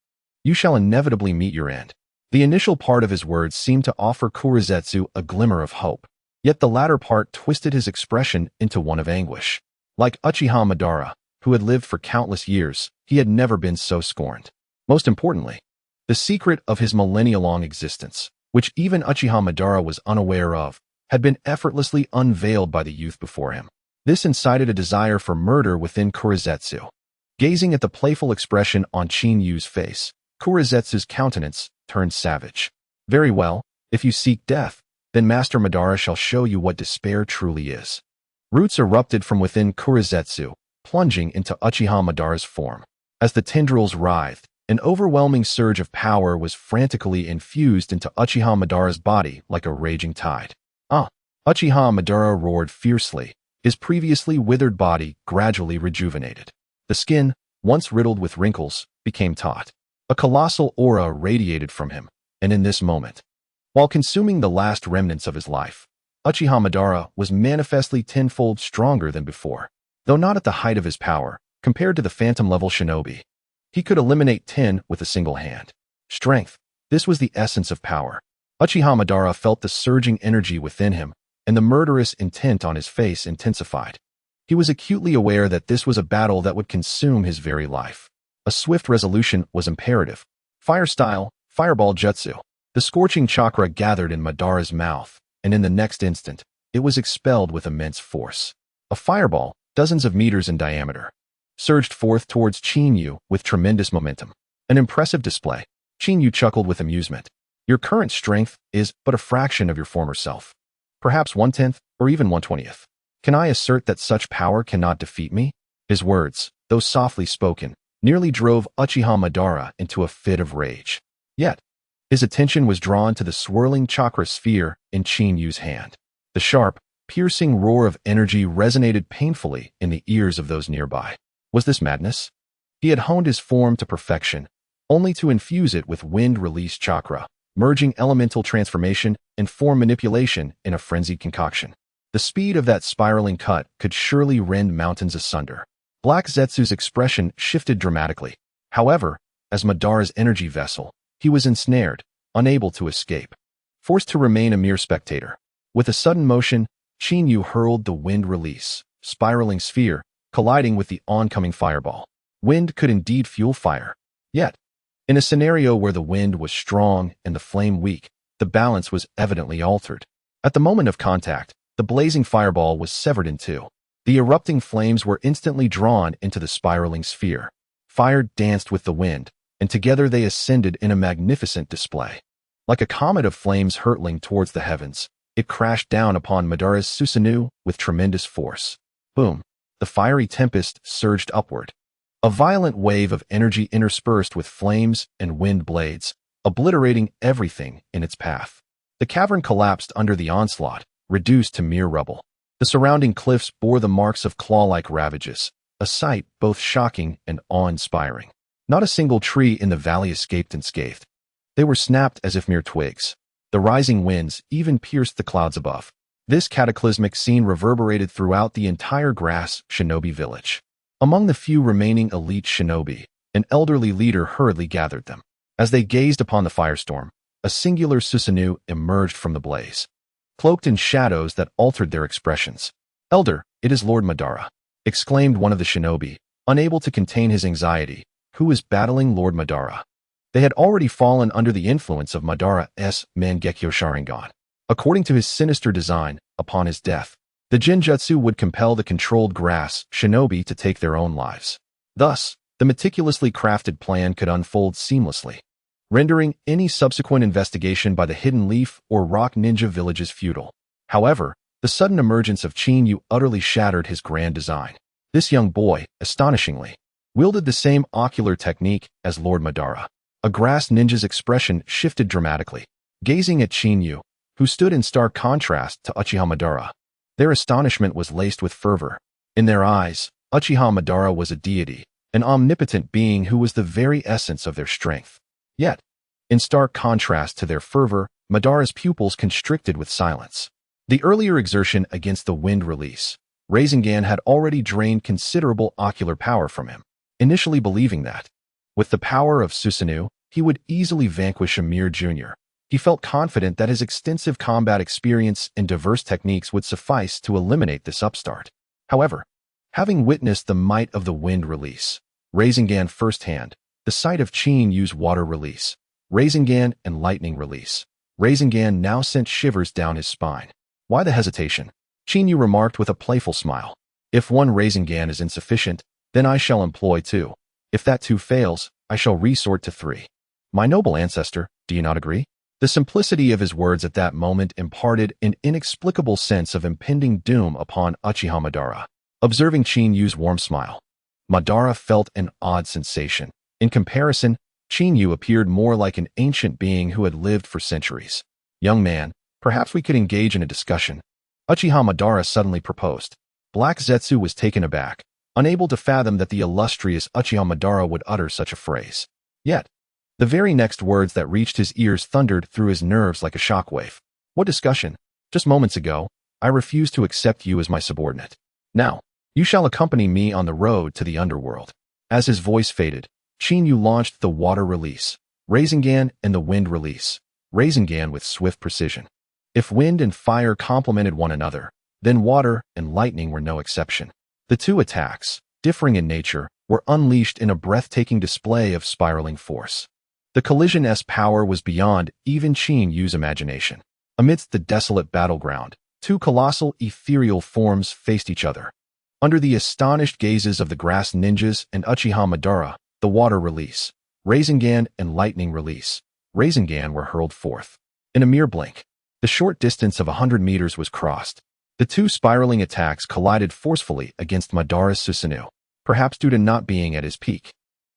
you shall inevitably meet your end." The initial part of his words seemed to offer Kurizetsu a glimmer of hope, yet the latter part twisted his expression into one of anguish. Like Uchiha Madara, who had lived for countless years, he had never been so scorned. Most importantly, the secret of his millennia-long existence, which even Uchiha Madara was unaware of, had been effortlessly unveiled by the youth before him. This incited a desire for murder within Kurizetsu. Gazing at the playful expression on Chinyu's face, Kurizetsu's countenance turned savage. "Very well, if you seek death, then Master Madara shall show you what despair truly is." Roots erupted from within Kurizetsu, plunging into Uchiha Madara's form. As the tendrils writhed, an overwhelming surge of power was frantically infused into Uchiha Madara's body like a raging tide. "Ah!" Uchiha Madara roared fiercely, his previously withered body gradually rejuvenated. The skin, once riddled with wrinkles, became taut. A colossal aura radiated from him, and in this moment, while consuming the last remnants of his life, Uchiha Madara was manifestly tenfold stronger than before. Though not at the height of his power, compared to the phantom-level shinobi, he could eliminate 10 with a single hand. Strength, this was the essence of power. Uchiha Madara felt the surging energy within him, and the murderous intent on his face intensified. He was acutely aware that this was a battle that would consume his very life. A swift resolution was imperative. Fire style, fireball jutsu. The scorching chakra gathered in Madara's mouth, and in the next instant, it was expelled with immense force. A fireball, dozens of meters in diameter, surged forth towards Chinyu with tremendous momentum. An impressive display. Chinyu chuckled with amusement. "Your current strength is but a fraction of your former self. Perhaps 1/10 or even 1/20th. Can I assert that such power cannot defeat me?" His words, though softly spoken, nearly drove Uchiha Madara into a fit of rage. Yet, his attention was drawn to the swirling chakra sphere in Chinyu's hand. The sharp, piercing roar of energy resonated painfully in the ears of those nearby. Was this madness? He had honed his form to perfection, only to infuse it with wind-release chakra, merging elemental transformation and form manipulation in a frenzied concoction. The speed of that spiraling cut could surely rend mountains asunder. Black Zetsu's expression shifted dramatically. However, as Madara's energy vessel, he was ensnared, unable to escape, forced to remain a mere spectator. With a sudden motion, Chinyu hurled the wind-release, spiraling sphere, colliding with the oncoming fireball. Wind could indeed fuel fire. Yet, in a scenario where the wind was strong and the flame weak, the balance was evidently altered. At the moment of contact, the blazing fireball was severed in two. The erupting flames were instantly drawn into the spiraling sphere. Fire danced with the wind, and together they ascended in a magnificent display. Like a comet of flames hurtling towards the heavens, it crashed down upon Madara's Susanoo with tremendous force. Boom! The fiery tempest surged upward. A violent wave of energy interspersed with flames and wind blades, obliterating everything in its path. The cavern collapsed under the onslaught, reduced to mere rubble. The surrounding cliffs bore the marks of claw-like ravages, a sight both shocking and awe-inspiring. Not a single tree in the valley escaped unscathed. They were snapped as if mere twigs. The rising winds even pierced the clouds above. This cataclysmic scene reverberated throughout the entire grass shinobi village. Among the few remaining elite shinobi, an elderly leader hurriedly gathered them. As they gazed upon the firestorm, a singular Susanoo emerged from the blaze, cloaked in shadows that altered their expressions. "Elder, it is Lord Madara," exclaimed one of the shinobi, unable to contain his anxiety. Who is battling Lord Madara? They had already fallen under the influence of Madara's Mangekyo Sharingan. According to his sinister design, upon his death, the Jinjutsu would compel the controlled grass shinobi to take their own lives. Thus, the meticulously crafted plan could unfold seamlessly, rendering any subsequent investigation by the Hidden Leaf or Rock Ninja villages futile. However, the sudden emergence of Chinyu utterly shattered his grand design. This young boy, astonishingly, wielded the same ocular technique as Lord Madara. A grass ninja's expression shifted dramatically, gazing at Chinyu, who stood in stark contrast to Uchiha Madara. Their astonishment was laced with fervor. In their eyes, Uchiha Madara was a deity, an omnipotent being who was the very essence of their strength. Yet, in stark contrast to their fervor, Madara's pupils constricted with silence. The earlier exertion against the wind release, Rasengan had already drained considerable ocular power from him, initially believing that, with the power of Susanoo, he would easily vanquish Amir Jr. He felt confident that his extensive combat experience and diverse techniques would suffice to eliminate this upstart. However, having witnessed the might of the wind release, Rasengan firsthand, the sight of Chinyu's water release, Rasengan and lightning release, Rasengan now sent shivers down his spine. Why the hesitation? Chinyu remarked with a playful smile. If one Rasengan is insufficient, then I shall employ two. If that two fails, I shall resort to three. My noble ancestor, do you not agree? The simplicity of his words at that moment imparted an inexplicable sense of impending doom upon Uchiha Madara. Observing Chinyu's warm smile, Madara felt an odd sensation. In comparison, Chinyu appeared more like an ancient being who had lived for centuries. Young man, perhaps we could engage in a discussion. Uchiha Madara suddenly proposed. Black Zetsu was taken aback, unable to fathom that the illustrious Uchiha Madara would utter such a phrase. Yet, the very next words that reached his ears thundered through his nerves like a shockwave. What discussion? Just moments ago, I refused to accept you as my subordinate. Now, you shall accompany me on the road to the underworld. As his voice faded, Chinyu launched the water release, Rasengan and the wind release, Rasengan with swift precision. If wind and fire complemented one another, then water and lightning were no exception. The two attacks, differing in nature, were unleashed in a breathtaking display of spiraling force. The collision's power was beyond even Chinyu's imagination. Amidst the desolate battleground, two colossal ethereal forms faced each other. Under the astonished gazes of the grass ninjas and Uchiha Madara, the water release, Rasengan and lightning release, Rasengan were hurled forth. In a mere blink, the short distance of 100 meters was crossed. The two spiraling attacks collided forcefully against Madara's Susanoo, perhaps due to not being at his peak.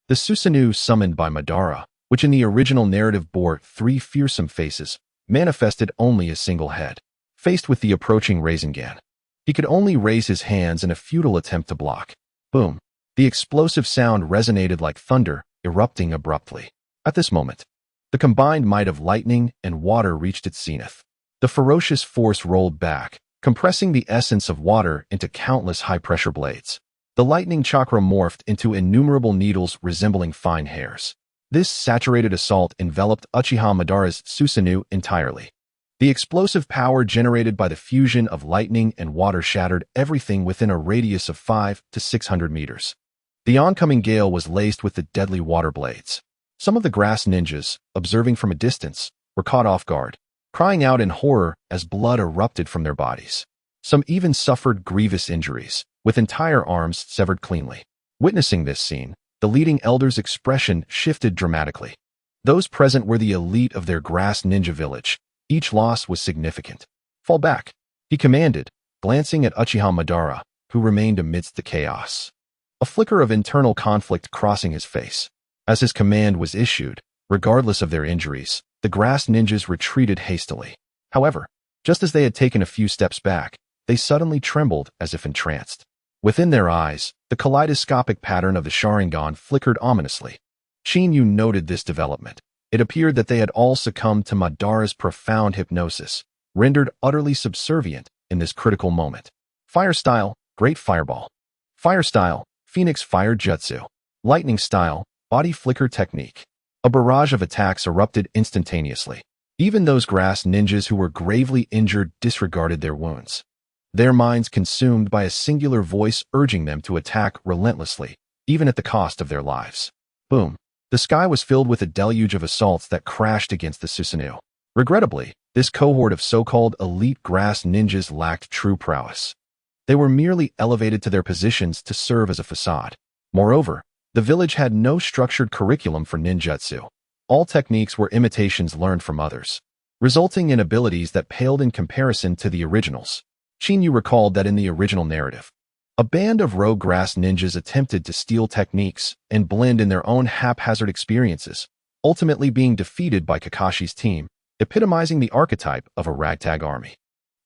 The Susanoo summoned by Madara, which in the original narrative bore three fearsome faces, manifested only a single head. Faced with the approaching Rasengan, he could only raise his hands in a futile attempt to block. Boom! The explosive sound resonated like thunder, erupting abruptly. At this moment, the combined might of lightning and water reached its zenith. The ferocious force rolled back, compressing the essence of water into countless high-pressure blades. The lightning chakra morphed into innumerable needles resembling fine hairs. This saturated assault enveloped Uchiha Madara's Susanoo entirely. The explosive power generated by the fusion of lightning and water shattered everything within a radius of 500 to 600 meters. The oncoming gale was laced with the deadly water blades. Some of the grass ninjas, observing from a distance, were caught off guard, crying out in horror as blood erupted from their bodies. Some even suffered grievous injuries, with entire arms severed cleanly. Witnessing this scene, the leading elder's expression shifted dramatically. Those present were the elite of their grass ninja village. Each loss was significant. Fall back, he commanded, glancing at Uchiha Madara, who remained amidst the chaos. A flicker of internal conflict crossing his face. As his command was issued, regardless of their injuries, the grass ninjas retreated hastily. However, Just as they had taken a few steps back, they suddenly trembled as if entranced. Within their eyes, the kaleidoscopic pattern of the Sharingan flickered ominously. Shinyu noted this development. It appeared that they had all succumbed to Madara's profound hypnosis, rendered utterly subservient in this critical moment. Fire style, Great Fireball. Fire style, Phoenix Fire Jutsu. Lightning style, Body Flicker Technique. A barrage of attacks erupted instantaneously. Even those grass ninjas who were gravely injured disregarded their wounds. Their minds consumed by a singular voice urging them to attack relentlessly, even at the cost of their lives. Boom. The sky was filled with a deluge of assaults that crashed against the Susanoo. Regrettably, this cohort of so-called elite grass ninjas lacked true prowess. They were merely elevated to their positions to serve as a facade. Moreover, the village had no structured curriculum for ninjutsu. All techniques were imitations learned from others, resulting in abilities that paled in comparison to the originals. Shinyu recalled that in the original narrative, a band of rogue grass ninjas attempted to steal techniques and blend in their own haphazard experiences, ultimately being defeated by Kakashi's team, epitomizing the archetype of a ragtag army.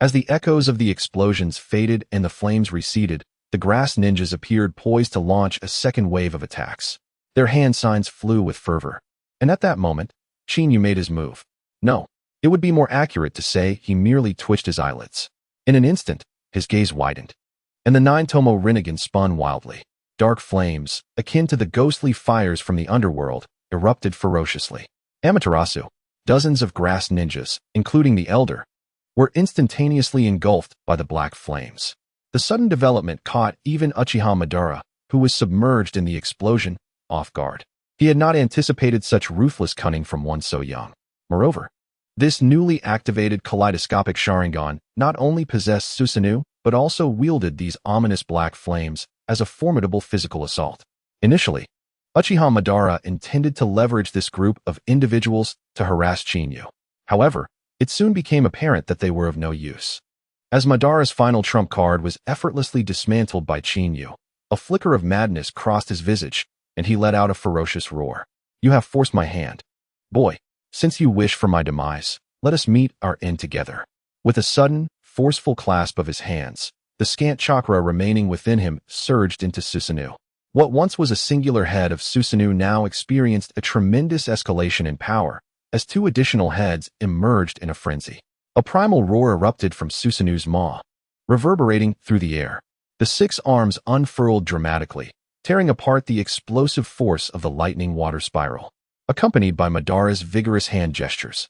As the echoes of the explosions faded and the flames receded, the grass ninjas appeared poised to launch a second wave of attacks. Their hand signs flew with fervor. And at that moment, Shinyu made his move. No, it would be more accurate to say he merely twitched his eyelids. In an instant, his gaze widened, and the nine-tomo Rinnegan spun wildly. Dark flames, akin to the ghostly fires from the underworld, erupted ferociously. Amaterasu, dozens of grass ninjas, including the elder, were instantaneously engulfed by the black flames. The sudden development caught even Uchiha Madara, who was submerged in the explosion, off guard. He had not anticipated such ruthless cunning from one so young. Moreover, this newly activated kaleidoscopic Sharingan not only possessed Susanoo, but also wielded these ominous black flames as a formidable physical assault. Initially, Uchiha Madara intended to leverage this group of individuals to harass Shinyu. However, it soon became apparent that they were of no use. As Madara's final trump card was effortlessly dismantled by Shinyu, a flicker of madness crossed his visage, and he let out a ferocious roar. "You have forced my hand. Boy, since you wish for my demise, let us meet our end together." With a sudden, forceful clasp of his hands, the scant chakra remaining within him surged into Susanoo. What once was a singular head of Susanoo now experienced a tremendous escalation in power, as two additional heads emerged in a frenzy. A primal roar erupted from Susanoo's maw, reverberating through the air. The 6 arms unfurled dramatically, tearing apart the explosive force of the lightning water spiral, accompanied by Madara's vigorous hand gestures.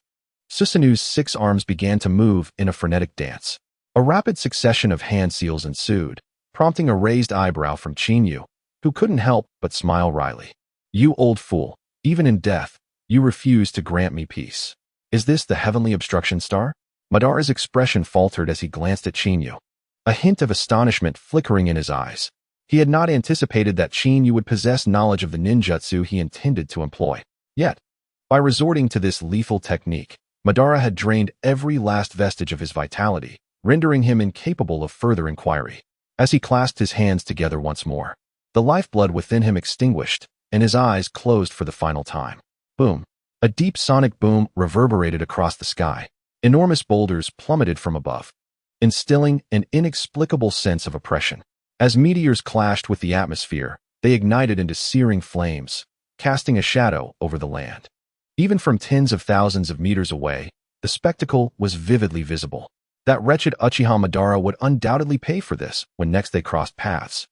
Susanoo's 6 arms began to move in a frenetic dance. A rapid succession of hand seals ensued, prompting a raised eyebrow from Shinyu, who couldn't help but smile wryly. "You old fool, even in death, you refuse to grant me peace. Is this the heavenly obstruction star?" Madara's expression faltered as he glanced at Shinyu, a hint of astonishment flickering in his eyes. He had not anticipated that Shinyu would possess knowledge of the ninjutsu he intended to employ. Yet, by resorting to this lethal technique, Madara had drained every last vestige of his vitality, rendering him incapable of further inquiry. As he clasped his hands together once more, the lifeblood within him extinguished, and his eyes closed for the final time. Boom! A deep sonic boom reverberated across the sky. Enormous boulders plummeted from above, instilling an inexplicable sense of oppression. As meteors clashed with the atmosphere, they ignited into searing flames, casting a shadow over the land. Even from tens of thousands of meters away, the spectacle was vividly visible. That wretched Uchiha Madara would undoubtedly pay for this when next they crossed paths.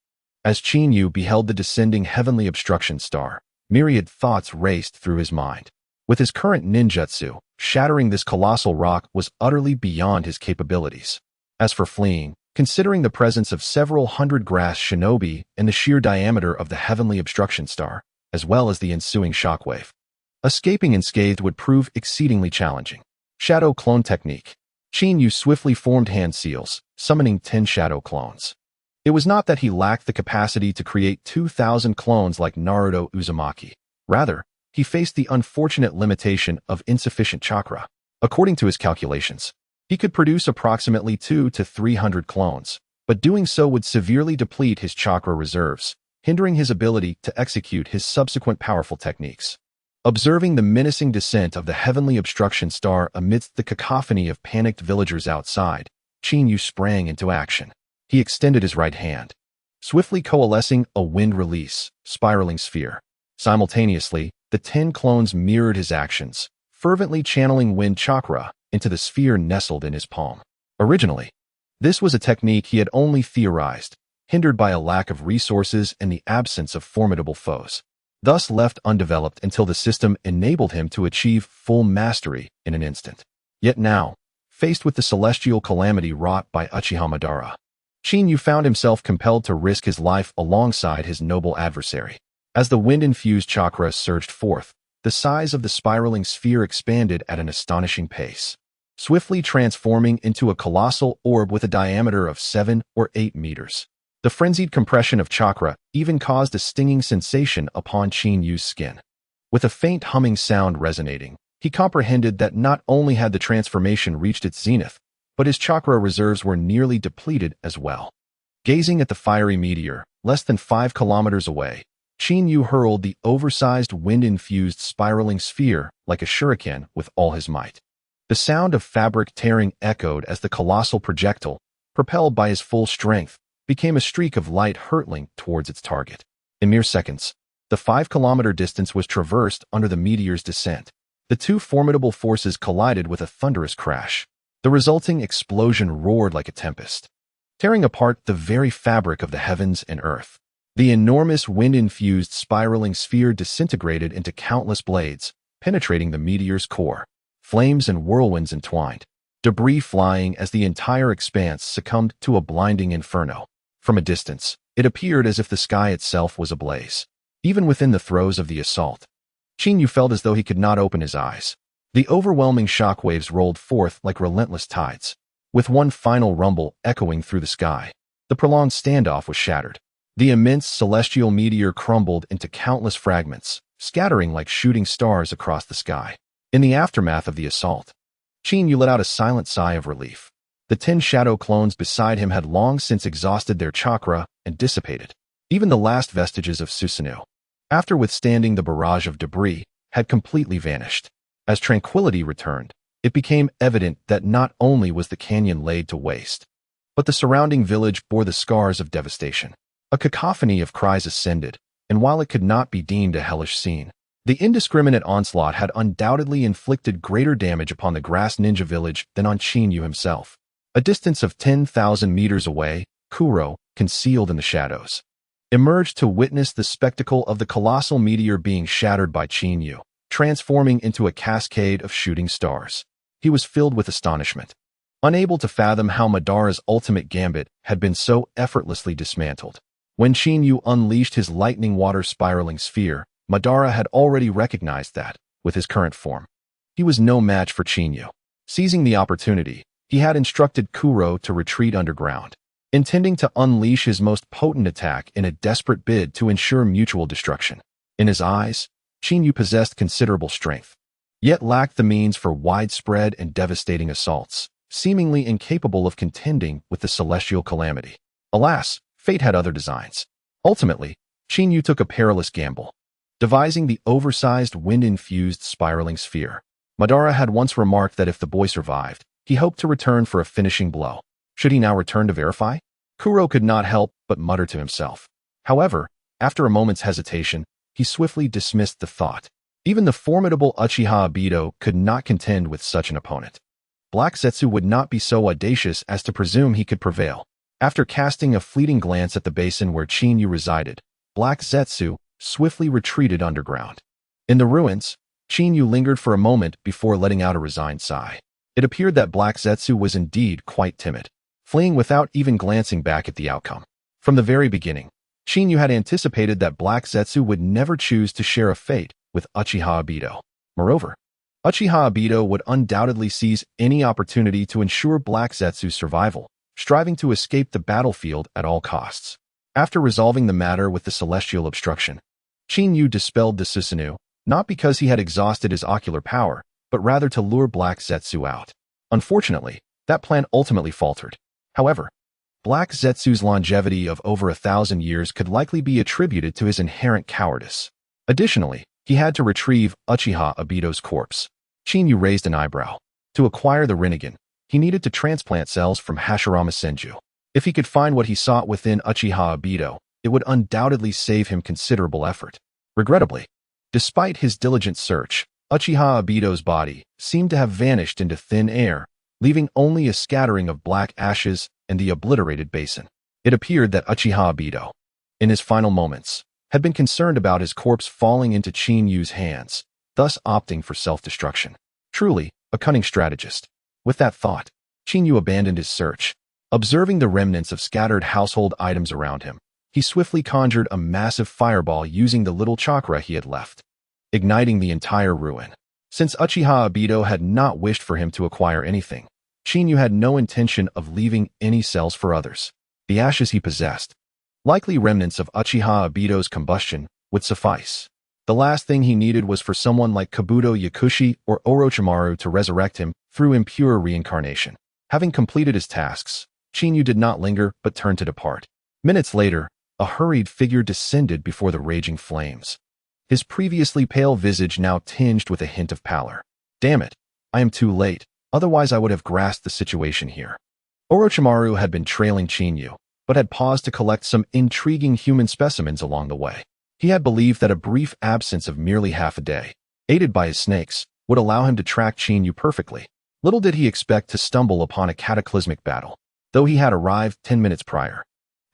As Shinyu beheld the descending heavenly obstruction star, myriad thoughts raced through his mind. With his current ninjutsu, shattering this colossal rock was utterly beyond his capabilities. As for fleeing, considering the presence of several hundred grass shinobi and the sheer diameter of the heavenly obstruction star, as well as the ensuing shockwave, escaping unscathed would prove exceedingly challenging. Shadow Clone Technique. Shinyu swiftly formed hand seals, summoning 10 shadow clones. It was not that he lacked the capacity to create 2,000 clones like Naruto Uzumaki. Rather, he faced the unfortunate limitation of insufficient chakra. According to his calculations, he could produce approximately 200 to 300 clones, but doing so would severely deplete his chakra reserves, hindering his ability to execute his subsequent powerful techniques. Observing the menacing descent of the heavenly obstruction star amidst the cacophony of panicked villagers outside, Qin Yu sprang into action. He extended his right hand, swiftly coalescing a wind release, spiraling sphere. Simultaneously, the 10 clones mirrored his actions, fervently channeling wind chakra into the sphere nestled in his palm. Originally, this was a technique he had only theorized, hindered by a lack of resources and the absence of formidable foes, thus left undeveloped until the system enabled him to achieve full mastery in an instant. Yet now, faced with the celestial calamity wrought by Uchiha Madara, Qin Yu found himself compelled to risk his life alongside his noble adversary. As the wind-infused chakra surged forth, the size of the spiraling sphere expanded at an astonishing pace, swiftly transforming into a colossal orb with a diameter of 7 or 8 meters. The frenzied compression of chakra even caused a stinging sensation upon Qin Yu's skin. With a faint humming sound resonating, he comprehended that not only had the transformation reached its zenith, but his chakra reserves were nearly depleted as well. Gazing at the fiery meteor, less than 5 kilometers away, Qin Yu hurled the oversized wind-infused spiraling sphere like a shuriken with all his might. The sound of fabric tearing echoed as the colossal projectile, propelled by his full strength, became a streak of light hurtling towards its target. In mere seconds, the 5-kilometer distance was traversed under the meteor's descent. The two formidable forces collided with a thunderous crash. The resulting explosion roared like a tempest, tearing apart the very fabric of the heavens and earth. The enormous wind-infused spiraling sphere disintegrated into countless blades, penetrating the meteor's core. Flames and whirlwinds entwined, debris flying as the entire expanse succumbed to a blinding inferno. From a distance, it appeared as if the sky itself was ablaze. Even within the throes of the assault, Qin Yu felt as though he could not open his eyes. The overwhelming shockwaves rolled forth like relentless tides, with one final rumble echoing through the sky. The prolonged standoff was shattered. The immense celestial meteor crumbled into countless fragments, scattering like shooting stars across the sky. In the aftermath of the assault, Qin Yu let out a silent sigh of relief. The 10 shadow clones beside him had long since exhausted their chakra and dissipated. Even the last vestiges of Susanoo, after withstanding the barrage of debris, had completely vanished. As tranquility returned, it became evident that not only was the canyon laid to waste, but the surrounding village bore the scars of devastation. A cacophony of cries ascended, and while it could not be deemed a hellish scene, the indiscriminate onslaught had undoubtedly inflicted greater damage upon the grass ninja village than on Qin Yu himself. A distance of 10,000 meters away, Kuro, concealed in the shadows, emerged to witness the spectacle of the colossal meteor being shattered by Qin Yu, transforming into a cascade of shooting stars. He was filled with astonishment, unable to fathom how Madara's ultimate gambit had been so effortlessly dismantled. When Qin Yu unleashed his lightning water spiraling sphere, Madara had already recognized that, with his current form, he was no match for Qin Yu. Seizing the opportunity, he had instructed Kuro to retreat underground, intending to unleash his most potent attack in a desperate bid to ensure mutual destruction. In his eyes, Qin Yu possessed considerable strength, yet lacked the means for widespread and devastating assaults, seemingly incapable of contending with the celestial calamity. Alas, fate had other designs. Ultimately, Qin Yu took a perilous gamble, devising the oversized wind-infused spiraling sphere. Madara had once remarked that if the boy survived, he hoped to return for a finishing blow. Should he now return to verify? Kuro could not help but mutter to himself. However, after a moment's hesitation, he swiftly dismissed the thought. Even the formidable Uchiha Obito could not contend with such an opponent. Black Zetsu would not be so audacious as to presume he could prevail. After casting a fleeting glance at the basin where Qin Yu resided, Black Zetsu swiftly retreated underground. In the ruins, Qin Yu lingered for a moment before letting out a resigned sigh. It appeared that Black Zetsu was indeed quite timid, fleeing without even glancing back at the outcome. From the very beginning, Qin Yu had anticipated that Black Zetsu would never choose to share a fate with Uchiha Obito. Moreover, Uchiha Obito would undoubtedly seize any opportunity to ensure Black Zetsu's survival, striving to escape the battlefield at all costs. After resolving the matter with the celestial obstruction, Qin Yu dispelled the Susanoo, not because he had exhausted his ocular power, but rather to lure Black Zetsu out. Unfortunately, that plan ultimately faltered. However, Black Zetsu's longevity of over 1,000 years could likely be attributed to his inherent cowardice. Additionally, He had to retrieve Uchiha Obito's corpse. Chinyu raised an eyebrow. To acquire the Rinnegan, he needed to transplant cells from Hashirama Senju. If he could find what he sought within Uchiha Obito, it would undoubtedly save him considerable effort. Regrettably, despite his diligent search, Uchiha Obito's body seemed to have vanished into thin air, leaving only a scattering of black ashes and the obliterated basin. It appeared that Uchiha Obito, in his final moments, had been concerned about his corpse falling into Chinyu's hands, thus opting for self-destruction. Truly, a cunning strategist. With that thought, Chinyu abandoned his search. Observing the remnants of scattered household items around him, he swiftly conjured a massive fireball using the little chakra he had left, igniting the entire ruin. Since Uchiha Obito had not wished for him to acquire anything, Chinyu had no intention of leaving any cells for others. The ashes he possessed, likely remnants of Uchiha Obito's combustion, would suffice. The last thing he needed was for someone like Kabuto Yakushi or Orochimaru to resurrect him through impure reincarnation. Having completed his tasks, Chinyu did not linger but turned to depart. Minutes later, a hurried figure descended before the raging flames. His previously pale visage now tinged with a hint of pallor. Damn it, I am too late, otherwise I would have grasped the situation here. Orochimaru had been trailing Chinyu, but had paused to collect some intriguing human specimens along the way. He had believed that a brief absence of merely half a day, aided by his snakes, would allow him to track Chinyu perfectly. Little did he expect to stumble upon a cataclysmic battle, though he had arrived 10 minutes prior.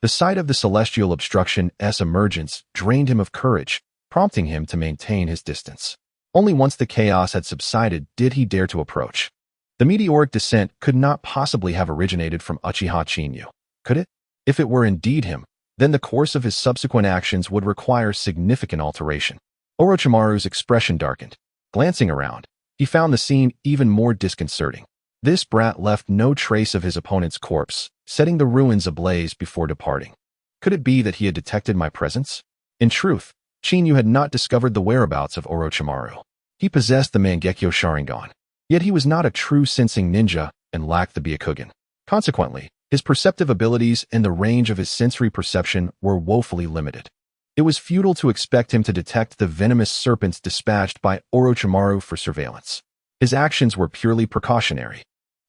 The sight of the celestial obstruction's emergence drained him of courage, prompting him to maintain his distance. Only once the chaos had subsided did he dare to approach. The meteoric descent could not possibly have originated from Uchiha Chinyu, could it? If it were indeed him, then the course of his subsequent actions would require significant alteration. Orochimaru's expression darkened. Glancing around, he found the scene even more disconcerting. This brat left no trace of his opponent's corpse, setting the ruins ablaze before departing. Could it be that he had detected my presence? In truth, Chinyu had not discovered the whereabouts of Orochimaru. He possessed the Mangekyo Sharingan, yet he was not a true sensing ninja and lacked the Byakugan. Consequently, his perceptive abilities and the range of his sensory perception were woefully limited. It was futile to expect him to detect the venomous serpents dispatched by Orochimaru for surveillance. His actions were purely precautionary,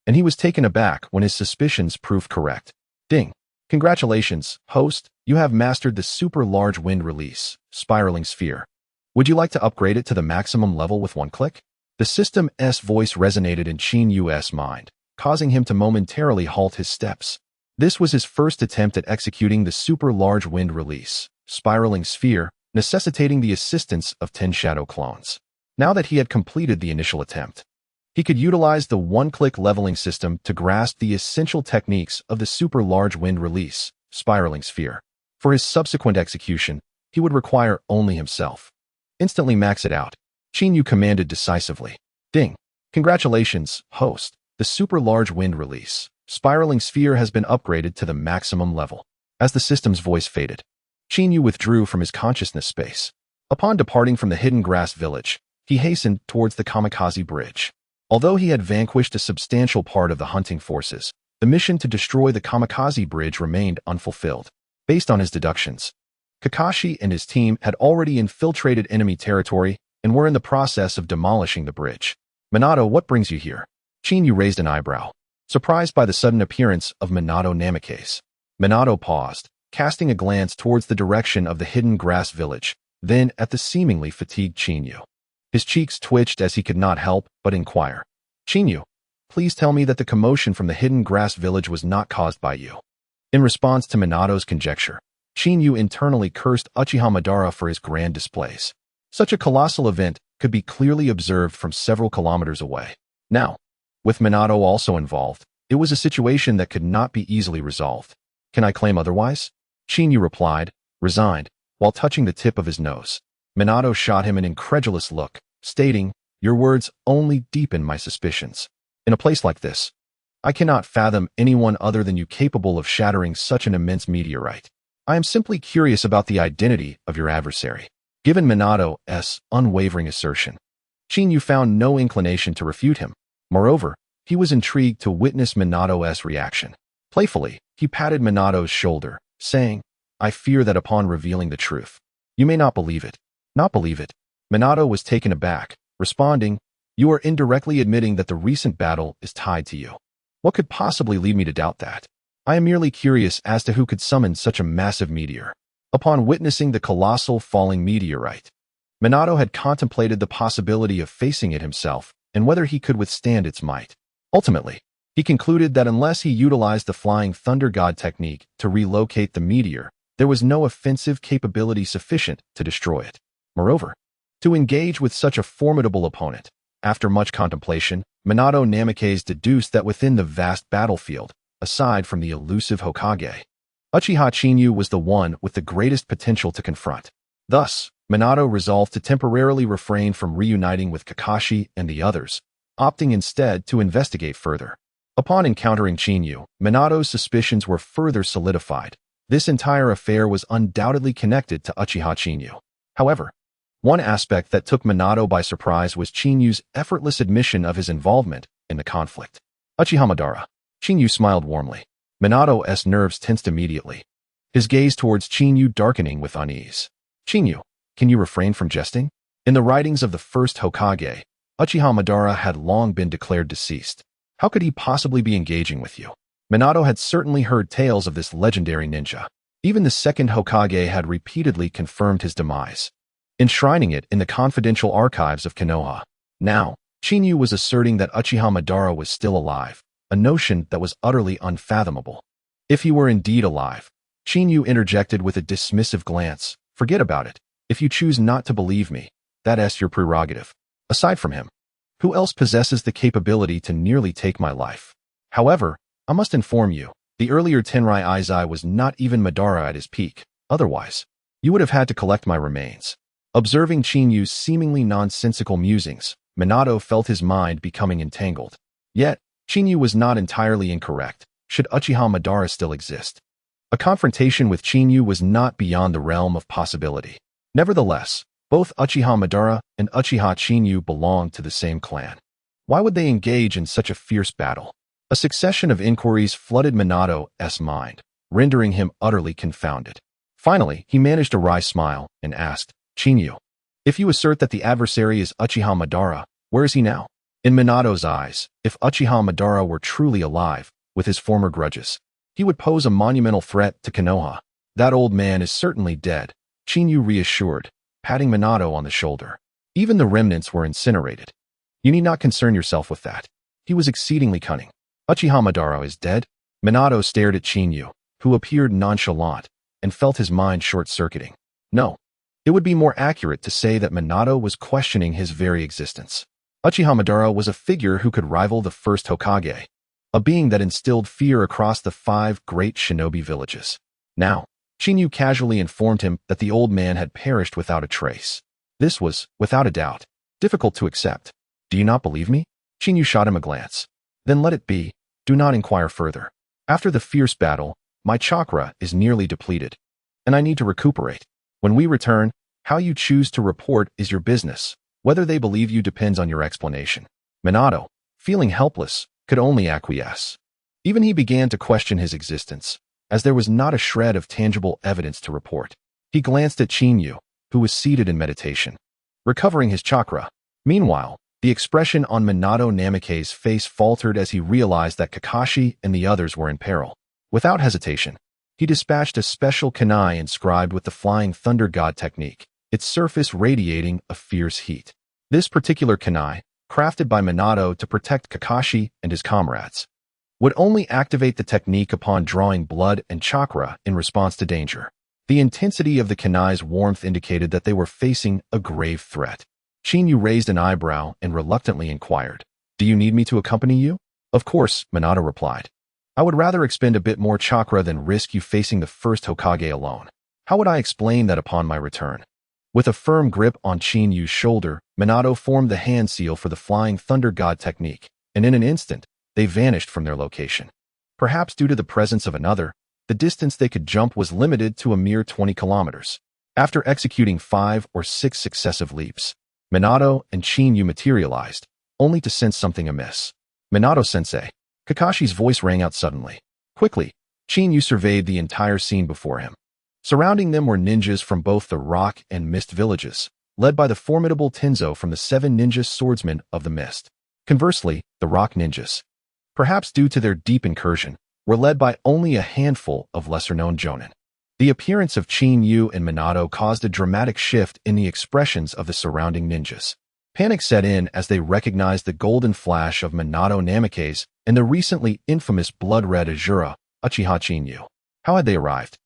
and he was taken aback when his suspicions proved correct. Ding! Congratulations, host, you have mastered the super large wind release, spiraling sphere. Would you like to upgrade it to the maximum level with one click? The system's voice resonated in Chinyu's mind, causing him to momentarily halt his steps. This was his first attempt at executing the super large wind release, spiraling sphere, necessitating the assistance of 10 shadow clones. Now that he had completed the initial attempt, he could utilize the one-click leveling system to grasp the essential techniques of the super large wind release, spiraling sphere. For his subsequent execution, he would require only himself. Instantly max it out, Chinyu commanded decisively. Ding! Congratulations, host. The super large wind release, spiraling sphere has been upgraded to the maximum level. As the system's voice faded, Chinyu withdrew from his consciousness space. Upon departing from the hidden grass village, he hastened towards the Kamikaze Bridge. Although he had vanquished a substantial part of the hunting forces, the mission to destroy the Kamikaze Bridge remained unfulfilled. Based on his deductions, Kakashi and his team had already infiltrated enemy territory and were in the process of demolishing the bridge. Minato, what brings you here? Chinyu raised an eyebrow, surprised by the sudden appearance of Minato Namikaze. Minato paused, casting a glance towards the direction of the hidden grass village, then at the seemingly fatigued Chinyu. His cheeks twitched as he could not help but inquire. Chinyu, please tell me that the commotion from the hidden grass village was not caused by you. In response to Minato's conjecture, Chinyu internally cursed Uchiha Madara for his grand displays. Such a colossal event could be clearly observed from several kilometers away. Now, with Minato also involved, it was a situation that could not be easily resolved. Can I claim otherwise? Chinyu replied, resigned, while touching the tip of his nose. Minato shot him an incredulous look, stating, your words only deepen my suspicions. In a place like this, I cannot fathom anyone other than you capable of shattering such an immense meteorite. I am simply curious about the identity of your adversary. Given Minato's unwavering assertion, Chinyu found no inclination to refute him. Moreover, he was intrigued to witness Minato's reaction. Playfully, he patted Minato's shoulder, saying, I fear that upon revealing the truth, you may not believe it. Not believe it. Minato was taken aback, responding, "You are indirectly admitting that the recent battle is tied to you. What could possibly lead me to doubt that? I am merely curious as to who could summon such a massive meteor." Upon witnessing the colossal falling meteorite, Minato had contemplated the possibility of facing it himself and whether he could withstand its might. Ultimately, he concluded that unless he utilized the Flying Thunder God technique to relocate the meteor, there was no offensive capability sufficient to destroy it. Moreover, to engage with such a formidable opponent, after much contemplation, Minato Namikaze deduced that within the vast battlefield, aside from the elusive Hokage, Uchiha Chinyu was the one with the greatest potential to confront. Thus, Minato resolved to temporarily refrain from reuniting with Kakashi and the others, opting instead to investigate further. Upon encountering Chinyu, Minato's suspicions were further solidified. This entire affair was undoubtedly connected to Uchiha Chinyu. However, one aspect that took Minato by surprise was Chinyu's effortless admission of his involvement in the conflict. "Uchiha Madara." Chinyu smiled warmly. Minato's nerves tensed immediately, his gaze towards Chinyu darkening with unease. "Chinyu, can you refrain from jesting? In the writings of the first Hokage, Uchiha Madara had long been declared deceased. How could he possibly be engaging with you?" Minato had certainly heard tales of this legendary ninja. Even the second Hokage had repeatedly confirmed his demise, enshrining it in the confidential archives of Konoha. Now, Chinyu was asserting that Uchiha Madara was still alive, a notion that was utterly unfathomable. If he were indeed alive, Chinyu interjected with a dismissive glance, "Forget about it. If you choose not to believe me, that's your prerogative. Aside from him, who else possesses the capability to nearly take my life? However, I must inform you, the earlier Tenrai Izai was not even Madara at his peak. Otherwise, you would have had to collect my remains." Observing Chinyu's seemingly nonsensical musings, Minato felt his mind becoming entangled. Yet, Chinyu was not entirely incorrect. Should Uchiha Madara still exist, a confrontation with Chinyu was not beyond the realm of possibility. Nevertheless, both Uchiha Madara and Uchiha Chinyu belonged to the same clan. Why would they engage in such a fierce battle? A succession of inquiries flooded Minato's mind, rendering him utterly confounded. Finally, he managed a wry smile and asked, "Chinyu, if you assert that the adversary is Uchiha Madara, where is he now?" In Minato's eyes, if Uchiha Madara were truly alive, with his former grudges, he would pose a monumental threat to Konoha. "That old man is certainly dead," Chinyu reassured, patting Minato on the shoulder. "Even the remnants were incinerated. You need not concern yourself with that." He was exceedingly cunning. "Uchiha Madara is dead?" Minato stared at Chinyu, who appeared nonchalant, and felt his mind short-circuiting. No, it would be more accurate to say that Minato was questioning his very existence. Uchiha Madara was a figure who could rival the first Hokage, a being that instilled fear across the 5 great shinobi villages. Now, Chinyu casually informed him that the old man had perished without a trace. This was, without a doubt, difficult to accept. "Do you not believe me?" Chinyu shot him a glance. "Then let it be. Do not inquire further. After the fierce battle, my chakra is nearly depleted, and I need to recuperate. When we return, how you choose to report is your business. Whether they believe you depends on your explanation." Minato, feeling helpless, could only acquiesce. Even he began to question his existence, as there was not a shred of tangible evidence to report. He glanced at Chinyu, who was seated in meditation, recovering his chakra. Meanwhile, the expression on Minato Namikaze's face faltered as he realized that Kakashi and the others were in peril. Without hesitation, he dispatched a special kunai inscribed with the Flying Thunder God technique, its surface radiating a fierce heat. This particular kunai, crafted by Minato to protect Kakashi and his comrades, would only activate the technique upon drawing blood and chakra in response to danger. The intensity of the kunai's warmth indicated that they were facing a grave threat. Chinyu raised an eyebrow and reluctantly inquired, "Do you need me to accompany you?" "Of course," Minato replied. "I would rather expend a bit more chakra than risk you facing the first Hokage alone. How would I explain that upon my return?" With a firm grip on Chinyu's shoulder, Minato formed the hand seal for the Flying Thunder God technique, and in an instant, they vanished from their location. Perhaps due to the presence of another, the distance they could jump was limited to a mere 20 kilometers. After executing 5 or 6 successive leaps, Minato and Chinyu materialized, only to sense something amiss. "Minato-sensei." Kakashi's voice rang out suddenly. Quickly, Chinyu surveyed the entire scene before him. Surrounding them were ninjas from both the Rock and Mist villages, led by the formidable Tenzo from the 7 ninja swordsmen of the mist. Conversely, the rock ninjas, perhaps due to their deep incursion, were led by only a handful of lesser-known jonin. The appearance of Chin Yu and Minato caused a dramatic shift in the expressions of the surrounding ninjas. Panic set in as they recognized the golden flash of Minato Namikaze and the recently infamous blood-red Azura, Uchiha Chin Yu. How had they arrived?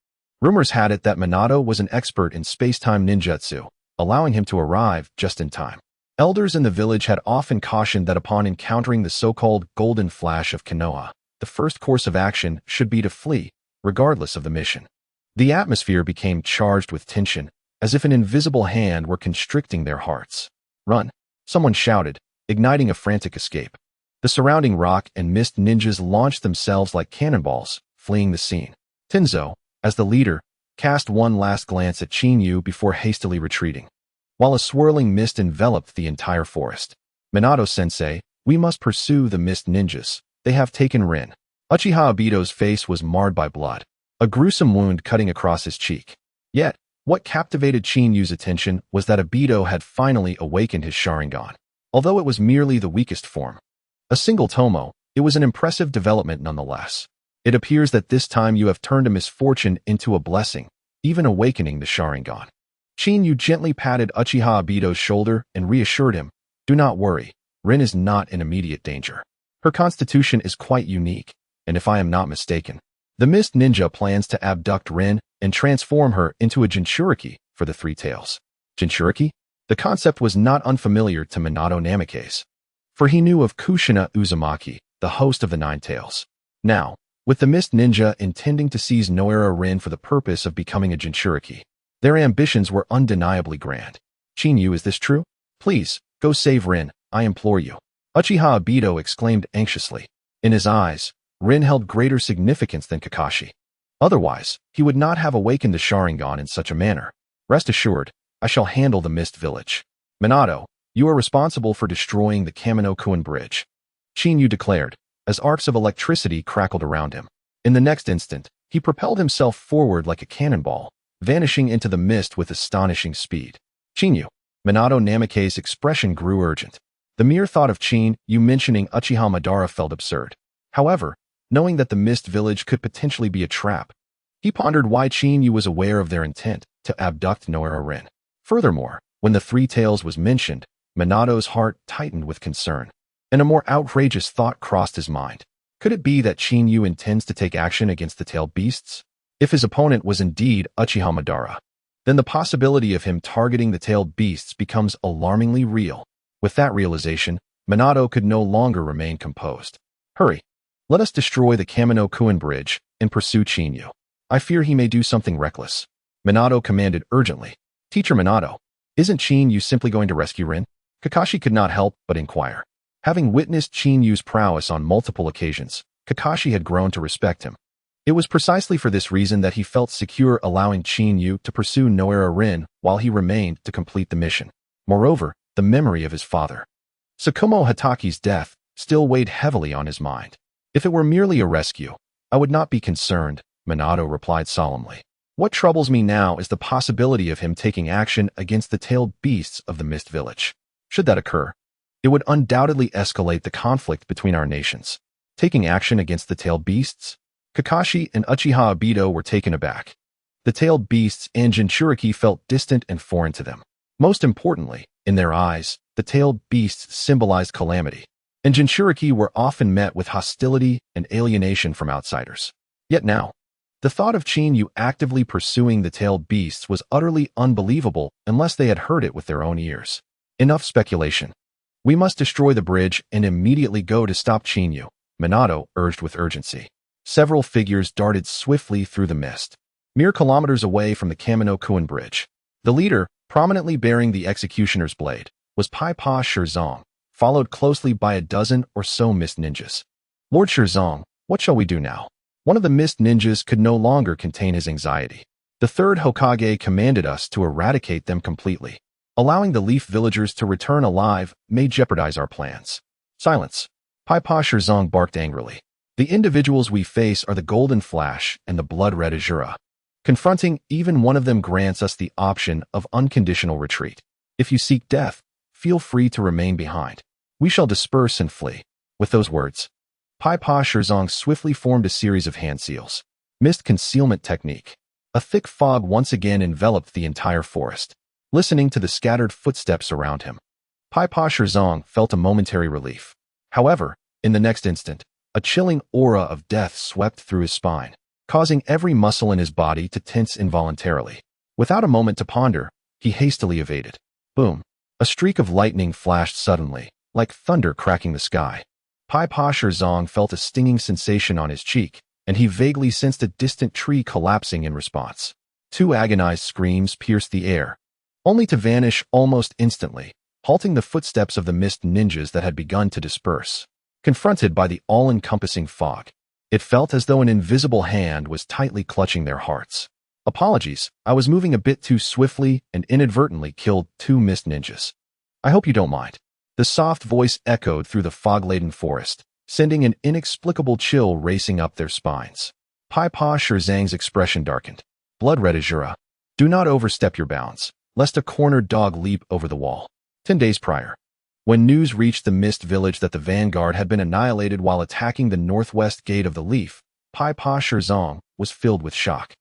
Rumors had it that Minato was an expert in space-time ninjutsu, allowing him to arrive just in time. Elders in the village had often cautioned that upon encountering the so-called golden flash of Konoha, the first course of action should be to flee, regardless of the mission. The atmosphere became charged with tension, as if an invisible hand were constricting their hearts. "Run!" someone shouted, igniting a frantic escape. The surrounding rock and mist ninjas launched themselves like cannonballs, fleeing the scene. Tenzo, as the leader, cast one last glance at Chin Yu before hastily retreating. While a swirling mist enveloped the entire forest. "Minato-sensei, we must pursue the mist ninjas. They have taken Rin." Uchiha Obito's face was marred by blood, a gruesome wound cutting across his cheek. Yet, what captivated Chin Yu's attention was that Obito had finally awakened his Sharingan. Although it was merely the weakest form, a single tomo, it was an impressive development nonetheless. It appears that this time you have turned a misfortune into a blessing, even awakening the Sharingan. Chin Yu gently patted Uchiha Obito's shoulder and reassured him, "Do not worry, Rin is not in immediate danger. Her constitution is quite unique, and if I am not mistaken, the Mist Ninja plans to abduct Rin and transform her into a Jinchuriki for the Three Tails." Jinchuriki? The concept was not unfamiliar to Minato Namikaze, for he knew of Kushina Uzumaki, the host of the Nine Tails. Now, with the Mist Ninja intending to seize Noara Rin for the purpose of becoming a Jinchuriki, their ambitions were undeniably grand. "Chin Yu, is this true? Please, go save Rin, I implore you." Uchiha Obito exclaimed anxiously. In his eyes, Rin held greater significance than Kakashi. Otherwise, he would not have awakened the Sharingan in such a manner. "Rest assured, I shall handle the Mist Village. Minato, you are responsible for destroying the Kamino-Kuin Bridge," Chin Yu declared, as arcs of electricity crackled around him. In the next instant, he propelled himself forward like a cannonball, vanishing into the mist with astonishing speed. "Chin Yu." Minato Namikaze's expression grew urgent. The mere thought of Chin Yu mentioning Uchiha Madara felt absurd. However, knowing that the Mist Village could potentially be a trap, he pondered why Chin Yu was aware of their intent to abduct Noara Rin. Furthermore, when the Three Tails was mentioned, Minato's heart tightened with concern, and a more outrageous thought crossed his mind. Could it be that Chin Yu intends to take action against the tailed beasts? If his opponent was indeed Uchiha Madara, then the possibility of him targeting the tailed beasts becomes alarmingly real. With that realization, Minato could no longer remain composed. "Hurry! Let us destroy the Kamino-Kuin Bridge and pursue Chin Yu. I fear he may do something reckless," Minato commanded urgently. "Teacher Minato, isn't Chin Yu simply going to rescue Rin?" Kakashi could not help but inquire. Having witnessed Chin Yu's prowess on multiple occasions, Kakashi had grown to respect him. It was precisely for this reason that he felt secure allowing Chin Yu to pursue Noara Rin while he remained to complete the mission. Moreover, the memory of his father, Tsukuyomi Hataki's death, still weighed heavily on his mind. "If it were merely a rescue, I would not be concerned," Minato replied solemnly. "What troubles me now is the possibility of him taking action against the tailed beasts of the Mist Village. Should that occur, it would undoubtedly escalate the conflict between our nations." Taking action against the tailed beasts? Kakashi and Uchiha Obito were taken aback. The tailed beasts and Jinchuriki felt distant and foreign to them. Most importantly, in their eyes, the tailed beasts symbolized calamity, and Jinchuriki were often met with hostility and alienation from outsiders. Yet now, the thought of Chin Yu actively pursuing the tailed beasts was utterly unbelievable unless they had heard it with their own ears. Enough speculation. "We must destroy the bridge and immediately go to stop Chin Yu," Minato urged with urgency. Several figures darted swiftly through the mist, mere kilometers away from the Kamino-Kuin Bridge. The leader, prominently bearing the executioner's blade, was Pai-Pa Shirzong, followed closely by a dozen or so mist ninjas. "Lord Shirzong, what shall we do now?" One of the mist ninjas could no longer contain his anxiety. "The Third Hokage commanded us to eradicate them completely. Allowing the Leaf villagers to return alive may jeopardize our plans." "Silence!" Pai-Pa Shirzong barked angrily. "The individuals we face are the Golden Flash and the Blood-Red Azura. Confronting even one of them grants us the option of unconditional retreat. If you seek death, feel free to remain behind. We shall disperse and flee." With those words, Pai Pa Shirzong swiftly formed a series of hand seals. Mist concealment technique. A thick fog once again enveloped the entire forest. Listening to the scattered footsteps around him, Pai Pa Shirzong felt a momentary relief. However, in the next instant, a chilling aura of death swept through his spine, causing every muscle in his body to tense involuntarily. Without a moment to ponder, he hastily evaded. Boom! A streak of lightning flashed suddenly, like thunder cracking the sky. Pai Pa Shirzong felt a stinging sensation on his cheek, and he vaguely sensed a distant tree collapsing in response. Two agonized screams pierced the air, only to vanish almost instantly, halting the footsteps of the mist ninjas that had begun to disperse. Confronted by the all-encompassing fog, it felt as though an invisible hand was tightly clutching their hearts. "Apologies, I was moving a bit too swiftly and inadvertently killed two mist ninjas. I hope you don't mind." The soft voice echoed through the fog-laden forest, sending an inexplicable chill racing up their spines. Pai Pa Shirzong's expression darkened. "Blood red Azura, do not overstep your bounds, lest a cornered dog leap over the wall." 10 days prior, when news reached the Mist Village that the vanguard had been annihilated while attacking the northwest gate of the Leaf, Pai Pa Shirzong was filled with shock.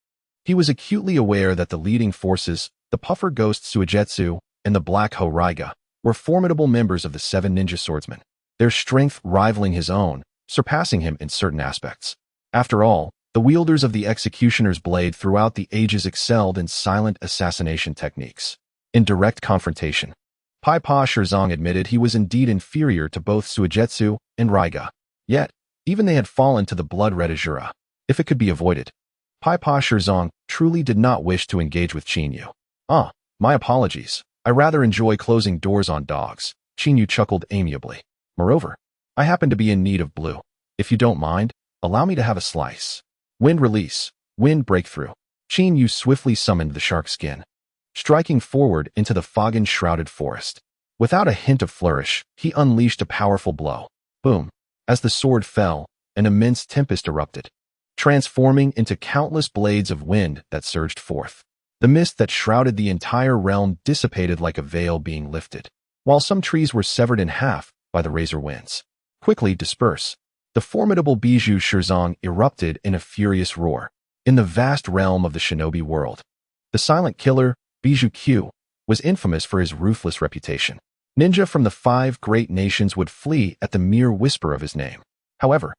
He was acutely aware that the leading forces, the Puffer Ghost Suigetsu and the Black Ho-Raiga, were formidable members of the 7 ninja swordsmen, their strength rivaling his own, surpassing him in certain aspects. After all, the wielders of the executioner's blade throughout the ages excelled in silent assassination techniques. In direct confrontation, Pai Pa Shirzong admitted he was indeed inferior to both Suigetsu and Raiga. Yet, even they had fallen to the blood-red Azura. If it could be avoided, Pai Pa Shirzong truly did not wish to engage with Chinyu. My apologies. I rather enjoy closing doors on dogs," Chinyu chuckled amiably. "Moreover, I happen to be in need of blue. If you don't mind, allow me to have a slice." Wind release, wind breakthrough. Chinyu swiftly summoned the shark skin, striking forward into the fog-enshrouded forest. Without a hint of flourish, he unleashed a powerful blow. Boom! As the sword fell, an immense tempest erupted, transforming into countless blades of wind that surged forth. The mist that shrouded the entire realm dissipated like a veil being lifted, while some trees were severed in half by the razor winds. Quickly disperse. The formidable Bijou Shirzong erupted in a furious roar. In the vast realm of the shinobi world, the silent killer, Bijou Q, was infamous for his ruthless reputation. Ninja from the 5 great nations would flee at the mere whisper of his name. However,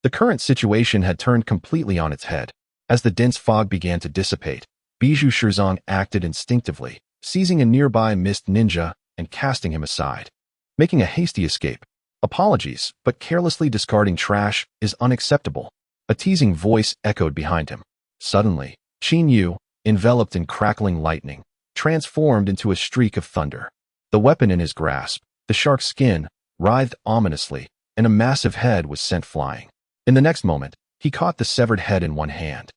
the current situation had turned completely on its head. As the dense fog began to dissipate, Bijou Shirzong acted instinctively, seizing a nearby mist ninja and casting him aside. Making a hasty escape. "Apologies, but carelessly discarding trash is unacceptable," a teasing voice echoed behind him. Suddenly, Chinyu, enveloped in crackling lightning, transformed into a streak of thunder. The weapon in his grasp, the shark's skin, writhed ominously, and a massive head was sent flying. In the next moment, he caught the severed head in one hand,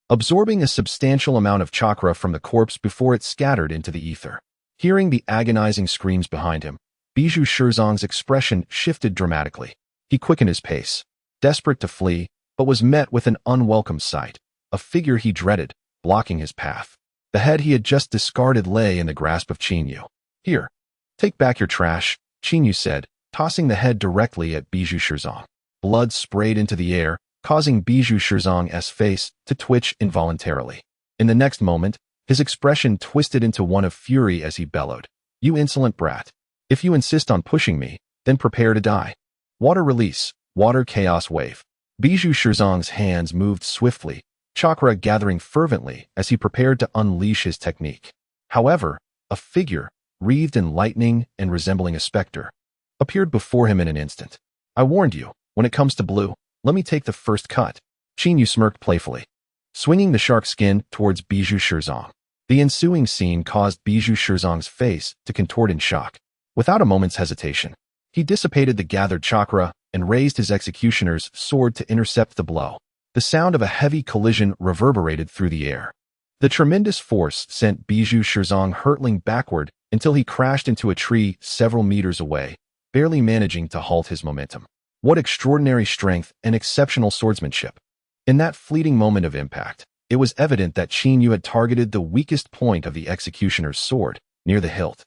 absorbing a substantial amount of chakra from the corpse before it scattered into the ether. Hearing the agonizing screams behind him, Bijou Shirzong's expression shifted dramatically. He quickened his pace, desperate to flee, but was met with an unwelcome sight, a figure he dreaded, blocking his path. The head he had just discarded lay in the grasp of Chinyu. "Here, take back your trash," Chinyu said, tossing the head directly at Bijou Shirzong. Blood sprayed into the air, causing Bijou Shirzong's face to twitch involuntarily. In the next moment, his expression twisted into one of fury as he bellowed, "You insolent brat. If you insist on pushing me, then prepare to die." Water release, water chaos wave. Bijou Shirzong's hands moved swiftly, chakra gathering fervently as he prepared to unleash his technique. However, a figure, wreathed in lightning and resembling a specter, appeared before him in an instant. "I warned you, when it comes to blue, let me take the first cut." Chinyu smirked playfully, swinging the shark skin towards Bijou Shirzong. The ensuing scene caused Bijou Shirzong's face to contort in shock. Without a moment's hesitation, he dissipated the gathered chakra and raised his executioner's sword to intercept the blow. The sound of a heavy collision reverberated through the air. The tremendous force sent Bijou Shirzong hurtling backward until he crashed into a tree several meters away, barely managing to halt his momentum. What extraordinary strength and exceptional swordsmanship! In that fleeting moment of impact, it was evident that Chinyu had targeted the weakest point of the executioner's sword, near the hilt.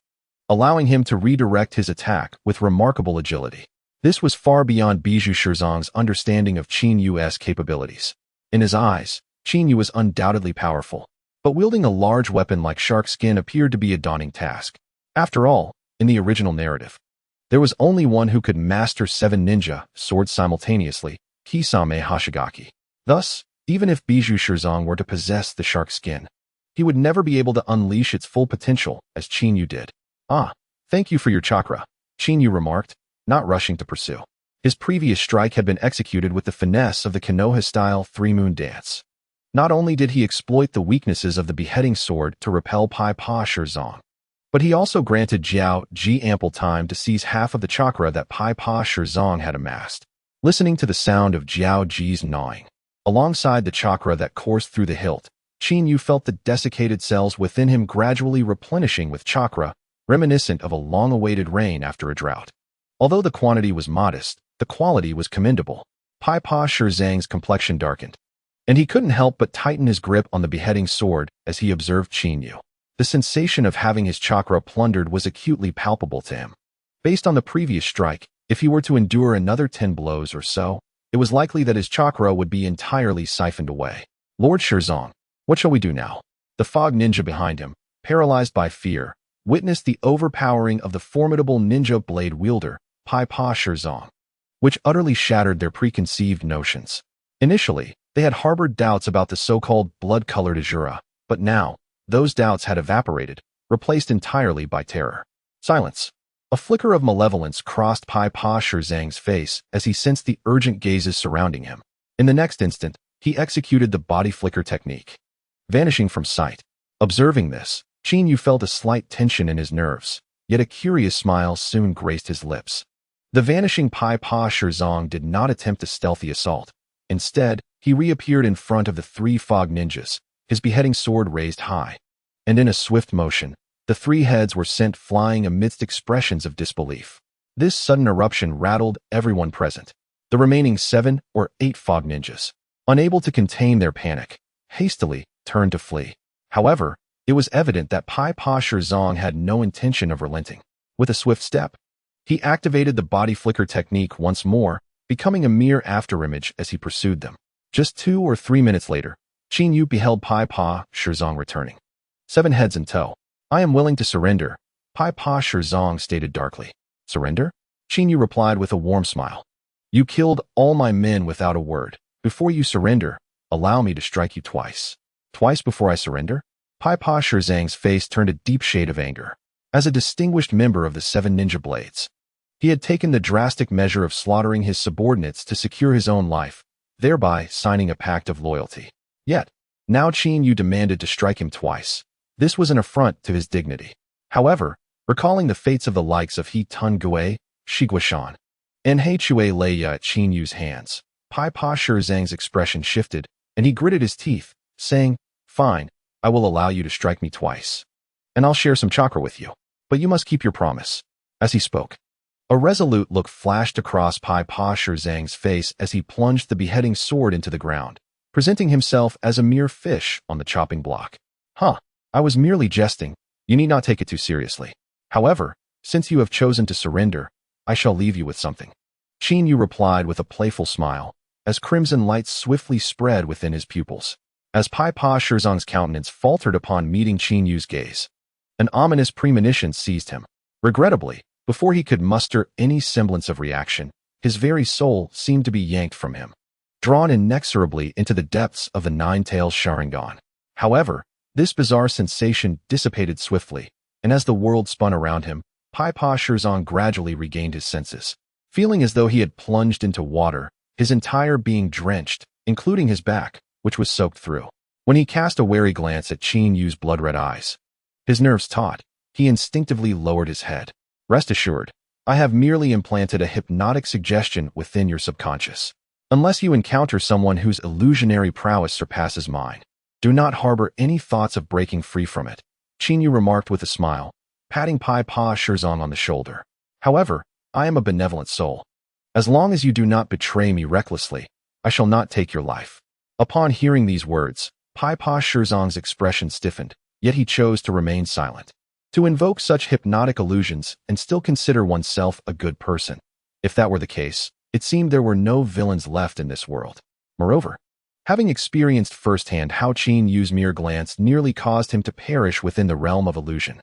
allowing him to redirect his attack with remarkable agility. This was far beyond Bijou Shirzong's understanding of Qin Yu's capabilities. In his eyes, Qin Yu was undoubtedly powerful, but wielding a large weapon like shark skin appeared to be a daunting task. After all, in the original narrative, there was only one who could master 7 ninja swords simultaneously, Kisame Hoshigaki. Thus, even if Bijou Shirzong were to possess the shark skin, he would never be able to unleash its full potential as Qin Yu did. "Ah, thank you for your chakra," Qin Yu remarked, not rushing to pursue. His previous strike had been executed with the finesse of the Konoha-style three-moon dance. Not only did he exploit the weaknesses of the beheading sword to repel Pai Pa Shirzong, but he also granted Jiao Ji ample time to seize half of the chakra that Pai Pa Shirzong had amassed. Listening to the sound of Jiao Ji's gnawing, alongside the chakra that coursed through the hilt, Qin Yu felt the desiccated cells within him gradually replenishing with chakra, reminiscent of a long-awaited rain after a drought. Although the quantity was modest, the quality was commendable. Pai Pa Shirzong's complexion darkened, and he couldn't help but tighten his grip on the beheading sword as he observed Qin Yu. The sensation of having his chakra plundered was acutely palpable to him. Based on the previous strike, if he were to endure another 10 blows or so, it was likely that his chakra would be entirely siphoned away. "Lord Shirzong, what shall we do now?" The fog ninja behind him, paralyzed by fear, witnessed the overpowering of the formidable ninja blade wielder, Pai Pa Shirzong, which utterly shattered their preconceived notions. Initially, they had harbored doubts about the so-called blood-colored Azura, but now, those doubts had evaporated, replaced entirely by terror. Silence. A flicker of malevolence crossed Pai Pa Shirzong's face as he sensed the urgent gazes surrounding him. In the next instant, he executed the body flicker technique, vanishing from sight. Observing this, Qin Yu felt a slight tension in his nerves, yet a curious smile soon graced his lips. The vanishing Pai Pa Shirzong did not attempt a stealthy assault. Instead, he reappeared in front of the 3 fog ninjas, his beheading sword raised high. And in a swift motion, the 3 heads were sent flying amidst expressions of disbelief. This sudden eruption rattled everyone present. The remaining 7 or 8 fog ninjas, unable to contain their panic, hastily turned to flee. However, it was evident that Pai Pa Shirzong had no intention of relenting. With a swift step, he activated the body flicker technique once more, becoming a mere afterimage as he pursued them. Just 2 or 3 minutes later, Qin Yu beheld Pai Pa Shirzong returning, 7 heads in tow. "I am willing to surrender," Pai Pa Shirzong stated darkly. "Surrender?" Qin Yu replied with a warm smile. "You killed all my men without a word. Before you surrender, allow me to strike you twice." "Twice before I surrender?" Pai Pa Shirzong's face turned a deep shade of anger. As a distinguished member of the 7 ninja blades, he had taken the drastic measure of slaughtering his subordinates to secure his own life, thereby signing a pact of loyalty. Yet, now Qin Yu demanded to strike him twice. This was an affront to his dignity. However, recalling the fates of the likes of He Tun Gue, Shiguashan, and He Chue Leia at Qin Yu's hands, Pai Pa Shirzong's expression shifted, and he gritted his teeth, saying, "Fine, I will allow you to strike me twice. And I'll share some chakra with you. But you must keep your promise." As he spoke, a resolute look flashed across Pai Pa Shirzong's face as he plunged the beheading sword into the ground, presenting himself as a mere fish on the chopping block. "Huh, I was merely jesting. You need not take it too seriously. However, since you have chosen to surrender, I shall leave you with something." Qin Yu replied with a playful smile, as crimson lights swiftly spread within his pupils. As Pai Pa Shirzong's countenance faltered upon meeting Qin Yu's gaze, an ominous premonition seized him. Regrettably, before he could muster any semblance of reaction, his very soul seemed to be yanked from him, drawn inexorably into the depths of the nine-tailed Sharingan. However, this bizarre sensation dissipated swiftly, and as the world spun around him, Pai Pa Shirzong gradually regained his senses. Feeling as though he had plunged into water, his entire being drenched, including his back, which was soaked through. When he cast a wary glance at Qin Yu's blood-red eyes, his nerves taut, he instinctively lowered his head. "Rest assured, I have merely implanted a hypnotic suggestion within your subconscious. Unless you encounter someone whose illusionary prowess surpasses mine, do not harbor any thoughts of breaking free from it," Qin Yu remarked with a smile, patting Pai Pa Shirzong on the shoulder. "However, I am a benevolent soul. As long as you do not betray me recklessly, I shall not take your life." Upon hearing these words, Pai Pa Shirzong's expression stiffened, yet he chose to remain silent. To invoke such hypnotic illusions and still consider oneself a good person. If that were the case, it seemed there were no villains left in this world. Moreover, having experienced firsthand how Qin Yu's mere glance nearly caused him to perish within the realm of illusion,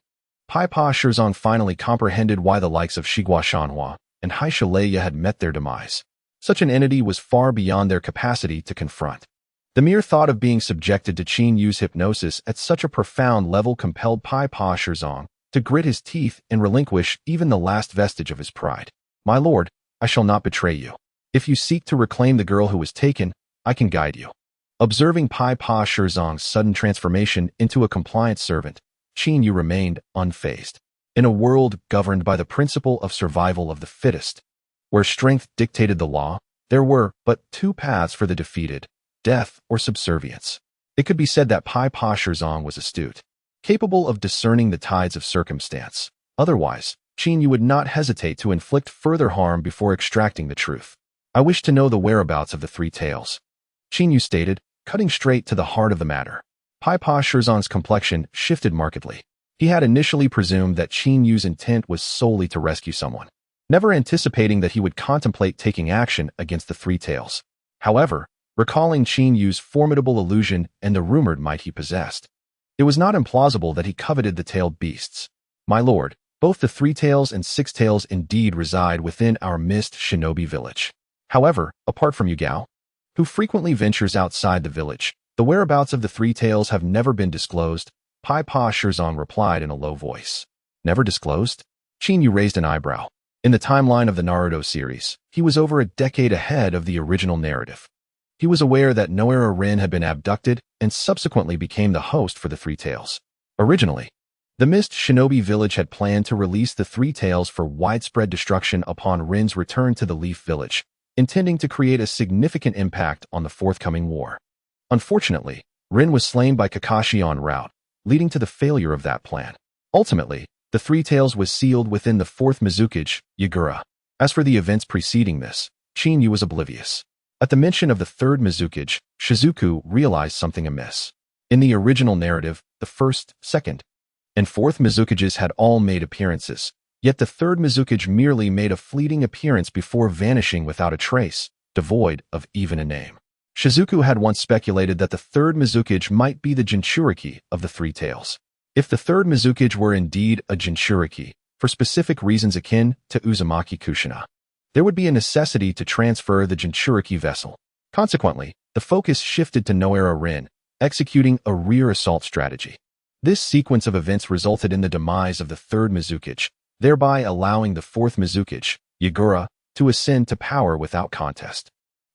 Paipa Shirzong finally comprehended why the likes of Shigua Shanhua and Haishileya had met their demise. Such an entity was far beyond their capacity to confront. The mere thought of being subjected to Qin Yu's hypnosis at such a profound level compelled Paipa Shirzong to grit his teeth and relinquish even the last vestige of his pride. My lord, I shall not betray you. If you seek to reclaim the girl who was taken, I can guide you. Observing Paipa Shirzong's sudden transformation into a compliant servant, Qin Yu remained unfazed. In a world governed by the principle of survival of the fittest, where strength dictated the law, there were but two paths for the defeated: death or subservience. It could be said that Paipa Shirzong was astute, capable of discerning the tides of circumstance. Otherwise, Qin Yu would not hesitate to inflict further harm before extracting the truth. I wish to know the whereabouts of the three tails, Qin Yu stated, cutting straight to the heart of the matter. Paipa Shirzong's complexion shifted markedly. He had initially presumed that Qin Yu's intent was solely to rescue someone, never anticipating that he would contemplate taking action against the three tails. However, recalling Qin Yu's formidable illusion and the rumored might he possessed, it was not implausible that he coveted the tailed beasts. My lord, both the three tails and six tails indeed reside within our mist shinobi village. However, apart from Yugao, who frequently ventures outside the village, the whereabouts of the three tails have never been disclosed, Paipa Shirzong replied in a low voice. Never disclosed? Qin Yu raised an eyebrow. In the timeline of the Naruto series, he was over a decade ahead of the original narrative. He was aware that Noera Rin had been abducted and subsequently became the host for the three tails. Originally, the Mist Shinobi Village had planned to release the three tails for widespread destruction upon Rin's return to the Leaf Village, intending to create a significant impact on the forthcoming war. Unfortunately, Rin was slain by Kakashi en route, leading to the failure of that plan. Ultimately, the three tails was sealed within the fourth Mizukage, Yagura. As for the events preceding this, Qin Yu was oblivious. At the mention of the third Mizukage, Shizuku realized something amiss. In the original narrative, the first, second, and fourth Mizukages had all made appearances, yet the third Mizukage merely made a fleeting appearance before vanishing without a trace, devoid of even a name. Shizuku had once speculated that the third Mizukage might be the Jinchuriki of the three tails. If the third Mizukage were indeed a Jinchuriki, for specific reasons akin to Uzumaki Kushina, there would be a necessity to transfer the Jinchuriki vessel. Consequently, the focus shifted to Noera Rin, executing a rear assault strategy. This sequence of events resulted in the demise of the third Mizukage, thereby allowing the fourth Mizukage, Yagura, to ascend to power without contest.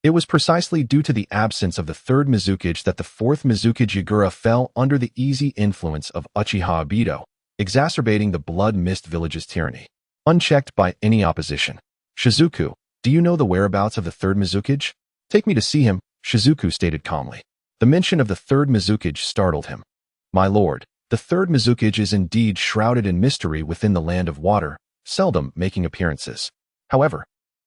It was precisely due to the absence of the third Mizukage that the fourth Mizukage Yagura fell under the easy influence of Uchiha Obito, exacerbating the Blood Mist Village's tyranny. Unchecked by any opposition. Shizuku, do you know the whereabouts of the third Mizukage? Take me to see him, Shizuku stated calmly. The mention of the third Mizukage startled him. My lord, the third Mizukage is indeed shrouded in mystery within the land of water, seldom making appearances. However,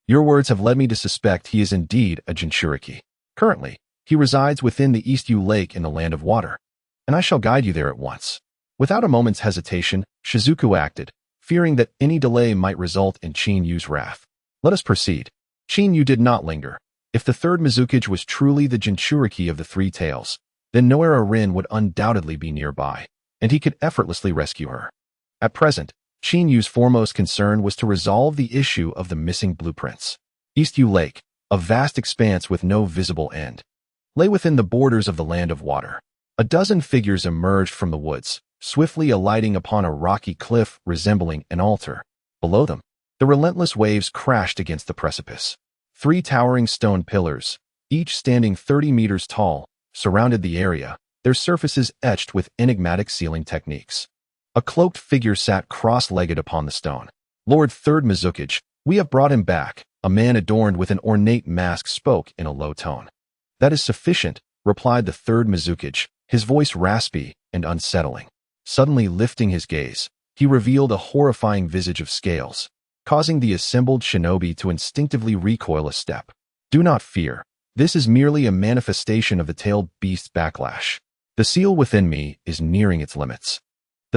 your words have led me to suspect he is indeed a Jinchuriki. Currently, he resides within the Eastyu Lake in the land of water, and I shall guide you there at once. Without a moment's hesitation, Shizuku acted, fearing that any delay might result in Qin Yu's wrath. Let us proceed. Qin Yu did not linger. If the third Mizukage was truly the Jinchuriki of the three tails, then Noera Rin would undoubtedly be nearby, and he could effortlessly rescue her. At present, Qin Yu's foremost concern was to resolve the issue of the missing blueprints. Eastyu Lake, a vast expanse with no visible end, lay within the borders of the land of water. A dozen figures emerged from the woods, swiftly alighting upon a rocky cliff resembling an altar. Below them, the relentless waves crashed against the precipice. Three towering stone pillars, each standing 30 meters tall, surrounded the area, their surfaces etched with enigmatic sealing techniques. A cloaked figure sat cross-legged upon the stone. Lord Third Mizukage, we have brought him back, a man adorned with an ornate mask spoke in a low tone. That is sufficient, replied the third Mizukage, his voice raspy and unsettling. Suddenly lifting his gaze, he revealed a horrifying visage of scales, causing the assembled shinobi to instinctively recoil a step. Do not fear. This is merely a manifestation of the tailed beast's backlash. The seal within me is nearing its limits.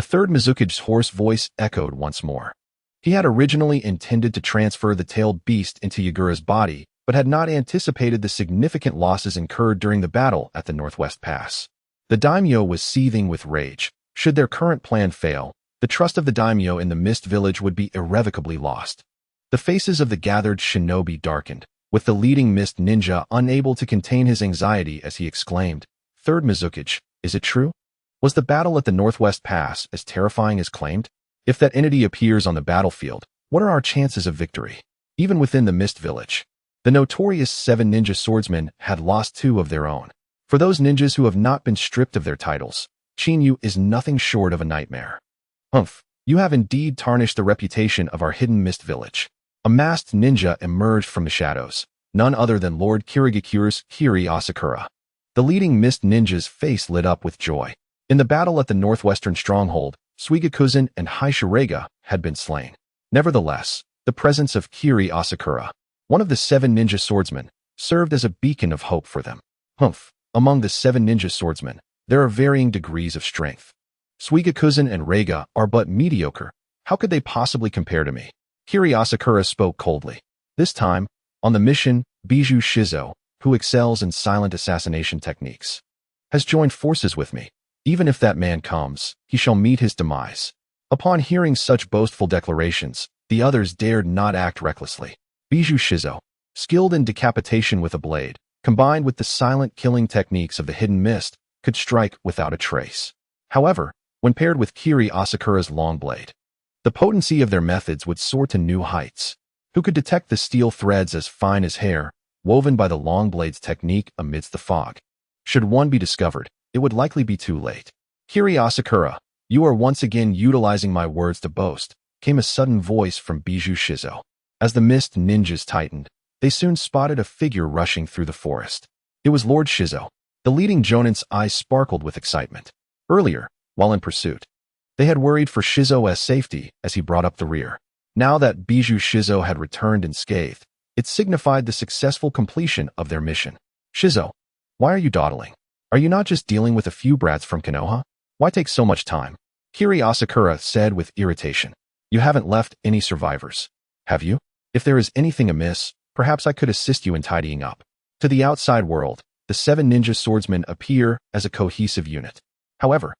The third Mizuki's hoarse voice echoed once more. He had originally intended to transfer the tailed beast into Yagura's body, but had not anticipated the significant losses incurred during the battle at the Northwest Pass. The daimyo was seething with rage. Should their current plan fail, the trust of the daimyo in the Mist Village would be irrevocably lost. The faces of the gathered shinobi darkened, with the leading Mist ninja unable to contain his anxiety as he exclaimed, "Third Mizuki, is it true? Was the battle at the Northwest Pass as terrifying as claimed? If that entity appears on the battlefield, what are our chances of victory? Even within the Mist Village, the notorious 7 ninja swordsmen had lost 2 of their own. For those ninjas who have not been stripped of their titles, Shinyu is nothing short of a nightmare. Humph, you have indeed tarnished the reputation of our hidden Mist Village." A masked ninja emerged from the shadows, none other than Lord Kirigikuru's Kiri Asakura. The leading Mist ninja's face lit up with joy. In the battle at the northwestern stronghold, Suigakuzan and Haishirega had been slain. Nevertheless, the presence of Kiri Asakura, one of the 7 ninja swordsmen, served as a beacon of hope for them. Humph, among the 7 ninja swordsmen, there are varying degrees of strength. Suigakuzan and Rega are but mediocre. How could they possibly compare to me? Kiri Asakura spoke coldly. This time, on the mission, Bijou Shizo, who excels in silent assassination techniques, has joined forces with me. Even if that man comes, he shall meet his demise. Upon hearing such boastful declarations, the others dared not act recklessly. Bijou Shizo, skilled in decapitation with a blade, combined with the silent killing techniques of the hidden mist, could strike without a trace. However, when paired with Kiri Asakura's long blade, the potency of their methods would soar to new heights. Who could detect the steel threads as fine as hair, woven by the long blade's technique amidst the fog? Should one be discovered, it would likely be too late. "Kiri Asakura, you are once again utilizing my words to boast," came a sudden voice from Bijou Shizo. As the mist ninjas tightened, they soon spotted a figure rushing through the forest. It was Lord Shizo. The leading jonin's eyes sparkled with excitement. Earlier, while in pursuit, they had worried for Shizo's safety as he brought up the rear. Now that Bijou Shizo had returned unscathed, it signified the successful completion of their mission. "Shizo, why are you dawdling? Are you not just dealing with a few brats from Konoha? Why take so much time?" Kiri Asakura said with irritation. "You haven't left any survivors, have you? If there is anything amiss, perhaps I could assist you in tidying up." To the outside world, the 7 ninja swordsmen appear as a cohesive unit. However,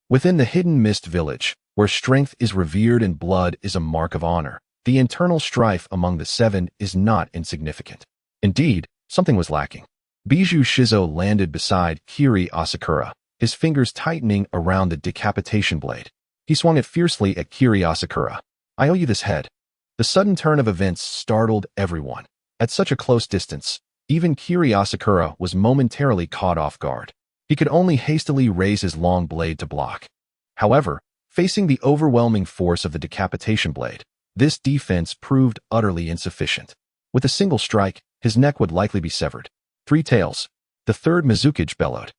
within the hidden Mist Village, where strength is revered and blood is a mark of honor, the internal strife among the 7 is not insignificant. Indeed, something was lacking. Bijou Shizo landed beside Kiri Asakura, his fingers tightening around the decapitation blade. He swung it fiercely at Kiri Asakura. "I owe you this head." The sudden turn of events startled everyone. At such a close distance, even Kiri Asakura was momentarily caught off guard. He could only hastily raise his long blade to block. However, facing the overwhelming force of the decapitation blade, this defense proved utterly insufficient. With a single strike, his neck would likely be severed. "3 tails," the third Mizuki bellowed.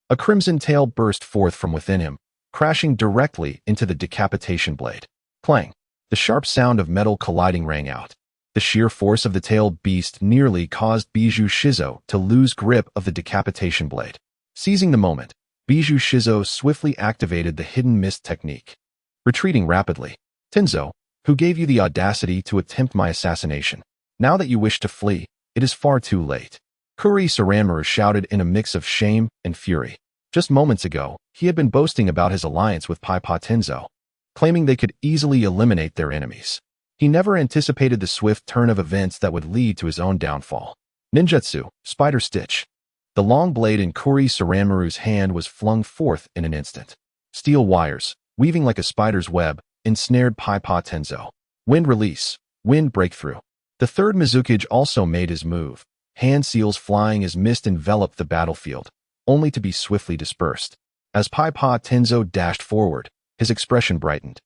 A crimson tail burst forth from within him, crashing directly into the decapitation blade. Clang! The sharp sound of metal colliding rang out. The sheer force of the tailed beast nearly caused Bijou Shizo to lose grip of the decapitation blade. Seizing the moment, Bijou Shizo swiftly activated the hidden mist technique. Retreating rapidly, "Tenzo, who gave you the audacity to attempt my assassination? Now that you wish to flee, it is far too late." Kuri Saramura shouted in a mix of shame and fury. Just moments ago, he had been boasting about his alliance with Paipa Tenzo, claiming they could easily eliminate their enemies. He never anticipated the swift turn of events that would lead to his own downfall. Ninjutsu, Spider Stitch. The long blade in Kuri Saramuru's hand was flung forth in an instant. Steel wires, weaving like a spider's web, ensnared Paipa Tenzo. Wind release, wind breakthrough. The third Mizuki also made his move, hand seals flying as mist enveloped the battlefield, only to be swiftly dispersed. As Paipa Tenzo dashed forward, his expression brightened.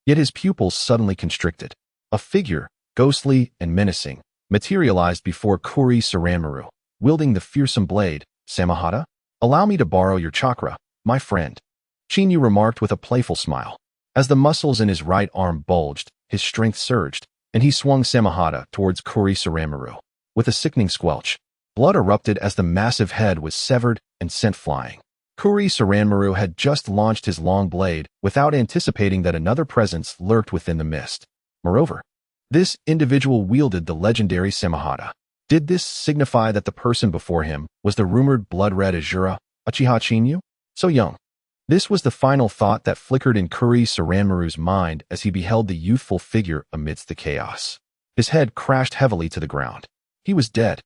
Yet his pupils suddenly constricted. A figure, ghostly and menacing, materialized before Kuri Saramuru, wielding the fearsome blade. "Samahata? Allow me to borrow your chakra, my friend," Shinyu remarked with a playful smile. As the muscles in his right arm bulged, his strength surged, and he swung Samahata towards Kuri Saramuru. With a sickening squelch, blood erupted as the massive head was severed and sent flying. Kuri Saranmaru had just launched his long blade without anticipating that another presence lurked within the mist. Moreover, this individual wielded the legendary Samahata. Did this signify that the person before him was the rumored blood-red Azura, Uchiha Chinyu? So young. This was the final thought that flickered in Kuri Saranmaru's mind as he beheld the youthful figure amidst the chaos. His head crashed heavily to the ground. He was dead.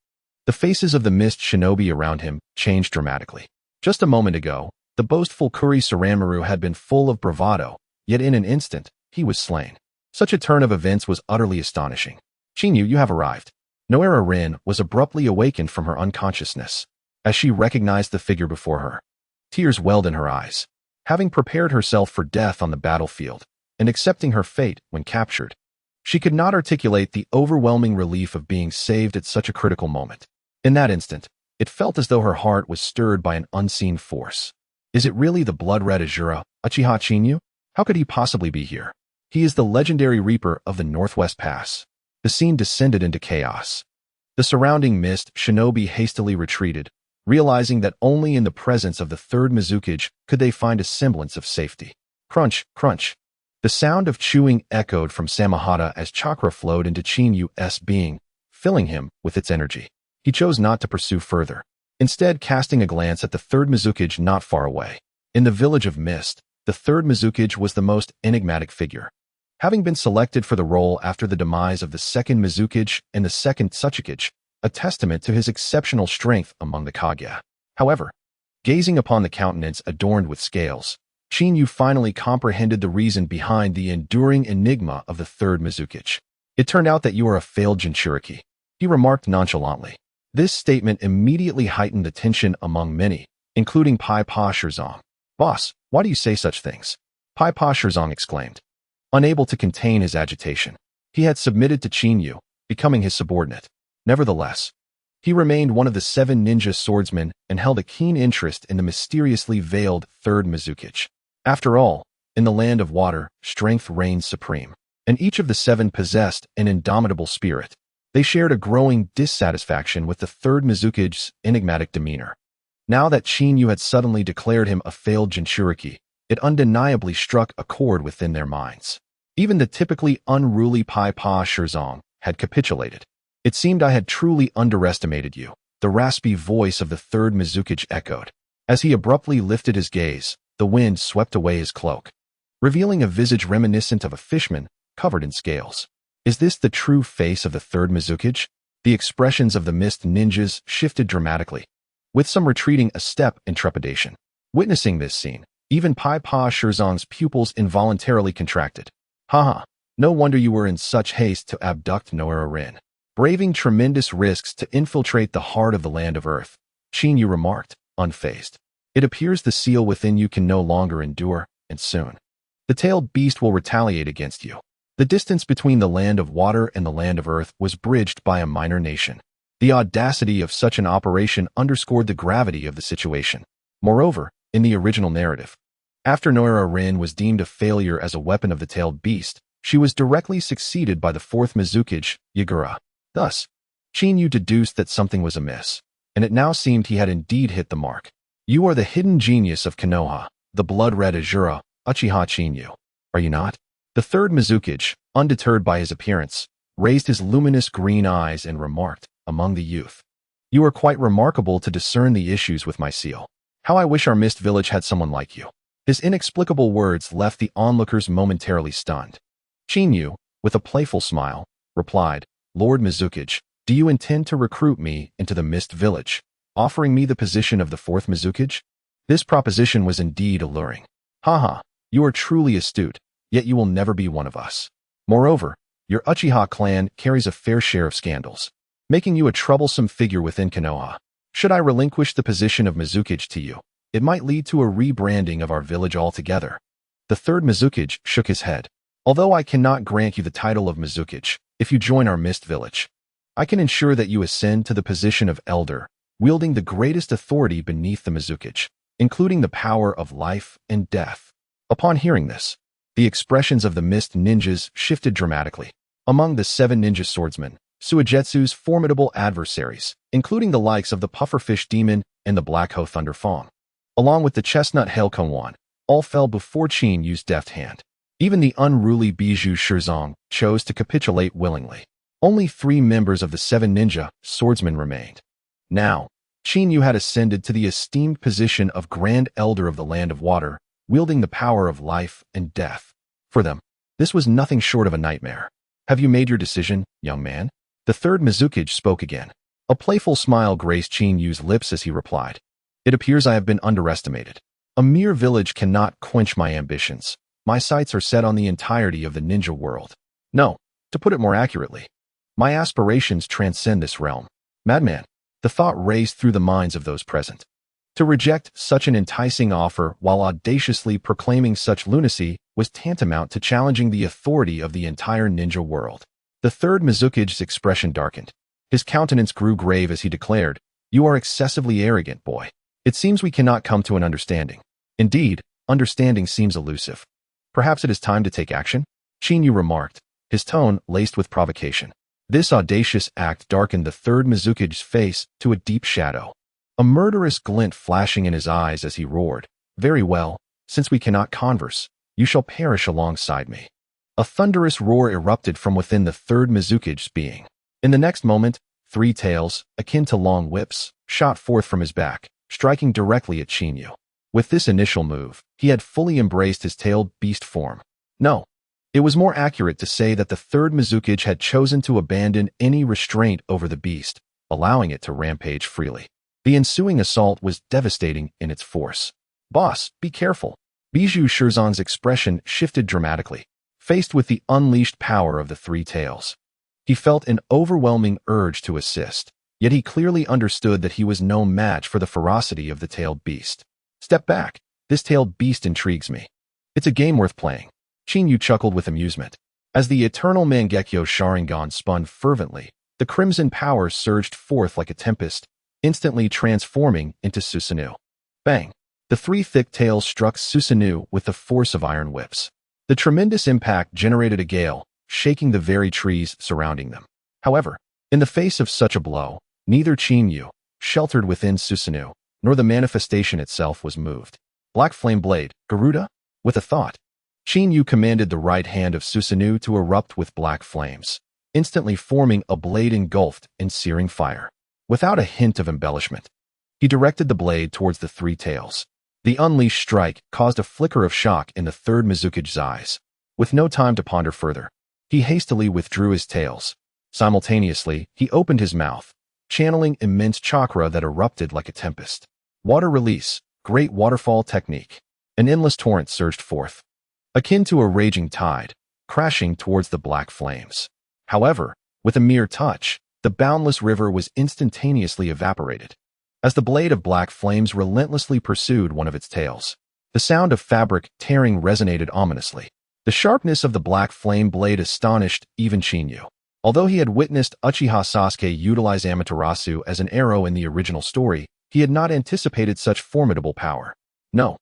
The faces of the mist shinobi around him changed dramatically. Just a moment ago, the boastful Kuri Saranmaru had been full of bravado, yet in an instant, he was slain. Such a turn of events was utterly astonishing. Chinyu, you have arrived. Noera Rin was abruptly awakened from her unconsciousness as she recognized the figure before her. Tears welled in her eyes. Having prepared herself for death on the battlefield and accepting her fate when captured, she could not articulate the overwhelming relief of being saved at such a critical moment. In that instant, it felt as though her heart was stirred by an unseen force. Is it really the blood-red Azura, Uchiha Chinyu? How could he possibly be here? He is the legendary Reaper of the Northwest Pass. The scene descended into chaos. The surrounding mist shinobi hastily retreated, realizing that only in the presence of the third Mizukage could they find a semblance of safety. Crunch, crunch. The sound of chewing echoed from Samahata as chakra flowed into Chinyu's being, filling him with its energy. He chose not to pursue further, instead casting a glance at the third Mizukage not far away. In the village of Mist, the third Mizukage was the most enigmatic figure. Having been selected for the role after the demise of the second Mizukage and the second Tsuchikage, a testament to his exceptional strength among the Kage. However, gazing upon the countenance adorned with scales, Chinyu finally comprehended the reason behind the enduring enigma of the third Mizukage. It turned out that you are a failed Jinchuriki, he remarked nonchalantly. This statement immediately heightened the tension among many, including Pai Pa Shirzong. Boss, why do you say such things? Pai Pa Shirzong exclaimed. Unable to contain his agitation, he had submitted to Chinyu, becoming his subordinate. Nevertheless, he remained one of the 7 ninja swordsmen and held a keen interest in the mysteriously veiled third Mizukage. After all, in the land of water, strength reigned supreme, and each of the 7 possessed an indomitable spirit. They shared a growing dissatisfaction with the third Mizukage's enigmatic demeanor. Now that Chinyu had suddenly declared him a failed Jinchuriki, it undeniably struck a chord within their minds. Even the typically unruly Pai Pa Shirzong had capitulated. It seemed I had truly underestimated you, the raspy voice of the third Mizukage echoed. As he abruptly lifted his gaze, the wind swept away his cloak, revealing a visage reminiscent of a fishman covered in scales. Is this the true face of the third Mizukage? The expressions of the mist ninjas shifted dramatically, with some retreating a step in trepidation. Witnessing this scene, even Pai Pa Shirzong's pupils involuntarily contracted. Haha, no wonder you were in such haste to abduct Noera Rin. Braving tremendous risks to infiltrate the heart of the land of Earth, Chinyu remarked, unfazed. It appears the seal within you can no longer endure, and soon the tailed beast will retaliate against you. The distance between the land of water and the land of Earth was bridged by a minor nation. The audacity of such an operation underscored the gravity of the situation. Moreover, in the original narrative, after Noera Rin was deemed a failure as a weapon of the tailed beast, she was directly succeeded by the fourth Mizukage, Yagura. Thus, Chinyu deduced that something was amiss, and it now seemed he had indeed hit the mark. You are the hidden genius of Konoha, the blood-red Azura, Uchiha Chinyu, are you not? The third Mizukage, undeterred by his appearance, raised his luminous green eyes and remarked, among the youth. You are quite remarkable to discern the issues with my seal. How I wish our mist village had someone like you. His inexplicable words left the onlookers momentarily stunned. Chinyu, with a playful smile, replied, Lord Mizukage, do you intend to recruit me into the mist village, offering me the position of the fourth Mizukage? This proposition was indeed alluring. Haha, you are truly astute, yet you will never be one of us. Moreover, your Uchiha clan carries a fair share of scandals, making you a troublesome figure within Konoha. Should I relinquish the position of Mizukage to you, it might lead to a rebranding of our village altogether. The third Mizukage shook his head. Although I cannot grant you the title of Mizukage, if you join our mist village, I can ensure that you ascend to the position of elder, wielding the greatest authority beneath the Mizukage, including the power of life and death. Upon hearing this, the expressions of the mist ninjas shifted dramatically. Among the 7 ninja swordsmen, Suigetsu's formidable adversaries, including the likes of the pufferfish demon and the Black Hoe Thunder Fong, along with the chestnut Hailkonwan, all fell before Qin Yu's deft hand. Even the unruly Bijou Shizong chose to capitulate willingly. Only 3 members of the 7 ninja swordsmen remained. Now, Qin Yu had ascended to the esteemed position of Grand Elder of the Land of Water, wielding the power of life and death. For them, this was nothing short of a nightmare. Have you made your decision, young man? The third Mizukage spoke again. A playful smile graced Qin Yu's lips as he replied. It appears I have been underestimated. A mere village cannot quench my ambitions. My sights are set on the entirety of the ninja world. No, to put it more accurately, my aspirations transcend this realm. Madman, the thought raced through the minds of those present. To reject such an enticing offer while audaciously proclaiming such lunacy was tantamount to challenging the authority of the entire ninja world. The third Mizukage's expression darkened. His countenance grew grave as he declared, "You are excessively arrogant, boy. It seems we cannot come to an understanding. Indeed, understanding seems elusive. Perhaps it is time to take action?" Qin Yu remarked, his tone laced with provocation. This audacious act darkened the third Mizukage's face to a deep shadow, a murderous glint flashing in his eyes as he roared, "Very well, since we cannot converse, you shall perish alongside me." A thunderous roar erupted from within the third Mizukage's being. In the next moment, 3 tails, akin to long whips, shot forth from his back, striking directly at Qin Yu. With this initial move, he had fully embraced his tailed beast form. No, it was more accurate to say that the third Mizukage had chosen to abandon any restraint over the beast, allowing it to rampage freely. The ensuing assault was devastating in its force. "Boss, be careful." Bijou Shizong's expression shifted dramatically, faced with the unleashed power of the 3 tails. He felt an overwhelming urge to assist, yet he clearly understood that he was no match for the ferocity of the tailed beast. "Step back. This tailed beast intrigues me. It's a game worth playing." Qin Yu chuckled with amusement. As the eternal Mangekyo Sharingan spun fervently, the crimson power surged forth like a tempest, instantly transforming into Susanoo. Bang! The 3 thick tails struck Susanoo with the force of iron whips. The tremendous impact generated a gale, shaking the very trees surrounding them. However, in the face of such a blow, neither Qin Yu, sheltered within Susanoo, nor the manifestation itself was moved. "Black Flame Blade, Garuda?" With a thought, Qin Yu commanded the right hand of Susanoo to erupt with black flames, instantly forming a blade engulfed in searing fire. Without a hint of embellishment, he directed the blade towards the 3 tails. The unleashed strike caused a flicker of shock in the third Mizukage's eyes. With no time to ponder further, he hastily withdrew his tails. Simultaneously, he opened his mouth, channeling immense chakra that erupted like a tempest. Water release, great waterfall technique. An endless torrent surged forth, akin to a raging tide, crashing towards the black flames. However, with a mere touch, the boundless river was instantaneously evaporated, as the blade of black flames relentlessly pursued one of its tails. The sound of fabric tearing resonated ominously. The sharpness of the black flame blade astonished even Qin Yu. Although he had witnessed Uchiha Sasuke utilize Amaterasu as an arrow in the original story, he had not anticipated such formidable power. No,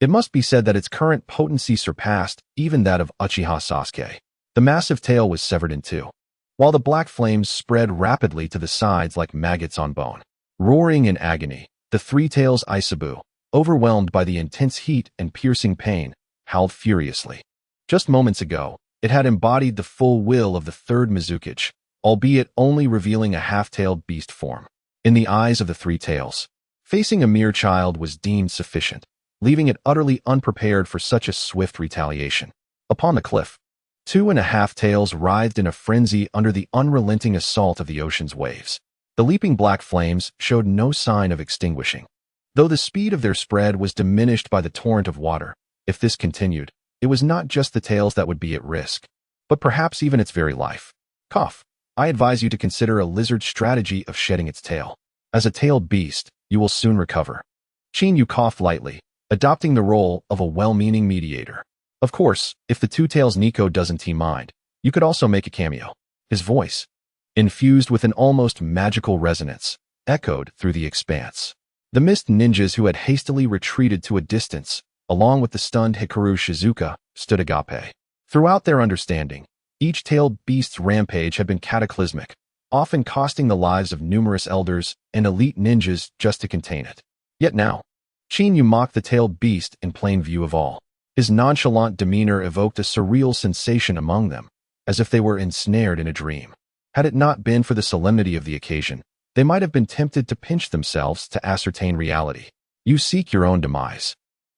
it must be said that its current potency surpassed even that of Uchiha Sasuke. The massive tail was severed in 2, while the black flames spread rapidly to the sides like maggots on bone. Roaring in agony, the 3 tails Isabu, overwhelmed by the intense heat and piercing pain, howled furiously. Just moments ago, it had embodied the full will of the third Mizukage, albeit only revealing a half-tailed beast form. In the eyes of the 3 tails, facing a mere child was deemed sufficient, leaving it utterly unprepared for such a swift retaliation. Upon the cliff, 2.5 tails writhed in a frenzy under the unrelenting assault of the ocean's waves. The leaping black flames showed no sign of extinguishing, though the speed of their spread was diminished by the torrent of water. If this continued, it was not just the tails that would be at risk, but perhaps even its very life. Cough. I advise you to consider a lizard's strategy of shedding its tail. As a tailed beast, you will soon recover. Qin Yu coughed lightly, adopting the role of a well-meaning mediator. Of course, if the 2 tails Nico doesn't mind, you could also make a cameo. His voice, infused with an almost magical resonance, echoed through the expanse. The mist ninjas who had hastily retreated to a distance, along with the stunned Hikaru Shizuka, stood agape. Throughout their understanding, each tailed beast's rampage had been cataclysmic, often costing the lives of numerous elders and elite ninjas just to contain it. Yet now, Yu mocked the tailed beast in plain view of all. His nonchalant demeanor evoked a surreal sensation among them, as if they were ensnared in a dream. Had it not been for the solemnity of the occasion, they might have been tempted to pinch themselves to ascertain reality. You seek your own demise.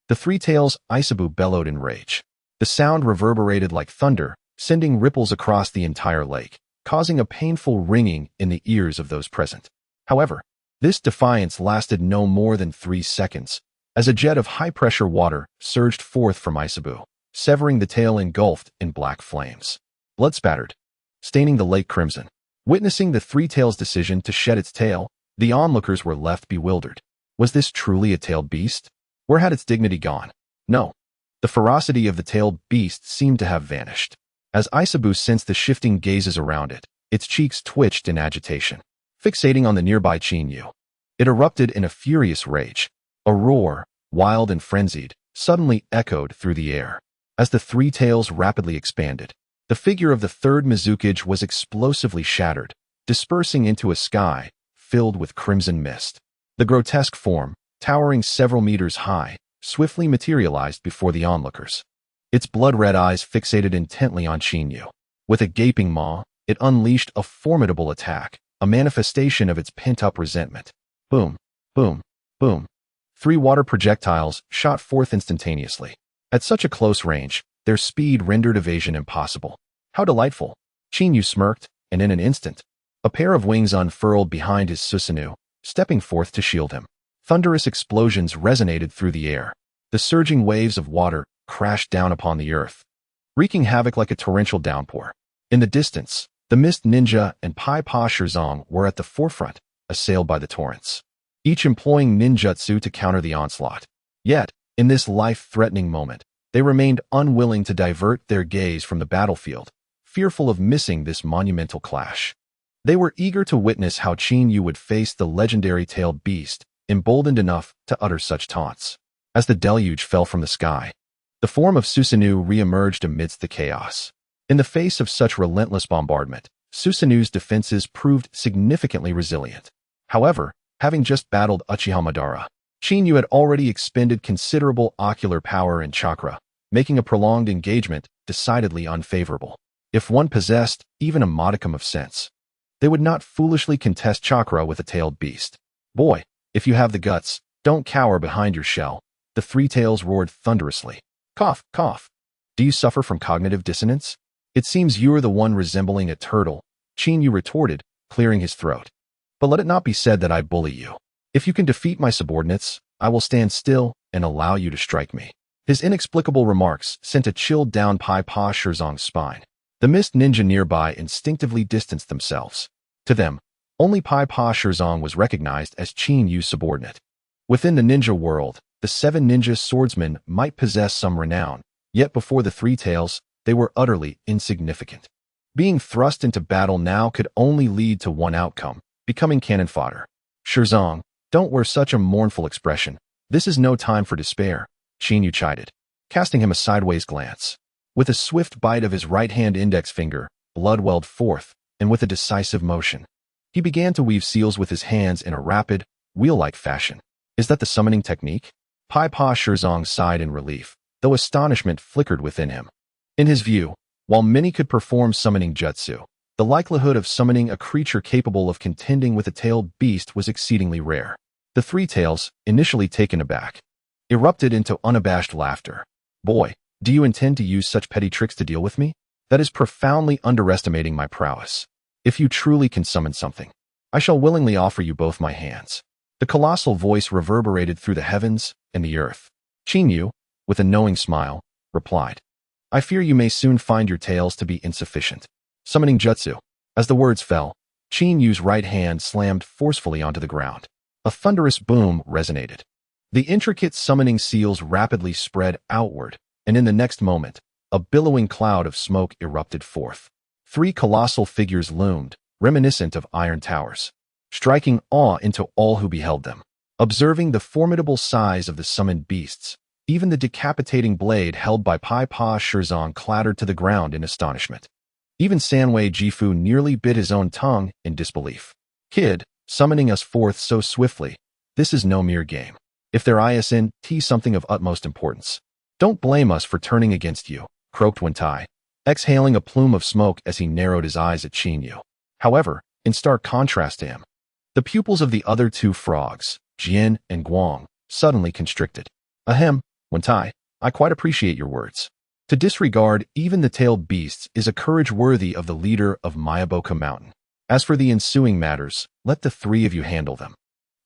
The Three Tails Isabu bellowed in rage. The sound reverberated like thunder, sending ripples across the entire lake, causing a painful ringing in the ears of those present. However, this defiance lasted no more than 3 seconds, as a jet of high-pressure water surged forth from Isabu, severing the tail engulfed in black flames. Blood spattered, staining the lake crimson. Witnessing the Three Tails' decision to shed its tail, the onlookers were left bewildered. Was this truly a tailed beast? Where had its dignity gone? No. The ferocity of the tailed beast seemed to have vanished. As Isabu sensed the shifting gazes around it, its cheeks twitched in agitation, fixating on the nearby Yu. It erupted in a furious rage. A roar, wild and frenzied, suddenly echoed through the air. As the Three Tails rapidly expanded, the figure of the third Mizukage was explosively shattered, dispersing into a sky filled with crimson mist. The grotesque form, towering several meters high, swiftly materialized before the onlookers. Its blood-red eyes fixated intently on Yu. With a gaping maw, it unleashed a formidable attack, a manifestation of its pent-up resentment. Boom, boom, boom. 3 water projectiles shot forth instantaneously. At such a close range, their speed rendered evasion impossible. How delightful! Yu smirked, and in an instant, a pair of wings unfurled behind his Susanoo, stepping forth to shield him. Thunderous explosions resonated through the air. The surging waves of water crashed down upon the earth, wreaking havoc like a torrential downpour. In the distance, the Mist Ninja and Pai Pa Shirzong were at the forefront, assailed by the torrents, each employing ninjutsu to counter the onslaught. Yet, in this life-threatening moment, they remained unwilling to divert their gaze from the battlefield, fearful of missing this monumental clash. They were eager to witness how Yu would face the legendary tailed beast, emboldened enough to utter such taunts. As the deluge fell from the sky, the form of Susanoo re-emerged amidst the chaos. In the face of such relentless bombardment, Susanoo's defenses proved significantly resilient. However, having just battled Uchiha Madara, Yu had already expended considerable ocular power and chakra, making a prolonged engagement decidedly unfavorable. If one possessed even a modicum of sense, they would not foolishly contest chakra with a tailed beast. Boy, if you have the guts, don't cower behind your shell. The Three Tails roared thunderously. Cough, cough. Do you suffer from cognitive dissonance? It seems you're the one resembling a turtle, Yu retorted, clearing his throat. But let it not be said that I bully you. If you can defeat my subordinates, I will stand still and allow you to strike me. His inexplicable remarks sent a chill down Pai Pa Shirzong's spine. The Mist Ninja nearby instinctively distanced themselves. To them, only Pai Pa Shirzong was recognized as Yu's subordinate. Within the ninja world, the 7 ninja swordsmen might possess some renown, yet before the Three Tails, they were utterly insignificant. Being thrust into battle now could only lead to one outcome, becoming cannon fodder. Shirzong, don't wear such a mournful expression. This is no time for despair, Yu chided, casting him a sideways glance. With a swift bite of his right-hand index finger, blood welled forth, and with a decisive motion, he began to weave seals with his hands in a rapid, wheel-like fashion. Is that the summoning technique? Pai Pa Shirzong sighed in relief, though astonishment flickered within him. In his view, while many could perform summoning jutsu, the likelihood of summoning a creature capable of contending with a tailed beast was exceedingly rare. The Three Tails, initially taken aback, erupted into unabashed laughter. Boy, do you intend to use such petty tricks to deal with me? That is profoundly underestimating my prowess. If you truly can summon something, I shall willingly offer you both my hands. The colossal voice reverberated through the heavens and the earth. Yu, with a knowing smile, replied, I fear you may soon find your tails to be insufficient. Summoning jutsu. As the words fell, Yu's right hand slammed forcefully onto the ground. A thunderous boom resonated. The intricate summoning seals rapidly spread outward, and in the next moment, a billowing cloud of smoke erupted forth. 3 colossal figures loomed, reminiscent of iron towers, striking awe into all who beheld them. Observing the formidable size of the summoned beasts, even the decapitating blade held by Pai Pa Shirzong clattered to the ground in astonishment. Even Sanwei Jifu nearly bit his own tongue in disbelief. Kid, summoning us forth so swiftly, this is no mere game. if their ISNT something of utmost importance. Don't blame us for turning against you, croaked Wentai, exhaling a plume of smoke as he narrowed his eyes at Chinyu. However, in stark contrast to him, the pupils of the other two frogs, Jian and Guang, suddenly constricted. Ahem, Wentai, I quite appreciate your words. To disregard even the tailed beasts is a courage worthy of the leader of Mayaboka Mountain. As for the ensuing matters, let the three of you handle them.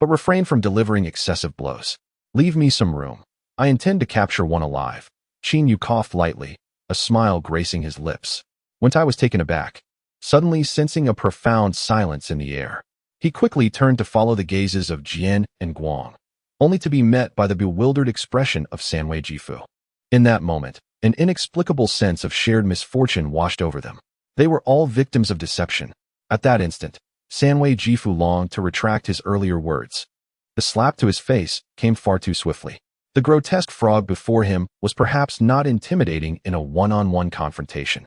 But refrain from delivering excessive blows. Leave me some room. I intend to capture one alive. Chinyu coughed lightly, a smile gracing his lips. Wentai was taken aback, suddenly sensing a profound silence in the air. He quickly turned to follow the gazes of Jian and Guang, only to be met by the bewildered expression of Sanwei Jifu. In that moment, an inexplicable sense of shared misfortune washed over them. They were all victims of deception. At that instant, Sanwei Jifu longed to retract his earlier words. The slap to his face came far too swiftly. The grotesque frog before him was perhaps not intimidating in a one-on-one confrontation,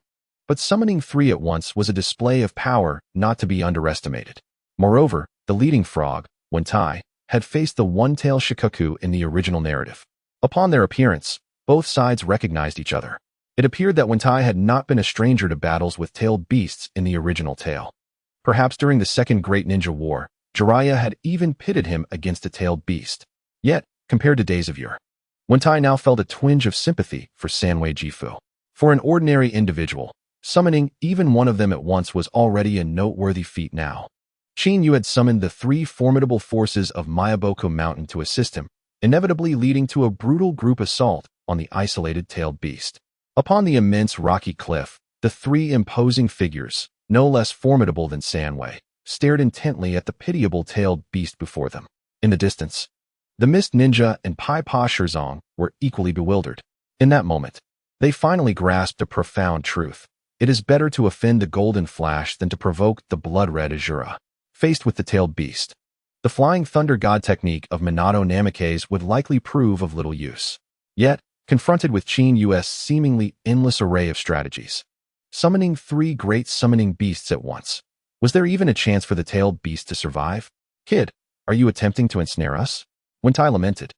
but summoning three at once was a display of power not to be underestimated. Moreover, the leading frog, Wentai, had faced the one-tailed Shikoku in the original narrative. Upon their appearance, both sides recognized each other. It appeared that Wentai had not been a stranger to battles with tailed beasts in the original tale. Perhaps during the Second Great Ninja War, Jiraiya had even pitted him against a tailed beast. Yet, compared to days of yore, Wentai now felt a twinge of sympathy for Sanwei Jifu. For an ordinary individual, summoning even one of them at once was already a noteworthy feat now. Chinyu had summoned the three formidable forces of Mayaboku Mountain to assist him, inevitably leading to a brutal group assault on the isolated tailed beast. Upon the immense rocky cliff, the three imposing figures, no less formidable than Sanwei, stared intently at the pitiable tailed beast before them. In the distance, the Mist Ninja and Pai Pa Shirzong were equally bewildered. In that moment, they finally grasped a profound truth. It is better to offend the Golden Flash than to provoke the blood-red Azura. Faced with the tailed beast, the Flying Thunder God technique of Minato Namikaze would likely prove of little use. Yet, confronted with Chinyu's seemingly endless array of strategies, summoning three great summoning beasts at once, was there even a chance for the tailed beast to survive? Kid, are you attempting to ensnare us? Wentai lamented,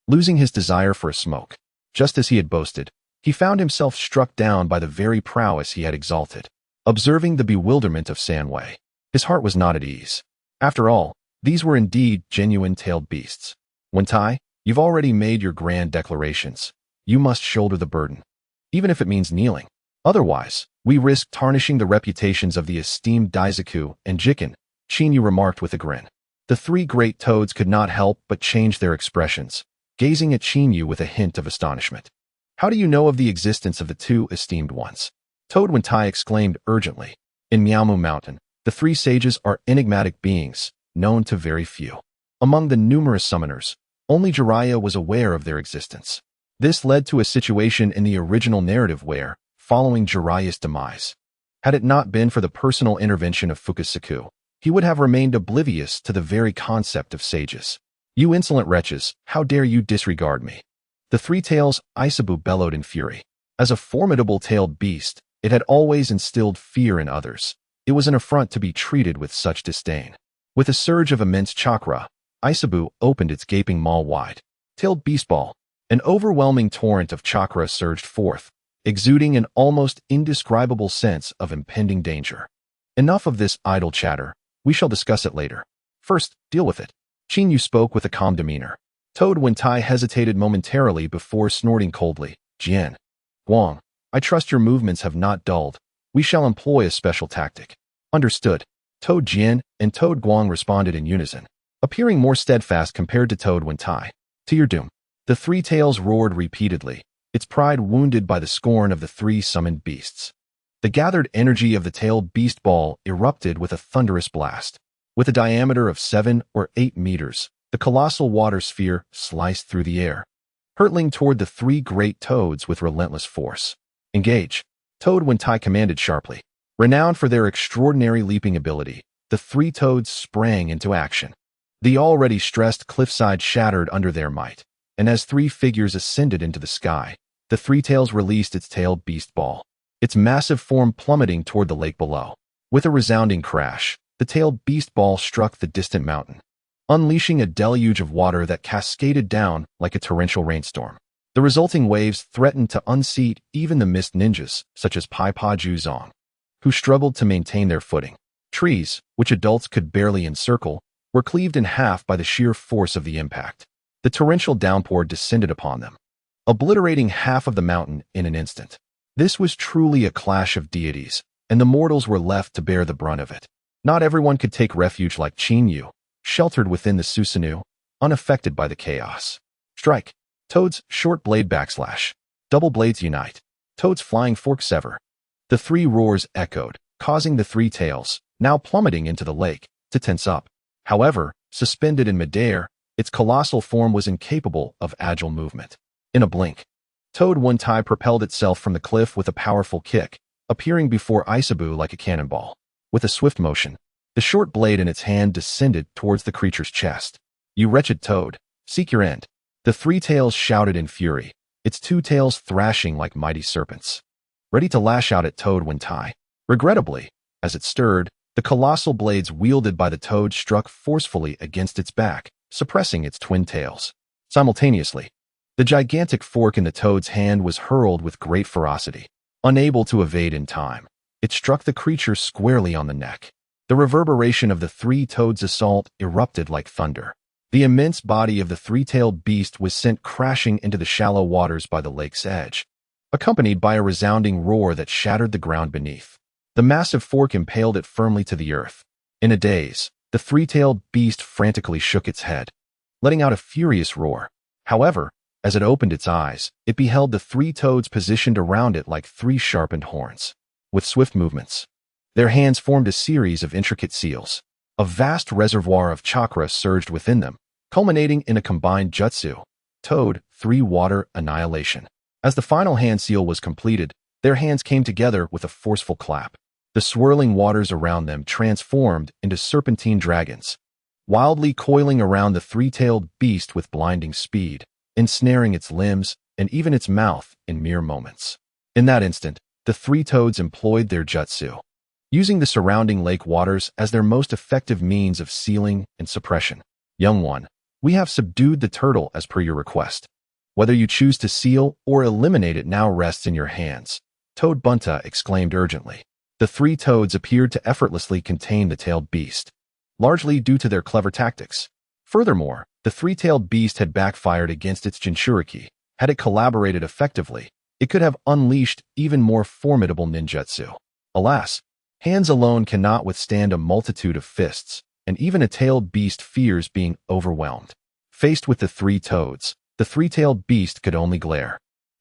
losing his desire for a smoke. Just as he had boasted, he found himself struck down by the very prowess he had exalted. Observing the bewilderment of Sanwei, his heart was not at ease. After all, these were indeed genuine tailed beasts. Wentai, you've already made your grand declarations. You must shoulder the burden, even if it means kneeling. Otherwise, we risk tarnishing the reputations of the esteemed Daisaku and Jiken, Chinyu remarked with a grin. The three great toads could not help but change their expressions, gazing at Chinyu with a hint of astonishment. How do you know of the existence of the two esteemed ones? Toad Wentai exclaimed urgently. In Miaomu Mountain, the three sages are enigmatic beings, known to very few. Among the numerous summoners, only Jiraiya was aware of their existence. This led to a situation in the original narrative where, following Jiraiya's demise, had it not been for the personal intervention of Fukasaku, he would have remained oblivious to the very concept of sages. You insolent wretches, how dare you disregard me? The three tails Isabu bellowed in fury. As a formidable tailed beast, it had always instilled fear in others. It was an affront to be treated with such disdain. With a surge of immense chakra, Isabu opened its gaping maw wide. Tailed beast ball. An overwhelming torrent of chakra surged forth, exuding an almost indescribable sense of impending danger. Enough of this idle chatter. We shall discuss it later. First, deal with it. Chinyu spoke with a calm demeanor. Toad Wentai hesitated momentarily before snorting coldly. Jian. Guang, I trust your movements have not dulled. We shall employ a special tactic. Understood. Toad Jian and Toad Guang responded in unison, appearing more steadfast compared to Toad Wentai. To your doom. The three tails roared repeatedly, its pride wounded by the scorn of the three summoned beasts. The gathered energy of the tailed beast ball erupted with a thunderous blast. With a diameter of 7 or 8 meters, the colossal water sphere sliced through the air, hurtling toward the three great toads with relentless force. Engage. Toad Wentai commanded sharply. Renowned for their extraordinary leaping ability, the three toads sprang into action. The already stressed cliffside shattered under their might, and as three figures ascended into the sky, the three tails released its tailed beast ball, its massive form plummeting toward the lake below. With a resounding crash, the tailed beast ball struck the distant mountain. unleashing a deluge of water that cascaded down like a torrential rainstorm. The resulting waves threatened to unseat even the mist ninjas, such as Pai Pa Zong, who struggled to maintain their footing. Trees, which adults could barely encircle, were cleaved in half by the sheer force of the impact. The torrential downpour descended upon them, obliterating half of the mountain in an instant. This was truly a clash of deities, and the mortals were left to bear the brunt of it. Not everyone could take refuge like Qin Yu, sheltered within the Susanoo, unaffected by the chaos. Strike. Toad's short blade backslash. Double blades unite. Toad's flying fork sever. The three roars echoed, causing the three tails, now plummeting into the lake, to tense up. However, suspended in midair, its colossal form was incapable of agile movement. In a blink, Toad One-Tai propelled itself from the cliff with a powerful kick, appearing before Isabu like a cannonball. With a swift motion, the short blade in its hand descended towards the creature's chest. "You wretched Toad, seek your end." The three tails shouted in fury, its two tails thrashing like mighty serpents, ready to lash out at Toad One-Tai. Regrettably, as it stirred, the colossal blades wielded by the toad struck forcefully against its back, suppressing its twin tails. Simultaneously, the gigantic fork in the toad's hand was hurled with great ferocity. Unable to evade in time, it struck the creature squarely on the neck. The reverberation of the three toads' assault erupted like thunder. The immense body of the three-tailed beast was sent crashing into the shallow waters by the lake's edge, accompanied by a resounding roar that shattered the ground beneath. The massive fork impaled it firmly to the earth. In a daze, the three-tailed beast frantically shook its head, letting out a furious roar. However, as it opened its eyes, it beheld the three toads positioned around it like three sharpened horns. With swift movements, their hands formed a series of intricate seals. A vast reservoir of chakra surged within them, culminating in a combined jutsu, Toad, Three Water Annihilation. As the final hand seal was completed, their hands came together with a forceful clap. The swirling waters around them transformed into serpentine dragons, wildly coiling around the three-tailed beast with blinding speed, ensnaring its limbs and even its mouth in mere moments. In that instant, the three toads employed their jutsu, using the surrounding lake waters as their most effective means of sealing and suppression. "Young one, we have subdued the turtle as per your request. Whether you choose to seal or eliminate it now rests in your hands," Toad Bunta exclaimed urgently. The three toads appeared to effortlessly contain the tailed beast, largely due to their clever tactics. Furthermore, the three-tailed beast had backfired against its Jinchuriki. Had it collaborated effectively, it could have unleashed even more formidable ninjutsu. Alas, hands alone cannot withstand a multitude of fists, and even a tailed beast fears being overwhelmed. Faced with the three toads, the three-tailed beast could only glare,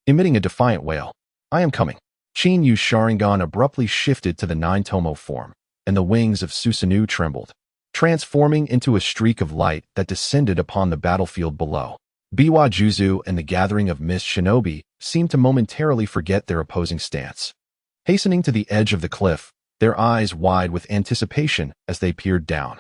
emitting a defiant wail. "I am coming." Qin Yu's Sharingan abruptly shifted to the nine-tomo form, and the wings of Susanoo trembled, transforming into a streak of light that descended upon the battlefield below. Biwa Juzu and the gathering of mist shinobi seemed to momentarily forget their opposing stance. Hastening to the edge of the cliff, their eyes wide with anticipation as they peered down.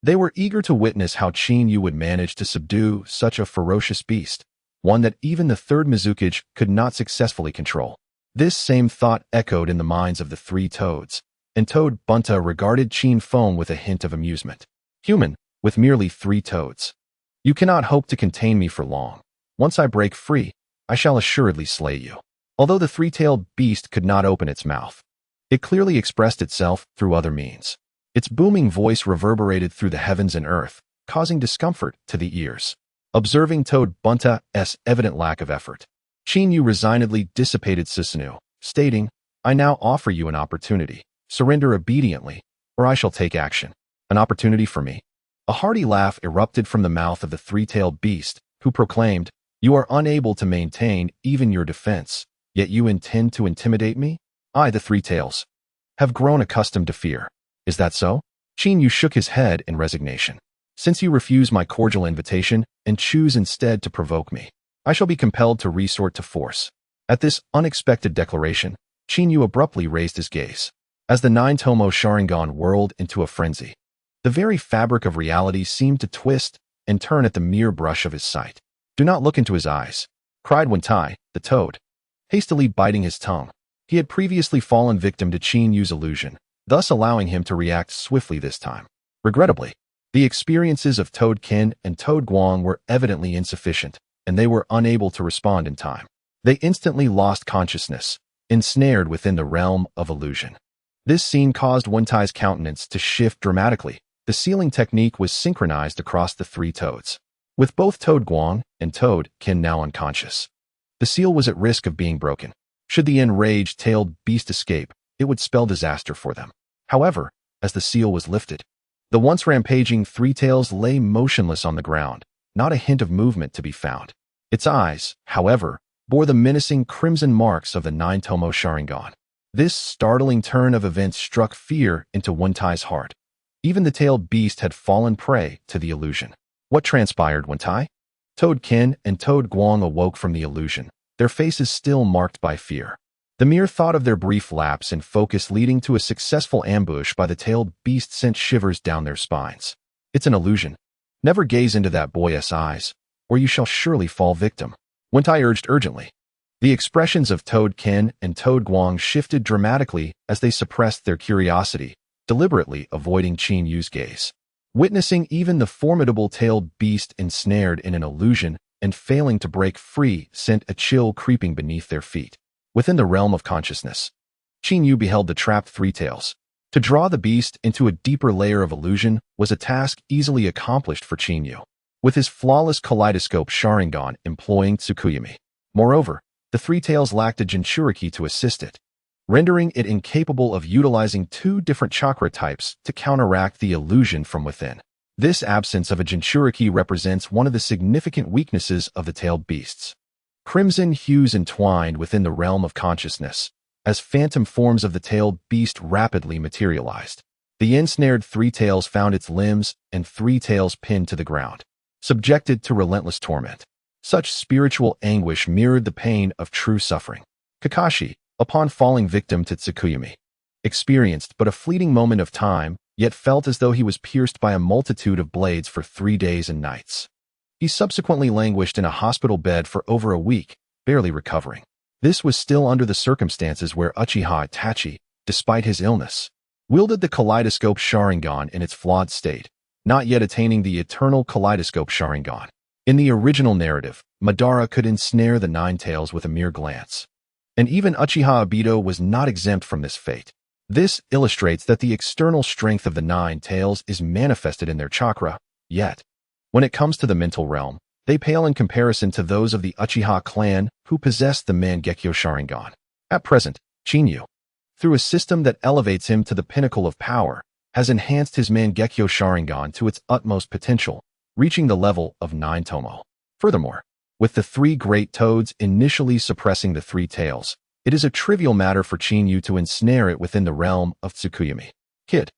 They were eager to witness how Qin Yu would manage to subdue such a ferocious beast, one that even the third Mizukage could not successfully control. This same thought echoed in the minds of the three toads, and Toad Bunta regarded Qin Feng with a hint of amusement. "Human, with merely three toads. You cannot hope to contain me for long. Once I break free, I shall assuredly slay you." Although the three-tailed beast could not open its mouth, it clearly expressed itself through other means. Its booming voice reverberated through the heavens and earth, causing discomfort to the ears. Observing Toad Bunta's evident lack of effort, Qin Yu resignedly dissipated Susanoo, stating, "I now offer you an opportunity. Surrender obediently, or I shall take action." "An opportunity for me?" A hearty laugh erupted from the mouth of the three-tailed beast, who proclaimed, "You are unable to maintain even your defense, yet you intend to intimidate me? I, the three tails, have grown accustomed to fear. Is that so?" Qin Yu shook his head in resignation. "Since you refuse my cordial invitation and choose instead to provoke me, I shall be compelled to resort to force." At this unexpected declaration, Qin Yu abruptly raised his gaze. As the nine-tomo Sharingan whirled into a frenzy, the very fabric of reality seemed to twist and turn at the mere brush of his sight. "Do not look into his eyes," cried One-Tai, the toad, hastily biting his tongue. He had previously fallen victim to Qin Yu's illusion, thus allowing him to react swiftly this time. Regrettably, The experiences of Toad Kin and Toad Guang were evidently insufficient, and they were unable to respond in time. They instantly lost consciousness, ensnared within the realm of illusion. This scene caused Wentai's countenance to shift dramatically. The sealing technique was synchronized across the three toads, with both Toad Guang and Toad Kin now unconscious. The seal was at risk of being broken. Should the enraged tailed beast escape, it would spell disaster for them. However, as the seal was lifted, the once rampaging Three Tails lay motionless on the ground, not a hint of movement to be found. Its eyes, however, bore the menacing crimson marks of the Nine-Tomo Sharingan. This startling turn of events struck fear into Wentai's heart. Even the tailed beast had fallen prey to the illusion. What transpired, Wentai? Toad Kin and Toad Guang awoke from the illusion, their faces still marked by fear. The mere thought of their brief lapse in focus leading to a successful ambush by the tailed beast sent shivers down their spines. It's an illusion. Never gaze into that boy's eyes, or you shall surely fall victim, Wentai urged urgently. The expressions of Toad Kin and Toad Guang shifted dramatically as they suppressed their curiosity, deliberately avoiding Qin Yu's gaze. Witnessing even the formidable tailed beast ensnared in an illusion and failing to break free sent a chill creeping beneath their feet. Within the realm of consciousness, Qin Yu beheld the trapped Three Tails. To draw the beast into a deeper layer of illusion was a task easily accomplished for Qin Yu, with his flawless kaleidoscope Sharingan employing Tsukuyomi. Moreover, the Three Tails lacked a Jinchuriki to assist it, rendering it incapable of utilizing two different chakra types to counteract the illusion from within. This absence of a Jinchuriki represents one of the significant weaknesses of the tailed beasts. Crimson hues entwined within the realm of consciousness, as phantom forms of the tailed beast rapidly materialized. The ensnared Three Tails found its limbs and Three Tails pinned to the ground, subjected to relentless torment. Such spiritual anguish mirrored the pain of true suffering. Kakashi, upon falling victim to Tsukuyomi, experienced but a fleeting moment of time, yet felt as though he was pierced by a multitude of blades for 3 days and nights. He subsequently languished in a hospital bed for over a week, barely recovering. This was still under the circumstances where Uchiha Itachi, despite his illness, wielded the kaleidoscope Sharingan in its flawed state, not yet attaining the eternal kaleidoscope Sharingan. In the original narrative, Madara could ensnare the Nine Tails with a mere glance. And even Uchiha Obito was not exempt from this fate. This illustrates that the external strength of the Nine Tails is manifested in their chakra, yet, when it comes to the mental realm, they pale in comparison to those of the Uchiha clan who possess the Mangekyo Sharingan. At present, Qin Yu, through a system that elevates him to the pinnacle of power, has enhanced his Mangekyo Sharingan to its utmost potential, reaching the level of Nine-Tomo. Furthermore, with the three great toads initially suppressing the Three Tails, it is a trivial matter for Qin Yu to ensnare it within the realm of Tsukuyomi. Kid,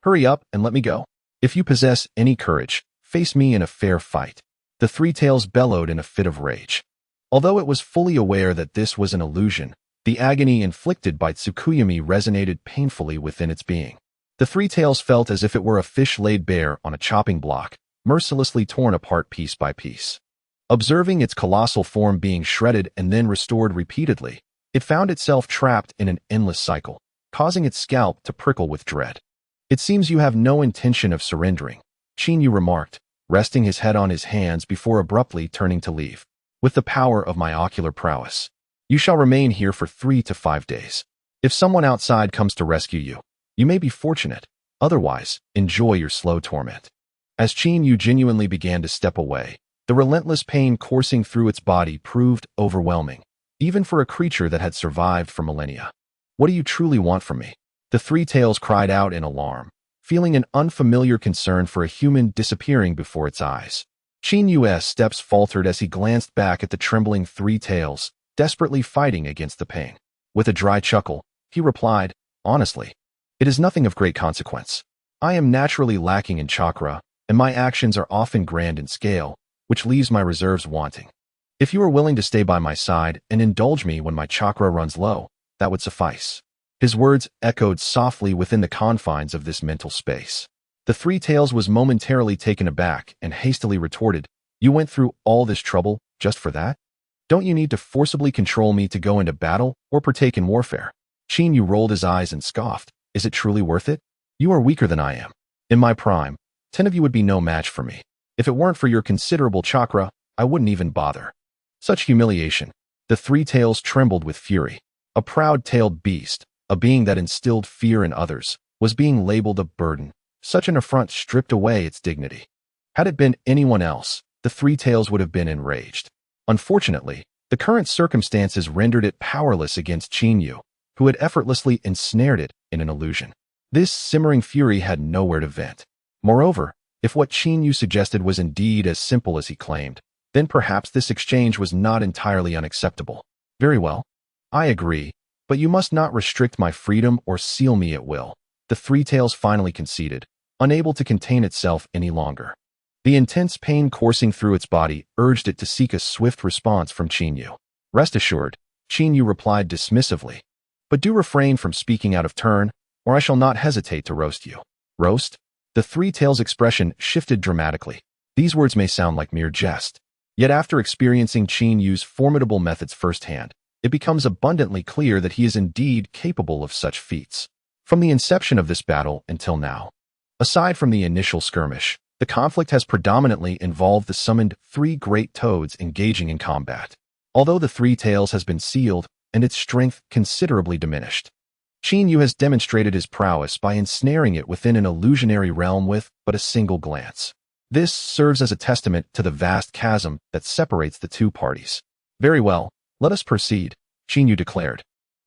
hurry up and let me go. If you possess any courage, face me in a fair fight. The Three Tails bellowed in a fit of rage. Although it was fully aware that this was an illusion, the agony inflicted by Tsukuyomi resonated painfully within its being. The Three Tails felt as if it were a fish laid bare on a chopping block, mercilessly torn apart piece by piece. Observing its colossal form being shredded and then restored repeatedly, it found itself trapped in an endless cycle, causing its scalp to prickle with dread. It seems you have no intention of surrendering, Qin Yu remarked, resting his head on his hands before abruptly turning to leave. With the power of my ocular prowess, you shall remain here for 3 to 5 days. If someone outside comes to rescue you, you may be fortunate. Otherwise, enjoy your slow torment. As Qin Yu genuinely began to step away, the relentless pain coursing through its body proved overwhelming, even for a creature that had survived for millennia. What do you truly want from me? The Three Tails cried out in alarm, feeling an unfamiliar concern for a human disappearing before its eyes. Qin Yu's steps faltered as he glanced back at the trembling Three Tails, desperately fighting against the pain. With a dry chuckle, he replied, honestly, it is nothing of great consequence. I am naturally lacking in chakra, and my actions are often grand in scale, which leaves my reserves wanting. If you are willing to stay by my side and indulge me when my chakra runs low, that would suffice. His words echoed softly within the confines of this mental space. The Three Tails was momentarily taken aback and hastily retorted, you went through all this trouble just for that? Don't you need to forcibly control me to go into battle or partake in warfare? Qin Yu rolled his eyes and scoffed, is it truly worth it? You are weaker than I am. In my prime, 10 of you would be no match for me. If it weren't for your considerable chakra, I wouldn't even bother. Such humiliation. The three tails trembled with fury. A proud-tailed beast, a being that instilled fear in others, was being labeled a burden. Such an affront stripped away its dignity. Had it been anyone else, the three tails would have been enraged. Unfortunately, the current circumstances rendered it powerless against Chinyu, who had effortlessly ensnared it in an illusion. This simmering fury had nowhere to vent. Moreover, if what Chinyu suggested was indeed as simple as he claimed, then perhaps this exchange was not entirely unacceptable. Very well. I agree, but you must not restrict my freedom or seal me at will. The three tails finally conceded, unable to contain itself any longer. The intense pain coursing through its body urged it to seek a swift response from Chinyu. Rest assured, Chinyu replied dismissively. But do refrain from speaking out of turn, or I shall not hesitate to roast you. Roast? The three tails' expression shifted dramatically. These words may sound like mere jest. Yet after experiencing Chinyu's formidable methods firsthand, it becomes abundantly clear that he is indeed capable of such feats. From the inception of this battle until now, aside from the initial skirmish, the conflict has predominantly involved the summoned three great toads engaging in combat. Although the three tails has been sealed and its strength considerably diminished, Chinyu has demonstrated his prowess by ensnaring it within an illusionary realm with but a single glance. This serves as a testament to the vast chasm that separates the two parties. Very well, let us proceed, Chinyu declared,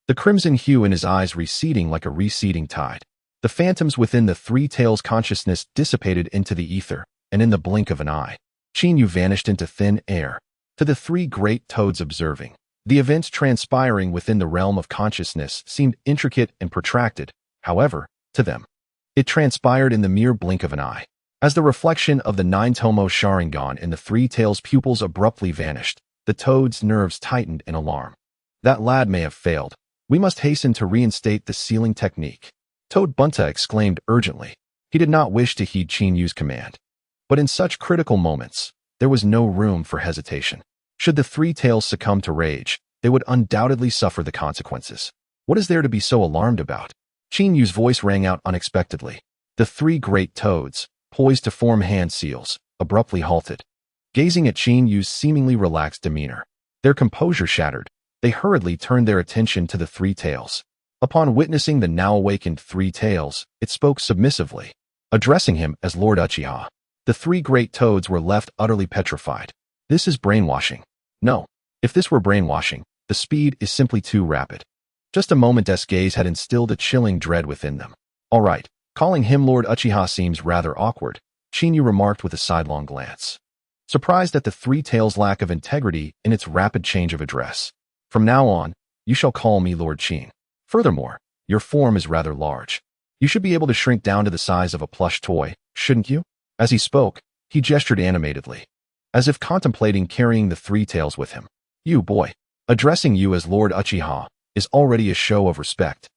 the crimson hue in his eyes receding like a receding tide. The phantoms within the three tails' consciousness dissipated into the ether, and in the blink of an eye, Chinyu vanished into thin air. To the three great toads observing, the events transpiring within the realm of consciousness seemed intricate and protracted. However, to them, it transpired in the mere blink of an eye. As the reflection of the nine-tomo Sharingan in the three tails' pupils abruptly vanished, the toad's nerves tightened in alarm. That lad may have failed. We must hasten to reinstate the sealing technique. Toad Bunta exclaimed urgently. He did not wish to heed Chinyu's command. But in such critical moments, there was no room for hesitation. Should the three tails succumb to rage, they would undoubtedly suffer the consequences. What is there to be so alarmed about? Chinyu's voice rang out unexpectedly. The three great toads, poised to form hand seals, abruptly halted. Gazing at Chinyu's seemingly relaxed demeanor, their composure shattered, they hurriedly turned their attention to the three tails. Upon witnessing the now awakened three tails, it spoke submissively, addressing him as Lord Uchiha. The three great toads were left utterly petrified. This is brainwashing. No, if this were brainwashing, the speed is simply too rapid. Just a moment's gaze had instilled a chilling dread within them. All right, calling him Lord Uchiha seems rather awkward, Chinyu remarked with a sidelong glance, surprised at the three tails' lack of integrity in its rapid change of address. From now on, you shall call me Lord Chin. Furthermore, your form is rather large. You should be able to shrink down to the size of a plush toy, shouldn't you? As he spoke, he gestured animatedly, as if contemplating carrying the three tails with him. You, boy, addressing you as Lord Uchiha is already a show of respect.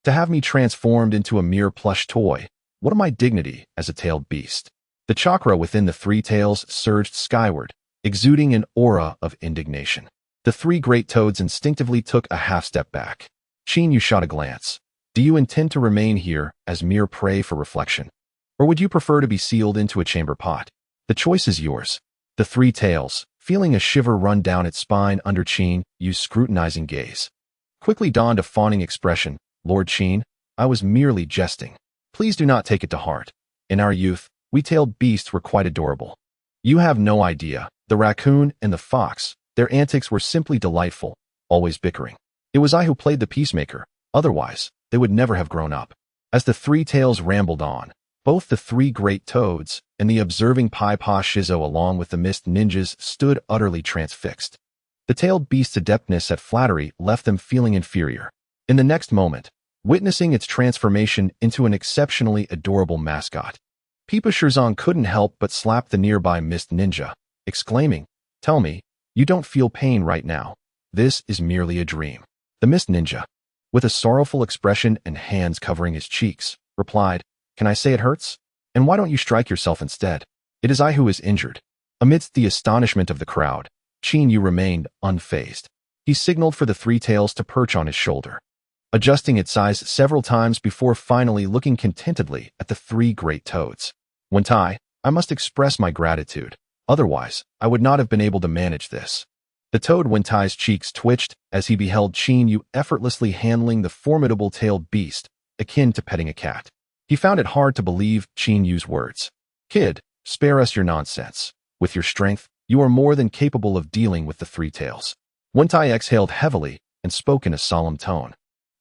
To have me transformed into a mere plush toy, what of my dignity as a tailed beast? The chakra within the three tails surged skyward, exuding an aura of indignation. The three great toads instinctively took a half-step back. Chinyu shot a glance. Do you intend to remain here as mere prey for reflection? Or would you prefer to be sealed into a chamber pot? The choice is yours. The three tails, feeling a shiver run down its spine under Chinyu's scrutinizing gaze, quickly donned a fawning expression. Lord Chin, I was merely jesting. Please do not take it to heart. In our youth, we tailed beasts were quite adorable. You have no idea. The raccoon and the fox, their antics were simply delightful, always bickering. It was I who played the peacemaker, otherwise, they would never have grown up. As the three tails rambled on, both the three great toads and the observing Pai Pa Shizo along with the mist ninjas stood utterly transfixed. The tailed beast's adeptness at flattery left them feeling inferior. In the next moment, witnessing its transformation into an exceptionally adorable mascot, Pipa Shirzong couldn't help but slap the nearby mist ninja, exclaiming, Tell me, you don't feel pain right now. This is merely a dream. The mist ninja, with a sorrowful expression and hands covering his cheeks, replied, Can I say it hurts? And why don't you strike yourself instead? It is I who is injured. Amidst the astonishment of the crowd, Chinyu remained unfazed. He signaled for the three tails to perch on his shoulder, adjusting its size several times before finally looking contentedly at the three great toads. Wentai, I must express my gratitude. Otherwise, I would not have been able to manage this. The toad Wentai's cheeks twitched as he beheld Qin Yu effortlessly handling the formidable tailed beast, akin to petting a cat. He found it hard to believe Qin Yu's words. Kid, spare us your nonsense. With your strength, you are more than capable of dealing with the three tails. Wentai exhaled heavily and spoke in a solemn tone.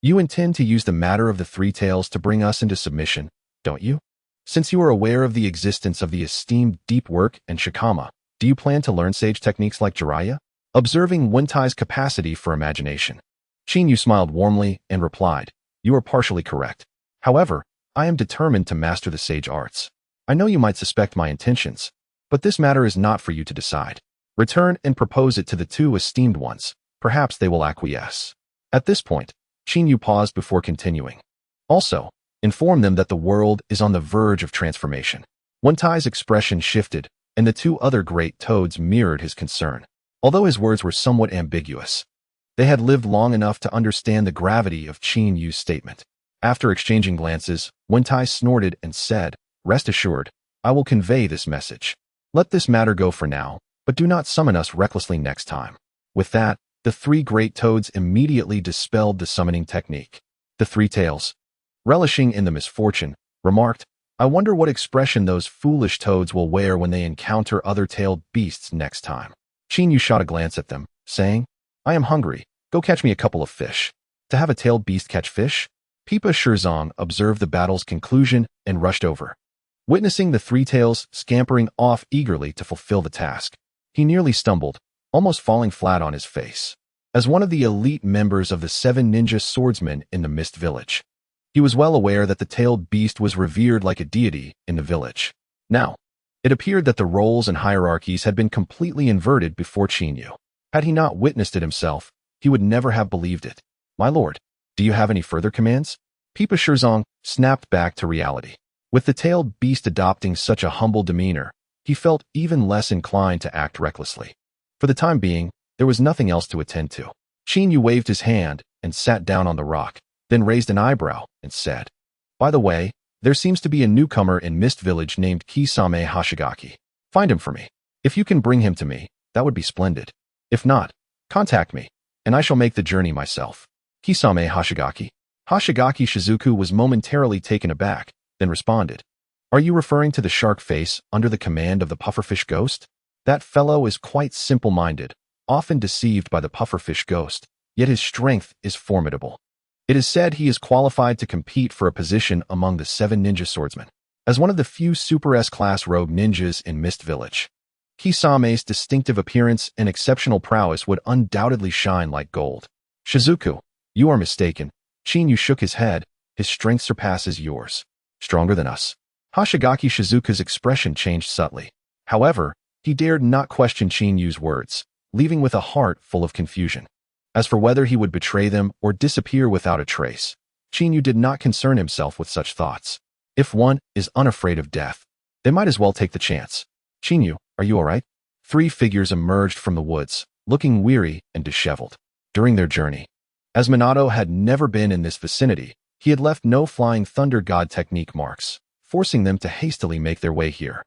You intend to use the matter of the three tails to bring us into submission, don't you? Since you are aware of the existence of the esteemed deep work and shikama, do you plan to learn sage techniques like Jiraiya? Observing Wentai's capacity for imagination, Qin Yu smiled warmly and replied, You are partially correct. However, I am determined to master the sage arts. I know you might suspect my intentions, but this matter is not for you to decide. Return and propose it to the two esteemed ones. Perhaps they will acquiesce. At this point, Qin Yu paused before continuing. Also, inform them that the world is on the verge of transformation. Wentai's expression shifted, and the two other great toads mirrored his concern. Although his words were somewhat ambiguous, they had lived long enough to understand the gravity of Qin Yu's statement. After exchanging glances, Wentai snorted and said, Rest assured, I will convey this message. Let this matter go for now, but do not summon us recklessly next time. With that, the three great toads immediately dispelled the summoning technique. The three tails, relishing in the misfortune, remarked, I wonder what expression those foolish toads will wear when they encounter other tailed beasts next time. Qin Yu shot a glance at them, saying, I am hungry. Go catch me a couple of fish. To have a tailed beast catch fish? Pipa Shirzong observed the battle's conclusion and rushed over. Witnessing the three tails scampering off eagerly to fulfill the task, he nearly stumbled, almost falling flat on his face. As one of the elite members of the 7 ninja swordsmen in the Mist Village, he was well aware that the tailed beast was revered like a deity in the village. Now, it appeared that the roles and hierarchies had been completely inverted before Qin Yu. Had he not witnessed it himself, he would never have believed it. My lord, do you have any further commands? Pipa Shirzong snapped back to reality. With the tailed beast adopting such a humble demeanor, he felt even less inclined to act recklessly. For the time being, there was nothing else to attend to. Qin Yu waved his hand and sat down on the rock, then raised an eyebrow and said, By the way, there seems to be a newcomer in Mist Village named Kisame Hashigaki. Find him for me. If you can bring him to me, that would be splendid. If not, contact me, and I shall make the journey myself. Kisame Hashigaki. Hashigaki Shizuku was momentarily taken aback, then responded, Are you referring to the shark face under the command of the pufferfish ghost? That fellow is quite simple-minded, often deceived by the pufferfish ghost, yet his strength is formidable. It is said he is qualified to compete for a position among the 7 ninja swordsmen, as one of the few Super S-class rogue ninjas in Mist Village. Kisame's distinctive appearance and exceptional prowess would undoubtedly shine like gold. Shizuku, you are mistaken. Qin Yu shook his head. His strength surpasses yours. Stronger than us. Hashigaki Shizuku's expression changed subtly. However, he dared not question Qin Yu's words, leaving with a heart full of confusion. As for whether he would betray them or disappear without a trace, Qin Yu did not concern himself with such thoughts. If one is unafraid of death, they might as well take the chance. Qin Yu, are you all right? 3 figures emerged from the woods, looking weary and disheveled. During their journey, as Minato had never been in this vicinity, he had left no flying thunder god technique marks, forcing them to hastily make their way here.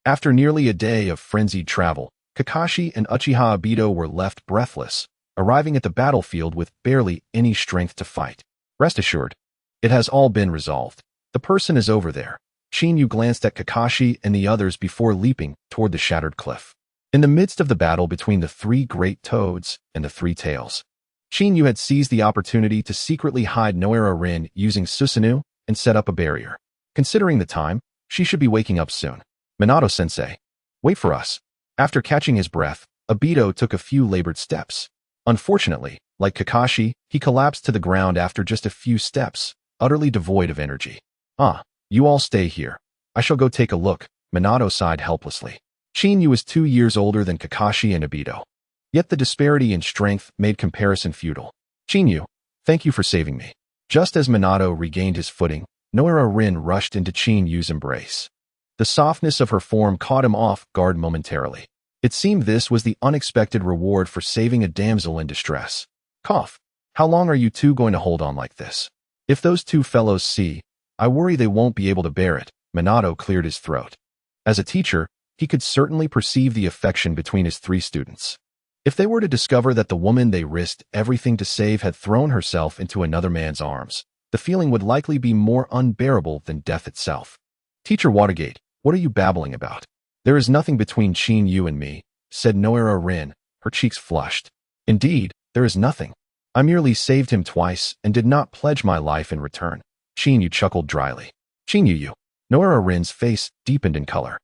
After nearly a day of frenzied travel, Kakashi and Uchiha Obito were left breathless, arriving at the battlefield with barely any strength to fight. Rest assured, it has all been resolved. The person is over there. Qin Yu glanced at Kakashi and the others before leaping toward the shattered cliff. In the midst of the battle between the 3 great toads and the 3 tails, Qin Yu had seized the opportunity to secretly hide Noera Rin using Susanoo and set up a barrier. Considering the time, she should be waking up soon. Minato-sensei, wait for us. After catching his breath, Obito took a few labored steps. Unfortunately, like Kakashi, he collapsed to the ground after just a few steps, utterly devoid of energy. You all stay here. I shall go take a look, Minato sighed helplessly. Qin Yu was 2 years older than Kakashi and Obito. Yet the disparity in strength made comparison futile. Qin Yu, thank you for saving me. Just as Minato regained his footing, Noera Rin rushed into Qin Yu's embrace. The softness of her form caught him off guard momentarily. It seemed this was the unexpected reward for saving a damsel in distress. Cough. How long are you two going to hold on like this? If those 2 fellows see, I worry they won't be able to bear it. Minato cleared his throat. As a teacher, he could certainly perceive the affection between his three students. If they were to discover that the woman they risked everything to save had thrown herself into another man's arms, the feeling would likely be more unbearable than death itself. Teacher Watergate, what are you babbling about? There is nothing between Chin Yu and me, said Noira Rin, her cheeks flushed. Indeed, there is nothing. I merely saved him twice and did not pledge my life in return. Chin Yu chuckled dryly. Chin Yu. Noira Rin's face deepened in color,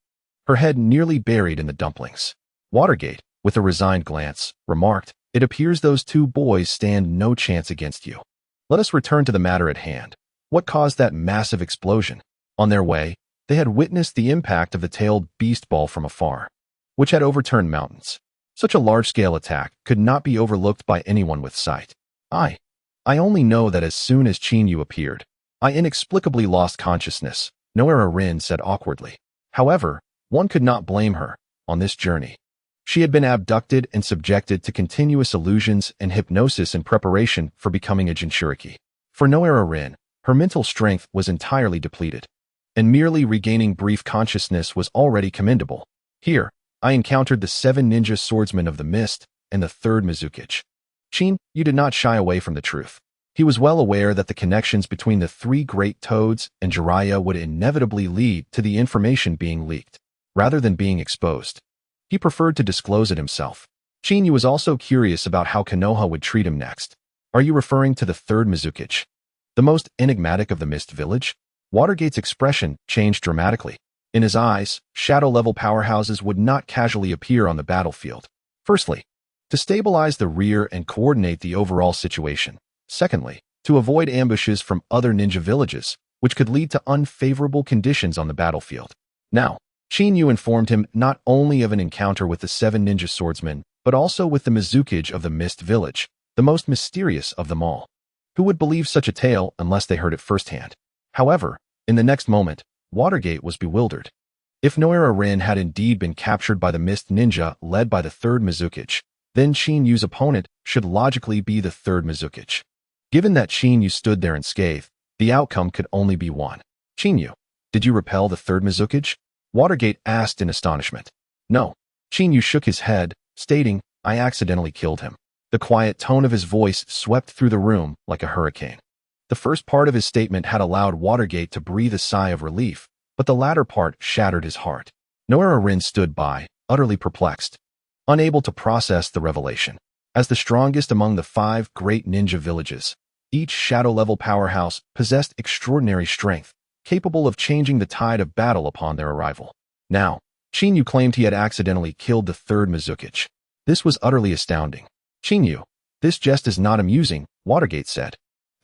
her head nearly buried in the dumplings. Watergate, with a resigned glance, remarked, it appears those two boys stand no chance against you. Let us return to the matter at hand. What caused that massive explosion? On their way, they had witnessed the impact of the tailed beast ball from afar, which had overturned mountains. Such a large-scale attack could not be overlooked by anyone with sight. I only know that as soon as Chin Yu appeared, I inexplicably lost consciousness, Noira Rin said awkwardly. However, one could not blame her. On this journey, she had been abducted and subjected to continuous illusions and hypnosis in preparation for becoming a Jinchuriki. For Noira Rin, her mental strength was entirely depleted, and merely regaining brief consciousness was already commendable. Here, I encountered the 7 ninja swordsmen of the mist and the 3rd Mizukage. Chin Yu did not shy away from the truth. He was well aware that the connections between the 3 great toads and Jiraiya would inevitably lead to the information being leaked, rather than being exposed. He preferred to disclose it himself. Chin Yu was also curious about how Konoha would treat him next. Are you referring to the 3rd Mizukage, the most enigmatic of the Mist Village? Watergate's expression changed dramatically. In his eyes, shadow-level powerhouses would not casually appear on the battlefield. Firstly, to stabilize the rear and coordinate the overall situation. Secondly, to avoid ambushes from other ninja villages, which could lead to unfavorable conditions on the battlefield. Now, Chin Yu informed him not only of an encounter with the 7 ninja swordsmen, but also with the Mizukage of the Mist Village, the most mysterious of them all. Who would believe such a tale unless they heard it firsthand? However, in the next moment, Watergate was bewildered. If Noira Rin had indeed been captured by the Mist Ninja led by the 3rd Mizukage, then Chin Yu's opponent should logically be the 3rd Mizukage. Given that Chin Yu stood there unscathed, the outcome could only be one. Chin Yu, did you repel the 3rd Mizukage? Watergate asked in astonishment. No. Chin Yu shook his head, stating, I accidentally killed him. The quiet tone of his voice swept through the room like a hurricane. The first part of his statement had allowed Watergate to breathe a sigh of relief, but the latter part shattered his heart. Noira Rin stood by, utterly perplexed, unable to process the revelation. As the strongest among the 5 great ninja villages, each shadow-level powerhouse possessed extraordinary strength, capable of changing the tide of battle upon their arrival. Now, Chin Yu claimed he had accidentally killed the 3rd Mizukage. This was utterly astounding. Chin Yu, this jest is not amusing, Watergate said,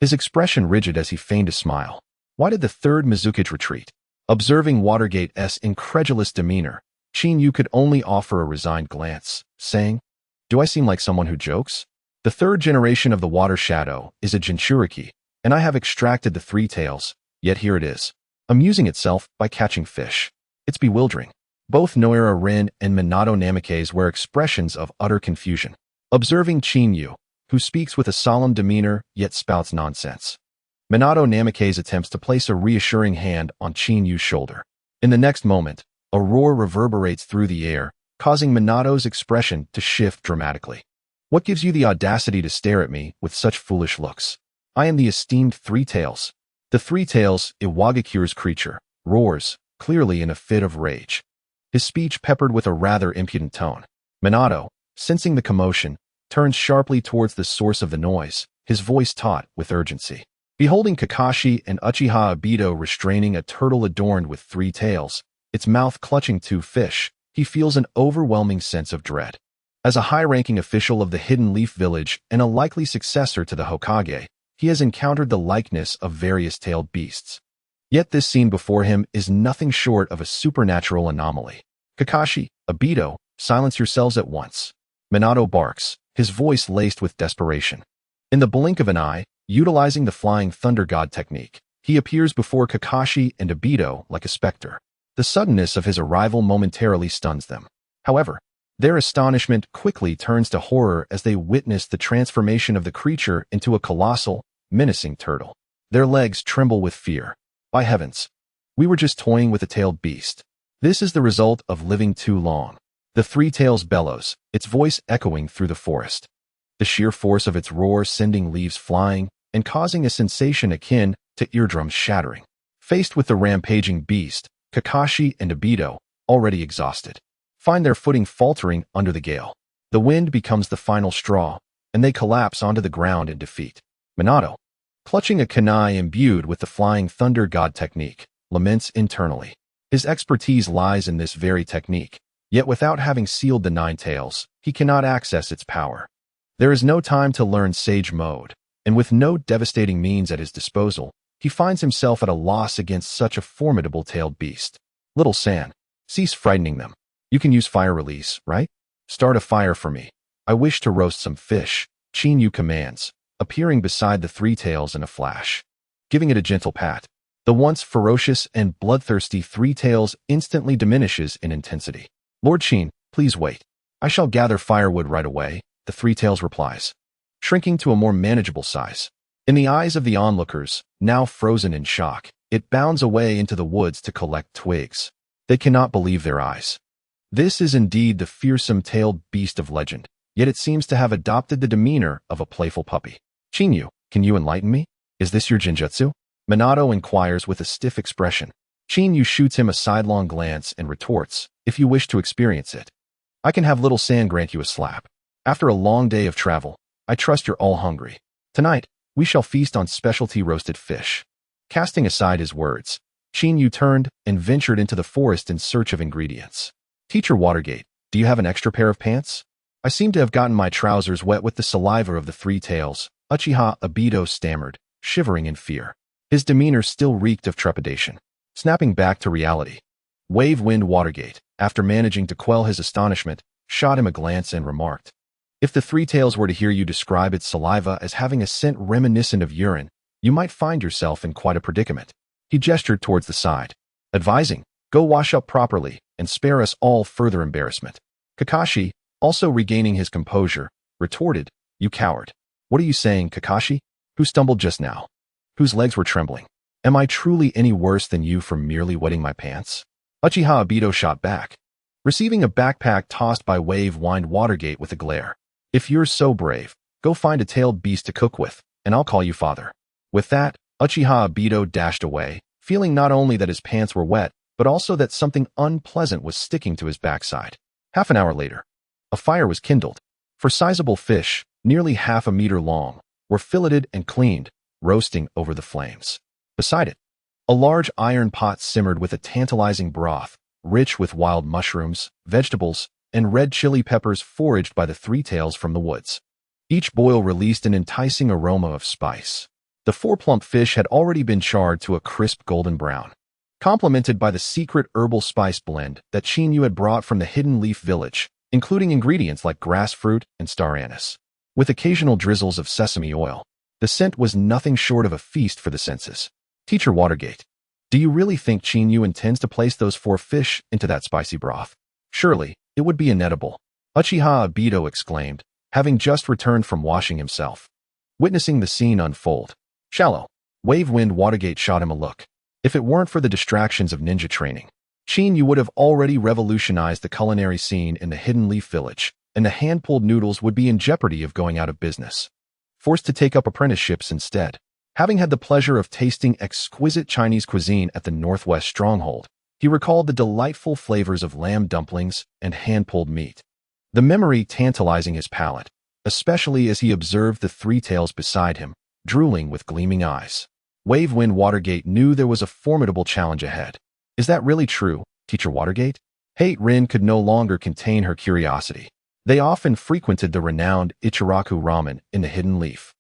his expression rigid as he feigned a smile. Why did the 3rd Mizukage retreat? Observing Watergate's incredulous demeanor, Chin Yu could only offer a resigned glance, saying, Do I seem like someone who jokes? The 3rd generation of the Water Shadow is a Jinchuriki, and I have extracted the 3 tails, yet here it is, amusing itself by catching fish. It's bewildering. Both Noira Rin and Minato Namikaze wear expressions of utter confusion, observing Chin Yu, who speaks with a solemn demeanor yet spouts nonsense. Minato Namikaze attempts to place a reassuring hand on Chin Yu's shoulder. In the next moment, a roar reverberates through the air, causing Minato's expression to shift dramatically. What gives you the audacity to stare at me with such foolish looks? I am the esteemed 3 Tails. The 3 Tails, Iwagakure's creature, roars, clearly in a fit of rage, his speech peppered with a rather impudent tone. Minato, sensing the commotion, turns sharply towards the source of the noise, his voice taut with urgency. Beholding Kakashi and Uchiha Obito restraining a turtle adorned with 3 tails, its mouth clutching 2 fish, he feels an overwhelming sense of dread. As a high-ranking official of the Hidden Leaf Village and a likely successor to the Hokage, he has encountered the likeness of various tailed beasts. Yet this scene before him is nothing short of a supernatural anomaly. Kakashi, Obito, silence yourselves at once. Minato barks, his voice laced with desperation. In the blink of an eye, utilizing the Flying Thunder God technique, he appears before Kakashi and Obito like a specter. The suddenness of his arrival momentarily stuns them. However, their astonishment quickly turns to horror as they witness the transformation of the creature into a colossal, menacing turtle. Their legs tremble with fear. By heavens, we were just toying with a tailed beast. This is the result of living too long. The Three Tails bellows, its voice echoing through the forest. The sheer force of its roar sending leaves flying and causing a sensation akin to eardrums shattering. Faced with the rampaging beast, Kakashi and Obito, already exhausted, find their footing faltering under the gale. The wind becomes the final straw, and they collapse onto the ground in defeat. Minato, clutching a kunai imbued with the Flying Thunder God technique, laments internally. His expertise lies in this very technique, yet without having sealed the Nine Tails, he cannot access its power. There is no time to learn Sage Mode, and with no devastating means at his disposal, he finds himself at a loss against such a formidable tailed beast. Little San, cease frightening them. You can use fire release, right? Start a fire for me. I wish to roast some fish, Chinyu commands, appearing beside the Three Tails in a flash. Giving it a gentle pat, the once ferocious and bloodthirsty Three Tails instantly diminishes in intensity. Lord Chin, please wait. I shall gather firewood right away, the Three Tails replies, shrinking to a more manageable size. In the eyes of the onlookers, now frozen in shock, it bounds away into the woods to collect twigs. They cannot believe their eyes. This is indeed the fearsome tailed beast of legend, yet it seems to have adopted the demeanor of a playful puppy. Chinyu, can you enlighten me? Is this your genjutsu? Minato inquires with a stiff expression. Chinyu shoots him a sidelong glance and retorts, if you wish to experience it. I can have Little San grant you a slap. After a long day of travel, I trust you're all hungry. Tonight, we shall feast on specialty roasted fish. Casting aside his words, Chinyu turned and ventured into the forest in search of ingredients. Teacher Watergate, do you have an extra pair of pants? I seem to have gotten my trousers wet with the saliva of the Three Tails, Uchiha Obito stammered, shivering in fear. His demeanor still reeked of trepidation. Snapping back to reality, Wave Wind Watergate, after managing to quell his astonishment, shot him a glance and remarked, if the Three Tails were to hear you describe its saliva as having a scent reminiscent of urine, you might find yourself in quite a predicament. He gestured towards the side, advising, go wash up properly and spare us all further embarrassment. Kakashi, also regaining his composure, retorted, you coward. What are you saying, Kakashi? Who stumbled just now? Whose legs were trembling? Am I truly any worse than you for merely wetting my pants? Uchiha Obito shot back, receiving a backpack tossed by Wave Wind Watergate with a glare. If you're so brave, go find a tailed beast to cook with, and I'll call you father. With that, Uchiha Obito dashed away, feeling not only that his pants were wet, but also that something unpleasant was sticking to his backside. Half an hour later, a fire was kindled. For sizable fish, nearly half a meter long, were filleted and cleaned, roasting over the flames. Beside it, a large iron pot simmered with a tantalizing broth, rich with wild mushrooms, vegetables, and red chili peppers foraged by the Three Tails from the woods. Each boil released an enticing aroma of spice. The four plump fish had already been charred to a crisp golden brown, complemented by the secret herbal spice blend that Chinyu had brought from the Hidden Leaf Village, including ingredients like grass fruit and star anise. With occasional drizzles of sesame oil, the scent was nothing short of a feast for the senses. Teacher Watergate, do you really think Chinyu intends to place those four fish into that spicy broth? Surely, it would be inedible. Uchiha Obito exclaimed, having just returned from washing himself. Witnessing the scene unfold, Shallow, Wave Wind Watergate shot him a look. If it weren't for the distractions of ninja training, Chinyu would have already revolutionized the culinary scene in the Hidden Leaf Village, and the hand-pulled noodles would be in jeopardy of going out of business. Forced to take up apprenticeships instead. Having had the pleasure of tasting exquisite Chinese cuisine at the Northwest Stronghold, he recalled the delightful flavors of lamb dumplings and hand-pulled meat. The memory tantalizing his palate, especially as he observed the Three Tails beside him, drooling with gleaming eyes. Wave Wind Watergate knew there was a formidable challenge ahead. Is that really true, Teacher Watergate? Hate Rin could no longer contain her curiosity. They often frequented the renowned Ichiraku Ramen in the Hidden Leaf,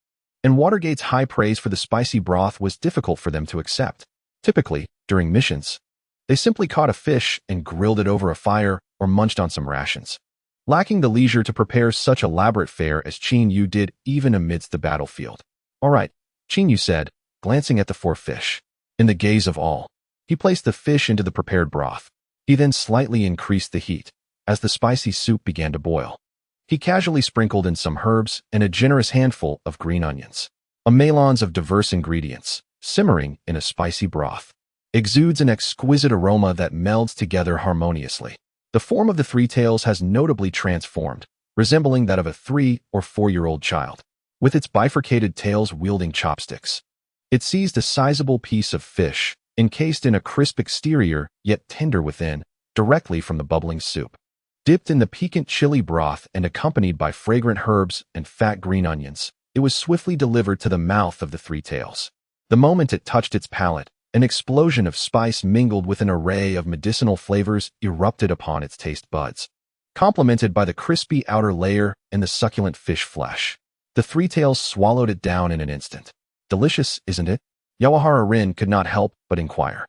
and Watergate's high praise for the spicy broth was difficult for them to accept. Typically, during missions, they simply caught a fish and grilled it over a fire or munched on some rations, lacking the leisure to prepare such elaborate fare as Chinyu did even amidst the battlefield. All right, Chinyu said, glancing at the four fish. In the gaze of all, he placed the fish into the prepared broth. He then slightly increased the heat. As the spicy soup began to boil, he casually sprinkled in some herbs and a generous handful of green onions. A melange of diverse ingredients, simmering in a spicy broth. exudes an exquisite aroma that melds together harmoniously. The form of the three tails has notably transformed, resembling that of a 3- or 4-year-old child, with its bifurcated tails wielding chopsticks. It seized a sizable piece of fish, encased in a crisp exterior yet tender within, directly from the bubbling soup. Dipped in the piquant chili broth and accompanied by fragrant herbs and fat green onions, it was swiftly delivered to the mouth of the three tails. The moment it touched its palate, an explosion of spice mingled with an array of medicinal flavors erupted upon its taste buds, complemented by the crispy outer layer and the succulent fish flesh. The three tails swallowed it down in an instant. Delicious, isn't it? Yawahara Rin could not help but inquire.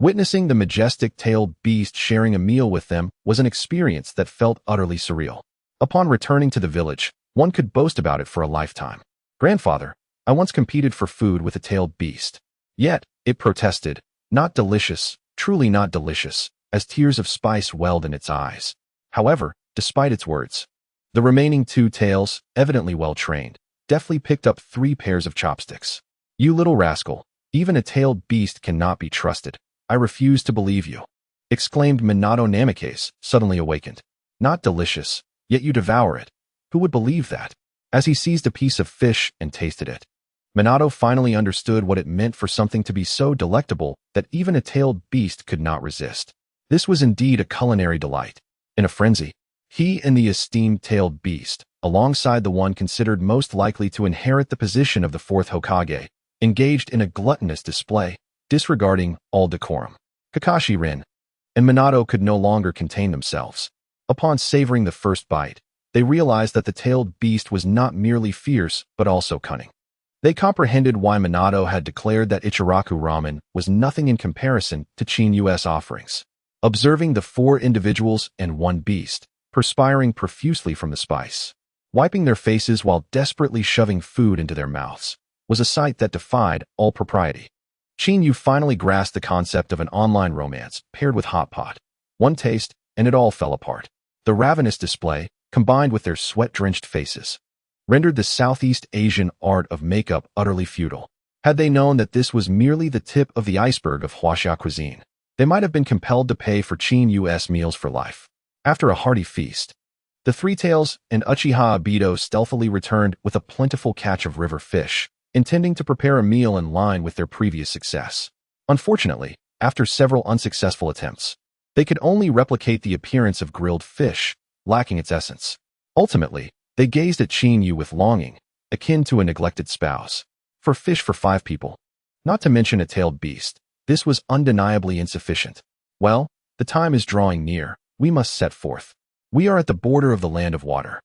Witnessing the majestic tailed beast sharing a meal with them was an experience that felt utterly surreal. Upon returning to the village, one could boast about it for a lifetime. Grandfather, I once competed for food with a tailed beast. Yet, it protested, not delicious, truly not delicious, as tears of spice welled in its eyes. However, despite its words, the remaining two tails, evidently well-trained, deftly picked up 3 pairs of chopsticks. You little rascal, even a tailed beast cannot be trusted. I refuse to believe you, exclaimed Minato Namikaze, suddenly awakened. Not delicious, yet you devour it. Who would believe that? As he seized a piece of fish and tasted it, Minato finally understood what it meant for something to be so delectable that even a tailed beast could not resist. This was indeed a culinary delight. In a frenzy, he and the esteemed tailed beast, alongside the one considered most likely to inherit the position of the Fourth Hokage, engaged in a gluttonous display, disregarding all decorum. Kakashi Rin and Minato could no longer contain themselves. Upon savoring the first bite, they realized that the tailed beast was not merely fierce, but also cunning. They comprehended why Minato had declared that Ichiraku ramen was nothing in comparison to Chin-U's offerings. Observing the 4 individuals and 1 beast, perspiring profusely from the spice, wiping their faces while desperately shoving food into their mouths, was a sight that defied all propriety. Chin-Yu finally grasped the concept of an online romance paired with hot pot. One taste, and it all fell apart. The ravenous display, combined with their sweat-drenched faces, rendered the Southeast Asian art of makeup utterly futile. Had they known that this was merely the tip of the iceberg of Huaxia cuisine, they might have been compelled to pay for Chin-Yu's meals for life. After a hearty feast, the Three Tails and Uchiha Obito stealthily returned with a plentiful catch of river fish, intending to prepare a meal in line with their previous success. Unfortunately, after several unsuccessful attempts, they could only replicate the appearance of grilled fish, lacking its essence. Ultimately, they gazed at Chin-Yu with longing, akin to a neglected spouse. For fish for 5 people, not to mention a tailed beast, this was undeniably insufficient. Well, the time is drawing near, we must set forth. We are at the border of the land of water,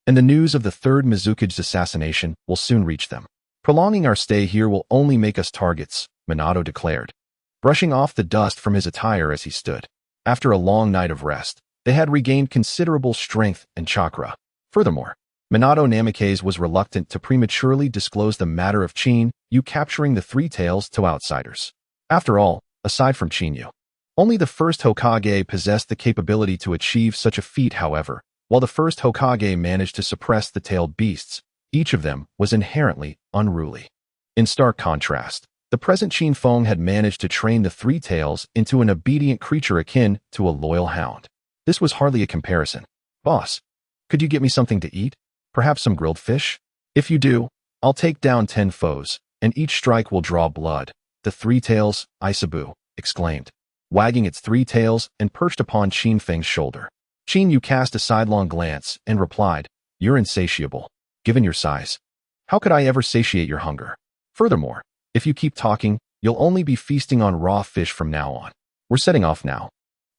and the news of the third Mizukage's assassination will soon reach them. Prolonging our stay here will only make us targets, Minato declared, brushing off the dust from his attire as he stood. After a long night of rest, they had regained considerable strength and chakra. Furthermore, Minato Namikaze was reluctant to prematurely disclose the matter of Chin-Yu capturing the Three Tails to outsiders. After all, aside from Chin-Yu, only the first Hokage possessed the capability to achieve such a feat. However, while the first Hokage managed to suppress the tailed beasts, each of them was inherently unruly. In stark contrast, the present Qin Feng had managed to train the Three Tails into an obedient creature akin to a loyal hound. This was hardly a comparison. Boss, could you get me something to eat? Perhaps some grilled fish? If you do, I'll take down 10 foes, and each strike will draw blood. The Three Tails, Isabu, exclaimed, wagging its 3 tails and perched upon Qin Feng's shoulder. Chin-Yu cast a sidelong glance and replied, You're insatiable. Given your size, how could I ever satiate your hunger? Furthermore, if you keep talking, you'll only be feasting on raw fish from now on. We're setting off now,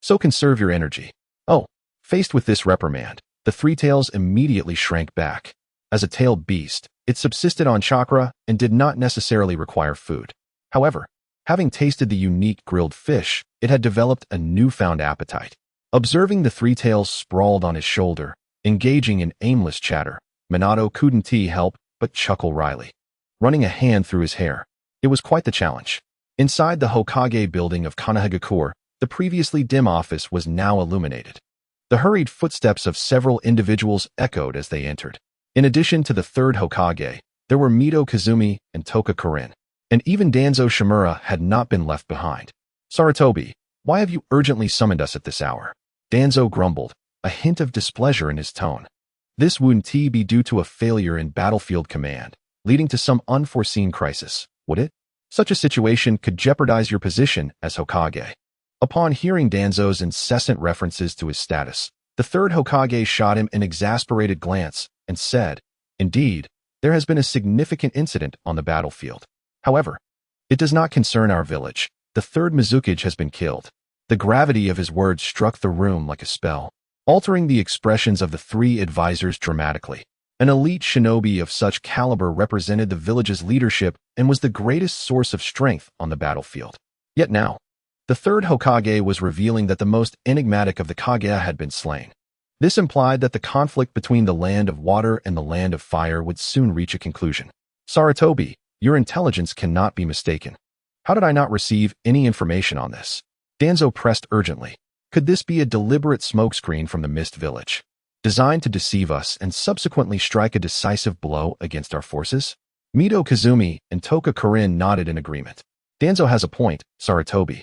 so conserve your energy. Oh, faced with this reprimand, the Three Tails immediately shrank back. As a tailed beast, it subsisted on chakra and did not necessarily require food. However, having tasted the unique grilled fish, it had developed a newfound appetite. Observing the Three Tails sprawled on his shoulder, engaging in aimless chatter, Minato couldn't help but chuckle wryly, running a hand through his hair. It was quite the challenge. Inside the Hokage building of Kanahagakure, the previously dim office was now illuminated. The hurried footsteps of several individuals echoed as they entered. In addition to the third Hokage, there were Mito Kazumi and Toka Kurin, and even Danzo Shimura had not been left behind. Sarutobi, why have you urgently summoned us at this hour? Danzo grumbled, a hint of displeasure in his tone. This wouldn't be due to a failure in battlefield command, leading to some unforeseen crisis, would it? Such a situation could jeopardize your position as Hokage. Upon hearing Danzo's incessant references to his status, the third Hokage shot him an exasperated glance and said, "Indeed, there has been a significant incident on the battlefield. However, it does not concern our village. The third Mizukage has been killed." The gravity of his words struck the room like a spell, altering the expressions of the three advisors dramatically. An elite shinobi of such caliber represented the village's leadership and was the greatest source of strength on the battlefield. Yet now, the third Hokage was revealing that the most enigmatic of the Kage had been slain. This implied that the conflict between the land of water and the land of fire would soon reach a conclusion. Sarutobi, your intelligence cannot be mistaken. How did I not receive any information on this? Danzo pressed urgently. Could this be a deliberate smokescreen from the Mist Village, designed to deceive us and subsequently strike a decisive blow against our forces? Mito Kazumi and Toka Karin nodded in agreement. Danzo has a point, Sarutobi.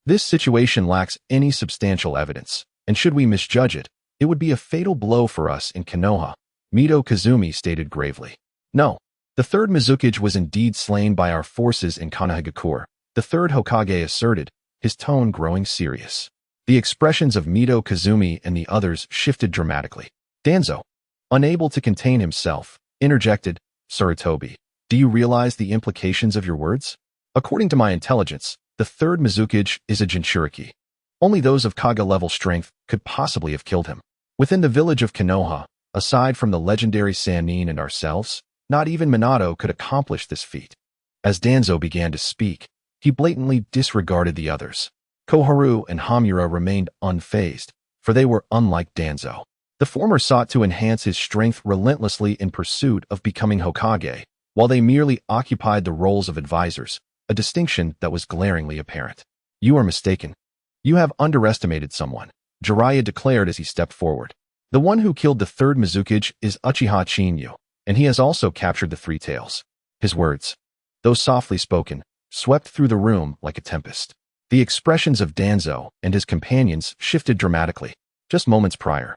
This situation lacks any substantial evidence, and should we misjudge it, it would be a fatal blow for us in Konoha, Mito Kazumi stated gravely. No, the third Mizukage was indeed slain by our forces in Konohagakure, the third Hokage asserted, his tone growing serious. The expressions of Mito Kazumi and the others shifted dramatically. Danzo, unable to contain himself, interjected, Sarutobi, do you realize the implications of your words? According to my intelligence, the third Mizukage is a Jinchuriki. Only those of Kage-level strength could possibly have killed him. Within the village of Konoha, aside from the legendary Sannin and ourselves, not even Minato could accomplish this feat. As Danzo began to speak, he blatantly disregarded the others. Koharu and Hamura remained unfazed, for they were unlike Danzo. The former sought to enhance his strength relentlessly in pursuit of becoming Hokage, while they merely occupied the roles of advisors, a distinction that was glaringly apparent. You are mistaken. You have underestimated someone, Jiraiya declared as he stepped forward. The one who killed the third Mizukage is Uchiha Chinyu, and he has also captured the Three Tails. His words, though softly spoken, swept through the room like a tempest. The expressions of Danzo and his companions shifted dramatically. Just moments prior,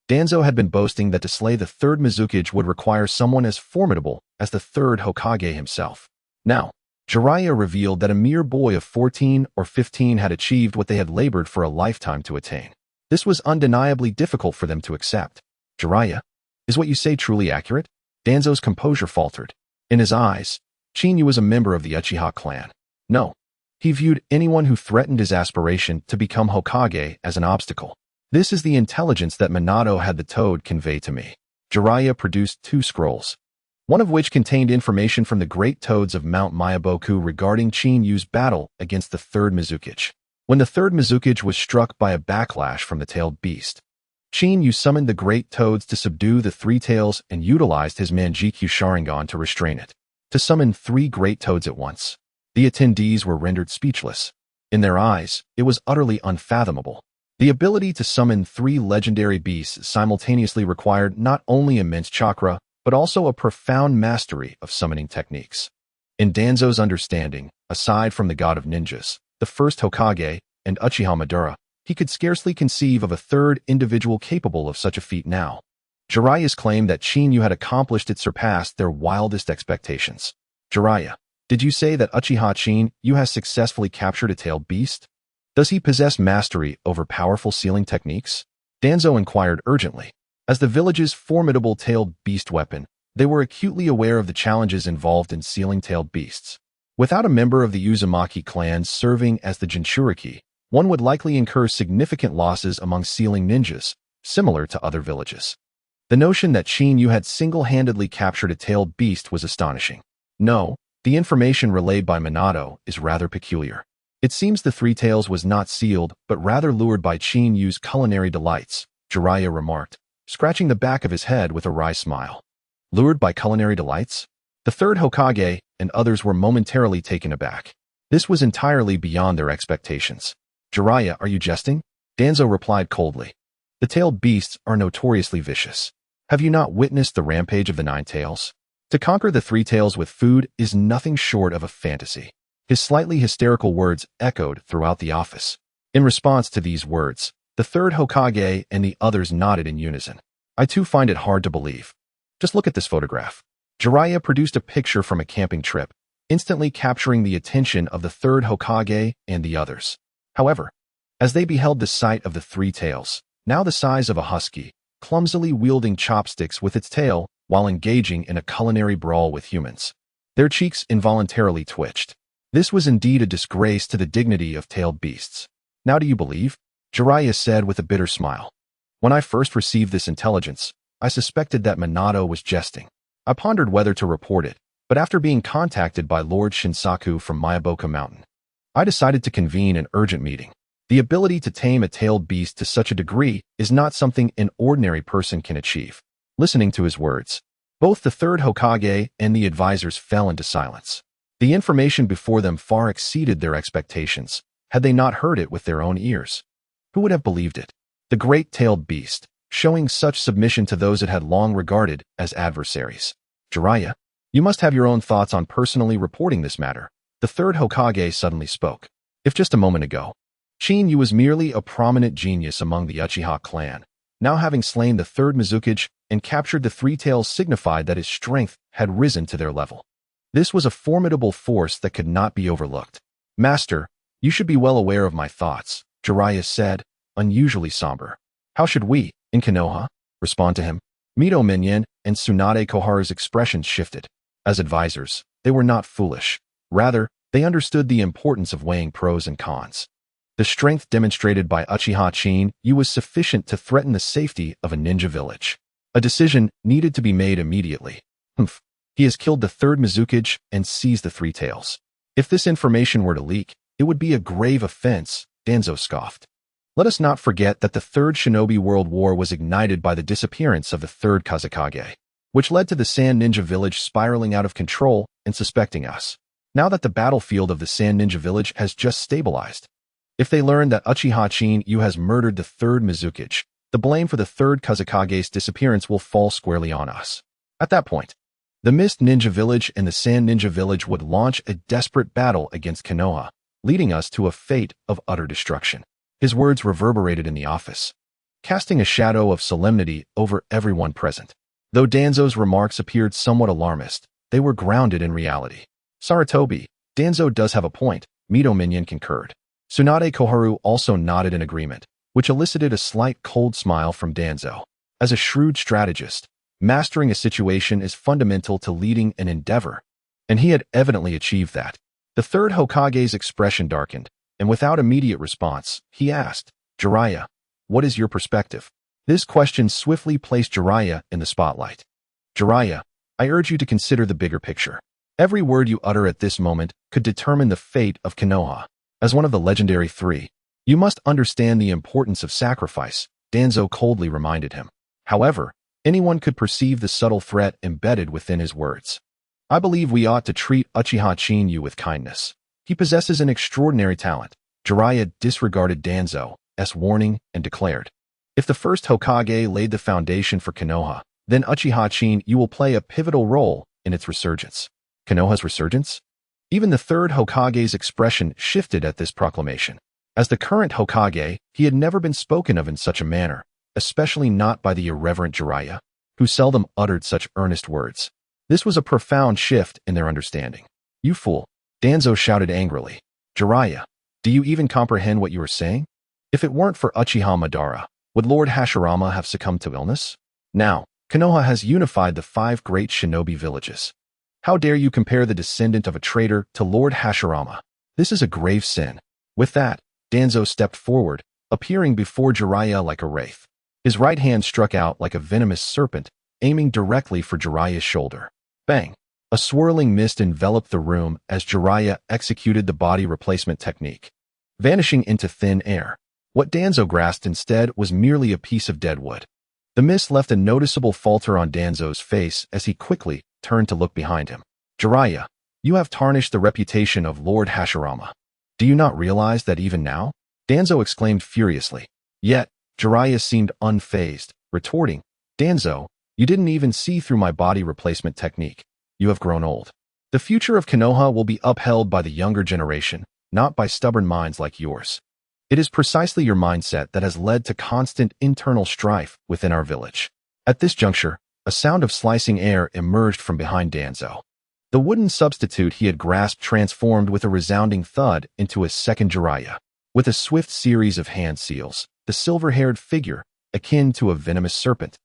Danzo had been boasting that to slay the third Mizukage would require someone as formidable as the third Hokage himself. Now, Jiraiya revealed that a mere boy of 14 or 15 had achieved what they had labored for a lifetime to attain. This was undeniably difficult for them to accept. Jiraiya, is what you say truly accurate? Danzo's composure faltered. In his eyes, Chinyu was a member of the Uchiha clan. No, he viewed anyone who threatened his aspiration to become Hokage as an obstacle. This is the intelligence that Minato had the toad convey to me. Jiraiya produced 2 scrolls, one of which contained information from the great toads of Mount Mayaboku regarding Chinyu's battle against the third Mizukage. When the third Mizukage was struck by a backlash from the tailed beast, Chinyu summoned the great toads to subdue the Three Tails and utilized his Manjikyu Sharingan to restrain it. To summon 3 great toads at once. The attendees were rendered speechless. In their eyes, it was utterly unfathomable. The ability to summon 3 legendary beasts simultaneously required not only immense chakra, but also a profound mastery of summoning techniques. In Danzo's understanding, aside from the god of ninjas, the first Hokage, and Uchiha Madara, he could scarcely conceive of a third individual capable of such a feat now. Jiraiya's claim that Chinyu had accomplished it surpassed their wildest expectations. Jiraiya, did you say that Uchiha Chinyu has successfully captured a tailed beast? Does he possess mastery over powerful sealing techniques? Danzo inquired urgently. As the village's formidable tailed beast weapon, they were acutely aware of the challenges involved in sealing tailed beasts. Without a member of the Uzumaki clan serving as the Jinchuriki, one would likely incur significant losses among sealing ninjas, similar to other villages. The notion that Chinyu had single-handedly captured a tailed beast was astonishing. No, the information relayed by Minato is rather peculiar. It seems the Three Tails was not sealed, but rather lured by Chinyu's culinary delights, Jiraiya remarked, scratching the back of his head with a wry smile. Lured by culinary delights? The third Hokage and others were momentarily taken aback. This was entirely beyond their expectations. Jiraiya, are you jesting? Danzo replied coldly. The tailed beasts are notoriously vicious. Have you not witnessed the rampage of the 9 tails? To conquer the 3 tails with food is nothing short of a fantasy. His slightly hysterical words echoed throughout the office. In response to these words, the third Hokage and the others nodded in unison. I too find it hard to believe. Just look at this photograph. Jiraiya produced a picture from a camping trip, instantly capturing the attention of the third Hokage and the others. However, as they beheld the sight of the three tails, now the size of a husky, clumsily wielding chopsticks with its tail while engaging in a culinary brawl with humans, their cheeks involuntarily twitched. This was indeed a disgrace to the dignity of tailed beasts. Now do you believe? Jiraiya said with a bitter smile. When I first received this intelligence, I suspected that Minato was jesting. I pondered whether to report it, but after being contacted by Lord Shinsaku from Miyaboka Mountain, I decided to convene an urgent meeting. The ability to tame a tailed beast to such a degree is not something an ordinary person can achieve. Listening to his words, both the third Hokage and the advisors fell into silence. The information before them far exceeded their expectations, had they not heard it with their own ears. Who would have believed it? The great-tailed beast, showing such submission to those it had long regarded as adversaries. Jiraiya, you must have your own thoughts on personally reporting this matter. The third Hokage suddenly spoke. If just a moment ago, Shin Yu was merely a prominent genius among the Uchiha clan, now having slain the third Mizukage and captured the three tails signified that his strength had risen to their level. This was a formidable force that could not be overlooked. Master, you should be well aware of my thoughts, Jiraiya said, unusually somber. How should we, in Konoha, respond to him? Mito Minyan and Tsunade Koharu's expressions shifted. As advisors, they were not foolish. Rather, they understood the importance of weighing pros and cons. The strength demonstrated by Uchiha Shin Yu was sufficient to threaten the safety of a ninja village. A decision needed to be made immediately. He has killed the third Mizukage and seized the three tails. If this information were to leak, it would be a grave offense, Danzo scoffed. Let us not forget that the Third Shinobi World War was ignited by the disappearance of the third Kazekage, which led to the Sand Ninja Village spiraling out of control and suspecting us. Now that the battlefield of the Sand Ninja Village has just stabilized, if they learn that Uchiha Shin Yu has murdered the third Mizukage, the blame for the third Kazekage's disappearance will fall squarely on us. At that point, the Mist Ninja Village and the Sand Ninja Village would launch a desperate battle against Konoha, leading us to a fate of utter destruction. His words reverberated in the office, casting a shadow of solemnity over everyone present. Though Danzo's remarks appeared somewhat alarmist, they were grounded in reality. Sarutobi, Danzo does have a point, Mito Minyan concurred. Tsunade Koharu also nodded in agreement, which elicited a slight cold smile from Danzo. As a shrewd strategist, mastering a situation is fundamental to leading an endeavor, and he had evidently achieved that. The third Hokage's expression darkened, and without immediate response, he asked, Jiraiya, what is your perspective? This question swiftly placed Jiraiya in the spotlight. Jiraiya, I urge you to consider the bigger picture. Every word you utter at this moment could determine the fate of Konoha. As one of the legendary three, you must understand the importance of sacrifice, Danzo coldly reminded him. However, anyone could perceive the subtle threat embedded within his words. I believe we ought to treat Uchiha Shin Yu with kindness. He possesses an extraordinary talent. Jiraiya disregarded Danzo's warning and declared, if the first Hokage laid the foundation for Konoha, then Uchiha Shin Yu will play a pivotal role in its resurgence. Konoha's resurgence? Even the third Hokage's expression shifted at this proclamation. As the current Hokage, he had never been spoken of in such a manner, especially not by the irreverent Jiraiya, who seldom uttered such earnest words. This was a profound shift in their understanding. You fool! Danzo shouted angrily. Jiraiya, do you even comprehend what you are saying? If it weren't for Uchiha Madara, would Lord Hashirama have succumbed to illness? Now, Konoha has unified the 5 great shinobi villages. How dare you compare the descendant of a traitor to Lord Hashirama? This is a grave sin. With that, Danzo stepped forward, appearing before Jiraiya like a wraith. His right hand struck out like a venomous serpent, aiming directly for Jiraiya's shoulder. Bang! A swirling mist enveloped the room as Jiraiya executed the body replacement technique, vanishing into thin air. What Danzo grasped instead was merely a piece of dead wood. The mist left a noticeable falter on Danzo's face as he quickly turned to look behind him. Jiraiya, you have tarnished the reputation of Lord Hashirama. Do you not realize that even now? Danzo exclaimed furiously. Yet, Jiraiya seemed unfazed, retorting, Danzo, you didn't even see through my body replacement technique. You have grown old. The future of Konoha will be upheld by the younger generation, not by stubborn minds like yours. It is precisely your mindset that has led to constant internal strife within our village. At this juncture, a sound of slicing air emerged from behind Danzo. The wooden substitute he had grasped transformed with a resounding thud into a second Jiraiya. With a swift series of hand seals, the silver-haired figure, akin to a venomous serpent,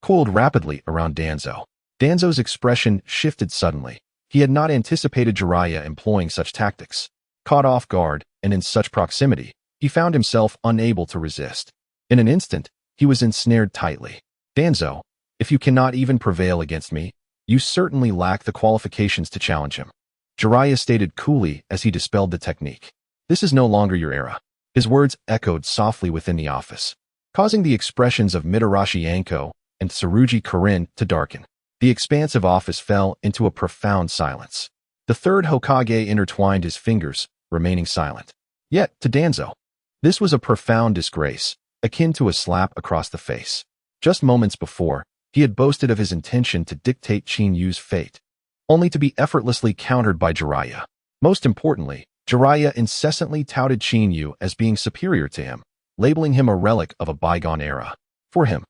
coiled rapidly around Danzo. Danzo's expression shifted suddenly. He had not anticipated Jiraiya employing such tactics. Caught off guard, and in such proximity, he found himself unable to resist. In an instant, he was ensnared tightly. Danzo, if you cannot even prevail against me, you certainly lack the qualifications to challenge him. Jiraiya stated coolly as he dispelled the technique. This is no longer your era. His words echoed softly within the office, causing the expressions of Mitarashi Anko and Tsurugi Kirin to darken. The expansive office fell into a profound silence. The third Hokage intertwined his fingers, remaining silent. Yet, to Danzo, this was a profound disgrace, akin to a slap across the face. Just moments before, he had boasted of his intention to dictate Chinyu's fate, only to be effortlessly countered by Jiraiya. Most importantly, Jiraiya incessantly touted Chinyu as being superior to him, labeling him a relic of a bygone era. For him,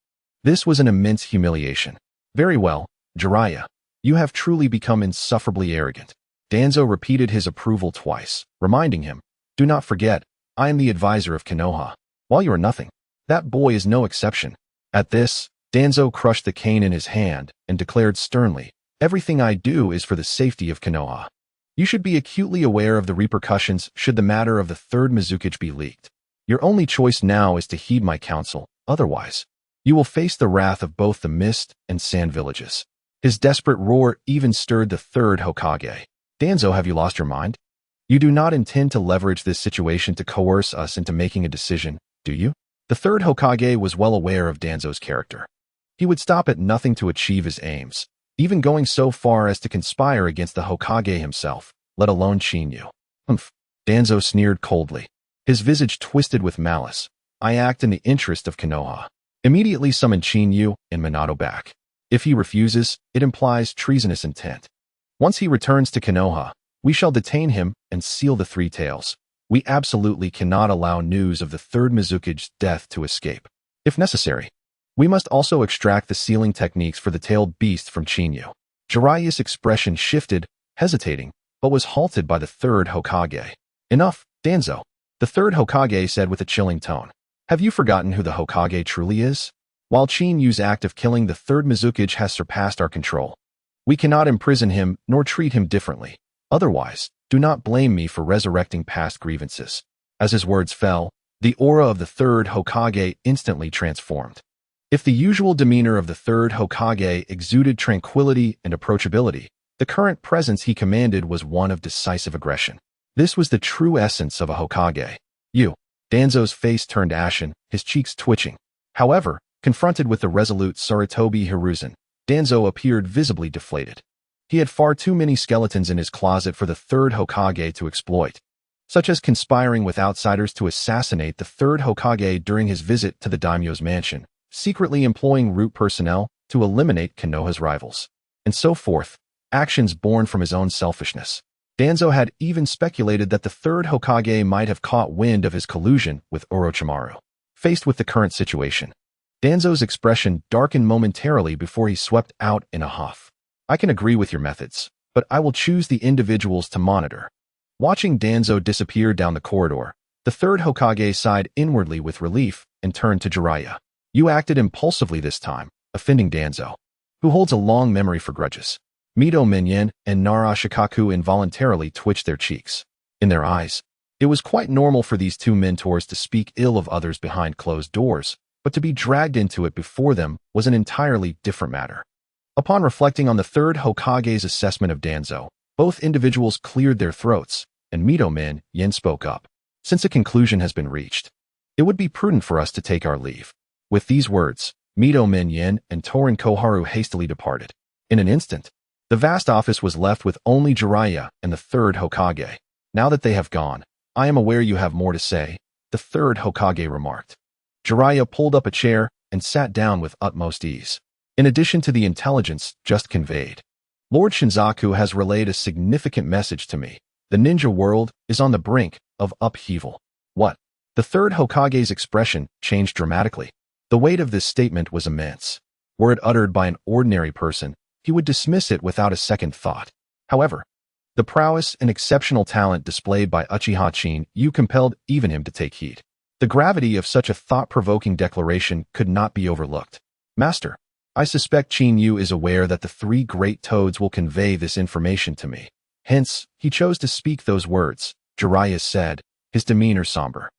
this was an immense humiliation. Very well, Jiraiya, you have truly become insufferably arrogant. Danzo repeated his approval twice, reminding him, do not forget, I am the advisor of Konoha. While you are nothing, that boy is no exception. At this, Danzo crushed the cane in his hand and declared sternly, everything I do is for the safety of Konoha. You should be acutely aware of the repercussions should the matter of the third Mizukage be leaked. Your only choice now is to heed my counsel, otherwise, you will face the wrath of both the Mist and Sand villages. His desperate roar even stirred the third Hokage. Danzo, have you lost your mind? You do not intend to leverage this situation to coerce us into making a decision, do you? The third Hokage was well aware of Danzo's character. He would stop at nothing to achieve his aims, even going so far as to conspire against the Hokage himself, let alone Chinyu. Humph. Danzo sneered coldly. His visage twisted with malice. I act in the interest of Konoha. Immediately summon Chinyu and Minato back. If he refuses, it implies treasonous intent. Once he returns to Konoha, we shall detain him and seal the three tails. We absolutely cannot allow news of the third Mizukage's death to escape. If necessary, we must also extract the sealing techniques for the tailed beast from Chinyu. Jiraiya's expression shifted, hesitating, but was halted by the third Hokage. Enough, Danzo. The third Hokage said with a chilling tone. Have you forgotten who the Hokage truly is? While Chinyu's act of killing the third Mizukage has surpassed our control, we cannot imprison him nor treat him differently. Otherwise, do not blame me for resurrecting past grievances. As his words fell, the aura of the third Hokage instantly transformed. If the usual demeanor of the third Hokage exuded tranquility and approachability, the current presence he commanded was one of decisive aggression. This was the true essence of a Hokage. Danzo's face turned ashen, his cheeks twitching. However, confronted with the resolute Sarutobi Hiruzen, Danzo appeared visibly deflated. He had far too many skeletons in his closet for the third Hokage to exploit, such as conspiring with outsiders to assassinate the third Hokage during his visit to the daimyo's mansion, secretly employing root personnel to eliminate Konoha's rivals, and so forth, actions born from his own selfishness. Danzo had even speculated that the third Hokage might have caught wind of his collusion with Orochimaru. Faced with the current situation, Danzo's expression darkened momentarily before he swept out in a huff. I can agree with your methods, but I will choose the individuals to monitor. Watching Danzo disappear down the corridor, the third Hokage sighed inwardly with relief and turned to Jiraiya. You acted impulsively this time, offending Danzo, who holds a long memory for grudges. Mito Minyan and Nara Shikaku involuntarily twitched their cheeks. In their eyes, it was quite normal for these two mentors to speak ill of others behind closed doors, but to be dragged into it before them was an entirely different matter. Upon reflecting on the third Hokage's assessment of Danzo, both individuals cleared their throats, and Mito Minyan spoke up. Since a conclusion has been reached, it would be prudent for us to take our leave. With these words, Mito Minyan and Torin Koharu hastily departed. In an instant, the vast office was left with only Jiraiya and the third Hokage. Now that they have gone, I am aware you have more to say, the third Hokage remarked. Jiraiya pulled up a chair and sat down with utmost ease. In addition to the intelligence just conveyed, Lord Shinzaku has relayed a significant message to me. The ninja world is on the brink of upheaval. What? The third Hokage's expression changed dramatically. The weight of this statement was immense. Were it uttered by an ordinary person, he would dismiss it without a second thought. However, the prowess and exceptional talent displayed by Uchiha Chin-yu compelled even him to take heed. The gravity of such a thought-provoking declaration could not be overlooked. Master, I suspect Chin-yu is aware that the three great toads will convey this information to me. Hence, he chose to speak those words, Jiraiya said, his demeanor somber.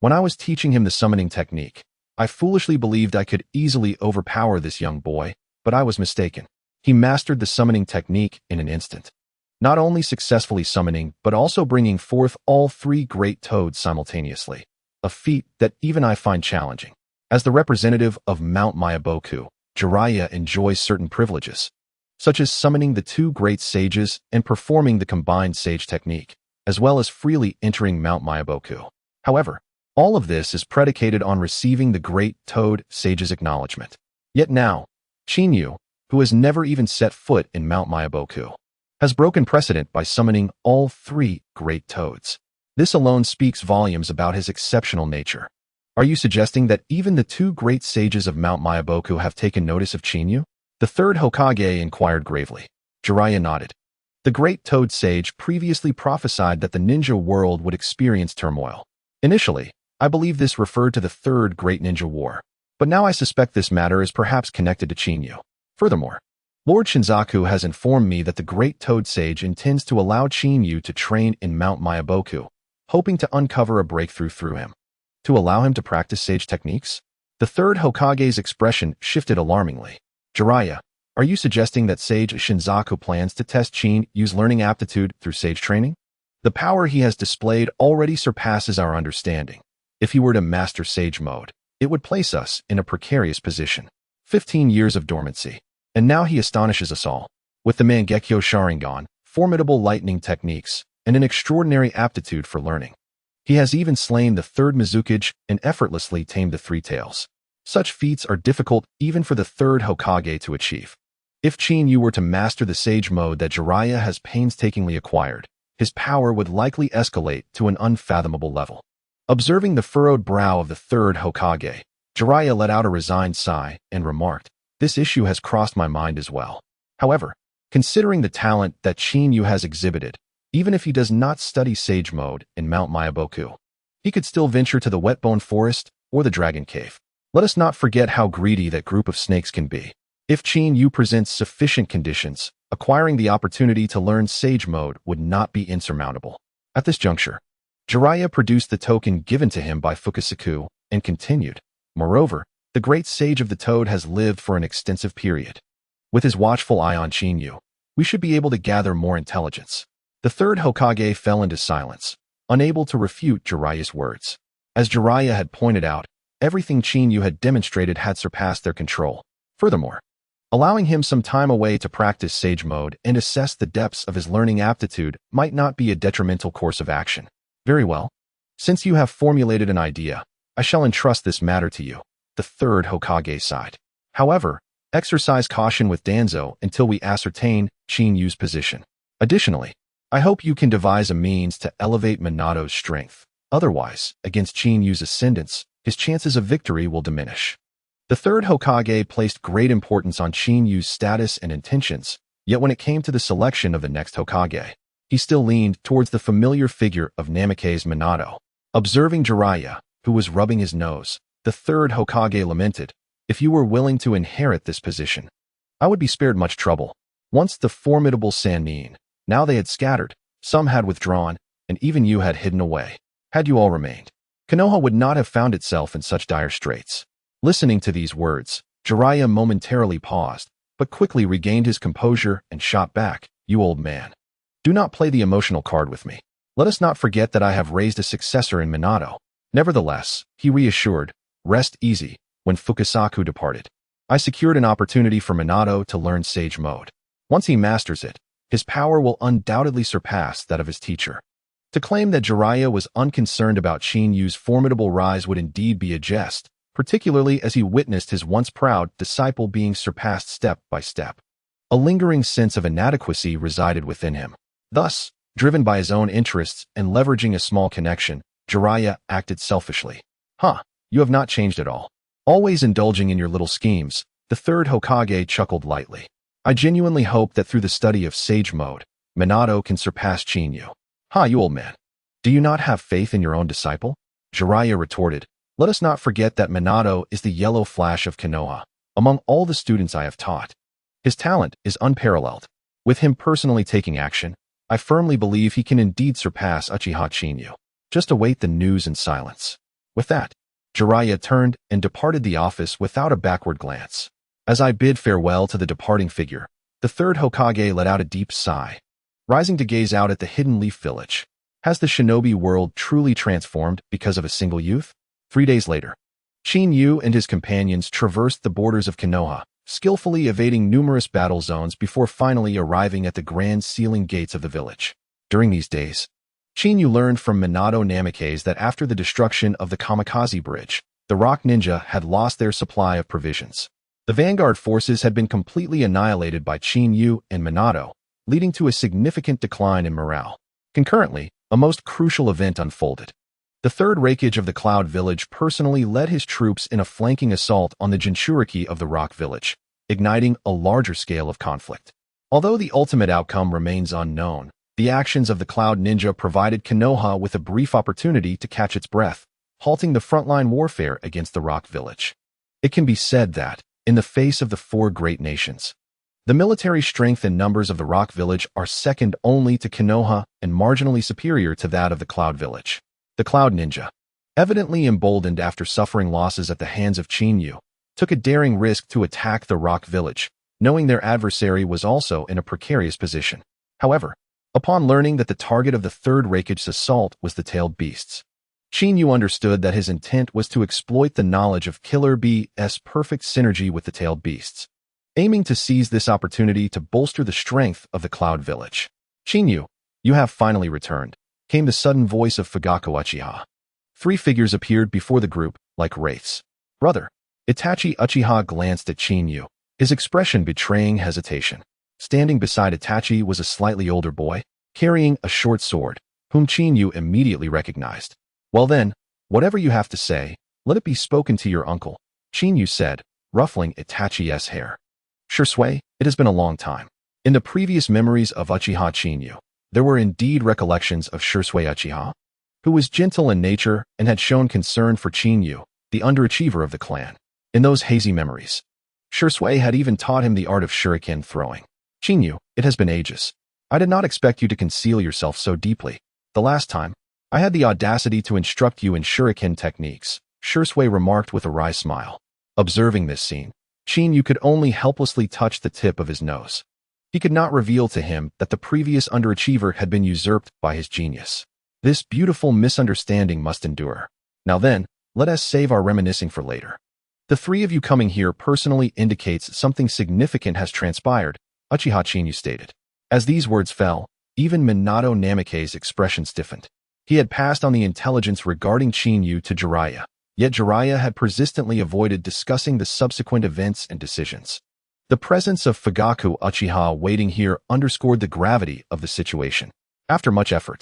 When I was teaching him the summoning technique, I foolishly believed I could easily overpower this young boy, but I was mistaken. He mastered the summoning technique in an instant. Not only successfully summoning, but also bringing forth all three great toads simultaneously. A feat that even I find challenging. As the representative of Mount Myaboku, Jiraiya enjoys certain privileges, such as summoning the two great sages and performing the combined sage technique, as well as freely entering Mount Myaboku. However, all of this is predicated on receiving the great toad sage's acknowledgement. Yet now, Chin-yu, who has never even set foot in Mount Myaboku, has broken precedent by summoning all three great toads. This alone speaks volumes about his exceptional nature. Are you suggesting that even the two great sages of Mount Myaboku have taken notice of Chin-yu? The third Hokage inquired gravely. Jiraiya nodded. The great toad sage previously prophesied that the ninja world would experience turmoil. Initially, I believe this referred to the third great ninja war, but now I suspect this matter is perhaps connected to Chin-yu. Furthermore, Lord Shinzaku has informed me that the great toad sage intends to allow Chin-yu to train in Mount Myaboku, hoping to uncover a breakthrough through him. To allow him to practice sage techniques? The third Hokage's expression shifted alarmingly. Jiraiya, are you suggesting that Sage Shinzaku plans to test Chin-yu's learning aptitude through sage training? The power he has displayed already surpasses our understanding. If he were to master sage mode, it would place us in a precarious position. 15 years of dormancy. And now he astonishes us all. With the Mangekyo Sharingan, formidable lightning techniques, and an extraordinary aptitude for learning. He has even slain the third Mizukage and effortlessly tamed the three tails. Such feats are difficult even for the third Hokage to achieve. If Chin-yu were to master the sage mode that Jiraiya has painstakingly acquired, his power would likely escalate to an unfathomable level. Observing the furrowed brow of the third Hokage, Jiraiya let out a resigned sigh and remarked, "This issue has crossed my mind as well. However, considering the talent that Chin-yu has exhibited, even if he does not study sage mode in Mount Myaboku, he could still venture to the Wetbone Forest or the Dragon Cave. Let us not forget how greedy that group of snakes can be. If Chin-yu presents sufficient conditions, acquiring the opportunity to learn sage mode would not be insurmountable." At this juncture, Jiraiya produced the token given to him by Fukasaku and continued, "Moreover, the great sage of the toad has lived for an extensive period. With his watchful eye on Chin-yu, we should be able to gather more intelligence." The third Hokage fell into silence, unable to refute Jiraiya's words. As Jiraiya had pointed out, everything Chin-yu had demonstrated had surpassed their control. Furthermore, allowing him some time away to practice sage mode and assess the depths of his learning aptitude might not be a detrimental course of action. Very well. Since you have formulated an idea, I shall entrust this matter to you. The third Hokage sighed. However, exercise caution with Danzo until we ascertain Chin-yu's position. Additionally, I hope you can devise a means to elevate Minato's strength. Otherwise, against Chin-yu's ascendance, his chances of victory will diminish. The third Hokage placed great importance on Chin-yu's status and intentions, yet when it came to the selection of the next Hokage, he still leaned towards the familiar figure of Namake's Minato. Observing Jiraiya, who was rubbing his nose, the third Hokage lamented, "If you were willing to inherit this position, I would be spared much trouble." Once the formidable Sannin, now they had scattered, some had withdrawn, and even you had hidden away. Had you all remained, Konoha would not have found itself in such dire straits. Listening to these words, Jiraiya momentarily paused, but quickly regained his composure and shot back, "You old man. Do not play the emotional card with me. Let us not forget that I have raised a successor in Minato." Nevertheless, he reassured, "Rest easy." When Fukasaku departed, I secured an opportunity for Minato to learn sage mode. Once he masters it, his power will undoubtedly surpass that of his teacher. To claim that Jiraiya was unconcerned about Chin-yu's formidable rise would indeed be a jest, particularly as he witnessed his once proud disciple being surpassed step by step. A lingering sense of inadequacy resided within him. Thus, driven by his own interests and leveraging a small connection, Jiraiya acted selfishly. You have not changed at all. Always indulging in your little schemes, the third Hokage chuckled lightly. I genuinely hope that through the study of Sage Mode, Minato can surpass Chinyu. You old man. Do you not have faith in your own disciple? Jiraiya retorted. Let us not forget that Minato is the yellow flash of Konoha. Among all the students I have taught, his talent is unparalleled. With him personally taking action, I firmly believe he can indeed surpass Uchiha Chinyu. Just await the news in silence. With that, Jiraiya turned and departed the office without a backward glance. As I bid farewell to the departing figure, the third Hokage let out a deep sigh, rising to gaze out at the hidden leaf village. Has the shinobi world truly transformed because of a single youth? 3 days later, Chinyu and his companions traversed the borders of Konoha, skillfully evading numerous battle zones before finally arriving at the grand sealing gates of the village. During these days, Chinyu learned from Minato Namikaze that after the destruction of the Kamikaze Bridge, the Rock Ninja had lost their supply of provisions. The vanguard forces had been completely annihilated by Chinyu and Minato, leading to a significant decline in morale. Concurrently, a most crucial event unfolded. The third Hokage of the Cloud Village personally led his troops in a flanking assault on the Jinchuriki of the Rock Village, igniting a larger scale of conflict. Although the ultimate outcome remains unknown, the actions of the Cloud Ninja provided Konoha with a brief opportunity to catch its breath, halting the frontline warfare against the Rock Village. It can be said that, in the face of the four great nations, the military strength and numbers of the Rock Village are second only to Konoha and marginally superior to that of the Cloud Village. The Cloud Ninja, evidently emboldened after suffering losses at the hands of Chinyu, took a daring risk to attack the Rock Village, knowing their adversary was also in a precarious position. However, upon learning that the target of the third Hokage's assault was the tailed beasts, Chinyu understood that his intent was to exploit the knowledge of Killer Bee's perfect synergy with the tailed beasts. Aiming to seize this opportunity to bolster the strength of the Cloud Village. Chinyu, you have finally returned, came the sudden voice of Fugaku Uchiha. 3 figures appeared before the group, like wraiths. Brother, Itachi Uchiha glanced at Chinyu, his expression betraying hesitation. Standing beside Itachi was a slightly older boy, carrying a short sword, whom Chinyu immediately recognized. Well then, whatever you have to say, let it be spoken to your uncle, Chinyu said, ruffling Itachi's hair. Shursui, it has been a long time. In the previous memories of Uchiha Chinyu, there were indeed recollections of Shursui Uchiha, who was gentle in nature and had shown concern for Chinyu, the underachiever of the clan. In those hazy memories, Shursui had even taught him the art of shuriken throwing. Chinyu, it has been ages. I did not expect you to conceal yourself so deeply. The last time, I had the audacity to instruct you in shuriken techniques, Shursui remarked with a wry smile. Observing this scene, Chinyu could only helplessly touch the tip of his nose. He could not reveal to him that the previous underachiever had been usurped by his genius. This beautiful misunderstanding must endure. Now then, let us save our reminiscing for later. The 3 of you coming here personally indicates something significant has transpired, Uchiha Chinyu stated. As these words fell, even Minato Namikaze's expression stiffened. He had passed on the intelligence regarding Chinyu to Jiraiya, yet Jiraiya had persistently avoided discussing the subsequent events and decisions. The presence of Fugaku Uchiha waiting here underscored the gravity of the situation. After much effort,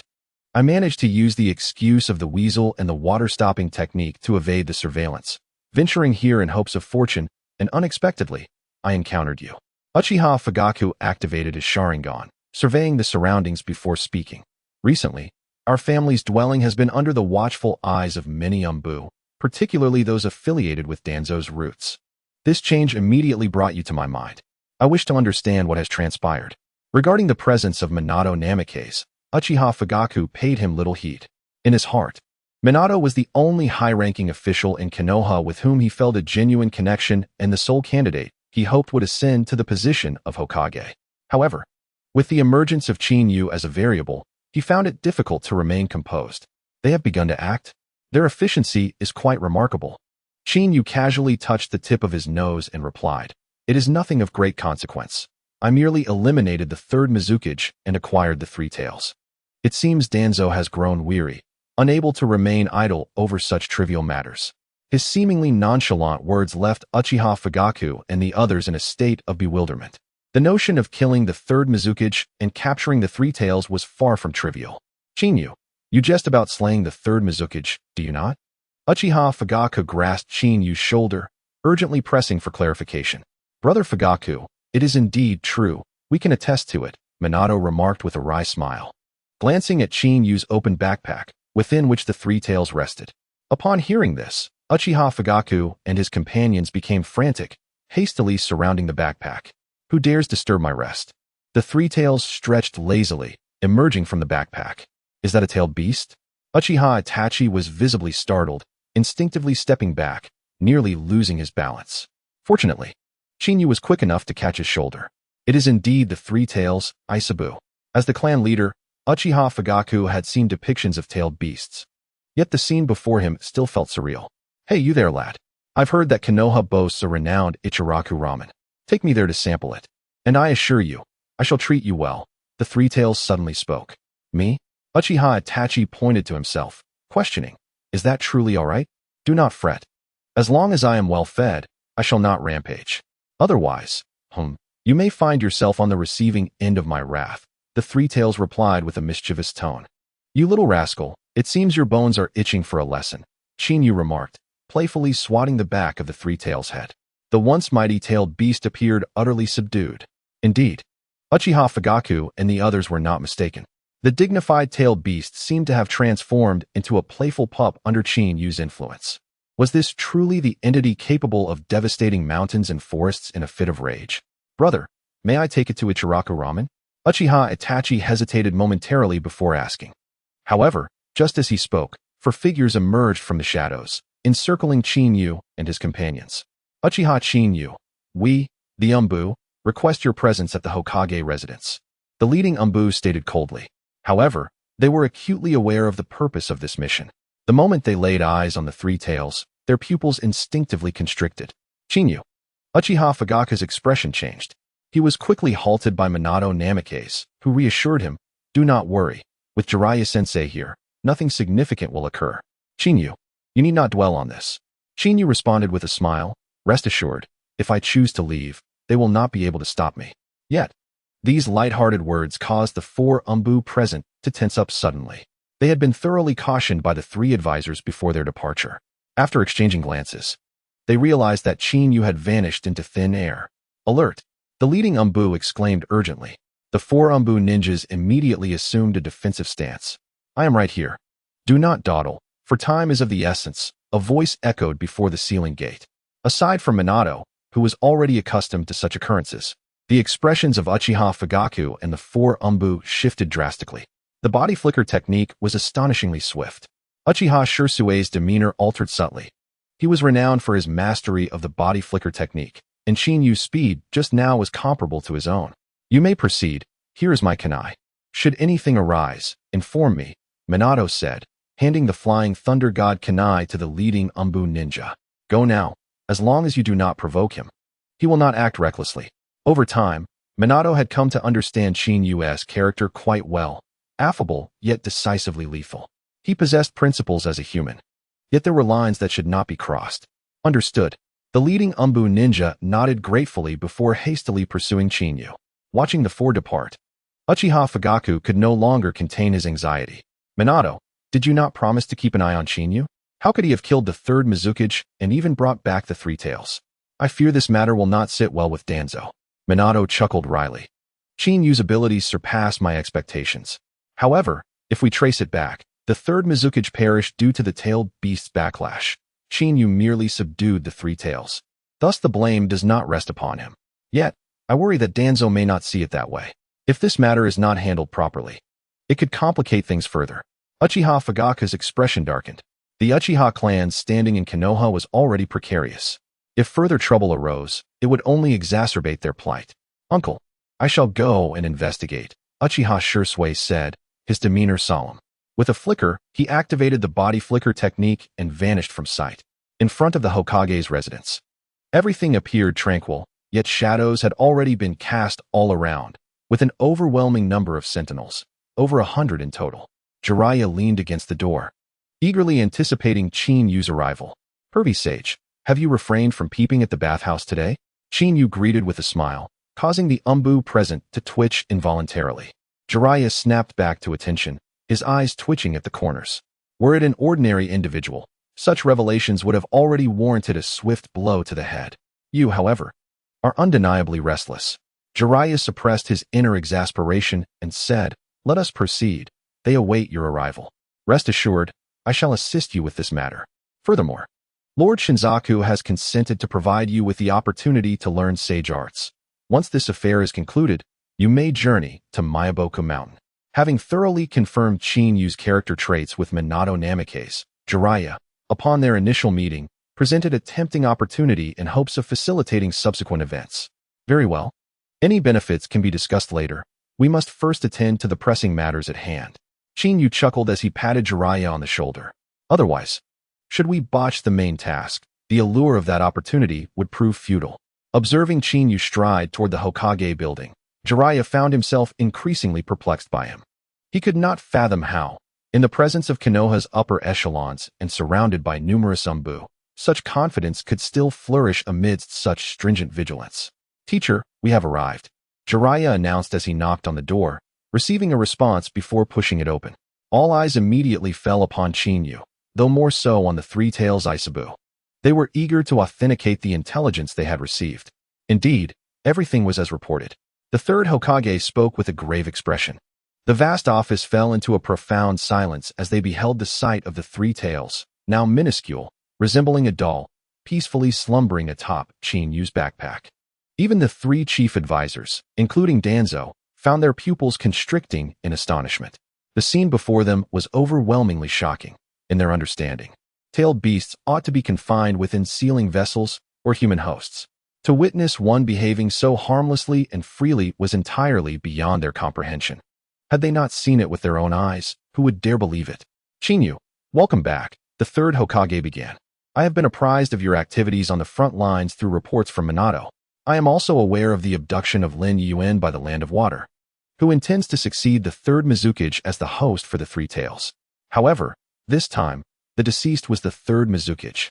I managed to use the excuse of the weasel and the water-stopping technique to evade the surveillance. Venturing here in hopes of fortune, and unexpectedly, I encountered you. Uchiha Fugaku activated his Sharingan, surveying the surroundings before speaking. Recently, our family's dwelling has been under the watchful eyes of many Umbu, particularly those affiliated with Danzo's roots. This change immediately brought you to my mind. I wish to understand what has transpired. Regarding the presence of Minato Namikaze, Uchiha Fugaku paid him little heed. In his heart, Minato was the only high-ranking official in Konoha with whom he felt a genuine connection and the sole candidate he hoped would ascend to the position of Hokage. However, with the emergence of Chinyu as a variable, he found it difficult to remain composed. They have begun to act. Their efficiency is quite remarkable. Chinyu casually touched the tip of his nose and replied, "It is nothing of great consequence. I merely eliminated the third Mizukage and acquired the 3 tails. It seems Danzo has grown weary, unable to remain idle over such trivial matters." His seemingly nonchalant words left Uchiha Fugaku and the others in a state of bewilderment. The notion of killing the third Mizukage and capturing the three tails was far from trivial. Chinyu, you jest about slaying the third Mizukage, do you not? Uchiha Fugaku grasped Chinyu's shoulder, urgently pressing for clarification. Brother Fugaku, it is indeed true. We can attest to it, Minato remarked with a wry smile, glancing at Chinyu's open backpack, within which the three tails rested. Upon hearing this, Uchiha Fugaku and his companions became frantic, hastily surrounding the backpack. Who dares disturb my rest? The three tails stretched lazily, emerging from the backpack. Is that a tailed beast? Uchiha Itachi was visibly startled, instinctively stepping back, nearly losing his balance. Fortunately, Chinyu was quick enough to catch his shoulder. It is indeed the three tails, Isabu. As the clan leader, Uchiha Fugaku had seen depictions of tailed beasts. Yet the scene before him still felt surreal. Hey, you there, lad. I've heard that Konoha boasts a renowned Ichiraku ramen. Take me there to sample it. And I assure you, I shall treat you well. The three tails suddenly spoke. Me? Uchiha Itachi pointed to himself, questioning. Is that truly all right? Do not fret. As long as I am well fed, I shall not rampage. Otherwise, you may find yourself on the receiving end of my wrath, the three tails replied with a mischievous tone. You little rascal, it seems your bones are itching for a lesson, Chinyu remarked, playfully swatting the back of the three tails' head. The once mighty-tailed beast appeared utterly subdued. Indeed, Uchiha Fugaku and the others were not mistaken. The dignified tailed beast seemed to have transformed into a playful pup under Chinyu's influence. Was this truly the entity capable of devastating mountains and forests in a fit of rage? Brother, may I take it to Ichiraku ramen? Uchiha Itachi hesitated momentarily before asking. However, just as he spoke, four figures emerged from the shadows, encircling Chinyu and his companions. Uchiha Chinyu, we, the Umbu, request your presence at the Hokage residence. The leading Umbu stated coldly. However, they were acutely aware of the purpose of this mission. The moment they laid eyes on the three tails, their pupils instinctively constricted. Chinyu. Uchiha Fugaku's expression changed. He was quickly halted by Minato Namikaze, who reassured him, do not worry. With Jiraiya-sensei here, nothing significant will occur. Chinyu, you need not dwell on this. Chinyu responded with a smile, rest assured, if I choose to leave, they will not be able to stop me. Yet, these light-hearted words caused the four Umbu present to tense up suddenly. They had been thoroughly cautioned by the three advisors before their departure. After exchanging glances, they realized that Chinyu had vanished into thin air. Alert! The leading Umbu exclaimed urgently. The four Umbu ninjas immediately assumed a defensive stance. I am right here. Do not dawdle, for time is of the essence, a voice echoed before the ceiling gate. Aside from Minato, who was already accustomed to such occurrences, the expressions of Uchiha Fugaku and the four Umbu shifted drastically. The body flicker technique was astonishingly swift. Uchiha Shirsue's demeanor altered subtly. He was renowned for his mastery of the body flicker technique, and Chinyu's speed just now was comparable to his own. You may proceed. Here is my kunai. Should anything arise, inform me, Minato said, handing the flying thunder god kunai to the leading Umbu ninja. Go now, as long as you do not provoke him. He will not act recklessly. Over time, Minato had come to understand Chinyu's character quite well, affable yet decisively lethal. He possessed principles as a human. Yet there were lines that should not be crossed. Understood. The leading Umbu ninja nodded gratefully before hastily pursuing Chinyu. Watching the four depart, Uchiha Fugaku could no longer contain his anxiety. Minato, did you not promise to keep an eye on Chinyu? How could he have killed the third Mizukage and even brought back the three tails? I fear this matter will not sit well with Danzo. Minato chuckled wryly. Chinyu's abilities surpassed my expectations. However, if we trace it back, the third Mizukage perished due to the tailed beast's backlash. Chinyu merely subdued the three tails. Thus the blame does not rest upon him. Yet, I worry that Danzo may not see it that way. If this matter is not handled properly, it could complicate things further. Uchiha Fugaku's expression darkened. The Uchiha clan's standing in Konoha was already precarious. If further trouble arose, it would only exacerbate their plight. Uncle, I shall go and investigate, Uchiha Shirsue said, his demeanor solemn. With a flicker, he activated the body flicker technique and vanished from sight. In front of the Hokage's residence, everything appeared tranquil, yet shadows had already been cast all around, with an overwhelming number of sentinels, over 100 in total. Jiraiya leaned against the door, eagerly anticipating Chinyu's arrival. Pervy Sage, have you refrained from peeping at the bathhouse today? Chinyu greeted with a smile, causing the umbu present to twitch involuntarily. Jiraiya snapped back to attention, his eyes twitching at the corners. Were it an ordinary individual, such revelations would have already warranted a swift blow to the head. You, however, are undeniably restless. Jiraiya suppressed his inner exasperation and said, "Let us proceed. They await your arrival. Rest assured, I shall assist you with this matter. Furthermore, Lord Shinzaku has consented to provide you with the opportunity to learn sage arts. Once this affair is concluded, you may journey to Miyaboku Mountain." Having thoroughly confirmed Chinyu's character traits with Minato Namikaze, Jiraiya, upon their initial meeting, presented a tempting opportunity in hopes of facilitating subsequent events. Very well. Any benefits can be discussed later. We must first attend to the pressing matters at hand. Chinyu chuckled as he patted Jiraiya on the shoulder. Otherwise, should we botch the main task, the allure of that opportunity would prove futile. Observing Chinyu stride toward the Hokage building, Jiraiya found himself increasingly perplexed by him. He could not fathom how, in the presence of Konoha's upper echelons and surrounded by numerous umbu, such confidence could still flourish amidst such stringent vigilance. "Teacher, we have arrived," Jiraiya announced as he knocked on the door, receiving a response before pushing it open. All eyes immediately fell upon Chinyu, though more so on the Three Tails Isabu. They were eager to authenticate the intelligence they had received. Indeed, everything was as reported. The third Hokage spoke with a grave expression. The vast office fell into a profound silence as they beheld the sight of the Three Tails, now minuscule, resembling a doll, peacefully slumbering atop Chinyu's backpack. Even the three chief advisors, including Danzo, found their pupils constricting in astonishment. The scene before them was overwhelmingly shocking, in their understanding. Tailed beasts ought to be confined within sealing vessels or human hosts. To witness one behaving so harmlessly and freely was entirely beyond their comprehension. Had they not seen it with their own eyes, who would dare believe it? "Chinyu, welcome back," the third Hokage began. "I have been apprised of your activities on the front lines through reports from Minato. I am also aware of the abduction of Lin Yuen by the Land of Water, who intends to succeed the third Mizukage as the host for the Three Tails. However, this time, the deceased was the third Mizukage,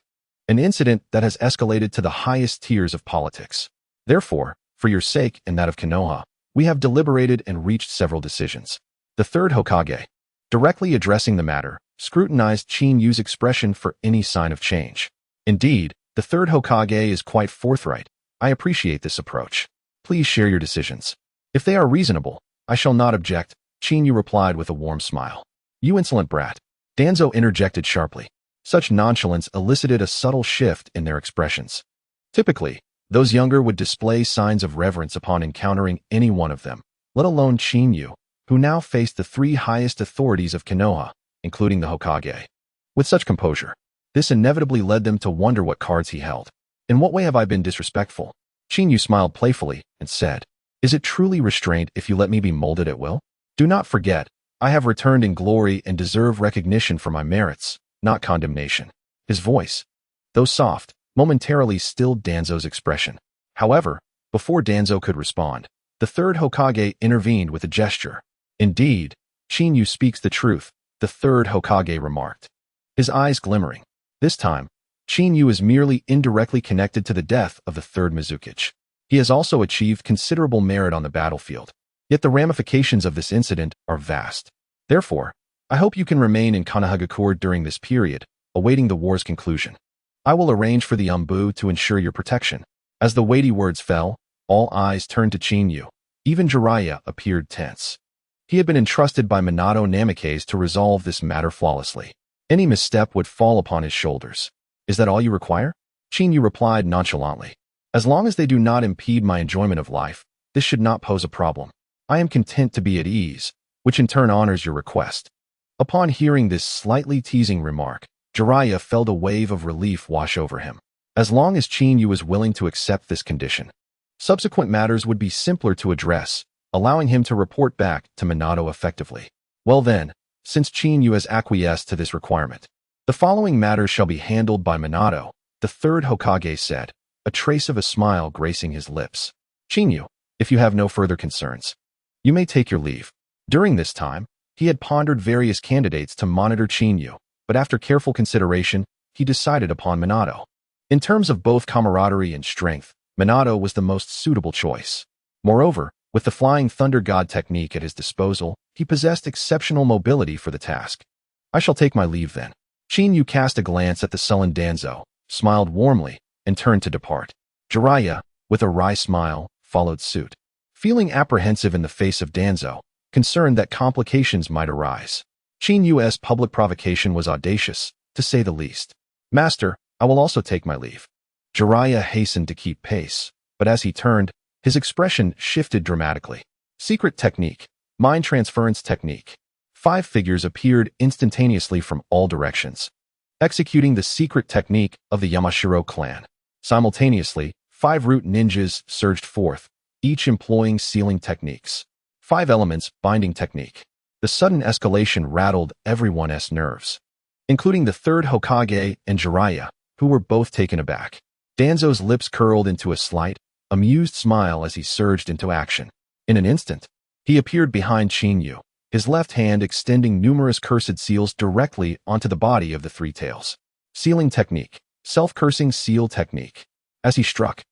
an incident that has escalated to the highest tiers of politics. Therefore, for your sake and that of Konoha, we have deliberated and reached several decisions." The third Hokage, directly addressing the matter, scrutinized Chinyu's expression for any sign of change. "Indeed, the third Hokage is quite forthright. I appreciate this approach. Please share your decisions. If they are reasonable, I shall not object," Chinyu replied with a warm smile. "You insolent brat," Danzo interjected sharply. Such nonchalance elicited a subtle shift in their expressions. Typically, those younger would display signs of reverence upon encountering any one of them, let alone Chinyu, who now faced the three highest authorities of Konoha, including the Hokage. With such composure, this inevitably led them to wonder what cards he held. "In what way have I been disrespectful?" Chinyu smiled playfully and said, "Is it truly restraint if you let me be molded at will? Do not forget, I have returned in glory and deserve recognition for my merits, not condemnation." His voice, though soft, momentarily stilled Danzo's expression. However, before Danzo could respond, the third Hokage intervened with a gesture. "Indeed, Chinyu speaks the truth," the third Hokage remarked, his eyes glimmering. This time, Chinyu is merely indirectly connected to the death of the third Mizukage. He has also achieved considerable merit on the battlefield. Yet the ramifications of this incident are vast. Therefore, I hope you can remain in Konohagakure during this period, awaiting the war's conclusion. I will arrange for the umbu to ensure your protection." As the weighty words fell, all eyes turned to Chinyu. Even Jiraiya appeared tense. He had been entrusted by Minato Namikaze to resolve this matter flawlessly. Any misstep would fall upon his shoulders. "Is that all you require?" Chinyu replied nonchalantly. "As long as they do not impede my enjoyment of life, this should not pose a problem. I am content to be at ease, which in turn honors your request." Upon hearing this slightly teasing remark, Jiraiya felt a wave of relief wash over him. As long as Chinyu was willing to accept this condition, subsequent matters would be simpler to address, allowing him to report back to Minato effectively. Well then, since Chinyu has acquiesced to this requirement, the following matters shall be handled by Minato, the third Hokage said, a trace of a smile gracing his lips. "Chinyu, if you have no further concerns, you may take your leave." During this time, he had pondered various candidates to monitor Chinyu, but after careful consideration, he decided upon Minato. In terms of both camaraderie and strength, Minato was the most suitable choice. Moreover, with the Flying Thunder God technique at his disposal, he possessed exceptional mobility for the task. I shall take my leave then. Chin-Yu cast a glance at the sullen Danzo, smiled warmly, and turned to depart. Jiraiya, with a wry smile, followed suit. Feeling apprehensive in the face of Danzo, concerned that complications might arise. Chin-Yu's public provocation was audacious, to say the least. Master, I will also take my leave. Jiraiya hastened to keep pace, but as he turned, his expression shifted dramatically. Secret technique. Mind transference technique. 5 figures appeared instantaneously from all directions, executing the secret technique of the Yamashiro clan. Simultaneously, 5 root ninjas surged forth, each employing sealing techniques. 5 elements binding technique. The sudden escalation rattled everyone's nerves, including the Third Hokage and Jiraiya, who were both taken aback. Danzo's lips curled into a slight, amused smile as he surged into action. In an instant, he appeared behind Chin-Yu, his left hand extending numerous cursed seals directly onto the body of the Three Tails. Sealing technique. Self-cursing seal technique. As he struck,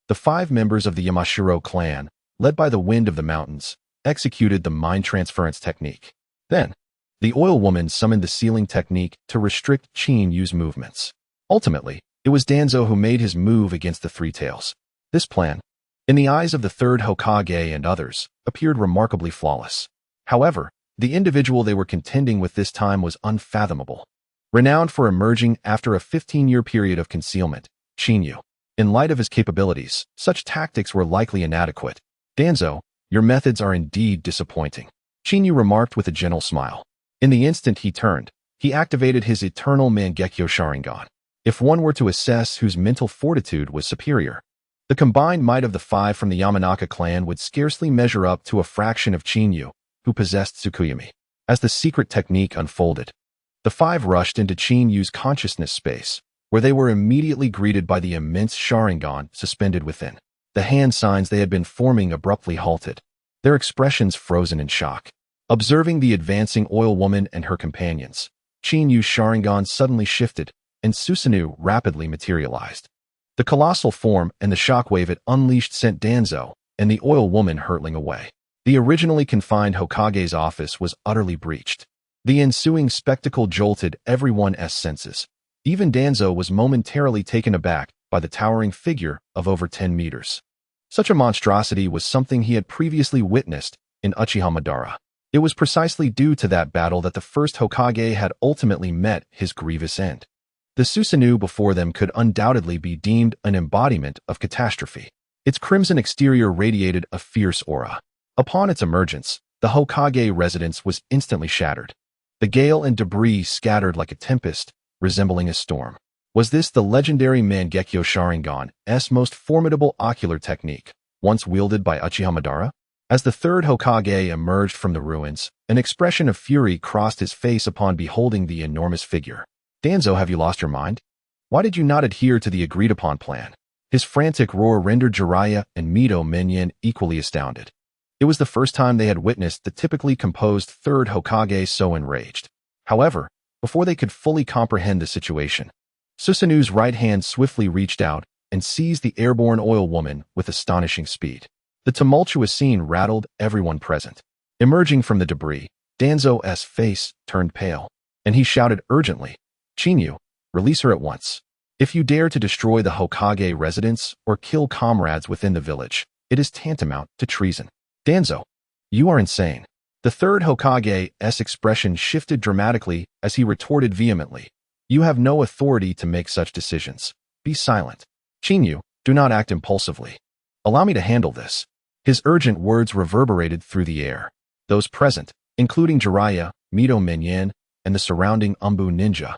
the 5 members of the Yamashiro clan, led by the Wind of the Mountains, executed the mind transference technique. Then, the oil woman summoned the sealing technique to restrict Chin-Yu's movements. Ultimately, it was Danzo who made his move against the Three Tails. This plan, in the eyes of the Third Hokage and others, appeared remarkably flawless. However, the individual they were contending with this time was unfathomable. Renowned for emerging after a 15-year period of concealment, Chin-Yu. In light of his capabilities, such tactics were likely inadequate. Danzo, your methods are indeed disappointing, Chin-Yu remarked with a gentle smile. In the instant he turned, he activated his eternal Mangekyo Sharingan. If one were to assess whose mental fortitude was superior, the combined might of the 5 from the Yamanaka clan would scarcely measure up to a fraction of Chin-Yu, who possessed Tsukuyomi. As the secret technique unfolded, the 5 rushed into Chin-Yu's consciousness space, where they were immediately greeted by the immense Sharingan suspended within. The hand signs they had been forming abruptly halted, their expressions frozen in shock. Observing the advancing oil woman and her companions, Chin-Yu's Sharingan suddenly shifted, and Susanoo rapidly materialized. The colossal form and the shockwave it unleashed sent Danzo and the oil woman hurtling away. The originally confined Hokage's office was utterly breached. The ensuing spectacle jolted everyone's senses. Even Danzo was momentarily taken aback by the towering figure of over 10 meters. Such a monstrosity was something he had previously witnessed in Uchiha Madara. It was precisely due to that battle that the first Hokage had ultimately met his grievous end. The Susanoo before them could undoubtedly be deemed an embodiment of catastrophe. Its crimson exterior radiated a fierce aura. Upon its emergence, the Hokage residence was instantly shattered. The gale and debris scattered like a tempest, resembling a storm. Was this the legendary Mangekyo Sharingan's most formidable ocular technique, once wielded by Uchiha Madara? As the Third Hokage emerged from the ruins, an expression of fury crossed his face upon beholding the enormous figure. Danzo, have you lost your mind? Why did you not adhere to the agreed-upon plan? His frantic roar rendered Jiraiya and Mito Minion equally astounded. It was the first time they had witnessed the typically composed Third Hokage so enraged. However, before they could fully comprehend the situation, Susanoo's right hand swiftly reached out and seized the airborne oil woman with astonishing speed. The tumultuous scene rattled everyone present. Emerging from the debris, Danzo's face turned pale, and he shouted urgently, Chin-Yu, release her at once. If you dare to destroy the Hokage residence or kill comrades within the village, it is tantamount to treason. Danzo, you are insane. The Third Hokage's expression shifted dramatically as he retorted vehemently. You have no authority to make such decisions. Be silent. Chin-Yu, do not act impulsively. Allow me to handle this. His urgent words reverberated through the air. Those present, including Jiraiya, Mito Minion, and the surrounding Umbu ninja,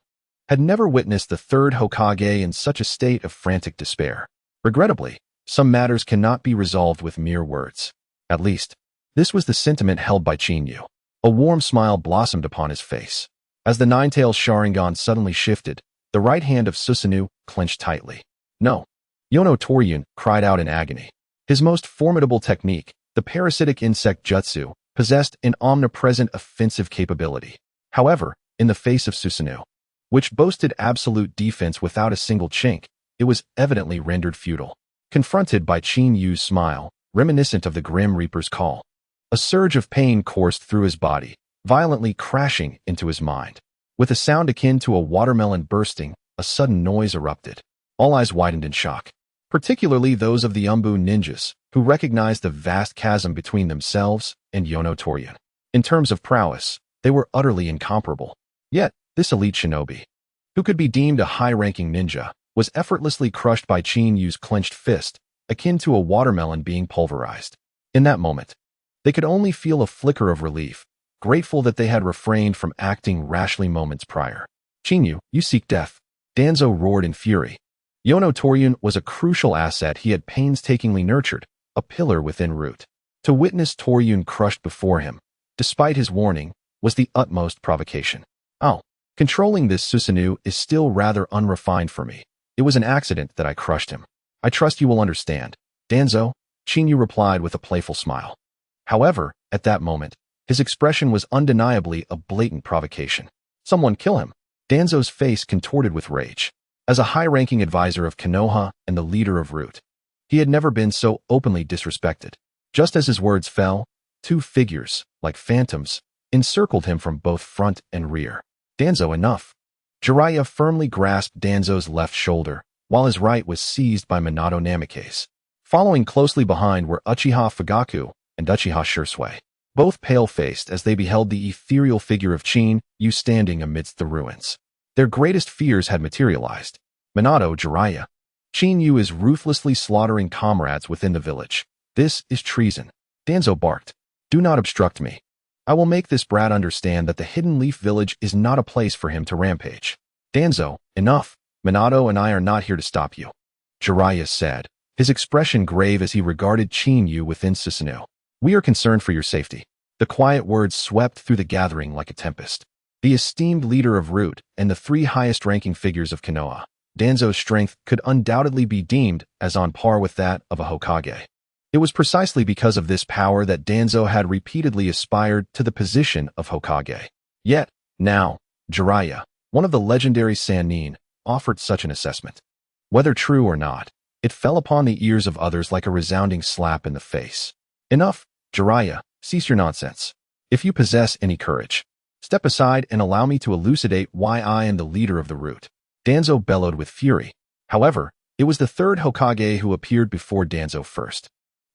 had never witnessed the Third Hokage in such a state of frantic despair. Regrettably, some matters cannot be resolved with mere words. At least, this was the sentiment held by Chin-Yu. A warm smile blossomed upon his face. As the Nine-Tails Sharingan suddenly shifted, the right hand of Susanoo clenched tightly. No. Yono Toryun cried out in agony. His most formidable technique, the parasitic insect jutsu, possessed an omnipresent offensive capability. However, in the face of Susanoo, which boasted absolute defense without a single chink, it was evidently rendered futile. Confronted by Chin-Yu's smile, reminiscent of the Grim Reaper's call. A surge of pain coursed through his body, violently crashing into his mind. With a sound akin to a watermelon bursting, a sudden noise erupted. All eyes widened in shock, particularly those of the Umbu ninjas, who recognized the vast chasm between themselves and Yono Torian. In terms of prowess, they were utterly incomparable. Yet, this elite shinobi, who could be deemed a high-ranking ninja, was effortlessly crushed by Qin Yu's clenched fist, akin to a watermelon being pulverized. In that moment, they could only feel a flicker of relief, grateful that they had refrained from acting rashly moments prior. Qin Yu, you seek death. Danzo roared in fury. Yono Torian was a crucial asset he had painstakingly nurtured, a pillar within root. To witness Torian crushed before him, despite his warning, was the utmost provocation. Oh, controlling this Susanoo is still rather unrefined for me. It was an accident that I crushed him. I trust you will understand. Danzo, Qin Yu replied with a playful smile. However, at that moment, his expression was undeniably a blatant provocation. Someone kill him. Danzo's face contorted with rage. As a high-ranking advisor of Konoha and the leader of Root, he had never been so openly disrespected. Just as his words fell, two figures, like phantoms, encircled him from both front and rear. Danzo, enough. Jiraiya firmly grasped Danzo's left shoulder, while his right was seized by Minato Namikaze. Following closely behind were Uchiha Fugaku and Uchiha Shursui, both pale-faced as they beheld the ethereal figure of Qin Yu standing amidst the ruins. Their greatest fears had materialized. Minato, Jiraiya. Qin Yu is ruthlessly slaughtering comrades within the village. This is treason. Danzo barked. Do not obstruct me. I will make this brat understand that the Hidden Leaf Village is not a place for him to rampage. Danzo, enough. Minato and I are not here to stop you. Jiraiya said, his expression grave as he regarded Qin Yu within Susanoo. We are concerned for your safety. The quiet words swept through the gathering like a tempest. The esteemed leader of Root and the three highest-ranking figures of Konoha, Danzo's strength could undoubtedly be deemed as on par with that of a Hokage. It was precisely because of this power that Danzo had repeatedly aspired to the position of Hokage. Yet, now, Jiraiya, one of the legendary Sannin, offered such an assessment. Whether true or not, it fell upon the ears of others like a resounding slap in the face. Enough, Jiraiya, cease your nonsense. If you possess any courage, step aside and allow me to elucidate why I am the leader of the Root. Danzo bellowed with fury. However, it was the third Hokage who appeared before Danzo first.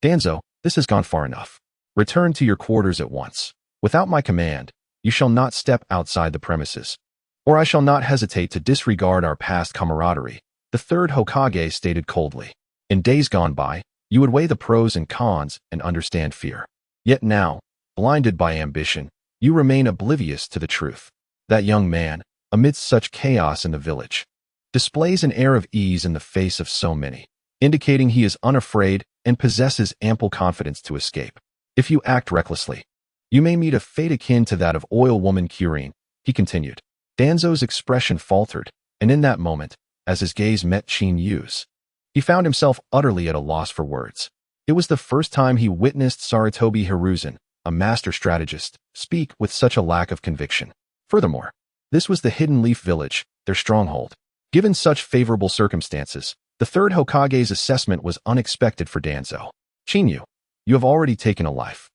Danzo, this has gone far enough. Return to your quarters at once. Without my command, you shall not step outside the premises, or I shall not hesitate to disregard our past camaraderie, the third Hokage stated coldly. In days gone by, you would weigh the pros and cons and understand fear. Yet now, blinded by ambition, you remain oblivious to the truth. That young man, amidst such chaos in the village, displays an air of ease in the face of so many, indicating he is unafraid and possesses ample confidence to escape. If you act recklessly, you may meet a fate akin to that of oil woman Kirin, he continued. Danzo's expression faltered, and in that moment, as his gaze met Qin Yu's, he found himself utterly at a loss for words. It was the first time he witnessed Sarutobi Hiruzen, a master strategist, speak with such a lack of conviction. Furthermore, this was the Hidden Leaf Village, their stronghold. Given such favorable circumstances, the third Hokage's assessment was unexpected for Danzo. Qin Yu, you have already taken a life.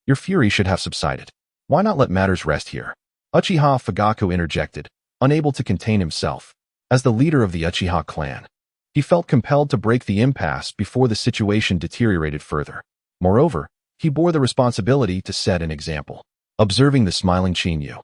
Your fury should have subsided. Why not let matters rest here? Uchiha Fugaku interjected, unable to contain himself. As the leader of the Uchiha clan, he felt compelled to break the impasse before the situation deteriorated further. Moreover, he bore the responsibility to set an example. Observing the smiling Qin Yu,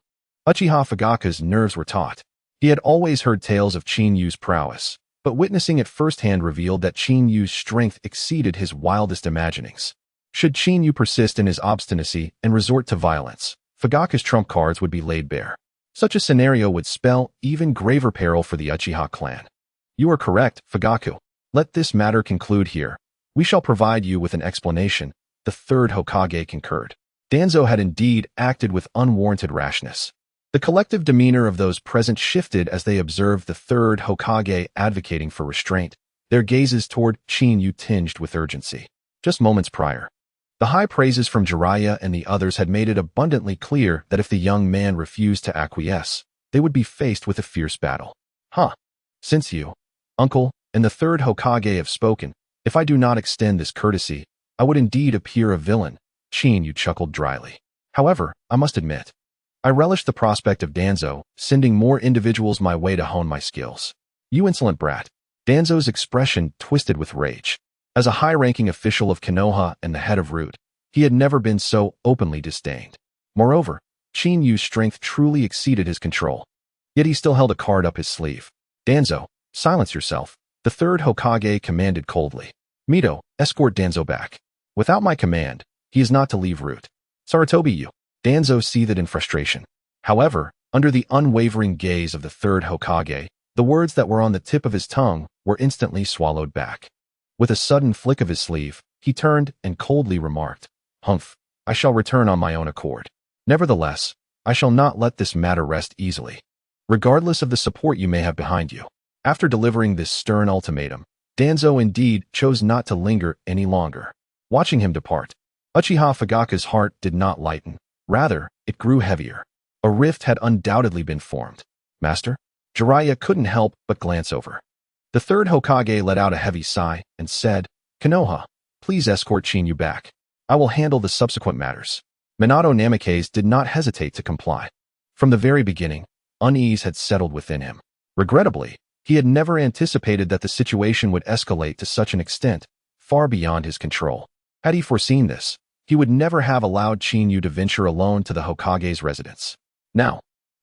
Uchiha Fugaku's nerves were taut. He had always heard tales of Qin Yu's prowess, but witnessing it firsthand revealed that Qin Yu's strength exceeded his wildest imaginings. Should Qin Yu persist in his obstinacy and resort to violence, Fugaku's trump cards would be laid bare. Such a scenario would spell even graver peril for the Uchiha clan. You are correct, Fugaku. Let this matter conclude here. We shall provide you with an explanation, the third Hokage concurred. Danzo had indeed acted with unwarranted rashness. The collective demeanor of those present shifted as they observed the third Hokage advocating for restraint, their gazes toward Qin Yu tinged with urgency. Just moments prior, the high praises from Jiraiya and the others had made it abundantly clear that if the young man refused to acquiesce, they would be faced with a fierce battle. Since you, uncle, and the third Hokage have spoken, if I do not extend this courtesy, I would indeed appear a villain. Yu chuckled dryly. However, I must admit, I relish the prospect of Danzo sending more individuals my way to hone my skills. You insolent brat. Danzo's expression twisted with rage. As a high-ranking official of Konoha and the head of Root, he had never been so openly disdained. Moreover, Yu's strength truly exceeded his control. Yet he still held a card up his sleeve. Danzo, silence yourself, the third Hokage commanded coldly. Mito, escort Danzo back. Without my command, he is not to leave Root. Sarutobi you. Danzo seethed in frustration. However, under the unwavering gaze of the third Hokage, the words that were on the tip of his tongue were instantly swallowed back. With a sudden flick of his sleeve, he turned and coldly remarked, "Humph, I shall return on my own accord. Nevertheless, I shall not let this matter rest easily, regardless of the support you may have behind you." After delivering this stern ultimatum, Danzo indeed chose not to linger any longer. Watching him depart, Uchiha Fugaku's heart did not lighten. Rather, it grew heavier. A rift had undoubtedly been formed. Master? Jiraiya couldn't help but glance over. The third Hokage let out a heavy sigh and said, "Konoha, please escort Yu back. I will handle the subsequent matters." Minato Namikaze did not hesitate to comply. From the very beginning, unease had settled within him. Regrettably, he had never anticipated that the situation would escalate to such an extent, far beyond his control. Had he foreseen this, he would never have allowed Yu to venture alone to the Hokage's residence. Now,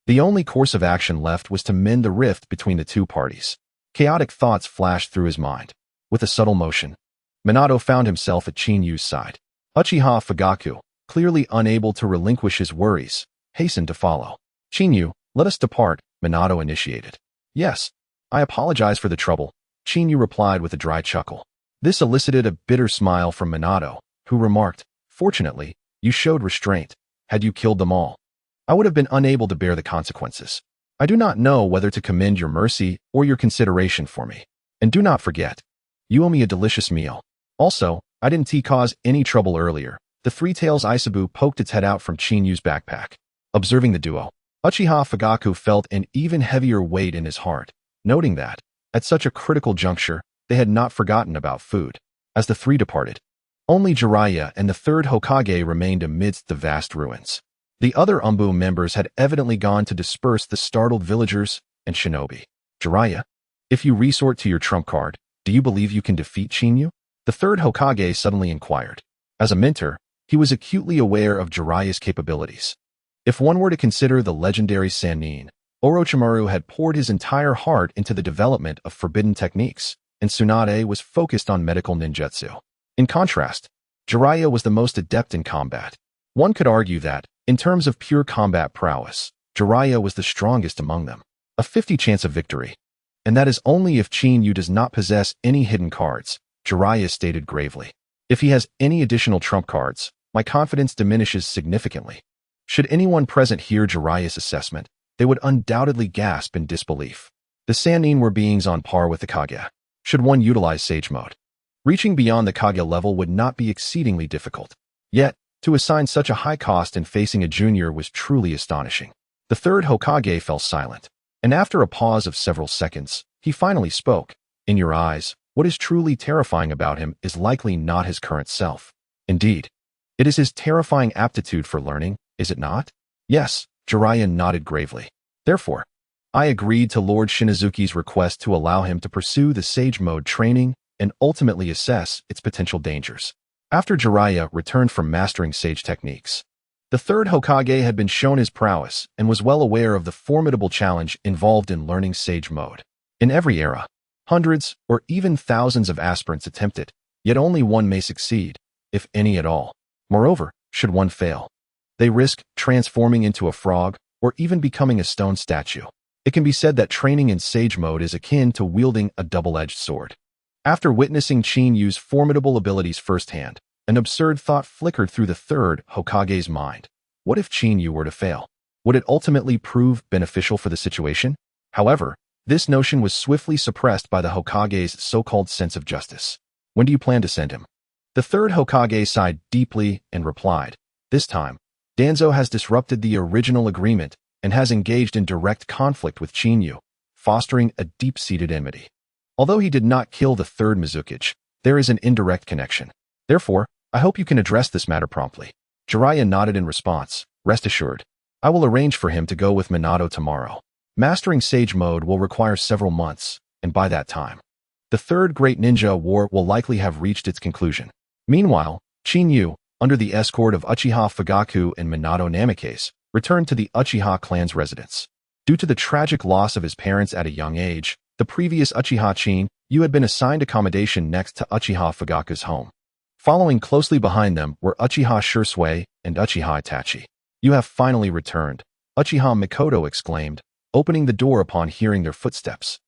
the only course of action left was to mend the rift between the two parties. Chaotic thoughts flashed through his mind. With a subtle motion, Minato found himself at Yu's side. Uchiha Fugaku, clearly unable to relinquish his worries, hastened to follow. "Yu, let us depart," Minato initiated. "Yes, I apologize for the trouble," Yu replied with a dry chuckle. This elicited a bitter smile from Minato, who remarked, "Fortunately, you showed restraint. Had you killed them all, I would have been unable to bear the consequences. I do not know whether to commend your mercy or your consideration for me. And do not forget, you owe me a delicious meal. Also, I didn't cause any trouble earlier." The Three-Tails Isabu poked its head out from Yu's backpack. Observing the duo, Uchiha Fugaku felt an even heavier weight in his heart, noting that, at such a critical juncture, they had not forgotten about food. As the three departed, only Jiraiya and the third Hokage remained amidst the vast ruins. The other Umbu members had evidently gone to disperse the startled villagers and shinobi. "Jiraiya, if you resort to your trump card, do you believe you can defeat Yu?" The third Hokage suddenly inquired. As a mentor, he was acutely aware of Jiraiya's capabilities. If one were to consider the legendary Sannin, Orochimaru had poured his entire heart into the development of forbidden techniques, and Tsunade was focused on medical ninjutsu. In contrast, Jiraiya was the most adept in combat. One could argue that, in terms of pure combat prowess, Jiraiya was the strongest among them. A 50 chance of victory. And that is only if Yu does not possess any hidden cards, Jiraiya stated gravely. "If he has any additional trump cards, my confidence diminishes significantly." Should anyone present hear Jiraiya's assessment, they would undoubtedly gasp in disbelief. The Sannin were beings on par with the Kage. Should one utilize Sage Mode, reaching beyond the Kage level would not be exceedingly difficult. Yet, to assign such a high cost in facing a junior was truly astonishing. The third Hokage fell silent, and after a pause of several seconds, he finally spoke. "In your eyes, what is truly terrifying about him is likely not his current self. Indeed, it is his terrifying aptitude for learning, is it not?" "Yes," Jiraiya nodded gravely. "Therefore, I agreed to Lord Shinazuki's request to allow him to pursue the Sage Mode training and ultimately assess its potential dangers." After Jiraiya returned from mastering Sage techniques, the third Hokage had been shown his prowess and was well aware of the formidable challenge involved in learning Sage Mode. In every era, hundreds or even thousands of aspirants attempt it, yet only one may succeed, if any at all. Moreover, should one fail, they risk transforming into a frog or even becoming a stone statue. It can be said that training in Sage Mode is akin to wielding a double-edged sword. After witnessing Yu's formidable abilities firsthand, an absurd thought flickered through the third Hokage's mind. What if Yu were to fail? Would it ultimately prove beneficial for the situation? However, this notion was swiftly suppressed by the Hokage's so-called sense of justice. "When do you plan to send him?" The third Hokage sighed deeply and replied, "This time, Danzo has disrupted the original agreement and has engaged in direct conflict with Yu, fostering a deep-seated enmity. Although he did not kill the third Mizukage, there is an indirect connection. Therefore, I hope you can address this matter promptly. Jiraiya nodded in response. Rest assured. I will arrange for him to go with Minato tomorrow. Mastering Sage Mode will require several months, and by that time, the Third Great Ninja War will likely have reached its conclusion. Meanwhile, Chinyu, under the escort of Uchiha Fugaku and Minato Namikaze, returned to the Uchiha clan's residence. Due to the tragic loss of his parents at a young age, the previous Uchiha Chinyu had been assigned accommodation next to Uchiha Fugaku's home. Following closely behind them were Uchiha Shisui and Uchiha Itachi. You have finally returned, Uchiha Mikoto exclaimed, opening the door upon hearing their footsteps.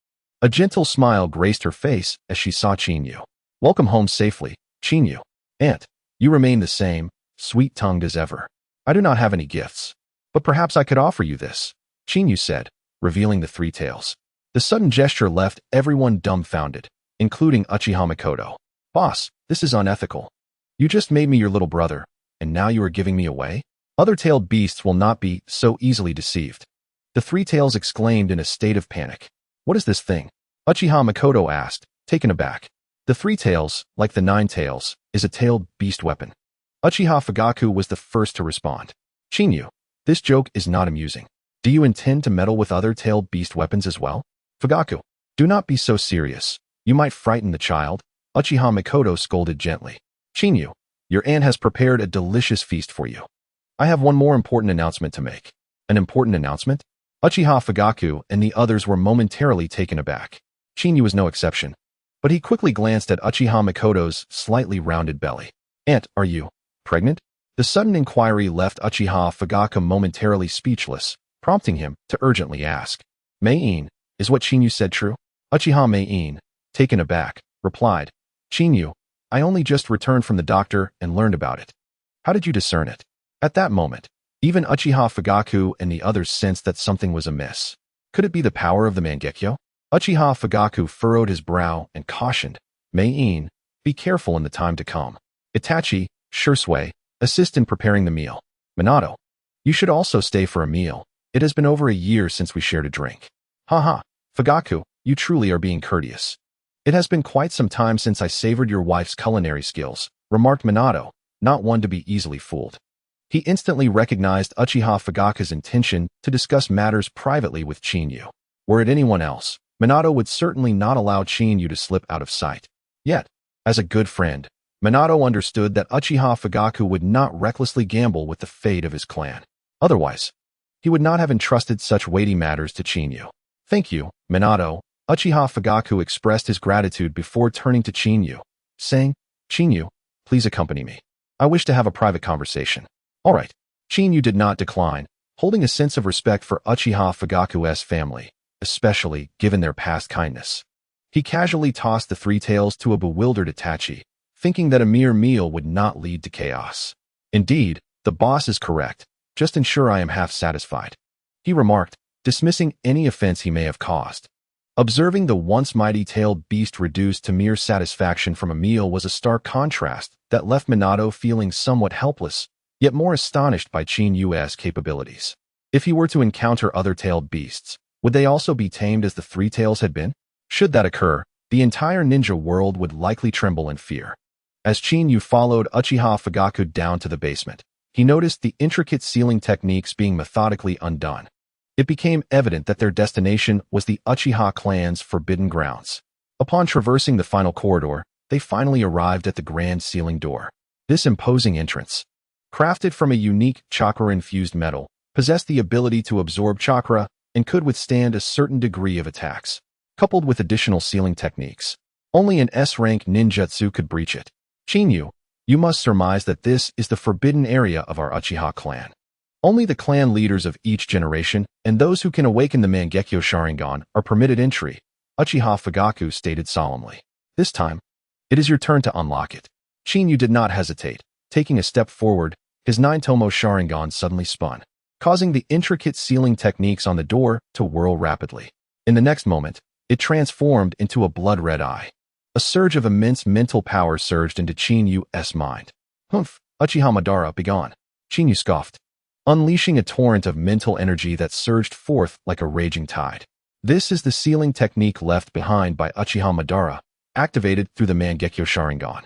A gentle smile graced her face as she saw Chinyu. Welcome home safely, Chinyu. Aunt, you remain the same, sweet-tongued as ever. I do not have any gifts, but perhaps I could offer you this, Chinyu said, revealing the three tails. The sudden gesture left everyone dumbfounded, including Uchiha Mikoto. Boss, this is unethical. You just made me your little brother, and now you are giving me away? Other-tailed beasts will not be so easily deceived. The three tails exclaimed in a state of panic. What is this thing? Uchiha Mikoto asked, taken aback. The three tails, like the nine tails, is a tailed beast weapon. Uchiha Fugaku was the first to respond. Chinyu, this joke is not amusing. Do you intend to meddle with other tailed beast weapons as well? Fugaku, do not be so serious. You might frighten the child. Uchiha Mikoto scolded gently. Chinyu, your aunt has prepared a delicious feast for you. I have one more important announcement to make. An important announcement? Uchiha Fugaku and the others were momentarily taken aback. Chinyu was no exception, but he quickly glanced at Uchiha Mikoto's slightly rounded belly. Aunt, are you pregnant? The sudden inquiry left Uchiha Fugaku momentarily speechless, prompting him to urgently ask. Mei-in, is what Chinyu said true? Uchiha Mei-in, taken aback, replied. Chinyu, I only just returned from the doctor and learned about it. How did you discern it? At that moment, even Uchiha Fugaku and the others sensed that something was amiss. Could it be the power of the Mangekyo? Uchiha Fugaku furrowed his brow and cautioned, Mei-in, be careful in the time to come. Itachi, Shisui, assist in preparing the meal. Minato, you should also stay for a meal. It has been over a year since we shared a drink. Haha, Fugaku, you truly are being courteous. It has been quite some time since I savored your wife's culinary skills, remarked Minato, not one to be easily fooled. He instantly recognized Uchiha Fugaku's intention to discuss matters privately with Chinyu. Were it anyone else, Minato would certainly not allow Chinyu to slip out of sight. Yet, as a good friend, Minato understood that Uchiha Fugaku would not recklessly gamble with the fate of his clan. Otherwise, he would not have entrusted such weighty matters to Chinyu. Thank you, Minato. Uchiha Fugaku expressed his gratitude before turning to Chinyu, saying, Chinyu, please accompany me. I wish to have a private conversation. All right. Chinyu did not decline, holding a sense of respect for Uchiha Fugaku's family, especially given their past kindness. He casually tossed the three tails to a bewildered Itachi, thinking that a mere meal would not lead to chaos. Indeed, the boss is correct. Just ensure I am half satisfied, he remarked, dismissing any offense he may have caused. Observing the once mighty-tailed beast reduced to mere satisfaction from a meal was a stark contrast that left Minato feeling somewhat helpless, yet more astonished by Chinyu's capabilities. If he were to encounter other tailed beasts, would they also be tamed as the three tails had been? Should that occur, the entire ninja world would likely tremble in fear. As Chinyu followed Uchiha Fugaku down to the basement, he noticed the intricate sealing techniques being methodically undone. It became evident that their destination was the Uchiha clan's forbidden grounds. Upon traversing the final corridor, they finally arrived at the grand sealing door. This imposing entrance, crafted from a unique chakra-infused metal, possessed the ability to absorb chakra and could withstand a certain degree of attacks. Coupled with additional sealing techniques, only an S-rank ninjutsu could breach it. Chinyu, you must surmise that this is the forbidden area of our Uchiha clan. Only the clan leaders of each generation and those who can awaken the Mangekyo Sharingan are permitted entry, Uchiha Fugaku stated solemnly. This time, it is your turn to unlock it. Chinyu did not hesitate. Taking a step forward, his nine-tomo Sharingan suddenly spun, causing the intricate sealing techniques on the door to whirl rapidly. In the next moment, it transformed into a blood-red eye. A surge of immense mental power surged into Chinyu's mind. Humph, Uchiha Madara, begone. Chinyu scoffed, unleashing a torrent of mental energy that surged forth like a raging tide. This is the sealing technique left behind by Uchiha Madara, activated through the Mangekyo Sharingan.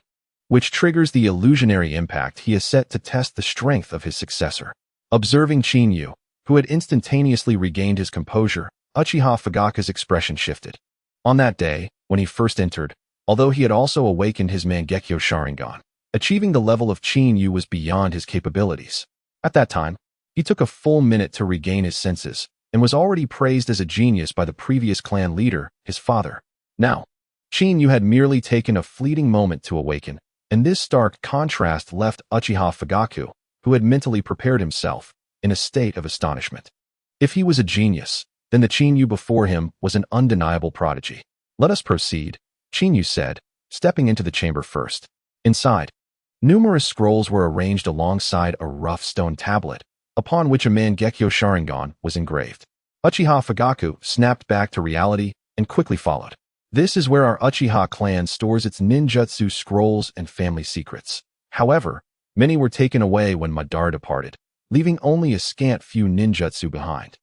which triggers the illusionary impact he is set to test the strength of his successor. Observing Chinyu, who had instantaneously regained his composure, Uchiha Fugaku's expression shifted. On that day, when he first entered, although he had also awakened his Mangekyo Sharingan, achieving the level of Chinyu was beyond his capabilities. At that time, he took a full minute to regain his senses, and was already praised as a genius by the previous clan leader, his father. Now, Chinyu had merely taken a fleeting moment to awaken, and this stark contrast left Uchiha Fugaku, who had mentally prepared himself, in a state of astonishment. If he was a genius, then the Chinyu before him was an undeniable prodigy. "Let us proceed," Chinyu said, stepping into the chamber first. Inside, numerous scrolls were arranged alongside a rough stone tablet, upon which a Mangekyo Sharingan was engraved. Uchiha Fugaku snapped back to reality and quickly followed. This is where our Uchiha clan stores its ninjutsu scrolls and family secrets. However, many were taken away when Madara departed, leaving only a scant few ninjutsu behind.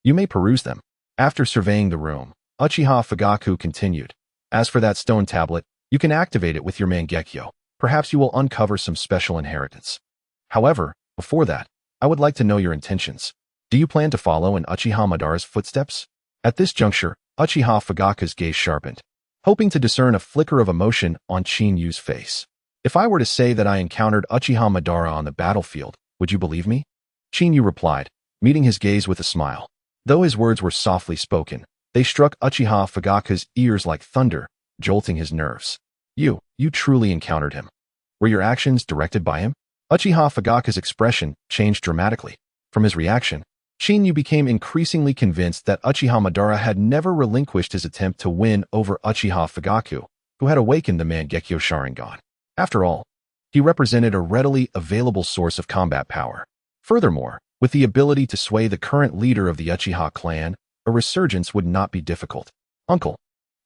You may peruse them. After surveying the room, Uchiha Fugaku continued. As for that stone tablet, you can activate it with your Mangekyo. Perhaps you will uncover some special inheritance. However, before that, I would like to know your intentions. Do you plan to follow in Uchiha Madara's footsteps? At this juncture, Uchiha Fugaku's gaze sharpened, hoping to discern a flicker of emotion on Chinyu's face. If I were to say that I encountered Uchiha Madara on the battlefield, would you believe me? Chinyu replied, meeting his gaze with a smile. Though his words were softly spoken, they struck Uchiha Fugaku's ears like thunder, jolting his nerves. You truly encountered him. Were your actions directed by him? Uchiha Fugaku's expression changed dramatically. From his reaction, Chinyu became increasingly convinced that Uchiha Madara had never relinquished his attempt to win over Uchiha Fugaku, who had awakened the Mangekyo Sharingan. After all, he represented a readily available source of combat power. Furthermore, with the ability to sway the current leader of the Uchiha clan, a resurgence would not be difficult. Uncle,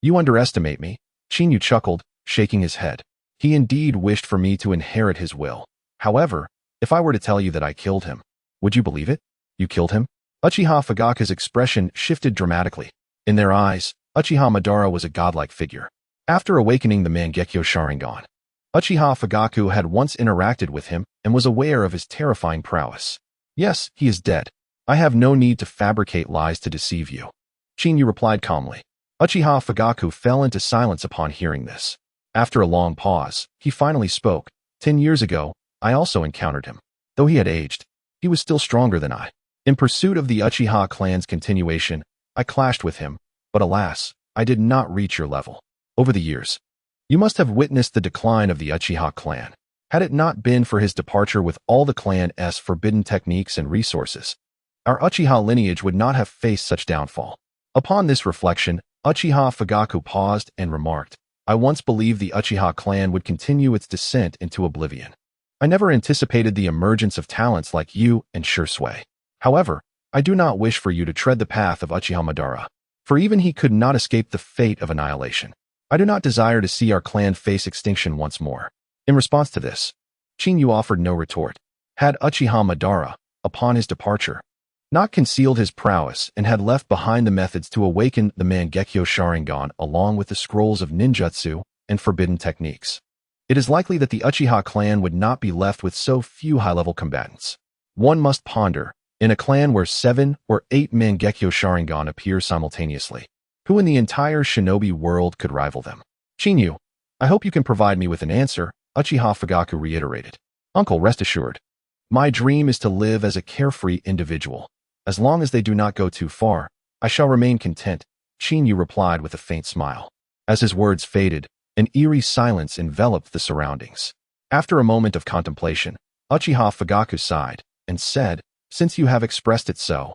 you underestimate me, Chinyu chuckled, shaking his head. He indeed wished for me to inherit his will. However, if I were to tell you that I killed him, would you believe it? You killed him? Uchiha Fugaku's expression shifted dramatically. In their eyes, Uchiha Madara was a godlike figure. After awakening the Mangekyo Sharingan, Uchiha Fugaku had once interacted with him and was aware of his terrifying prowess. Yes, he is dead. I have no need to fabricate lies to deceive you. Chinyu replied calmly. Uchiha Fugaku fell into silence upon hearing this. After a long pause, he finally spoke. 10 years ago, I also encountered him. Though he had aged, he was still stronger than I. In pursuit of the Uchiha clan's continuation, I clashed with him, but alas, I did not reach your level. Over the years, you must have witnessed the decline of the Uchiha clan. Had it not been for his departure with all the clan's forbidden techniques and resources, our Uchiha lineage would not have faced such downfall. Upon this reflection, Uchiha Fugaku paused and remarked, I once believed the Uchiha clan would continue its descent into oblivion. I never anticipated the emergence of talents like you and Shursui. However, I do not wish for you to tread the path of Uchiha Madara, for even he could not escape the fate of annihilation. I do not desire to see our clan face extinction once more. In response to this, Chinyu offered no retort. Had Uchiha Madara, upon his departure, not concealed his prowess and had left behind the methods to awaken the Mangekyo Sharingan along with the scrolls of ninjutsu and forbidden techniques, it is likely that the Uchiha clan would not be left with so few high-level combatants. One must ponder, in a clan where 7 or 8 Mangekyo Sharingan appear simultaneously, who in the entire shinobi world could rival them? Chinyu, I hope you can provide me with an answer, Uchiha Fugaku reiterated. Uncle, rest assured. My dream is to live as a carefree individual. As long as they do not go too far, I shall remain content, Chinyu replied with a faint smile. As his words faded, an eerie silence enveloped the surroundings. After a moment of contemplation, Uchiha Fugaku sighed and said, Since you have expressed it so,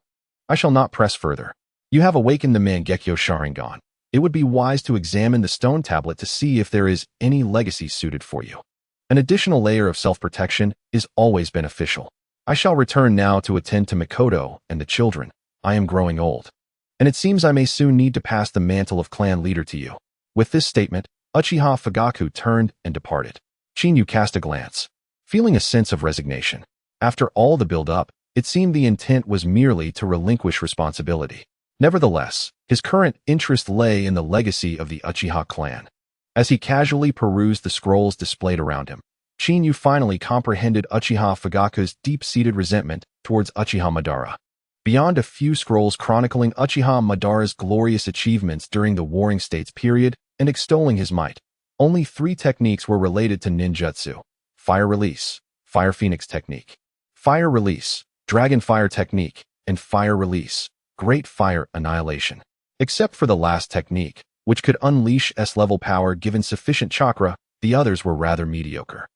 I shall not press further. You have awakened the Mangekyo Sharingan. It would be wise to examine the stone tablet to see if there is any legacy suited for you. An additional layer of self-protection is always beneficial. I shall return now to attend to Mikoto and the children. I am growing old, and it seems I may soon need to pass the mantle of clan leader to you. With this statement, Uchiha Fugaku turned and departed. Chinyu cast a glance, feeling a sense of resignation. After all the build-up, it seemed the intent was merely to relinquish responsibility. Nevertheless, his current interest lay in the legacy of the Uchiha clan. As he casually perused the scrolls displayed around him, Shinyu finally comprehended Uchiha Fugaku's deep-seated resentment towards Uchiha Madara. Beyond a few scrolls chronicling Uchiha Madara's glorious achievements during the Warring States period and extolling his might, only 3 techniques were related to ninjutsu: Fire Release, Fire Phoenix Technique, Fire Release, Dragon Fire Technique, and Fire Release, Great Fire Annihilation. Except for the last technique, which could unleash S-level power given sufficient chakra, the others were rather mediocre.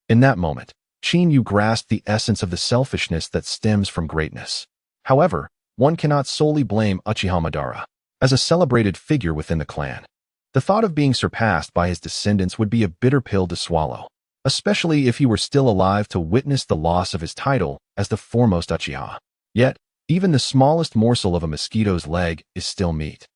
In that moment, Shinyu grasped the essence of the selfishness that stems from greatness. However, one cannot solely blame Uchiha Madara. As a celebrated figure within the clan, the thought of being surpassed by his descendants would be a bitter pill to swallow, especially if he were still alive to witness the loss of his title as the foremost Uchiha. Yet, even the smallest morsel of a mosquito's leg is still meat.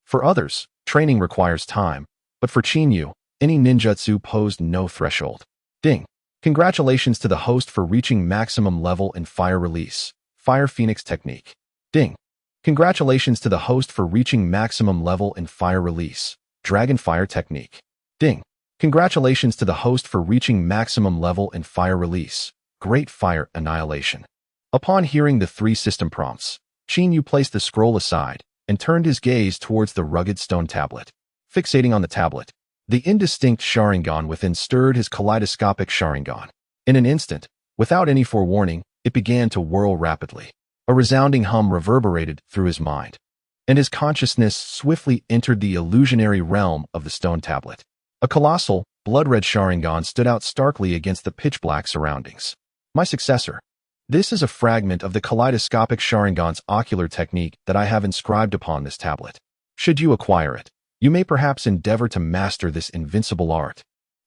For others, training requires time, but for Shinyu, any ninjutsu posed no threshold. Ding! Congratulations to the host for reaching maximum level in Fire Release, Fire Phoenix Technique. Ding! Congratulations to the host for reaching maximum level in Fire Release, Dragon Fire Technique. Ding! Congratulations to the host for reaching maximum level in Fire Release, Great Fire Annihilation. Upon hearing the 3 system prompts, Shinyu placed the scroll aside and turned his gaze towards the rugged stone tablet. Fixating on the tablet, the indistinct Sharingan within stirred his kaleidoscopic Sharingan. In an instant, without any forewarning, it began to whirl rapidly. A resounding hum reverberated through his mind, and his consciousness swiftly entered the illusionary realm of the stone tablet. A colossal, blood-red Sharingan stood out starkly against the pitch-black surroundings. My successor. This is a fragment of the kaleidoscopic Sharingan's ocular technique that I have inscribed upon this tablet. Should you acquire it, you may perhaps endeavor to master this invincible art.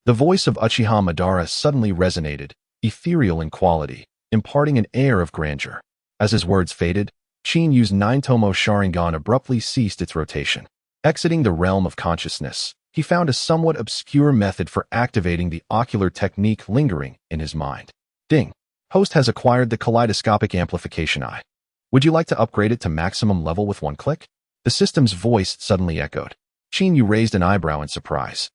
The voice of Uchiha Madara suddenly resonated, ethereal in quality, imparting an air of grandeur. As his words faded, Shinyu's 9-tomo Sharingan abruptly ceased its rotation. Exiting the realm of consciousness, he found a somewhat obscure method for activating the ocular technique lingering in his mind. Ding! Host has acquired the kaleidoscopic amplification eye. Would you like to upgrade it to maximum level with one click? The system's voice suddenly echoed. Shinyu raised an eyebrow in surprise.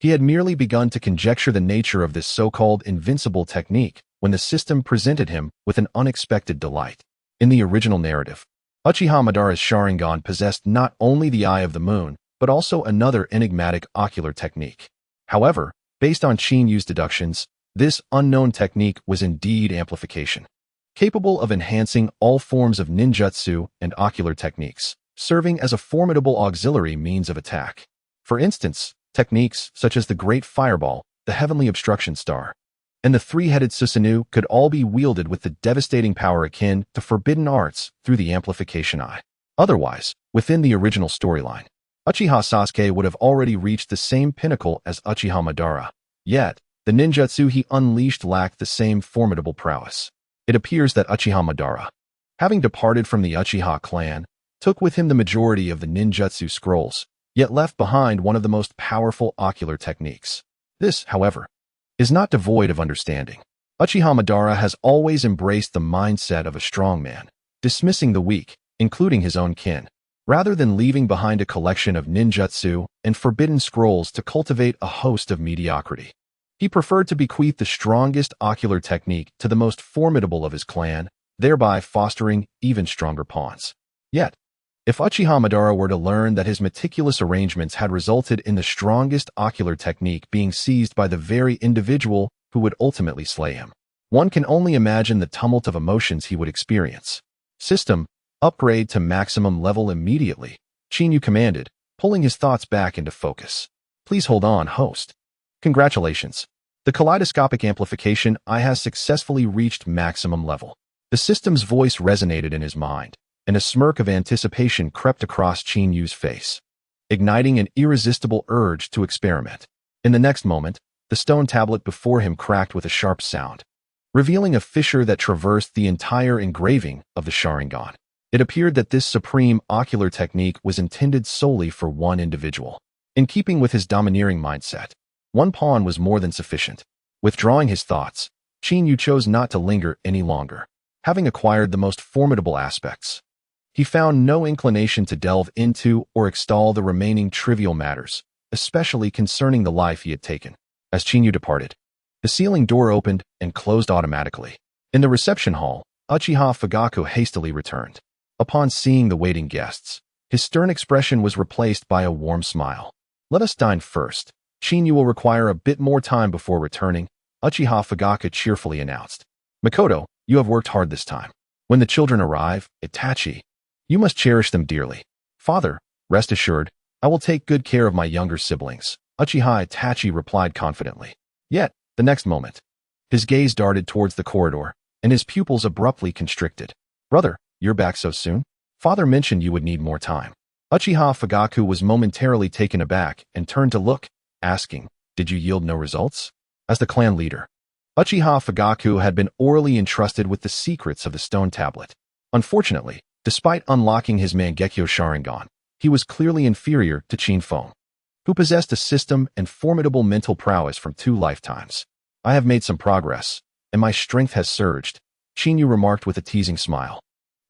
He had merely begun to conjecture the nature of this so-called invincible technique when the system presented him with an unexpected delight. In the original narrative, Uchiha Madara's Sharingan possessed not only the Eye of the Moon, but also another enigmatic ocular technique. However, based on Shinyu's deductions, this unknown technique was indeed amplification, capable of enhancing all forms of ninjutsu and ocular techniques, serving as a formidable auxiliary means of attack. For instance, techniques such as the Great Fireball, the Heavenly Obstruction Star, and the 3-headed Susanoo could all be wielded with the devastating power akin to forbidden arts through the amplification eye. Otherwise, within the original storyline, Uchiha Sasuke would have already reached the same pinnacle as Uchiha Madara. Yet, the ninjutsu he unleashed lacked the same formidable prowess. It appears that Uchiha Madara, having departed from the Uchiha clan, took with him the majority of the ninjutsu scrolls, yet left behind one of the most powerful ocular techniques. This, however, is not devoid of understanding. Uchiha Madara has always embraced the mindset of a strong man, dismissing the weak, including his own kin, rather than leaving behind a collection of ninjutsu and forbidden scrolls to cultivate a host of mediocrity. He preferred to bequeath the strongest ocular technique to the most formidable of his clan, thereby fostering even stronger pawns. Yet, if Uchiha Madara were to learn that his meticulous arrangements had resulted in the strongest ocular technique being seized by the very individual who would ultimately slay him, one can only imagine the tumult of emotions he would experience. System, upgrade to maximum level immediately, Shinyu commanded, pulling his thoughts back into focus. Please hold on, host. Congratulations. The kaleidoscopic amplification eye has successfully reached maximum level. The system's voice resonated in his mind, and a smirk of anticipation crept across Shinyu's face, igniting an irresistible urge to experiment. In the next moment, the stone tablet before him cracked with a sharp sound, revealing a fissure that traversed the entire engraving of the Sharingan. It appeared that this supreme ocular technique was intended solely for one individual. In keeping with his domineering mindset, one pawn was more than sufficient. Withdrawing his thoughts, Shinyu chose not to linger any longer. Having acquired the most formidable aspects, he found no inclination to delve into or extol the remaining trivial matters, especially concerning the life he had taken. As Chinyu departed, the ceiling door opened and closed automatically. In the reception hall, Uchiha Fugaku hastily returned. Upon seeing the waiting guests, his stern expression was replaced by a warm smile. "Let us dine first. Chinyu will require a bit more time before returning," Uchiha Fugaku cheerfully announced. "Makoto, you have worked hard this time. When the children arrive, Itachi, you must cherish them dearly. Father, rest assured, I will take good care of my younger siblings," Uchiha Itachi replied confidently. Yet, the next moment, his gaze darted towards the corridor, and his pupils abruptly constricted. "Brother, you're back so soon? Father mentioned you would need more time." Uchiha Fugaku was momentarily taken aback and turned to look, asking, "Did you yield no results?" As the clan leader, Uchiha Fugaku had been orally entrusted with the secrets of the stone tablet. Unfortunately, despite unlocking his Mangekyo Sharingan, he was clearly inferior to Qin Feng, who possessed a system and formidable mental prowess from 2 lifetimes. "I have made some progress, and my strength has surged," Chinyu remarked with a teasing smile.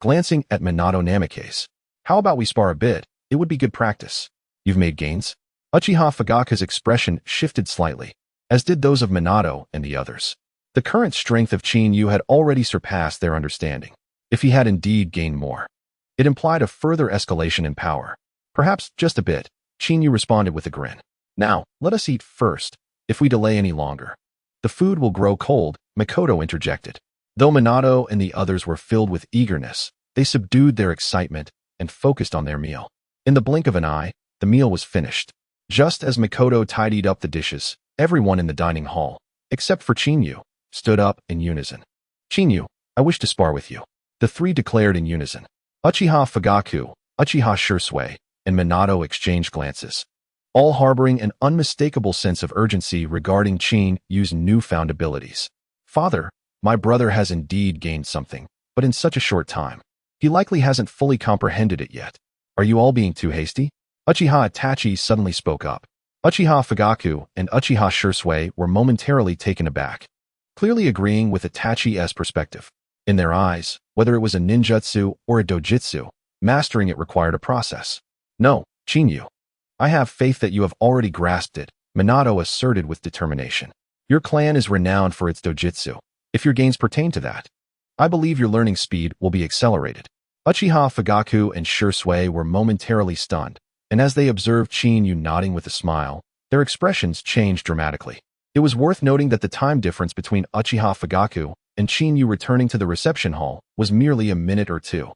Glancing at Minato Namikaze, "How about we spar a bit? It would be good practice." "You've made gains?" Uchiha Fugaku's expression shifted slightly, as did those of Minato and the others. The current strength of Chinyu had already surpassed their understanding. If he had indeed gained more, it implied a further escalation in power. "Perhaps just a bit," Chinyu responded with a grin. "Now, let us eat first. If we delay any longer, the food will grow cold," Makoto interjected. Though Minato and the others were filled with eagerness, they subdued their excitement and focused on their meal. In the blink of an eye, the meal was finished. Just as Makoto tidied up the dishes, everyone in the dining hall, except for Chinyu, stood up in unison. "Chinyu, I wish to spar with you," the 3 declared in unison. Uchiha Fugaku, Uchiha Shursui, and Minato exchanged glances, all harboring an unmistakable sense of urgency regarding Chinyu's newfound abilities. "Father, my brother has indeed gained something, but in such a short time. He likely hasn't fully comprehended it yet. Are you all being too hasty?" Uchiha Itachi suddenly spoke up. Uchiha Fugaku and Uchiha Shursui were momentarily taken aback, clearly agreeing with Itachi's perspective. In their eyes, whether it was a ninjutsu or a dojutsu, mastering it required a process. "No, Chinyu. I have faith that you have already grasped it," Minato asserted with determination. "Your clan is renowned for its dojutsu. If your gains pertain to that, I believe your learning speed will be accelerated." Uchiha Fugaku and Shursui were momentarily stunned, and as they observed Chinyu nodding with a smile, their expressions changed dramatically. It was worth noting that the time difference between Uchiha Fugaku and Chinyu returning to the reception hall was merely a minute or 2.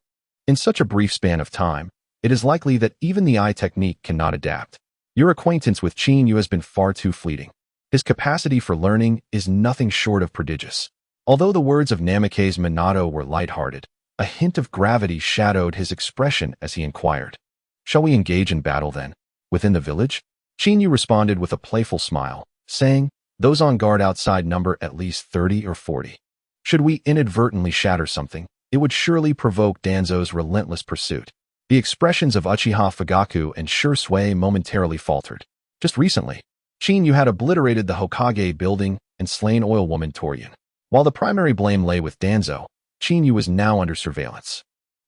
In such a brief span of time, it is likely that even the eye technique cannot adapt. Your acquaintance with Chinyu has been far too fleeting. His capacity for learning is nothing short of prodigious. Although the words of Namikaze Minato were lighthearted, a hint of gravity shadowed his expression as he inquired, "Shall we engage in battle then, within the village?" Chinyu responded with a playful smile, saying, "Those on guard outside number at least 30 or 40. Should we inadvertently shatter something, it would surely provoke Danzo's relentless pursuit." The expressions of Uchiha Fugaku and Shursui momentarily faltered. Just recently, Chinyu had obliterated the Hokage building and slain oil woman Torian. While the primary blame lay with Danzo, Chinyu was now under surveillance.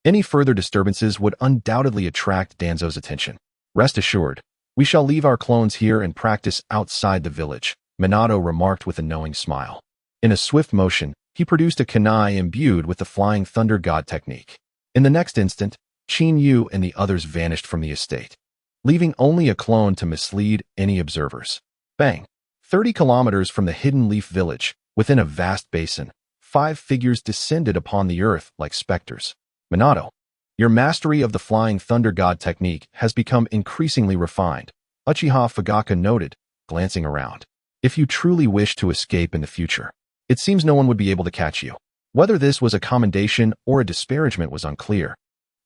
Any further disturbances would undoubtedly attract Danzo's attention. "Rest assured, we shall leave our clones here and practice outside the village," Minato remarked with a knowing smile. In a swift motion, he produced a kunai imbued with the Flying Thunder God technique. In the next instant, Chinyu and the others vanished from the estate, leaving only a clone to mislead any observers. Bang! 30 kilometers from the Hidden Leaf Village, within a vast basin, 5 figures descended upon the earth like specters. "Minato, your mastery of the Flying Thunder God technique has become increasingly refined," Uchiha Fugaku noted, glancing around. "If you truly wish to escape in the future, it seems no one would be able to catch you." Whether this was a commendation or a disparagement was unclear.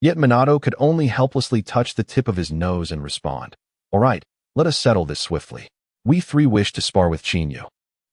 Yet Minato could only helplessly touch the tip of his nose and respond, "All right, let us settle this swiftly. We 3 wish to spar with Chinyu.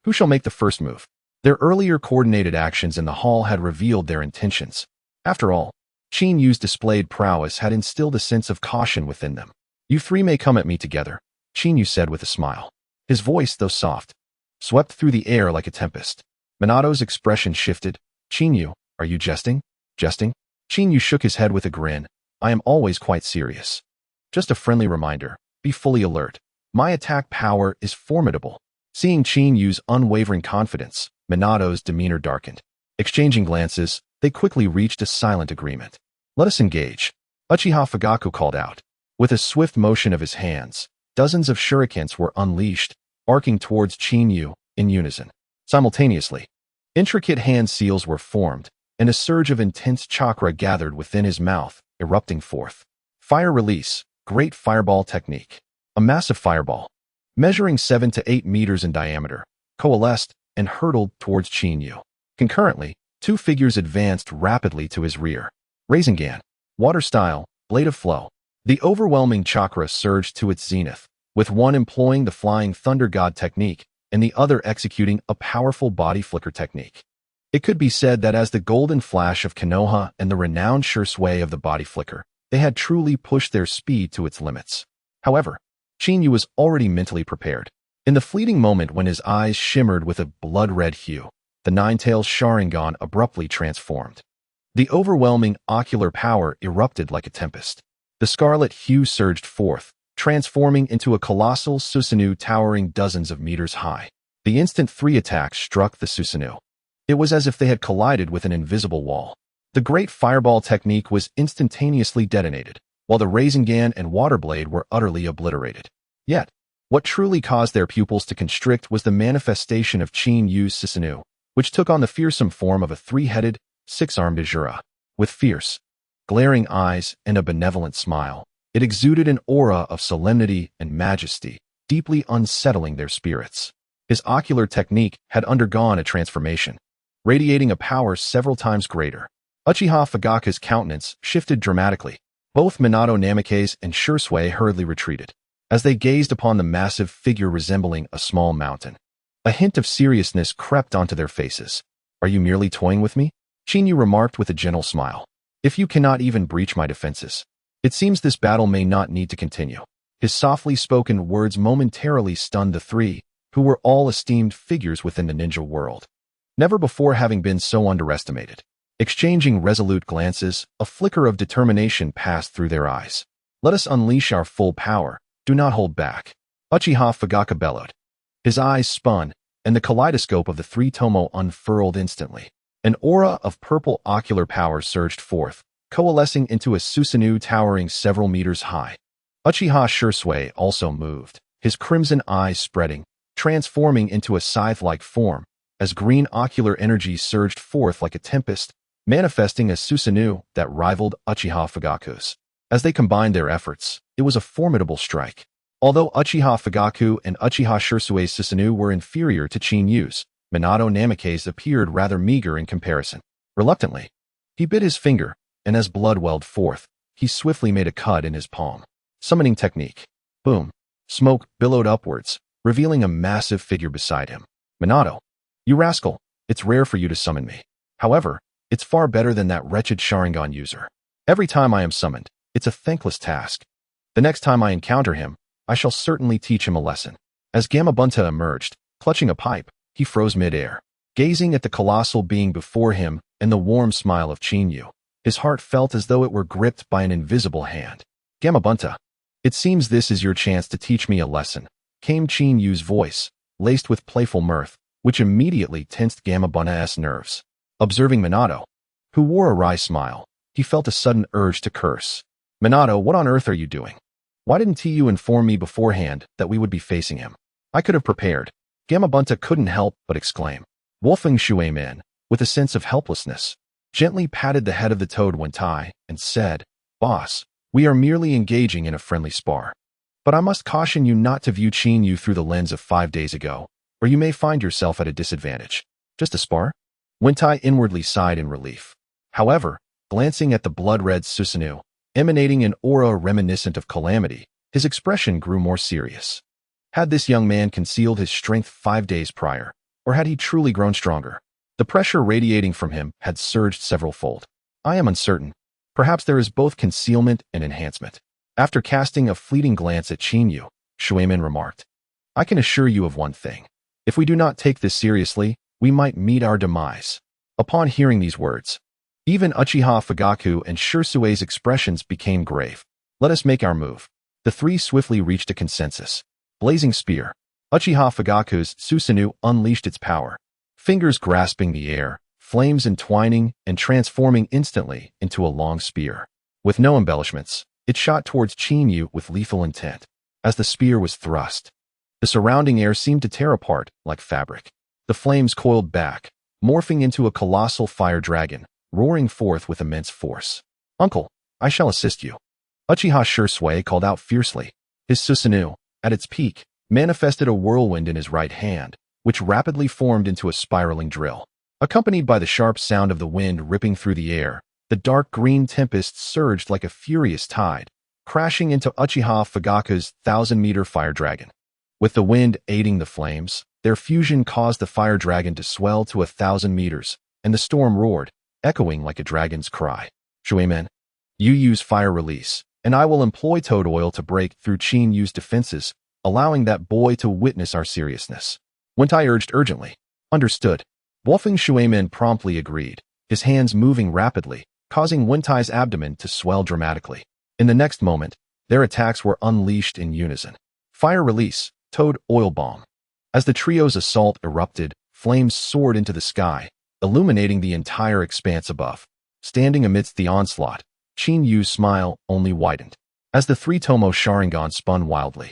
Who shall make the first move?" Their earlier coordinated actions in the hall had revealed their intentions. After all, Chinyu's displayed prowess had instilled a sense of caution within them. "You 3 may come at me together," Chinyu said with a smile. His voice, though soft, swept through the air like a tempest. Minato's expression shifted. "Chinyu, are you jesting?" "Jesting?" Chinyu shook his head with a grin. "I am always quite serious. Just a friendly reminder, be fully alert. My attack power is formidable. Seeing Qin Yu's unwavering confidence, Minato's demeanor darkened. Exchanging glances, they quickly reached a silent agreement. Let us engage. Uchiha Fugaku called out. With a swift motion of his hands, dozens of shurikens were unleashed, arcing towards Qin Yu in unison. Simultaneously, intricate hand seals were formed, and a surge of intense chakra gathered within his mouth, erupting forth. Fire release, Great Fireball Technique. A massive fireball, measuring 7 to 8 meters in diameter, coalesced and hurtled towards Qin Yu. Concurrently, two figures advanced rapidly to his rear. Rasengan, water style, blade of flow. The overwhelming chakra surged to its zenith, with one employing the Flying Thunder God technique and the other executing a powerful body flicker technique. It could be said that as the golden flash of Konoha and the renowned sure sway of the body flicker, they had truly pushed their speed to its limits. However, Qin Yu was already mentally prepared. In the fleeting moment when his eyes shimmered with a blood-red hue, the nine-tailed Sharingan abruptly transformed. The overwhelming ocular power erupted like a tempest. The scarlet hue surged forth, transforming into a colossal Susanoo towering dozens of meters high. The instant three attacks struck the Susanoo. It was as if they had collided with an invisible wall. The Great Fireball Technique was instantaneously detonated, while the Rasengan and Water Blade were utterly obliterated. Yet, what truly caused their pupils to constrict was the manifestation of Qin Yu's Susanoo, which took on the fearsome form of a three-headed, six-armed Ajura. With fierce, glaring eyes and a benevolent smile, it exuded an aura of solemnity and majesty, deeply unsettling their spirits. His ocular technique had undergone a transformation, radiating a power several times greater. Uchiha Fugaku's countenance shifted dramatically. Both Minato Namikaze and Shursui hurriedly retreated, as they gazed upon the massive figure resembling a small mountain. A hint of seriousness crept onto their faces. Are you merely toying with me? Qin Yu remarked with a gentle smile. If you cannot even breach my defenses, it seems this battle may not need to continue. His softly spoken words momentarily stunned the three, who were all esteemed figures within the ninja world, never before having been so underestimated. Exchanging resolute glances, a flicker of determination passed through their eyes. Let us unleash our full power. Do not hold back. Uchiha Fugaku bellowed. His eyes spun, and the kaleidoscope of the three tomo unfurled instantly. An aura of purple ocular power surged forth, coalescing into a Susanoo towering several meters high. Uchiha Shursui also moved, his crimson eyes spreading, transforming into a scythe-like form, as green ocular energy surged forth like a tempest, manifesting a Susanoo that rivaled Uchiha Fugaku's. As they combined their efforts, it was a formidable strike. Although Uchiha Fugaku and Uchiha Shursui's Susanoo were inferior to Qin Yu's, Minato Namikaze appeared rather meager in comparison. Reluctantly, he bit his finger, and as blood welled forth, he swiftly made a cut in his palm. Summoning technique. Boom. Smoke billowed upwards, revealing a massive figure beside him. Minato, you rascal, it's rare for you to summon me. However, it's far better than that wretched Sharingan user. Every time I am summoned, it's a thankless task. The next time I encounter him, I shall certainly teach him a lesson. As Gamabunta emerged, clutching a pipe, he froze mid-air. Gazing at the colossal being before him and the warm smile of Qin Yu, his heart felt as though it were gripped by an invisible hand. Gamabunta, it seems this is your chance to teach me a lesson, came Qin Yu's voice, laced with playful mirth, which immediately tensed Gamabunta's nerves. Observing Minato, who wore a wry smile, he felt a sudden urge to curse. Minato, what on earth are you doing? Why didn't you inform me beforehand that we would be facing him? I could have prepared. Gamabunta couldn't help but exclaim. Wolfeng Shuemin, with a sense of helplessness, gently patted the head of the toad Wentai and said, Boss, we are merely engaging in a friendly spar. But I must caution you not to view Qin Yu through the lens of 5 days ago, or you may find yourself at a disadvantage. Just a spar? Wentai inwardly sighed in relief. However, glancing at the blood-red Susanoo, emanating an aura reminiscent of calamity, his expression grew more serious. Had this young man concealed his strength 5 days prior, or had he truly grown stronger? The pressure radiating from him had surged several-fold. I am uncertain. Perhaps there is both concealment and enhancement. After casting a fleeting glance at Qin Yu, Shuemin remarked, I can assure you of one thing. If we do not take this seriously, we might meet our demise. Upon hearing these words, even Uchiha Fugaku and Shursui's expressions became grave. Let us make our move. The three swiftly reached a consensus. Blazing Spear. Uchiha Fugaku's Susanoo unleashed its power. Fingers grasping the air, flames entwining and transforming instantly into a long spear. With no embellishments, it shot towards Chinyu with lethal intent. As the spear was thrust, the surrounding air seemed to tear apart like fabric. The flames coiled back, morphing into a colossal fire dragon, roaring forth with immense force. "Uncle, I shall assist you." Uchiha Shursui called out fiercely. His Susanoo, at its peak, manifested a whirlwind in his right hand, which rapidly formed into a spiraling drill. Accompanied by the sharp sound of the wind ripping through the air, the dark green tempest surged like a furious tide, crashing into Uchiha Fugaku's 1,000-meter fire dragon. With the wind aiding the flames, their fusion caused the fire dragon to swell to 1,000 meters, and the storm roared, echoing like a dragon's cry. "Shuimen, you use fire release, and I will employ toad oil to break through Chinyu's defenses, allowing that boy to witness our seriousness." Wentai urged urgently. "Understood." Wolfing Shuimen promptly agreed, his hands moving rapidly, causing Wentai's abdomen to swell dramatically. In the next moment, their attacks were unleashed in unison. Fire release, toad oil bomb. As the trio's assault erupted, flames soared into the sky, illuminating the entire expanse above. Standing amidst the onslaught, Chinyu's smile only widened. As the three-tomo Sharingan spun wildly,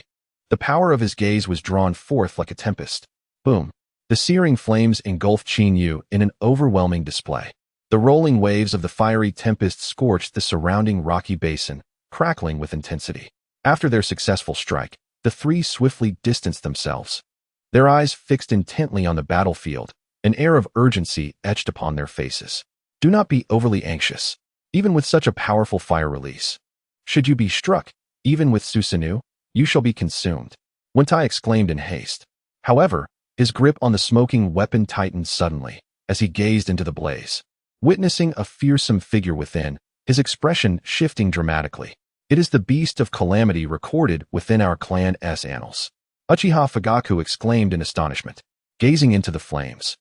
the power of his gaze was drawn forth like a tempest. Boom! The searing flames engulfed Chinyu in an overwhelming display. The rolling waves of the fiery tempest scorched the surrounding rocky basin, crackling with intensity. After their successful strike, the three swiftly distanced themselves. Their eyes fixed intently on the battlefield, an air of urgency etched upon their faces. "Do not be overly anxious, even with such a powerful fire release. Should you be struck, even with Susanoo, you shall be consumed," Wentai exclaimed in haste. However, his grip on the smoking weapon tightened suddenly, as he gazed into the blaze. Witnessing a fearsome figure within, his expression shifting dramatically. "It is the beast of calamity recorded within our clan's annals," Uchiha Fugaku exclaimed in astonishment, gazing into the flames.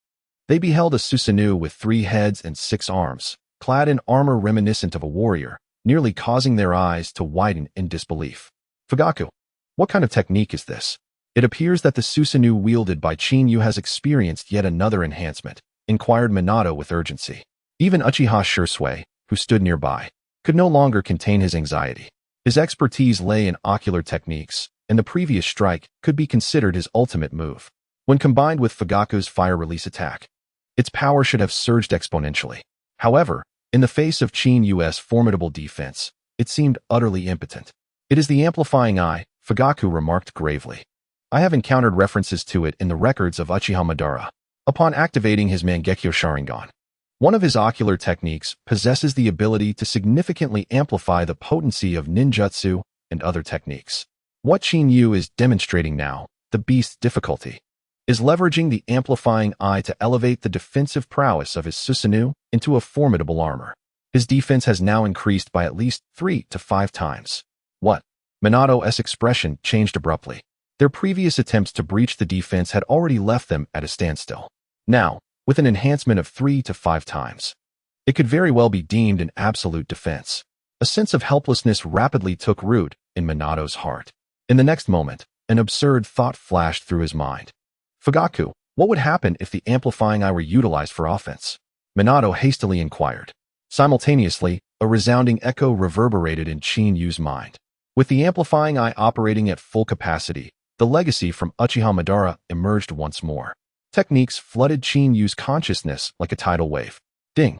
They beheld a Susanoo with 3 heads and 6 arms, clad in armor reminiscent of a warrior, nearly causing their eyes to widen in disbelief. "Fugaku, what kind of technique is this? It appears that the Susanoo wielded by Chinyu has experienced yet another enhancement," inquired Minato with urgency. Even Uchiha Shursui, who stood nearby, could no longer contain his anxiety. His expertise lay in ocular techniques, and the previous strike could be considered his ultimate move. When combined with Fugaku's fire release attack, its power should have surged exponentially. However, in the face of Chinyu's formidable defense, it seemed utterly impotent. "It is the amplifying eye," Fugaku remarked gravely. "I have encountered references to it in the records of Uchiha Madara. Upon activating his Mangekyo Sharingan, one of his ocular techniques possesses the ability to significantly amplify the potency of ninjutsu and other techniques. What Chinyu is demonstrating now, the beast's difficulty, is leveraging the amplifying eye to elevate the defensive prowess of his Susanoo into a formidable armor. His defense has now increased by at least 3 to 5 times. What?" Minato's expression changed abruptly. Their previous attempts to breach the defense had already left them at a standstill. Now, with an enhancement of 3 to 5 times, it could very well be deemed an absolute defense. A sense of helplessness rapidly took root in Minato's heart. In the next moment, an absurd thought flashed through his mind. "Fugaku, what would happen if the amplifying eye were utilized for offense?" Minato hastily inquired. Simultaneously, a resounding echo reverberated in Chinyu's mind. With the amplifying eye operating at full capacity, the legacy from Uchiha Madara emerged once more. Techniques flooded Chinyu's consciousness like a tidal wave. Ding!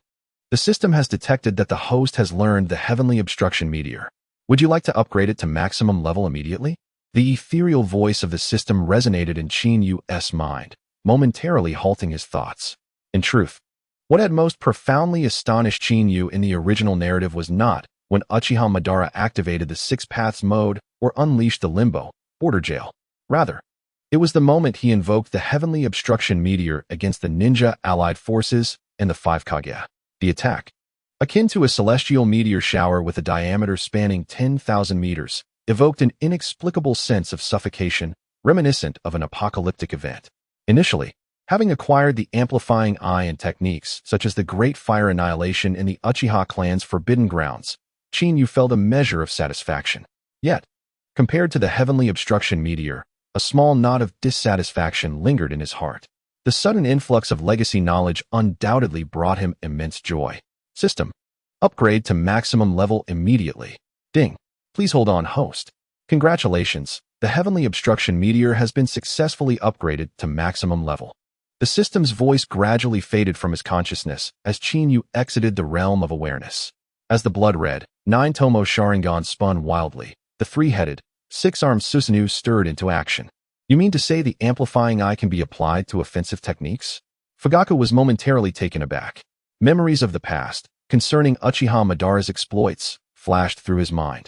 The system has detected that the host has learned the heavenly obstruction meteor. Would you like to upgrade it to maximum level immediately? The ethereal voice of the system resonated in Chinyu's mind, momentarily halting his thoughts. In truth, what had most profoundly astonished Chinyu in the original narrative was not when Uchiha Madara activated the 6 Paths mode or unleashed the Limbo, Border Jail. Rather, it was the moment he invoked the heavenly obstruction meteor against the ninja allied forces and the 5 Kage. The attack, akin to a celestial meteor shower with a diameter spanning 10,000 meters, evoked an inexplicable sense of suffocation reminiscent of an apocalyptic event. Initially, having acquired the amplifying eye and techniques such as the Great Fire Annihilation in the Uchiha clan's Forbidden Grounds, Chinyu felt a measure of satisfaction. Yet, compared to the heavenly obstruction meteor, A small knot of dissatisfaction lingered in his heart. The sudden influx of legacy knowledge undoubtedly brought him immense joy. System. Upgrade to maximum level immediately. Ding. Please hold on, host. Congratulations. The Heavenly Obstruction Meteor has been successfully upgraded to maximum level. The system's voice gradually faded from his consciousness as Chinyu exited the realm of awareness. As the blood-red, 9-tomo Sharingan spun wildly, the three-headed, six-armed Susanoo stirred into action. You mean to say the amplifying eye can be applied to offensive techniques? Fugaku was momentarily taken aback. Memories of the past, concerning Uchiha Madara's exploits, flashed through his mind.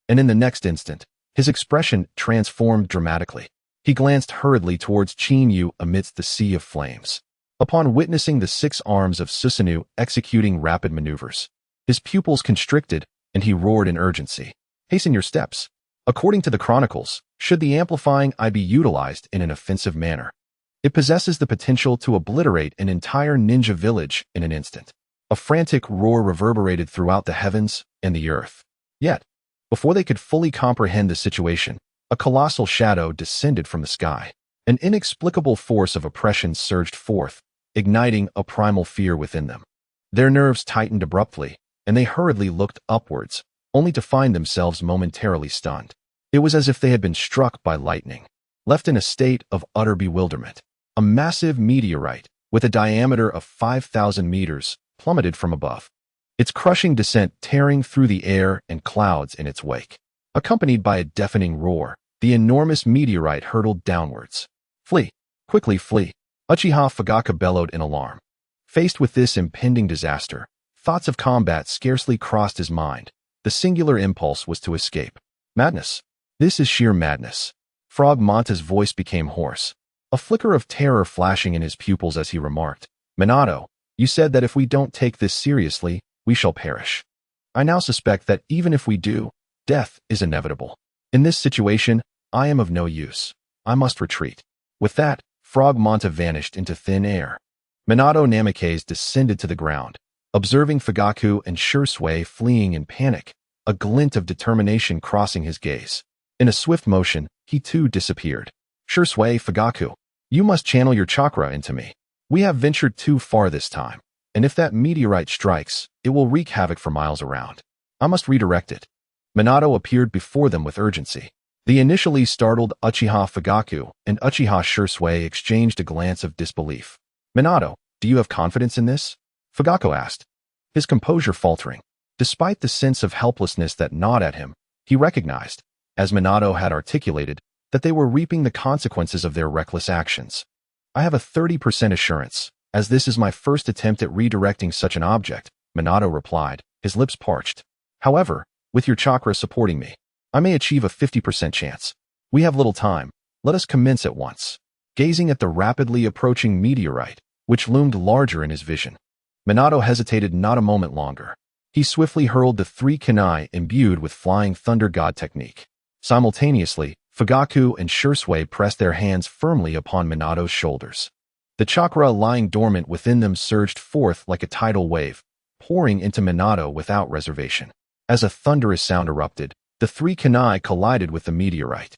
And in the next instant, his expression transformed dramatically. He glanced hurriedly towards Chinyu amidst the sea of flames. Upon witnessing the 6 arms of Susanoo executing rapid maneuvers, his pupils constricted, and he roared in urgency. Hasten your steps. According to the chronicles, should the amplifying eye be utilized in an offensive manner, it possesses the potential to obliterate an entire ninja village in an instant. A frantic roar reverberated throughout the heavens and the earth. Yet, before they could fully comprehend the situation, a colossal shadow descended from the sky. An inexplicable force of oppression surged forth, igniting a primal fear within them. Their nerves tightened abruptly, and they hurriedly looked upwards, only to find themselves momentarily stunned. It was as if they had been struck by lightning, left in a state of utter bewilderment. A massive meteorite, with a diameter of 5,000 meters, plummeted from above, its crushing descent tearing through the air and clouds in its wake. Accompanied by a deafening roar, the enormous meteorite hurtled downwards. Flee! Quickly flee! Uchiha Fugaku bellowed in alarm. Faced with this impending disaster, thoughts of combat scarcely crossed his mind. The singular impulse was to escape. Madness. This is sheer madness. Frog Monta's voice became hoarse, a flicker of terror flashing in his pupils as he remarked, Minato, you said that if we don't take this seriously, we shall perish. I now suspect that even if we do, death is inevitable. In this situation, I am of no use. I must retreat. With that, Frog Monta vanished into thin air. Minato Namikaze descended to the ground, observing Fugaku and Shursui fleeing in panic, a glint of determination crossing his gaze. In a swift motion, he too disappeared. Shursui, Fugaku, you must channel your chakra into me. We have ventured too far this time, and if that meteorite strikes, it will wreak havoc for miles around. I must redirect it. Minato appeared before them with urgency. The initially startled Uchiha Fugaku and Uchiha Shursui exchanged a glance of disbelief. Minato, do you have confidence in this? Fugaku asked, his composure faltering. Despite the sense of helplessness that gnawed at him, he recognized, as Minato had articulated, that they were reaping the consequences of their reckless actions. I have a 30% assurance, as this is my first attempt at redirecting such an object, Minato replied, his lips parched. However, with your chakra supporting me, I may achieve a 50% chance. We have little time. Let us commence at once. Gazing at the rapidly approaching meteorite, which loomed larger in his vision, Minato hesitated not a moment longer. He swiftly hurled the 3 kunai imbued with Flying Thunder God technique. Simultaneously, Fugaku and Shursui pressed their hands firmly upon Minato's shoulders. The chakra lying dormant within them surged forth like a tidal wave, pouring into Minato without reservation. As a thunderous sound erupted, the 3 kunai collided with the meteorite.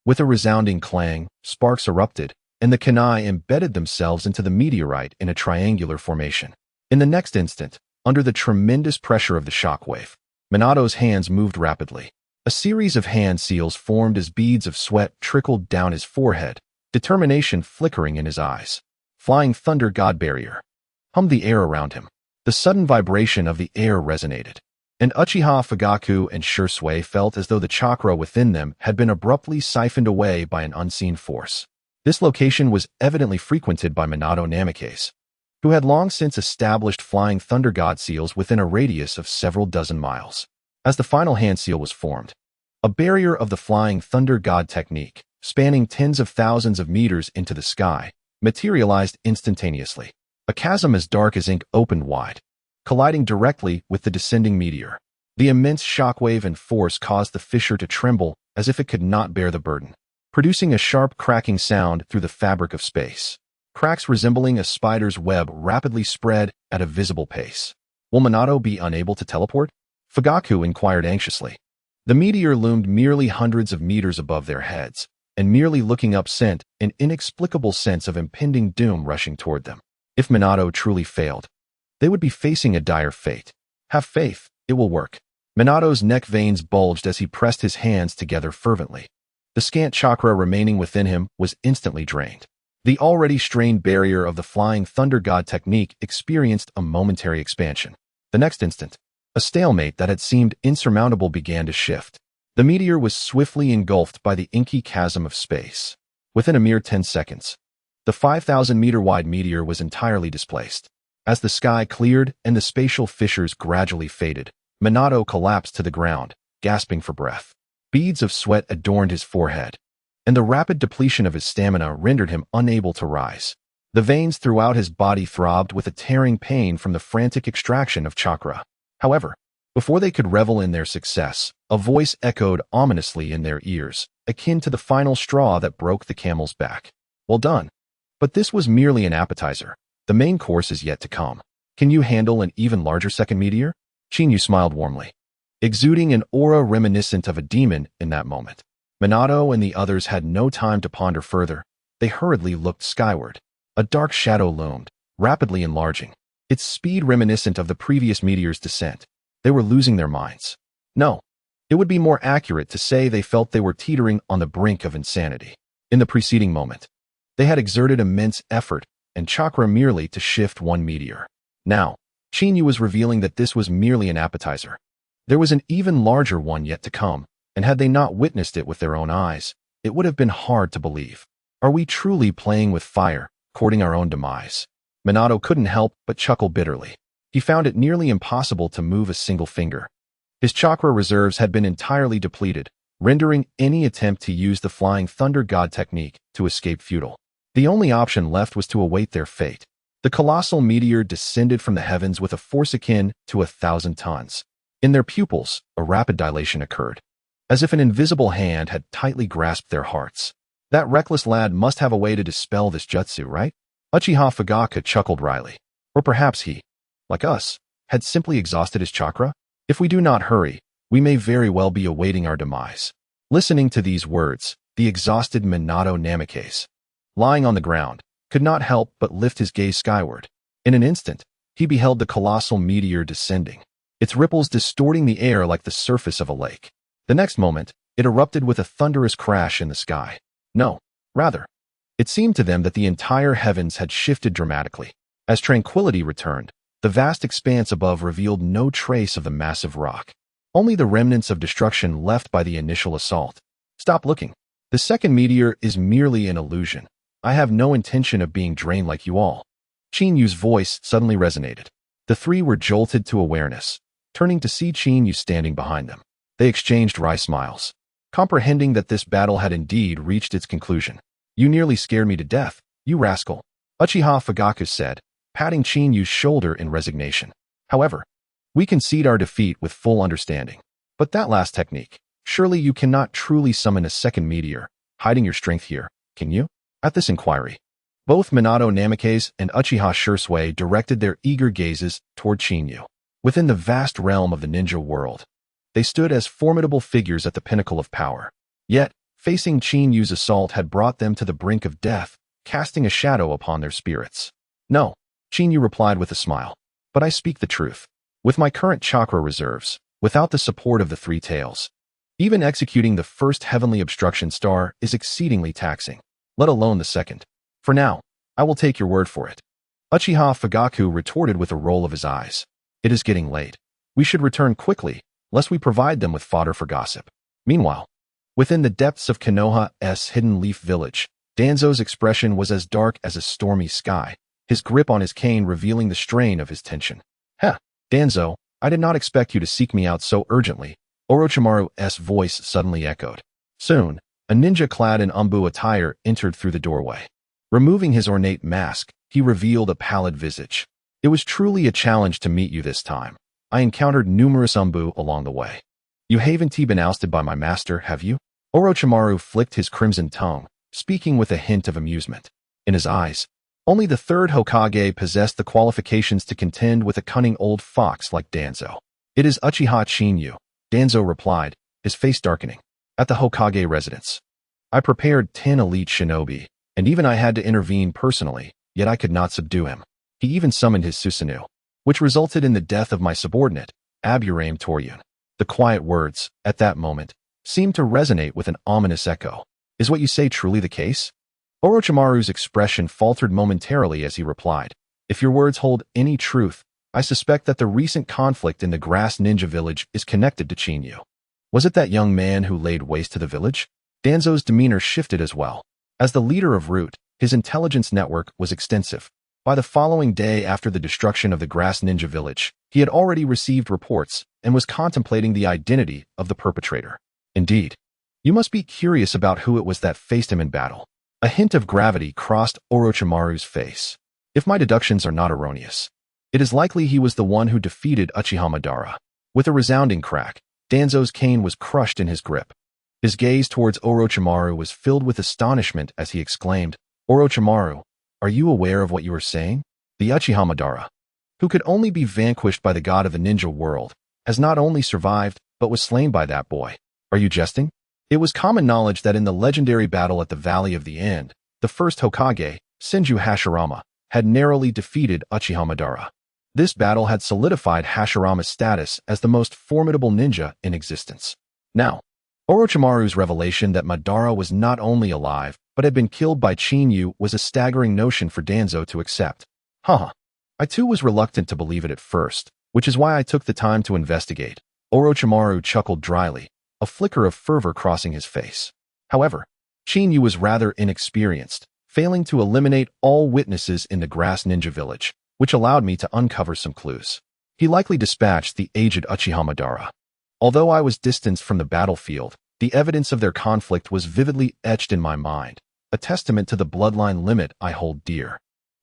With a resounding clang, sparks erupted, and the kunai embedded themselves into the meteorite in a triangular formation. In the next instant, under the tremendous pressure of the shockwave, Minato's hands moved rapidly. A series of hand seals formed as beads of sweat trickled down his forehead, determination flickering in his eyes. Flying Thunder God Barrier hummed the air around him. The sudden vibration of the air resonated, and Uchiha Fugaku and Shursui felt as though the chakra within them had been abruptly siphoned away by an unseen force. This location was evidently frequented by Minato Namikaze, who had long since established Flying Thunder God seals within a radius of several dozen miles. As the final hand seal was formed, a barrier of the Flying Thunder God technique, spanning tens of thousands of meters into the sky, materialized instantaneously. A chasm as dark as ink opened wide, colliding directly with the descending meteor. The immense shockwave and force caused the fissure to tremble as if it could not bear the burden, producing a sharp cracking sound through the fabric of space. Cracks resembling a spider's web rapidly spread at a visible pace. Will Minato be unable to teleport? Fugaku inquired anxiously. The meteor loomed merely hundreds of meters above their heads, and merely looking up sent an inexplicable sense of impending doom rushing toward them. If Minato truly failed, they would be facing a dire fate. Have faith, it will work. Minato's neck veins bulged as he pressed his hands together fervently. The scant chakra remaining within him was instantly drained. The already strained barrier of the Flying Thunder God technique experienced a momentary expansion. The next instant, a stalemate that had seemed insurmountable began to shift. The meteor was swiftly engulfed by the inky chasm of space. Within a mere 10 seconds, the 5,000-meter-wide meteor was entirely displaced. As the sky cleared and the spatial fissures gradually faded, Minato collapsed to the ground, gasping for breath. Beads of sweat adorned his forehead, and the rapid depletion of his stamina rendered him unable to rise. The veins throughout his body throbbed with a tearing pain from the frantic extraction of chakra. However, before they could revel in their success, a voice echoed ominously in their ears, akin to the final straw that broke the camel's back. Well done. But this was merely an appetizer. The main course is yet to come. Can you handle an even larger second meteor? Shinyu smiled warmly, exuding an aura reminiscent of a demon in that moment. Minato and the others had no time to ponder further. They hurriedly looked skyward. A dark shadow loomed, rapidly enlarging, its speed reminiscent of the previous meteor's descent. They were losing their minds. No, it would be more accurate to say they felt they were teetering on the brink of insanity. In the preceding moment, they had exerted immense effort and chakra merely to shift one meteor. Now, Shinyu was revealing that this was merely an appetizer. There was an even larger one yet to come, and had they not witnessed it with their own eyes, it would have been hard to believe. Are we truly playing with fire, courting our own demise? Minato couldn't help but chuckle bitterly. He found it nearly impossible to move a single finger. His chakra reserves had been entirely depleted, rendering any attempt to use the Flying Thunder God technique to escape futile. The only option left was to await their fate. The colossal meteor descended from the heavens with a force akin to 1,000 tons. In their pupils, a rapid dilation occurred, as if an invisible hand had tightly grasped their hearts. That reckless lad must have a way to dispel this jutsu, right? Uchiha Fugaku chuckled wryly. Or perhaps he, like us, had simply exhausted his chakra? If we do not hurry, we may very well be awaiting our demise. Listening to these words, the exhausted Minato Namikaze, lying on the ground, could not help but lift his gaze skyward. In an instant, he beheld the colossal meteor descending, its ripples distorting the air like the surface of a lake. The next moment, it erupted with a thunderous crash in the sky. No, rather, it seemed to them that the entire heavens had shifted dramatically. As tranquility returned, the vast expanse above revealed no trace of the massive rock, only the remnants of destruction left by the initial assault. Stop looking. The second meteor is merely an illusion. I have no intention of being drained like you all. Chinyu's voice suddenly resonated. The three were jolted to awareness, turning to see Chinyu standing behind them. They exchanged wry smiles, comprehending that this battle had indeed reached its conclusion. You nearly scared me to death, you rascal, Uchiha Fugaku said, patting Chinyu's shoulder in resignation. However, we concede our defeat with full understanding. But that last technique, surely you cannot truly summon a second meteor, hiding your strength here, can you? At this inquiry, both Minato Namikaze and Uchiha Shursui directed their eager gazes toward Chinyu. Within the vast realm of the ninja world, they stood as formidable figures at the pinnacle of power. Yet, facing Chinyu's assault had brought them to the brink of death, casting a shadow upon their spirits. No, Chinyu replied with a smile. But I speak the truth. With my current chakra reserves, without the support of the three tails, even executing the first heavenly obstruction star is exceedingly taxing, let alone the second. For now, I will take your word for it. Uchiha Fugaku retorted with a roll of his eyes. It is getting late. We should return quickly, lest we provide them with fodder for gossip. Meanwhile, within the depths of Konoha's hidden leaf village, Danzo's expression was as dark as a stormy sky, his grip on his cane revealing the strain of his tension. Heh, Danzo, I did not expect you to seek me out so urgently, Orochimaru's voice suddenly echoed. Soon, a ninja clad in umbu attire entered through the doorway. Removing his ornate mask, he revealed a pallid visage. It was truly a challenge to meet you this time. I encountered numerous umbu along the way. You haven't been ousted by my master, have you? Orochimaru flicked his crimson tongue, speaking with a hint of amusement. In his eyes, only the third Hokage possessed the qualifications to contend with a cunning old fox like Danzo. It is Uchiha Chinyu, Danzo replied, his face darkening. At the Hokage residence. I prepared 10 elite shinobi, and even I had to intervene personally, yet I could not subdue him. He even summoned his Susanoo, which resulted in the death of my subordinate, Aburame Toryun. The quiet words, at that moment, seemed to resonate with an ominous echo. Is what you say truly the case? Orochimaru's expression faltered momentarily as he replied, if your words hold any truth, I suspect that the recent conflict in the Grass Ninja Village is connected to Chinyu. Was it that young man who laid waste to the village? Danzo's demeanor shifted as well. As the leader of Root, his intelligence network was extensive. By the following day after the destruction of the Grass Ninja Village, he had already received reports and was contemplating the identity of the perpetrator. Indeed, you must be curious about who it was that faced him in battle. A hint of gravity crossed Orochimaru's face. If my deductions are not erroneous, it is likely he was the one who defeated Uchiha Madara. With a resounding crack, Danzo's cane was crushed in his grip. His gaze towards Orochimaru was filled with astonishment as he exclaimed, Orochimaru, are you aware of what you are saying? The Uchiha Madara, who could only be vanquished by the god of the ninja world, has not only survived, but was slain by that boy. Are you jesting? It was common knowledge that in the legendary battle at the Valley of the End, the first Hokage, Senju Hashirama, had narrowly defeated Uchiha Madara. This battle had solidified Hashirama's status as the most formidable ninja in existence. Now, Orochimaru's revelation that Madara was not only alive, but had been killed by Chinyu was a staggering notion for Danzo to accept. I too was reluctant to believe it at first, which is why I took the time to investigate. Orochimaru chuckled dryly, a flicker of fervor crossing his face. However, Chinyu was rather inexperienced, failing to eliminate all witnesses in the Grass Ninja Village, which allowed me to uncover some clues. He likely dispatched the aged Uchiha Madara. Although I was distanced from the battlefield, the evidence of their conflict was vividly etched in my mind, a testament to the bloodline limit I hold dear.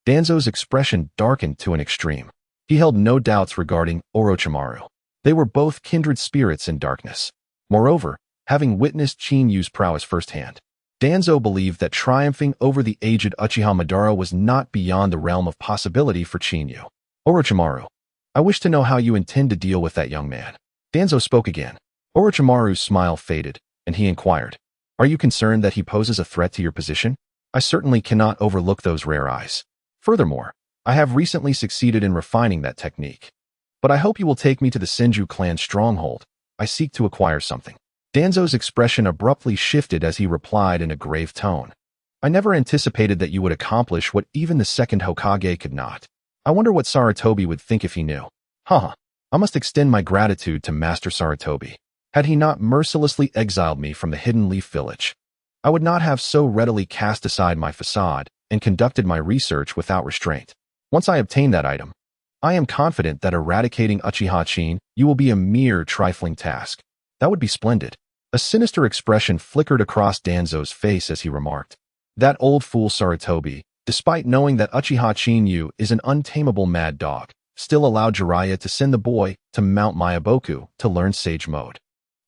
Danzo's expression darkened to an extreme. He held no doubts regarding Orochimaru. They were both kindred spirits in darkness. Moreover, having witnessed Chinyu's prowess firsthand, Danzo believed that triumphing over the aged Uchiha Madara was not beyond the realm of possibility for Chinyu. Orochimaru, I wish to know how you intend to deal with that young man. Danzo spoke again. Orochimaru's smile faded, and he inquired, are you concerned that he poses a threat to your position? I certainly cannot overlook those rare eyes. Furthermore, I have recently succeeded in refining that technique. But I hope you will take me to the Senju clan stronghold. I seek to acquire something. Danzo's expression abruptly shifted as he replied in a grave tone. I never anticipated that you would accomplish what even the second Hokage could not. I wonder what Sarutobi would think if he knew. I must extend my gratitude to Master Sarutobi. Had he not mercilessly exiled me from the Hidden Leaf Village, I would not have so readily cast aside my facade and conducted my research without restraint. Once I obtain that item, I am confident that eradicating Uchiha Chinyu will be a mere trifling task. That would be splendid. A sinister expression flickered across Danzo's face as he remarked, that old fool Sarutobi, despite knowing that Uchiha Chinyu is an untamable mad dog, still allowed Jiraiya to send the boy to Mount Myaboku to learn Sage Mode.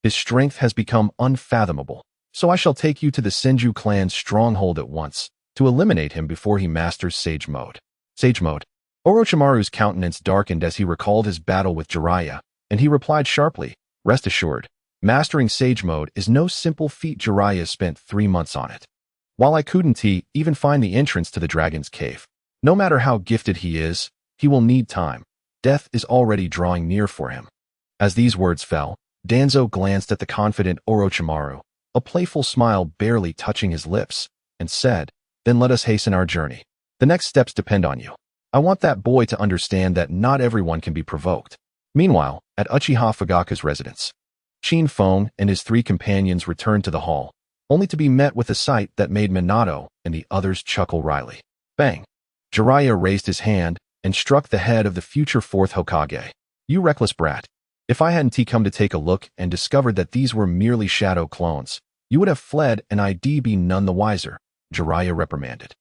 His strength has become unfathomable, so I shall take you to the Senju clan's stronghold at once, to eliminate him before he masters Sage Mode. Sage Mode. Orochimaru's countenance darkened as he recalled his battle with Jiraiya, and he replied sharply, rest assured, mastering Sage Mode is no simple feat. Jiraiya spent 3 months on it. While I couldn't even find the entrance to the dragon's cave. No matter how gifted he is, he will need time. Death is already drawing near for him. As these words fell, Danzo glanced at the confident Orochimaru, a playful smile barely touching his lips, and said, then let us hasten our journey. The next steps depend on you. I want that boy to understand that not everyone can be provoked. Meanwhile, at Uchiha Fugaka's residence, Shin Fong and his 3 companions returned to the hall, only to be met with a sight that made Minato and the others chuckle wryly. Bang! Jiraiya raised his hand and struck the head of the future Fourth Hokage. You reckless brat. If I hadn't come to take a look and discovered that these were merely shadow clones, you would have fled and I'd be none the wiser, Jiraiya reprimanded.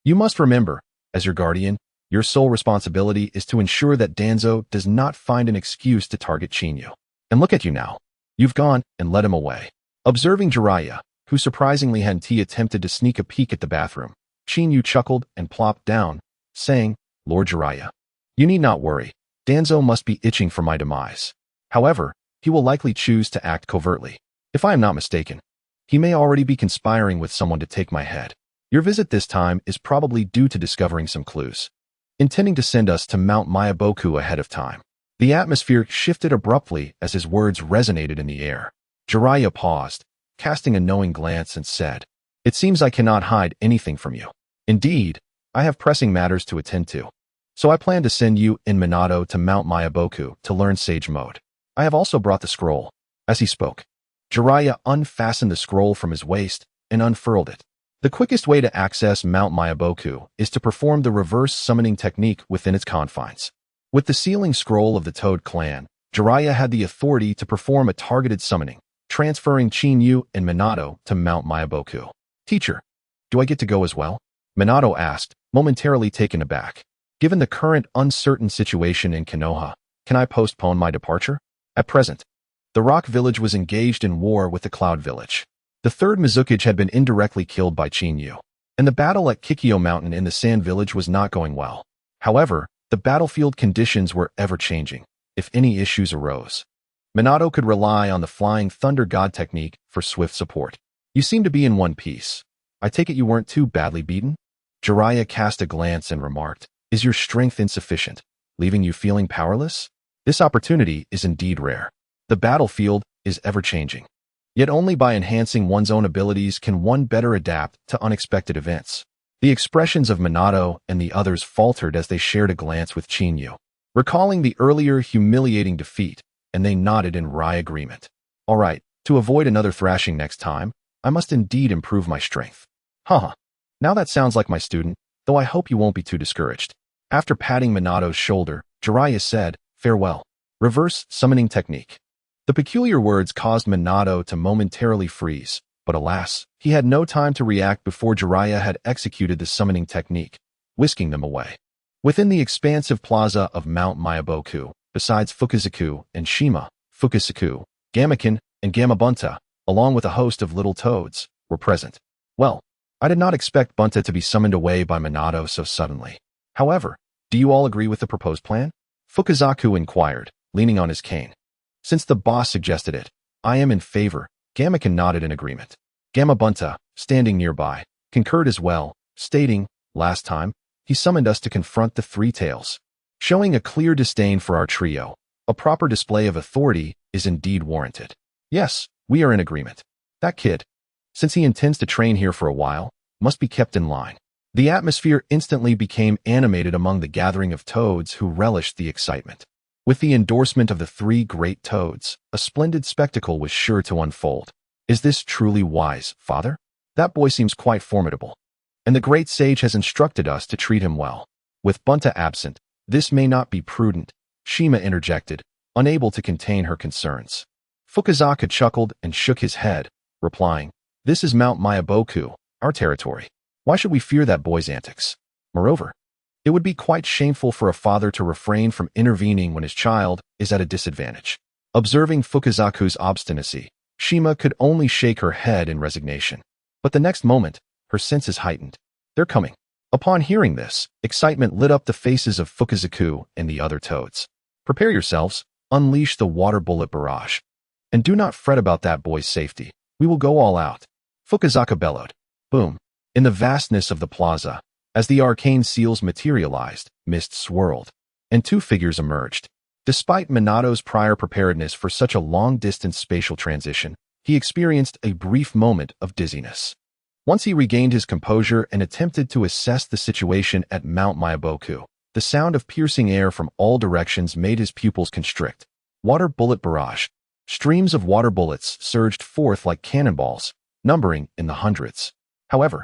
You must remember, as your guardian, your sole responsibility is to ensure that Danzo does not find an excuse to target Chinyu. And look at you now. You've gone and led him away. Observing Jiraiya, who surprisingly hadn't attempted to sneak a peek at the bathroom, Chinyu chuckled and plopped down, saying, Lord Jiraiya, you need not worry. Danzo must be itching for my demise. However, he will likely choose to act covertly. If I am not mistaken, He may already be conspiring with someone to take my head. Your visit this time is probably due to discovering some clues, intending to send us to Mount Mayaboku ahead of time. The atmosphere shifted abruptly as his words resonated in the air. Jiraiya paused, casting a knowing glance, and said, "It seems I cannot hide anything from you. Indeed, I have pressing matters to attend to. So I plan to send you and Minato to Mount Mayaboku to learn Sage Mode. I have also brought the scroll." As he spoke, Jiraiya unfastened the scroll from his waist and unfurled it. The quickest way to access Mount Mayaboku is to perform the reverse summoning technique within its confines. With the sealing scroll of the Toad clan, Jiraiya had the authority to perform a targeted summoning, transferring Chinyu and Minato to Mount Mayaboku. "Teacher, do I get to go as well?" Minato asked, momentarily taken aback. "Given the current uncertain situation in Konoha, can I postpone my departure?" At present, the Rock Village was engaged in war with the Cloud Village. The third Mizukage had been indirectly killed by Chinyu, and the battle at Kikyo Mountain in the Sand Village was not going well. However, the battlefield conditions were ever-changing. If any issues arose, Minato could rely on the Flying Thunder God technique for swift support. "You seem to be in one piece. I take it you weren't too badly beaten?" Jiraiya cast a glance and remarked, "Is your strength insufficient, leaving you feeling powerless? This opportunity is indeed rare. The battlefield is ever-changing. Yet only by enhancing one's own abilities can one better adapt to unexpected events." The expressions of Minato and the others faltered as they shared a glance with Chinyu, recalling the earlier humiliating defeat, and they nodded in wry agreement. "All right, to avoid another thrashing next time, I must indeed improve my strength." "Haha. Now that sounds like my student, though I hope you won't be too discouraged." After patting Minato's shoulder, Jiraiya said, "Farewell." Reverse summoning technique. The peculiar words caused Minato to momentarily freeze, but alas, he had no time to react before Jiraiya had executed the summoning technique, whisking them away. Within the expansive plaza of Mount Mayaboku, besides Fukuzaku and Shima, Fukusaku, Gamaken, and Gamabunta, along with a host of little toads, were present. Well, I did not expect Bunta to be summoned away by Minato so suddenly. However, do you all agree with the proposed plan? Fukuzaku inquired, leaning on his cane. "Since the boss suggested it, I am in favor." Gamaken nodded in agreement. Gamabunta, standing nearby, concurred as well, stating, "Last time, he summoned us to confront the Three Tails." Showing a clear disdain for our trio, a proper display of authority is indeed warranted. "Yes, we are in agreement. That kid, since he intends to train here for a while, must be kept in line." The atmosphere instantly became animated among the gathering of toads who relished the excitement. With the endorsement of the three great toads, a splendid spectacle was sure to unfold. "Is this truly wise, father? That boy seems quite formidable. And the great sage has instructed us to treat him well." With Bunta absent, this may not be prudent, Shima interjected, unable to contain her concerns. Fukuzaku chuckled and shook his head, replying, "This is Mount Mayaboku, our territory. Why should we fear that boy's antics? Moreover, it would be quite shameful for a father to refrain from intervening when his child is at a disadvantage." Observing Fukuzaku's obstinacy, Shima could only shake her head in resignation. But the next moment, her senses heightened. "They're coming." Upon hearing this, excitement lit up the faces of Fukuzaku and the other toads. "Prepare yourselves, unleash the water bullet barrage. And do not fret about that boy's safety. We will go all out." Fukuzaku bellowed. Boom. In the vastness of the plaza, as the arcane seals materialized, mist swirled, and two figures emerged. Despite Minato's prior preparedness for such a long-distance spatial transition, he experienced a brief moment of dizziness. Once he regained his composure and attempted to assess the situation at Mount Mayaboku, the sound of piercing air from all directions made his pupils constrict. Water bullet barrage. Streams of water bullets surged forth like cannonballs, numbering in the hundreds. However,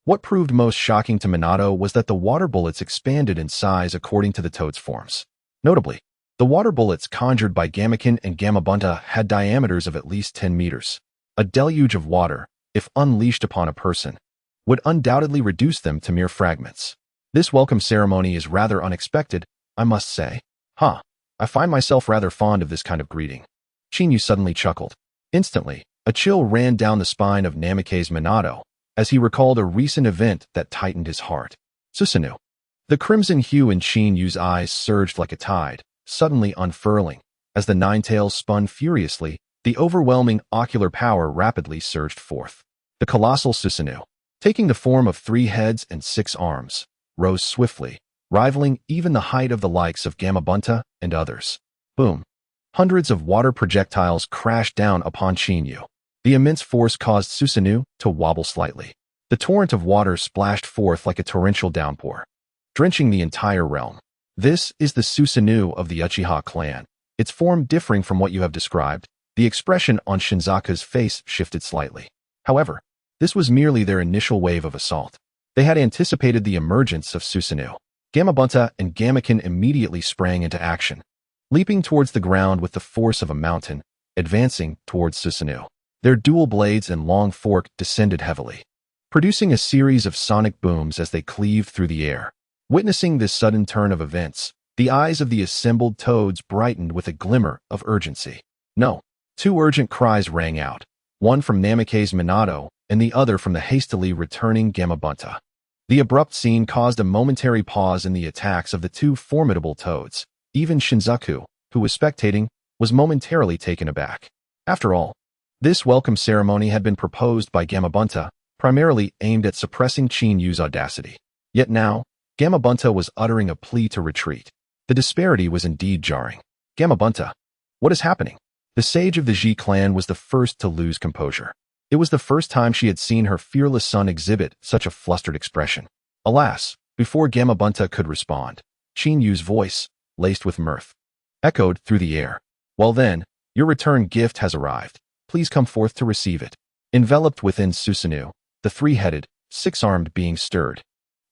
what proved most shocking to Minato was that the water bullets expanded in size according to the toad's forms. Notably, the water bullets conjured by Gamaken and Gamabunta had diameters of at least 10 meters. A deluge of water, if unleashed upon a person, would undoubtedly reduce them to mere fragments. This welcome ceremony is rather unexpected, I must say. I find myself rather fond of this kind of greeting. Chinyu suddenly chuckled. Instantly, a chill ran down the spine of Namikaze Minato, as he recalled a recent event that tightened his heart. Susanoo. The crimson hue in Chinyu's eyes surged like a tide, suddenly unfurling, as the nine tails spun furiously, The overwhelming ocular power rapidly surged forth. The colossal Susanoo, taking the form of 3 heads and 6 arms, rose swiftly, rivaling even the height of the likes of Gamabunta and others. Boom! Hundreds of water projectiles crashed down upon Chinyu. The immense force caused Susanoo to wobble slightly. The torrent of water splashed forth like a torrential downpour, drenching the entire realm. This is the Susanoo of the Uchiha clan. Its form differing from what you have described, the expression on Shinzaku's face shifted slightly. However, this was merely their initial wave of assault. They had anticipated the emergence of Susanoo. Gamabunta and Gamakin immediately sprang into action, leaping towards the ground with the force of a mountain, advancing towards Susanoo. Their dual blades and long fork descended heavily, producing a series of sonic booms as they cleaved through the air. Witnessing this sudden turn of events, the eyes of the assembled toads brightened with a glimmer of urgency. No! 2 urgent cries rang out, one from Namake's Minato and the other from the hastily returning Gamabunta. The abrupt scene caused a momentary pause in the attacks of the 2 formidable toads. Even Shinzaku, who was spectating, was momentarily taken aback. After all, this welcome ceremony had been proposed by Gamabunta, primarily aimed at suppressing Chinyu's audacity. Yet now, Gamabunta was uttering a plea to retreat. The disparity was indeed jarring. Gamabunta, what is happening? The sage of the Ji clan was the first to lose composure. It was the first time she had seen her fearless son exhibit such a flustered expression. Alas, before Gamabunta could respond, Chinyu's voice, laced with mirth, echoed through the air. Well then, your return gift has arrived. Please come forth to receive it. Enveloped within Susanoo, the 3-headed, 6-armed being stirred,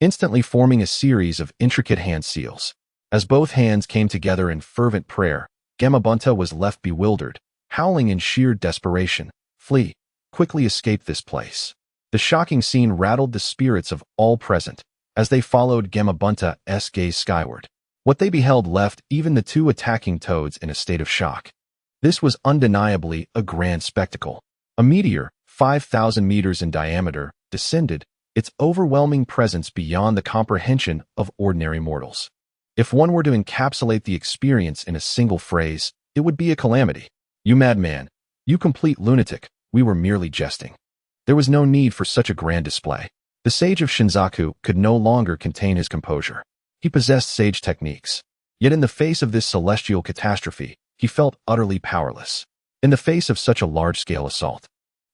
instantly forming a series of intricate hand seals. As both hands came together in fervent prayer, Gamabunta was left bewildered, howling in sheer desperation. Flee! Quickly escape this place. The shocking scene rattled the spirits of all present as they followed Gamabunta's gaze skyward. What they beheld left even the 2 attacking toads in a state of shock. This was undeniably a grand spectacle. A meteor, 5,000 meters in diameter, descended, its overwhelming presence beyond the comprehension of ordinary mortals. If one were to encapsulate the experience in a single phrase, it would be a calamity. You madman, you complete lunatic, we were merely jesting. There was no need for such a grand display. The sage of Shinzaku could no longer contain his composure. He possessed sage techniques. Yet in the face of this celestial catastrophe, he felt utterly powerless. In the face of such a large-scale assault,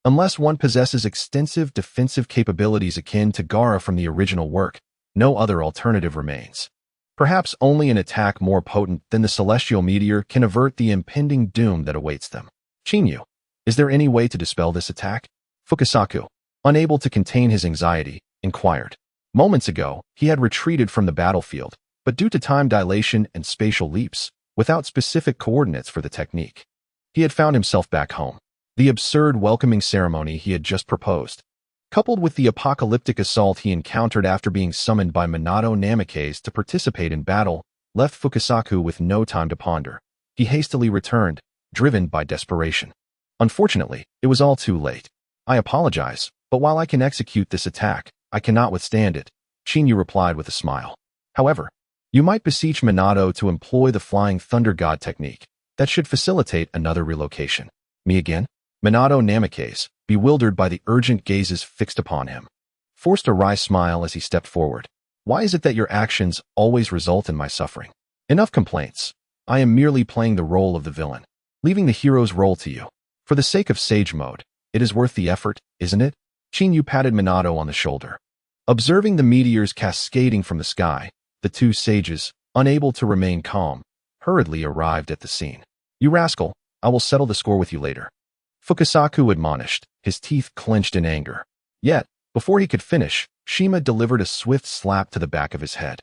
unless one possesses extensive defensive capabilities akin to Gaara from the original work, no other alternative remains. Perhaps only an attack more potent than the celestial meteor can avert the impending doom that awaits them. Chinyu, is there any way to dispel this attack? Fukasaku, unable to contain his anxiety, inquired. Moments ago, he had retreated from the battlefield, but due to time dilation and spatial leaps, without specific coordinates for the technique, he had found himself back home. The absurd welcoming ceremony he had just proposed, coupled with the apocalyptic assault he encountered after being summoned by Minato Namake's to participate in battle, left Fukasaku with no time to ponder. He hastily returned, driven by desperation. Unfortunately, it was all too late. I apologize, but while I can execute this attack, I cannot withstand it, Chinyu replied with a smile. However, you might beseech Minato to employ the Flying Thunder God technique. That should facilitate another relocation. Me again? Minato Namake's, bewildered by the urgent gazes fixed upon him, forced a wry smile as he stepped forward. Why is it that your actions always result in my suffering? Enough complaints. I am merely playing the role of the villain, leaving the hero's role to you. For the sake of sage mode, it is worth the effort, isn't it? Chinyu patted Minato on the shoulder. Observing the meteors cascading from the sky, the 2 sages, unable to remain calm, hurriedly arrived at the scene. You rascal, I will settle the score with you later, Fukasaku admonished, his teeth clenched in anger. Yet, before he could finish, Shima delivered a swift slap to the back of his head.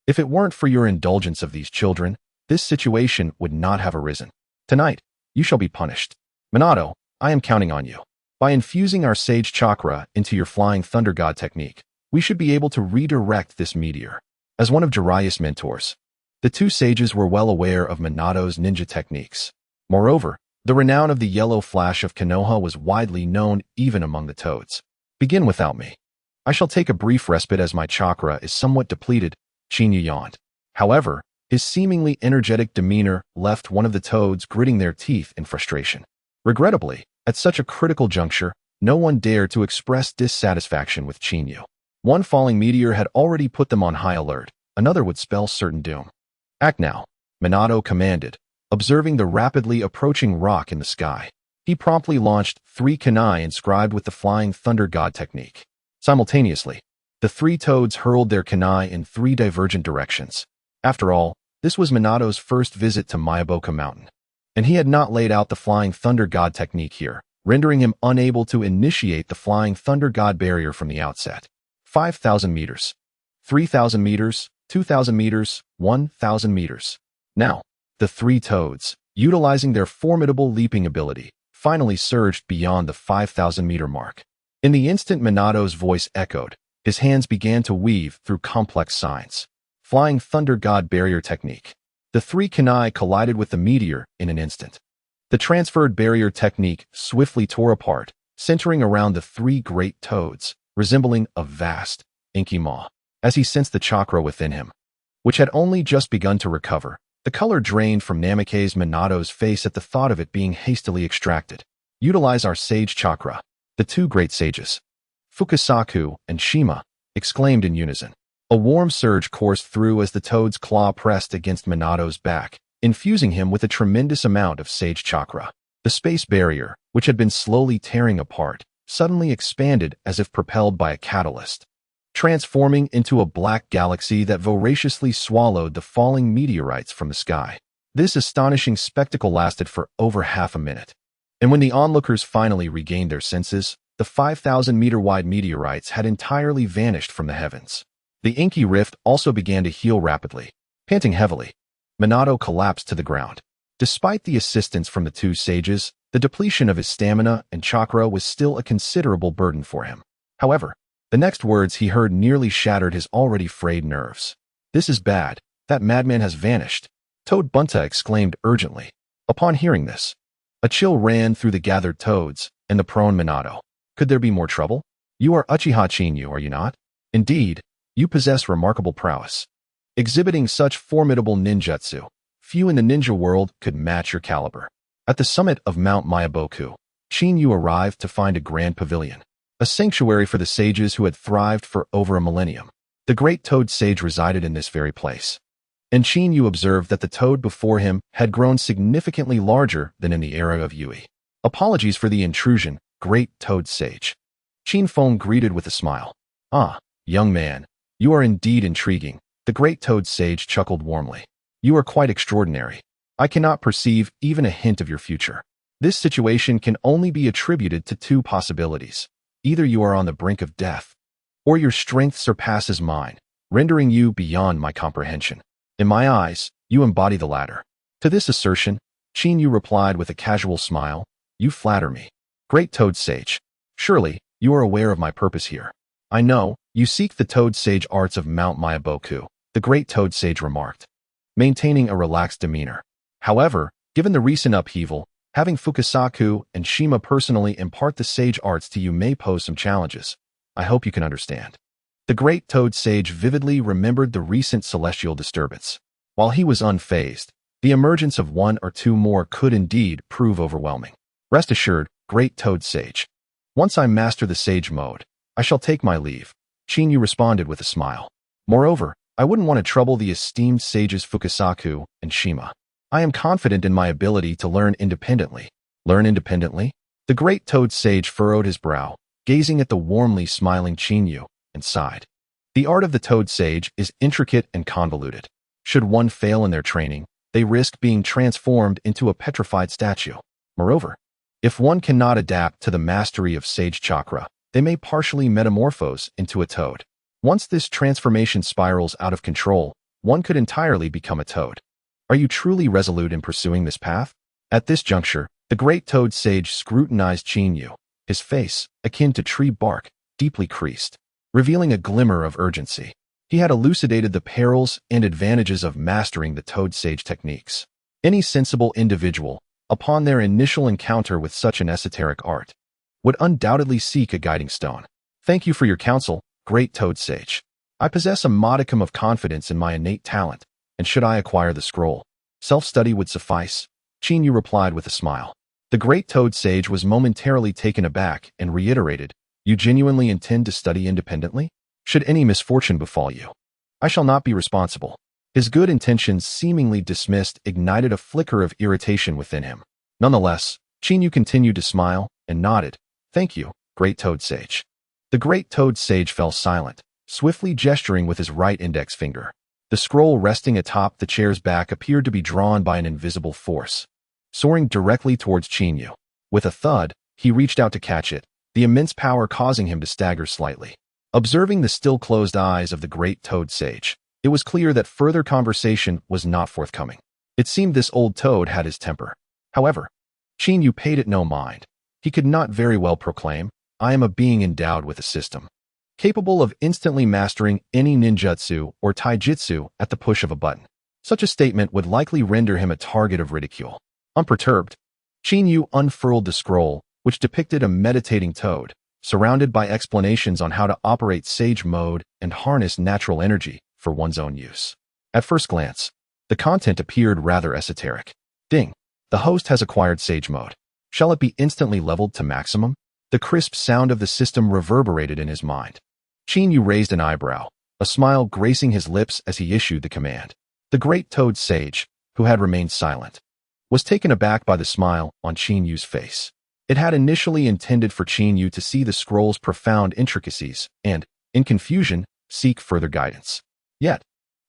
If it weren't for your indulgence of these children, this situation would not have arisen. Tonight, you shall be punished. Minato, I am counting on you. By infusing our Sage Chakra into your Flying Thunder God technique, we should be able to redirect this meteor. As one of Jiraiya's mentors, the 2 sages were well aware of Minato's ninja techniques. Moreover, the renown of the yellow flash of Konoha was widely known even among the toads. Begin without me. I shall take a brief respite as my chakra is somewhat depleted, Chinyu yawned. However, his seemingly energetic demeanor left one of the toads gritting their teeth in frustration. Regrettably, at such a critical juncture, no one dared to express dissatisfaction with Chinyu. One falling meteor had already put them on high alert, another would spell certain doom. Act now, Minato commanded, observing the rapidly approaching rock in the sky. He promptly launched 3 kunai inscribed with the Flying Thunder God technique. Simultaneously, the 3 toads hurled their kunai in 3 divergent directions. After all, this was Minato's first visit to Myaboka Mountain, and he had not laid out the Flying Thunder God technique here, rendering him unable to initiate the Flying Thunder God barrier from the outset. 5,000 meters, 3,000 meters, 2,000 meters, 1,000 meters. Now, the 3 toads, utilizing their formidable leaping ability, finally surged beyond the 5,000-meter mark. In the instant Minato's voice echoed, his hands began to weave through complex signs. Flying Thunder God barrier technique. The 3 kunai collided with the meteor in an instant. The transferred barrier technique swiftly tore apart, centering around the 3 great toads, resembling a vast, inky maw. As he sensed the chakra within him, which had only just begun to recover, the color drained from Namikaze Minato's face at the thought of it being hastily extracted. Utilize our sage chakra. The 2 great sages, Fukasaku and Shima, exclaimed in unison. A warm surge coursed through as the toad's claw pressed against Minato's back, infusing him with a tremendous amount of sage chakra. The space barrier, which had been slowly tearing apart, suddenly expanded as if propelled by a catalyst, transforming into a black galaxy that voraciously swallowed the falling meteorites from the sky. This astonishing spectacle lasted for over half a minute. And when the onlookers finally regained their senses, the 5,000-meter-wide meteorites had entirely vanished from the heavens. The inky rift also began to heal rapidly. Panting heavily, Minato collapsed to the ground. Despite the assistance from the 2 sages, the depletion of his stamina and chakra was still a considerable burden for him. However, the next words he heard nearly shattered his already frayed nerves. This is bad. That madman has vanished, Toad Bunta exclaimed urgently. Upon hearing this, a chill ran through the gathered toads and the prone Minato. Could there be more trouble? You are Uchiha Chinyu, are you not? Indeed, you possess remarkable prowess. Exhibiting such formidable ninjutsu, few in the ninja world could match your caliber. At the summit of Mount Myaboku, Chinyu arrived to find a grand pavilion, a sanctuary for the sages who had thrived for over a millennium. The great toad sage resided in this very place. And Chinyu observed that the toad before him had grown significantly larger than in the era of Yui. Apologies for the intrusion, great toad sage. Chinfeng greeted with a smile. Ah, young man, you are indeed intriguing. The great toad sage chuckled warmly. You are quite extraordinary. I cannot perceive even a hint of your future. This situation can only be attributed to 2 possibilities. Either you are on the brink of death, or your strength surpasses mine, rendering you beyond my comprehension. In my eyes, you embody the latter. To this assertion, Chinyu replied with a casual smile, You flatter me. Great toad sage. Surely, you are aware of my purpose here. I know, you seek the toad sage arts of Mount Myaboku, the great toad sage remarked, maintaining a relaxed demeanor. However, given the recent upheaval, having Fukasaku and Shima personally impart the sage arts to you may pose some challenges. I hope you can understand. The great toad sage vividly remembered the recent celestial disturbance. While he was unfazed, the emergence of 1 or 2 more could indeed prove overwhelming. Rest assured, great toad sage. Once I master the sage mode, I shall take my leave, Chinyu responded with a smile. Moreover, I wouldn't want to trouble the esteemed sages Fukasaku and Shima. I am confident in my ability to learn independently. Learn independently? The great toad sage furrowed his brow, gazing at the warmly smiling Chinyu, and sighed. The art of the toad sage is intricate and convoluted. Should one fail in their training, they risk being transformed into a petrified statue. Moreover, if one cannot adapt to the mastery of sage chakra, they may partially metamorphose into a toad. Once this transformation spirals out of control, one could entirely become a toad. Are you truly resolute in pursuing this path? At this juncture, the great toad sage scrutinized Chinyu, his face, akin to tree bark, deeply creased, revealing a glimmer of urgency. He had elucidated the perils and advantages of mastering the toad sage techniques. Any sensible individual, upon their initial encounter with such an esoteric art, would undoubtedly seek a guiding stone. Thank you for your counsel, great toad sage. I possess a modicum of confidence in my innate talent, and should I acquire the scroll, self-study would suffice, Chinyu replied with a smile. The great toad sage was momentarily taken aback and reiterated, "You genuinely intend to study independently? Should any misfortune befall you, I shall not be responsible." His good intentions, seemingly dismissed, ignited a flicker of irritation within him. Nonetheless, Chinyu continued to smile and nodded. "Thank you, great toad sage." The great toad sage fell silent, swiftly gesturing with his right index finger. The scroll resting atop the chair's back appeared to be drawn by an invisible force, soaring directly towards Chinyu. With a thud, he reached out to catch it, the immense power causing him to stagger slightly. Observing the still closed eyes of the great toad sage, it was clear that further conversation was not forthcoming. It seemed this old toad had his temper. However, Chinyu paid it no mind. He could not very well proclaim, "I am a being endowed with a system, capable of instantly mastering any ninjutsu or taijutsu at the push of a button." Such a statement would likely render him a target of ridicule. Unperturbed, Chinyu unfurled the scroll, which depicted a meditating toad, surrounded by explanations on how to operate sage mode and harness natural energy for one's own use. At first glance, the content appeared rather esoteric. Ding! The host has acquired sage mode. Shall it be instantly leveled to maximum? The crisp sound of the system reverberated in his mind. Chinyu raised an eyebrow, a smile gracing his lips as he issued the command. The great toad sage, who had remained silent, was taken aback by the smile on Chinyu's face. It had initially intended for Chinyu to see the scroll's profound intricacies and, in confusion, seek further guidance. Yet,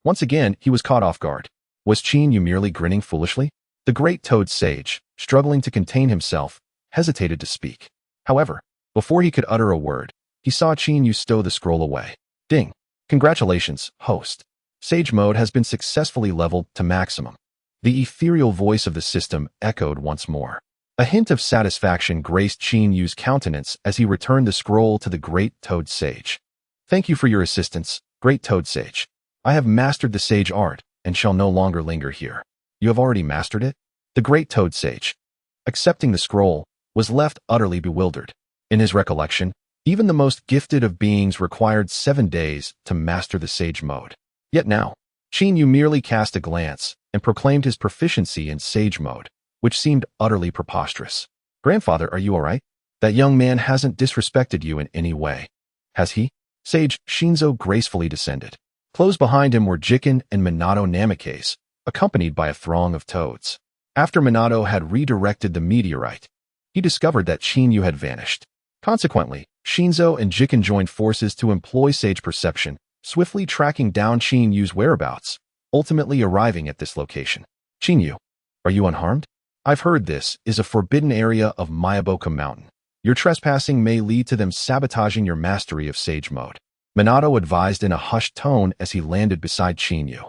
once again, he was caught off guard. Was Chinyu merely grinning foolishly? The great toad sage, struggling to contain himself, hesitated to speak. However, before he could utter a word, he saw Chinyu stow the scroll away. Ding! Congratulations, host. Sage mode has been successfully leveled to maximum. The ethereal voice of the system echoed once more. A hint of satisfaction graced Chinyu's countenance as he returned the scroll to the great toad sage. "Thank you for your assistance, great toad sage. I have mastered the sage art and shall no longer linger here." "You have already mastered it?" The great toad sage, accepting the scroll, was left utterly bewildered. In his recollection, even the most gifted of beings required 7 days to master the sage mode. Yet now, Chinyu merely cast a glance and proclaimed his proficiency in sage mode, which seemed utterly preposterous. "Grandfather, are you all right? That young man hasn't disrespected you in any way, has he?" Sage Shinzo gracefully descended. Close behind him were Jiken and Minato Namikaze, accompanied by a throng of toads. After Minato had redirected the meteorite, he discovered that Chinyu had vanished. Consequently, Shinzo and Jiken joined forces to employ sage perception, swiftly tracking down Chinyu's whereabouts, ultimately arriving at this location. "Chinyu, are you unharmed? I've heard this is a forbidden area of Mayaboka Mountain. Your trespassing may lead to them sabotaging your mastery of sage mode," Minato advised in a hushed tone as he landed beside Chinyu.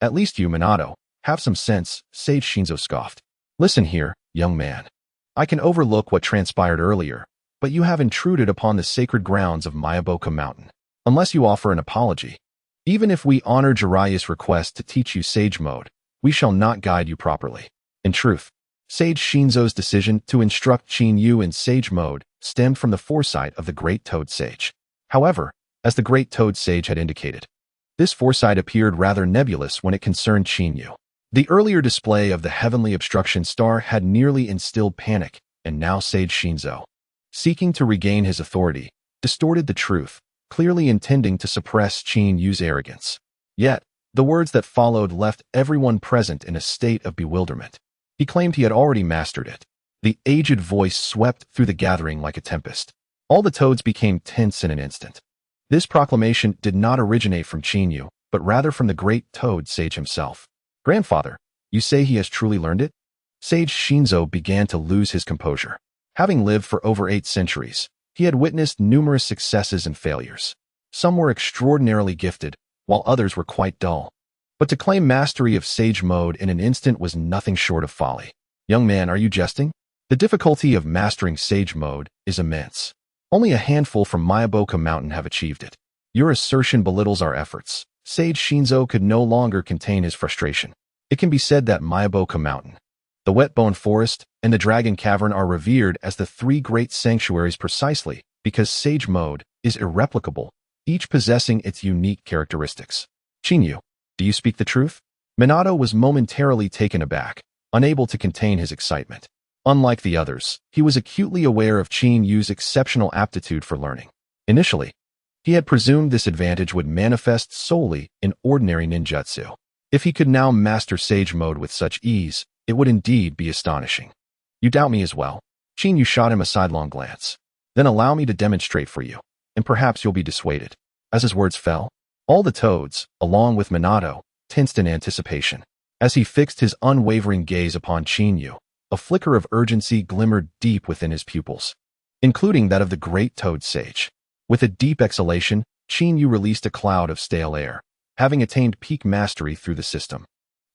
At least you, Minato, have some sense," Sage Shinzo scoffed. "Listen here, young man. I can overlook what transpired earlier, but you have intruded upon the sacred grounds of Mayaboka Mountain. Unless you offer an apology, even if we honor Jiraiya's request to teach you sage mode, we shall not guide you properly." In truth, Sage Shinzo's decision to instruct Chinyu in sage mode stemmed from the foresight of the great toad sage. However, as the great toad sage had indicated, this foresight appeared rather nebulous when it concerned Chinyu. The earlier display of the heavenly obstruction star had nearly instilled panic, and now Sage Shinzo, seeking to regain his authority, distorted the truth, clearly intending to suppress Chinyu's arrogance. Yet, the words that followed left everyone present in a state of bewilderment. He claimed he had already mastered it. The aged voice swept through the gathering like a tempest. All the toads became tense in an instant. This proclamation did not originate from Chinyu, but rather from the great toad sage himself. "Grandfather, you say he has truly learned it?" Sage Shinzo began to lose his composure. Having lived for over 8 centuries, he had witnessed numerous successes and failures. Some were extraordinarily gifted, while others were quite dull. But to claim mastery of sage mode in an instant was nothing short of folly. "Young man, are you jesting? The difficulty of mastering sage mode is immense. Only a handful from Mayaboka Mountain have achieved it. Your assertion belittles our efforts." Sage Shinzo could no longer contain his frustration. It can be said that Mayaboka Mountain, the Whetbone Forest, and the Dragon Cavern are revered as the 3 great sanctuaries precisely because sage mode is irreplicable, each possessing its unique characteristics. "Chinyu, do you speak the truth?" Minato was momentarily taken aback, unable to contain his excitement. Unlike the others, he was acutely aware of Qin Yu's exceptional aptitude for learning. Initially, he had presumed this advantage would manifest solely in ordinary ninjutsu. If he could now master Sage Mode with such ease, it would indeed be astonishing. You doubt me as well? Qin Yu shot him a sidelong glance. Then allow me to demonstrate for you, and perhaps you'll be dissuaded. As his words fell, all the toads, along with Minato, tensed in anticipation. As he fixed his unwavering gaze upon Qin Yu, a flicker of urgency glimmered deep within his pupils, including that of the great toad sage. With a deep exhalation, Qin Yu released a cloud of stale air, having attained peak mastery through the system.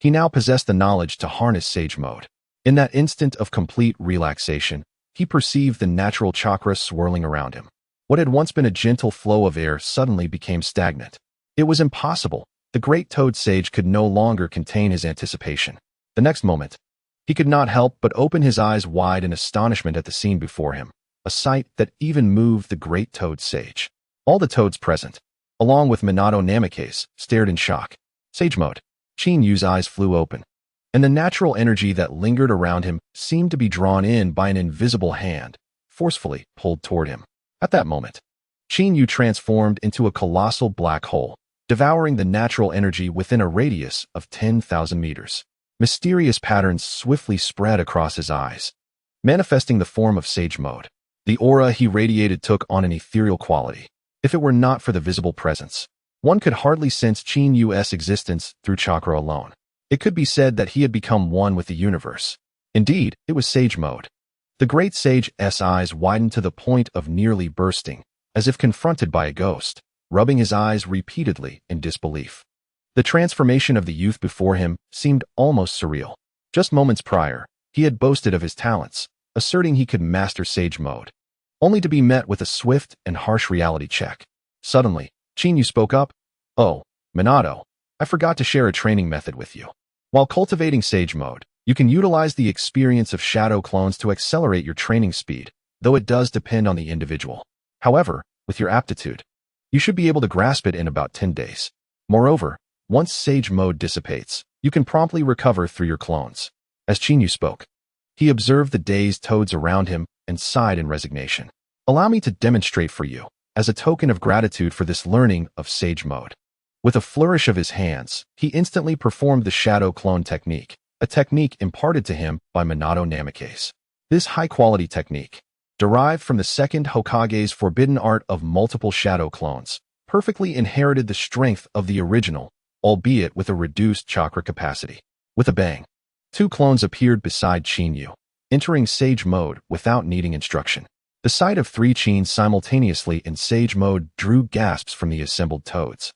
He now possessed the knowledge to harness Sage Mode. In that instant of complete relaxation, he perceived the natural chakra swirling around him. What had once been a gentle flow of air suddenly became stagnant. It was impossible. The great toad sage could no longer contain his anticipation. The next moment, he could not help but open his eyes wide in astonishment at the scene before him, a sight that even moved the great toad sage. All the toads present, along with Minato Namikaze, stared in shock. Sage Mode. Qin Yu's eyes flew open, and the natural energy that lingered around him seemed to be drawn in by an invisible hand, forcefully pulled toward him. At that moment, Qin Yu transformed into a colossal black hole, devouring the natural energy within a radius of 10,000 meters. Mysterious patterns swiftly spread across his eyes, manifesting the form of Sage Mode. The aura he radiated took on an ethereal quality. If it were not for the visible presence, one could hardly sense Qin Yu's existence through chakra alone. It could be said that he had become one with the universe. Indeed, it was Sage Mode. The great sage's eyes widened to the point of nearly bursting, as if confronted by a ghost, rubbing his eyes repeatedly in disbelief. The transformation of the youth before him seemed almost surreal. Just moments prior, he had boasted of his talents, asserting he could master Sage Mode, only to be met with a swift and harsh reality check. Suddenly, Qin Yu spoke up. "Oh, Minato, I forgot to share a training method with you. While cultivating Sage Mode, you can utilize the experience of shadow clones to accelerate your training speed, though it does depend on the individual. However, with your aptitude, you should be able to grasp it in about 10 days. Moreover, once Sage Mode dissipates, you can promptly recover through your clones." As Qin Yu spoke, he observed the dazed toads around him and sighed in resignation. "Allow me to demonstrate for you, as a token of gratitude for this learning of Sage Mode." With a flourish of his hands, he instantly performed the Shadow Clone Technique, a technique imparted to him by Minato Namikaze. This high-quality technique, derived from the second Hokage's forbidden art of multiple shadow clones, perfectly inherited the strength of the original, albeit with a reduced chakra capacity. With a bang, two clones appeared beside Qin Yu, entering Sage Mode without needing instruction. The sight of three Qins simultaneously in Sage Mode drew gasps from the assembled toads,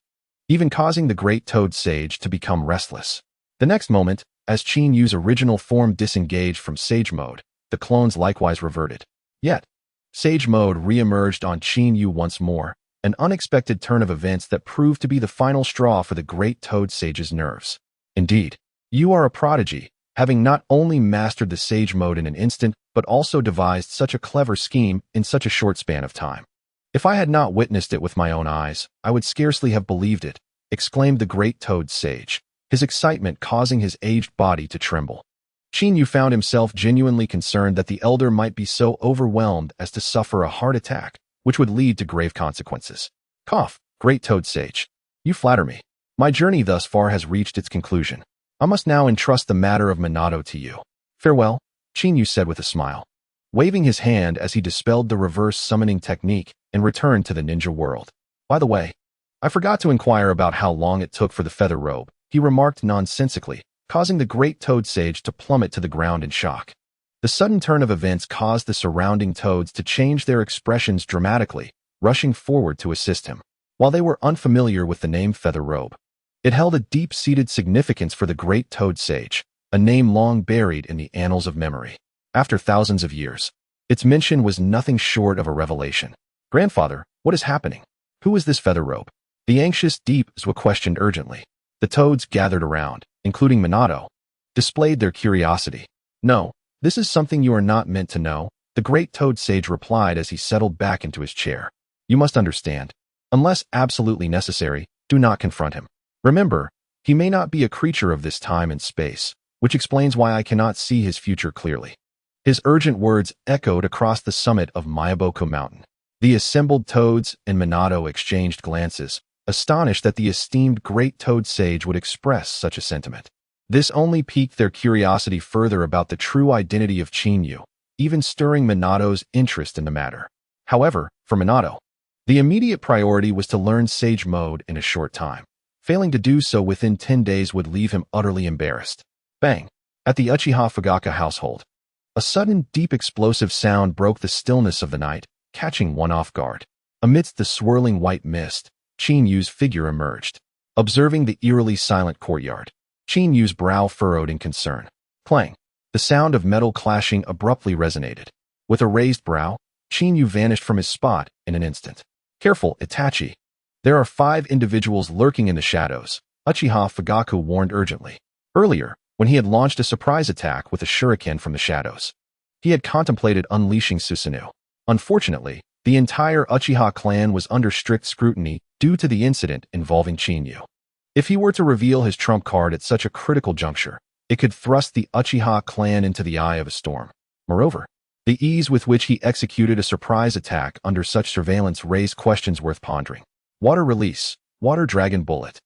even causing the great toad sage to become restless. The next moment, as Qin Yu's original form disengaged from Sage Mode, the clones likewise reverted. Yet, Sage Mode re-emerged on Qin Yu once more, an unexpected turn of events that proved to be the final straw for the great toad sage's nerves. "Indeed, you are a prodigy, having not only mastered the Sage Mode in an instant, but also devised such a clever scheme in such a short span of time. If I had not witnessed it with my own eyes, I would scarcely have believed it," exclaimed the great toad sage, his excitement causing his aged body to tremble. Qin Yu found himself genuinely concerned that the elder might be so overwhelmed as to suffer a heart attack, which would lead to grave consequences. "Cough, great toad sage. You flatter me. My journey thus far has reached its conclusion. I must now entrust the matter of Minato to you. Farewell," Qin Yu said with a smile, waving his hand as he dispelled the reverse summoning technique and returned to the ninja world. "By the way, I forgot to inquire about how long it took for the feather robe," he remarked nonsensically, causing the great toad sage to plummet to the ground in shock. The sudden turn of events caused the surrounding toads to change their expressions dramatically, rushing forward to assist him. While they were unfamiliar with the name feather robe, it held a deep-seated significance for the great toad sage, a name long buried in the annals of memory. After thousands of years, its mention was nothing short of a revelation. "Grandfather, what is happening? Who is this feather robe?" The anxious Deeps were questioned urgently. The toads gathered around, including Minato, displayed their curiosity. "No, this is something you are not meant to know," the great toad sage replied as he settled back into his chair. "You must understand. Unless absolutely necessary, do not confront him. Remember, he may not be a creature of this time and space, which explains why I cannot see his future clearly." His urgent words echoed across the summit of Mayaboko Mountain. The assembled toads and Minato exchanged glances, astonished that the esteemed great toad sage would express such a sentiment. This only piqued their curiosity further about the true identity of Chinyu, even stirring Minato's interest in the matter. However, for Minato, the immediate priority was to learn Sage Mode in a short time. Failing to do so within 10 days would leave him utterly embarrassed. Bang! At the Uchiha Fugaka household. A sudden, deep explosive sound broke the stillness of the night, catching one off guard. Amidst the swirling white mist, Chinyu's figure emerged. Observing the eerily silent courtyard, Chinyu's brow furrowed in concern. Clang! The sound of metal clashing abruptly resonated. With a raised brow, Chinyu vanished from his spot in an instant. Careful, Itachi. There are 5 individuals lurking in the shadows, Uchiha Fugaku warned urgently. Earlier, when he had launched a surprise attack with a shuriken from the shadows, he had contemplated unleashing Susanoo. Unfortunately, the entire Uchiha clan was under strict scrutiny due to the incident involving Chinyu. If he were to reveal his trump card at such a critical juncture, it could thrust the Uchiha clan into the eye of a storm. Moreover, the ease with which he executed a surprise attack under such surveillance raised questions worth pondering. Water release, water dragon bullet.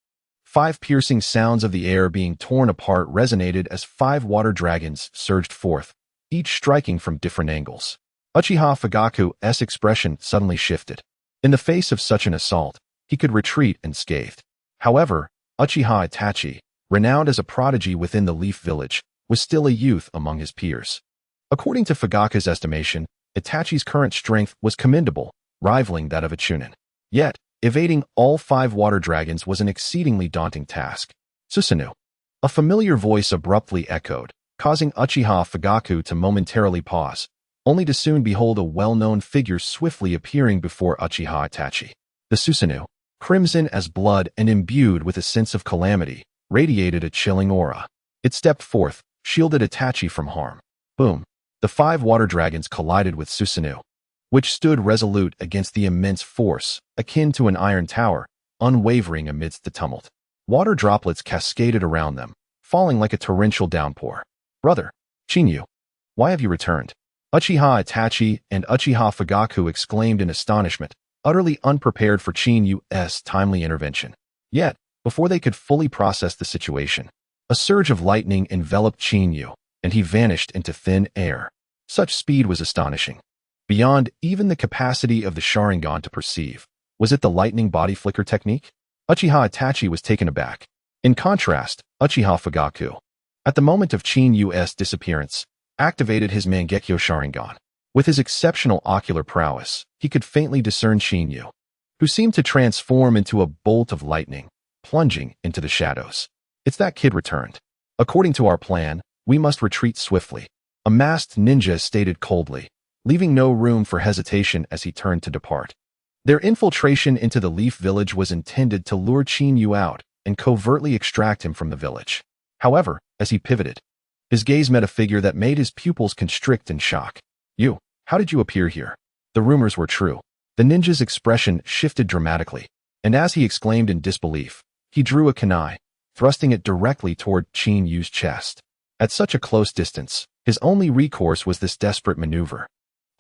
5 piercing sounds of the air being torn apart resonated as 5 water dragons surged forth, each striking from different angles. Uchiha Fugaku's expression suddenly shifted. In the face of such an assault, he could retreat unscathed. However, Uchiha Itachi, renowned as a prodigy within the Leaf Village, was still a youth among his peers. According to Fugaku's estimation, Itachi's current strength was commendable, rivaling that of a Chunin. Yet, evading all 5 water dragons was an exceedingly daunting task. Susanoo. A familiar voice abruptly echoed, causing Uchiha Fugaku to momentarily pause, only to soon behold a well-known figure swiftly appearing before Uchiha Itachi. The Susanoo, crimson as blood and imbued with a sense of calamity, radiated a chilling aura. It stepped forth, shielded Itachi from harm. Boom! The 5 water dragons collided with Susanoo, which stood resolute against the immense force, akin to an iron tower, unwavering amidst the tumult. Water droplets cascaded around them, falling like a torrential downpour. Brother, Chinyu, why have you returned? Uchiha Itachi and Uchiha Fugaku exclaimed in astonishment, utterly unprepared for Chinyu's timely intervention. Yet, before they could fully process the situation, a surge of lightning enveloped Chinyu, and he vanished into thin air. Such speed was astonishing. Beyond even the capacity of the Sharingan to perceive. Was it the lightning body flicker technique? Uchiha Itachi was taken aback. In contrast, Uchiha Fugaku, at the moment of Chinyu's disappearance, activated his Mangekyo Sharingan. With his exceptional ocular prowess, he could faintly discern Chinyu, who seemed to transform into a bolt of lightning, plunging into the shadows. It's that kid returned. According to our plan, we must retreat swiftly. A masked ninja stated coldly, leaving no room for hesitation as he turned to depart. Their infiltration into the Leaf Village was intended to lure Chinyu out and covertly extract him from the village. However, as he pivoted, his gaze met a figure that made his pupils constrict in shock. You, how did you appear here? The rumors were true. The ninja's expression shifted dramatically, and as he exclaimed in disbelief, he drew a kunai, thrusting it directly toward Chinyu's chest. At such a close distance, his only recourse was this desperate maneuver,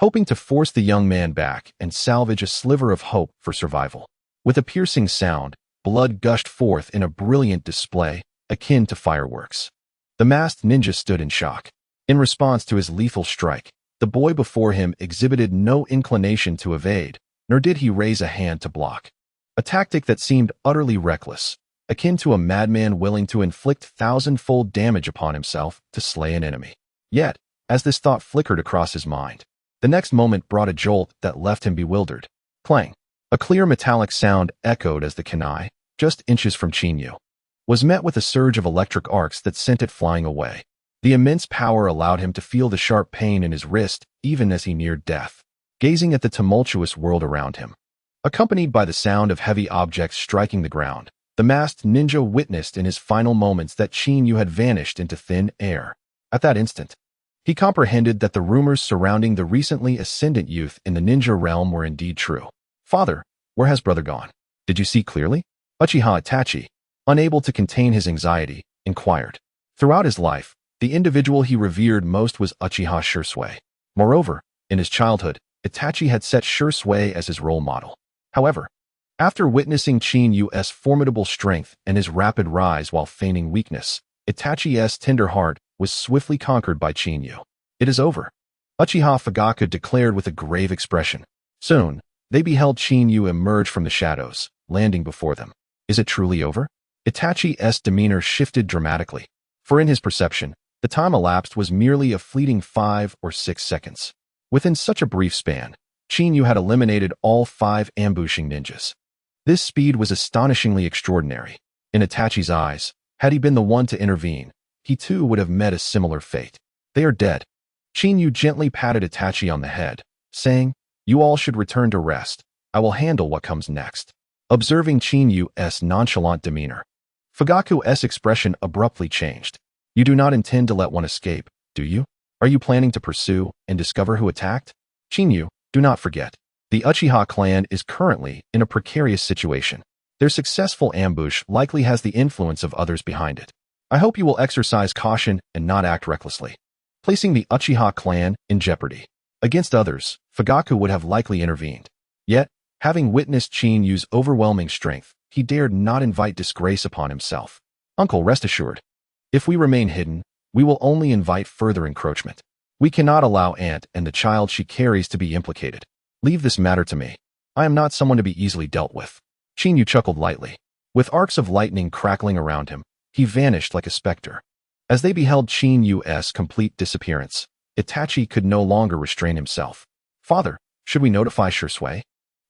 hoping to force the young man back and salvage a sliver of hope for survival. With a piercing sound, blood gushed forth in a brilliant display, akin to fireworks. The masked ninja stood in shock. In response to his lethal strike, the boy before him exhibited no inclination to evade, nor did he raise a hand to block. A tactic that seemed utterly reckless, akin to a madman willing to inflict thousand-fold damage upon himself to slay an enemy. Yet, as this thought flickered across his mind, the next moment brought a jolt that left him bewildered. Clang! A clear metallic sound echoed as the kunai, just inches from Chinyu, was met with a surge of electric arcs that sent it flying away. The immense power allowed him to feel the sharp pain in his wrist even as he neared death, gazing at the tumultuous world around him. Accompanied by the sound of heavy objects striking the ground, the masked ninja witnessed in his final moments that Chinyu had vanished into thin air. At that instant, he comprehended that the rumors surrounding the recently ascendant youth in the ninja realm were indeed true. Father, where has brother gone? Did you see clearly? Uchiha Itachi, unable to contain his anxiety, inquired. Throughout his life, The individual he revered most was Uchiha Shursui. Moreover, in his childhood, Itachi had set Shursui as his role model. However, after witnessing Qin Yu's formidable strength and his rapid rise while feigning weakness, Itachi's tender heart was swiftly conquered by Qin Yu. It is over, Uchiha Fugaku declared with a grave expression. Soon, they beheld Qin Yu emerge from the shadows, landing before them. Is it truly over? Itachi's demeanor shifted dramatically, for in his perception, the time elapsed was merely a fleeting 5 or 6 seconds. Within such a brief span, Qin Yu had eliminated all 5 ambushing ninjas. This speed was astonishingly extraordinary. In Itachi's eyes, had he been the one to intervene, he too would have met a similar fate. They are dead. Qin Yu gently patted Itachi on the head, saying, "You all should return to rest. I will handle what comes next." Observing Qin Yu's nonchalant demeanor, Fugaku's expression abruptly changed. "You do not intend to let one escape, do you? Are you planning to pursue and discover who attacked? Qin Yu, do not forget. The Uchiha clan is currently in a precarious situation. Their successful ambush likely has the influence of others behind it. I hope you will exercise caution and not act recklessly, placing the Uchiha clan in jeopardy. Against others, Fugaku would have likely intervened. Yet, having witnessed Qin Yu's overwhelming strength, he dared not invite disgrace upon himself. Uncle, rest assured. If we remain hidden, we will only invite further encroachment. We cannot allow Aunt and the child she carries to be implicated. Leave this matter to me. I am not someone to be easily dealt with." Qin Yu chuckled lightly. With arcs of lightning crackling around him, he vanished like a specter. As they beheld Qin Yu's complete disappearance, Itachi could no longer restrain himself. "Father, should we notify Shursui?"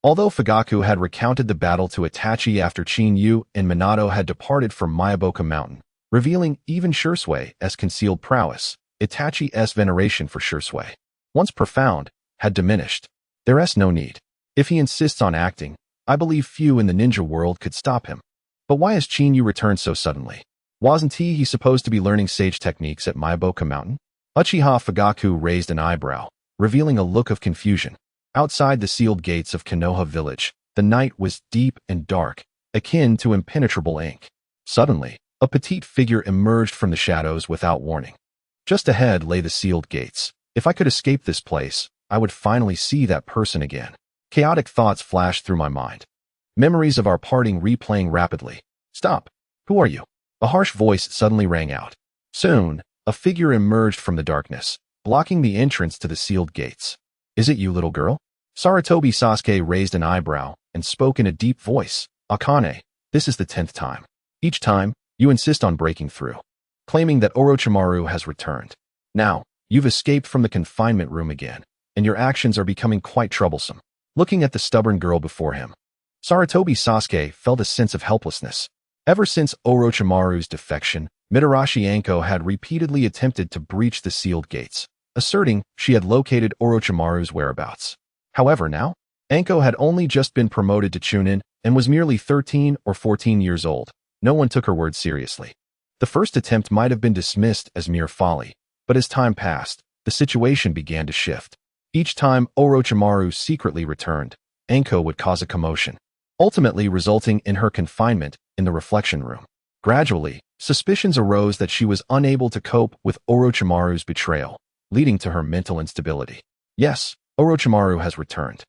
Although Fugaku had recounted the battle to Itachi after Qin Yu and Minato had departed from Miyaboka Mountain, revealing even Shursui's concealed prowess, Itachi's veneration for Shursui, once profound, had diminished. There's no need. If he insists on acting, I believe few in the ninja world could stop him. But why has Qin Yu returned so suddenly? Wasn't he supposed to be learning sage techniques at Miyaboka Mountain? Uchiha Fugaku raised an eyebrow, revealing a look of confusion. Outside the sealed gates of Konoha village, the night was deep and dark, akin to impenetrable ink. Suddenly, a petite figure emerged from the shadows without warning. Just ahead lay the sealed gates. If I could escape this place, I would finally see that person again. Chaotic thoughts flashed through my mind. Memories of our parting replaying rapidly. "Stop! Who are you?" A harsh voice suddenly rang out. Soon, a figure emerged from the darkness, blocking the entrance to the sealed gates. "Is it you, little girl?" Sarutobi Sasuke raised an eyebrow and spoke in a deep voice. "Akane, this is the 10th time. Each time, you insist on breaking through, claiming that Orochimaru has returned. Now, you've escaped from the confinement room again, and your actions are becoming quite troublesome." Looking at the stubborn girl before him, Sarutobi Sasuke felt a sense of helplessness. Ever since Orochimaru's defection, Mitarashi Anko had repeatedly attempted to breach the sealed gates, asserting she had located Orochimaru's whereabouts. However, now, Anko had only just been promoted to Chunin and was merely 13 or 14 years old. No one took her words seriously. The first attempt might have been dismissed as mere folly, but as time passed, the situation began to shift. Each time Orochimaru secretly returned, Anko would cause a commotion, ultimately resulting in her confinement in the reflection room. Gradually, suspicions arose that she was unable to cope with Orochimaru's betrayal, leading to her mental instability. "Yes, Orochimaru has returned.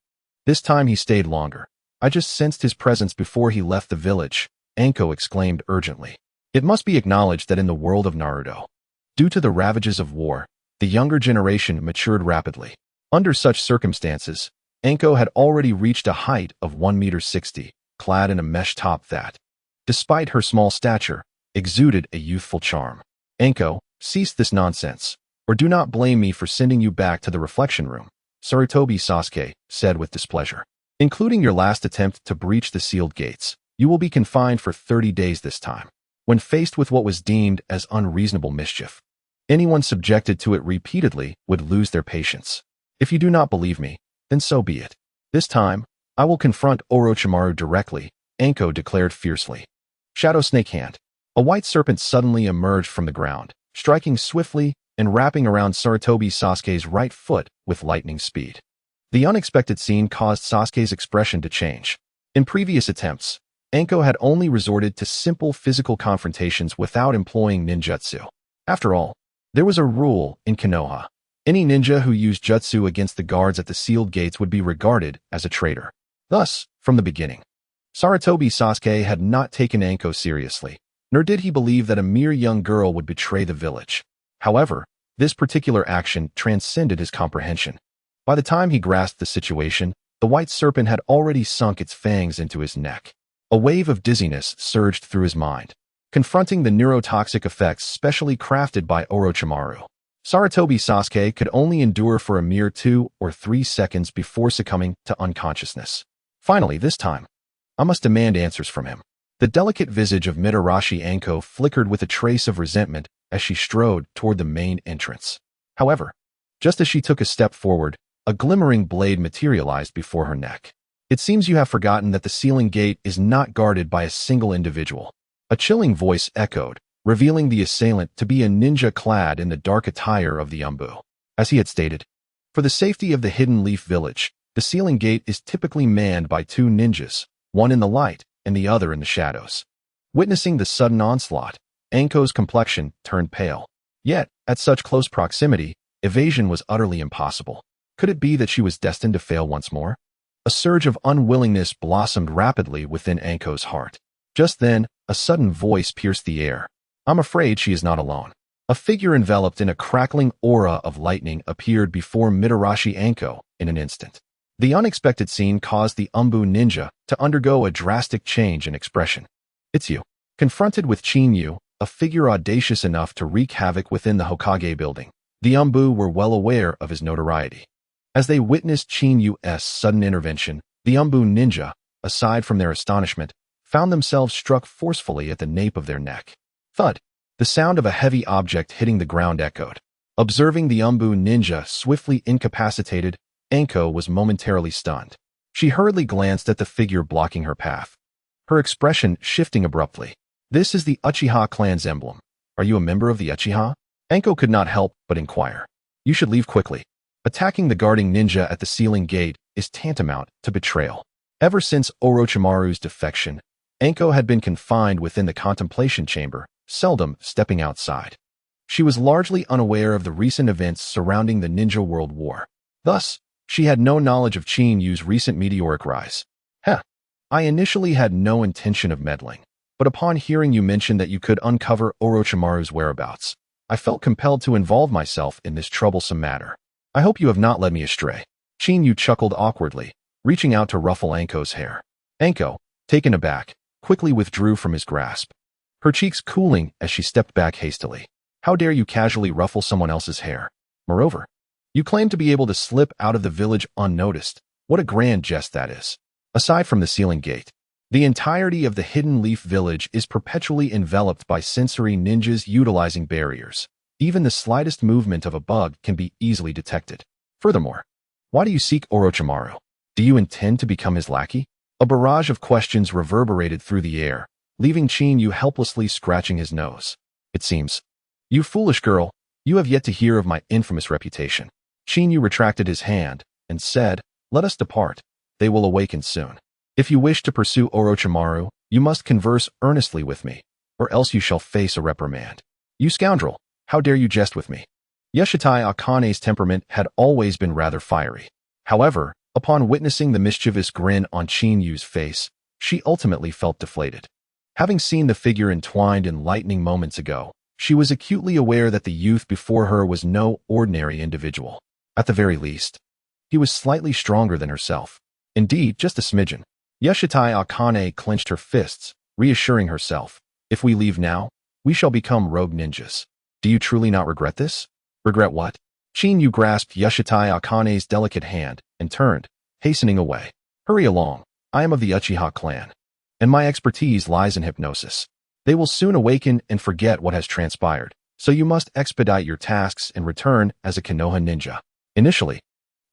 This time he stayed longer. I just sensed his presence before he left the village," Anko exclaimed urgently. It must be acknowledged that in the world of Naruto, due to the ravages of war, the younger generation matured rapidly. Under such circumstances, Anko had already reached a height of 1.60 meters, clad in a mesh top that, despite her small stature, exuded a youthful charm. "Anko, cease this nonsense, or do not blame me for sending you back to the reflection room," Sarutobi Sasuke said with displeasure. "Including your last attempt to breach the sealed gates, you will be confined for 30 days this time." When faced with what was deemed as unreasonable mischief, anyone subjected to it repeatedly would lose their patience. "If you do not believe me, then so be it. This time, I will confront Orochimaru directly," Anko declared fiercely. Shadow Snake Hand. A white serpent suddenly emerged from the ground, striking swiftly and wrapping around Sarutobi Sasuke's right foot with lightning speed. The unexpected scene caused Sasuke's expression to change. In previous attempts, Anko had only resorted to simple physical confrontations without employing ninjutsu. After all, There was a rule in Konoha. Any ninja who used jutsu against the guards at the sealed gates would be regarded as a traitor. Thus, from the beginning, Sarutobi Sasuke had not taken Anko seriously, nor did he believe that a mere young girl would betray the village. However, this particular action transcended his comprehension. By the time he grasped the situation, the white serpent had already sunk its fangs into his neck. A wave of dizziness surged through his mind, confronting the neurotoxic effects specially crafted by Orochimaru. Sarutobi Sasuke could only endure for a mere 2 or 3 seconds before succumbing to unconsciousness. Finally, this time, I must demand answers from him. The delicate visage of Mitarashi Anko flickered with a trace of resentment as she strode toward the main entrance. However, just as she took a step forward, a glimmering blade materialized before her neck. It seems you have forgotten that the sealing gate is not guarded by a single individual. A chilling voice echoed, revealing the assailant to be a ninja clad in the dark attire of the Umbu. As he had stated, for the safety of the Hidden Leaf Village, the sealing gate is typically manned by 2 ninjas, one in the light and the other in the shadows. Witnessing the sudden onslaught, Anko's complexion turned pale. Yet, at such close proximity, evasion was utterly impossible. Could it be that she was destined to fail once more? A surge of unwillingness blossomed rapidly within Anko's heart. Just then, a sudden voice pierced the air. I'm afraid she is not alone. A figure enveloped in a crackling aura of lightning appeared before Mitarashi Anko in an instant. The unexpected scene caused the Umbu ninja to undergo a drastic change in expression. It's you. Confronted with Chinyu, a figure audacious enough to wreak havoc within the Hokage building, the Umbu were well aware of his notoriety. As they witnessed Chinyu's sudden intervention, the Umbu ninja, aside from their astonishment, found themselves struck forcefully at the nape of their neck. Thud! The sound of a heavy object hitting the ground echoed. Observing the Umbu ninja swiftly incapacitated, Anko was momentarily stunned. She hurriedly glanced at the figure blocking her path, her expression shifting abruptly. This is the Uchiha clan's emblem. Are you a member of the Uchiha? Anko could not help but inquire. You should leave quickly. Attacking the guarding ninja at the sealing gate is tantamount to betrayal. Ever since Orochimaru's defection, Anko had been confined within the contemplation chamber, seldom stepping outside. She was largely unaware of the recent events surrounding the Ninja World War. Thus, she had no knowledge of Chinyu's recent meteoric rise. I initially had no intention of meddling, but upon hearing you mention that you could uncover Orochimaru's whereabouts, I felt compelled to involve myself in this troublesome matter. I hope you have not led me astray. Chinyu chuckled awkwardly, reaching out to ruffle Anko's hair. Anko, taken aback, quickly withdrew from his grasp, her cheeks cooling as she stepped back hastily. How dare you casually ruffle someone else's hair? Moreover, you claim to be able to slip out of the village unnoticed. What a grand jest that is. Aside from the sealing gate, the entirety of the Hidden Leaf Village is perpetually enveloped by sensory ninjas utilizing barriers. Even the slightest movement of a bug can be easily detected. Furthermore, why do you seek Orochimaru? Do you intend to become his lackey? A barrage of questions reverberated through the air, leaving Chinyu helplessly scratching his nose. It seems. You foolish girl, you have yet to hear of my infamous reputation. Chinyu retracted his hand and said, let us depart. They will awaken soon. If you wish to pursue Orochimaru, you must converse earnestly with me, or else you shall face a reprimand. You scoundrel, how dare you jest with me? Yoshitai Akane's temperament had always been rather fiery. However, upon witnessing the mischievous grin on Chinyu's face, she ultimately felt deflated. Having seen the figure entwined in lightning moments ago, she was acutely aware that the youth before her was no ordinary individual. At the very least, he was slightly stronger than herself. Indeed, just a smidgen. Yoshitai Akane clenched her fists, reassuring herself, if we leave now, we shall become rogue ninjas. Do you truly not regret this? Regret what? Chinyu grasped Yoshitai Akane's delicate hand and turned, hastening away. Hurry along. I am of the Uchiha clan, and my expertise lies in hypnosis. They will soon awaken and forget what has transpired, so you must expedite your tasks and return as a Konoha ninja. Initially,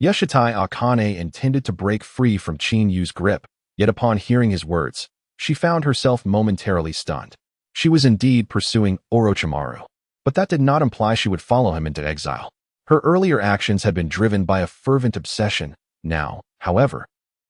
Yoshitai Akane intended to break free from Chinyu's grip, yet upon hearing his words, she found herself momentarily stunned. She was indeed pursuing Orochimaru, but that did not imply she would follow him into exile. Her earlier actions had been driven by a fervent obsession. Now, however,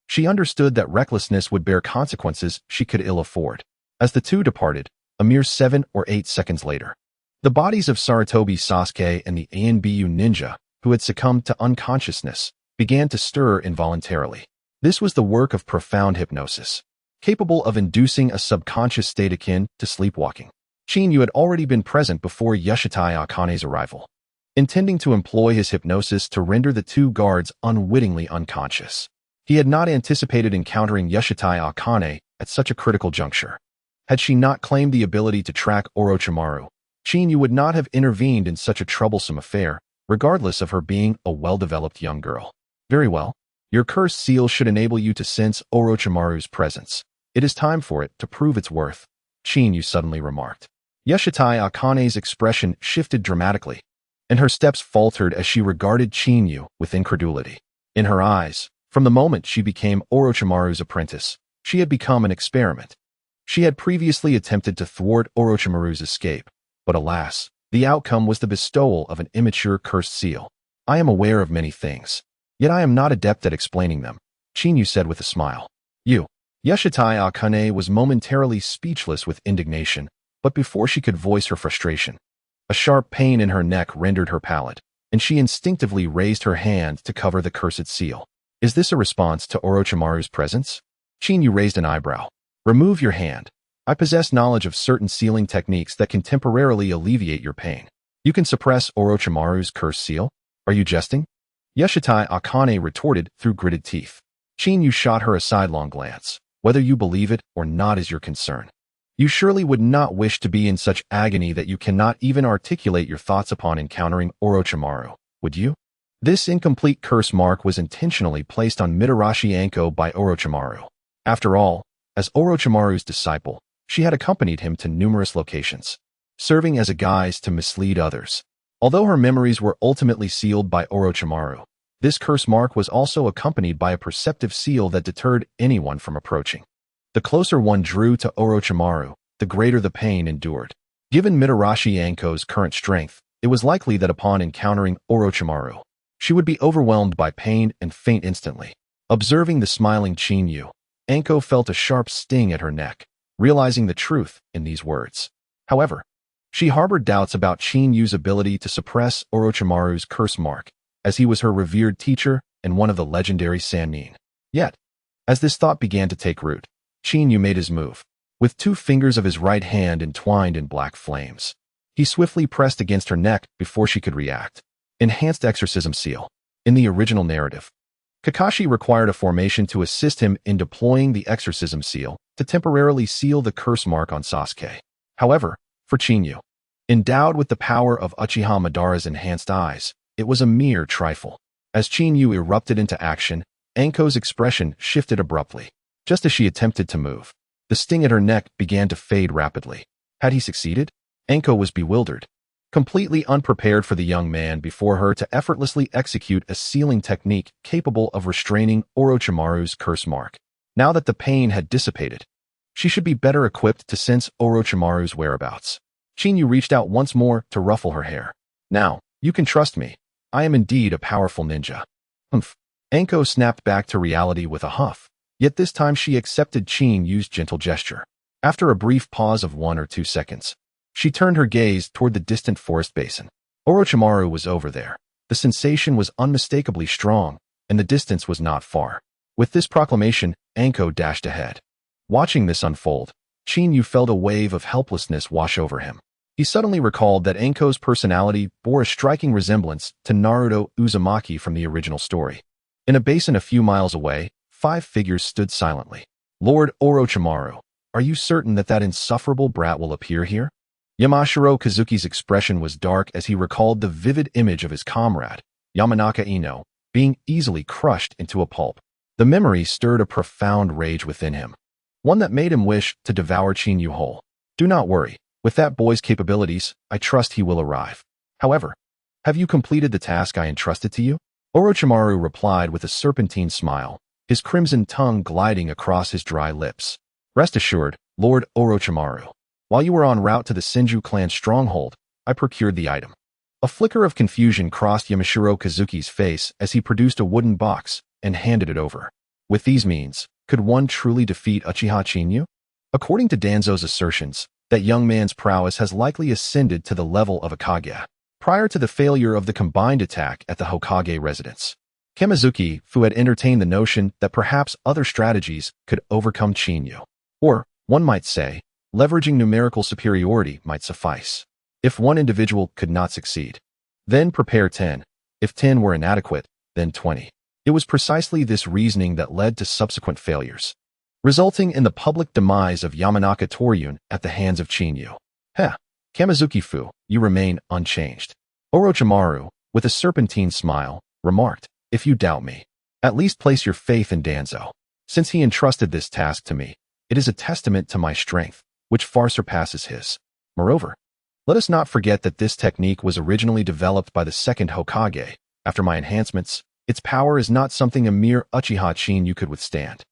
she understood that recklessness would bear consequences she could ill afford. As the two departed, a mere 7 or 8 seconds later, The bodies of Sarutobi Sasuke and the Anbu ninja, who had succumbed to unconsciousness, began to stir involuntarily. This was the work of profound hypnosis, capable of inducing a subconscious state akin to sleepwalking. Chinyu had already been present before Yashitai Akane's arrival, intending to employ his hypnosis to render the two guards unwittingly unconscious. He had not anticipated encountering Yashitai Akane at such a critical juncture. Had she not claimed the ability to track Orochimaru, Chinyu would not have intervened in such a troublesome affair, regardless of her being a well-developed young girl. Very well. Your cursed seal should enable you to sense Orochimaru's presence. It is time for it to prove its worth, Chinyu suddenly remarked. Yashitai Akane's expression shifted dramatically, and her steps faltered as she regarded Chinyu with incredulity. In her eyes, from the moment she became Orochimaru's apprentice, she had become an experiment. She had previously attempted to thwart Orochimaru's escape, but alas, the outcome was the bestowal of an immature cursed seal. I am aware of many things, yet I am not adept at explaining them, Chinyu said with a smile. Yashitai Akane was momentarily speechless with indignation, but before she could voice her frustration, a sharp pain in her neck rendered her pallid, and she instinctively raised her hand to cover the cursed seal. Is this a response to Orochimaru's presence? Chinyu raised an eyebrow. Remove your hand. I possess knowledge of certain sealing techniques that can temporarily alleviate your pain. You can suppress Orochimaru's cursed seal? Are you jesting? Yashitai Akane retorted through gritted teeth. Chinyu shot her a sidelong glance. Whether you believe it or not is your concern. You surely would not wish to be in such agony that you cannot even articulate your thoughts upon encountering Orochimaru, would you? This incomplete curse mark was intentionally placed on Mitarashi Anko by Orochimaru. After all, as Orochimaru's disciple, she had accompanied him to numerous locations, serving as a guise to mislead others. Although her memories were ultimately sealed by Orochimaru, this curse mark was also accompanied by a perceptive seal that deterred anyone from approaching. The closer one drew to Orochimaru, the greater the pain endured. Given Mitarashi Anko's current strength, it was likely that upon encountering Orochimaru, she would be overwhelmed by pain and faint instantly. Observing the smiling Chinyu, Anko felt a sharp sting at her neck, realizing the truth in these words. However, she harbored doubts about Chinyu's ability to suppress Orochimaru's curse mark, as he was her revered teacher and one of the legendary Sannin. Yet, as this thought began to take root, Chinyu made his move. With 2 fingers of his right hand entwined in black flames, he swiftly pressed against her neck before she could react. Enhanced Exorcism Seal. In the original narrative, Kakashi required a formation to assist him in deploying the Exorcism Seal to temporarily seal the curse mark on Sasuke. However, for Chinyu, endowed with the power of Uchiha Madara's enhanced eyes, it was a mere trifle. As Chinyu erupted into action, Anko's expression shifted abruptly. Just as she attempted to move, the sting at her neck began to fade rapidly. Had he succeeded? Anko was bewildered, completely unprepared for the young man before her to effortlessly execute a sealing technique capable of restraining Orochimaru's curse mark. Now that the pain had dissipated, she should be better equipped to sense Orochimaru's whereabouts. Chinyu reached out once more to ruffle her hair. Now, you can trust me. I am indeed a powerful ninja. Humph. Anko snapped back to reality with a huff, yet this time she accepted Chinyu's gentle gesture. After a brief pause of 1 or 2 seconds, she turned her gaze toward the distant forest basin. Orochimaru was over there. The sensation was unmistakably strong, and the distance was not far. With this proclamation, Anko dashed ahead. Watching this unfold, Chinyu felt a wave of helplessness wash over him. He suddenly recalled that Anko's personality bore a striking resemblance to Naruto Uzumaki from the original story. In a basin a few miles away, 5 figures stood silently. Lord Orochimaru, are you certain that that insufferable brat will appear here? Yamashiro Kazuki's expression was dark as he recalled the vivid image of his comrade, Yamanaka Ino, being easily crushed into a pulp. The memory stirred a profound rage within him, one that made him wish to devour Chinyu whole. Do not worry. With that boy's capabilities, I trust he will arrive. However, have you completed the task I entrusted to you? Orochimaru replied with a serpentine smile, his crimson tongue gliding across his dry lips. Rest assured, Lord Orochimaru, while you were en route to the Senju clan stronghold, I procured the item. A flicker of confusion crossed Yamashiro Kazuki's face as he produced a wooden box and handed it over. With these means, could one truly defeat Uchiha Chinyu? According to Danzo's assertions, That young man's prowess has likely ascended to the level of a Kage. Prior to the failure of the combined attack at the Hokage residence, Kamizuki Fu had entertained the notion that perhaps other strategies could overcome Chinyu. Or, one might say, leveraging numerical superiority might suffice. If one individual could not succeed, then prepare 10. If 10 were inadequate, then 20. It was precisely this reasoning that led to subsequent failures, resulting in the public demise of Yamanaka Toryun at the hands of Chinyu. Kamizuki Fu, you remain unchanged. Orochimaru, with a serpentine smile, remarked, if you doubt me, at least place your faith in Danzo. Since he entrusted this task to me, it is a testament to my strength, which far surpasses his. Moreover, let us not forget that this technique was originally developed by the second Hokage. After my enhancements, its power is not something a mere Uchiha Chinyu could withstand.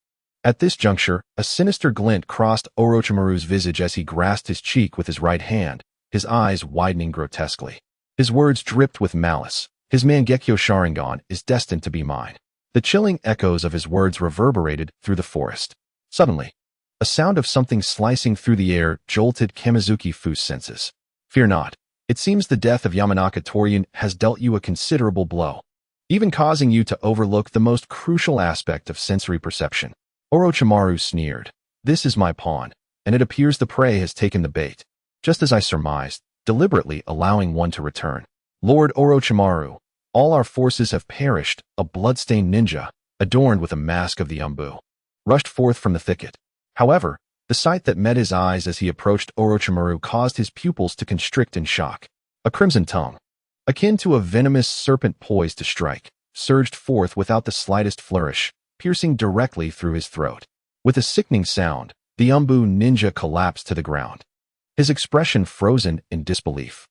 At this juncture, a sinister glint crossed Orochimaru's visage as he grasped his cheek with his right hand, his eyes widening grotesquely. His words dripped with malice. His Mangekyo Sharingan is destined to be mine. The chilling echoes of his words reverberated through the forest. Suddenly, a sound of something slicing through the air jolted Kamizuki Fu's senses. Fear not. It seems the death of Yamanaka Toryun has dealt you a considerable blow, even causing you to overlook the most crucial aspect of sensory perception. Orochimaru sneered. This is my pawn, and it appears the prey has taken the bait. Just as I surmised, deliberately allowing one to return. Lord Orochimaru, all our forces have perished. A blood-stained ninja, adorned with a mask of the Umbu, rushed forth from the thicket. However, the sight that met his eyes as he approached Orochimaru caused his pupils to constrict in shock. A crimson tongue, akin to a venomous serpent poised to strike, surged forth without the slightest flourish, piercing directly through his throat. With a sickening sound, the Umbu ninja collapsed to the ground, his expression frozen in disbelief.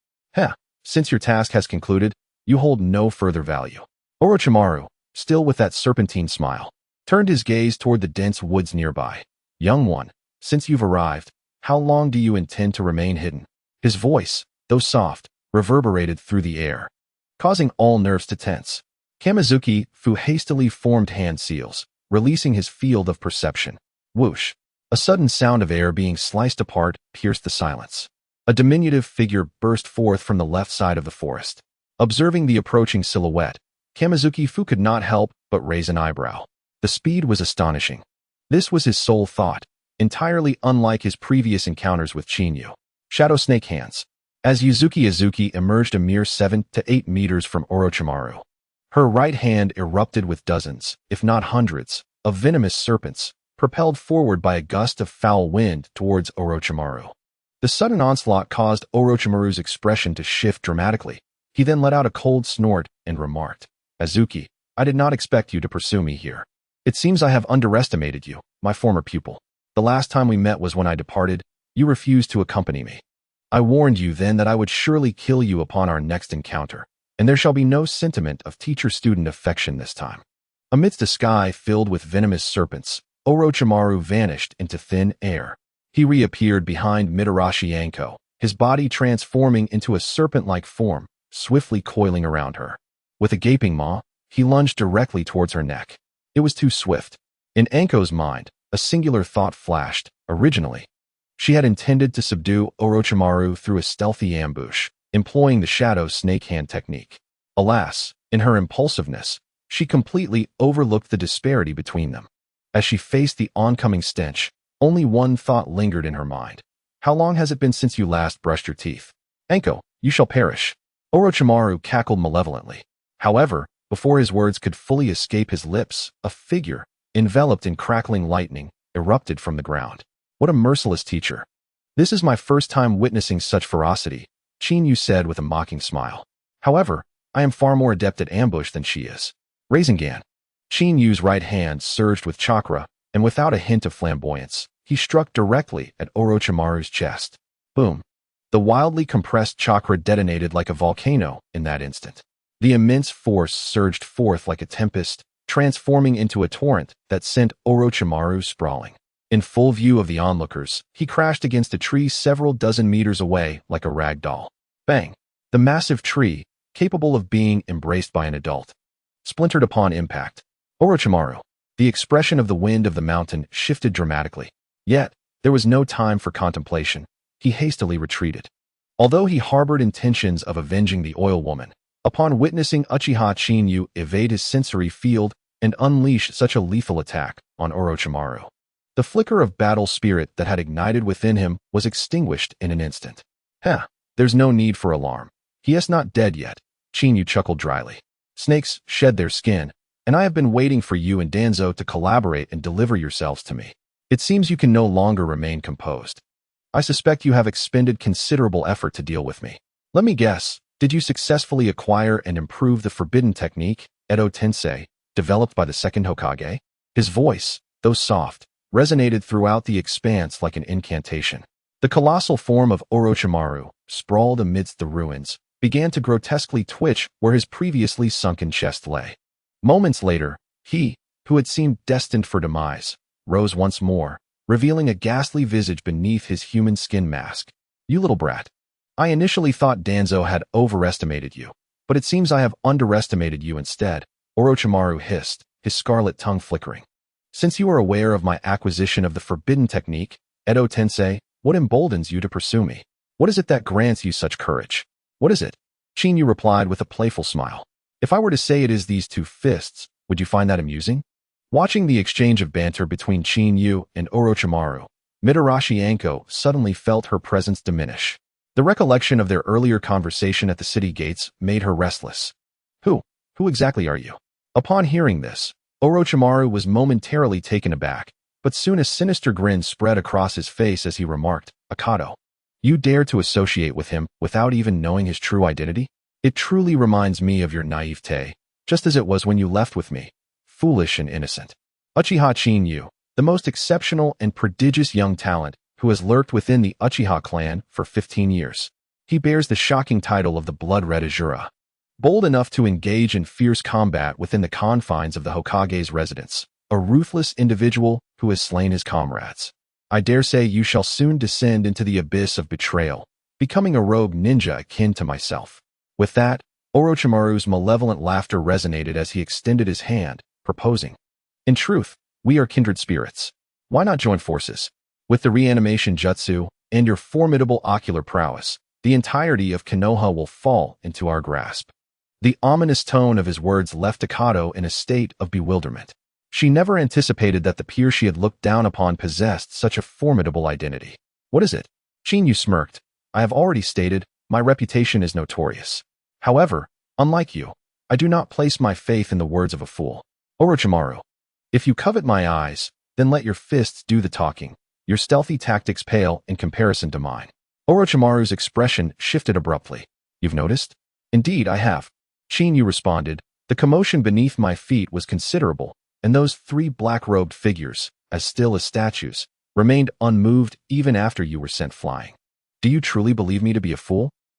Since your task has concluded, you hold no further value. Orochimaru, still with that serpentine smile, turned his gaze toward the dense woods nearby. Young one, since you've arrived, how long do you intend to remain hidden? His voice, though soft, reverberated through the air, causing all nerves to tense. Kamizuki Fu hastily formed hand seals, releasing his field of perception. Whoosh! A sudden sound of air being sliced apart pierced the silence. A diminutive figure burst forth from the left side of the forest. Observing the approaching silhouette, Kamizuki Fu could not help but raise an eyebrow. The speed was astonishing. This was his sole thought, entirely unlike his previous encounters with Chinyu. Shadow Snake Hands. As Azuki emerged a mere 7 to 8 meters from Orochimaru, her right hand erupted with dozens, if not hundreds, of venomous serpents, propelled forward by a gust of foul wind towards Orochimaru. The sudden onslaught caused Orochimaru's expression to shift dramatically. He then let out a cold snort and remarked, Azuki, I did not expect you to pursue me here. It seems I have underestimated you, my former pupil. The last time we met was when I departed. You refused to accompany me. I warned you then that I would surely kill you upon our next encounter, and there shall be no sentiment of teacher-student affection this time. Amidst a sky filled with venomous serpents, Orochimaru vanished into thin air. He reappeared behind Mitarashi Anko, his body transforming into a serpent-like form, swiftly coiling around her. With a gaping maw, he lunged directly towards her neck. It was too swift. In Anko's mind, a singular thought flashed. Originally, she had intended to subdue Orochimaru through a stealthy ambush, employing the Shadow Snake Hand technique. Alas, in her impulsiveness, she completely overlooked the disparity between them. As she faced the oncoming stench, only one thought lingered in her mind. How long has it been since you last brushed your teeth? Anko, you shall perish. Orochimaru cackled malevolently. However, before his words could fully escape his lips, a figure, enveloped in crackling lightning, erupted from the ground. What a merciless teacher. This is my first time witnessing such ferocity, Chinyu said with a mocking smile. However, I am far more adept at ambush than she is. Rasengan. Chinyu's right hand surged with chakra, and without a hint of flamboyance, he struck directly at Orochimaru's chest. Boom. The wildly compressed chakra detonated like a volcano in that instant. The immense force surged forth like a tempest, transforming into a torrent that sent Orochimaru sprawling. In full view of the onlookers, he crashed against a tree several dozen meters away like a rag doll. Bang! The massive tree, capable of being embraced by an adult, splintered upon impact. Orochimaru. The expression of the wind of the mountain shifted dramatically. Yet, there was no time for contemplation. he hastily retreated. Although he harbored intentions of avenging the oil woman, upon witnessing Uchiha Chinyu evade his sensory field and unleash such a lethal attack on Orochimaru, the flicker of battle spirit that had ignited within him was extinguished in an instant. There's no need for alarm. He is not dead yet, Chinyu chuckled dryly. Snakes shed their skin, and I have been waiting for you and Danzo to collaborate and deliver yourselves to me. It seems you can no longer remain composed. I suspect you have expended considerable effort to deal with me. Let me guess, did you successfully acquire and improve the forbidden technique, Edo Tensei, developed by the second Hokage? His voice, though soft, resonated throughout the expanse like an incantation. The colossal form of Orochimaru, sprawled amidst the ruins, began to grotesquely twitch where his previously sunken chest lay. Moments later, he, who had seemed destined for demise, rose once more, revealing a ghastly visage beneath his human skin mask. You little brat. I initially thought Danzo had overestimated you, but it seems I have underestimated you instead, Orochimaru hissed, his scarlet tongue flickering. Since you are aware of my acquisition of the forbidden technique, Edo Tensei, what emboldens you to pursue me? What is it that grants you such courage? What is it? Chinyu replied with a playful smile. If I were to say it is these two fists, would you find that amusing? Watching the exchange of banter between Chinyu and Orochimaru, Mitarashi Anko suddenly felt her presence diminish. The recollection of their earlier conversation at the city gates made her restless. Who exactly are you? Upon hearing this, Orochimaru was momentarily taken aback, but soon a sinister grin spread across his face as he remarked, Akado. You dare to associate with him without even knowing his true identity? It truly reminds me of your naivete, just as it was when you left with me, foolish and innocent. Uchiha Chinyu, the most exceptional and prodigious young talent who has lurked within the Uchiha clan for 15 years. He bears the shocking title of the Blood Red Azura. Bold enough to engage in fierce combat within the confines of the Hokage's residence, a ruthless individual who has slain his comrades. I dare say you shall soon descend into the abyss of betrayal, becoming a rogue ninja akin to myself. With that, Orochimaru's malevolent laughter resonated as he extended his hand, proposing. In truth, we are kindred spirits. Why not join forces? With the reanimation jutsu and your formidable ocular prowess, the entirety of Konoha will fall into our grasp. The ominous tone of his words left Akado in a state of bewilderment. She never anticipated that the peer she had looked down upon possessed such a formidable identity. What is it? Chinyu smirked. I have already stated, my reputation is notorious. However, unlike you, I do not place my faith in the words of a fool. Orochimaru, if you covet my eyes, then let your fists do the talking. Your stealthy tactics pale in comparison to mine. Orochimaru's expression shifted abruptly. You've noticed? Indeed, I have. Chinyu responded. The commotion beneath my feet was considerable, and those three black-robed figures, as still as statues, remained unmoved even after you were sent flying. Do you truly believe me to be a fool?